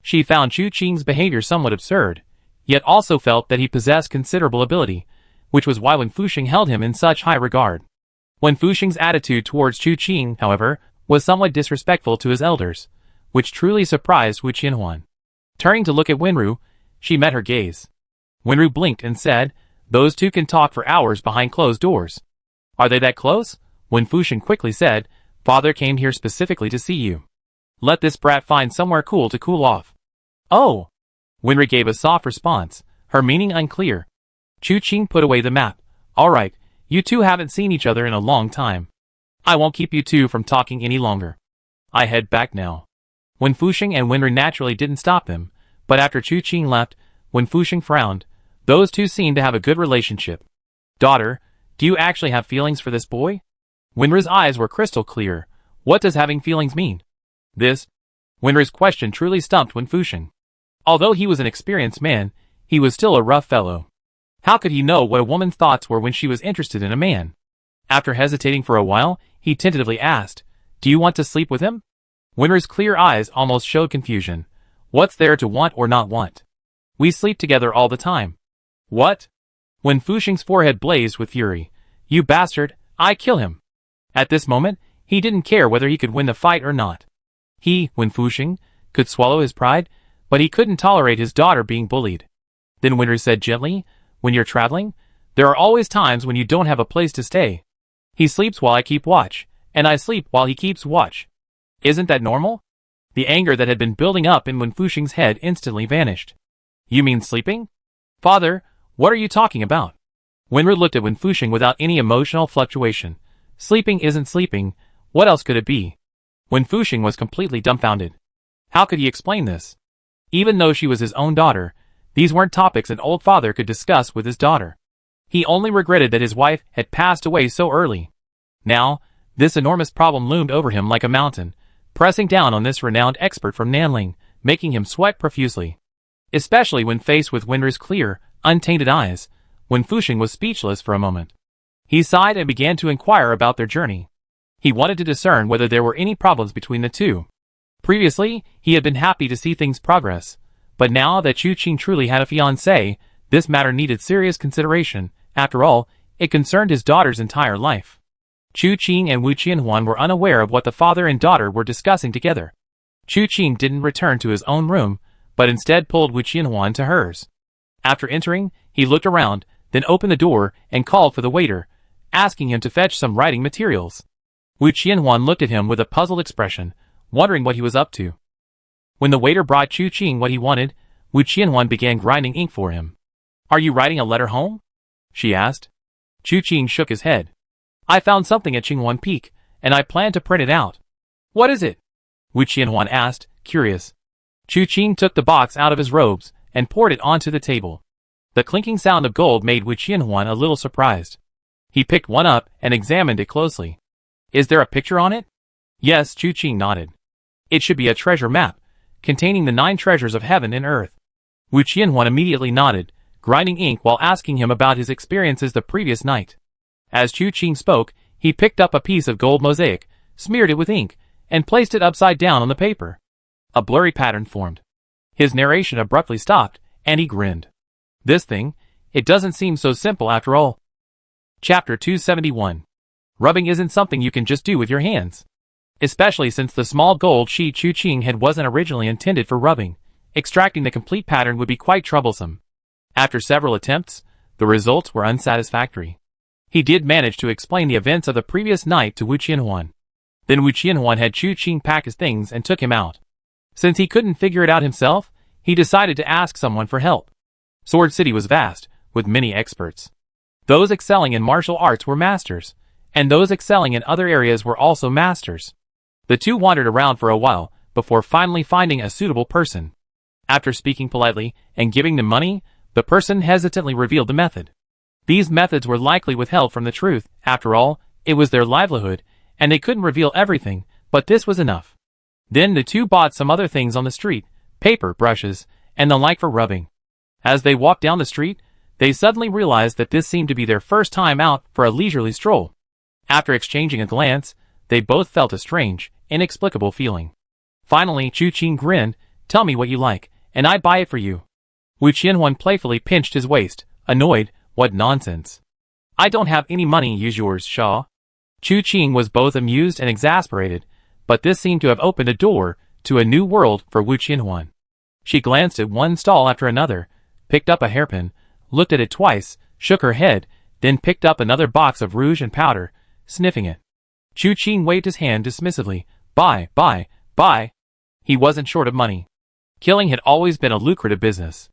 She found Chu Qing's behavior somewhat absurd, yet also felt that he possessed considerable ability, which was why Wen Fuxing held him in such high regard. Wen Fuxing's attitude towards Chu Qing, however, was somewhat disrespectful to his elders, which truly surprised Wu Qianhuan. Turning to look at Wenru, she met her gaze. Wenru blinked and said, those two can talk for hours behind closed doors. Are they that close? Wen Fuxing quickly said, Father came here specifically to see you. Let this brat find somewhere cool to cool off. Oh! Wenru gave a soft response, her meaning unclear. Chu Qing put away the map. Alright, you two haven't seen each other in a long time. I won't keep you two from talking any longer. I head back now. Wen Fuxing and Wenru naturally didn't stop him, but after Chu Qing left, Wen Fuxing frowned. Those two seemed to have a good relationship. Daughter, do you actually have feelings for this boy? Wenru's eyes were crystal clear. What does having feelings mean? This? Wenru's question truly stumped Wen Fuxing. Although he was an experienced man, he was still a rough fellow. How could he know what a woman's thoughts were when she was interested in a man? After hesitating for a while, he tentatively asked, do you want to sleep with him? Wenru's clear eyes almost showed confusion. What's there to want or not want? We sleep together all the time. What? Wen Fuxing's forehead blazed with fury. You bastard, I kill him. At this moment, he didn't care whether he could win the fight or not. He, Wen Fuxing, could swallow his pride, but he couldn't tolerate his daughter being bullied. Then Wenru said gently, when you're traveling, there are always times when you don't have a place to stay. He sleeps while I keep watch, and I sleep while he keeps watch. Isn't that normal? The anger that had been building up in Wen Fuxing's head instantly vanished. You mean sleeping? Father, what are you talking about? Wenru looked at Wen Fuxing without any emotional fluctuation. Sleeping isn't sleeping, what else could it be? Wen Fuxing was completely dumbfounded. How could he explain this? Even though she was his own daughter, these weren't topics an old father could discuss with his daughter. He only regretted that his wife had passed away so early. Now, this enormous problem loomed over him like a mountain, pressing down on this renowned expert from Nanling, making him sweat profusely. Especially when faced with Wenru's clear, untainted eyes, Wen Fuxing was speechless for a moment. He sighed and began to inquire about their journey. He wanted to discern whether there were any problems between the two. Previously, he had been happy to see things progress, but now that Chu Qing truly had a fiancé, this matter needed serious consideration. After all, it concerned his daughter's entire life. Chu Qing and Wu Qianhuan were unaware of what the father and daughter were discussing together. Chu Qing didn't return to his own room, but instead pulled Wu Qianhuan to hers. After entering, he looked around, then opened the door and called for the waiter, asking him to fetch some writing materials. Wu Qianhuan looked at him with a puzzled expression, wondering what he was up to. When the waiter brought Chu Qing what he wanted, Wu Qianhuan began grinding ink for him. Are you writing a letter home? She asked. Chu Qing shook his head. I found something at Qinghuan Peak, and I plan to print it out. What is it? Wu Qianhuan asked, curious. Chu Qing took the box out of his robes and poured it onto the table. The clinking sound of gold made Wu Qianhuan a little surprised. He picked one up and examined it closely. Is there a picture on it? Yes, Chu Qing nodded. It should be a treasure map, containing the 9 treasures of heaven and earth. Wu Qianhuan immediately nodded, grinding ink while asking him about his experiences the previous night. As Chu Qing spoke, he picked up a piece of gold mosaic, smeared it with ink, and placed it upside down on the paper. A blurry pattern formed. His narration abruptly stopped, and he grinned. This thing, it doesn't seem so simple after all. Chapter 271. Rubbing isn't something you can just do with your hands. Especially since the small gold sheet Chu Qing had wasn't originally intended for rubbing, extracting the complete pattern would be quite troublesome. After several attempts, the results were unsatisfactory. He did manage to explain the events of the previous night to Wu Qianhuan. Then Wu Qianhuan had Chu Qing pack his things and took him out. Since he couldn't figure it out himself, he decided to ask someone for help. Sword City was vast, with many experts. Those excelling in martial arts were masters, and those excelling in other areas were also masters. The two wandered around for a while, before finally finding a suitable person. After speaking politely and giving them money, the person hesitantly revealed the method. These methods were likely withheld from the truth. After all, it was their livelihood, and they couldn't reveal everything, but this was enough. Then the two bought some other things on the street, paper, brushes, and the like for rubbing. As they walked down the street, they suddenly realized that this seemed to be their first time out for a leisurely stroll. After exchanging a glance, they both felt a strange, inexplicable feeling. Finally, Chu Qing grinned, "Tell me what you like, and I buy it for you." Wu Qianhuan playfully pinched his waist, annoyed. "What nonsense. I don't have any money, use yours, Shaw." Chu Qing was both amused and exasperated, but this seemed to have opened a door to a new world for Wu Qianhuan. She glanced at one stall after another, picked up a hairpin, looked at it twice, shook her head, then picked up another box of rouge and powder, sniffing it. Chu Qing waved his hand dismissively. Buy. He wasn't short of money. Killing had always been a lucrative business.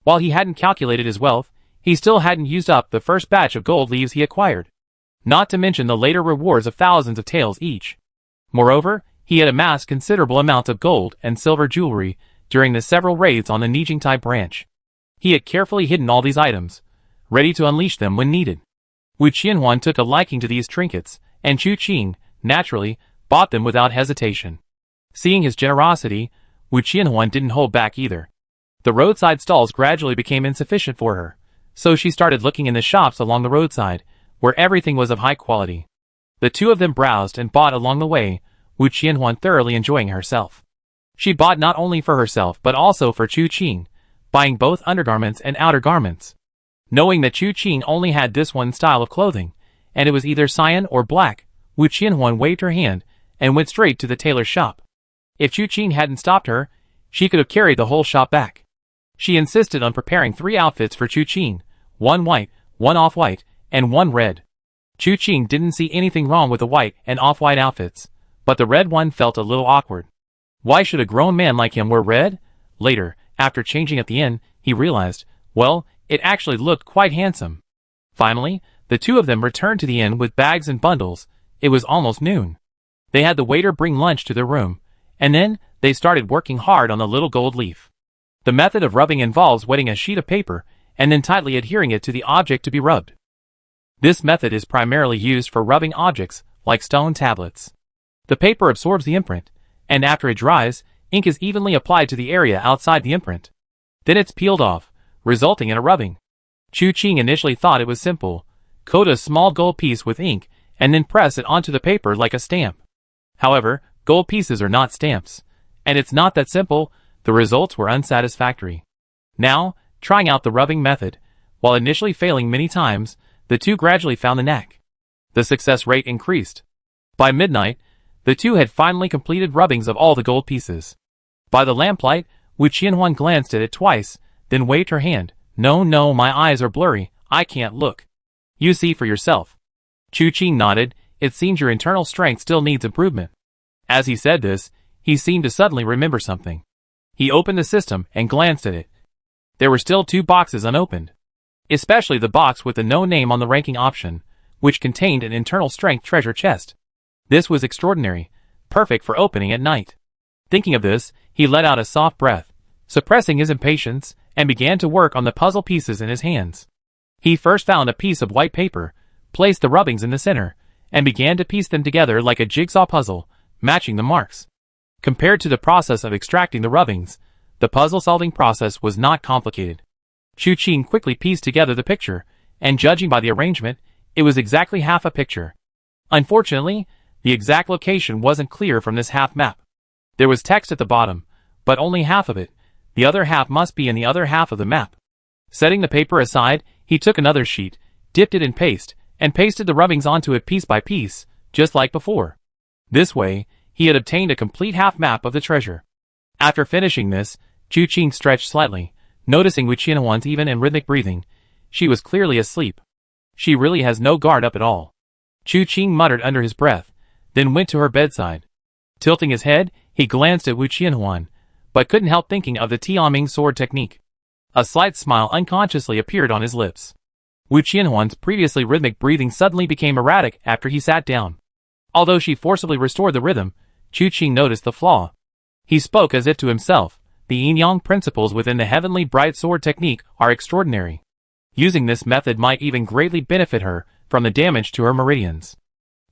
While he hadn't calculated his wealth, he still hadn't used up the first batch of gold leaves he acquired. Not to mention the later rewards of thousands of taels each. Moreover, he had amassed considerable amounts of gold and silver jewelry during the several raids on the Nijingtai branch. He had carefully hidden all these items, ready to unleash them when needed. Wu Qianhuan took a liking to these trinkets, and Chu Qing, naturally, bought them without hesitation. Seeing his generosity, Wu Qianhuan didn't hold back either. The roadside stalls gradually became insufficient for her, so she started looking in the shops along the roadside, where everything was of high quality. The two of them browsed and bought along the way, Wu Qianhuan thoroughly enjoying herself. She bought not only for herself but also for Chu Qing, buying both undergarments and outer garments. Knowing that Chu Qing only had this one style of clothing, and it was either cyan or black, Wu Qianhuan waved her hand and went straight to the tailor's shop. If Chu Qing hadn't stopped her, she could have carried the whole shop back. She insisted on preparing 3 outfits for Chu Qing, 1 white, 1 off-white, and 1 red. Chu Qing didn't see anything wrong with the white and off-white outfits, but the red one felt a little awkward. Why should a grown man like him wear red? Later, after changing at the inn, he realized, well, it actually looked quite handsome. Finally, the two of them returned to the inn with bags and bundles. It was almost noon. They had the waiter bring lunch to their room, and then they started working hard on the little gold leaf. The method of rubbing involves wetting a sheet of paper and then tightly adhering it to the object to be rubbed. This method is primarily used for rubbing objects, like stone tablets. The paper absorbs the imprint, and after it dries, ink is evenly applied to the area outside the imprint. Then it's peeled off, resulting in a rubbing. Chu Qing initially thought it was simple. Coat a small gold piece with ink, and then press it onto the paper like a stamp. However, gold pieces are not stamps, and it's not that simple. The results were unsatisfactory. Now, trying out the rubbing method, while initially failing many times, the two gradually found the knack. The success rate increased. By midnight, the two had finally completed rubbings of all the gold pieces. By the lamplight, Wu Qianhuan glanced at it twice, then waved her hand. No, my eyes are blurry, I can't look. You see for yourself. Chu Qing nodded. It seems your internal strength still needs improvement. As he said this, he seemed to suddenly remember something. He opened the system and glanced at it. There were still 2 boxes unopened. Especially the box with the no name on the ranking option, which contained an internal strength treasure chest. This was extraordinary, perfect for opening at night. Thinking of this, he let out a soft breath, suppressing his impatience, and began to work on the puzzle pieces in his hands. He first found a piece of white paper, placed the rubbings in the center, and began to piece them together like a jigsaw puzzle, matching the marks. Compared to the process of extracting the rubbings, the puzzle-solving process was not complicated. Chu Qing quickly pieced together the picture, and judging by the arrangement, it was exactly half a picture. Unfortunately, the exact location wasn't clear from this half map. There was text at the bottom, but only half of it. The other half must be in the other half of the map. Setting the paper aside, he took another sheet, dipped it in paste, and pasted the rubbings onto it piece by piece, just like before. This way, he had obtained a complete half map of the treasure. After finishing this, Chu Qing stretched slightly, noticing Wu Qianhuan's even and rhythmic breathing. She was clearly asleep. She really has no guard up at all. Chu Qing muttered under his breath, then went to her bedside. Tilting his head, he glanced at Wu Qianhuan, but couldn't help thinking of the Tianming sword technique. A slight smile unconsciously appeared on his lips. Wu Qianhuan's previously rhythmic breathing suddenly became erratic after he sat down. Although she forcibly restored the rhythm, Chu Qing noticed the flaw. He spoke as if to himself. The yin-yang principles within the heavenly bright sword technique are extraordinary. Using this method might even greatly benefit her from the damage to her meridians.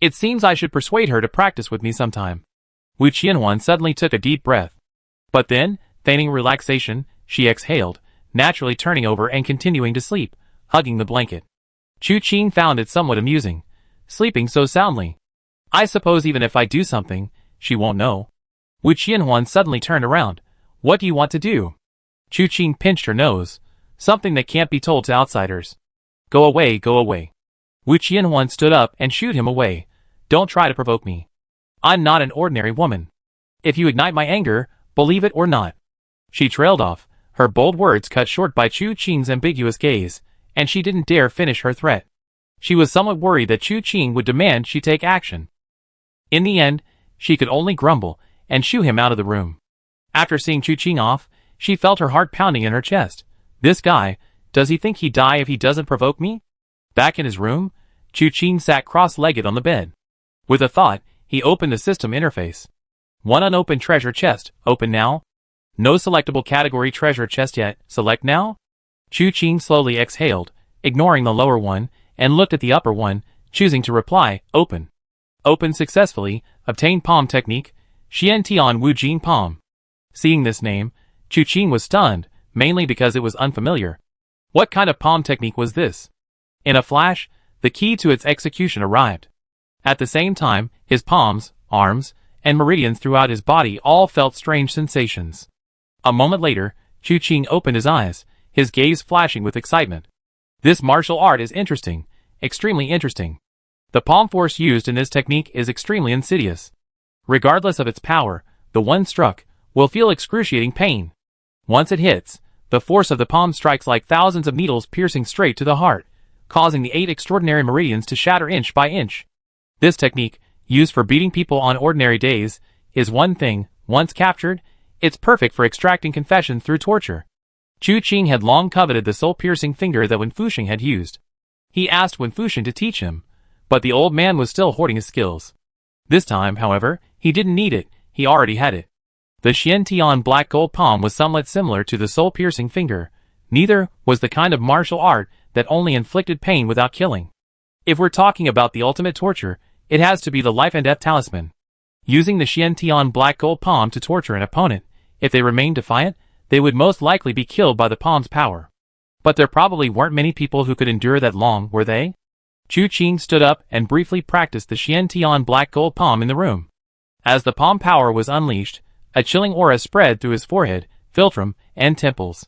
It seems I should persuade her to practice with me sometime. Wu Qianhuan suddenly took a deep breath. But then, feigning relaxation, she exhaled, naturally turning over and continuing to sleep, hugging the blanket. Chu Qing found it somewhat amusing, sleeping so soundly. I suppose even if I do something, she won't know. Wu Qianhuan suddenly turned around. What do you want to do? Chu Qing pinched her nose. Something that can't be told to outsiders. Go away, go away. Wu Qianhuan stood up and shooed him away. Don't try to provoke me. I'm not an ordinary woman. If you ignite my anger, believe it or not. She trailed off, her bold words cut short by Chu Qing's ambiguous gaze, and she didn't dare finish her threat. She was somewhat worried that Chu Qing would demand she take action. In the end, she could only grumble and shoo him out of the room. After seeing Chu Qing off, she felt her heart pounding in her chest. This guy, does he think he'd die if he doesn't provoke me? Back in his room, Chu Qing sat cross-legged on the bed. With a thought, he opened the system interface. One unopened treasure chest, open now. No selectable category treasure chest yet, select now. Chu Qing slowly exhaled, ignoring the lower one, and looked at the upper one, choosing to reply, open. Open successfully, obtain palm technique, Xian Tian Wu Jin Palm. Seeing this name, Chu Qing was stunned, mainly because it was unfamiliar. What kind of palm technique was this? In a flash, the key to its execution arrived. At the same time, his palms, arms, and meridians throughout his body all felt strange sensations. A moment later, Chu Qing opened his eyes, his gaze flashing with excitement. This martial art is interesting, extremely interesting. The palm force used in this technique is extremely insidious. Regardless of its power, the one struck will feel excruciating pain. Once it hits, the force of the palm strikes like thousands of needles piercing straight to the heart, causing the 8 extraordinary meridians to shatter inch by inch. This technique, used for beating people on ordinary days, is one thing. Once captured, it's perfect for extracting confession through torture. Chu Qing had long coveted the soul-piercing finger that Wen Fuxing had used. He asked Wen Fuxing to teach him, but the old man was still hoarding his skills. This time, however, he didn't need it, he already had it. The Xian Tian black gold palm was somewhat similar to the soul-piercing finger. Neither was the kind of martial art that only inflicted pain without killing. If we're talking about the ultimate torture, it has to be the life and death talisman. Using the Xian Tian black gold palm to torture an opponent, if they remained defiant, they would most likely be killed by the palm's power. But there probably weren't many people who could endure that long, were they? Chu Qing stood up and briefly practiced the Xian Tian black gold palm in the room. As the palm power was unleashed, a chilling aura spread through his forehead, philtrum, and temples.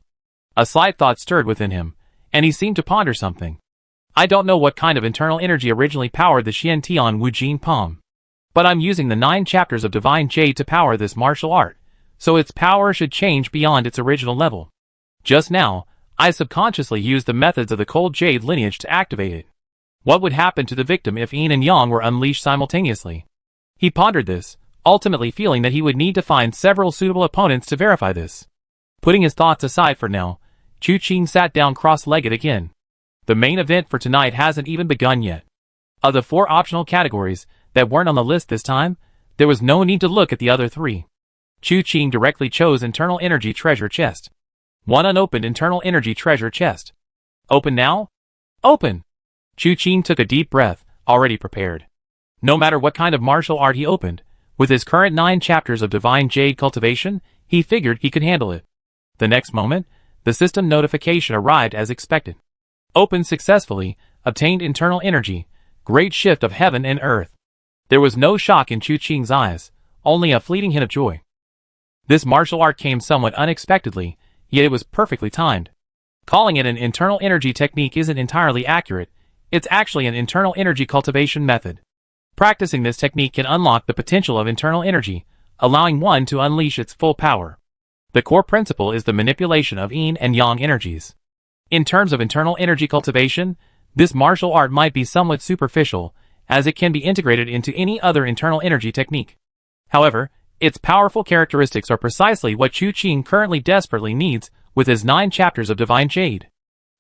A slight thought stirred within him, and he seemed to ponder something. I don't know what kind of internal energy originally powered the Xian Tian Wu Jin palm. But I'm using the 9 chapters of Divine Jade to power this martial art, so its power should change beyond its original level. Just now, I subconsciously used the methods of the Cold Jade lineage to activate it. What would happen to the victim if Yin and Yang were unleashed simultaneously? He pondered this, ultimately feeling that he would need to find several suitable opponents to verify this. Putting his thoughts aside for now, Chu Qing sat down cross-legged again. The main event for tonight hasn't even begun yet. Of the 4 optional categories that weren't on the list this time, there was no need to look at the other 3. Chu Qing directly chose Internal Energy Treasure Chest. One unopened Internal Energy Treasure Chest. Open now? Open! Chu Qing took a deep breath, already prepared. No matter what kind of martial art he opened, With his current 9 chapters of divine jade cultivation, he figured he could handle it. The next moment, the system notification arrived as expected. Opened successfully, obtained internal energy, great shift of heaven and earth. There was no shock in Chu Qing's eyes, only a fleeting hint of joy. This martial art came somewhat unexpectedly, yet it was perfectly timed. Calling it an internal energy technique isn't entirely accurate, it's actually an internal energy cultivation method. Practicing this technique can unlock the potential of internal energy, allowing one to unleash its full power. The core principle is the manipulation of yin and yang energies. In terms of internal energy cultivation, this martial art might be somewhat superficial, as it can be integrated into any other internal energy technique. However, its powerful characteristics are precisely what Chu Qing currently desperately needs with his 9 chapters of divine jade.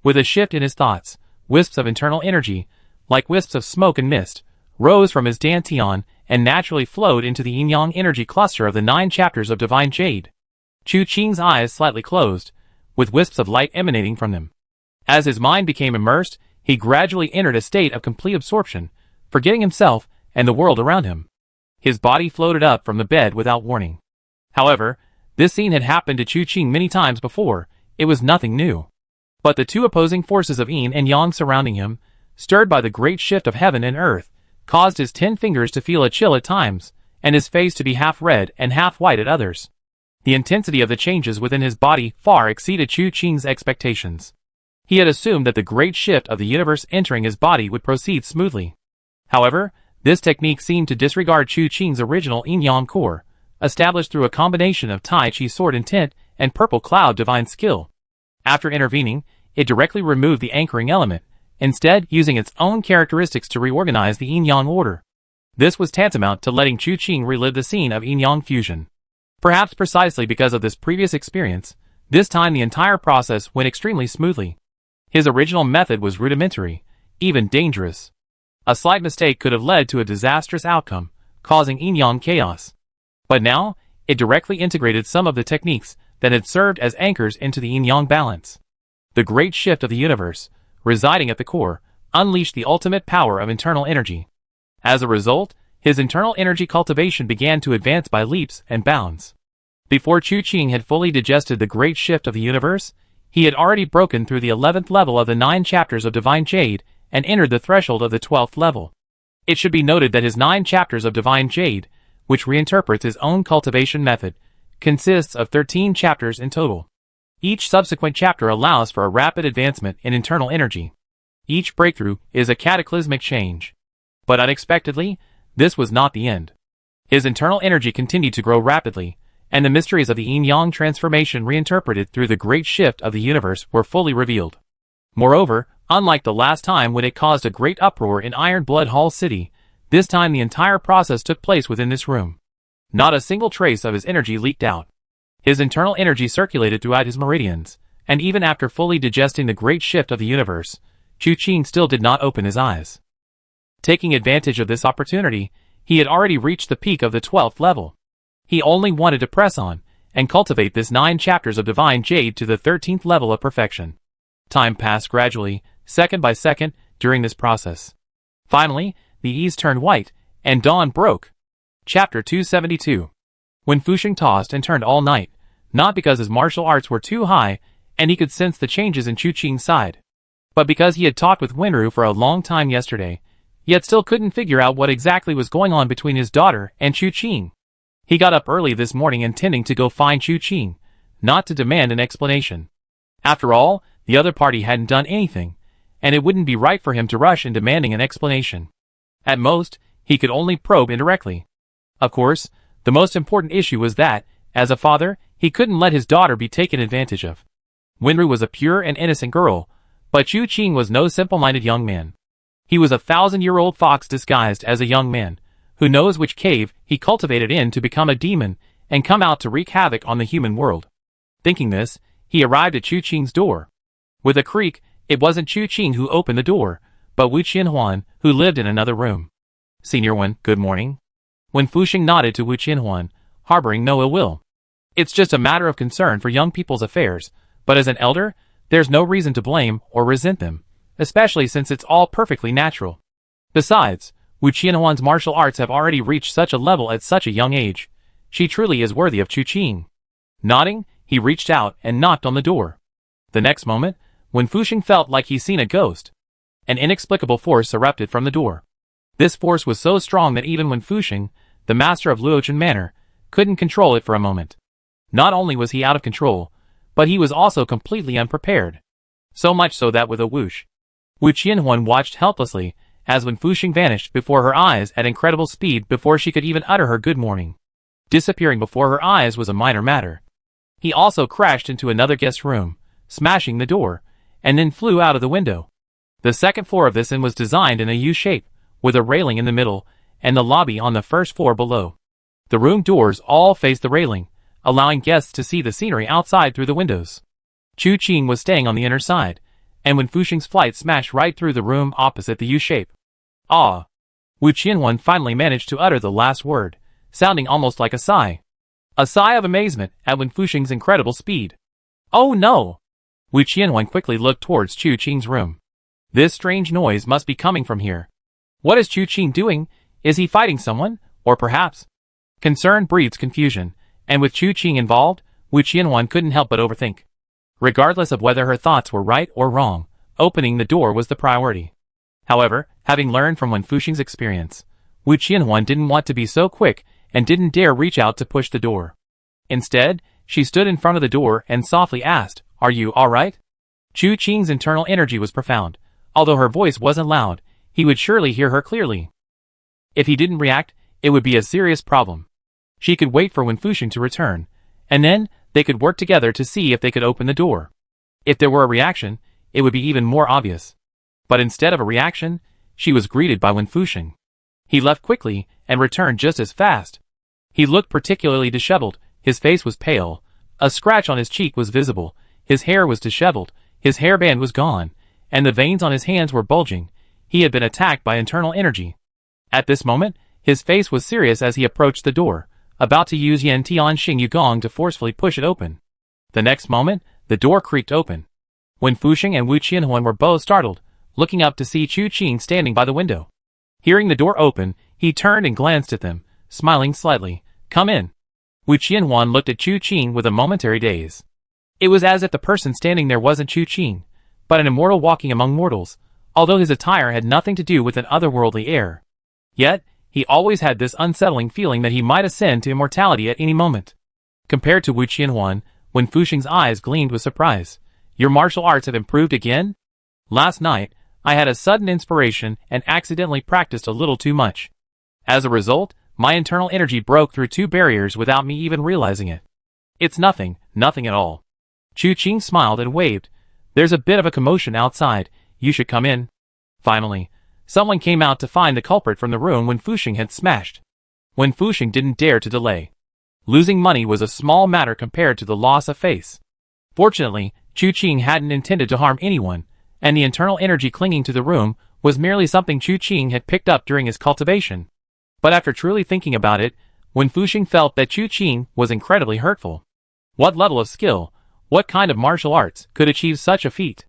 With a shift in his thoughts, wisps of internal energy, like wisps of smoke and mist, rose from his dantian and naturally flowed into the yin-yang energy cluster of the 9 chapters of divine jade. Chu Qing's eyes slightly closed, with wisps of light emanating from them. As his mind became immersed, he gradually entered a state of complete absorption, forgetting himself and the world around him. His body floated up from the bed without warning. However, this scene had happened to Chu Qing many times before, it was nothing new. But the two opposing forces of yin and yang surrounding him, stirred by the great shift of heaven and earth, caused his 10 fingers to feel a chill at times, and his face to be half red and half white at others. The intensity of the changes within his body far exceeded Chu Qing's expectations. He had assumed that the great shift of the universe entering his body would proceed smoothly. However, this technique seemed to disregard Chu Qing's original yin-yang core, established through a combination of Tai Chi sword intent and purple cloud divine skill. After intervening, it directly removed the anchoring element, instead using its own characteristics to reorganize the yin-yang order. This was tantamount to letting Chu Qing relive the scene of yin-yang fusion. Perhaps precisely because of this previous experience, this time the entire process went extremely smoothly. His original method was rudimentary, even dangerous. A slight mistake could have led to a disastrous outcome, causing yin-yang chaos. But now, it directly integrated some of the techniques that had served as anchors into the yin-yang balance. The great shift of the universe, residing at the core, unleashed the ultimate power of internal energy. As a result, his internal energy cultivation began to advance by leaps and bounds. Before Chu Qing had fully digested the great shift of the universe, he had already broken through the 11th level of the 9 chapters of divine jade and entered the threshold of the 12th level. It should be noted that his 9 chapters of divine jade, which reinterprets his own cultivation method, consists of 13 chapters in total. Each subsequent chapter allows for a rapid advancement in internal energy. Each breakthrough is a cataclysmic change. But unexpectedly, this was not the end. His internal energy continued to grow rapidly, and the mysteries of the yin-yang transformation reinterpreted through the great shift of the universe were fully revealed. Moreover, unlike the last time when it caused a great uproar in Iron Blood Hall City, this time the entire process took place within this room. Not a single trace of his energy leaked out. His internal energy circulated throughout his meridians, and even after fully digesting the great shift of the universe, Chu Qing still did not open his eyes. Taking advantage of this opportunity, he had already reached the peak of the 12th level. He only wanted to press on, and cultivate this 9 chapters of divine jade to the 13th level of perfection. Time passed gradually, second by second, during this process. Finally, the east turned white, and dawn broke. Chapter 272. When Fuxing tossed and turned all night, not because his martial arts were too high, and he could sense the changes in Chu Qing's side, but because he had talked with Wenru for a long time yesterday, yet still couldn't figure out what exactly was going on between his daughter and Chu Qing. He got up early this morning intending to go find Chu Qing, not to demand an explanation. After all, the other party hadn't done anything, and it wouldn't be right for him to rush in demanding an explanation. At most, he could only probe indirectly. Of course, the most important issue was that, as a father, he couldn't let his daughter be taken advantage of. Wenru was a pure and innocent girl, but Chu Qing was no simple-minded young man. He was a 1,000-year-old fox disguised as a young man, who knows which cave he cultivated in to become a demon and come out to wreak havoc on the human world. Thinking this, he arrived at Chu Qing's door. With a creak, it wasn't Chu Qing who opened the door, but Wu Qianhuan, who lived in another room. "Senior Wen, good morning." When Fuxing nodded to Wu Qianhuan, harboring no ill will. "It's just a matter of concern for young people's affairs, but as an elder, there's no reason to blame or resent them, especially since it's all perfectly natural. Besides, Wu Qianhuan's martial arts have already reached such a level at such a young age. She truly is worthy of Chu Qing. Nodding, he reached out and knocked on the door. The next moment, when Fuxing felt like he'd seen a ghost, an inexplicable force erupted from the door. This force was so strong that even when Fuxing, the master of Luochen Manor, couldn't control it for a moment. Not only was he out of control, but he was also completely unprepared. So much so that with a whoosh, Wu Qianhuan watched helplessly as when Fuxing vanished before her eyes at incredible speed before she could even utter her good morning. Disappearing before her eyes was a minor matter. He also crashed into another guest room, smashing the door, and then flew out of the window. The second floor of this inn was designed in a U shape, with a railing in the middle, and the lobby on the first floor below. The room doors all faced the railing, allowing guests to see the scenery outside through the windows. Chu Qing was staying on the inner side, and when Fuxing's flight smashed right through the room opposite the U shape. Ah! Wu Qianhuan finally managed to utter the last word, sounding almost like a sigh. A sigh of amazement at when Fuxing's incredible speed. Oh no! Wu Qianhuan quickly looked towards Chu Qing's room. This strange noise must be coming from here. What is Chu Qing doing? Is he fighting someone, or perhaps? Concern breeds confusion, and with Chu Qing involved, Wu Qianhuan couldn't help but overthink. Regardless of whether her thoughts were right or wrong, opening the door was the priority. However, having learned from Wen Fuxing's experience, Wu Qianhuan didn't want to be so quick and didn't dare reach out to push the door. Instead, she stood in front of the door and softly asked, "Are you alright?" Chu Qing's internal energy was profound. Although her voice wasn't loud, he would surely hear her clearly. If he didn't react, it would be a serious problem. She could wait for Wen Fuxing to return, and then they could work together to see if they could open the door. If there were a reaction, it would be even more obvious. But instead of a reaction, she was greeted by Wen Fuxing. He left quickly and returned just as fast. He looked particularly disheveled, his face was pale, a scratch on his cheek was visible, his hair was disheveled, his hairband was gone, and the veins on his hands were bulging. He had been attacked by internal energy. At this moment, his face was serious as he approached the door, about to use Yan Tianxing Yugong to forcefully push it open. The next moment, the door creaked open. Wen Fuxing and Wu Qianhuan were both startled, looking up to see Chu Qing standing by the window. Hearing the door open, he turned and glanced at them, smiling slightly. "Come in." Wu Qianhuan looked at Chu Qing with a momentary daze. It was as if the person standing there wasn't Chu Qing, but an immortal walking among mortals, although his attire had nothing to do with an otherworldly air. Yet, he always had this unsettling feeling that he might ascend to immortality at any moment. Compared to Wu Qianhuan, Wen Fuxing's eyes gleamed with surprise. "Your martial arts have improved again? Last night, I had a sudden inspiration and accidentally practiced a little too much. As a result, my internal energy broke through 2 barriers without me even realizing it." "It's nothing, nothing at all." Chu Qing smiled and waved. "There's a bit of a commotion outside, you should come in." Finally, someone came out to find the culprit from the room Wen Fuxing had smashed. Wen Fuxing didn't dare to delay. Losing money was a small matter compared to the loss of face. Fortunately, Chu Qing hadn't intended to harm anyone, and the internal energy clinging to the room was merely something Chu Qing had picked up during his cultivation. But after truly thinking about it, Wen Fuxing felt that Chu Qing was incredibly hurtful. What level of skill, what kind of martial arts, could achieve such a feat?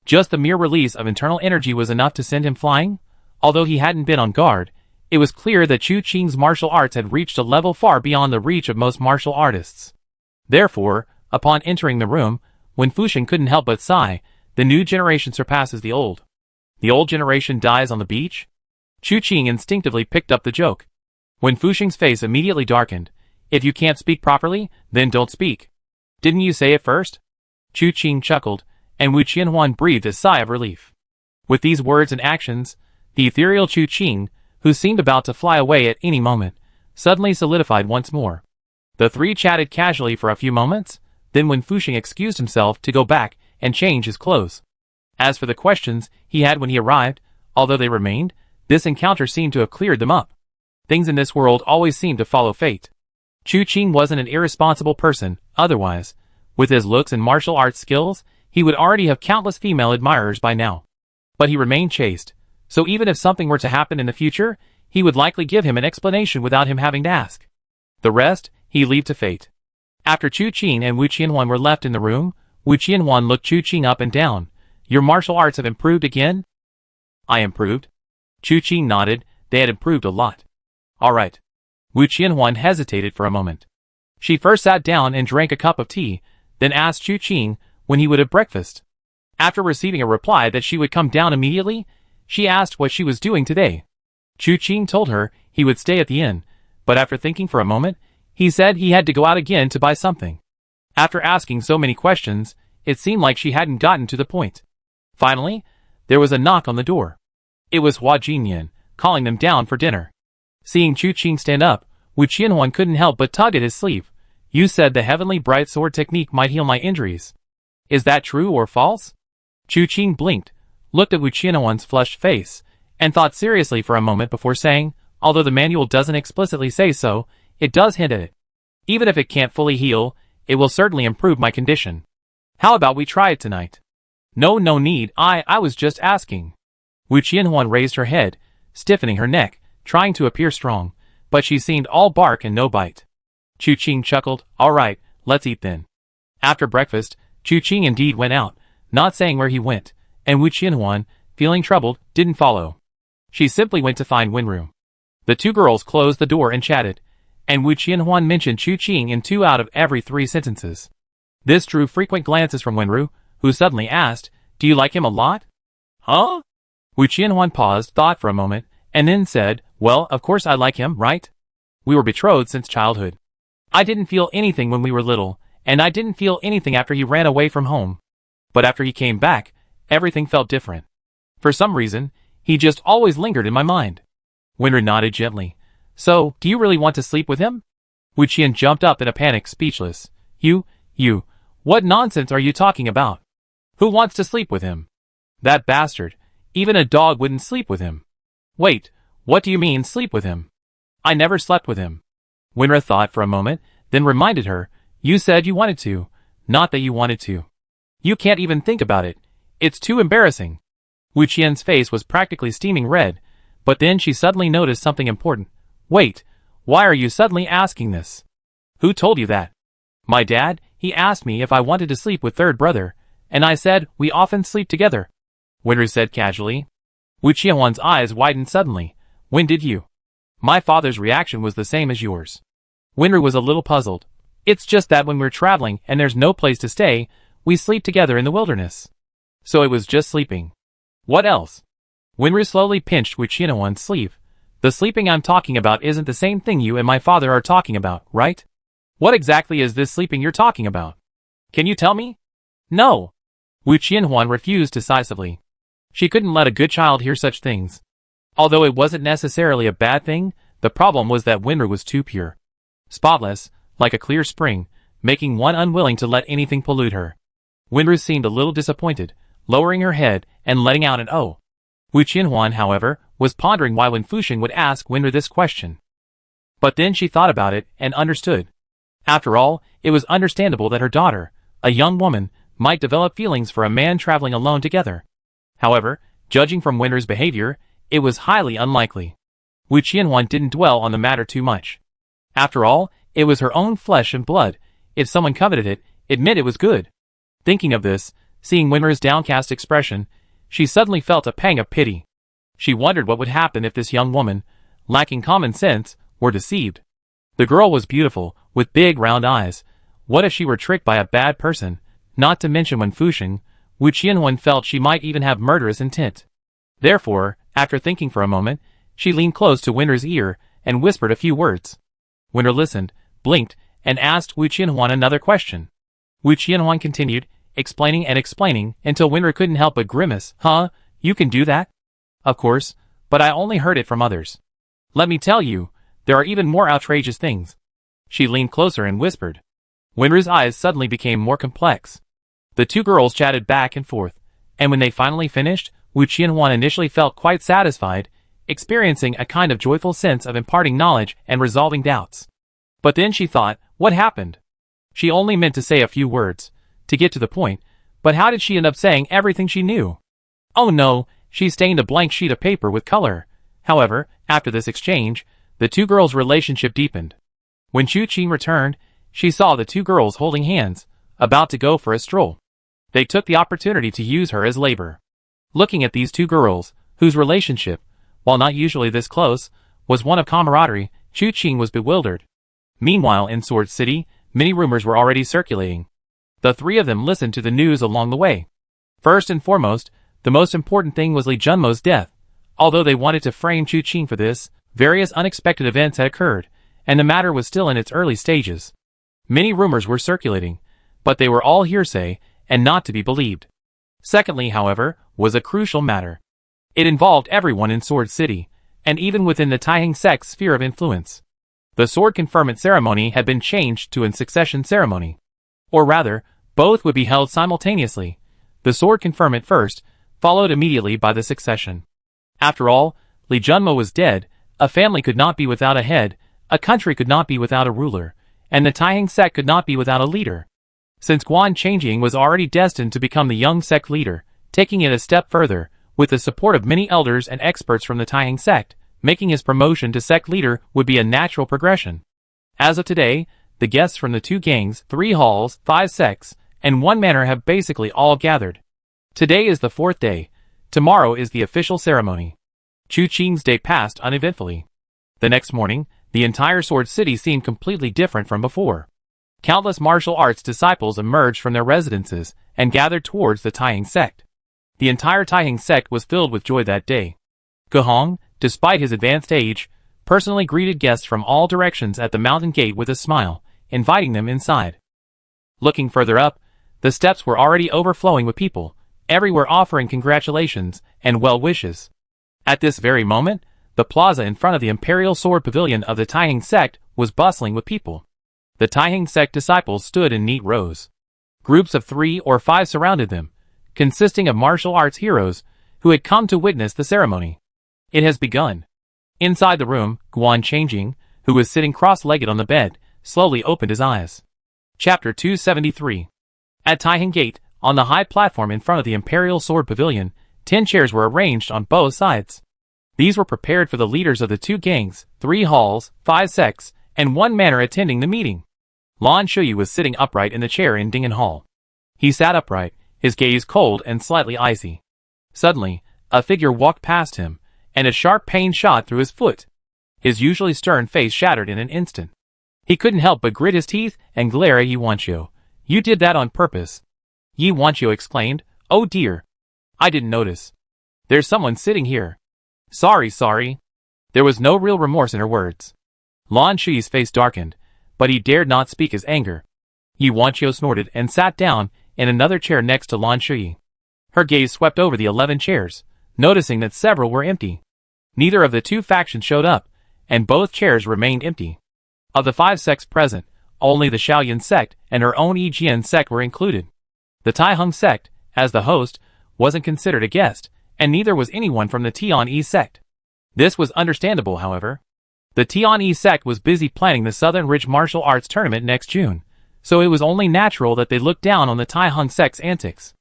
Just the mere release of internal energy was enough to send him flying? Although he hadn't been on guard, it was clear that Chu Qing's martial arts had reached a level far beyond the reach of most martial artists. Therefore, upon entering the room, Wen Fuxing couldn't help but sigh. The new generation surpasses the old. The old generation dies on the beach? Chu Qing instinctively picked up the joke. Wen Fuxing's face immediately darkened. "If you can't speak properly, then don't speak. Didn't you say it first?" Chu Qing chuckled, and Wu Qianhuan breathed a sigh of relief. With these words and actions, the ethereal Chu Qing, who seemed about to fly away at any moment, suddenly solidified once more. The 3 chatted casually for a few moments, then Wen Fuxing excused himself to go back and change his clothes. As for the questions he had when he arrived, although they remained, this encounter seemed to have cleared them up. Things in this world always seem to follow fate. Chu Qing wasn't an irresponsible person, otherwise, with his looks and martial arts skills, he would already have countless female admirers by now. But he remained chaste, so even if something were to happen in the future, he would likely give him an explanation without him having to ask. The rest, he leave to fate. After Chu Qing and Wu Qianhuan were left in the room, Wu Qianhuan looked Chu Qing up and down. "Your martial arts have improved again?" "I improved?" Chu Qing nodded, they had improved a lot. Alright. Wu Qianhuan hesitated for a moment. She first sat down and drank a cup of tea, then asked Chu Qing when he would have breakfast. After receiving a reply that she would come down immediately, she asked what she was doing today. Chu Qing told her he would stay at the inn, but after thinking for a moment, he said he had to go out again to buy something. After asking so many questions, it seemed like she hadn't gotten to the point. Finally, there was a knock on the door. It was Hua Jinyan, calling them down for dinner. Seeing Chu Qing stand up, Wu Qianhuan couldn't help but tug at his sleeve. You said the heavenly bright sword technique might heal my injuries. Is that true or false? Chu Qing blinked, looked at Wu Qianhuan's flushed face, and thought seriously for a moment before saying, although the manual doesn't explicitly say so, it does hint at it. Even if it can't fully heal, it will certainly improve my condition. How about we try it tonight? No need, I was just asking. Wu Qianhuan raised her head, stiffening her neck, trying to appear strong, but she seemed all bark and no bite. Chu Qing chuckled, alright, let's eat then. After breakfast, Chu Qing indeed went out, not saying where he went, and Wu Qianhuan, feeling troubled, didn't follow. She simply went to find Wenru. The two girls closed the door and chatted, and Wu Qianhuan mentioned Chu Qing in 2 out of every 3 sentences. This drew frequent glances from Wenru, who suddenly asked, do you like him a lot? Huh? Wu Qianhuan paused, thought for a moment, and then said, well, of course I like him, right? We were betrothed since childhood. I didn't feel anything when we were little, and I didn't feel anything after he ran away from home. But after he came back, everything felt different. For some reason, he just always lingered in my mind. Wenru nodded gently. So, do you really want to sleep with him? Wu Qian jumped up in a panic, speechless. You, what nonsense are you talking about? Who wants to sleep with him? That bastard. Even a dog wouldn't sleep with him. Wait, what do you mean sleep with him? I never slept with him. Wenru thought for a moment, then reminded her, you said you wanted to, not that you wanted to. You can't even think about it. It's too embarrassing. Wu Qian's face was practically steaming red, but then she suddenly noticed something important. Wait, why are you suddenly asking this? Who told you that? My dad, he asked me if I wanted to sleep with third brother, and I said we often sleep together. Wenru said casually. Wu Qianhuan's eyes widened suddenly. When did you? My father's reaction was the same as yours. Wenru was a little puzzled. It's just that when we're traveling and there's no place to stay, we sleep together in the wilderness. So it was just sleeping. What else? Wenru slowly pinched Wu Qianhuan's sleeve. The sleeping I'm talking about isn't the same thing you and my father are talking about, right? What exactly is this sleeping you're talking about? Can you tell me? No. Wu Qianhuan refused decisively. She couldn't let a good child hear such things. Although it wasn't necessarily a bad thing, the problem was that Wenru was too pure. Spotless, like a clear spring, making one unwilling to let anything pollute her. Wenru seemed a little disappointed, lowering her head and letting out an oh. Wu Qianhuan, however, was pondering why Wen Fuxing would ask Wenru this question. But then she thought about it and understood. After all, it was understandable that her daughter, a young woman, might develop feelings for a man traveling alone together. However, judging from Wenru's behavior, it was highly unlikely. Wu Qianhuan didn't dwell on the matter too much. After all, it was her own flesh and blood. If someone coveted it, it meant it was good. Thinking of this, seeing Wenru's downcast expression, she suddenly felt a pang of pity. She wondered what would happen if this young woman, lacking common sense, were deceived. The girl was beautiful, with big round eyes. What if she were tricked by a bad person? Not to mention Wen Fuxing, Wu Qianhuan felt she might even have murderous intent. Therefore, after thinking for a moment, she leaned close to Wenru's ear and whispered a few words. Wenru listened, blinked, and asked Wu Qianhuan another question. Wu Qianhuan continued, explaining and explaining until Wenru couldn't help but grimace. Huh? You can do that? Of course, but I only heard it from others. Let me tell you, there are even more outrageous things. She leaned closer and whispered. Wenru's eyes suddenly became more complex. The two girls chatted back and forth, and when they finally finished, Wu Qianhuan initially felt quite satisfied, experiencing a kind of joyful sense of imparting knowledge and resolving doubts. But then she thought, what happened? She only meant to say a few words, to get to the point, but how did she end up saying everything she knew? Oh no, she stained a blank sheet of paper with color. However, after this exchange, the two girls' relationship deepened. When Chu Qing returned, she saw the two girls holding hands, about to go for a stroll. They took the opportunity to use her as labor. Looking at these two girls, whose relationship, while not usually this close, was one of camaraderie. Chu Qing was bewildered. Meanwhile, in Sword City, many rumors were already circulating. The three of them listened to the news along the way. First and foremost, the most important thing was Li Junmo's death. Although they wanted to frame Chu Qing for this, various unexpected events had occurred, and the matter was still in its early stages. Many rumors were circulating, but they were all hearsay and not to be believed. Secondly, however, was a crucial matter. It involved everyone in Sword City, and even within the Taiheng sect's sphere of influence. The sword conferment ceremony had been changed to a succession ceremony. Or rather, both would be held simultaneously. The sword conferment first, followed immediately by the succession. After all, Li Junmo was dead, a family could not be without a head, a country could not be without a ruler, and the Taiheng sect could not be without a leader. Since Guan Changjing was already destined to become the young sect leader, taking it a step further, with the support of many elders and experts from the Taiheng sect, making his promotion to sect leader would be a natural progression. As of today, the guests from the 2 gangs, 3 halls, 5 sects, and 1 manor have basically all gathered. Today is the 4th day. Tomorrow is the official ceremony. Chu Qing's day passed uneventfully. The next morning, the entire Sword City seemed completely different from before. Countless martial arts disciples emerged from their residences and gathered towards the Taiheng sect. The entire Taiheng sect was filled with joy that day. Gehong, despite his advanced age, personally greeted guests from all directions at the mountain gate with a smile, inviting them inside. Looking further up, the steps were already overflowing with people, everywhere offering congratulations and well wishes. At this very moment, the plaza in front of the Imperial Sword Pavilion of the Taiheng sect was bustling with people. The Taiheng sect disciples stood in neat rows. Groups of 3 or 5 surrounded them, consisting of martial arts heroes who had come to witness the ceremony. It has begun. Inside the room, Guan Changjing, who was sitting cross-legged on the bed, slowly opened his eyes. Chapter 273. At Taiheng Gate, on the high platform in front of the Imperial Sword Pavilion, 10 chairs were arranged on both sides. These were prepared for the leaders of the 2 gangs, 3 halls, 5 sects, and 1 manor attending the meeting. Lan Shuyi was sitting upright in the chair in Dingen Hall. He sat upright, his gaze cold and slightly icy. Suddenly, a figure walked past him, and a sharp pain shot through his foot. His usually stern face shattered in an instant. He couldn't help but grit his teeth and glare at Yi Wanqiu. "You did that on purpose," Yi Wanqiu exclaimed. "Oh dear. I didn't notice. There's someone sitting here." Sorry. There was no real remorse in her words. Lan Shuyi's face darkened, but he dared not speak his anger. Yi Wanqiu snorted and sat down in another chair next to Lan Shuyi. Her gaze swept over the 11 chairs, noticing that several were empty. Neither of the 2 factions showed up, and both chairs remained empty. Of the 5 sects present, only the Shaoyan sect and her own Yijian sect were included. The Taiheng sect, as the host, wasn't considered a guest, and neither was anyone from the Tian-Yi sect. This was understandable, however. The Tian-Yi sect was busy planning the Southern Ridge Martial Arts Tournament next June, so it was only natural that they looked down on the Taiheng sect's antics.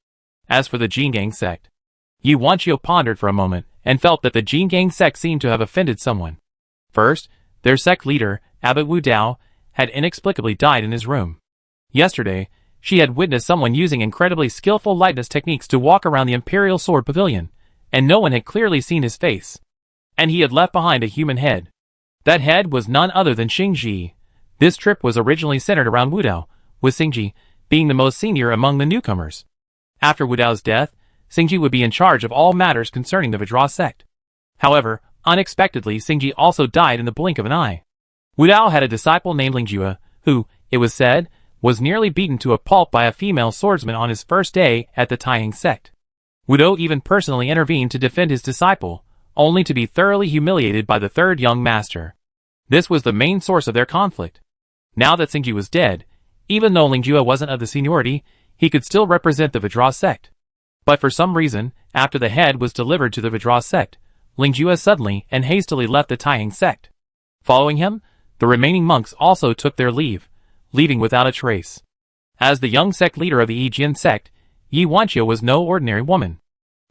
As for the Jingang sect, Yi Wanqiu pondered for a moment and felt that the Jingang sect seemed to have offended someone. First, their sect leader, Abbot Wu Dao, had inexplicably died in his room. Yesterday, she had witnessed someone using incredibly skillful lightness techniques to walk around the Imperial Sword Pavilion, and no one had clearly seen his face. And he had left behind a human head. That head was none other than Xingji. This trip was originally centered around Wu Dao, with Xingji being the most senior among the newcomers. After Wu Dao's death, Xingji would be in charge of all matters concerning the Vajra sect. However, unexpectedly, Xingji also died in the blink of an eye. Wu Dao had a disciple named Lingjue, who, it was said, was nearly beaten to a pulp by a female swordsman on his first day at the Taiheng sect. Wu Dao even personally intervened to defend his disciple, only to be thoroughly humiliated by the 3rd young master. This was the main source of their conflict. Now that Xingji was dead, even though Lingjue wasn't of the seniority, he could still represent the Vajra sect. But for some reason, after the head was delivered to the Vajra sect, Lingjue suddenly and hastily left the Taiheng sect. Following him, the remaining monks also took their leave, leaving without a trace. As the young sect leader of the Yijian sect, Yi Wanqiu was no ordinary woman.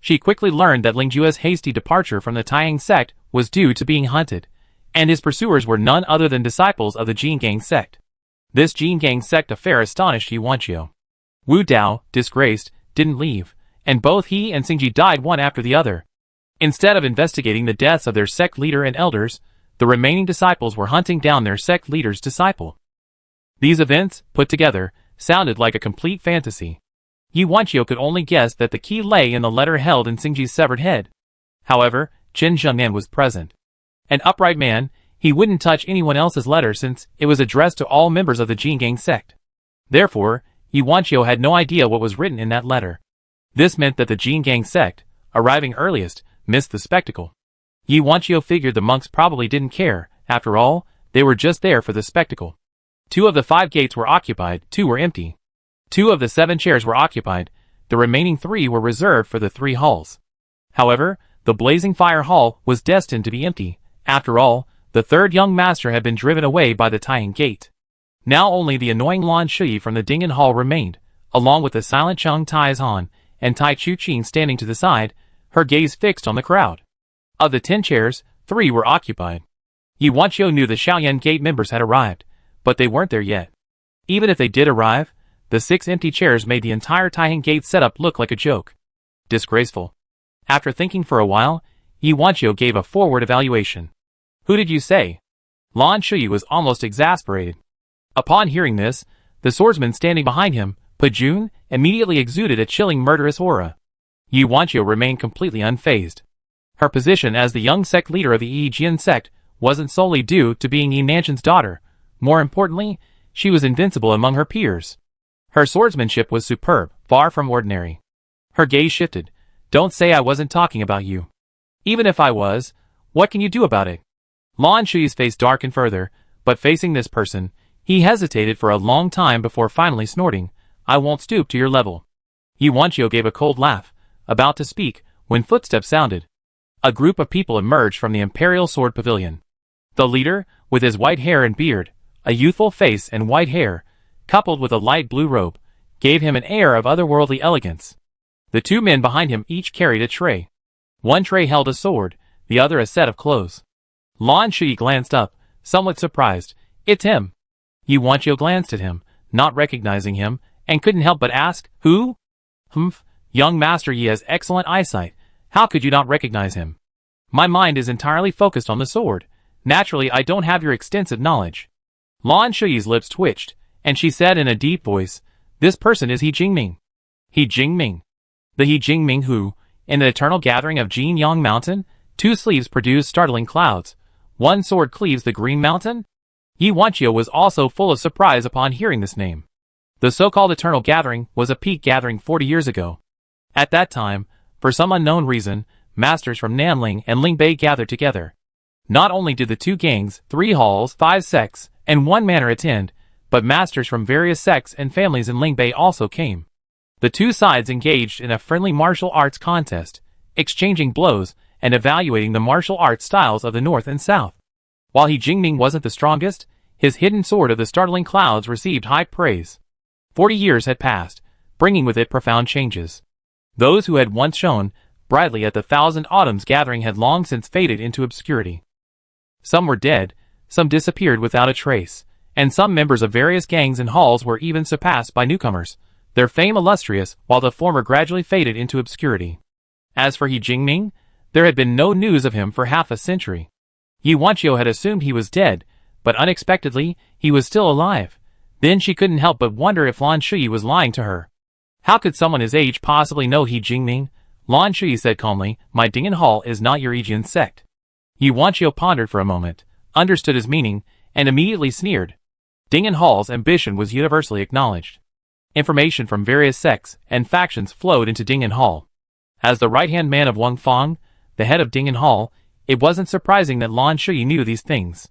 She quickly learned that Lingjue's hasty departure from the Taiheng sect was due to being hunted, and his pursuers were none other than disciples of the Jingang sect. This Jingang sect affair astonished Yi Wanqiu. Wu Dao, disgraced, didn't leave, and both he and Xingji died one after the other. Instead of investigating the deaths of their sect leader and elders, the remaining disciples were hunting down their sect leader's disciple. These events, put together, sounded like a complete fantasy. Yu Wanqiu could only guess that the key lay in the letter held in Xingji's severed head. However, Qin Zhengnan was present. An upright man, he wouldn't touch anyone else's letter since it was addressed to all members of the Jinggang sect. Therefore, Yu Wanqiu had no idea what was written in that letter. This meant that the Jinggang sect, arriving earliest, missed the spectacle. Yu Wanqiu figured the monks probably didn't care. After all, they were just there for the spectacle. 2 of the 5 gates were occupied, 2 were empty. 2 of the 7 chairs were occupied, the remaining 3 were reserved for the 3 halls. However, the Blazing Fire Hall was destined to be empty. After all, the 3rd young master had been driven away by the Taiyang Gate. Now only the annoying Lan Shui from the Ding'an Hall remained, along with the silent Cheng Taizhan and Tai Chuqing standing to the side, her gaze fixed on the crowd. Of the 10 chairs, 3 were occupied. Yu Wanqiu knew the Shaoyan Gate members had arrived, but they weren't there yet. Even if they did arrive, the 6 empty chairs made the entire Taiyang Gate setup look like a joke. Disgraceful. After thinking for a while, Yu Wanqiu gave a forward evaluation. Who did you say? Lan Shui was almost exasperated. Upon hearing this, the swordsman standing behind him, Pajun, immediately exuded a chilling murderous aura. Yu Wanqiu remained completely unfazed. Her position as the young sect leader of the Yi Jian sect wasn't solely due to being Yi Nanshan's daughter. More importantly, she was invincible among her peers. Her swordsmanship was superb, far from ordinary. Her gaze shifted. Don't say I wasn't talking about you. Even if I was, what can you do about it? Lan Shui's face darkened further, but facing this person, he hesitated for a long time before finally snorting, I won't stoop to your level. Yu Wanqiu gave a cold laugh, about to speak, when footsteps sounded. A group of people emerged from the Imperial Sword Pavilion. The leader, with his white hair and beard, a youthful face and white hair, coupled with a light blue robe, gave him an air of otherworldly elegance. The 2 men behind him each carried a tray. One tray held a sword, the other a set of clothes. Lan Shui glanced up, somewhat surprised. It's him. Yu Wanqiu glanced at him, not recognizing him, and couldn't help but ask, Who? Humph, young Master Yi has excellent eyesight. How could you not recognize him? My mind is entirely focused on the sword. Naturally, I don't have your extensive knowledge. Lan Shui's lips twitched, and she said in a deep voice, This person is He Jingming. He Jingming. The He Jingming who, in the eternal gathering of Jinyang Mountain, 2 sleeves produce startling clouds. 1 sword cleaves the Green Mountain? Yu Wanqiu was also full of surprise upon hearing this name. The so-called Eternal Gathering was a peak gathering 40 years ago. At that time, for some unknown reason, masters from Nanling and Lingbei gathered together. Not only did the 2 gangs, 3 halls, 5 sects, and 1 manor attend, but masters from various sects and families in Lingbei also came. The 2 sides engaged in a friendly martial arts contest, exchanging blows and evaluating the martial arts styles of the north and south. While He Jingming wasn't the strongest, his hidden sword of the startling clouds received high praise. 40 years had passed, bringing with it profound changes. Those who had once shone brightly at the Thousand Autumns gathering had long since faded into obscurity. Some were dead, some disappeared without a trace, and some members of various gangs and halls were even surpassed by newcomers, their fame illustrious while the former gradually faded into obscurity. As for He Jingming, there had been no news of him for half a century. Yu Wanqiu had assumed he was dead, but unexpectedly, he was still alive. Then she couldn't help but wonder if Lan Shui was lying to her. How could someone his age possibly know He Jingming? Lan Shui said calmly, My Ding'an Hall is not your Yijian sect. Yu Wanqiu pondered for a moment, understood his meaning, and immediately sneered. Ding'an Hall's ambition was universally acknowledged. Information from various sects and factions flowed into Ding'an Hall. As the right-hand man of Wang Fang, the head of Ding'an Hall, it wasn't surprising that Lan Shui knew these things.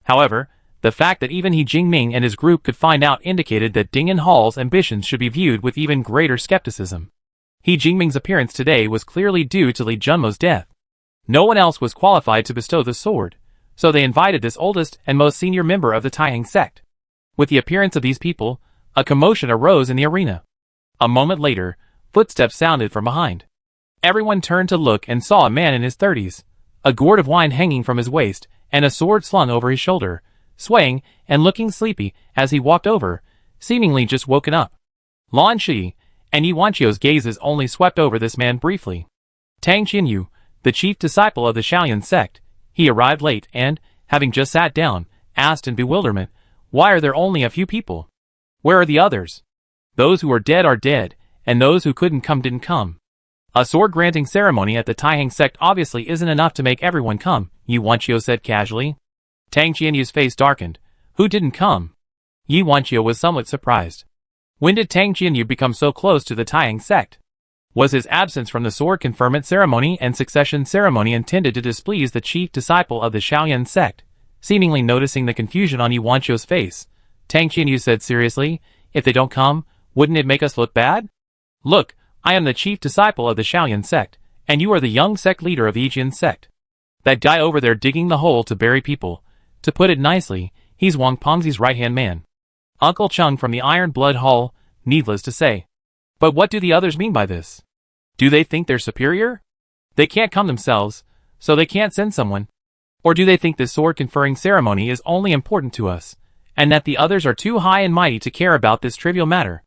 However, the fact that even He Jingming and his group could find out indicated that Ding'an Hall's ambitions should be viewed with even greater skepticism. He Jingming's appearance today was clearly due to Li Junmo's death. No one else was qualified to bestow the sword, so they invited this oldest and most senior member of the Taiyang sect. With the appearance of these people, a commotion arose in the arena. A moment later, footsteps sounded from behind. Everyone turned to look and saw a man in his 30s, a gourd of wine hanging from his waist, and a sword slung over his shoulder, swaying and looking sleepy as he walked over, seemingly just woken up. Lan Shui and Yu Wanqiu's gazes only swept over this man briefly. Tang Qinyu, the chief disciple of the Shaolin sect. He arrived late and, having just sat down, asked in bewilderment, "Why are there only a few people? Where are the others? Those who are dead, and those who couldn't come didn't come. A sword-granting ceremony at the Taihang sect obviously isn't enough to make everyone come," Yi Wanqiu said casually. Tang Qianyu's face darkened. "Who didn't come?" Yi Wanqiu was somewhat surprised. When did Tang Qianyu become so close to the Taihang sect? Was his absence from the sword conferment ceremony and succession ceremony intended to displease the chief disciple of the Shaolin sect? Seemingly noticing the confusion on Yi Wanqiu's face, Tang Qianyu said seriously, "If they don't come, wouldn't it make us look bad? Look, I am the chief disciple of the Shaolin sect, and you are the young sect leader of the Yijian sect. That guy over there digging the hole to bury people, to put it nicely, he's Wang Pengzi's right-hand man. Uncle Chung from the Iron Blood Hall, needless to say. But what do the others mean by this? Do they think they're superior? They can't come themselves, so they can't send someone. Or do they think this sword-conferring ceremony is only important to us, and that the others are too high and mighty to care about this trivial matter?"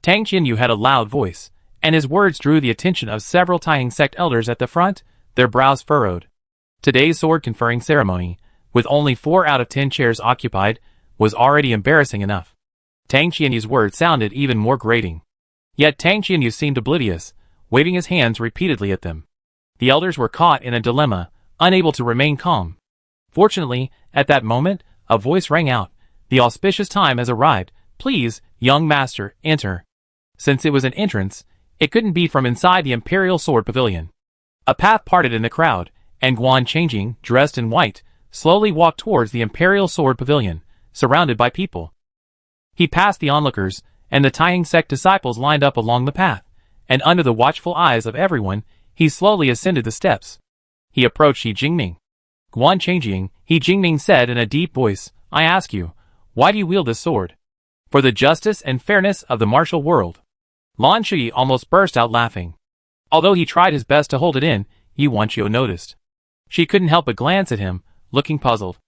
Tang Qianyu had a loud voice, and his words drew the attention of several Taihang sect elders at the front, their brows furrowed. Today's sword-conferring ceremony, with only 4 out of 10 chairs occupied, was already embarrassing enough. Tang Qianyu's words sounded even more grating. Yet Tang Qianyu seemed oblivious, waving his hands repeatedly at them. The elders were caught in a dilemma, unable to remain calm. Fortunately, at that moment, a voice rang out, "The auspicious time has arrived. Please, young master, enter." Since it was an entrance, it couldn't be from inside the Imperial Sword Pavilion. A path parted in the crowd, and Guan Changjing, dressed in white, slowly walked towards the Imperial Sword Pavilion, surrounded by people. He passed the onlookers, and the Taihang sect disciples lined up along the path, and under the watchful eyes of everyone, he slowly ascended the steps. He approached Yi Jingming. "Guan Changjing," Yi Jingming said in a deep voice, "I ask you, why do you wield this sword? For the justice and fairness of the martial world." Lan Shui almost burst out laughing. Although he tried his best to hold it in, Yi Wanqiu noticed. She couldn't help but glance at him, looking puzzled.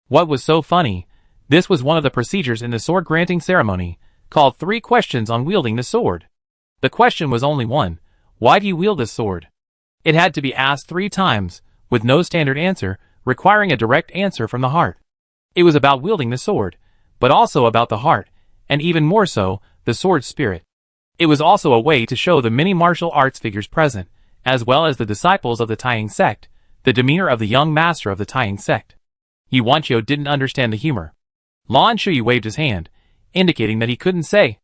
What was so funny? This was one of the procedures in the sword-granting ceremony, called 3 questions on wielding the sword. The question was only one: why do you wield this sword? It had to be asked 3 times, with no standard answer, requiring a direct answer from the heart. It was about wielding the sword, but also about the heart, and even more so, the sword's spirit. It was also a way to show the many martial arts figures present, as well as the disciples of the Taihang sect, the demeanor of the young master of the Taihang sect. Yi Wanqiu didn't understand the humor. Lan Shui waved his hand, indicating that he couldn't say.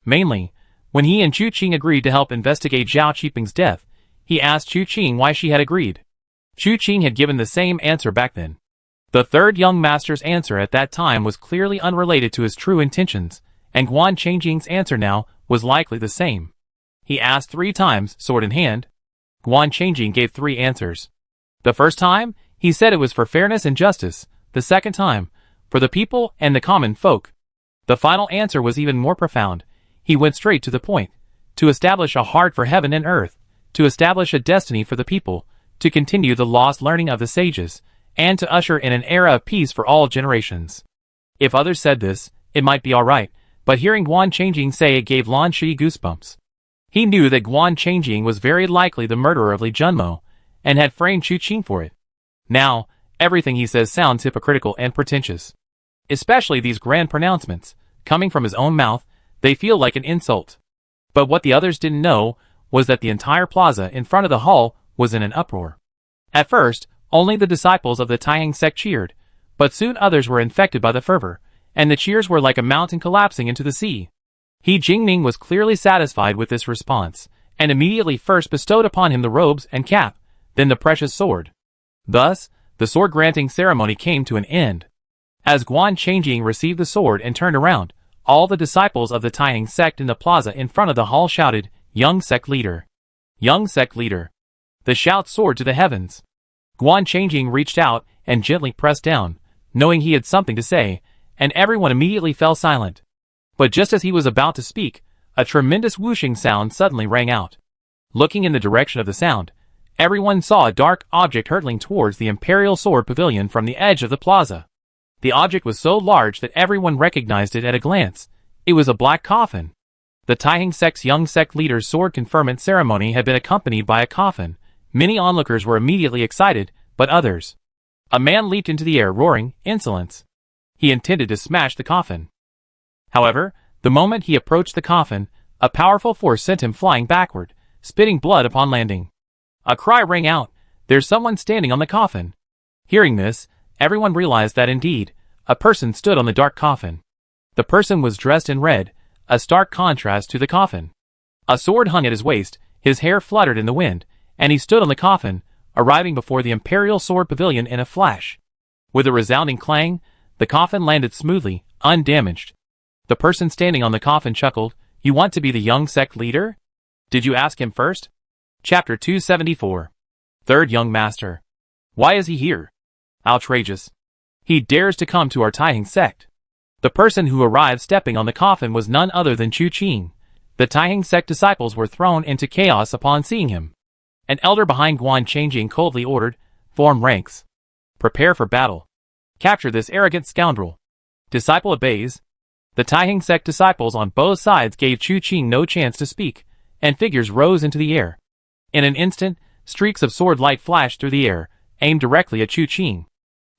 Mainly, when he and Chu Qing agreed to help investigate Zhao Qiping's death, he asked Chu Qing why she had agreed. Chu Qing had given the same answer back then. The third young master's answer at that time was clearly unrelated to his true intentions, and Guan Changjing's answer now was likely the same. He asked 3 times, sword in hand. Guan Changjing gave 3 answers. The first time, he said it was for fairness and justice. The second time, for the people and the common folk. The final answer was even more profound. He went straight to the point. To establish a heart for heaven and earth, to establish a destiny for the people, to continue the lost learning of the sages, and to usher in an era of peace for all generations. If others said this, it might be alright, but hearing Guan Changjing say it gave Lan Shui goosebumps. He knew that Guan Changjing was very likely the murderer of Li Junmo, and had framed Chu Qing for it. Now, everything he says sounds hypocritical and pretentious. Especially these grand pronouncements, coming from his own mouth, they feel like an insult. But what the others didn't know was that the entire plaza in front of the hall was in an uproar. At first, only the disciples of the Taihang sect cheered, but soon others were infected by the fervor, and the cheers were like a mountain collapsing into the sea. Yi Jingming was clearly satisfied with this response, and immediately first bestowed upon him the robes and cap, then the precious sword. Thus, the sword-granting ceremony came to an end. As Guan Changjing received the sword and turned around, all the disciples of the Taihang sect in the plaza in front of the hall shouted, "Young sect leader! Young sect leader!" The shout soared to the heavens. Guan Changjing reached out and gently pressed down, knowing he had something to say, and everyone immediately fell silent. But just as he was about to speak, a tremendous whooshing sound suddenly rang out. Looking in the direction of the sound, everyone saw a dark object hurtling towards the Imperial Sword Pavilion from the edge of the plaza. The object was so large that everyone recognized it at a glance. It was a black coffin. The Taihang sect's young sect leader's sword conferment ceremony had been accompanied by a coffin, Many onlookers were immediately excited, but others. A man leaped into the air roaring, "Insolence!" He intended to smash the coffin. However, the moment he approached the coffin, a powerful force sent him flying backward, spitting blood upon landing. A cry rang out, "There's someone standing on the coffin!" Hearing this, everyone realized that indeed, a person stood on the dark coffin. The person was dressed in red, a stark contrast to the coffin. A sword hung at his waist, his hair fluttered in the wind, and he stood on the coffin, arriving before the Imperial Sword Pavilion in a flash. With a resounding clang, the coffin landed smoothly, undamaged. The person standing on the coffin chuckled, "You want to be the young sect leader? Did you ask him first?" Chapter 274. Third Young Master. Why is he here? Outrageous. He dares to come to our Taiheng sect. The person who arrived stepping on the coffin was none other than Chu Qing. The Taiheng sect disciples were thrown into chaos upon seeing him. An elder behind Guan Changjing coldly ordered, "Form ranks. Prepare for battle. Capture this arrogant scoundrel." Disciple obeys. The Taiheng sect disciples on both sides gave Chu Qing no chance to speak, and figures rose into the air. In an instant, streaks of sword light flashed through the air, aimed directly at Chu Qing.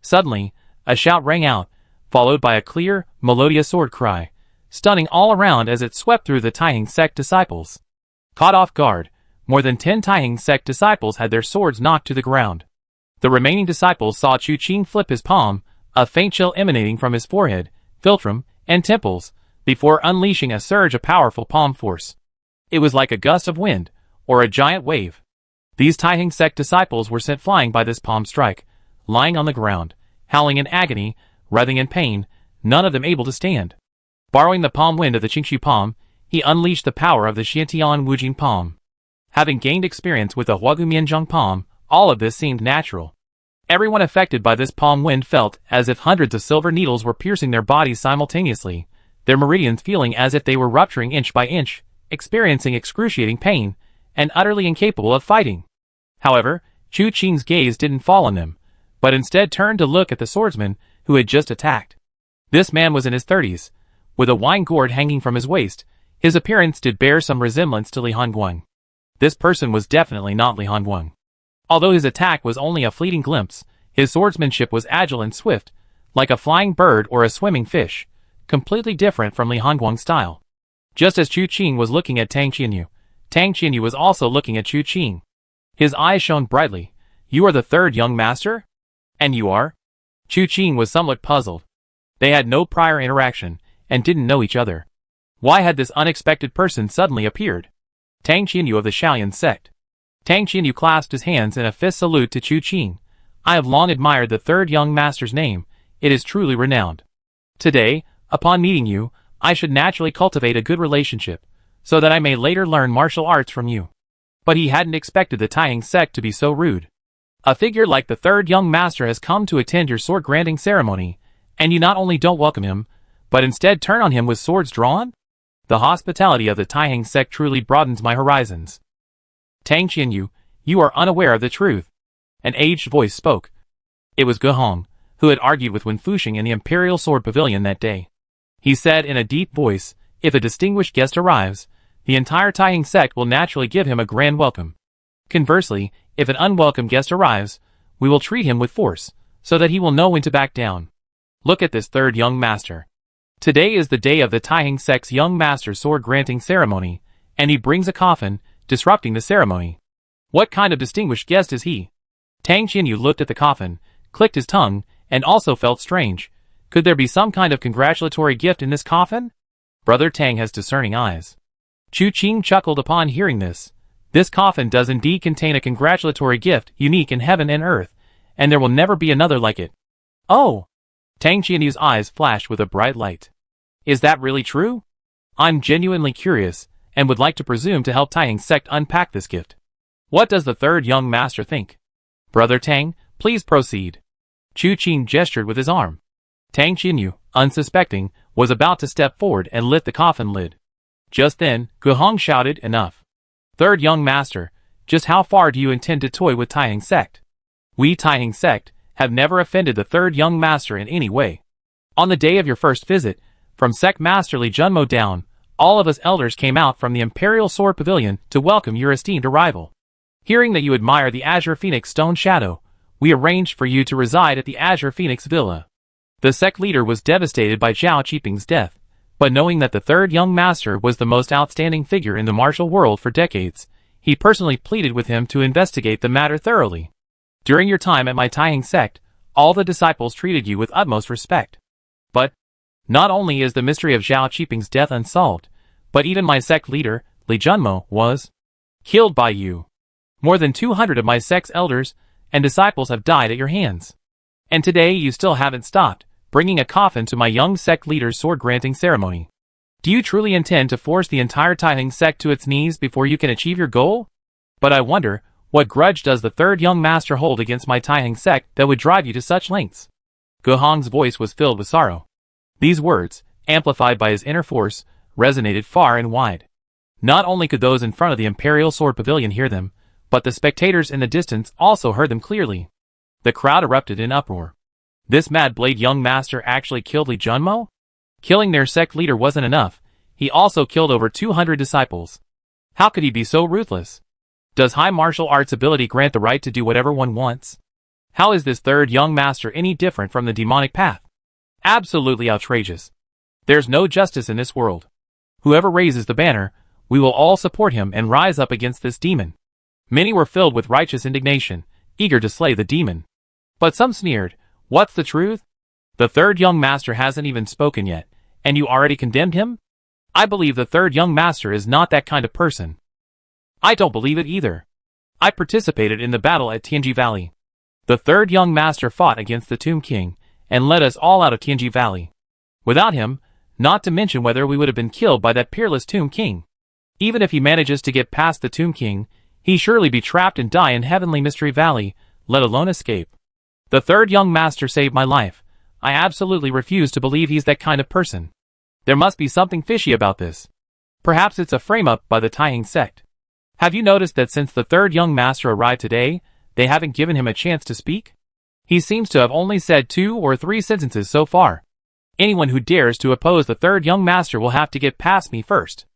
Suddenly, a shout rang out, followed by a clear, melodious sword cry, stunning all around as it swept through the Taiheng sect disciples. Caught off guard, more than 10 Taiheng sect disciples had their swords knocked to the ground. The remaining disciples saw Chu Qing flip his palm, a faint chill emanating from his forehead, philtrum, and temples, before unleashing a surge of powerful palm force. It was like a gust of wind, or a giant wave. These Taiheng sect disciples were sent flying by this palm strike, lying on the ground, howling in agony, writhing in pain, none of them able to stand. Borrowing the palm wind of the Qingshu palm, he unleashed the power of the Xiantian Wujing palm. Having gained experience with the Huagumianzhong palm, all of this seemed natural. Everyone affected by this palm wind felt as if hundreds of silver needles were piercing their bodies simultaneously, their meridians feeling as if they were rupturing inch by inch, experiencing excruciating pain, and utterly incapable of fighting. However, Chu Qing's gaze didn't fall on them, but instead turned to look at the swordsman who had just attacked. This man was in his 30s, with a wine gourd hanging from his waist. His appearance did bear some resemblance to Li Hongguang. This person was definitely not Li Hongguang. Although his attack was only a fleeting glimpse, his swordsmanship was agile and swift, like a flying bird or a swimming fish, completely different from Li Hongguang's style. Just as Chu Qing was looking at Tang Qianyu was also looking at Chu Qing. His eyes shone brightly. "You are the third young master? And you are?" Chu Qing was somewhat puzzled. They had no prior interaction, and didn't know each other. Why had this unexpected person suddenly appeared? Tang Qianyu of the Shaoyan sect. Tang Qianyu clasped his hands in a fist salute to Chu Qing. "I have long admired the third young master's name. It is truly renowned. Today, upon meeting you, I should naturally cultivate a good relationship, so that I may later learn martial arts from you." But he hadn't expected the Taiheng sect to be so rude. "A figure like the third young master has come to attend your sword-granting ceremony, and you not only don't welcome him, but instead turn on him with swords drawn? The hospitality of the Taiheng sect truly broadens my horizons." "Tang Qianyu, you are unaware of the truth." An aged voice spoke. It was Guhong, who had argued with Wen Fuxing in the Imperial Sword Pavilion that day. He said in a deep voice, "If a distinguished guest arrives, the entire Taiheng sect will naturally give him a grand welcome. Conversely, if an unwelcome guest arrives, we will treat him with force, so that he will know when to back down. Look at this third young master. Today is the day of the Taiheng sect's young master's sword-granting ceremony, and he brings a coffin, disrupting the ceremony. What kind of distinguished guest is he?" Tang Qianyu looked at the coffin, clicked his tongue, and also felt strange. Could there be some kind of congratulatory gift in this coffin? Brother Tang has discerning eyes. Chu Qing chuckled upon hearing this. This coffin does indeed contain a congratulatory gift unique in heaven and earth, and there will never be another like it. Oh! Tang Qianyu's eyes flashed with a bright light. Is that really true? I'm genuinely curious, and would like to presume to help Taiheng sect unpack this gift. What does the third young master think? Brother Tang, please proceed. Chu Qing gestured with his arm. Tang Qianyu, unsuspecting, was about to step forward and lift the coffin lid. Just then, Guhong shouted, "Enough. Third young master, just how far do you intend to toy with Taiheng sect? We Taiheng sect have never offended the third young master in any way. On the day of your first visit, from sect master Li Junmo down, all of us elders came out from the Imperial Sword Pavilion to welcome your esteemed arrival. Hearing that you admire the Azure Phoenix Stone Shadow, we arranged for you to reside at the Azure Phoenix Villa. The sect leader was devastated by Zhao Qiping's death, but knowing that the third young master was the most outstanding figure in the martial world for decades, he personally pleaded with him to investigate the matter thoroughly. During your time at my Taiheng sect, all the disciples treated you with utmost respect. But, not only is the mystery of Zhao Qiping's death unsolved, but even my sect leader, Li Junmo, was killed by you. More than 200 of my sect's elders and disciples have died at your hands. And today you still haven't stopped bringing a coffin to my young sect leader's sword-granting ceremony. Do you truly intend to force the entire Taiheng sect to its knees before you can achieve your goal? But I wonder, what grudge does the third young master hold against my Taiheng sect that would drive you to such lengths? Gu Hong's voice was filled with sorrow. These words, amplified by his inner force, resonated far and wide. Not only could those in front of the Imperial Sword Pavilion hear them, but the spectators in the distance also heard them clearly. The crowd erupted in uproar. This mad blade young master actually killed Li Junmo? Killing their sect leader wasn't enough, he also killed over 200 disciples. How could he be so ruthless? Does high martial arts ability grant the right to do whatever one wants? How is this third young master any different from the demonic path? Absolutely outrageous. There's no justice in this world. Whoever raises the banner, we will all support him and rise up against this demon. Many were filled with righteous indignation, eager to slay the demon. But some sneered, what's the truth? The third young master hasn't even spoken yet, and you already condemned him? I believe the third young master is not that kind of person. I don't believe it either. I participated in the battle at Tianji Valley. The third young master fought against the Tomb King, and led us all out of Tianji Valley. Without him, not to mention whether we would have been killed by that peerless Tomb King. Even if he manages to get past the Tomb King, he surely be trapped and die in Heavenly Mystery Valley, let alone escape. The third young master saved my life. I absolutely refuse to believe he's that kind of person. There must be something fishy about this. Perhaps it's a frame-up by the Taiheng sect. Have you noticed that since the third young master arrived today, they haven't given him a chance to speak? He seems to have only said 2 or 3 sentences so far. Anyone who dares to oppose the third young master will have to get past me first.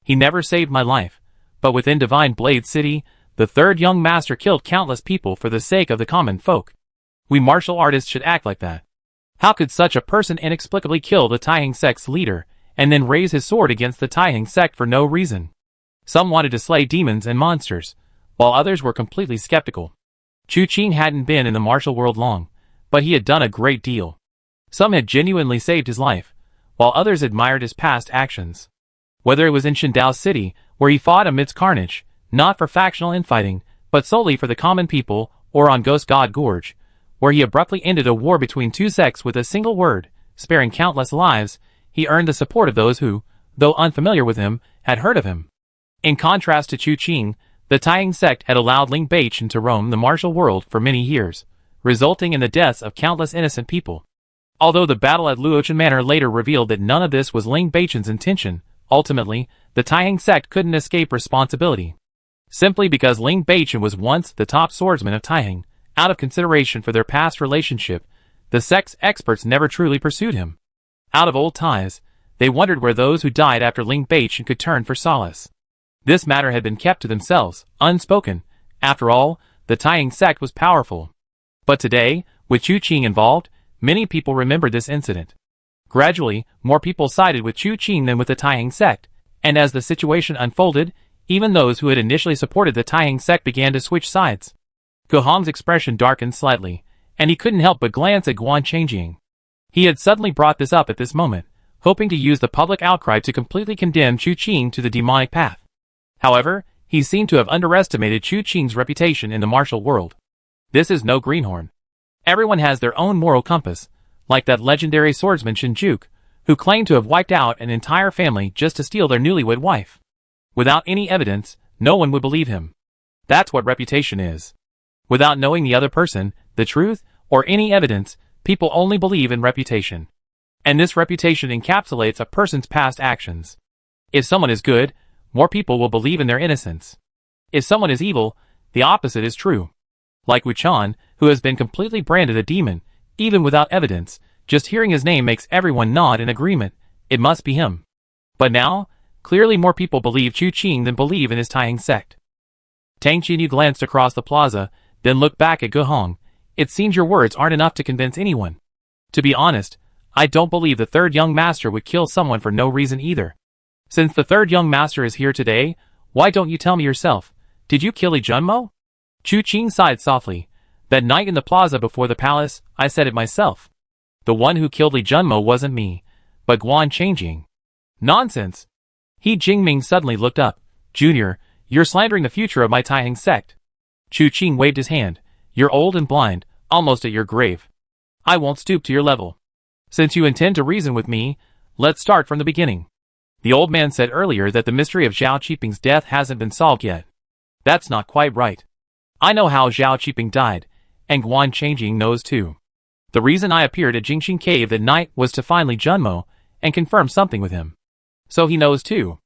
He never saved my life, but within Divine Blade City, the third young master killed countless people for the sake of the common folk. We martial artists should act like that. How could such a person inexplicably kill the Taiheng sect's leader, and then raise his sword against the Taiheng sect for no reason? Some wanted to slay demons and monsters, while others were completely skeptical. Chu Qing hadn't been in the martial world long, but he had done a great deal. Some had genuinely saved his life, while others admired his past actions. Whether it was in Shindao City, where he fought amidst carnage, not for factional infighting, but solely for the common people, or on Ghost God Gorge, where he abruptly ended a war between 2 sects with a single word, sparing countless lives, he earned the support of those who, though unfamiliar with him, had heard of him. In contrast to Chu Qing, the Taiheng sect had allowed Ling Beichen to roam the martial world for many years, resulting in the deaths of countless innocent people. Although the battle at Luochen Manor later revealed that none of this was Ling Beichen's intention, ultimately, the Taiheng sect couldn't escape responsibility. Simply because Ling Beichen was once the top swordsman of Taiheng, out of consideration for their past relationship, the sect's experts never truly pursued him. Out of old ties, they wondered where those who died after Ling Beichen could turn for solace. This matter had been kept to themselves, unspoken. After all, the Taiheng sect was powerful. But today, with Chu Qing involved, many people remembered this incident. Gradually, more people sided with Chu Qing than with the Taiheng sect, and as the situation unfolded, even those who had initially supported the Taiheng sect began to switch sides. Gu Hong's expression darkened slightly, and he couldn't help but glance at Guan Changjing. He had suddenly brought this up at this moment, hoping to use the public outcry to completely condemn Chu Qing to the demonic path. However, he seemed to have underestimated Chu Qing's reputation in the martial world. This is no greenhorn. Everyone has their own moral compass, like that legendary swordsman Shinjuk, who claimed to have wiped out an entire family just to steal their newlywed wife. Without any evidence, no one would believe him. That's what reputation is. Without knowing the other person, the truth, or any evidence, people only believe in reputation. And this reputation encapsulates a person's past actions. If someone is good, more people will believe in their innocence. If someone is evil, the opposite is true. Like Wu Chan, who has been completely branded a demon, even without evidence, just hearing his name makes everyone nod in agreement, it must be him. But now, clearly more people believe Chu Qing than believe in his Taiheng sect. Tang Qianyu glanced across the plaza, then looked back at Ge Hong. It seems your words aren't enough to convince anyone. To be honest, I don't believe the third young master would kill someone for no reason either. Since the third young master is here today, why don't you tell me yourself? Did you kill Li Junmo? Chu Qing sighed softly. That night in the plaza before the palace, I said it myself. The one who killed Li Junmo wasn't me, but Guan Changjing. Nonsense! He Jingming suddenly looked up. Junior, you're slandering the future of my Taiheng sect. Chu Qing waved his hand. You're old and blind, almost at your grave. I won't stoop to your level. Since you intend to reason with me, let's start from the beginning. The old man said earlier that the mystery of Zhao Qiping's death hasn't been solved yet. That's not quite right. I know how Zhao Qiping died, and Guan Changjing knows too. The reason I appeared at Jingxing Cave that night was to find Li Junmo and confirm something with him. So he knows too.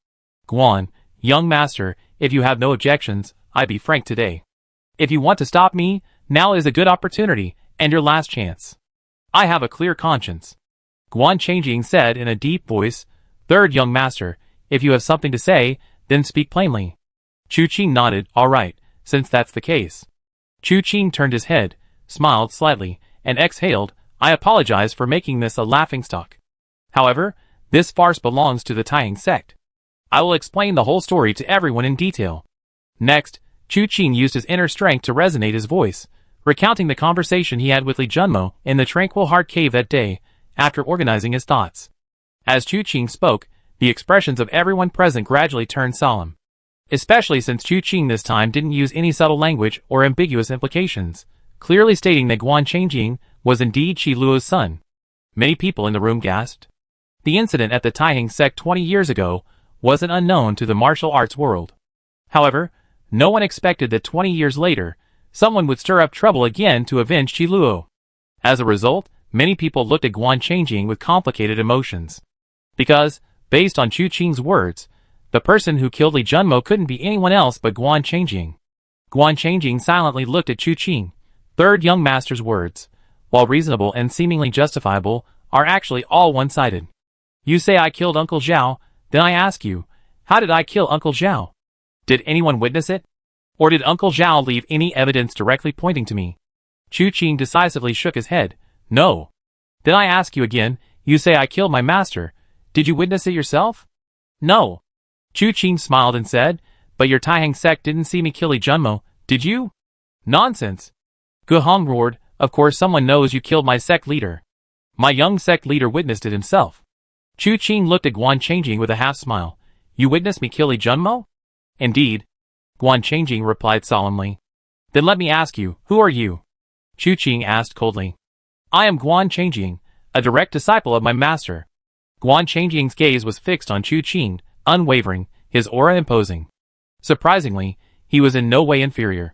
Guan, young master, if you have no objections, I be frank today. If you want to stop me, now is a good opportunity, and your last chance. I have a clear conscience. Guan Changjing said in a deep voice, Third young master, if you have something to say, then speak plainly. Chu Qing nodded, all right, since that's the case. Chu Qing turned his head, smiled slightly, and exhaled, I apologize for making this a laughingstock. However, this farce belongs to the Taiheng sect. I will explain the whole story to everyone in detail. Next, Chu Qing used his inner strength to resonate his voice, recounting the conversation he had with Li Junmo in the Tranquil Heart Cave that day, after organizing his thoughts. As Chu Qing spoke, the expressions of everyone present gradually turned solemn. Especially since Chu Qing this time didn't use any subtle language or ambiguous implications, clearly stating that Guan Changjing was indeed Qi Luo's son. Many people in the room gasped. The incident at the Taiheng sect 20 years ago wasn't unknown to the martial arts world. However, no one expected that 20 years later, someone would stir up trouble again to avenge Qi Luo. As a result, many people looked at Guan Changjing with complicated emotions. Because, based on Chu Qing's words, the person who killed Li Junmo couldn't be anyone else but Guan Changjing. Guan Changjing silently looked at Chu Qing. Third young master's words, while reasonable and seemingly justifiable, are actually all one-sided. You say I killed Uncle Zhao, then I ask you, how did I kill Uncle Zhao? Did anyone witness it? Or did Uncle Zhao leave any evidence directly pointing to me? Chu Qing decisively shook his head. No. Then I ask you again, you say I killed my master. Did you witness it yourself? No. Chu Qing smiled and said, but your Taiheng sect didn't see me kill Li Junmo, did you? Nonsense. Ge Hong roared, of course someone knows you killed my sect leader. My young sect leader witnessed it himself. Chu Qing looked at Guan Changjing with a half-smile. You witnessed me kill Li Junmo? Indeed. Guan Changjing replied solemnly. Then let me ask you, who are you? Chu Qing asked coldly. I am Guan Changjing, a direct disciple of my master. Guan Changjing's gaze was fixed on Chu Qing, unwavering, his aura imposing. Surprisingly, he was in no way inferior.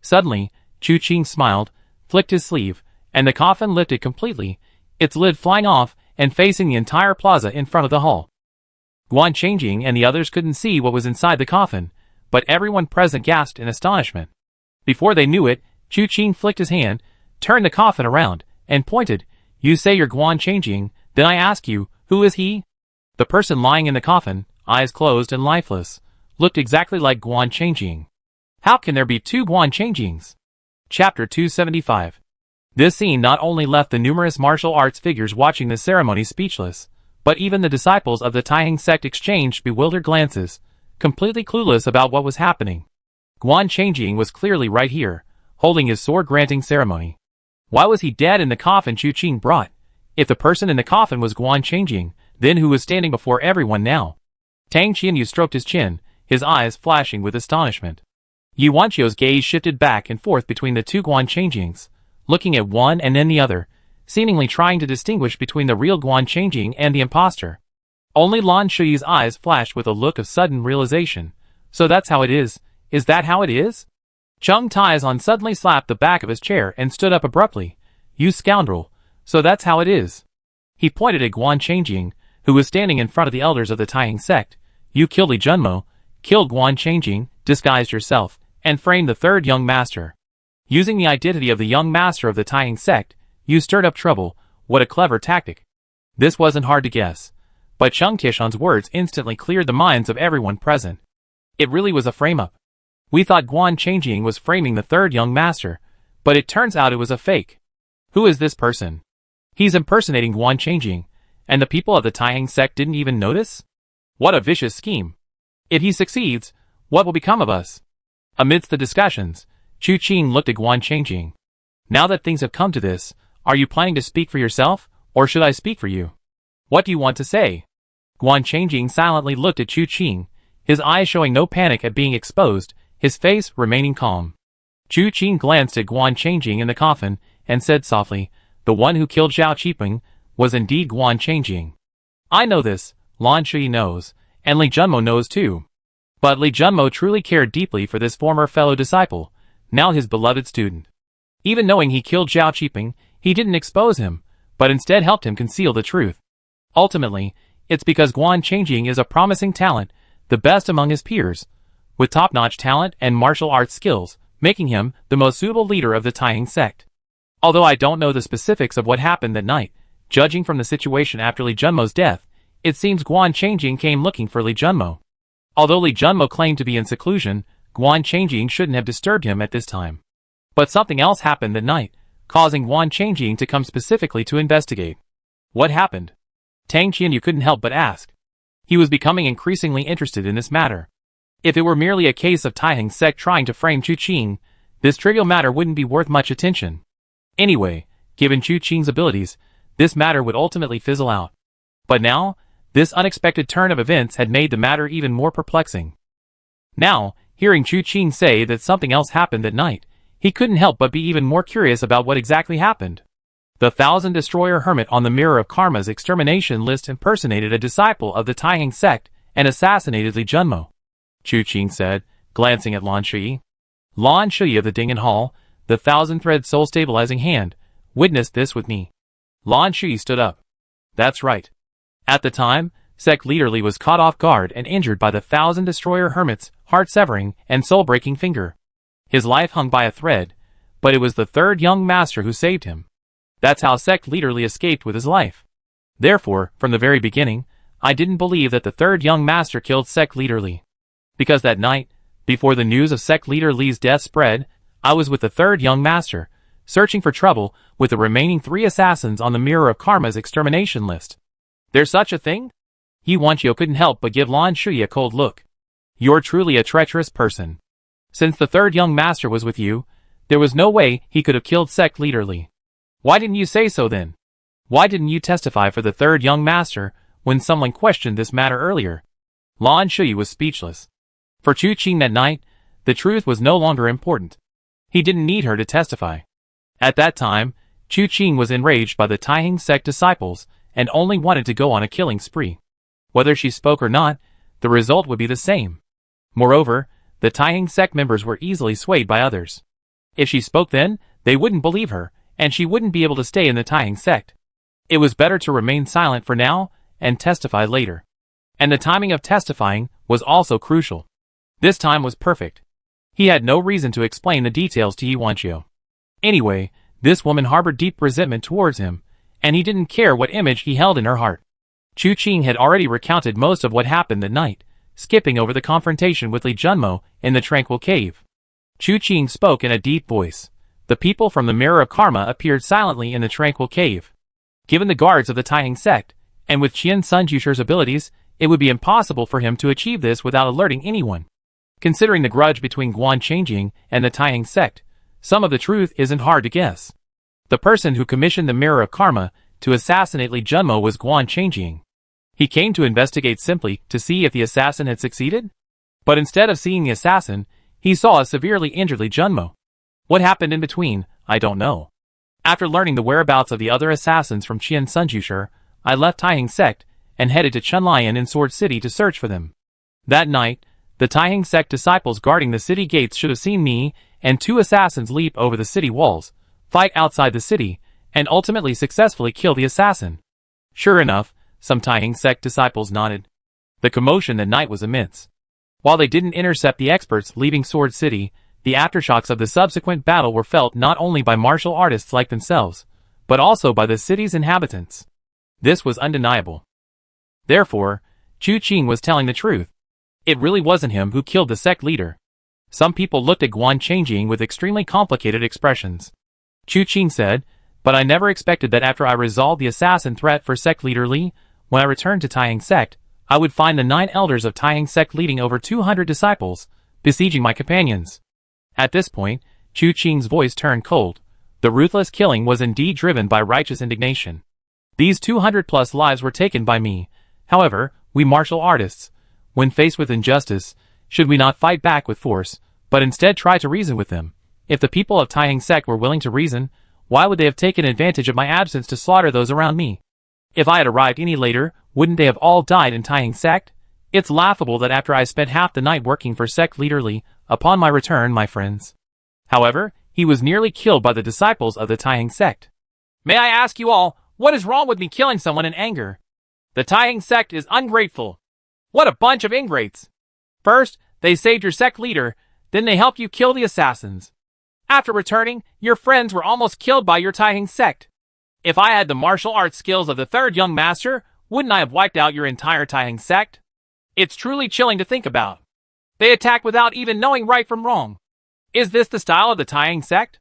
Suddenly, Chu Qing smiled, flicked his sleeve, and the coffin lifted completely, its lid flying off and facing the entire plaza in front of the hall. Guan Changjing and the others couldn't see what was inside the coffin, but everyone present gasped in astonishment. Before they knew it, Chu Qing flicked his hand, turned the coffin around, and pointed. You say you're Guan Changjing, then I ask you, who is he? The person lying in the coffin, eyes closed and lifeless, looked exactly like Guan Changjing. How can there be two Guan Changjings? Chapter 275. This scene not only left the numerous martial arts figures watching the ceremony speechless, but even the disciples of the Taiheng sect exchanged bewildered glances, completely clueless about what was happening. Guan Changjing was clearly right here, holding his sword-granting ceremony. Why was he dead in the coffin Chu Qing brought? If the person in the coffin was Guan Changjing, then who was standing before everyone now? Tang Qianyu stroked his chin, his eyes flashing with astonishment. Yu Wanqiu's gaze shifted back and forth between the two Guan Changjings, looking at one and then the other, seemingly trying to distinguish between the real Guan Changjing and the impostor. Only Lan Shuyi's eyes flashed with a look of sudden realization. So that's how it is that how it is? Chung Taizan suddenly slapped the back of his chair and stood up abruptly. You scoundrel, so that's how it is. He pointed at Guan Changjing, who was standing in front of the elders of the Taiheng sect. You killed Li Junmo, killed Guan Changjing, disguised yourself, and framed the third young master. Using the identity of the young master of the Taiheng sect, you stirred up trouble. What a clever tactic. This wasn't hard to guess, but Chung Tishan's words instantly cleared the minds of everyone present. It really was a frame-up. We thought Guan Changjing was framing the third young master, but it turns out it was a fake. Who is this person? He's impersonating Guan Changjing, and the people of the Taihang sect didn't even notice? What a vicious scheme. If he succeeds, what will become of us? Amidst the discussions, Chu Qing looked at Guan Changjing. Now that things have come to this, are you planning to speak for yourself, or should I speak for you? What do you want to say? Guan Changjing silently looked at Chu Qing, his eyes showing no panic at being exposed, his face remaining calm. Chu Qing glanced at Guan Changjing in the coffin, and said softly, the one who killed Zhao Qiping was indeed Guan Changjing. I know this, Lan Shui knows, and Li Junmo knows too. But Li Junmo truly cared deeply for this former fellow disciple, now his beloved student. Even knowing he killed Zhao Qiping, he didn't expose him, but instead helped him conceal the truth. Ultimately, it's because Guan Changjing is a promising talent, the best among his peers, with top-notch talent and martial arts skills, making him the most suitable leader of the Taihang sect. Although I don't know the specifics of what happened that night, judging from the situation after Li Junmo's death, it seems Guan Changjing came looking for Li Junmo. Although Li Junmo claimed to be in seclusion, Guan Changjing shouldn't have disturbed him at this time. But something else happened that night, causing Guan Changjing to come specifically to investigate. What happened? Tang Qianyu couldn't help but ask. He was becoming increasingly interested in this matter. If it were merely a case of Taihang sect trying to frame Chu Qing, this trivial matter wouldn't be worth much attention. Anyway, given Chu Qing's abilities, this matter would ultimately fizzle out. But now, this unexpected turn of events had made the matter even more perplexing. Now, hearing Chu Qing say that something else happened that night, he couldn't help but be even more curious about what exactly happened. The Thousand Destroyer Hermit on the Mirror of Karma's extermination list impersonated a disciple of the Taihang sect and assassinated Li Junmo, Chu Qing said, glancing at Lan Shui. Lan Shui of the Dingen Hall, the thousand-thread soul-stabilizing hand, witnessed this with me. Lan Shui stood up. That's right. At the time, sect leader Li was caught off guard and injured by the Thousand Destroyer Hermit's heart-severing and soul-breaking finger. His life hung by a thread, but it was the third young master who saved him. That's how sect leader Li escaped with his life. Therefore, from the very beginning, I didn't believe that the third young master killed sect leader Li. Because that night, before the news of sect leader Li's death spread, I was with the third young master, searching for trouble with the remaining 3 assassins on the Mirror of Karma's extermination list. There's such a thing? Yi Wanqiu couldn't help but give Lan Shui a cold look. You're truly a treacherous person. Since the third young master was with you, there was no way he could have killed sect leader Li. Why didn't you say so then? Why didn't you testify for the third young master when someone questioned this matter earlier? Lan Shui was speechless. For Chu Qing that night, the truth was no longer important. He didn't need her to testify. At that time, Chu Qing was enraged by the Taihang sect disciples and only wanted to go on a killing spree. Whether she spoke or not, the result would be the same. Moreover, the Taihang sect members were easily swayed by others. If she spoke then, they wouldn't believe her, and she wouldn't be able to stay in the Taihang sect. It was better to remain silent for now and testify later. And the timing of testifying was also crucial. This time was perfect. He had no reason to explain the details to Yi Wanqiu. Anyway, this woman harbored deep resentment towards him, and he didn't care what image he held in her heart. Chu Qing had already recounted most of what happened that night, skipping over the confrontation with Li Junmo in the tranquil cave. Chu Qing spoke in a deep voice. The people from the Mirror of Karma appeared silently in the tranquil cave. Given the guards of the Taihang sect, and with Qian Sunjusher's abilities, it would be impossible for him to achieve this without alerting anyone. Considering the grudge between Guan Changjing and the Taihang sect, some of the truth isn't hard to guess. The person who commissioned the Mirror of Karma to assassinate Li Junmo was Guan Changjing. He came to investigate simply to see if the assassin had succeeded? But instead of seeing the assassin, he saw a severely injured Li Junmo. What happened in between, I don't know. After learning the whereabouts of the other assassins from Qian Sunjusher, I left Taihang sect and headed to Chunlian in Sword City to search for them. That night, the Taihang sect disciples guarding the city gates should have seen me and 2 assassins leap over the city walls, fight outside the city, and ultimately successfully kill the assassin. Sure enough, some Taihang sect disciples nodded. The commotion that night was immense. While they didn't intercept the experts leaving Sword City, the aftershocks of the subsequent battle were felt not only by martial artists like themselves, but also by the city's inhabitants. This was undeniable. Therefore, Chu Qing was telling the truth. It really wasn't him who killed the sect leader. Some people looked at Guan Changjing with extremely complicated expressions. Chu Qing said, "But I never expected that after I resolved the assassin threat for sect leader Li, when I returned to Taiying sect, I would find the 9 elders of Taiying sect leading over 200 disciples, besieging my companions." At this point, Chu Qing's voice turned cold. The ruthless killing was indeed driven by righteous indignation. These 200+ lives were taken by me. However, we martial artists, when faced with injustice, should we not fight back with force, but instead try to reason with them? If the people of Taiying sect were willing to reason, why would they have taken advantage of my absence to slaughter those around me? If I had arrived any later, wouldn't they have all died in Taiying sect? It's laughable that after I spent half the night working for sect leader Li, upon my return, my friends. However, he was nearly killed by the disciples of the Taiying sect. May I ask you all, what is wrong with me killing someone in anger? The Taiying sect is ungrateful. What a bunch of ingrates. First, they saved your sect leader, then they helped you kill the assassins. After returning, your friends were almost killed by your Taiying sect. If I had the martial arts skills of the third young master, wouldn't I have wiped out your entire Taiying sect? It's truly chilling to think about. They attack without even knowing right from wrong. Is this the style of the Taiying sect?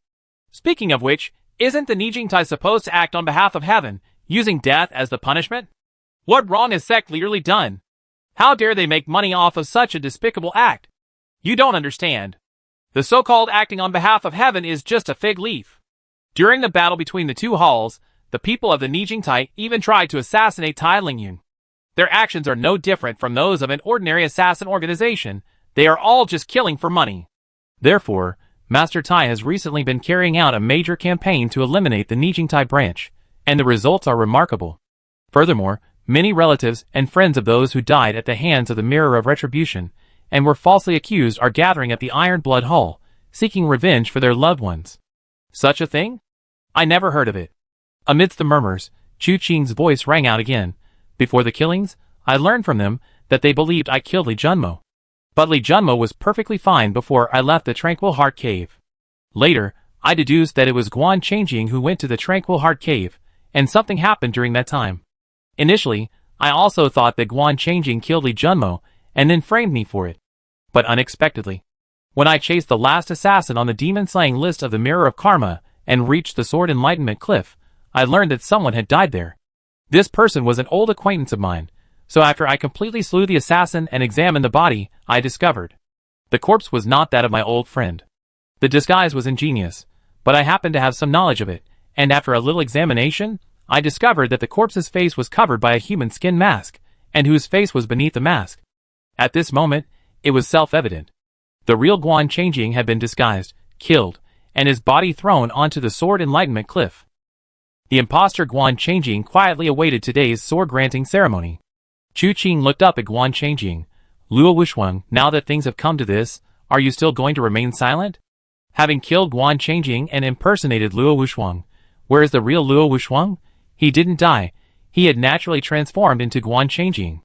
Speaking of which, isn't the Nijingtai supposed to act on behalf of heaven, using death as the punishment? What wrong has sect leader Li done? How dare they make money off of such a despicable act? You don't understand. The so-called acting on behalf of heaven is just a fig leaf. During the battle between the two halls, the people of the Nijingtai even tried to assassinate Tai Lingyun. Their actions are no different from those of an ordinary assassin organization. They are all just killing for money. Therefore, Master Tai has recently been carrying out a major campaign to eliminate the Nijingtai branch, and the results are remarkable. Furthermore, many relatives and friends of those who died at the hands of the Mirror of Retribution and were falsely accused are gathering at the Iron Blood Hall, seeking revenge for their loved ones. Such a thing? I never heard of it. Amidst the murmurs, Chu Qing's voice rang out again. Before the killings, I learned from them that they believed I killed Li Junmo. But Li Junmo was perfectly fine before I left the Tranquil Heart Cave. Later, I deduced that it was Guan Changjing who went to the Tranquil Heart Cave, and something happened during that time. Initially, I also thought that Guan Changjing killed Li Junmo, and then framed me for it. But unexpectedly, when I chased the last assassin on the demon-slaying list of the Mirror of Karma and reached the Sword Enlightenment Cliff, I learned that someone had died there. This person was an old acquaintance of mine, so after I completely slew the assassin and examined the body, I discovered the corpse was not that of my old friend. The disguise was ingenious, but I happened to have some knowledge of it, and after a little examination, I discovered that the corpse's face was covered by a human skin mask, and whose face was beneath the mask. At this moment, it was self-evident. The real Guan Changjing had been disguised, killed, and his body thrown onto the Sword Enlightenment Cliff. The imposter Guan Changjing quietly awaited today's sword-granting ceremony. Chu Qing looked up at Guan Changjing. Luo Wuxuang, now that things have come to this, are you still going to remain silent? Having killed Guan Changjing and impersonated Luo Wuxuang, where is the real Luo Wuxuang? He didn't die. He had naturally transformed into Guan Changjing.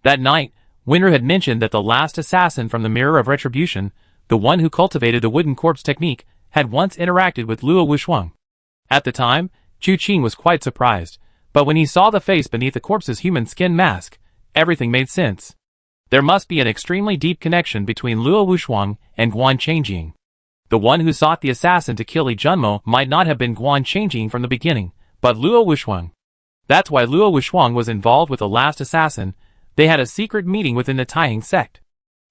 That night, Winru had mentioned that the last assassin from the Mirror of Retribution, the one who cultivated the wooden corpse technique, had once interacted with Luo Wuxuang. At the time, Chu Qing was quite surprised, but when he saw the face beneath the corpse's human skin mask, everything made sense. There must be an extremely deep connection between Luo Wuxuang and Guan Changjing. The one who sought the assassin to kill Li Junmo might not have been Guan Changjing from the beginning, but Luo Wuxuang. That's why Luo Wuxuang was involved with the last assassin. They had a secret meeting within the Taiying sect.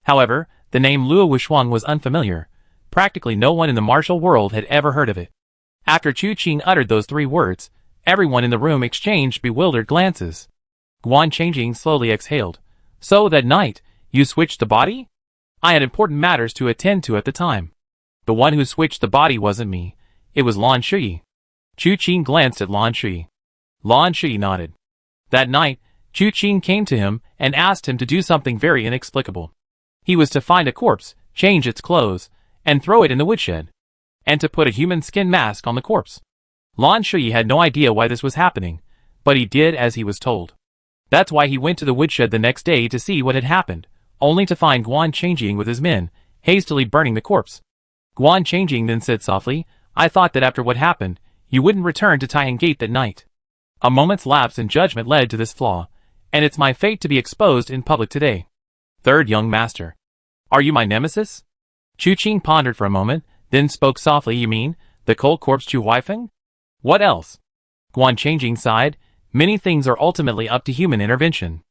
However, the name Luo Wuxuang was unfamiliar. Practically no one in the martial world had ever heard of it. After Chu Qing uttered those 3 words, everyone in the room exchanged bewildered glances. Guan Changjing slowly exhaled. So that night, you switched the body? I had important matters to attend to at the time. The one who switched the body wasn't me. It was Lan Shuyi. Chu Qing glanced at Lan Shuyi. Lan Shuyi nodded. That night, Chu Qing came to him and asked him to do something very inexplicable. He was to find a corpse, change its clothes, and throw it in the woodshed, and to put a human skin mask on the corpse. Lan Shuyi had no idea why this was happening, but he did as he was told. That's why he went to the woodshed the next day to see what had happened, only to find Guan Changjing with his men, hastily burning the corpse. Guan Changjing then said softly, I thought that after what happened, you wouldn't return to Taiying Gate that night. A moment's lapse in judgment led to this flaw, and it's my fate to be exposed in public today. Third young master. Are you my nemesis? Chu Qing pondered for a moment, then spoke softly. You mean, the cold corpse Chu Huifeng? What else? Guan Changjing sighed. Many things are ultimately up to human intervention.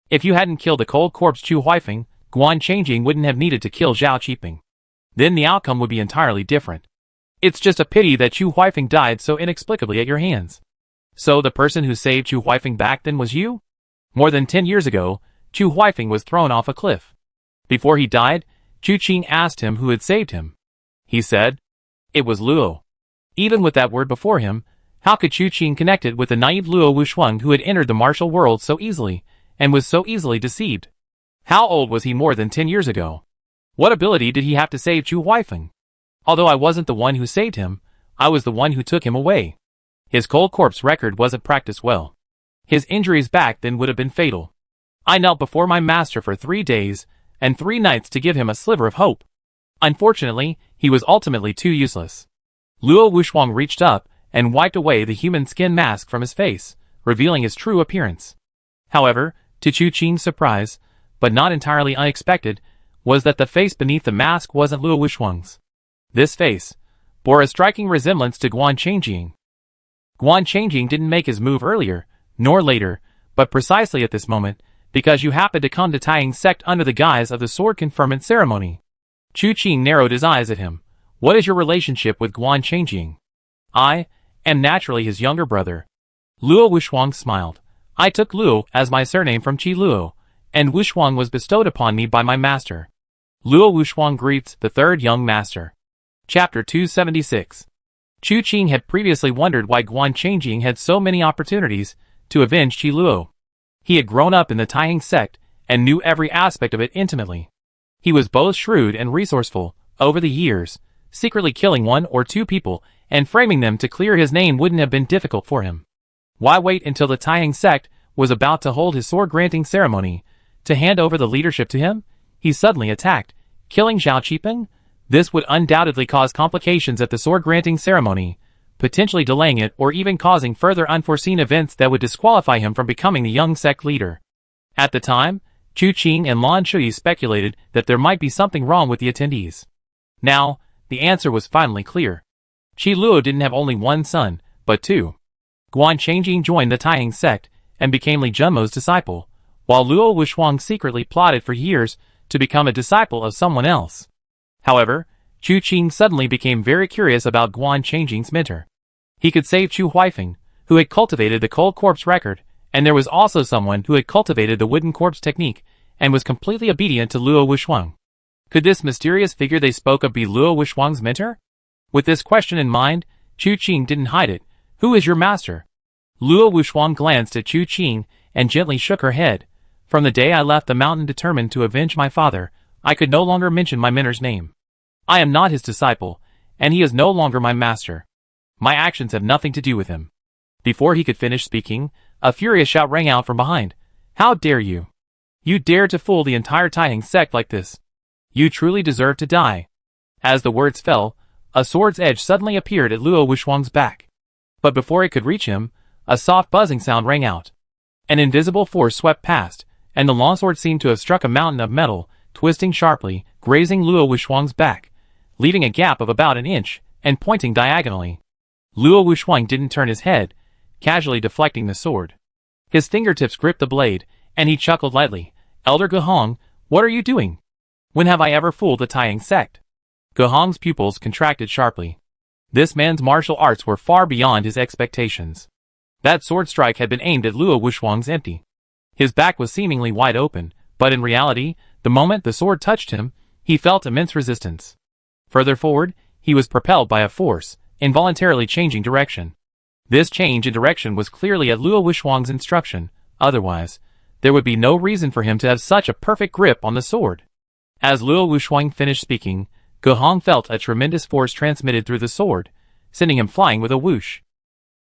If you hadn't killed the cold corpse Chu Huifeng, Guan Changjing wouldn't have needed to kill Zhao Qiping. Then the outcome would be entirely different. It's just a pity that Chu Huifeng died so inexplicably at your hands. So the person who saved Chu Huifeng back then was you? More than 10 years ago, Chu Huifeng was thrown off a cliff. Before he died, Chu Qing asked him who had saved him. He said, it was Luo. Even with that word before him, how could Chu Qing connect it with the naive Luo Wuxuang who had entered the martial world so easily, and was so easily deceived? How old was he more than 10 years ago? What ability did he have to save Chu Huifeng? Although I wasn't the one who saved him, I was the one who took him away. His cold corpse record wasn't practiced well. His injuries back then would have been fatal. I knelt before my master for 3 days and 3 nights to give him a sliver of hope. Unfortunately, he was ultimately too useless. Luo Wuxuang reached up and wiped away the human skin mask from his face, revealing his true appearance. However, to Chu Qing's surprise, but not entirely unexpected, was that the face beneath the mask wasn't Luo Wuxuang's. This face bore a striking resemblance to Guan Changjing. Guan Changjing didn't make his move earlier, nor later, but precisely at this moment, because you happened to come to Taiying sect under the guise of the sword conferment ceremony. Chu Qing narrowed his eyes at him. What is your relationship with Guan Changjing? I am naturally his younger brother. Luo Wuxuang smiled. I took Luo as my surname from Qi Luo, and Wuxuang was bestowed upon me by my master. Luo Wuxuang greets the third young master. Chapter 276. Chu Qing had previously wondered why Guan Changjing had so many opportunities to avenge Qi Luo. He had grown up in the Taiying sect and knew every aspect of it intimately. He was both shrewd and resourceful. Over the years, secretly killing 1 or 2 people and framing them to clear his name wouldn't have been difficult for him. Why wait until the Taiying sect was about to hold his sword-granting ceremony to hand over the leadership to him? He suddenly attacked, killing Zhao Qiping. This would undoubtedly cause complications at the sword-granting ceremony, potentially delaying it or even causing further unforeseen events that would disqualify him from becoming the young sect leader. At the time, Chu Qing and Lan Shuyi speculated that there might be something wrong with the attendees. Now, the answer was finally clear. Qi Luo didn't have only 1 son, but 2. Guan Changjing joined the Taiying sect and became Li Junmo's disciple, while Luo Wuxuang secretly plotted for years to become a disciple of someone else. However, Chu Qing suddenly became very curious about Guan Changjing's mentor. He could save Chu Huifeng, who had cultivated the cold corpse record, and there was also someone who had cultivated the wooden corpse technique and was completely obedient to Luo Wuxuang. Could this mysterious figure they spoke of be Luo Wuxuang's mentor? With this question in mind, Chu Qing didn't hide it. Who is your master? Luo Wuxuang glanced at Chu Qing and gently shook her head. From the day I left the mountain determined to avenge my father, I could no longer mention my mentor's name. I am not his disciple, and he is no longer my master. My actions have nothing to do with him. Before he could finish speaking, a furious shout rang out from behind. How dare you? You dare to fool the entire Taiying sect like this? You truly deserve to die. As the words fell, a sword's edge suddenly appeared at Luo Wuxuang's back. But before it could reach him, a soft buzzing sound rang out. An invisible force swept past, and the longsword seemed to have struck a mountain of metal, twisting sharply, grazing Luo Wuxuang's back, leaving a gap of about an inch, and pointing diagonally. Luo Wuxuang didn't turn his head, casually deflecting the sword. His fingertips gripped the blade, and he chuckled lightly. Elder Guhong, what are you doing? When have I ever fooled the Taiying sect? Guhong's pupils contracted sharply. This man's martial arts were far beyond his expectations. That sword strike had been aimed at Luo Wuxuang's empty. His back was seemingly wide open, but in reality, the moment the sword touched him, he felt immense resistance. Further forward, he was propelled by a force, involuntarily changing direction. This change in direction was clearly at Luo Wuxuang's instruction, otherwise, there would be no reason for him to have such a perfect grip on the sword. As Luo Wuxuang finished speaking, Guhong felt a tremendous force transmitted through the sword, sending him flying with a whoosh.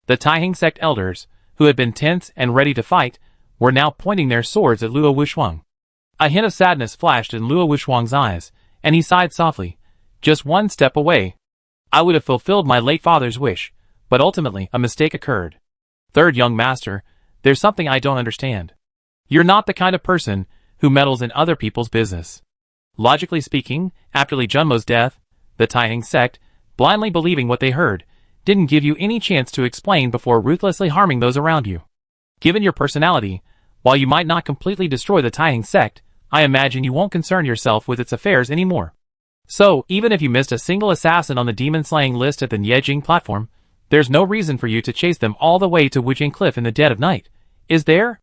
The Taiying sect elders, who had been tense and ready to fight, were now pointing their swords at Luo Wuxuang. A hint of sadness flashed in Luo Wuxuang's eyes, and he sighed softly. Just 1 step away. I would have fulfilled my late father's wish, but ultimately a mistake occurred. Third young master, there's something I don't understand. You're not the kind of person who meddles in other people's business. Logically speaking, after Li Junmo's death, the Taihang sect, blindly believing what they heard, didn't give you any chance to explain before ruthlessly harming those around you. Given your personality, while you might not completely destroy the Taihang sect, I imagine you won't concern yourself with its affairs anymore. So, even if you missed a single assassin on the demon-slaying list at the Nyejing platform, there's no reason for you to chase them all the way to Wujing Cliff in the dead of night, is there?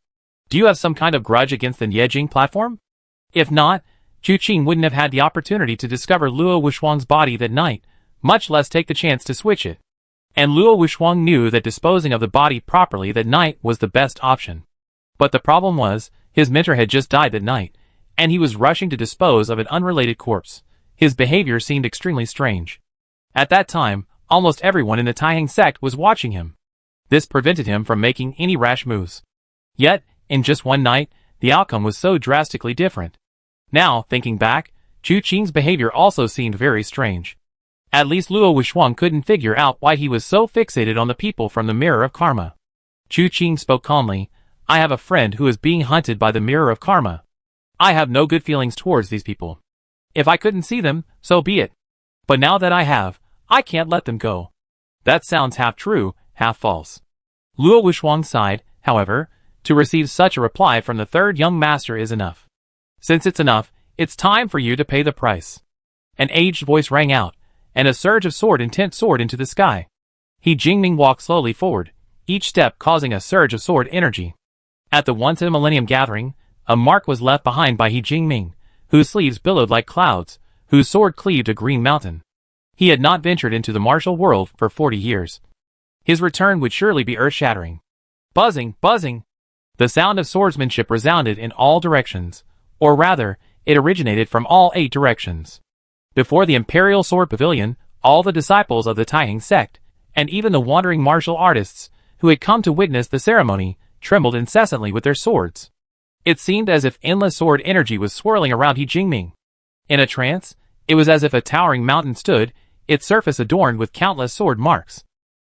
Do you have some kind of grudge against the Nyejing platform? If not, Chu Qing wouldn't have had the opportunity to discover Luo Wuxuang's body that night, much less take the chance to switch it. And Luo Wuxuang knew that disposing of the body properly that night was the best option. But the problem was, his mentor had just died that night, and he was rushing to dispose of an unrelated corpse. His behavior seemed extremely strange. At that time, almost everyone in the Taihang sect was watching him. This prevented him from making any rash moves. Yet, in just one night, the outcome was so drastically different. Now, thinking back, Chu Qing's behavior also seemed very strange. At least Luo Wuxuang couldn't figure out why he was so fixated on the people from the Mirror of Karma. Chu Qing spoke calmly, I have a friend who is being hunted by the Mirror of Karma. I have no good feelings towards these people. If I couldn't see them, so be it. But now that I have, I can't let them go. That sounds half true, half false. Luo Wuxuang sighed, however, to receive such a reply from the third young master is enough. Since it's enough, it's time for you to pay the price. An aged voice rang out, and a surge of sword-intent soared into the sky. He Jingming walked slowly forward, each step causing a surge of sword energy. At the once-in-a-millennium gathering, a mark was left behind by He Jingming, whose sleeves billowed like clouds, whose sword cleaved a green mountain. He had not ventured into the martial world for 40 years. His return would surely be earth-shattering. Buzzing, buzzing! The sound of swordsmanship resounded in all directions, or rather, it originated from all 8 directions. Before the Imperial Sword Pavilion, all the disciples of the Taihang sect, and even the wandering martial artists, who had come to witness the ceremony, trembled incessantly with their swords. It seemed as if endless sword energy was swirling around He Jingming. In a trance, it was as if a towering mountain stood, its surface adorned with countless sword marks.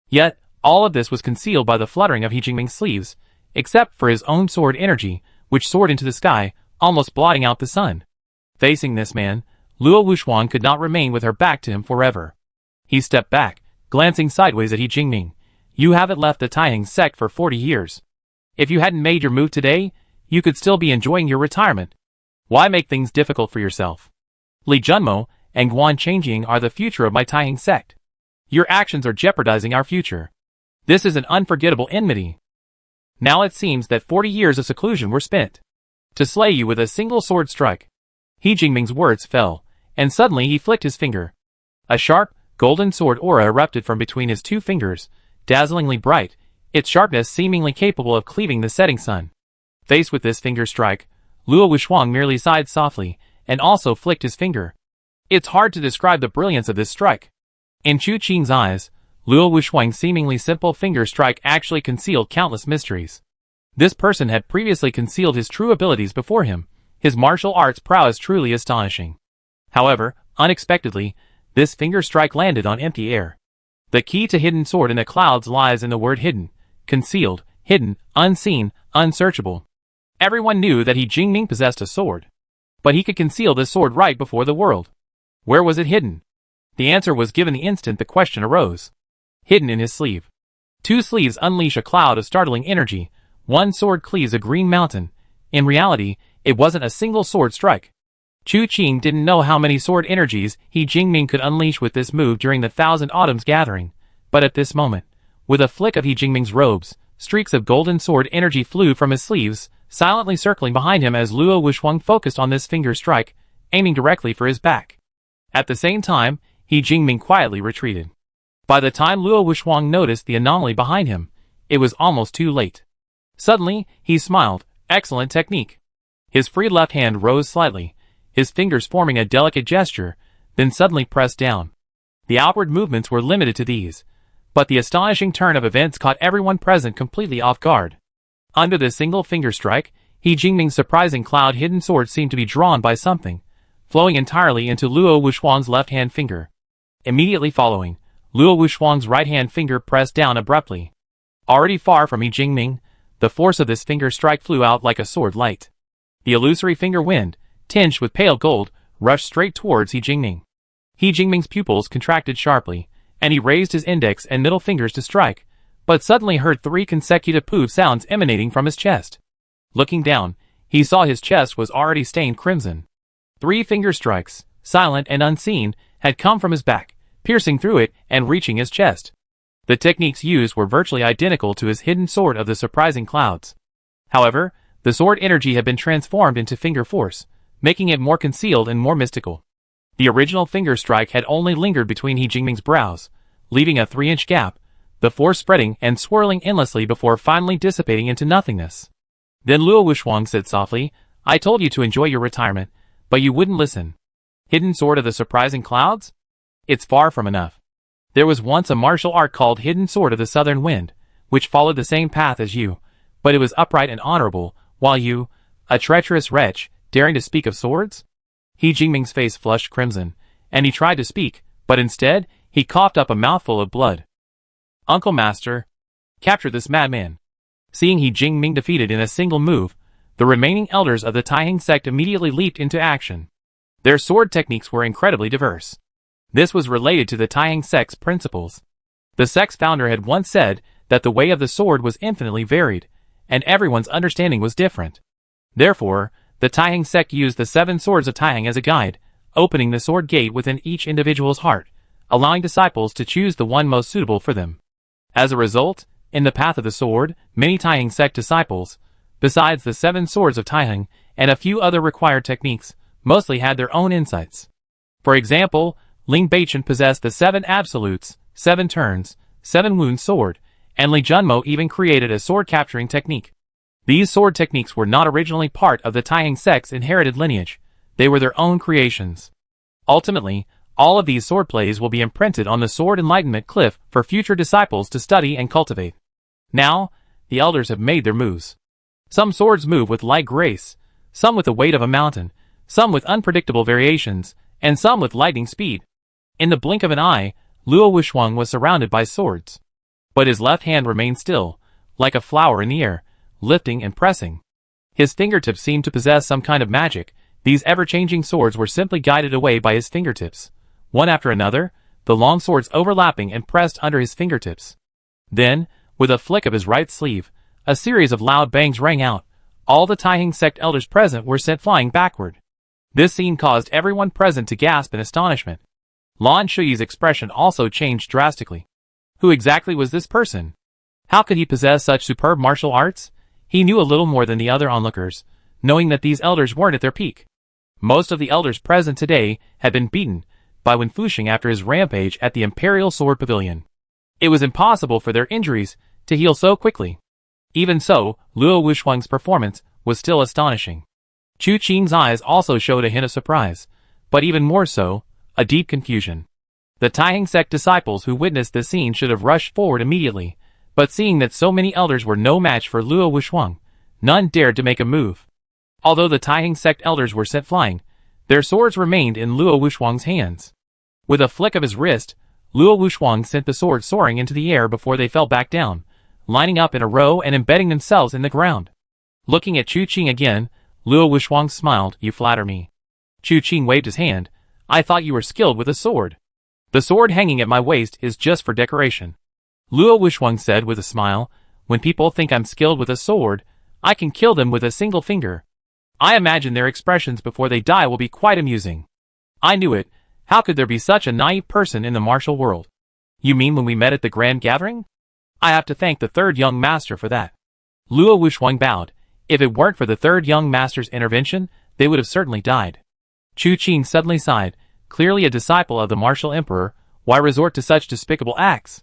Yet, all of this was concealed by the fluttering of He Jingming's sleeves, except for his own sword energy, which soared into the sky, almost blotting out the sun. Facing this man, Luo Wuxuang could not remain with her back to him forever. He stepped back, glancing sideways at He Jingming. You haven't left the Taihang sect for 40 years. If you hadn't made your move today, you could still be enjoying your retirement. Why make things difficult for yourself? Li Junmo and Guan Changjing are the future of my Taihang sect. Your actions are jeopardizing our future. This is an unforgettable enmity. Now it seems that 40 years of seclusion were spent to slay you with a single sword strike. He Jingming's words fell, and suddenly he flicked his finger. A sharp, golden sword aura erupted from between his 2 fingers, dazzlingly bright, its sharpness seemingly capable of cleaving the setting sun. Faced with this finger strike, Luo Wuxuang merely sighed softly, and also flicked his finger. It's hard to describe the brilliance of this strike. In Chu Qing's eyes, Luo Wuxuang's seemingly simple finger strike actually concealed countless mysteries. This person had previously concealed his true abilities before him, his martial arts prowess truly astonishing. However, unexpectedly, this finger strike landed on empty air. The key to hidden sword in the clouds lies in the word hidden, concealed, hidden, unseen, unsearchable. Everyone knew that He Jingming possessed a sword. But he could conceal this sword right before the world. Where was it hidden? The answer was given the instant the question arose. Hidden in his sleeve. 2 sleeves unleash a cloud of startling energy. 1 sword cleaves a green mountain. In reality, it wasn't a single sword strike. Chu Qing didn't know how many sword energies He Jingming could unleash with this move during the Thousand Autumns gathering, but at this moment, with a flick of He Jingming's robes, streaks of golden sword energy flew from his sleeves, silently circling behind him as Luo Wuxuang focused on this finger strike, aiming directly for his back. At the same time, He Jingming quietly retreated. By the time Luo Wuxuang noticed the anomaly behind him, it was almost too late. Suddenly, he smiled. Excellent technique. His free left hand rose slightly, his fingers forming a delicate gesture, then suddenly pressed down. The outward movements were limited to these, but the astonishing turn of events caught everyone present completely off guard. Under this single finger strike, He Jingming's surprising cloud-hidden sword seemed to be drawn by something, flowing entirely into Luo Wuxuang's left-hand finger. Immediately following, Luo Wuxuang's right-hand finger pressed down abruptly. Already far from He Jingming, the force of this finger strike flew out like a sword light. The illusory finger wind, tinged with pale gold, rushed straight towards He Jingming. He Jingming's pupils contracted sharply, and he raised his index and middle fingers to strike, but suddenly heard 3 consecutive poof sounds emanating from his chest. Looking down, he saw his chest was already stained crimson. 3 finger strikes, silent and unseen, had come from his back, piercing through it and reaching his chest. The techniques used were virtually identical to his hidden sword of the surprising clouds. However, the sword energy had been transformed into finger force, making it more concealed and more mystical. The original finger strike had only lingered between He Jingming's brows, leaving a 3-inch gap, the force spreading and swirling endlessly before finally dissipating into nothingness. Then Luo Wushang said softly, "I told you to enjoy your retirement, but you wouldn't listen. Hidden sword of the surprising clouds? It's far from enough. There was once a martial art called Hidden Sword of the Southern Wind, which followed the same path as you, but it was upright and honorable, while you, a treacherous wretch, daring to speak of swords?" He Jingming's face flushed crimson, and he tried to speak, but instead, he coughed up a mouthful of blood. "Uncle Master, capture this madman." Seeing He Jingming defeated in a single move, the remaining elders of the Taiheng sect immediately leaped into action. Their sword techniques were incredibly diverse. This was related to the Taiheng sect's principles. The sect's founder had once said that the way of the sword was infinitely varied, and everyone's understanding was different. Therefore, the Taiheng sect used the 7 swords of Taiheng as a guide, opening the sword gate within each individual's heart, allowing disciples to choose the one most suitable for them. As a result, in the path of the sword, many Taiheng sect disciples, besides the 7 swords of Taiheng and a few other required techniques, mostly had their own insights. For example, Ling Beichen possessed the 7 absolutes, 7 turns, 7 wounds sword, and Li Junmo even created a sword-capturing technique. These sword techniques were not originally part of the Taiheng sect's inherited lineage, they were their own creations. Ultimately, all of these sword plays will be imprinted on the Sword Enlightenment Cliff for future disciples to study and cultivate. Now, the elders have made their moves. Some swords move with light grace, some with the weight of a mountain, some with unpredictable variations, and some with lightning speed. In the blink of an eye, Luo Wushang was surrounded by swords. But his left hand remained still, like a flower in the air, lifting and pressing. His fingertips seemed to possess some kind of magic. These ever-changing swords were simply guided away by his fingertips, one after another, the long swords overlapping and pressed under his fingertips. Then, with a flick of his right sleeve, a series of loud bangs rang out. All the Taiheng sect elders present were sent flying backward. This scene caused everyone present to gasp in astonishment. Lan Shuyi's expression also changed drastically. Who exactly was this person? How could he possess such superb martial arts? He knew a little more than the other onlookers, knowing that these elders weren't at their peak. Most of the elders present today had been beaten by Wen Fuxing after his rampage at the Imperial Sword Pavilion. It was impossible for their injuries to heal so quickly. Even so, Luo Wushang's performance was still astonishing. Chu Qing's eyes also showed a hint of surprise, but even more so, a deep confusion. The Taiheng sect disciples who witnessed this scene should have rushed forward immediately, but seeing that so many elders were no match for Luo Wushang, none dared to make a move. Although the Taiheng sect elders were sent flying, their swords remained in Luo Wushang's hands. With a flick of his wrist, Luo Wushang sent the swords soaring into the air before they fell back down, lining up in a row and embedding themselves in the ground. Looking at Chu Qing again, Luo Wushang smiled. "You flatter me." Chu Qing waved his hand. "I thought you were skilled with a sword. The sword hanging at my waist is just for decoration." Luo Wushang said with a smile, "When people think I'm skilled with a sword, I can kill them with a single finger. I imagine their expressions before they die will be quite amusing." "I knew it. How could there be such a naive person in the martial world?" "You mean when we met at the grand gathering?" "I have to thank the 3rd young master for that." Luo Wushang bowed. If it weren't for the 3rd young master's intervention, they would have certainly died. Chu Qing suddenly sighed. Clearly a disciple of the martial emperor, why resort to such despicable acts?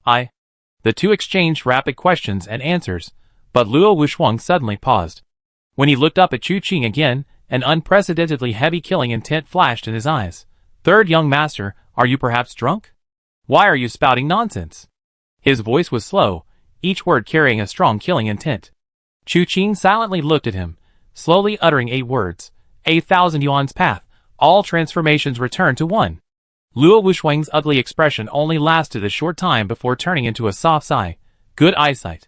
The two exchanged rapid questions and answers, but Luo Wushang suddenly paused. When he looked up at Chu Qing again, an unprecedentedly heavy killing intent flashed in his eyes. "3rd young master, are you perhaps drunk? Why are you spouting nonsense?" His voice was slow, each word carrying a strong killing intent. Chu Qing silently looked at him, slowly uttering 8 words. 8,000 yuan's path, all transformations returned to one. Luo Wushang's ugly expression only lasted a short time before turning into a soft sigh. "Good eyesight.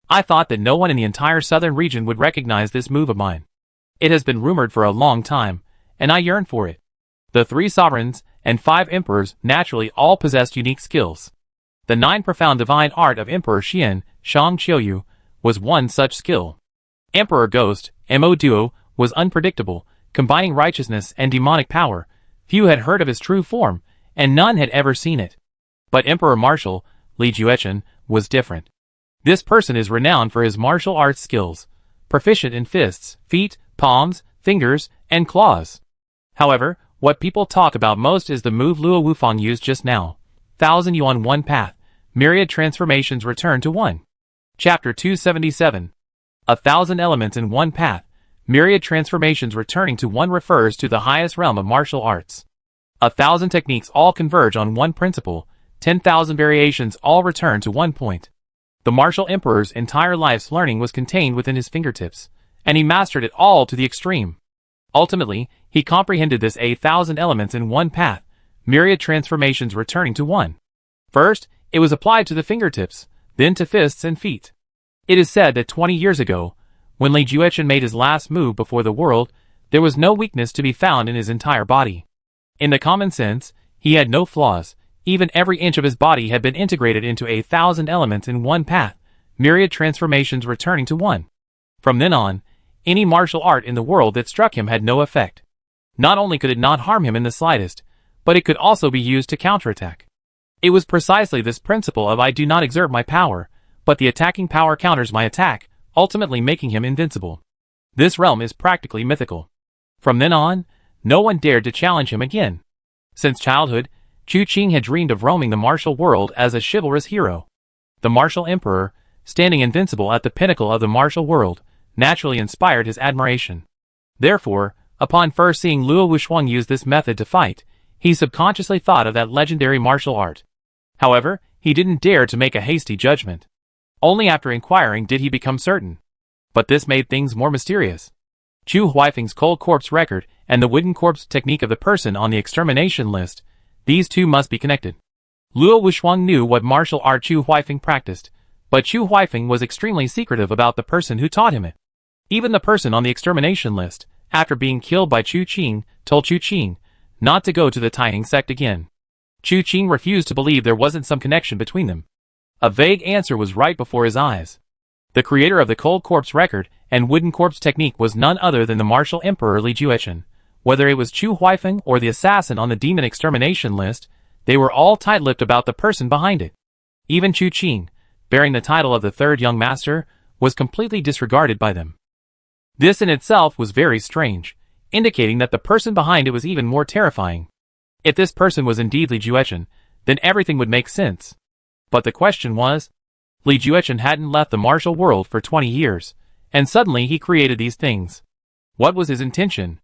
I thought that no one in the entire southern region would recognize this move of mine. It has been rumored for a long time, and I yearn for it. The 3 sovereigns and 5 emperors naturally all possessed unique skills. The 9 profound divine art of Emperor Xian, Shang Qiuyu, was one such skill. Emperor Ghost, Mo Duo, was unpredictable, combining righteousness and demonic power. Few had heard of his true form, and none had ever seen it. But Emperor Martial, Li Juechen, was different. This person is renowned for his martial arts skills, proficient in fists, feet, palms, fingers, and claws. However, what people talk about most is the move Luo Wufang used just now. 1000 yuan 1 path, myriad transformations return to 1. Chapter 277. 1000 elements in 1 path, myriad transformations returning to 1 refers to the highest realm of martial arts. 1000 techniques all converge on 1 principle, 10,000 variations all return to 1 point. The martial emperor's entire life's learning was contained within his fingertips, and he mastered it all to the extreme. Ultimately, he comprehended this 1000 elements in 1 path, myriad transformations returning to 1. First, it was applied to the fingertips, then to fists and feet. It is said that 20 years ago, when Li Juechen made his last move before the world, there was no weakness to be found in his entire body. In the common sense, he had no flaws. Even every inch of his body had been integrated into 1000 elements in 1 path, myriad transformations returning to 1. From then on, any martial art in the world that struck him had no effect. Not only could it not harm him in the slightest, but it could also be used to counterattack. It was precisely this principle of I do not exert my power, but the attacking power counters my attack, ultimately making him invincible. This realm is practically mythical. From then on, no one dared to challenge him again. Since childhood, Chu Qing had dreamed of roaming the martial world as a chivalrous hero. The martial emperor, standing invincible at the pinnacle of the martial world, naturally inspired his admiration. Therefore, upon first seeing Luo Wuxuang use this method to fight, he subconsciously thought of that legendary martial art. However, he didn't dare to make a hasty judgment. Only after inquiring did he become certain. But this made things more mysterious. Chu Huifeng's cold corpse record and the wooden corpse technique of the person on the extermination list, these two must be connected. Luo Wuxuang knew what martial art Chu Huifeng practiced, but Chu Huifeng was extremely secretive about the person who taught him it. Even the person on the extermination list, after being killed by Chu Qing, told Chu Qing not to go to the Taiheng sect again. Chu Qing refused to believe there wasn't some connection between them. A vague answer was right before his eyes. The creator of the cold corpse record and wooden corpse technique was none other than the martial emperor Li Juechen. Whether it was Chu Huifeng or the assassin on the demon extermination list, they were all tight-lipped about the person behind it. Even Chu Qing, bearing the title of the third young master, was completely disregarded by them. This in itself was very strange, indicating that the person behind it was even more terrifying. If this person was indeed Li Juechen, then everything would make sense. But the question was, Li Juechen hadn't left the martial world for 20 years, and suddenly he created these things. What was his intention?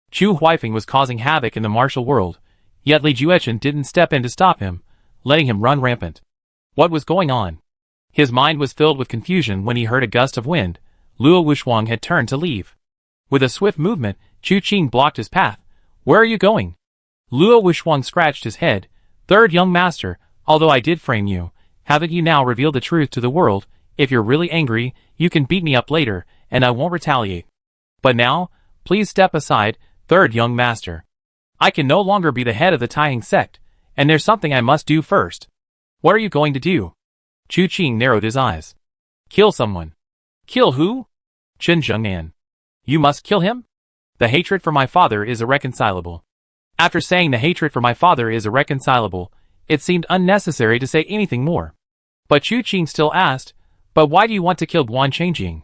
Chu Huifeng was causing havoc in the martial world, yet Li Juechen didn't step in to stop him, letting him run rampant. What was going on? His mind was filled with confusion when he heard a gust of wind. Luo Wuxuang had turned to leave. With a swift movement, Chu Qing blocked his path. Where are you going? Luo Wuxuang scratched his head. Third young master, although I did frame you, haven't you now revealed the truth to the world? If you're really angry, you can beat me up later, and I won't retaliate. But now, please step aside, third young master. I can no longer be the head of the Taiheng sect, and there's something I must do first. What are you going to do? Chu Qing narrowed his eyes. Kill someone. Kill who? Chen Zhengnan. You must kill him? The hatred for my father is irreconcilable. After saying the hatred for my father is irreconcilable, it seemed unnecessary to say anything more. But Chu Qing still asked, but why do you want to kill Guan Changjing?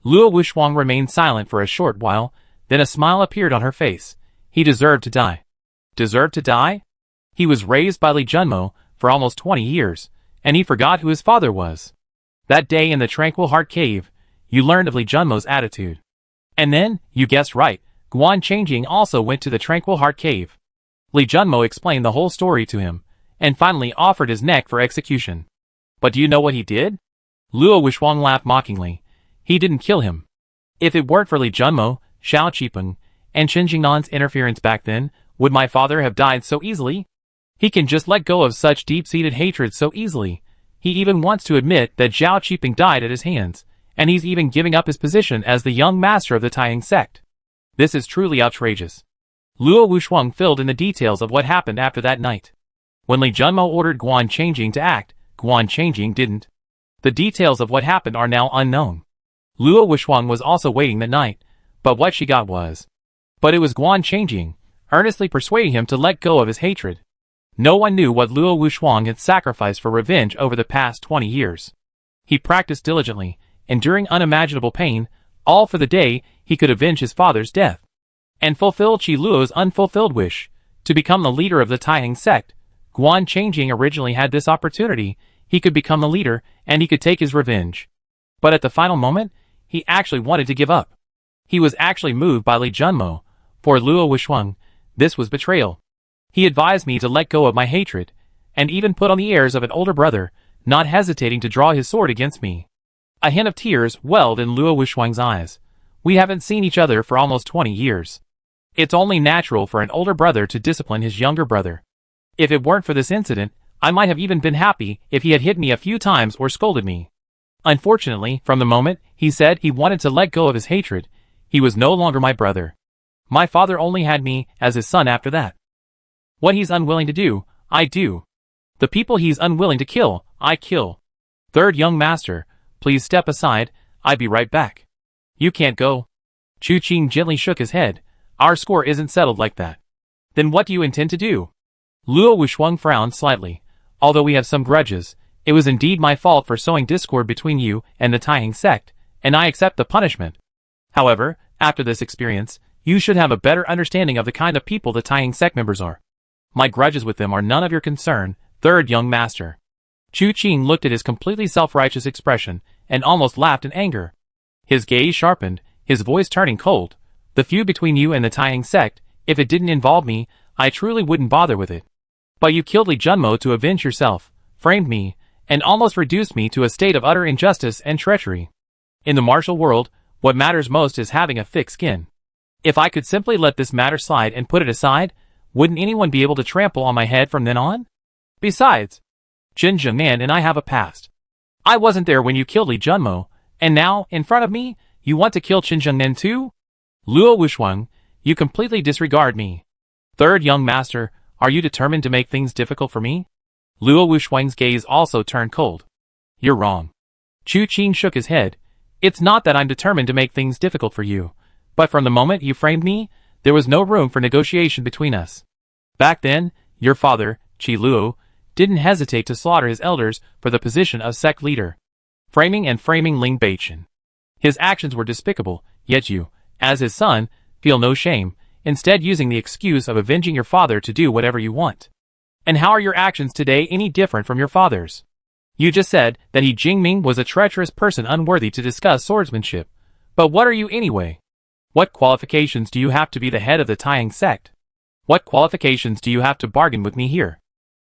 Luo Wuxuang remained silent for a short while, then a smile appeared on her face. He deserved to die. Deserved to die? He was raised by Li Junmo for almost 20 years, and he forgot who his father was. That day in the Tranquil Heart Cave, you learned of Li Junmo's attitude. And then, you guessed right, Guan Changjing also went to the Tranquil Heart Cave. Li Junmo explained the whole story to him, and finally offered his neck for execution. But do you know what he did? Luo Wuxuang laughed mockingly. He didn't kill him. If it weren't for Li Junmo, Xiao Qipeng, and Chen Jingnan's interference back then, would my father have died so easily? He can just let go of such deep-seated hatred so easily. He even wants to admit that Xiao Qipeng died at his hands, and he's even giving up his position as the young master of the Taiheng sect. This is truly outrageous. Luo Wuxuang filled in the details of what happened after that night. When Li Junmo ordered Guan Changjing to act, Guan Changjing didn't. The details of what happened are now unknown. Luo Wuxuang was also waiting that night, but what she got was. But it was Guan Changjing, earnestly persuading him to let go of his hatred. No one knew what Luo Wuxuang had sacrificed for revenge over the past 20 years. He practiced diligently, enduring unimaginable pain, all for the day he could avenge his father's death. And fulfill Qi Luo's unfulfilled wish, to become the leader of the Taihang sect. Guan Changjing originally had this opportunity, he could become the leader, and he could take his revenge. But at the final moment, he actually wanted to give up. He was actually moved by Li Junmo. For Luo Wuxuang, this was betrayal. He advised me to let go of my hatred, and even put on the airs of an older brother, not hesitating to draw his sword against me. A hint of tears welled in Luo Wuxuang's eyes. We haven't seen each other for almost 20 years. It's only natural for an older brother to discipline his younger brother. If it weren't for this incident, I might have even been happy if he had hit me a few times or scolded me. Unfortunately, from the moment he said he wanted to let go of his hatred, he was no longer my brother. My father only had me as his son after that. What he's unwilling to do, I do. The people he's unwilling to kill, I kill. Third young master, please step aside, I'll be right back. You can't go. Chu Qing gently shook his head. Our score isn't settled like that. Then what do you intend to do? Luo Wuxuang frowned slightly. Although we have some grudges, it was indeed my fault for sowing discord between you and the Taihang sect, and I accept the punishment. However, after this experience, you should have a better understanding of the kind of people the Taihang sect members are. My grudges with them are none of your concern, third young master. Chu Qing looked at his completely self-righteous expression, and almost laughed in anger. His gaze sharpened, his voice turning cold. The feud between you and the Taihang sect, if it didn't involve me, I truly wouldn't bother with it. But you killed Li Junmo to avenge yourself, framed me, and almost reduced me to a state of utter injustice and treachery. In the martial world, what matters most is having a thick skin. If I could simply let this matter slide and put it aside, wouldn't anyone be able to trample on my head from then on? Besides, Qin Zhengnan and I have a past. I wasn't there when you killed Li Junmo, and now, in front of me, you want to kill Qin Zhengnan too? Luo Wuxuang, you completely disregard me. Third young master, are you determined to make things difficult for me? Luo Wuxuang's gaze also turned cold. You're wrong. Chu Qing shook his head. It's not that I'm determined to make things difficult for you, but from the moment you framed me, there was no room for negotiation between us. Back then, your father, Qi Luo, didn't hesitate to slaughter his elders for the position of sect leader, framing Ling Beichen. His actions were despicable, yet you, as his son, feel no shame, instead using the excuse of avenging your father to do whatever you want. And how are your actions today any different from your father's? You just said that He Jingming was a treacherous person unworthy to discuss swordsmanship. But what are you anyway? What qualifications do you have to be the head of the Taihang sect? What qualifications do you have to bargain with me here?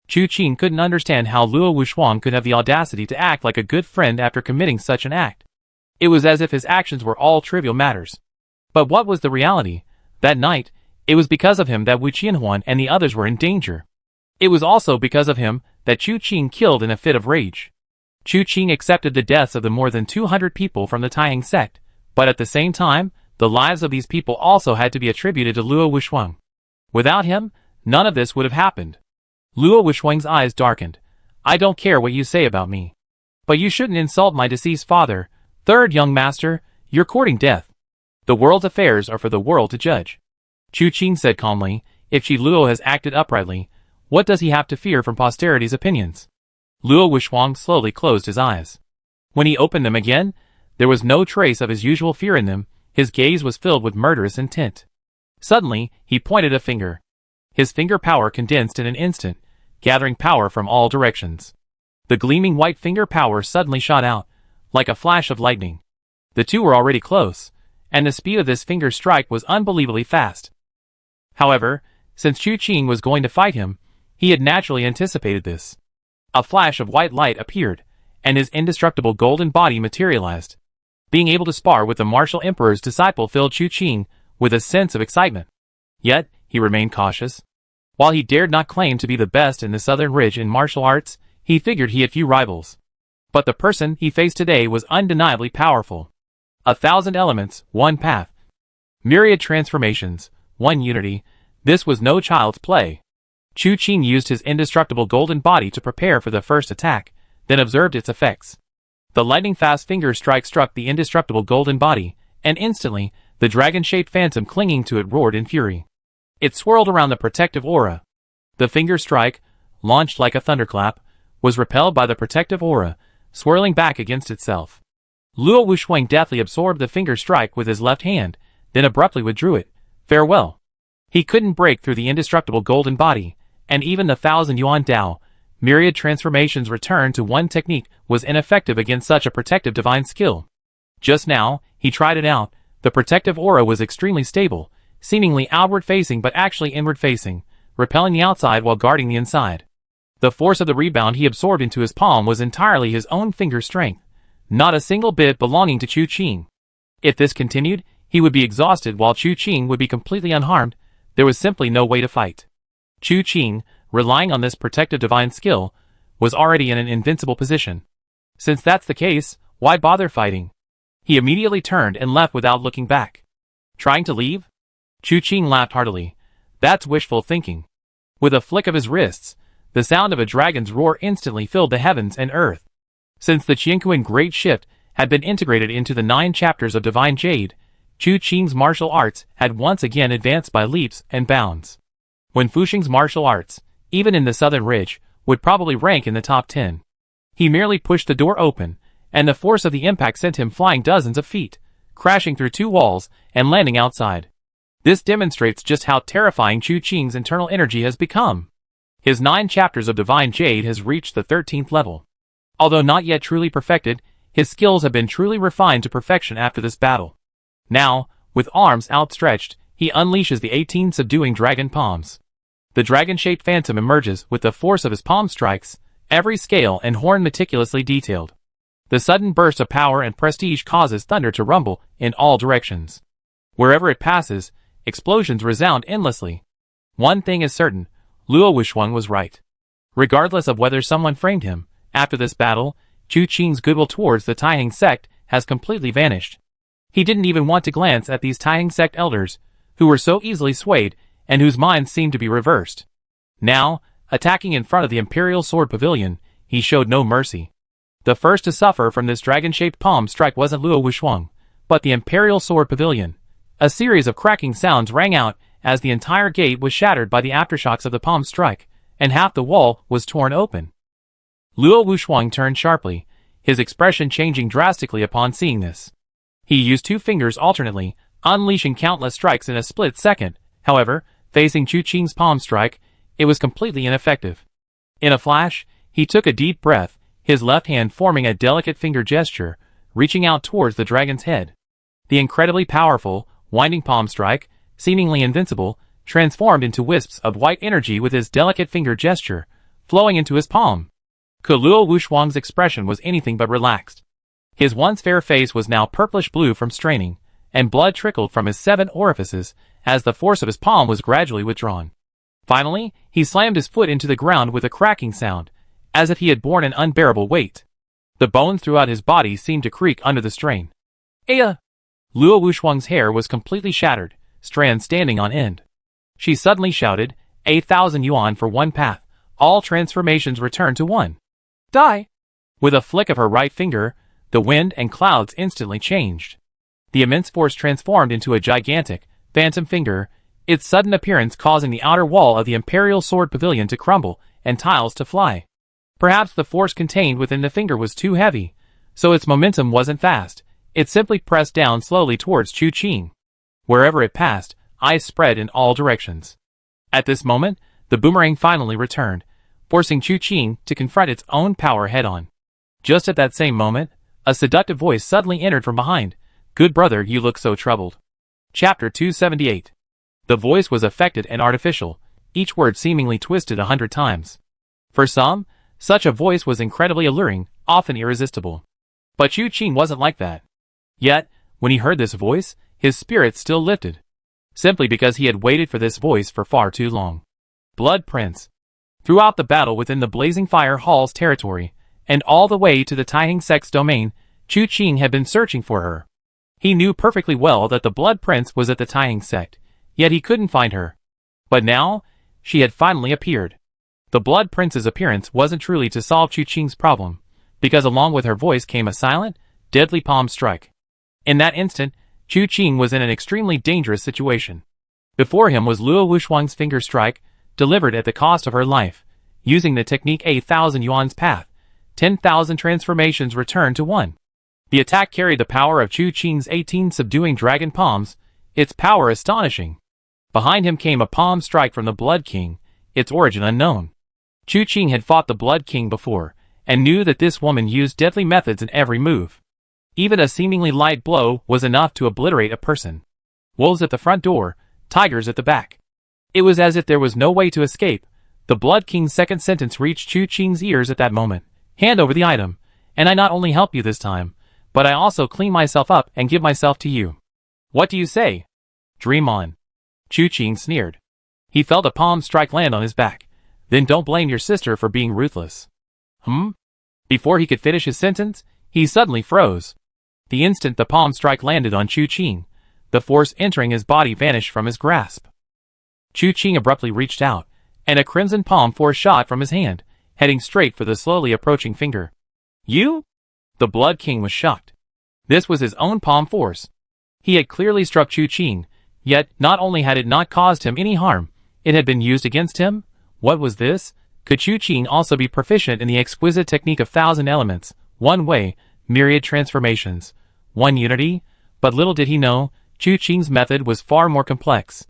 Chu Qing couldn't understand how Luo Wuxuang could have the audacity to act like a good friend after committing such an act. It was as if his actions were all trivial matters. But what was the reality? That night, it was because of him that Wu Qianhuan and the others were in danger. It was also because of him that Chu Qing killed in a fit of rage. Chu Qing accepted the deaths of the more than 200 people from the Taihang sect, but at the same time, the lives of these people also had to be attributed to Luo Wuxuang. Without him, none of this would have happened. Luo Wuxuang's eyes darkened. I don't care what you say about me. But you shouldn't insult my deceased father. Third young master, you're courting death. The world's affairs are for the world to judge. Chu Qing said calmly, if Qi Luo has acted uprightly, what does he have to fear from posterity's opinions? Luo Wuxuang slowly closed his eyes. When he opened them again, there was no trace of his usual fear in them, his gaze was filled with murderous intent. Suddenly, he pointed a finger. His finger power condensed in an instant, gathering power from all directions. The gleaming white finger power suddenly shot out, like a flash of lightning. The two were already close, and the speed of this finger strike was unbelievably fast. However, since Chu Qing was going to fight him, he had naturally anticipated this. A flash of white light appeared, and his indestructible golden body materialized. Being able to spar with the martial emperor's disciple filled Chu Qing with a sense of excitement. Yet, he remained cautious. While he dared not claim to be the best in the Southern Ridge in martial arts, he figured he had few rivals. But the person he faced today was undeniably powerful. 1,000 elements, one path. Myriad transformations, one unity. This was no child's play. Chu Qing used his indestructible golden body to prepare for the first attack, then observed its effects. The lightning-fast finger strike struck the indestructible golden body, and instantly, the dragon-shaped phantom clinging to it roared in fury. It swirled around the protective aura. The finger strike, launched like a thunderclap, was repelled by the protective aura, swirling back against itself. Luo Wuxuang deftly absorbed the finger strike with his left hand, then abruptly withdrew it. Farewell. He couldn't break through the indestructible golden body, and even the 1,000 yuan Dao, myriad transformations returned to one technique, was ineffective against such a protective divine skill. Just now, he tried it out. The protective aura was extremely stable, seemingly outward-facing but actually inward-facing, repelling the outside while guarding the inside. The force of the rebound he absorbed into his palm was entirely his own finger strength, not a single bit belonging to Chu Qing. If this continued, he would be exhausted while Chu Qing would be completely unharmed. There was simply no way to fight. Chu Qing, relying on this protective divine skill, was already in an invincible position. Since that's the case, why bother fighting? He immediately turned and left without looking back. Trying to leave? Chu Qing laughed heartily. That's wishful thinking. With a flick of his wrists, the sound of a dragon's roar instantly filled the heavens and earth. Since the Qianquan Great Shift had been integrated into the 9 chapters of Divine Jade, Chu Qing's martial arts had once again advanced by leaps and bounds. When Fuxing's martial arts, even in the Southern Ridge, would probably rank in the top 10. He merely pushed the door open, and the force of the impact sent him flying dozens of feet, crashing through 2 walls and landing outside. This demonstrates just how terrifying Chu Qing's internal energy has become. His 9 chapters of Divine Jade has reached the 13th level. Although not yet truly perfected, his skills have been truly refined to perfection after this battle. Now, with arms outstretched, he unleashes the 18 subduing dragon palms. The dragon-shaped phantom emerges with the force of his palm strikes, every scale and horn meticulously detailed. The sudden burst of power and prestige causes thunder to rumble in all directions. Wherever it passes, explosions resound endlessly. One thing is certain, Luo Wuxuang was right. Regardless of whether someone framed him, after this battle, Chu Qing's goodwill towards the Taiheng sect has completely vanished. He didn't even want to glance at these Taiheng sect elders, who were so easily swayed and whose minds seemed to be reversed. Now, attacking in front of the Imperial Sword Pavilion, he showed no mercy. The first to suffer from this dragon-shaped palm strike wasn't Luo Wuxuang, but the Imperial Sword Pavilion. A series of cracking sounds rang out as the entire gate was shattered by the aftershocks of the palm strike, and half the wall was torn open. Luo Wuxuang turned sharply, his expression changing drastically upon seeing this. He used 2 fingers alternately, unleashing countless strikes in a split second. However, facing Chu Qing's palm strike, it was completely ineffective. In a flash, he took a deep breath, his left hand forming a delicate finger gesture, reaching out towards the dragon's head. The incredibly powerful, winding palm strike, seemingly invincible, transformed into wisps of white energy with his delicate finger gesture, flowing into his palm. Luo Wuxuang's expression was anything but relaxed. His once fair face was now purplish-blue from straining, and blood trickled from his 7 orifices as the force of his palm was gradually withdrawn. Finally, he slammed his foot into the ground with a cracking sound, as if he had borne an unbearable weight. The bones throughout his body seemed to creak under the strain. Aya! Luo Wuxuang's hair was completely shattered, strands standing on end. She suddenly shouted, 8,000 yuan for 1 path, all transformations return to 1. Die! With a flick of her right finger, the wind and clouds instantly changed. The immense force transformed into a gigantic, phantom finger, its sudden appearance causing the outer wall of the Imperial Sword Pavilion to crumble and tiles to fly. Perhaps the force contained within the finger was too heavy, so its momentum wasn't fast. It simply pressed down slowly towards Chu Qing. Wherever it passed, ice spread in all directions. At this moment, the boomerang finally returned, forcing Chu Qing to confront its own power head-on. Just at that same moment, a seductive voice suddenly entered from behind. Good brother, you look so troubled. Chapter 278. The voice was affected and artificial, each word seemingly twisted 100 times. For some, such a voice was incredibly alluring, often irresistible. But Chu Qing wasn't like that. Yet, when he heard this voice, his spirits still lifted. Simply because he had waited for this voice for far too long. Blood Prince. Throughout the battle within the Blazing Fire Hall's territory, and all the way to the Taiheng sect's domain, Chu Qing had been searching for her. He knew perfectly well that the Blood Prince was at the Taiheng sect, yet he couldn't find her. But now, she had finally appeared. The Blood Prince's appearance wasn't truly to solve Chu Qing's problem, because along with her voice came a silent, deadly palm strike. In that instant, Chu Qing was in an extremely dangerous situation. Before him was Luo Wuxuang's finger strike, delivered at the cost of her life, using the technique 8,000 yuan's path, 10,000 transformations returned to 1. The attack carried the power of Chu Qing's 18 subduing dragon palms, its power astonishing. Behind him came a palm strike from the Blood King, its origin unknown. Chu Qing had fought the Blood King before, and knew that this woman used deadly methods in every move. Even a seemingly light blow was enough to obliterate a person. Wolves at the front door, tigers at the back. It was as if there was no way to escape. The Blood King's second sentence reached Chu Qing's ears at that moment. Hand over the item, and I not only help you this time, but I also clean myself up and give myself to you. What do you say? Dream on. Chu Qing sneered. He felt a palm strike land on his back. Then don't blame your sister for being ruthless. Before he could finish his sentence, he suddenly froze. The instant the palm strike landed on Chu Qing, the force entering his body vanished from his grasp. Chu Qing abruptly reached out, and a crimson palm force shot from his hand, heading straight for the slowly approaching finger. You? The Blood King was shocked. This was his own palm force. He had clearly struck Chu Qing, yet not only had it not caused him any harm, it had been used against him. What was this? Could Chu Qing also be proficient in the exquisite technique of 1,000 elements, one way, myriad transformations, one unity? But little did he know, Chu Qing's method was far more complex.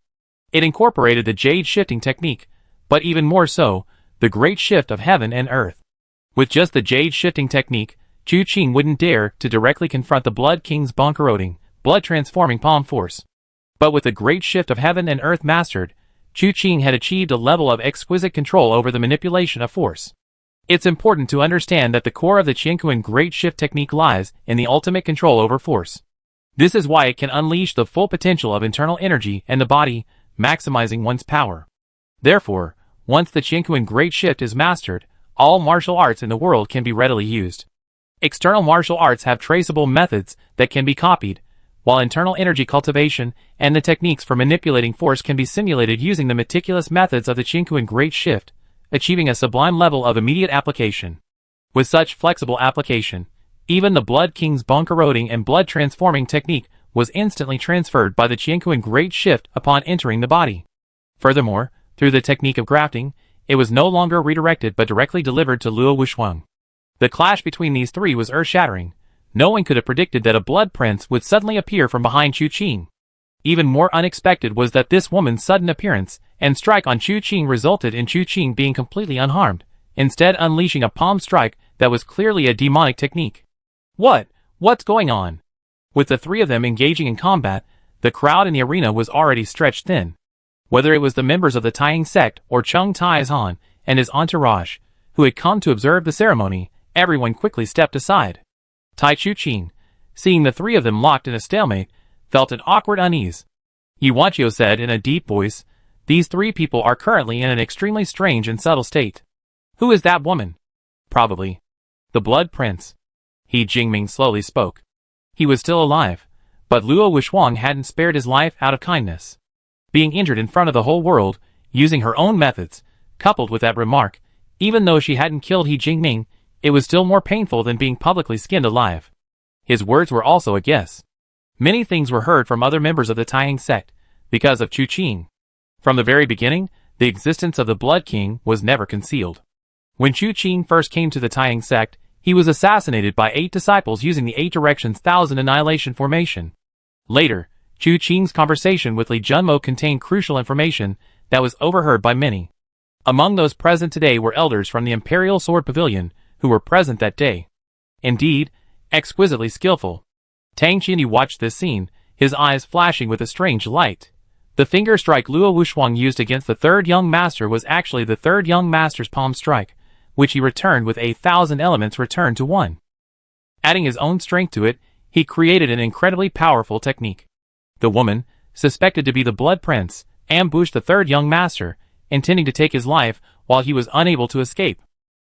It incorporated the jade shifting technique, but even more so, the great shift of heaven and earth. With just the jade shifting technique, Chu Qing wouldn't dare to directly confront the Blood King's bonkeroding, blood transforming palm force. But with the great shift of heaven and earth mastered, Chu Qing had achieved a level of exquisite control over the manipulation of force. It's important to understand that the core of the Qianquan Great Shift technique lies in the ultimate control over force. This is why it can unleash the full potential of internal energy and the body, maximizing one's power. Therefore, once the Qianquan Great Shift is mastered, all martial arts in the world can be readily used. External martial arts have traceable methods that can be copied, while internal energy cultivation and the techniques for manipulating force can be simulated using the meticulous methods of the Qianquan Great Shift, achieving a sublime level of immediate application. With such flexible application, even the Blood King's bonkeroding and blood transforming technique was instantly transferred by the Qianquan Great Shift upon entering the body. Furthermore, through the technique of grafting, it was no longer redirected but directly delivered to Luo Wuxuang. The clash between these three was earth-shattering. No one could have predicted that a Blood Prince would suddenly appear from behind Chu Qing. Even more unexpected was that this woman's sudden appearance and strike on Chu Qing resulted in Chu Qing being completely unharmed, instead unleashing a palm strike that was clearly a demonic technique. What's going on? With the three of them engaging in combat, the crowd in the arena was already stretched thin. Whether it was the members of the Taiying sect or Cheng Taizhan and his entourage, who had come to observe the ceremony, everyone quickly stepped aside. Tai Chu Qing, seeing the three of them locked in a stalemate, felt an awkward unease. Yuanqiu said in a deep voice, "These three people are currently in an extremely strange and subtle state." "Who is that woman?" "Probably the Blood Prince." He Jingming slowly spoke. He was still alive, but Luo Wuxuang hadn't spared his life out of kindness. Being injured in front of the whole world, using her own methods, coupled with that remark, even though she hadn't killed He Jingming, it was still more painful than being publicly skinned alive. His words were also a guess. Many things were heard from other members of the Taiying sect, because of Chu Qing. From the very beginning, the existence of the Blood King was never concealed. When Chu Qing first came to the Taiying sect, he was assassinated by 8 disciples using the 8 Directions 1000 Annihilation Formation. Later, Chu Qing's conversation with Li Junmo contained crucial information that was overheard by many. Among those present today were elders from the Imperial Sword Pavilion, who were present that day. Indeed, exquisitely skillful. Tang Qianyu watched this scene, his eyes flashing with a strange light. The finger strike Luo Wuxuang used against the third young master was actually the third young master's palm strike, which he returned with 1,000 elements returned to 1. Adding his own strength to it, he created an incredibly powerful technique. The woman, suspected to be the Blood Prince, ambushed the third young master, intending to take his life while he was unable to escape.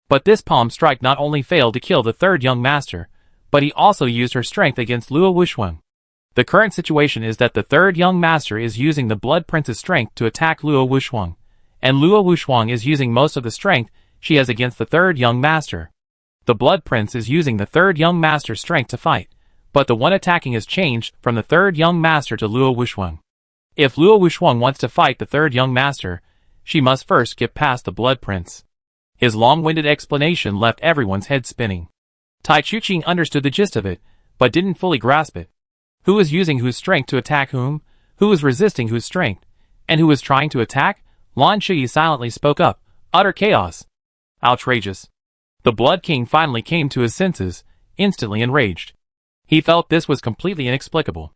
But this palm strike not only failed to kill the third young master, but he also used her strength against Luo Wuxuang. The current situation is that the third young master is using the Blood Prince's strength to attack Luo Wuxuang, and Luo Wuxuang is using most of the strength she has against the third young master. The Blood Prince is using the third young master's strength to fight, but the one attacking has changed from the third young master to Luo Wuxuang. If Luo Wuxuang wants to fight the third young master, she must first get past the Blood Prince. His long-winded explanation left everyone's head spinning. Tai Chuqing understood the gist of it, but didn't fully grasp it. Who was using whose strength to attack whom? Who was resisting whose strength? And who was trying to attack? Lan Shuyi silently spoke up. Utter chaos. Outrageous. The Blood King finally came to his senses, instantly enraged. He felt this was completely inexplicable.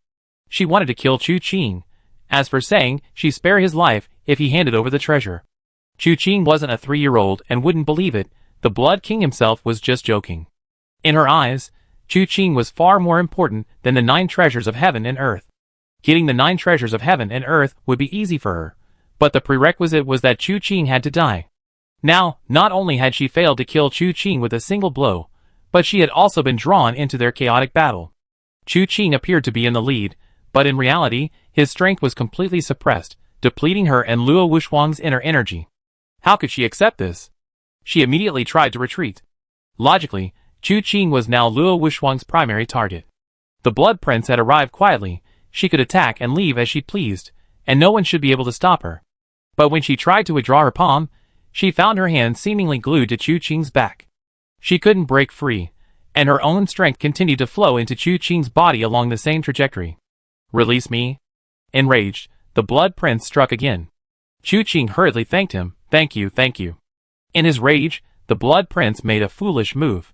She wanted to kill Chu Qing. As for saying she'd spare his life if he handed over the treasure. Chu Qing wasn't a 3-year-old and wouldn't believe it. The Blood King himself was just joking. In her eyes, Chu Qing was far more important than the 9 treasures of heaven and earth. Getting the 9 treasures of heaven and earth would be easy for her, but the prerequisite was that Chu Qing had to die. Now, not only had she failed to kill Chu Qing with a single blow, but she had also been drawn into their chaotic battle. Chu Qing appeared to be in the lead, but in reality, his strength was completely suppressed, depleting her and Luo Wuxuang's inner energy. How could she accept this? She immediately tried to retreat. Logically, Chu Qing was now Luo Wuxuang's primary target. The Blood Prince had arrived quietly, she could attack and leave as she pleased, and no one should be able to stop her. But when she tried to withdraw her palm, she found her hand seemingly glued to Chu Qing's back. She couldn't break free, and her own strength continued to flow into Chu Qing's body along the same trajectory. Release me. Enraged, the Blood Prince struck again. Chu Qing hurriedly thanked him. Thank you, thank you. In his rage, the Blood Prince made a foolish move.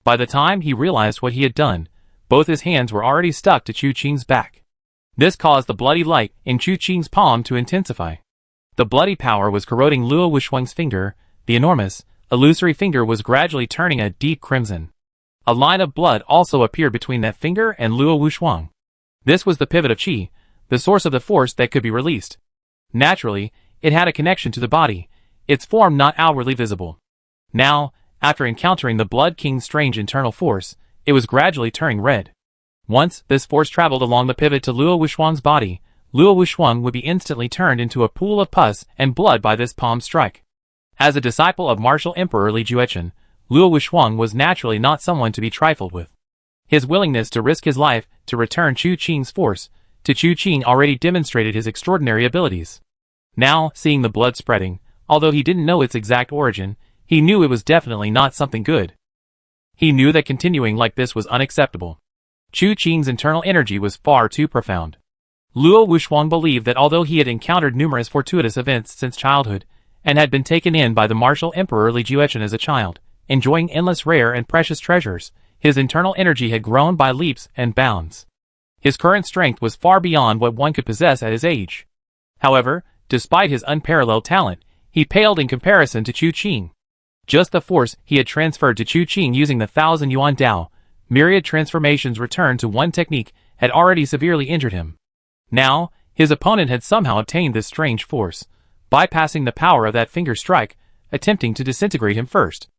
By the time he realized what he had done, both his hands were already stuck to Chu Qing's back. This caused the bloody light in Chu Qing's palm to intensify. The bloody power was corroding Luo Wuxuang's finger. The enormous, illusory finger was gradually turning a deep crimson. A line of blood also appeared between that finger and Luo Wuxuang. This was the pivot of qi, the source of the force that could be released. Naturally, it had a connection to the body, its form not outwardly visible. Now, after encountering the Blood King's strange internal force, it was gradually turning red. Once this force traveled along the pivot to Luo Wuxuang's body, Luo Wuxuang would be instantly turned into a pool of pus and blood by this palm strike. As a disciple of martial Emperor Li Juechen, Luo Wuxuang was naturally not someone to be trifled with. His willingness to risk his life to return Chu Qing's force to Chu Qing already demonstrated his extraordinary abilities. Now, seeing the blood spreading, although he didn't know its exact origin, he knew it was definitely not something good. He knew that continuing like this was unacceptable. Chu Qing's internal energy was far too profound. Luo Wuxuang believed that although he had encountered numerous fortuitous events since childhood, and had been taken in by the martial Emperor Li Juechen as a child, enjoying endless rare and precious treasures, his internal energy had grown by leaps and bounds. His current strength was far beyond what one could possess at his age. However, despite his unparalleled talent, he paled in comparison to Chu Qing. Just the force he had transferred to Chu Qing using the 1,000 yuan Dao, myriad transformations returned to one technique, had already severely injured him. Now, his opponent had somehow obtained this strange force, bypassing the power of that finger strike, attempting to disintegrate him first.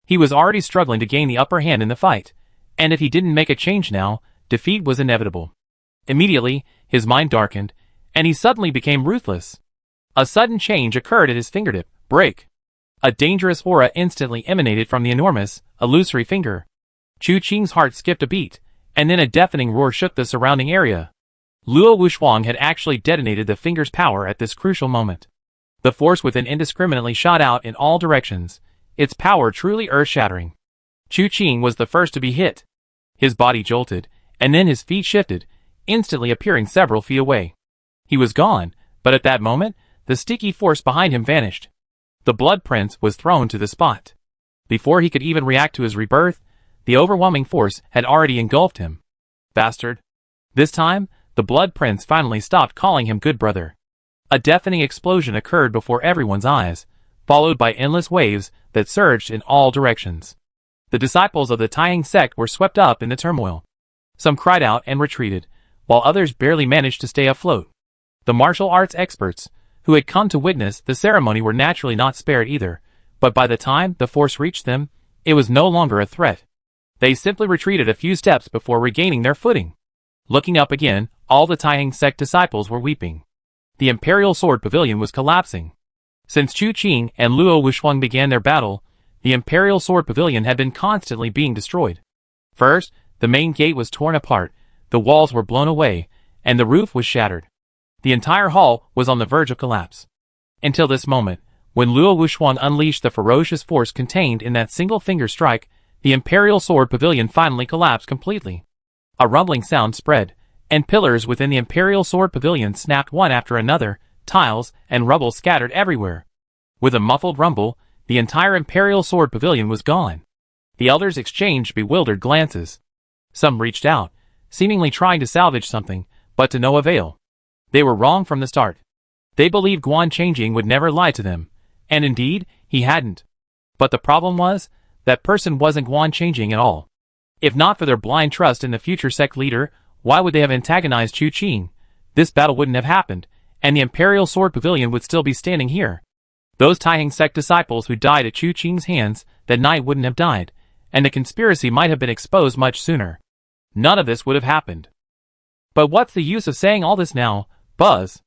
He was already struggling to gain the upper hand in the fight, and if he didn't make a change now, defeat was inevitable. Immediately, his mind darkened, and he suddenly became ruthless. A sudden change occurred at his fingertip. Break! A dangerous aura instantly emanated from the enormous, illusory finger. Chu Qing's heart skipped a beat, and then a deafening roar shook the surrounding area. Luo Wuxuang had actually detonated the finger's power at this crucial moment. The force within indiscriminately shot out in all directions, its power truly earth-shattering. Chu Qing was the first to be hit. His body jolted, and then his feet shifted, instantly appearing several feet away. He was gone, but at that moment, the sticky force behind him vanished. The Blood Prince was thrown to the spot. Before he could even react to his rebirth, the overwhelming force had already engulfed him. Bastard. This time, the Blood Prince finally stopped calling him good brother. A deafening explosion occurred before everyone's eyes, followed by endless waves that surged in all directions. The disciples of the Taiying sect were swept up in the turmoil. Some cried out and retreated, while others barely managed to stay afloat. The martial arts experts, who had come to witness the ceremony, were naturally not spared either, but by the time the force reached them, it was no longer a threat. They simply retreated a few steps before regaining their footing. Looking up again, all the Taihang sect disciples were weeping. The Imperial Sword Pavilion was collapsing. Since Chu Qing and Luo Wuxuang began their battle, the Imperial Sword Pavilion had been constantly being destroyed. First, the main gate was torn apart, the walls were blown away, and the roof was shattered. The entire hall was on the verge of collapse. Until this moment, when Luo Wuxuang unleashed the ferocious force contained in that single finger strike, the Imperial Sword Pavilion finally collapsed completely. A rumbling sound spread, and pillars within the Imperial Sword Pavilion snapped one after another, tiles and rubble scattered everywhere. With a muffled rumble, the entire Imperial Sword Pavilion was gone. The elders exchanged bewildered glances. Some reached out, seemingly trying to salvage something, but to no avail. They were wrong from the start. They believed Guan Changjing would never lie to them, and indeed, he hadn't. But the problem was, that person wasn't Guan Changjing at all. If not for their blind trust in the future sect leader, why would they have antagonized Chu Qing? This battle wouldn't have happened, and the Imperial Sword Pavilion would still be standing here. Those Taihang sect disciples who died at Chu Qing's hands that night wouldn't have died, and the conspiracy might have been exposed much sooner. None of this would have happened. But what's the use of saying all this now? Buzz!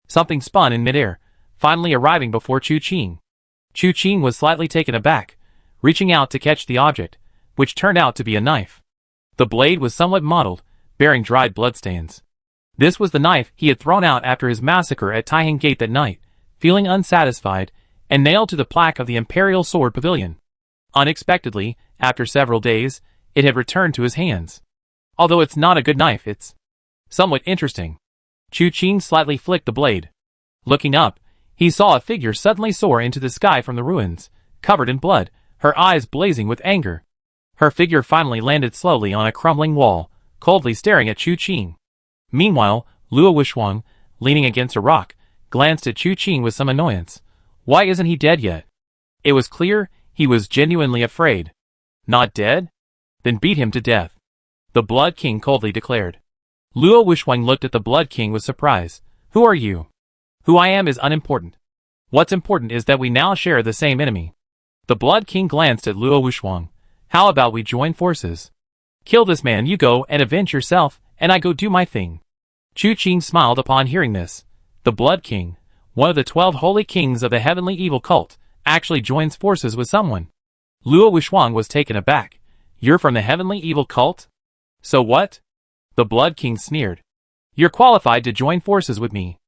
Something spun in midair, finally arriving before Chu Qing. Chu Qing was slightly taken aback, reaching out to catch the object, which turned out to be a knife. The blade was somewhat mottled, bearing dried bloodstains. This was the knife he had thrown out after his massacre at Taihang Gate that night, feeling unsatisfied, and nailed to the plaque of the Imperial Sword Pavilion. Unexpectedly, after several days, it had returned to his hands. Although it's not a good knife, it's somewhat interesting. Chu Qing slightly flicked the blade. Looking up, he saw a figure suddenly soar into the sky from the ruins, covered in blood, her eyes blazing with anger. Her figure finally landed slowly on a crumbling wall, coldly staring at Chu Qing. Meanwhile, Luo Wuxuang, leaning against a rock, glanced at Chu Qing with some annoyance. Why isn't he dead yet? It was clear he was genuinely afraid. Not dead? Then beat him to death. The Blood King coldly declared. Luo Wuxuang looked at the Blood King with surprise. Who are you? Who I am is unimportant. What's important is that we now share the same enemy. The Blood King glanced at Luo Wuxuang. How about we join forces? Kill this man, you go and avenge yourself, and I go do my thing. Chu Qing smiled upon hearing this. The Blood King, one of the 12 holy kings of the heavenly evil cult, actually joins forces with someone. Luo Wuxuang was taken aback. You're from the heavenly evil cult? So what? The Blood King sneered. You're qualified to join forces with me.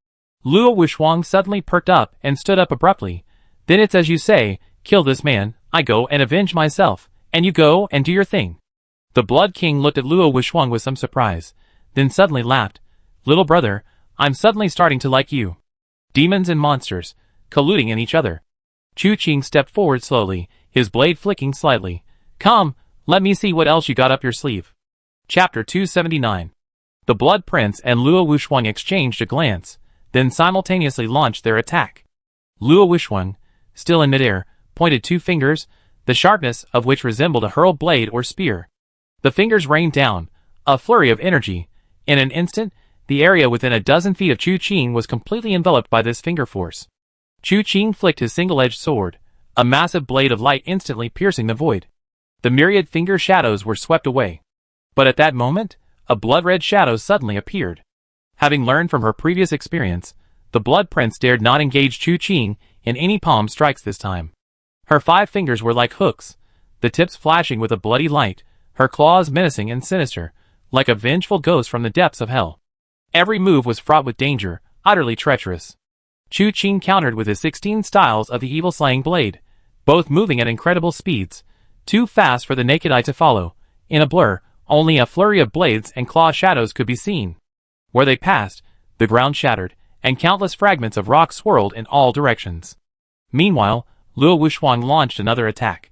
Luo Wuxuang suddenly perked up and stood up abruptly. Then it's as you say, kill this man, I go and avenge myself, and you go and do your thing. The Blood King looked at Luo Wuxuang with some surprise, then suddenly laughed. Little brother, I'm suddenly starting to like you. Demons and monsters, colluding in each other. Chu Qing stepped forward slowly, his blade flicking slightly. Come, let me see what else you got up your sleeve. Chapter 279. The Blood Prince and Luo Wuxuang exchanged a glance, then simultaneously launched their attack. Luo Wuxuang, still in midair, pointed two fingers, the sharpness of which resembled a hurled blade or spear. The fingers rained down, a flurry of energy. In an instant, the area within a dozen feet of Chu Qing was completely enveloped by this finger force. Chu Qing flicked his single-edged sword, a massive blade of light instantly piercing the void. The myriad finger shadows were swept away. But at that moment, a blood-red shadow suddenly appeared. Having learned from her previous experience, the Blood Prince dared not engage Chu Qing in any palm strikes this time. Her 5 fingers were like hooks, the tips flashing with a bloody light, her claws menacing and sinister, like a vengeful ghost from the depths of hell. Every move was fraught with danger, utterly treacherous. Chu Qing countered with his 16 styles of the evil-slaying blade, both moving at incredible speeds, too fast for the naked eye to follow. In a blur, only a flurry of blades and claw shadows could be seen. Where they passed, the ground shattered, and countless fragments of rock swirled in all directions. Meanwhile, Luo Wuxuang launched another attack.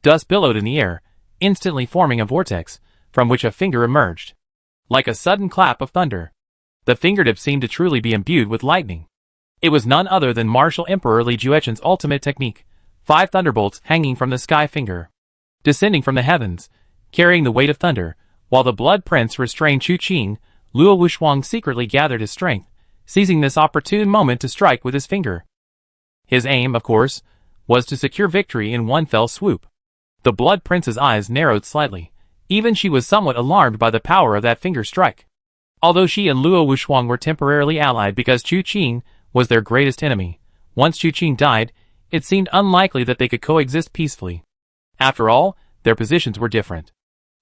Dust billowed in the air, instantly forming a vortex, from which a finger emerged. Like a sudden clap of thunder. The fingertip seemed to truly be imbued with lightning. It was none other than Martial Emperor Li Juechen's ultimate technique, 5 thunderbolts hanging from the sky finger. Descending from the heavens, carrying the weight of thunder, while the Blood Prince restrained Chu Qing, Luo Wuxuang secretly gathered his strength, seizing this opportune moment to strike with his finger. His aim, of course, was to secure victory in one fell swoop. The Blood Prince's eyes narrowed slightly. Even she was somewhat alarmed by the power of that finger strike. Although she and Luo Wuxuang were temporarily allied because Chu Qing was their greatest enemy, once Chu Qing died, it seemed unlikely that they could coexist peacefully. After all, their positions were different.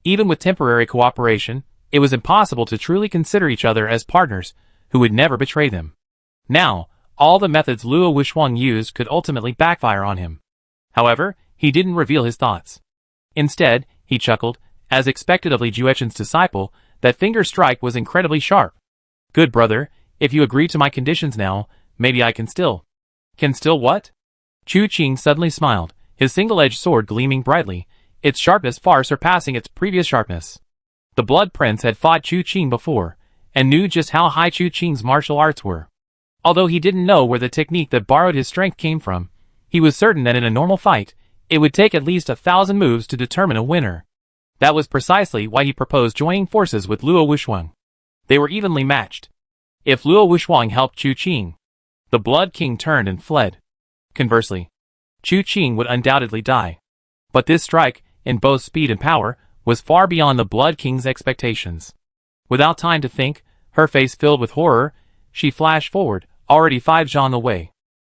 Even with temporary cooperation, it was impossible to truly consider each other as partners who would never betray them. Now, all the methods Luo Wuxuang used could ultimately backfire on him. However, he didn't reveal his thoughts. Instead, he chuckled, as expected of Li Jueqin's disciple. That finger strike was incredibly sharp. Good brother, if you agree to my conditions now, maybe I can still. Can still what? Chu Qing suddenly smiled, his single-edged sword gleaming brightly, its sharpness far surpassing its previous sharpness. The Blood Prince had fought Chu Qing before, and knew just how high Chu Qing's martial arts were. Although he didn't know where the technique that borrowed his strength came from, he was certain that in a normal fight, it would take at least 1,000 moves to determine a winner. That was precisely why he proposed joining forces with Luo Wuxuang. They were evenly matched. If Luo Wuxuang helped Chu Qing, the Blood King turned and fled. Conversely, Chu Qing would undoubtedly die. But this strike, in both speed and power, was far beyond the Blood King's expectations. Without time to think, her face filled with horror, she flashed forward, already 5 zhang away.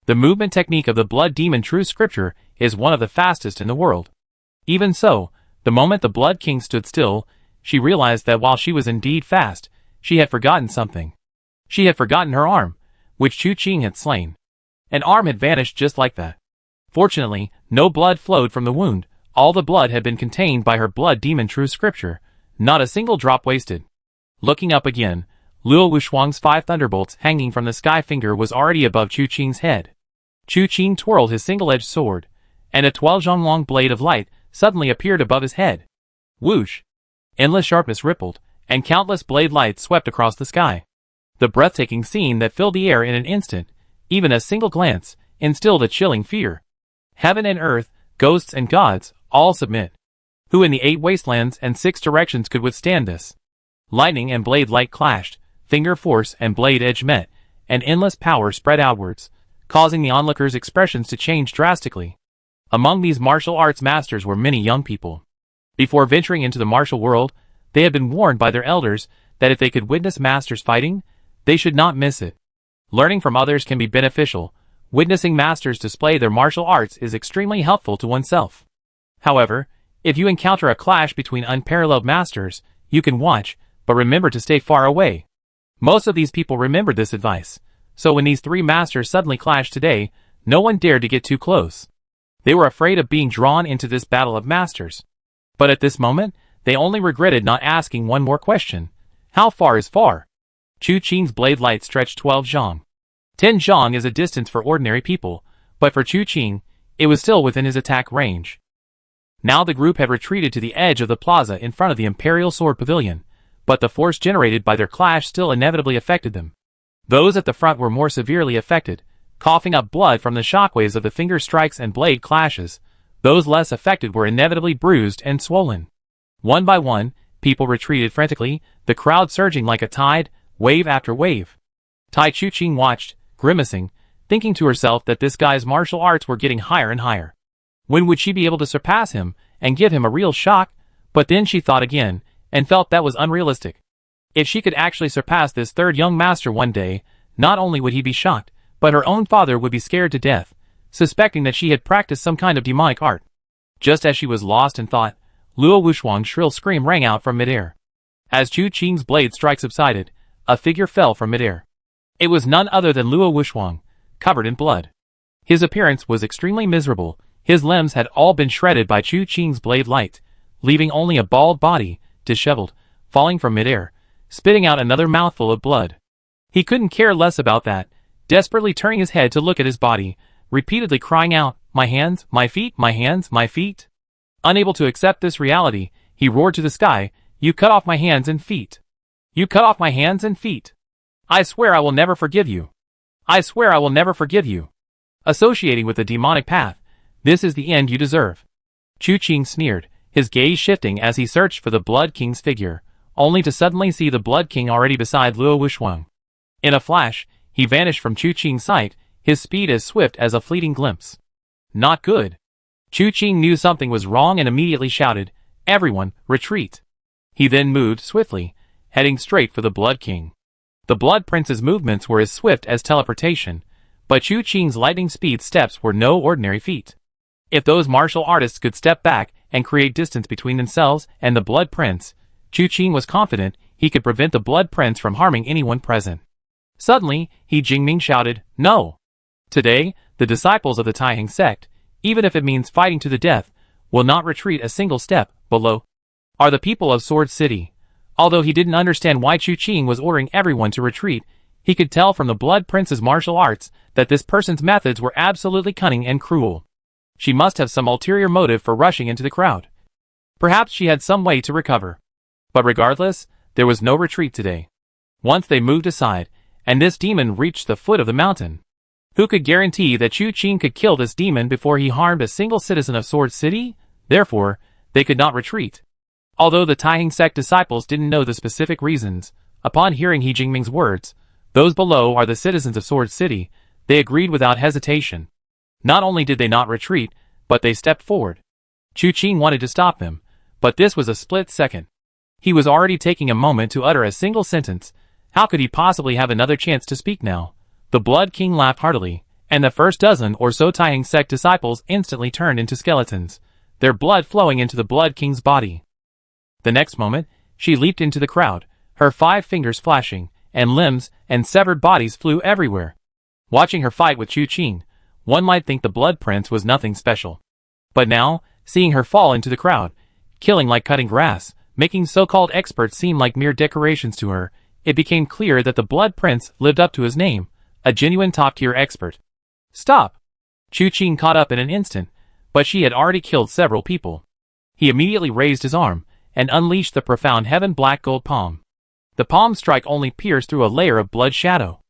The movement technique of the Blood Demon True Scripture is one of the fastest in the world. Even so, the moment the Blood King stood still, she realized that while she was indeed fast, she had forgotten something. She had forgotten her arm, which Chu Qing had slain. An arm had vanished just like that. Fortunately, no blood flowed from the wound. All the blood had been contained by her Blood Demon True Scripture, not a single drop wasted. Looking up again, Luo Wuxuang's 5 thunderbolts hanging from the sky finger was already above Chu Qing's head. Chu Qing twirled his single-edged sword, and a 12 zhang long blade of light suddenly appeared above his head. Whoosh! Endless sharpness rippled, and countless blade lights swept across the sky. The breathtaking scene that filled the air in an instant, even a single glance, instilled a chilling fear. Heaven and earth, ghosts and gods, all submit. Who in the 8 wastelands and 6 directions could withstand this? Lightning and blade light clashed, finger force and blade edge met, and endless power spread outwards, causing the onlookers' expressions to change drastically. Among these martial arts masters were many young people. Before venturing into the martial world, they had been warned by their elders that if they could witness masters fighting, they should not miss it. Learning from others can be beneficial. Witnessing masters display their martial arts is extremely helpful to oneself. However, if you encounter a clash between unparalleled masters, you can watch, but remember to stay far away. Most of these people remembered this advice, so when these 3 masters suddenly clashed today, no one dared to get too close. They were afraid of being drawn into this battle of masters. But at this moment, they only regretted not asking one more question. How far is far? Chu Qing's blade light stretched 12 zhang. 10 zhang is a distance for ordinary people, but for Chu Qing, it was still within his attack range. Now the group had retreated to the edge of the plaza in front of the Imperial Sword Pavilion, but the force generated by their clash still inevitably affected them. Those at the front were more severely affected, coughing up blood from the shockwaves of the finger strikes and blade clashes. Those less affected were inevitably bruised and swollen. One by one, people retreated frantically, the crowd surging like a tide, wave after wave. Tai Chu Qing watched, grimacing, thinking to herself that this guy's martial arts were getting higher and higher. When would she be able to surpass him and give him a real shock? But then she thought again, and felt that was unrealistic. If she could actually surpass this 3rd young master one day, not only would he be shocked, but her own father would be scared to death, suspecting that she had practiced some kind of demonic art. Just as she was lost in thought, Luo Wuxuang's shrill scream rang out from midair. As Chu Qing's blade strike subsided, a figure fell from midair. It was none other than Luo Wuxuang, covered in blood. His appearance was extremely miserable. His limbs had all been shredded by Chu Qing's blade light, leaving only a bald body, disheveled, falling from midair, spitting out another mouthful of blood. He couldn't care less about that, desperately turning his head to look at his body, repeatedly crying out, "My hands, my feet, my hands, my feet." Unable to accept this reality, he roared to the sky, "You cut off my hands and feet. You cut off my hands and feet. I swear I will never forgive you. I swear I will never forgive you." Associating with the demonic path, this is the end you deserve. Chu Qing sneered, his gaze shifting as he searched for the Blood King's figure, only to suddenly see the Blood King already beside Luo Wuxuang. In a flash, he vanished from Chu Qing's sight, his speed as swift as a fleeting glimpse. Not good. Chu Qing knew something was wrong and immediately shouted, "Everyone, retreat." He then moved swiftly, heading straight for the Blood King. The Blood Prince's movements were as swift as teleportation, but Chu Qing's lightning speed steps were no ordinary feat. If those martial artists could step back and create distance between themselves and the Blood Prince, Chu Qing was confident he could prevent the Blood Prince from harming anyone present. Suddenly, He Jingming shouted, "No! Today, the disciples of the Taiheng sect, even if it means fighting to the death, will not retreat a single step below are the people of Sword City." Although he didn't understand why Chu Qing was ordering everyone to retreat, he could tell from the Blood Prince's martial arts that this person's methods were absolutely cunning and cruel. She must have some ulterior motive for rushing into the crowd. Perhaps she had some way to recover. But regardless, there was no retreat today. Once they moved aside, and this demon reached the foot of the mountain. Who could guarantee that Chu Qing could kill this demon before he harmed a single citizen of Sword City? Therefore, they could not retreat. Although the Taiheng sect disciples didn't know the specific reasons, upon hearing He Jingming's words, "Those below are the citizens of Sword City," they agreed without hesitation. Not only did they not retreat, but they stepped forward. Chu Qing wanted to stop them, but this was a split second. He was already taking a moment to utter a single sentence. How could he possibly have another chance to speak now? The Blood King laughed heartily, and the first dozen or so Taiheng sect disciples instantly turned into skeletons, their blood flowing into the Blood King's body. The next moment, she leaped into the crowd, her 5 fingers flashing, and limbs and severed bodies flew everywhere. Watching her fight with Chu Qing, one might think the Blood Prince was nothing special. But now, seeing her fall into the crowd, killing like cutting grass, making so-called experts seem like mere decorations to her, it became clear that the Blood Prince lived up to his name, a genuine top-tier expert. "Stop!" Chu Qing caught up in an instant, but she had already killed several people. He immediately raised his arm, and unleashed the profound heaven black gold palm. The palm strike only pierced through a layer of blood shadow.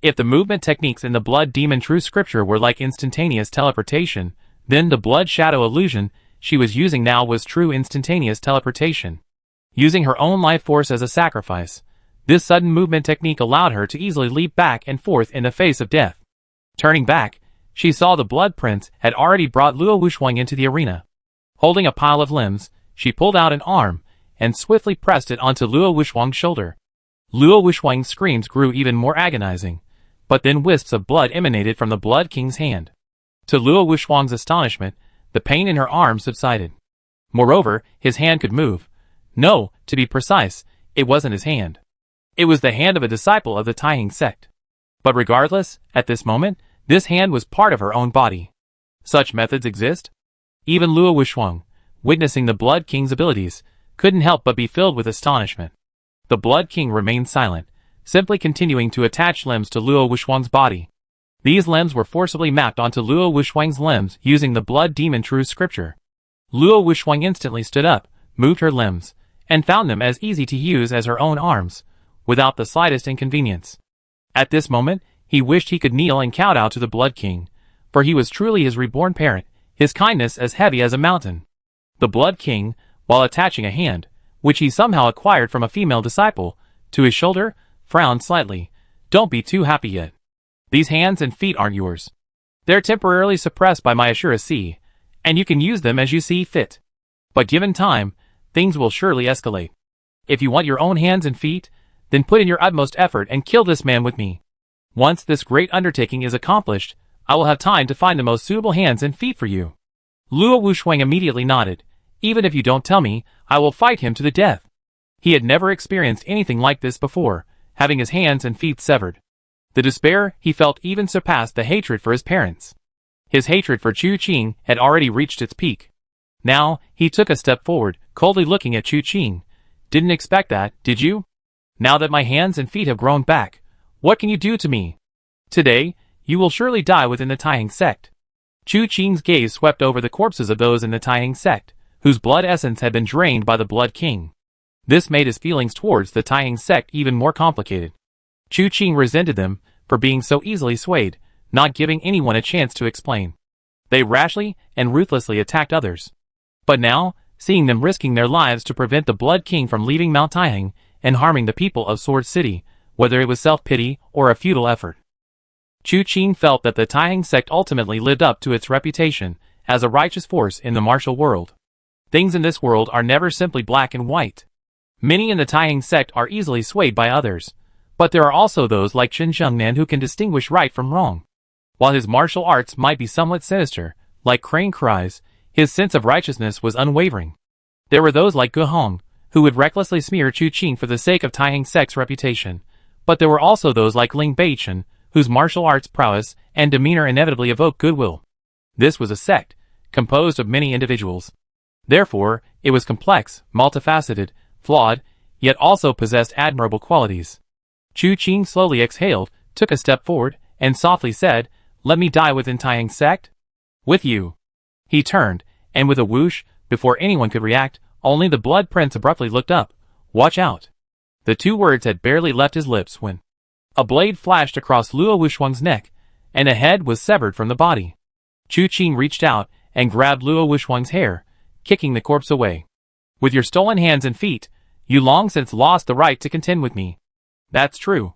If the movement techniques in the Blood Demon True Scripture were like instantaneous teleportation, then the blood shadow illusion she was using now was true instantaneous teleportation. Using her own life force as a sacrifice, this sudden movement technique allowed her to easily leap back and forth in the face of death. Turning back, she saw the Blood Prince had already brought Luo Wuxuang into the arena. Holding a pile of limbs, she pulled out an arm, and swiftly pressed it onto Luo Wuxuang's shoulder. Luo Wuxuang's screams grew even more agonizing, but then wisps of blood emanated from the Blood King's hand. To Luo Wuxuang's astonishment, the pain in her arm subsided. Moreover, his hand could move. No, to be precise, it wasn't his hand. It was the hand of a disciple of the Taiheng sect. But regardless, at this moment, this hand was part of her own body. Such methods exist? Even Luo Wuxuang, witnessing the Blood King's abilities, couldn't help but be filled with astonishment. The Blood King remained silent, simply continuing to attach limbs to Luo Wuxuang's body. These limbs were forcibly mapped onto Luo Wuxuang's limbs using the Blood Demon True Scripture. Luo Wuxuang instantly stood up, moved her limbs, and found them as easy to use as her own arms, without the slightest inconvenience. At this moment, he wished he could kneel and kowtow to the Blood King, for he was truly his reborn parent, his kindness as heavy as a mountain. The Blood King, while attaching a hand, which he somehow acquired from a female disciple, to his shoulder, frowned slightly. "Don't be too happy yet. These hands and feet aren't yours. They're temporarily suppressed by my Ashura C, and you can use them as you see fit. But given time, things will surely escalate. If you want your own hands and feet, then put in your utmost effort and kill this man with me. Once this great undertaking is accomplished, I will have time to find the most suitable hands and feet for you." Luo Wuxuang immediately nodded. "Even if you don't tell me, I will fight him to the death." He had never experienced anything like this before, having his hands and feet severed. The despair he felt even surpassed the hatred for his parents. His hatred for Chu Qing had already reached its peak. Now, he took a step forward, coldly looking at Chu Qing. "Didn't expect that, did you? Now that my hands and feet have grown back, what can you do to me? Today, you will surely die within the Taiheng sect." Chu Qing's gaze swept over the corpses of those in the Taiheng sect, whose blood essence had been drained by the Blood King. This made his feelings towards the Taiheng sect even more complicated. Chu Qing resented them for being so easily swayed, not giving anyone a chance to explain. They rashly and ruthlessly attacked others. But now, seeing them risking their lives to prevent the Blood King from leaving Mount Taiheng and harming the people of Sword City, whether it was self-pity or a futile effort, Chu Qing felt that the Taiheng sect ultimately lived up to its reputation as a righteous force in the martial world. Things in this world are never simply black and white. Many in the Taiyang sect are easily swayed by others, but there are also those like Chen Xiangnan who can distinguish right from wrong. While his martial arts might be somewhat sinister, like Crane cries, his sense of righteousness was unwavering. There were those like Gu Hong, who would recklessly smear Chu Qing for the sake of Taiyang sect's reputation, but there were also those like Ling Beichen, whose martial arts prowess and demeanor inevitably evoked goodwill. This was a sect, composed of many individuals. Therefore, it was complex, multifaceted, flawed, yet also possessed admirable qualities. Chu Qing slowly exhaled, took a step forward, and softly said, "Let me die within Taiyang sect? With you." He turned, and with a whoosh, before anyone could react, only the Blood Prince abruptly looked up. "Watch out." The two words had barely left his lips when a blade flashed across Luo Wuxuang's neck, and a head was severed from the body. Chu Qing reached out and grabbed Luo Wuxuang's hair, kicking the corpse away. "With your stolen hands and feet, you long since lost the right to contend with me." "That's true.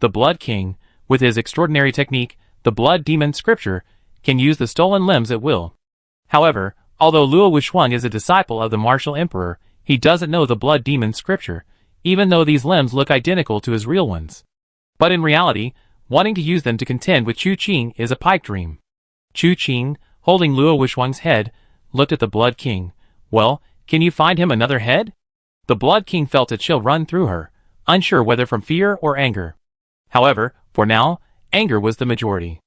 The Blood King, with his extraordinary technique, the Blood Demon Scripture, can use the stolen limbs at will. However, although Luo Wuxuang is a disciple of the Martial Emperor, he doesn't know the Blood Demon Scripture, even though these limbs look identical to his real ones. But in reality, wanting to use them to contend with Chu Qing is a pipe dream." Chu Qing, holding Luo Wuxuang's head, looked at the Blood King. "Well, can you find him another head?" The Blood King felt a chill run through her, unsure whether from fear or anger. However, for now, anger was the majority.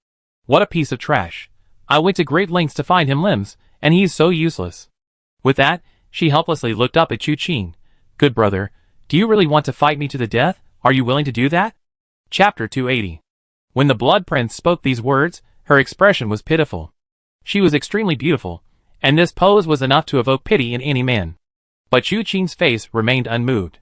"What a piece of trash. I went to great lengths to find him limbs, and he's so useless." With that, she helplessly looked up at Chu Qing. "Good brother, do you really want to fight me to the death? Are you willing to do that?" Chapter 280. When the Blood Prince spoke these words, her expression was pitiful. She was extremely beautiful, and this pose was enough to evoke pity in any man. But Chu Qing's face remained unmoved.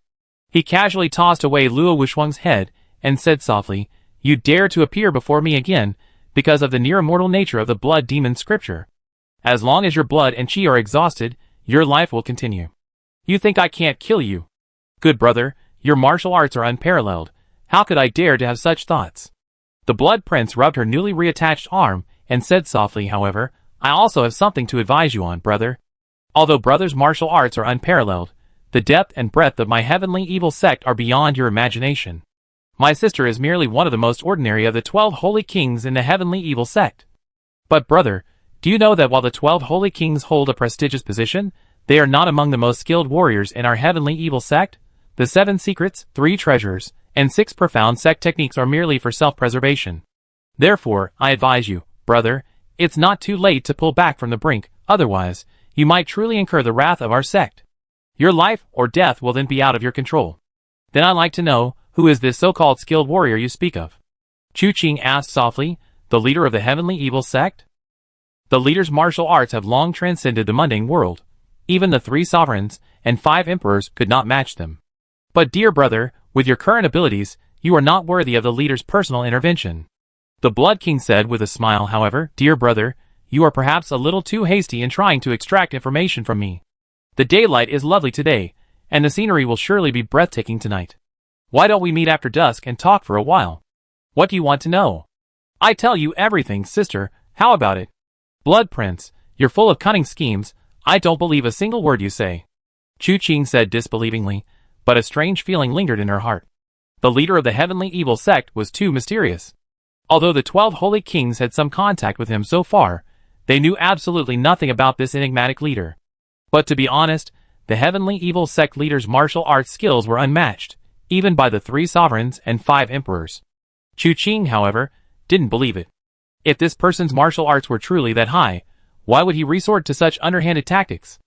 He casually tossed away Luo Wuxuang's head and said softly, "You dare to appear before me again because of the near-immortal nature of the Blood Demon Scripture. As long as your blood and chi are exhausted, your life will continue. You think I can't kill you? Good brother, your martial arts are unparalleled. How could I dare to have such thoughts?" The Blood Prince rubbed her newly reattached arm and said softly, "However, I also have something to advise you on, brother. Although brother's martial arts are unparalleled, the depth and breadth of my heavenly evil sect are beyond your imagination. My sister is merely one of the most ordinary of the 12 holy kings in the heavenly evil sect. But brother, do you know that while the 12 holy kings hold a prestigious position, they are not among the most skilled warriors in our heavenly evil sect? The 7 secrets, 3 treasures, and 6 profound sect techniques are merely for self-preservation. Therefore, I advise you, brother, it's not too late to pull back from the brink, otherwise, you might truly incur the wrath of our sect. Your life or death will then be out of your control. Then I'd like to know, who is this so-called skilled warrior you speak of?" Chu Qing asked softly. "The leader of the heavenly evil sect? The leader's martial arts have long transcended the mundane world. Even the 3 sovereigns and 5 emperors could not match them. But dear brother, with your current abilities, you are not worthy of the leader's personal intervention." The Blood King said with a smile, "However, dear brother, you are perhaps a little too hasty in trying to extract information from me. The daylight is lovely today, and the scenery will surely be breathtaking tonight. Why don't we meet after dusk and talk for a while? What do you want to know?" "I tell you everything, sister, how about it?" "Blood Prince, you're full of cunning schemes, I don't believe a single word you say," Chu Qing said disbelievingly, but a strange feeling lingered in her heart. The leader of the heavenly evil sect was too mysterious. Although the 12 holy kings had some contact with him so far, they knew absolutely nothing about this enigmatic leader. But to be honest, the heavenly evil sect leader's martial arts skills were unmatched, even by the 3 sovereigns and 5 emperors. Chu Qing, however, didn't believe it. If this person's martial arts were truly that high, why would he resort to such underhanded tactics?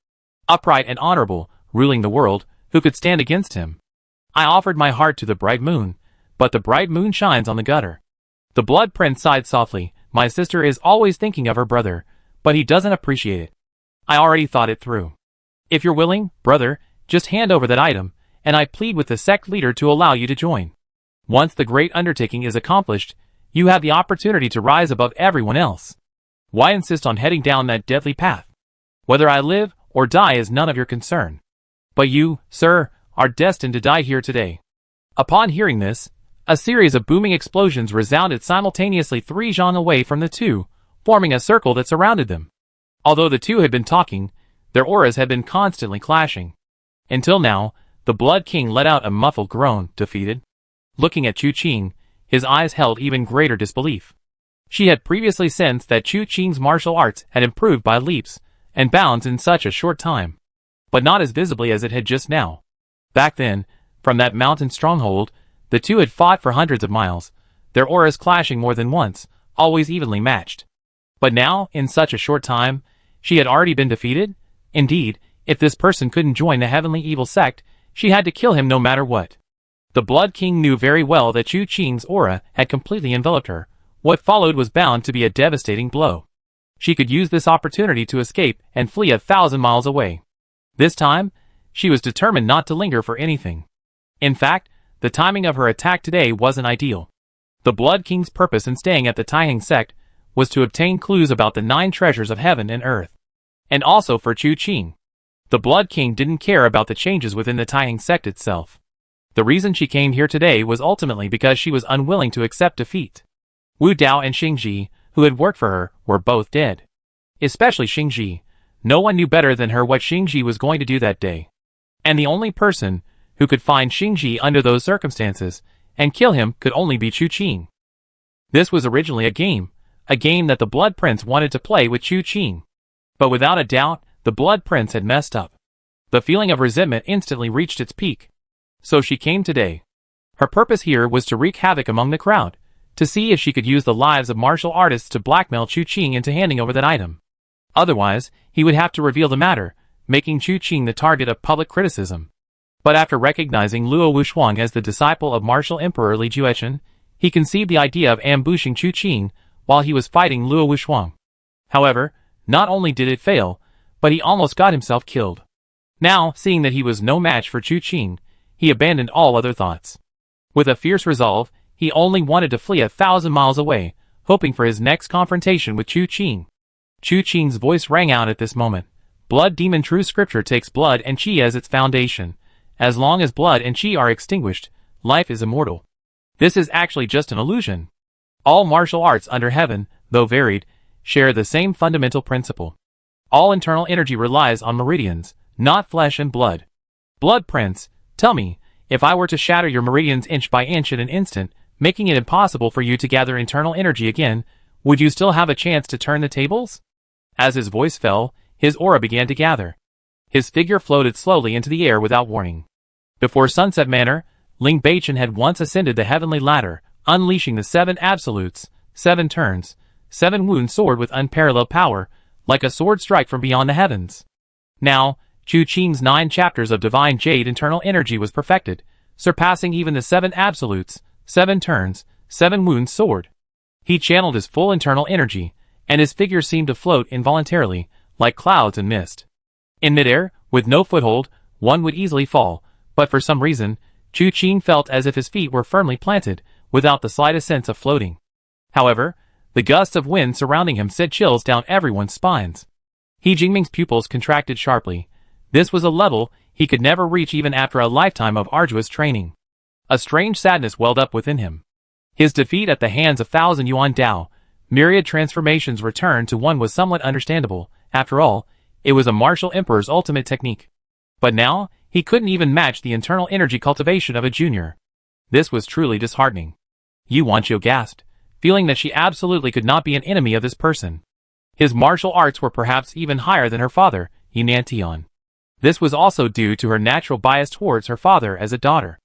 Upright and honorable, ruling the world, who could stand against him? "I offered my heart to the bright moon, but the bright moon shines on the gutter." The Blood Prince sighed softly. "My sister is always thinking of her brother, but he doesn't appreciate it. I already thought it through. If you're willing, brother, just hand over that item, and I plead with the sect leader to allow you to join. Once the great undertaking is accomplished, you have the opportunity to rise above everyone else. Why insist on heading down that deadly path? Whether I live or die is none of your concern. But you, sir, are destined to die here today." Upon hearing this, a series of booming explosions resounded simultaneously 3 zhang away from the two, forming a circle that surrounded them. Although the two had been talking, their auras had been constantly clashing. Until now, The Blood King let out a muffled groan, defeated. Looking at Chu Qing, his eyes held even greater disbelief. She had previously sensed that Chu Qing's martial arts had improved by leaps and bounds in such a short time, but not as visibly as it had just now. Back then, from that mountain stronghold, the two had fought for hundreds of miles, their auras clashing more than once, always evenly matched. But now, in such a short time, she had already been defeated? Indeed, if this person couldn't join the heavenly evil sect, she had to kill him no matter what. The Blood King knew very well that Chu Qing's aura had completely enveloped her. What followed was bound to be a devastating blow. She could use this opportunity to escape and flee 1,000 miles away. This time, she was determined not to linger for anything. In fact, the timing of her attack today wasn't ideal. The Blood King's purpose in staying at the Taihang sect was to obtain clues about the 9 treasures of heaven and earth. And also for Chu Qing. The Blood King didn't care about the changes within the Taihang sect itself. The reason she came here today was ultimately because she was unwilling to accept defeat. Wu Dao and Xing Ji, who had worked for her, were both dead. Especially Xing Ji. No one knew better than her what Xing Ji was going to do that day. And the only person who could find Xing Ji under those circumstances and kill him could only be Chu Qing. This was originally a game that the Blood Prince wanted to play with Chu Qing. But without a doubt, the Blood Prince had messed up. The feeling of resentment instantly reached its peak. So she came today. Her purpose here was to wreak havoc among the crowd, to see if she could use the lives of martial artists to blackmail Chu Qing into handing over that item. Otherwise, he would have to reveal the matter, making Chu Qing the target of public criticism. But after recognizing Luo Wuxuang as the disciple of martial emperor Li Juechen, he conceived the idea of ambushing Chu Qing while he was fighting Luo Wuxuang. However, not only did it fail, but he almost got himself killed. Now, seeing that he was no match for Chu Qing, he abandoned all other thoughts. With a fierce resolve, he only wanted to flee 1,000 miles away, hoping for his next confrontation with Chu Qing. Chu Qing's voice rang out at this moment. Blood Demon True Scripture takes blood and qi as its foundation. As long as blood and qi are extinguished, life is immortal. This is actually just an illusion. All martial arts under heaven, though varied, share the same fundamental principle. All internal energy relies on meridians, not flesh and blood. Blood Prince, tell me, if I were to shatter your meridians inch by inch in an instant, making it impossible for you to gather internal energy again, would you still have a chance to turn the tables? As his voice fell, his aura began to gather. His figure floated slowly into the air without warning. Before Sunset Manor, Ling Beichen had once ascended the heavenly ladder, unleashing the 7 absolutes, 7 turns, 7 wound sword with unparalleled power, like a sword strike from beyond the heavens. Now, Chu Qing's 9 chapters of divine jade internal energy was perfected, surpassing even the 7 absolutes, 7 turns, 7 wounds sword. He channeled his full internal energy, and his figure seemed to float involuntarily, like clouds and mist. In midair, with no foothold, one would easily fall, but for some reason, Chu Qing felt as if his feet were firmly planted, without the slightest sense of floating. However, the gusts of wind surrounding him sent chills down everyone's spines. He Jingming's pupils contracted sharply. This was a level he could never reach even after a lifetime of arduous training. A strange sadness welled up within him. His defeat at the hands of 1,000 Yuan Dao, myriad transformations returned to one was somewhat understandable. After all, it was a martial emperor's ultimate technique. But now, he couldn't even match the internal energy cultivation of a junior. This was truly disheartening. Yu Wanqiu gasped, feeling that she absolutely could not be an enemy of this person. His martial arts were perhaps even higher than her father, Yinan Tian. This was also due to her natural bias towards her father as a daughter.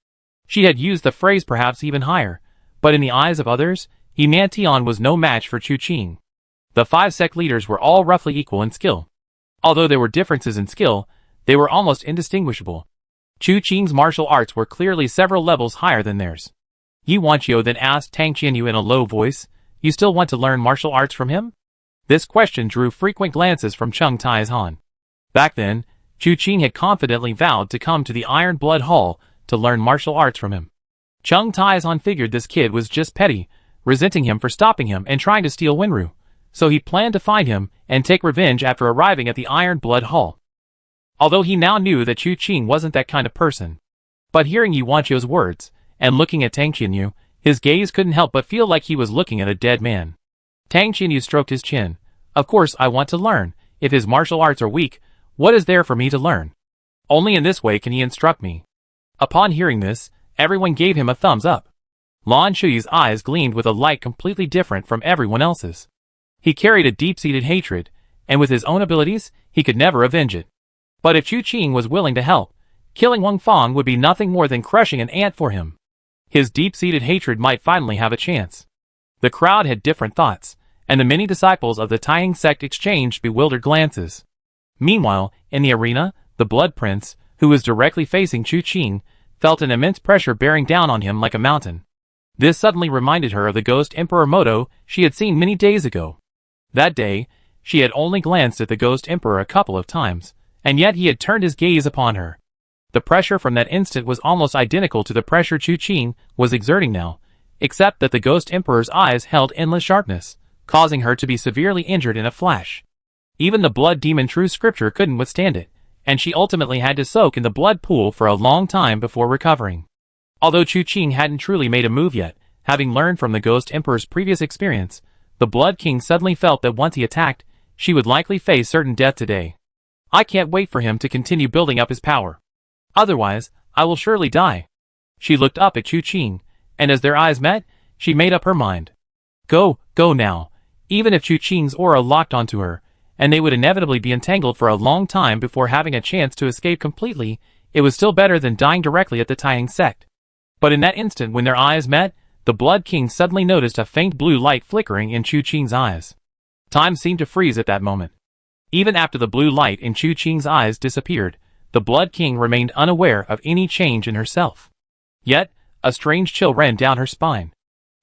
She had used the phrase perhaps even higher, but in the eyes of others, Yinan Tian was no match for Chu Qing. The 5 sect leaders were all roughly equal in skill. Although there were differences in skill, they were almost indistinguishable. Chu Qing's martial arts were clearly several levels higher than theirs. Yu Wanqiu then asked Tang Qianyu in a low voice, "You still want to learn martial arts from him?" This question drew frequent glances from Cheng Taizhan. Back then, Chu Qing had confidently vowed to come to the Iron Blood Hall to learn martial arts from him. Cheng Taizhan figured this kid was just petty, resenting him for stopping him and trying to steal Wenru. So he planned to find him and take revenge after arriving at the Iron Blood Hall. Although he now knew that Chu Qing wasn't that kind of person. But hearing Yu Wanqiu's words, and looking at Tang Qianyu, his gaze couldn't help but feel like he was looking at a dead man. Tang Qianyu stroked his chin. Of course I want to learn. If his martial arts are weak, what is there for me to learn? Only in this way can he instruct me. Upon hearing this, everyone gave him a thumbs up. Lan Shui's eyes gleamed with a light completely different from everyone else's. He carried a deep-seated hatred, and with his own abilities, he could never avenge it. But if Chu Qing was willing to help, killing Wang Fang would be nothing more than crushing an ant for him. His deep-seated hatred might finally have a chance. The crowd had different thoughts, and the many disciples of the Taiying sect exchanged bewildered glances. Meanwhile, in the arena, the Blood Prince, who was directly facing Chu Qing, felt an immense pressure bearing down on him like a mountain. This suddenly reminded her of the Ghost Emperor Moto she had seen many days ago. That day, she had only glanced at the Ghost Emperor a couple of times, and yet he had turned his gaze upon her. The pressure from that instant was almost identical to the pressure Chu Qing was exerting now, except that the Ghost Emperor's eyes held endless sharpness, causing her to be severely injured in a flash. Even the Blood Demon True Scripture couldn't withstand it, and she ultimately had to soak in the blood pool for a long time before recovering. Although Chu Qing hadn't truly made a move yet, having learned from the Ghost Emperor's previous experience, the Blood King suddenly felt that once he attacked, she would likely face certain death today. I can't wait for him to continue building up his power. Otherwise, I will surely die. She looked up at Chu Qing, and as their eyes met, she made up her mind. Go now. Even if Chu Qing's aura locked onto her, and they would inevitably be entangled for a long time before having a chance to escape completely, it was still better than dying directly at the Taiying sect. But in that instant when their eyes met, the Blood King suddenly noticed a faint blue light flickering in Chu Qing's eyes. Time seemed to freeze at that moment. Even after the blue light in Chu Qing's eyes disappeared, the Blood King remained unaware of any change in herself. Yet, a strange chill ran down her spine.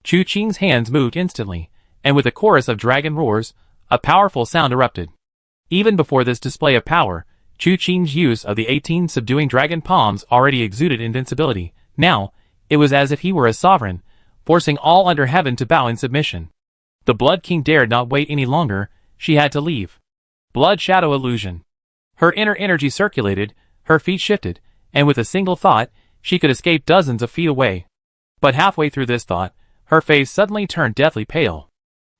Chu Qing's hands moved instantly, and with a chorus of dragon roars, a powerful sound erupted. Even before this display of power, Chu Qing's use of the 18 subduing dragon palms already exuded invincibility. Now, it was as if he were a sovereign, forcing all under heaven to bow in submission. The Blood King dared not wait any longer, she had to leave. Blood Shadow Illusion. Her inner energy circulated, her feet shifted, and with a single thought, she could escape dozens of feet away. But halfway through this thought, her face suddenly turned deathly pale.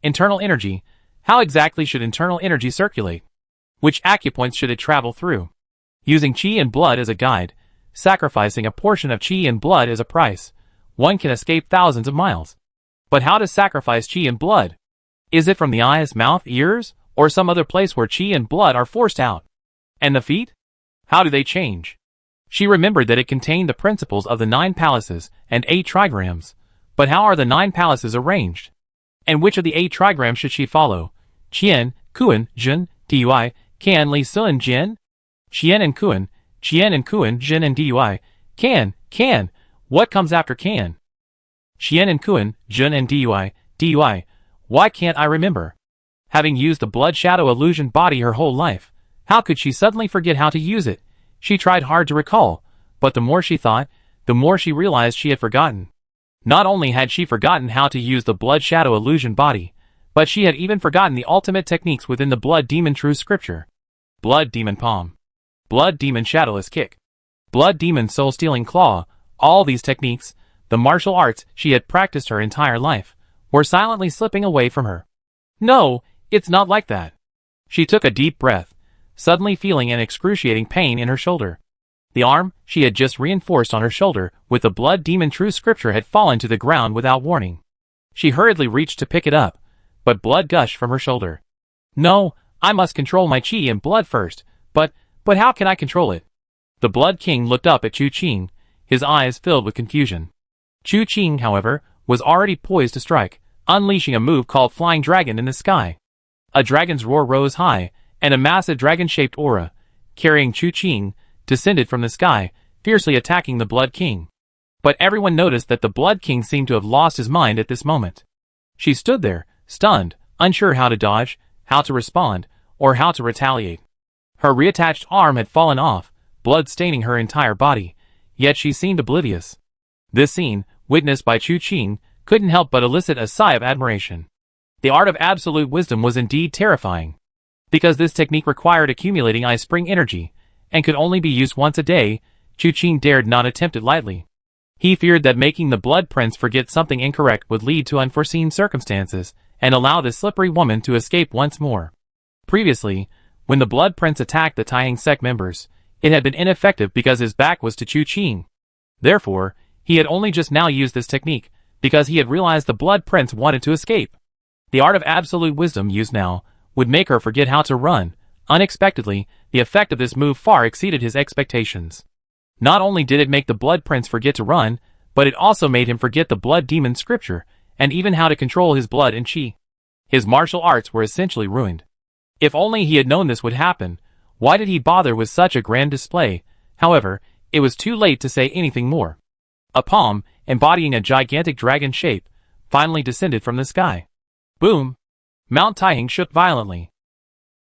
Internal energy. How exactly should internal energy circulate? Which acupoints should it travel through? Using qi and blood as a guide, sacrificing a portion of qi and blood as a price, one can escape thousands of miles. But how to sacrifice qi and blood? Is it from the eyes, mouth, ears, or some other place where qi and blood are forced out? And the feet? How do they change? She remembered that it contained the principles of the 9 palaces and 8 trigrams. But how are the 9 palaces arranged? And which of the 8 trigrams should she follow? Qian, Kuan, Jin, Dui, Can, Li Sun, Jin? Qian and Kuan, Jin, and Dui. Can. What comes after Can? Qian and Kuan, Jin and Dui. Why can't I remember? Having used the Blood Shadow Illusion body her whole life, how could she suddenly forget how to use it? She tried hard to recall, but the more she thought, the more she realized she had forgotten. Not only had she forgotten how to use the Blood Shadow Illusion body, but she had even forgotten the ultimate techniques within the Blood Demon True Scripture. Blood Demon Palm. Blood Demon Shadowless Kick. Blood Demon Soul-Stealing Claw. All these techniques, the martial arts she had practiced her entire life, were silently slipping away from her. No, it's not like that. She took a deep breath, suddenly feeling an excruciating pain in her shoulder. The arm she had just reinforced on her shoulder with the Blood Demon True Scripture had fallen to the ground without warning. She hurriedly reached to pick it up, but blood gushed from her shoulder. No, I must control my qi and blood first, but how can I control it? The Blood King looked up at Chu Qing, his eyes filled with confusion. Chu Qing, however, was already poised to strike, unleashing a move called Flying Dragon in the sky. A dragon's roar rose high, and a massive dragon-shaped aura, carrying Chu Qing, descended from the sky, fiercely attacking the Blood King. But everyone noticed that the Blood King seemed to have lost his mind at this moment. She stood there, stunned, unsure how to dodge, how to respond, or how to retaliate. Her reattached arm had fallen off, blood staining her entire body, yet she seemed oblivious. This scene, witnessed by Chu Qing, couldn't help but elicit a sigh of admiration. The art of absolute wisdom was indeed terrifying. Because this technique required accumulating eye spring energy, and could only be used once a day, Chu Qing dared not attempt it lightly. He feared that making the Blood Prince forget something incorrect would lead to unforeseen circumstances, and allow this slippery woman to escape once more. Previously, when the Blood Prince attacked the Taiying sect members, it had been ineffective because his back was to Chu Qing. Therefore, he had only just now used this technique, because he had realized the Blood Prince wanted to escape. The art of absolute wisdom used now would make her forget how to run. Unexpectedly, the effect of this move far exceeded his expectations. Not only did it make the Blood Prince forget to run, but it also made him forget the Blood Demon scripture, and even how to control his blood and chi. His martial arts were essentially ruined. If only he had known this would happen, why did he bother with such a grand display? However, it was too late to say anything more. A palm, embodying a gigantic dragon shape, finally descended from the sky. Boom! Mount Taihang shook violently.